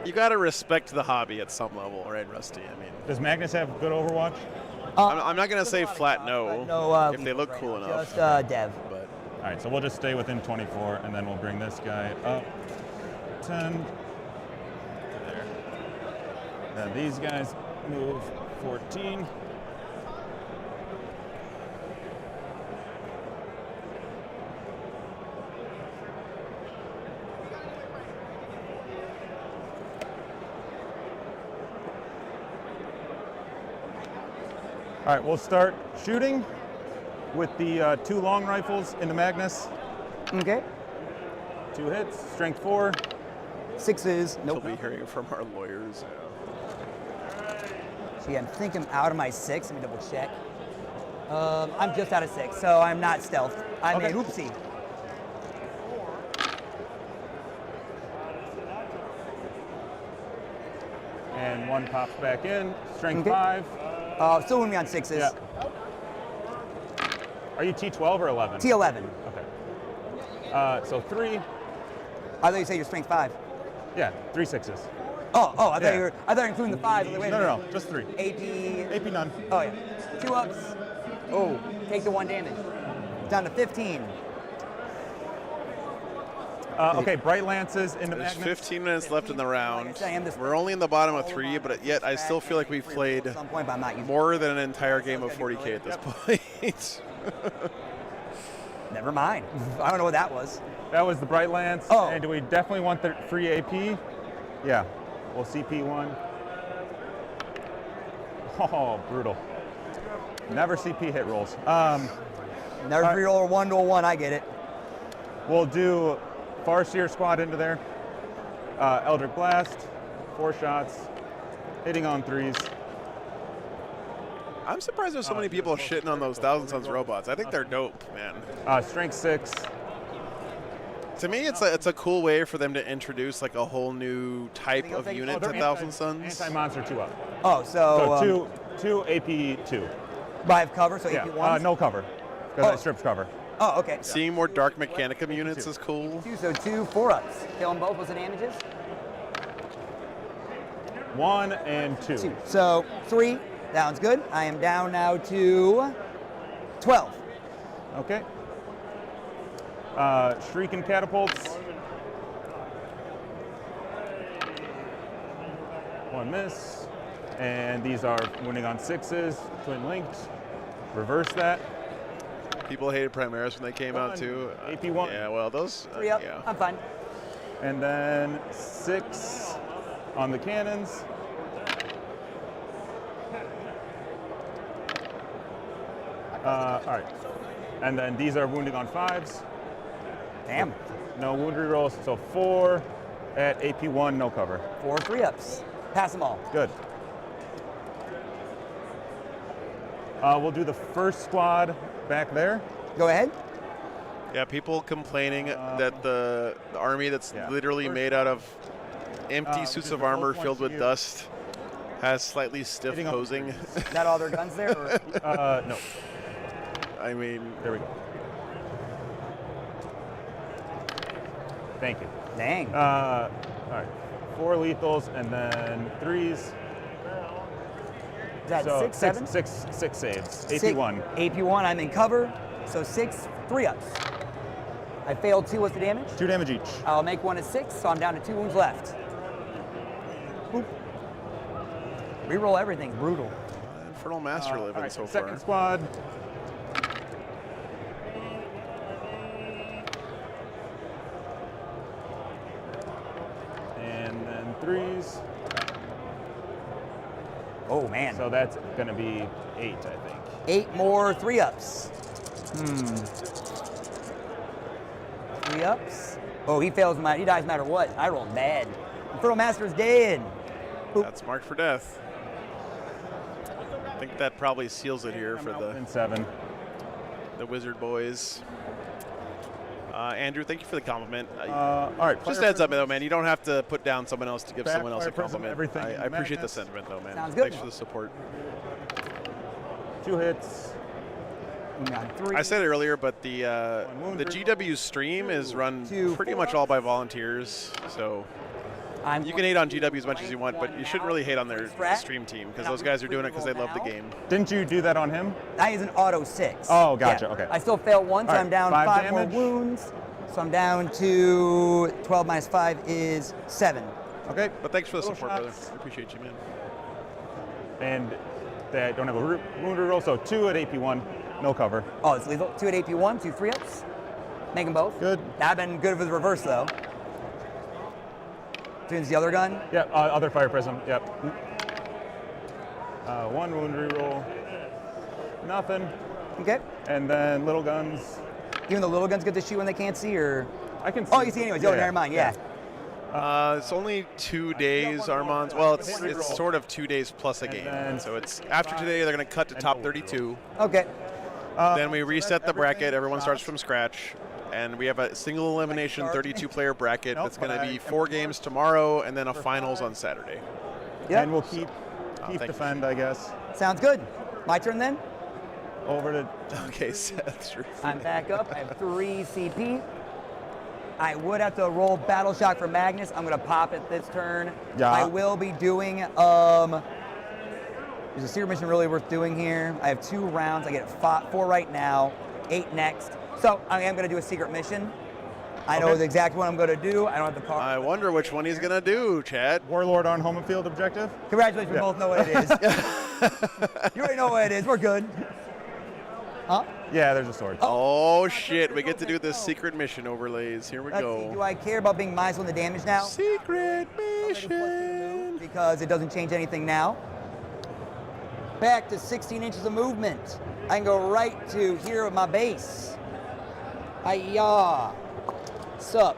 you got to respect the hobby at some level, right, Rusty? I mean, Does Magnus have good Overwatch? I'm not going to say flat no, No, if they look right cool now. enough. Just dev. But All right, so we'll just stay within 24, and then we'll bring this guy up 10. There. Then these guys move 14. All right, we'll start shooting with the 2 long rifles into Magnus. Okay. 2 hits, strength 4. 6s. we'll Nope. be hearing from our lawyers. See, I think I'm out of my 6. Let me double check. I'm just out of 6, so I'm not stealth. I'm Okay. a oopsie. And 1 pops back in, strength Okay. 5. Still with me on 6s. Yeah. Are you T12 or 11? T11. Okay. So 3. I thought you said you're strength 5. Yeah, 3 6s. Oh, I thought Yeah. you were including the 5. Wait a No, minute. no, just 3. AP. AP none. Oh yeah. 2 ups. Oh, take the 1 damage. Down to 15. Okay, Bright Lances into There's Magnus. 15 minutes left in the round. Like I said, I am this- We're only in the bottom of 3, but yet I still feel like we've played At some point, but I'm not using more than an entire game of 40K at this point. Never mind. I don't know what that was. That was the Bright Lance. Oh. And do we definitely want the free AP? Yeah. We'll CP 1. Oh, brutal. Never CP hit rolls. Never All right. free roll or 1 to 1. I get it. We'll do Farseer squad into there. Eldritch Blast, 4 shots, hitting on 3s. I'm surprised there's so many people shitting on those Thousand Suns robots. I think they're dope, man. Strength 6. To me, it's a cool way for them to introduce like a whole new type of unit to Thousand Suns. Anti-monster 2 up. Oh, so, So 2 AP 2. but I have cover, so Yeah. AP 1. No cover. Because Oh. that strips cover. Oh, okay. Seeing more Dark Mechanicum units is cool. 2, so 2 4-ups. Kill them both. What's the damages? 1 and 2. 2. So 3. Sounds good. I am down now to 12. Okay. Shrieking catapults. 1 miss. And these are wounding on 6s, twin linked. Reverse that. People hated Primaris when they came out One. too. AP 1. Yeah, well, those. 3 up. Yeah. I'm fine. And then 6 on the cannons. All right. And then these are wounding on 5s. Damn. No wound rerolls. So 4 at AP 1, no cover. 4 3-ups. Pass them all. Good. We'll do the first squad back there. Go ahead. Yeah, people complaining that the army that's yeah. literally made out of empty which suits is of the armor close one filled to with you. dust has slightly stiff Hitting on posing. Is that all their guns there? Or? No. I mean, There we go. Thank you. Dang. All right. 4 lethals and then 3s. Is that So 6, 7? six saves. AP 6, 1. AP 1, I'm in cover. So 6 3-ups. I failed 2. What's the damage? 2 damage each. I'll make 1 at 6, so I'm down to 2 wounds left. Boop. Reroll everything's brutal. Infernal Master All living right, so second far. squad. And then 3s. Oh, man. So that's going to be 8, I think. 8 more 3-ups. 3-ups. Oh, he fails he dies no matter what. I rolled bad. Infernal Master's dead. Oop. That's marked for death. I think that probably seals it here for In 7. the Wizard boys. Andrew, thank you for the compliment. All right. Just Fire heads up, Prism. though, man. You don't have to put down someone else to give Back, someone else a Fire Prism, compliment. everything I appreciate the madness. sentiment, though, man. Sounds good. Thanks for the support. 2 hits. We got 3. I said it earlier, but the wound GW stream is run 2, pretty 4 much all by volunteers, so you can hate on GW as much as you want, but you shouldn't really hate on their stream team because those guys are doing it because they love the game. Didn't you do that on him? That is an auto 6. Oh, gotcha, Yeah. okay. I still failed once, so All I'm right, down 5 5 more damage. wounds. So I'm down to 12 minus 5 is 7. Okay. But thanks for the Little support, brother. shots. I appreciate you, man. And they don't have a wound reroll, so 2 at AP1, no cover. Oh, it's lethal. 2 at AP1, 2 3-ups. Make them both. Good. That would have been good with reverse, though. Tunes the other gun. Yeah, other Fire Prism, yep. 1 wound reroll, nothing. Okay. And then little guns, Even the little guns get to shoot when they can't see, or? I can see. Oh, you see anyways. Oh, never mind. Yeah. It's only 2 days, Armands. Well, it's sort of 2 days plus a game. then So it's after today, they're going to cut to top 32. Okay. Then we reset the bracket. Everyone starts from scratch. And we have a single elimination 32-player bracket Nope, that's going to but be 4 games tomorrow and then a finals on Saturday. Yep. And we'll keep thank you. defend, I guess. Sounds good. My turn then. Over to Okay, Seth. Sure. I'm back up. I have 3 CP. I would have to roll Battle Shock for Magnus. I'm going to pop it this turn. Yeah. I will be doing, is a secret mission really worth doing here? I have 2 rounds. I get 4 right now, 8 next. So I am going to do a secret mission. I know Okay. the exact one I'm going to do. I don't have the card. I wonder which one he's going to do, Chad. Warlord on home and field objective. Congratulations, we Yeah. both know what it is. You already know what it is. We're good. Huh? Yeah, there's a sword. Oh, shit. We get to do the secret mission overlays. Here we Let's see. go. Do I care about being minus 1 the damage now? Secret mission. Because it doesn't change anything now. Back to 16 inches of movement. I can go right to here at my base. Hiya. Sup?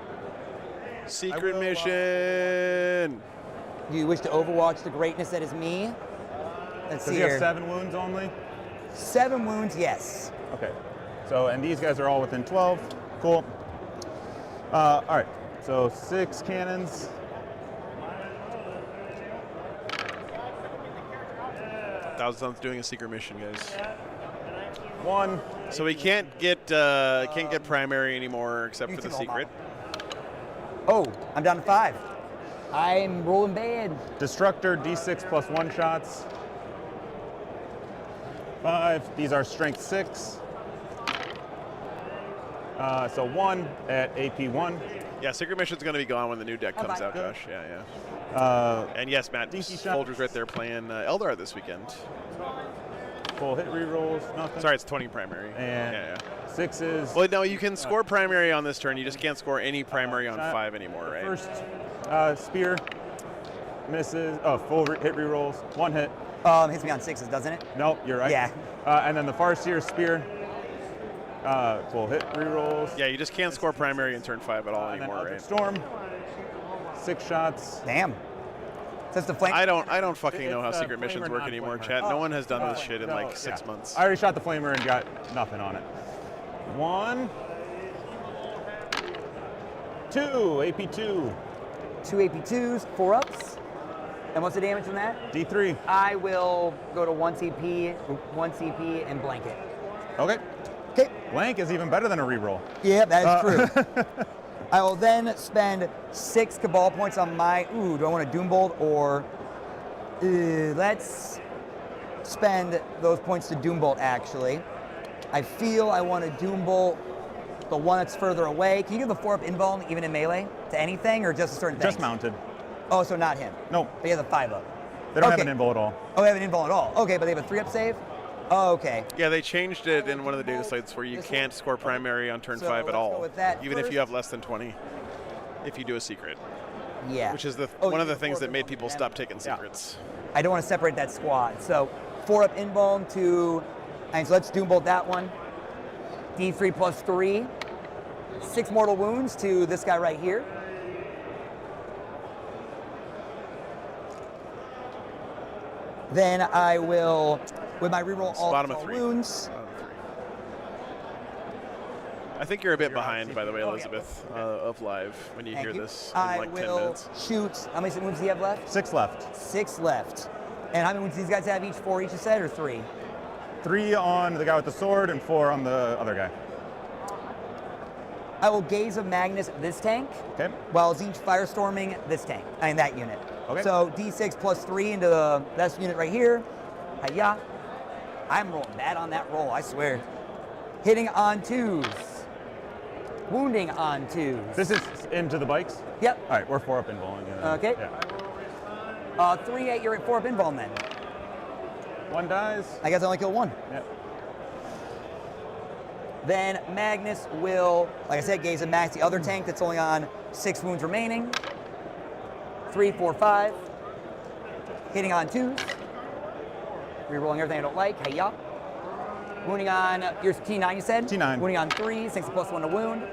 Secret mission. Do you wish to overwatch the greatness that is me? Let's Does see he have here. 7 wounds only? 7 wounds, yes. Okay. So, and these guys are all within 12. Cool. All right. So 6 cannons. Thousand Sun's doing a secret mission, guys. 1. So we can't get primary anymore except You for the two all secret. Oh, I'm down to 5. I'm rolling bad. Destructor D6 plus 1 shots. 5. These are strength 6. So 1 at AP1. Yeah, secret mission's going to be gone when the new deck Oh, comes bye. out, Josh. Yeah. And yes, Matt, Dinky shots. Folger's right there playing Eldar this weekend. Full hit rerolls, nothing. Sorry, it's 20 primary. And yeah. 6s. Well, no, you can score primary on this turn. You just can't score any primary on shot. 5 anymore, right? First spear misses. Oh, full hit rerolls. 1 hit. Hits me on 6s, doesn't it? Nope, you're right. Yeah. And then the Farseer spear. Full hit rerolls. Yeah, you just can't score primary in turn 5 at all And then anymore, Eldritch right? Storm. 6 shots. Damn. That's the flame. I don't fucking know how It's, secret flamer, missions work not anymore, flamer. chat. No one has done this shit in No, like 6 yeah. months. I already shot the flamer and got nothing on it. 1. 2. AP2. 2 AP2s, 4 ups. And what's the damage from that? D3. I will go to 1 CP, and blanket. Okay. Okay. Blank is even better than a reroll. Yeah, that is true. I will then spend 6 Cabal points on my. Ooh, do I want a Doombolt or? Let's spend those points to Doombolt. Actually, I feel I want a Doombolt, the one that's further away. Can you give the 4-up invuln even in melee to anything or just a certain thing? Just mounted. Oh, so not him. Nope. But he has a 5-up. They don't have Okay. an invul at all. Oh, they have an invuln at all. Okay, but they have a 3-up save. Oh, okay. Yeah, they changed it in one of the data sites where you can't score primary on turn So 5 at let's all, go with that even if first. you have less than 20, if you do a secret. Yeah. Which is the Oh, one of you the things four that made involved people in stop damage. taking secrets. I don't want to separate that squad. So 4 up invuln to, and so let's doombolt that one. D3 plus 3. 6 mortal wounds to this guy right here. Then I will, with my reroll, all Bottom of all 3. wounds. Bottom of 3. I think you're a bit behind, by the way, Elizabeth, of live when you Thank hear you. this in I like 10 will minutes. shoot. How many wounds do you have left? 6 left. 6 left. And how many wounds do these guys have each? 4 each a set or 3? 3 on the guy with the sword and 4 on the other guy. I will Gaze of Magnus this tank, Okay. while Zinch Firestorming this tank, and that unit. Okay. So D6 plus 3 into the best unit right here. Hiya. I'm rolling bad on that roll, I swear. Hitting on 2s. Wounding on 2s. This is into the bikes? Yep. All right, we're 4 up in bowling. Okay. Yeah. 3 at you're at 4 up invuln then. 1 dies. I guess I only killed 1. Yep. Then Magnus will, like I said, Gaze of Max, the other tank that's only on 6 wounds remaining. 3, 4, 5. Hitting on 2s. Rerolling everything I don't like. Hey, ya. Wounding on, your T9 you said? T9. Wounding on 3, 6 plus 1 to wound.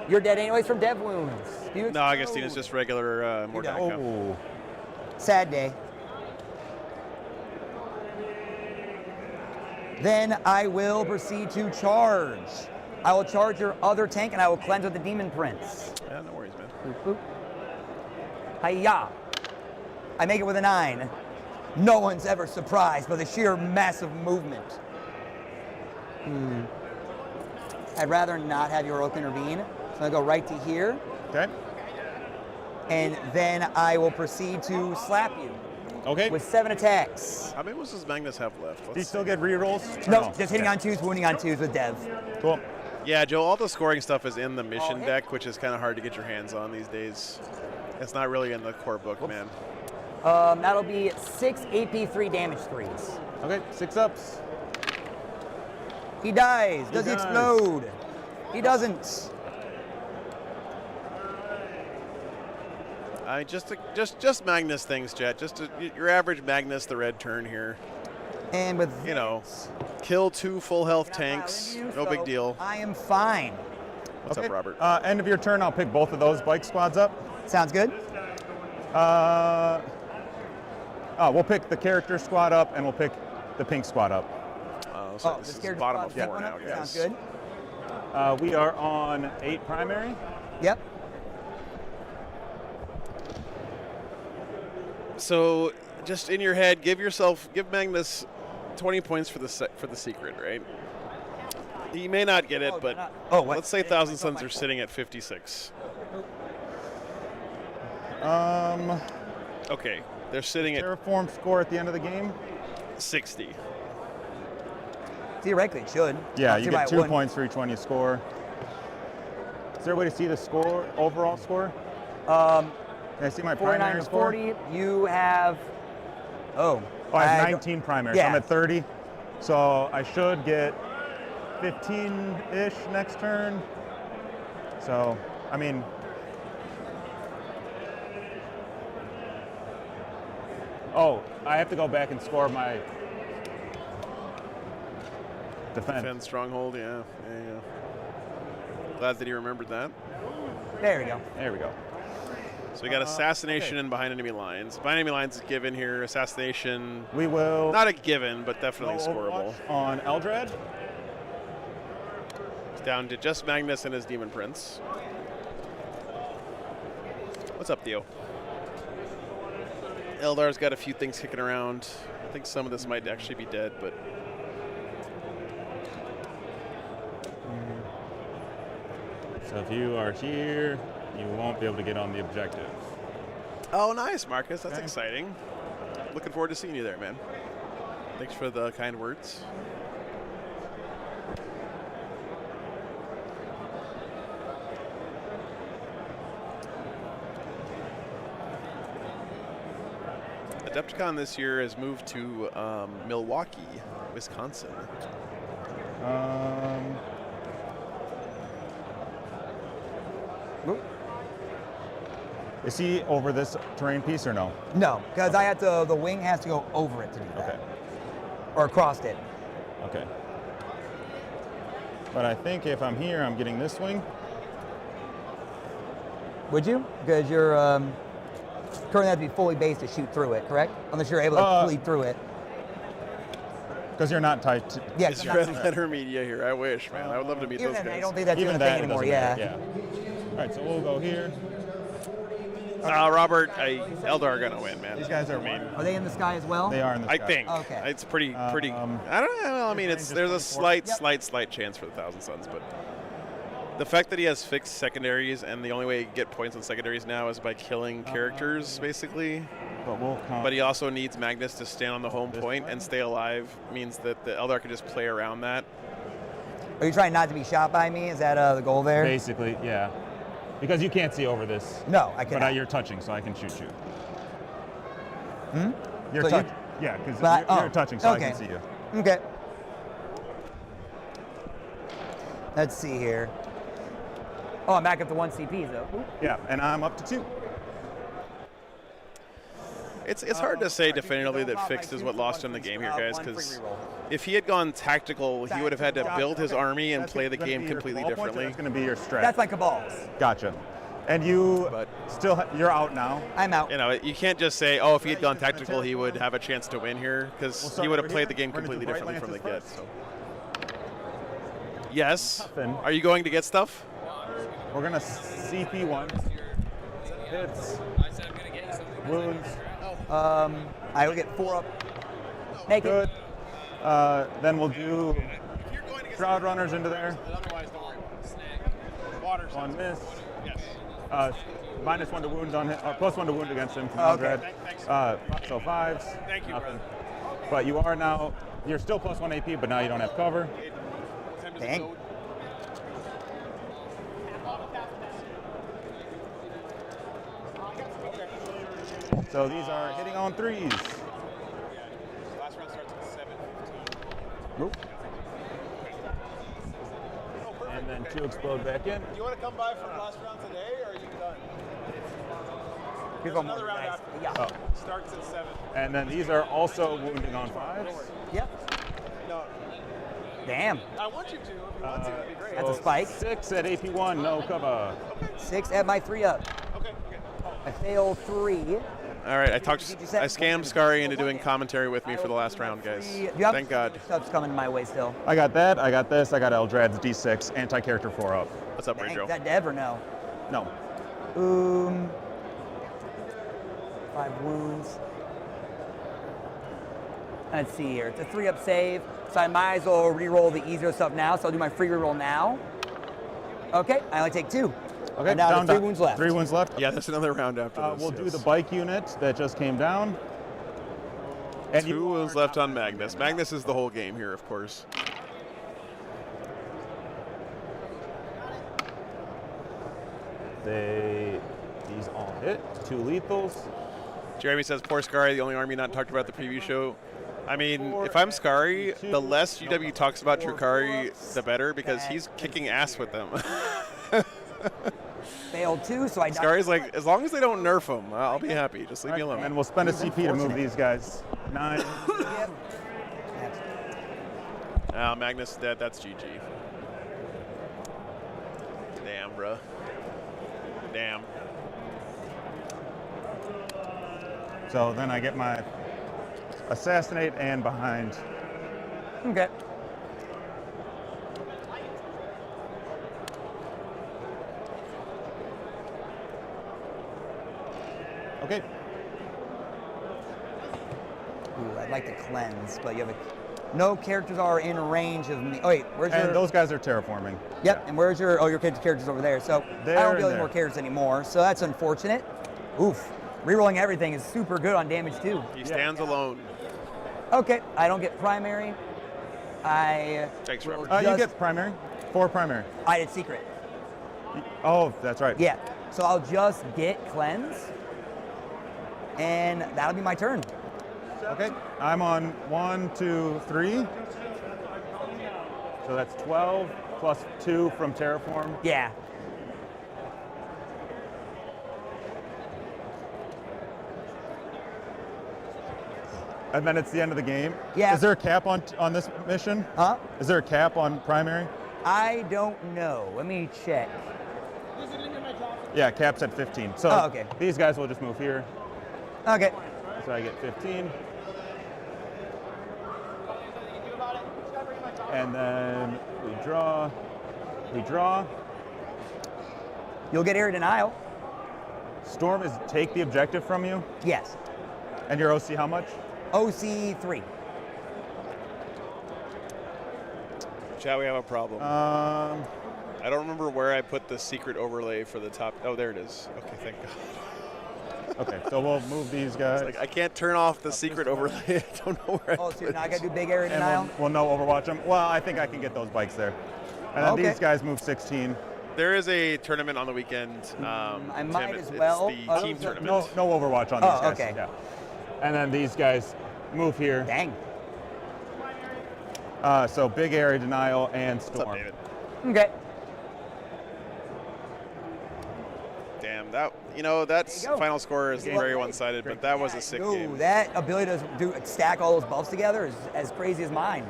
You're dead anyways from dev wounds. You No, I guess explode. Tina's just regular Mordecai. Oh. Sad day. Then I will proceed to charge. I will charge your other tank and I will cleanse with the Demon Prince. Yeah, no worries, man. Boop, boop. Hiya. I make it with a 9. No one's ever surprised by the sheer massive movement. I'd rather not have your Oak intervene. So I'll go right to here. Okay. And then I will proceed to slap you Okay. with 7 attacks. How many does Magnus have left? Do you Let's still see. get rerolls? No, just hitting on 2s, wounding on 2s with Dev. Cool. Yeah, Joe, all the scoring stuff is in the mission hit. deck, which is kind of hard to get your hands on these days. It's not really in the core book, man. That'll be 6 AP, 3 damage 3s. Okay, 6 ups. He dies. Does he dies. explode? He doesn't. I just Magnus things, Jet. Your average Magnus the red turn here. And with You know, kill 2 full health tanks. No big deal. I am fine. What's Okay. up, Robert? End of your turn, I'll pick both of those bike squads up. Sounds good. We'll pick the character squad up and we'll pick the pink squad up. So this this is character bottom squad of pick 4 one now, up. guys. Sounds good. We are on 8 primary. Yep. So, just in your head, give Magnus 20 points for the secret, right? He may not get it, Oh, but not- oh, what? let's say Thousand Suns are sitting at 56. Okay, they're sitting at Terraform score at the end of the game. 60. Theoretically, it should. Yeah, I'll you see get why it 2 wouldn't. points for each one you score. Is there a way to see the score, overall score? Can I see my 49 primary to score? 40. You have. Oh. Oh, I have don't- 19 primary, so Yeah. I'm at 30. So I should get 15-ish next turn. So, I mean, oh, I have to go back and score my defense. Defend stronghold, yeah. Glad that he remembered that. There we go. There we go. So we got assassination and behind enemy lines. Behind enemy lines is given here. Assassination, We will not a given, but definitely go scoreable. Overwatch on Eldrad. It's down to just Magnus and his Demon Prince. What's up, Theo? Eldar's got a few things kicking around. I think some of this might actually be dead, but So if you are here, you won't be able to get on the objective. oh, nice, Marcus. That's Okay. exciting. Looking forward to seeing you there, man. Thanks for the kind words. Adepticon this year has moved to Milwaukee, Wisconsin. Is he over this terrain piece or no? No, because I have to. The wing has to go over it to do that, Okay. or across it. Okay. But I think if I'm here, I'm getting this wing. Would you? Because you're currently have to be fully based to shoot through it, correct? Unless you're able to bleed through it. Because you're not tied to. Yeah, Is red letter media here? I wish, man. I would love to meet even those then, I guys. don't think that's Even even a that thing anymore. doesn't Yeah. matter, yeah. All right, so we'll go here. Robert, Eldar are gonna win, man. These guys are Are they in the sky as well? They are in the I sky. think. Okay. It's pretty. I don't know. I mean, there's a slight chance for the Thousand Suns, but the fact that he has fixed secondaries and the only way he can get points on secondaries now is by killing characters, basically. But he also needs Magnus to stand on the home point and stay alive. Means that the Eldar can just play around that. Are you trying not to be shot by me? Is that the goal there? Basically, yeah. Because you can't see over this. No, I cannot. But you're touching, so I can shoot you. You're So touching. Yeah, because you're touching, so I can see you. Okay. Let's see here. Oh, I'm back up to 1 CP though. Ooh. Yeah, and I'm up to 2. It's hard to say definitively that fixed is what lost him the game here, guys, because if he had gone tactical, he would have had to build his army and play the game completely differently. That's going to be your strat. That's like Cabals. Gotcha. And you you're out now. I'm out. You know, you can't just say, oh, if he had gone tactical, he would have a chance to win here, because he would have played the game completely differently from the get. So. Yes. Are you going to get stuff? We're going to CP1. Hits. Wounds. I will get 4 up. Naked. Good. Then we'll do Shroud Runners into there. One miss. -1 to wounds on him, +1 to wound against him. Okay. So 5s. Thank you, nothing. But you are now, you're still +1 AP, but now you don't have cover. Dang. So these are hitting on 3s. Last round starts at 7. Nope. And then 2 explode back in. Do you want to come by for the last round today, or are you done? Here's There's one more, another round guys. after. Yeah. Oh. Starts at 7. And then these are also wounding on 5s. Yep. No, Damn. I want you to. If you want to, that'd be great. That's a spike. 6 at AP1, no cover. 6 at my 3 up. Okay. I failed 3. All right, I scammed Scary into doing commentary with me for the last round, guys. Thank God. Stuff's coming my way still. I got that, I got this, I got Eldrad's D6, anti-character 4 up. What's up, Dang, Rachel? is that Dev or no? No. 5 wounds. Let's see here. It's a 3-up save, so I might as well re-roll the easier stuff now. So I'll do my free re-roll now. Okay, I only take 2. Okay, and now down there's 3 wounds left. 3 wounds left. Yeah, that's another round after this. We'll do yes. the bike unit that just came down. And 2 wounds left on Magnus. Magnus is the whole game here, of course. These all hit. 2 lethals. Jeremy says, poor Scary, the only army not talked about the preview show. I mean, if I'm Scary, the less GW talks about Drukari, the better, because he's kicking ass with them. Failed 2, so I died. Scary's like, as long as they don't nerf him, I'll be happy. Just leave me alone. And we'll spend a CP to move these guys. 9. Yep. Magnus is dead. That's GG. Damn, bruh. Damn. So then I get my assassinate and behind. Okay. Okay. Ooh, I'd like to cleanse, but you have no characters are in range of me. Oh wait, where's your? And those guys are terraforming. Yep. And where's your? Oh, your characters over there. So There I don't and build any there. more characters anymore. So that's unfortunate. Oof. Rerolling everything is super good on damage too. He stands alone. Okay. I don't get primary. I. Thanks, will Robert. You just- get primary. 4 primary. I did secret. Oh, that's right. Yeah. So I'll just get cleanse, and that'll be my turn. Okay. I'm on 1, 2, 3. So that's 12 plus 2 from terraform. Yeah. and then it's the end of the game. Yeah. Is there a cap on this mission? Huh? Is there a cap on primary? I don't know. Let me check. Yeah, cap's at 15. So Oh, okay. these guys will just move here. Okay. So I get 15. And then we draw. We draw. You'll get area denial. Storm is take the objective from you. Yes. And your OC how much? OC 3. Chat, we have a problem. I don't remember where I put the secret overlay for the top. Oh, there it is. Okay, thank God. Okay, so we'll move these guys. Like, I can't turn off the secret overlay. I don't know where I Oh, put so now I it. got to do big area And denial? we'll no Overwatch them. Well, I think I can get those bikes there. And then Okay. these guys move 16. There is a tournament on the weekend. I Tim, might it's as well. the team No- tournament. No Overwatch on Oh, these guys. okay. Yeah. And then these guys move here. Dang. So big area denial and What's up, storm. David? Okay. Damn, that There that's you go. final score is Well very played. one-sided, but that was a sick No, game. that ability to stack all those buffs together is as crazy as mine.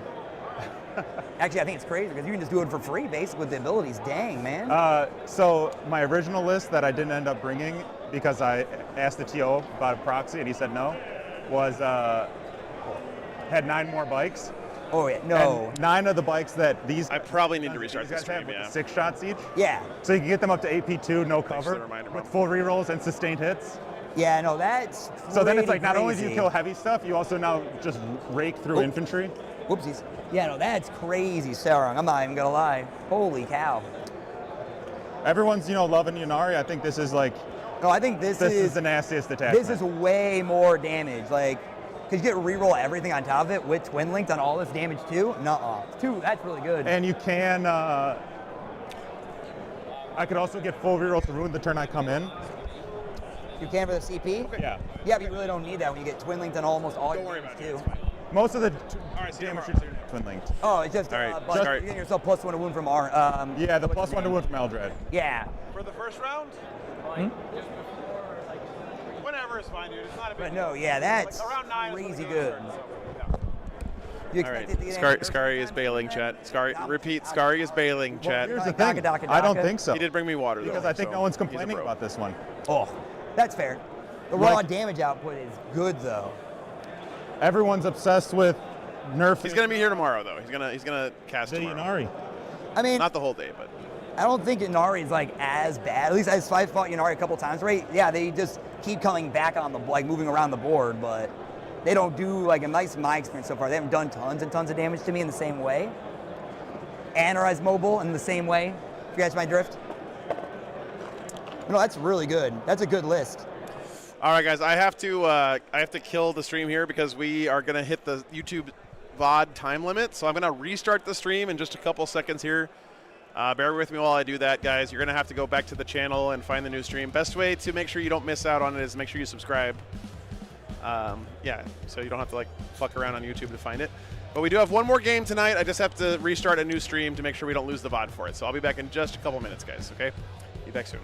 Actually, I think it's crazy because you can just do it for free, basically, with the abilities. Dang, man. So my original list that I didn't end up bringing because I asked the TO about a proxy and he said no, was had 9 more bikes. Oh, yeah. No. And 9 of the bikes that these I probably need to these restart guys the stream, have with yeah. 6 shots each. Yeah. So you can get them up to AP2, no Thanks for cover, the reminder, with Bob. full rerolls and sustained hits. Yeah, no, that's So then it's pretty like not only do you crazy. kill heavy stuff, you also now just rake through Oh. infantry. Whoopsies. Yeah, no, that's crazy, Sarang. I'm not even going to lie. Holy cow. Everyone's loving Yunari. I think this is like No, I think this is is the nastiest attachment. this is way more damage. Like, because you get to reroll everything on top of it with Twin Linked on all this damage too. Nuh-uh. That's really good. And you can. I could also get full reroll to ruin the turn I come in. You can for the CP? Yeah. Yeah, but you really don't need that when you get Twin Linked on almost all Don't your worry damage about it. too. It's fine. Most of the right, see you damage tomorrow. is twin linked. Oh, it's just All right, but sorry. you're getting yourself +1 to wound from R. Yeah, the what's +1 to his wound name? from Eldred. Yeah. For the first round? Whenever is fine, dude. It's not a big But deal. no, yeah, that's Like around 9 is when crazy the good. game starts, so, You All right, expect it to get any Scary is bailing, chat. Scary is bailing, chat. Here's the Daka, thing. daka, I don't daka. think so. He did bring me water, though. Because I think so no one's he's a complaining pro. about this one. Oh, that's fair. The raw Like- damage output is good though. Everyone's obsessed with nerfing He's gonna be here tomorrow, though. He's gonna cast the tomorrow. Yunari. I mean, Not the whole day, but I don't think Inari is like as bad. At least I've fought Inari a couple times, right? Yeah, they just keep coming back on the moving around the board, but they don't do like at least my experience so far. They haven't done tons and tons of damage to me in the same way. And are as mobile in the same way. If you guys my drift. No, that's really good. That's a good list. all right, guys. I have to kill the stream here because we are gonna hit the YouTube VOD time limit. So I'm gonna restart the stream in just a couple seconds here. Bear with me while I do that, guys. You're gonna have to go back to the channel and find the new stream. Best way to make sure you don't miss out on it is make sure you subscribe. Yeah, so you don't have to like fuck around on YouTube to find it. But we do have one more game tonight. I just have to restart a new stream to make sure we don't lose the VOD for it. So I'll be back in just a couple minutes, guys. Okay? Be back soon.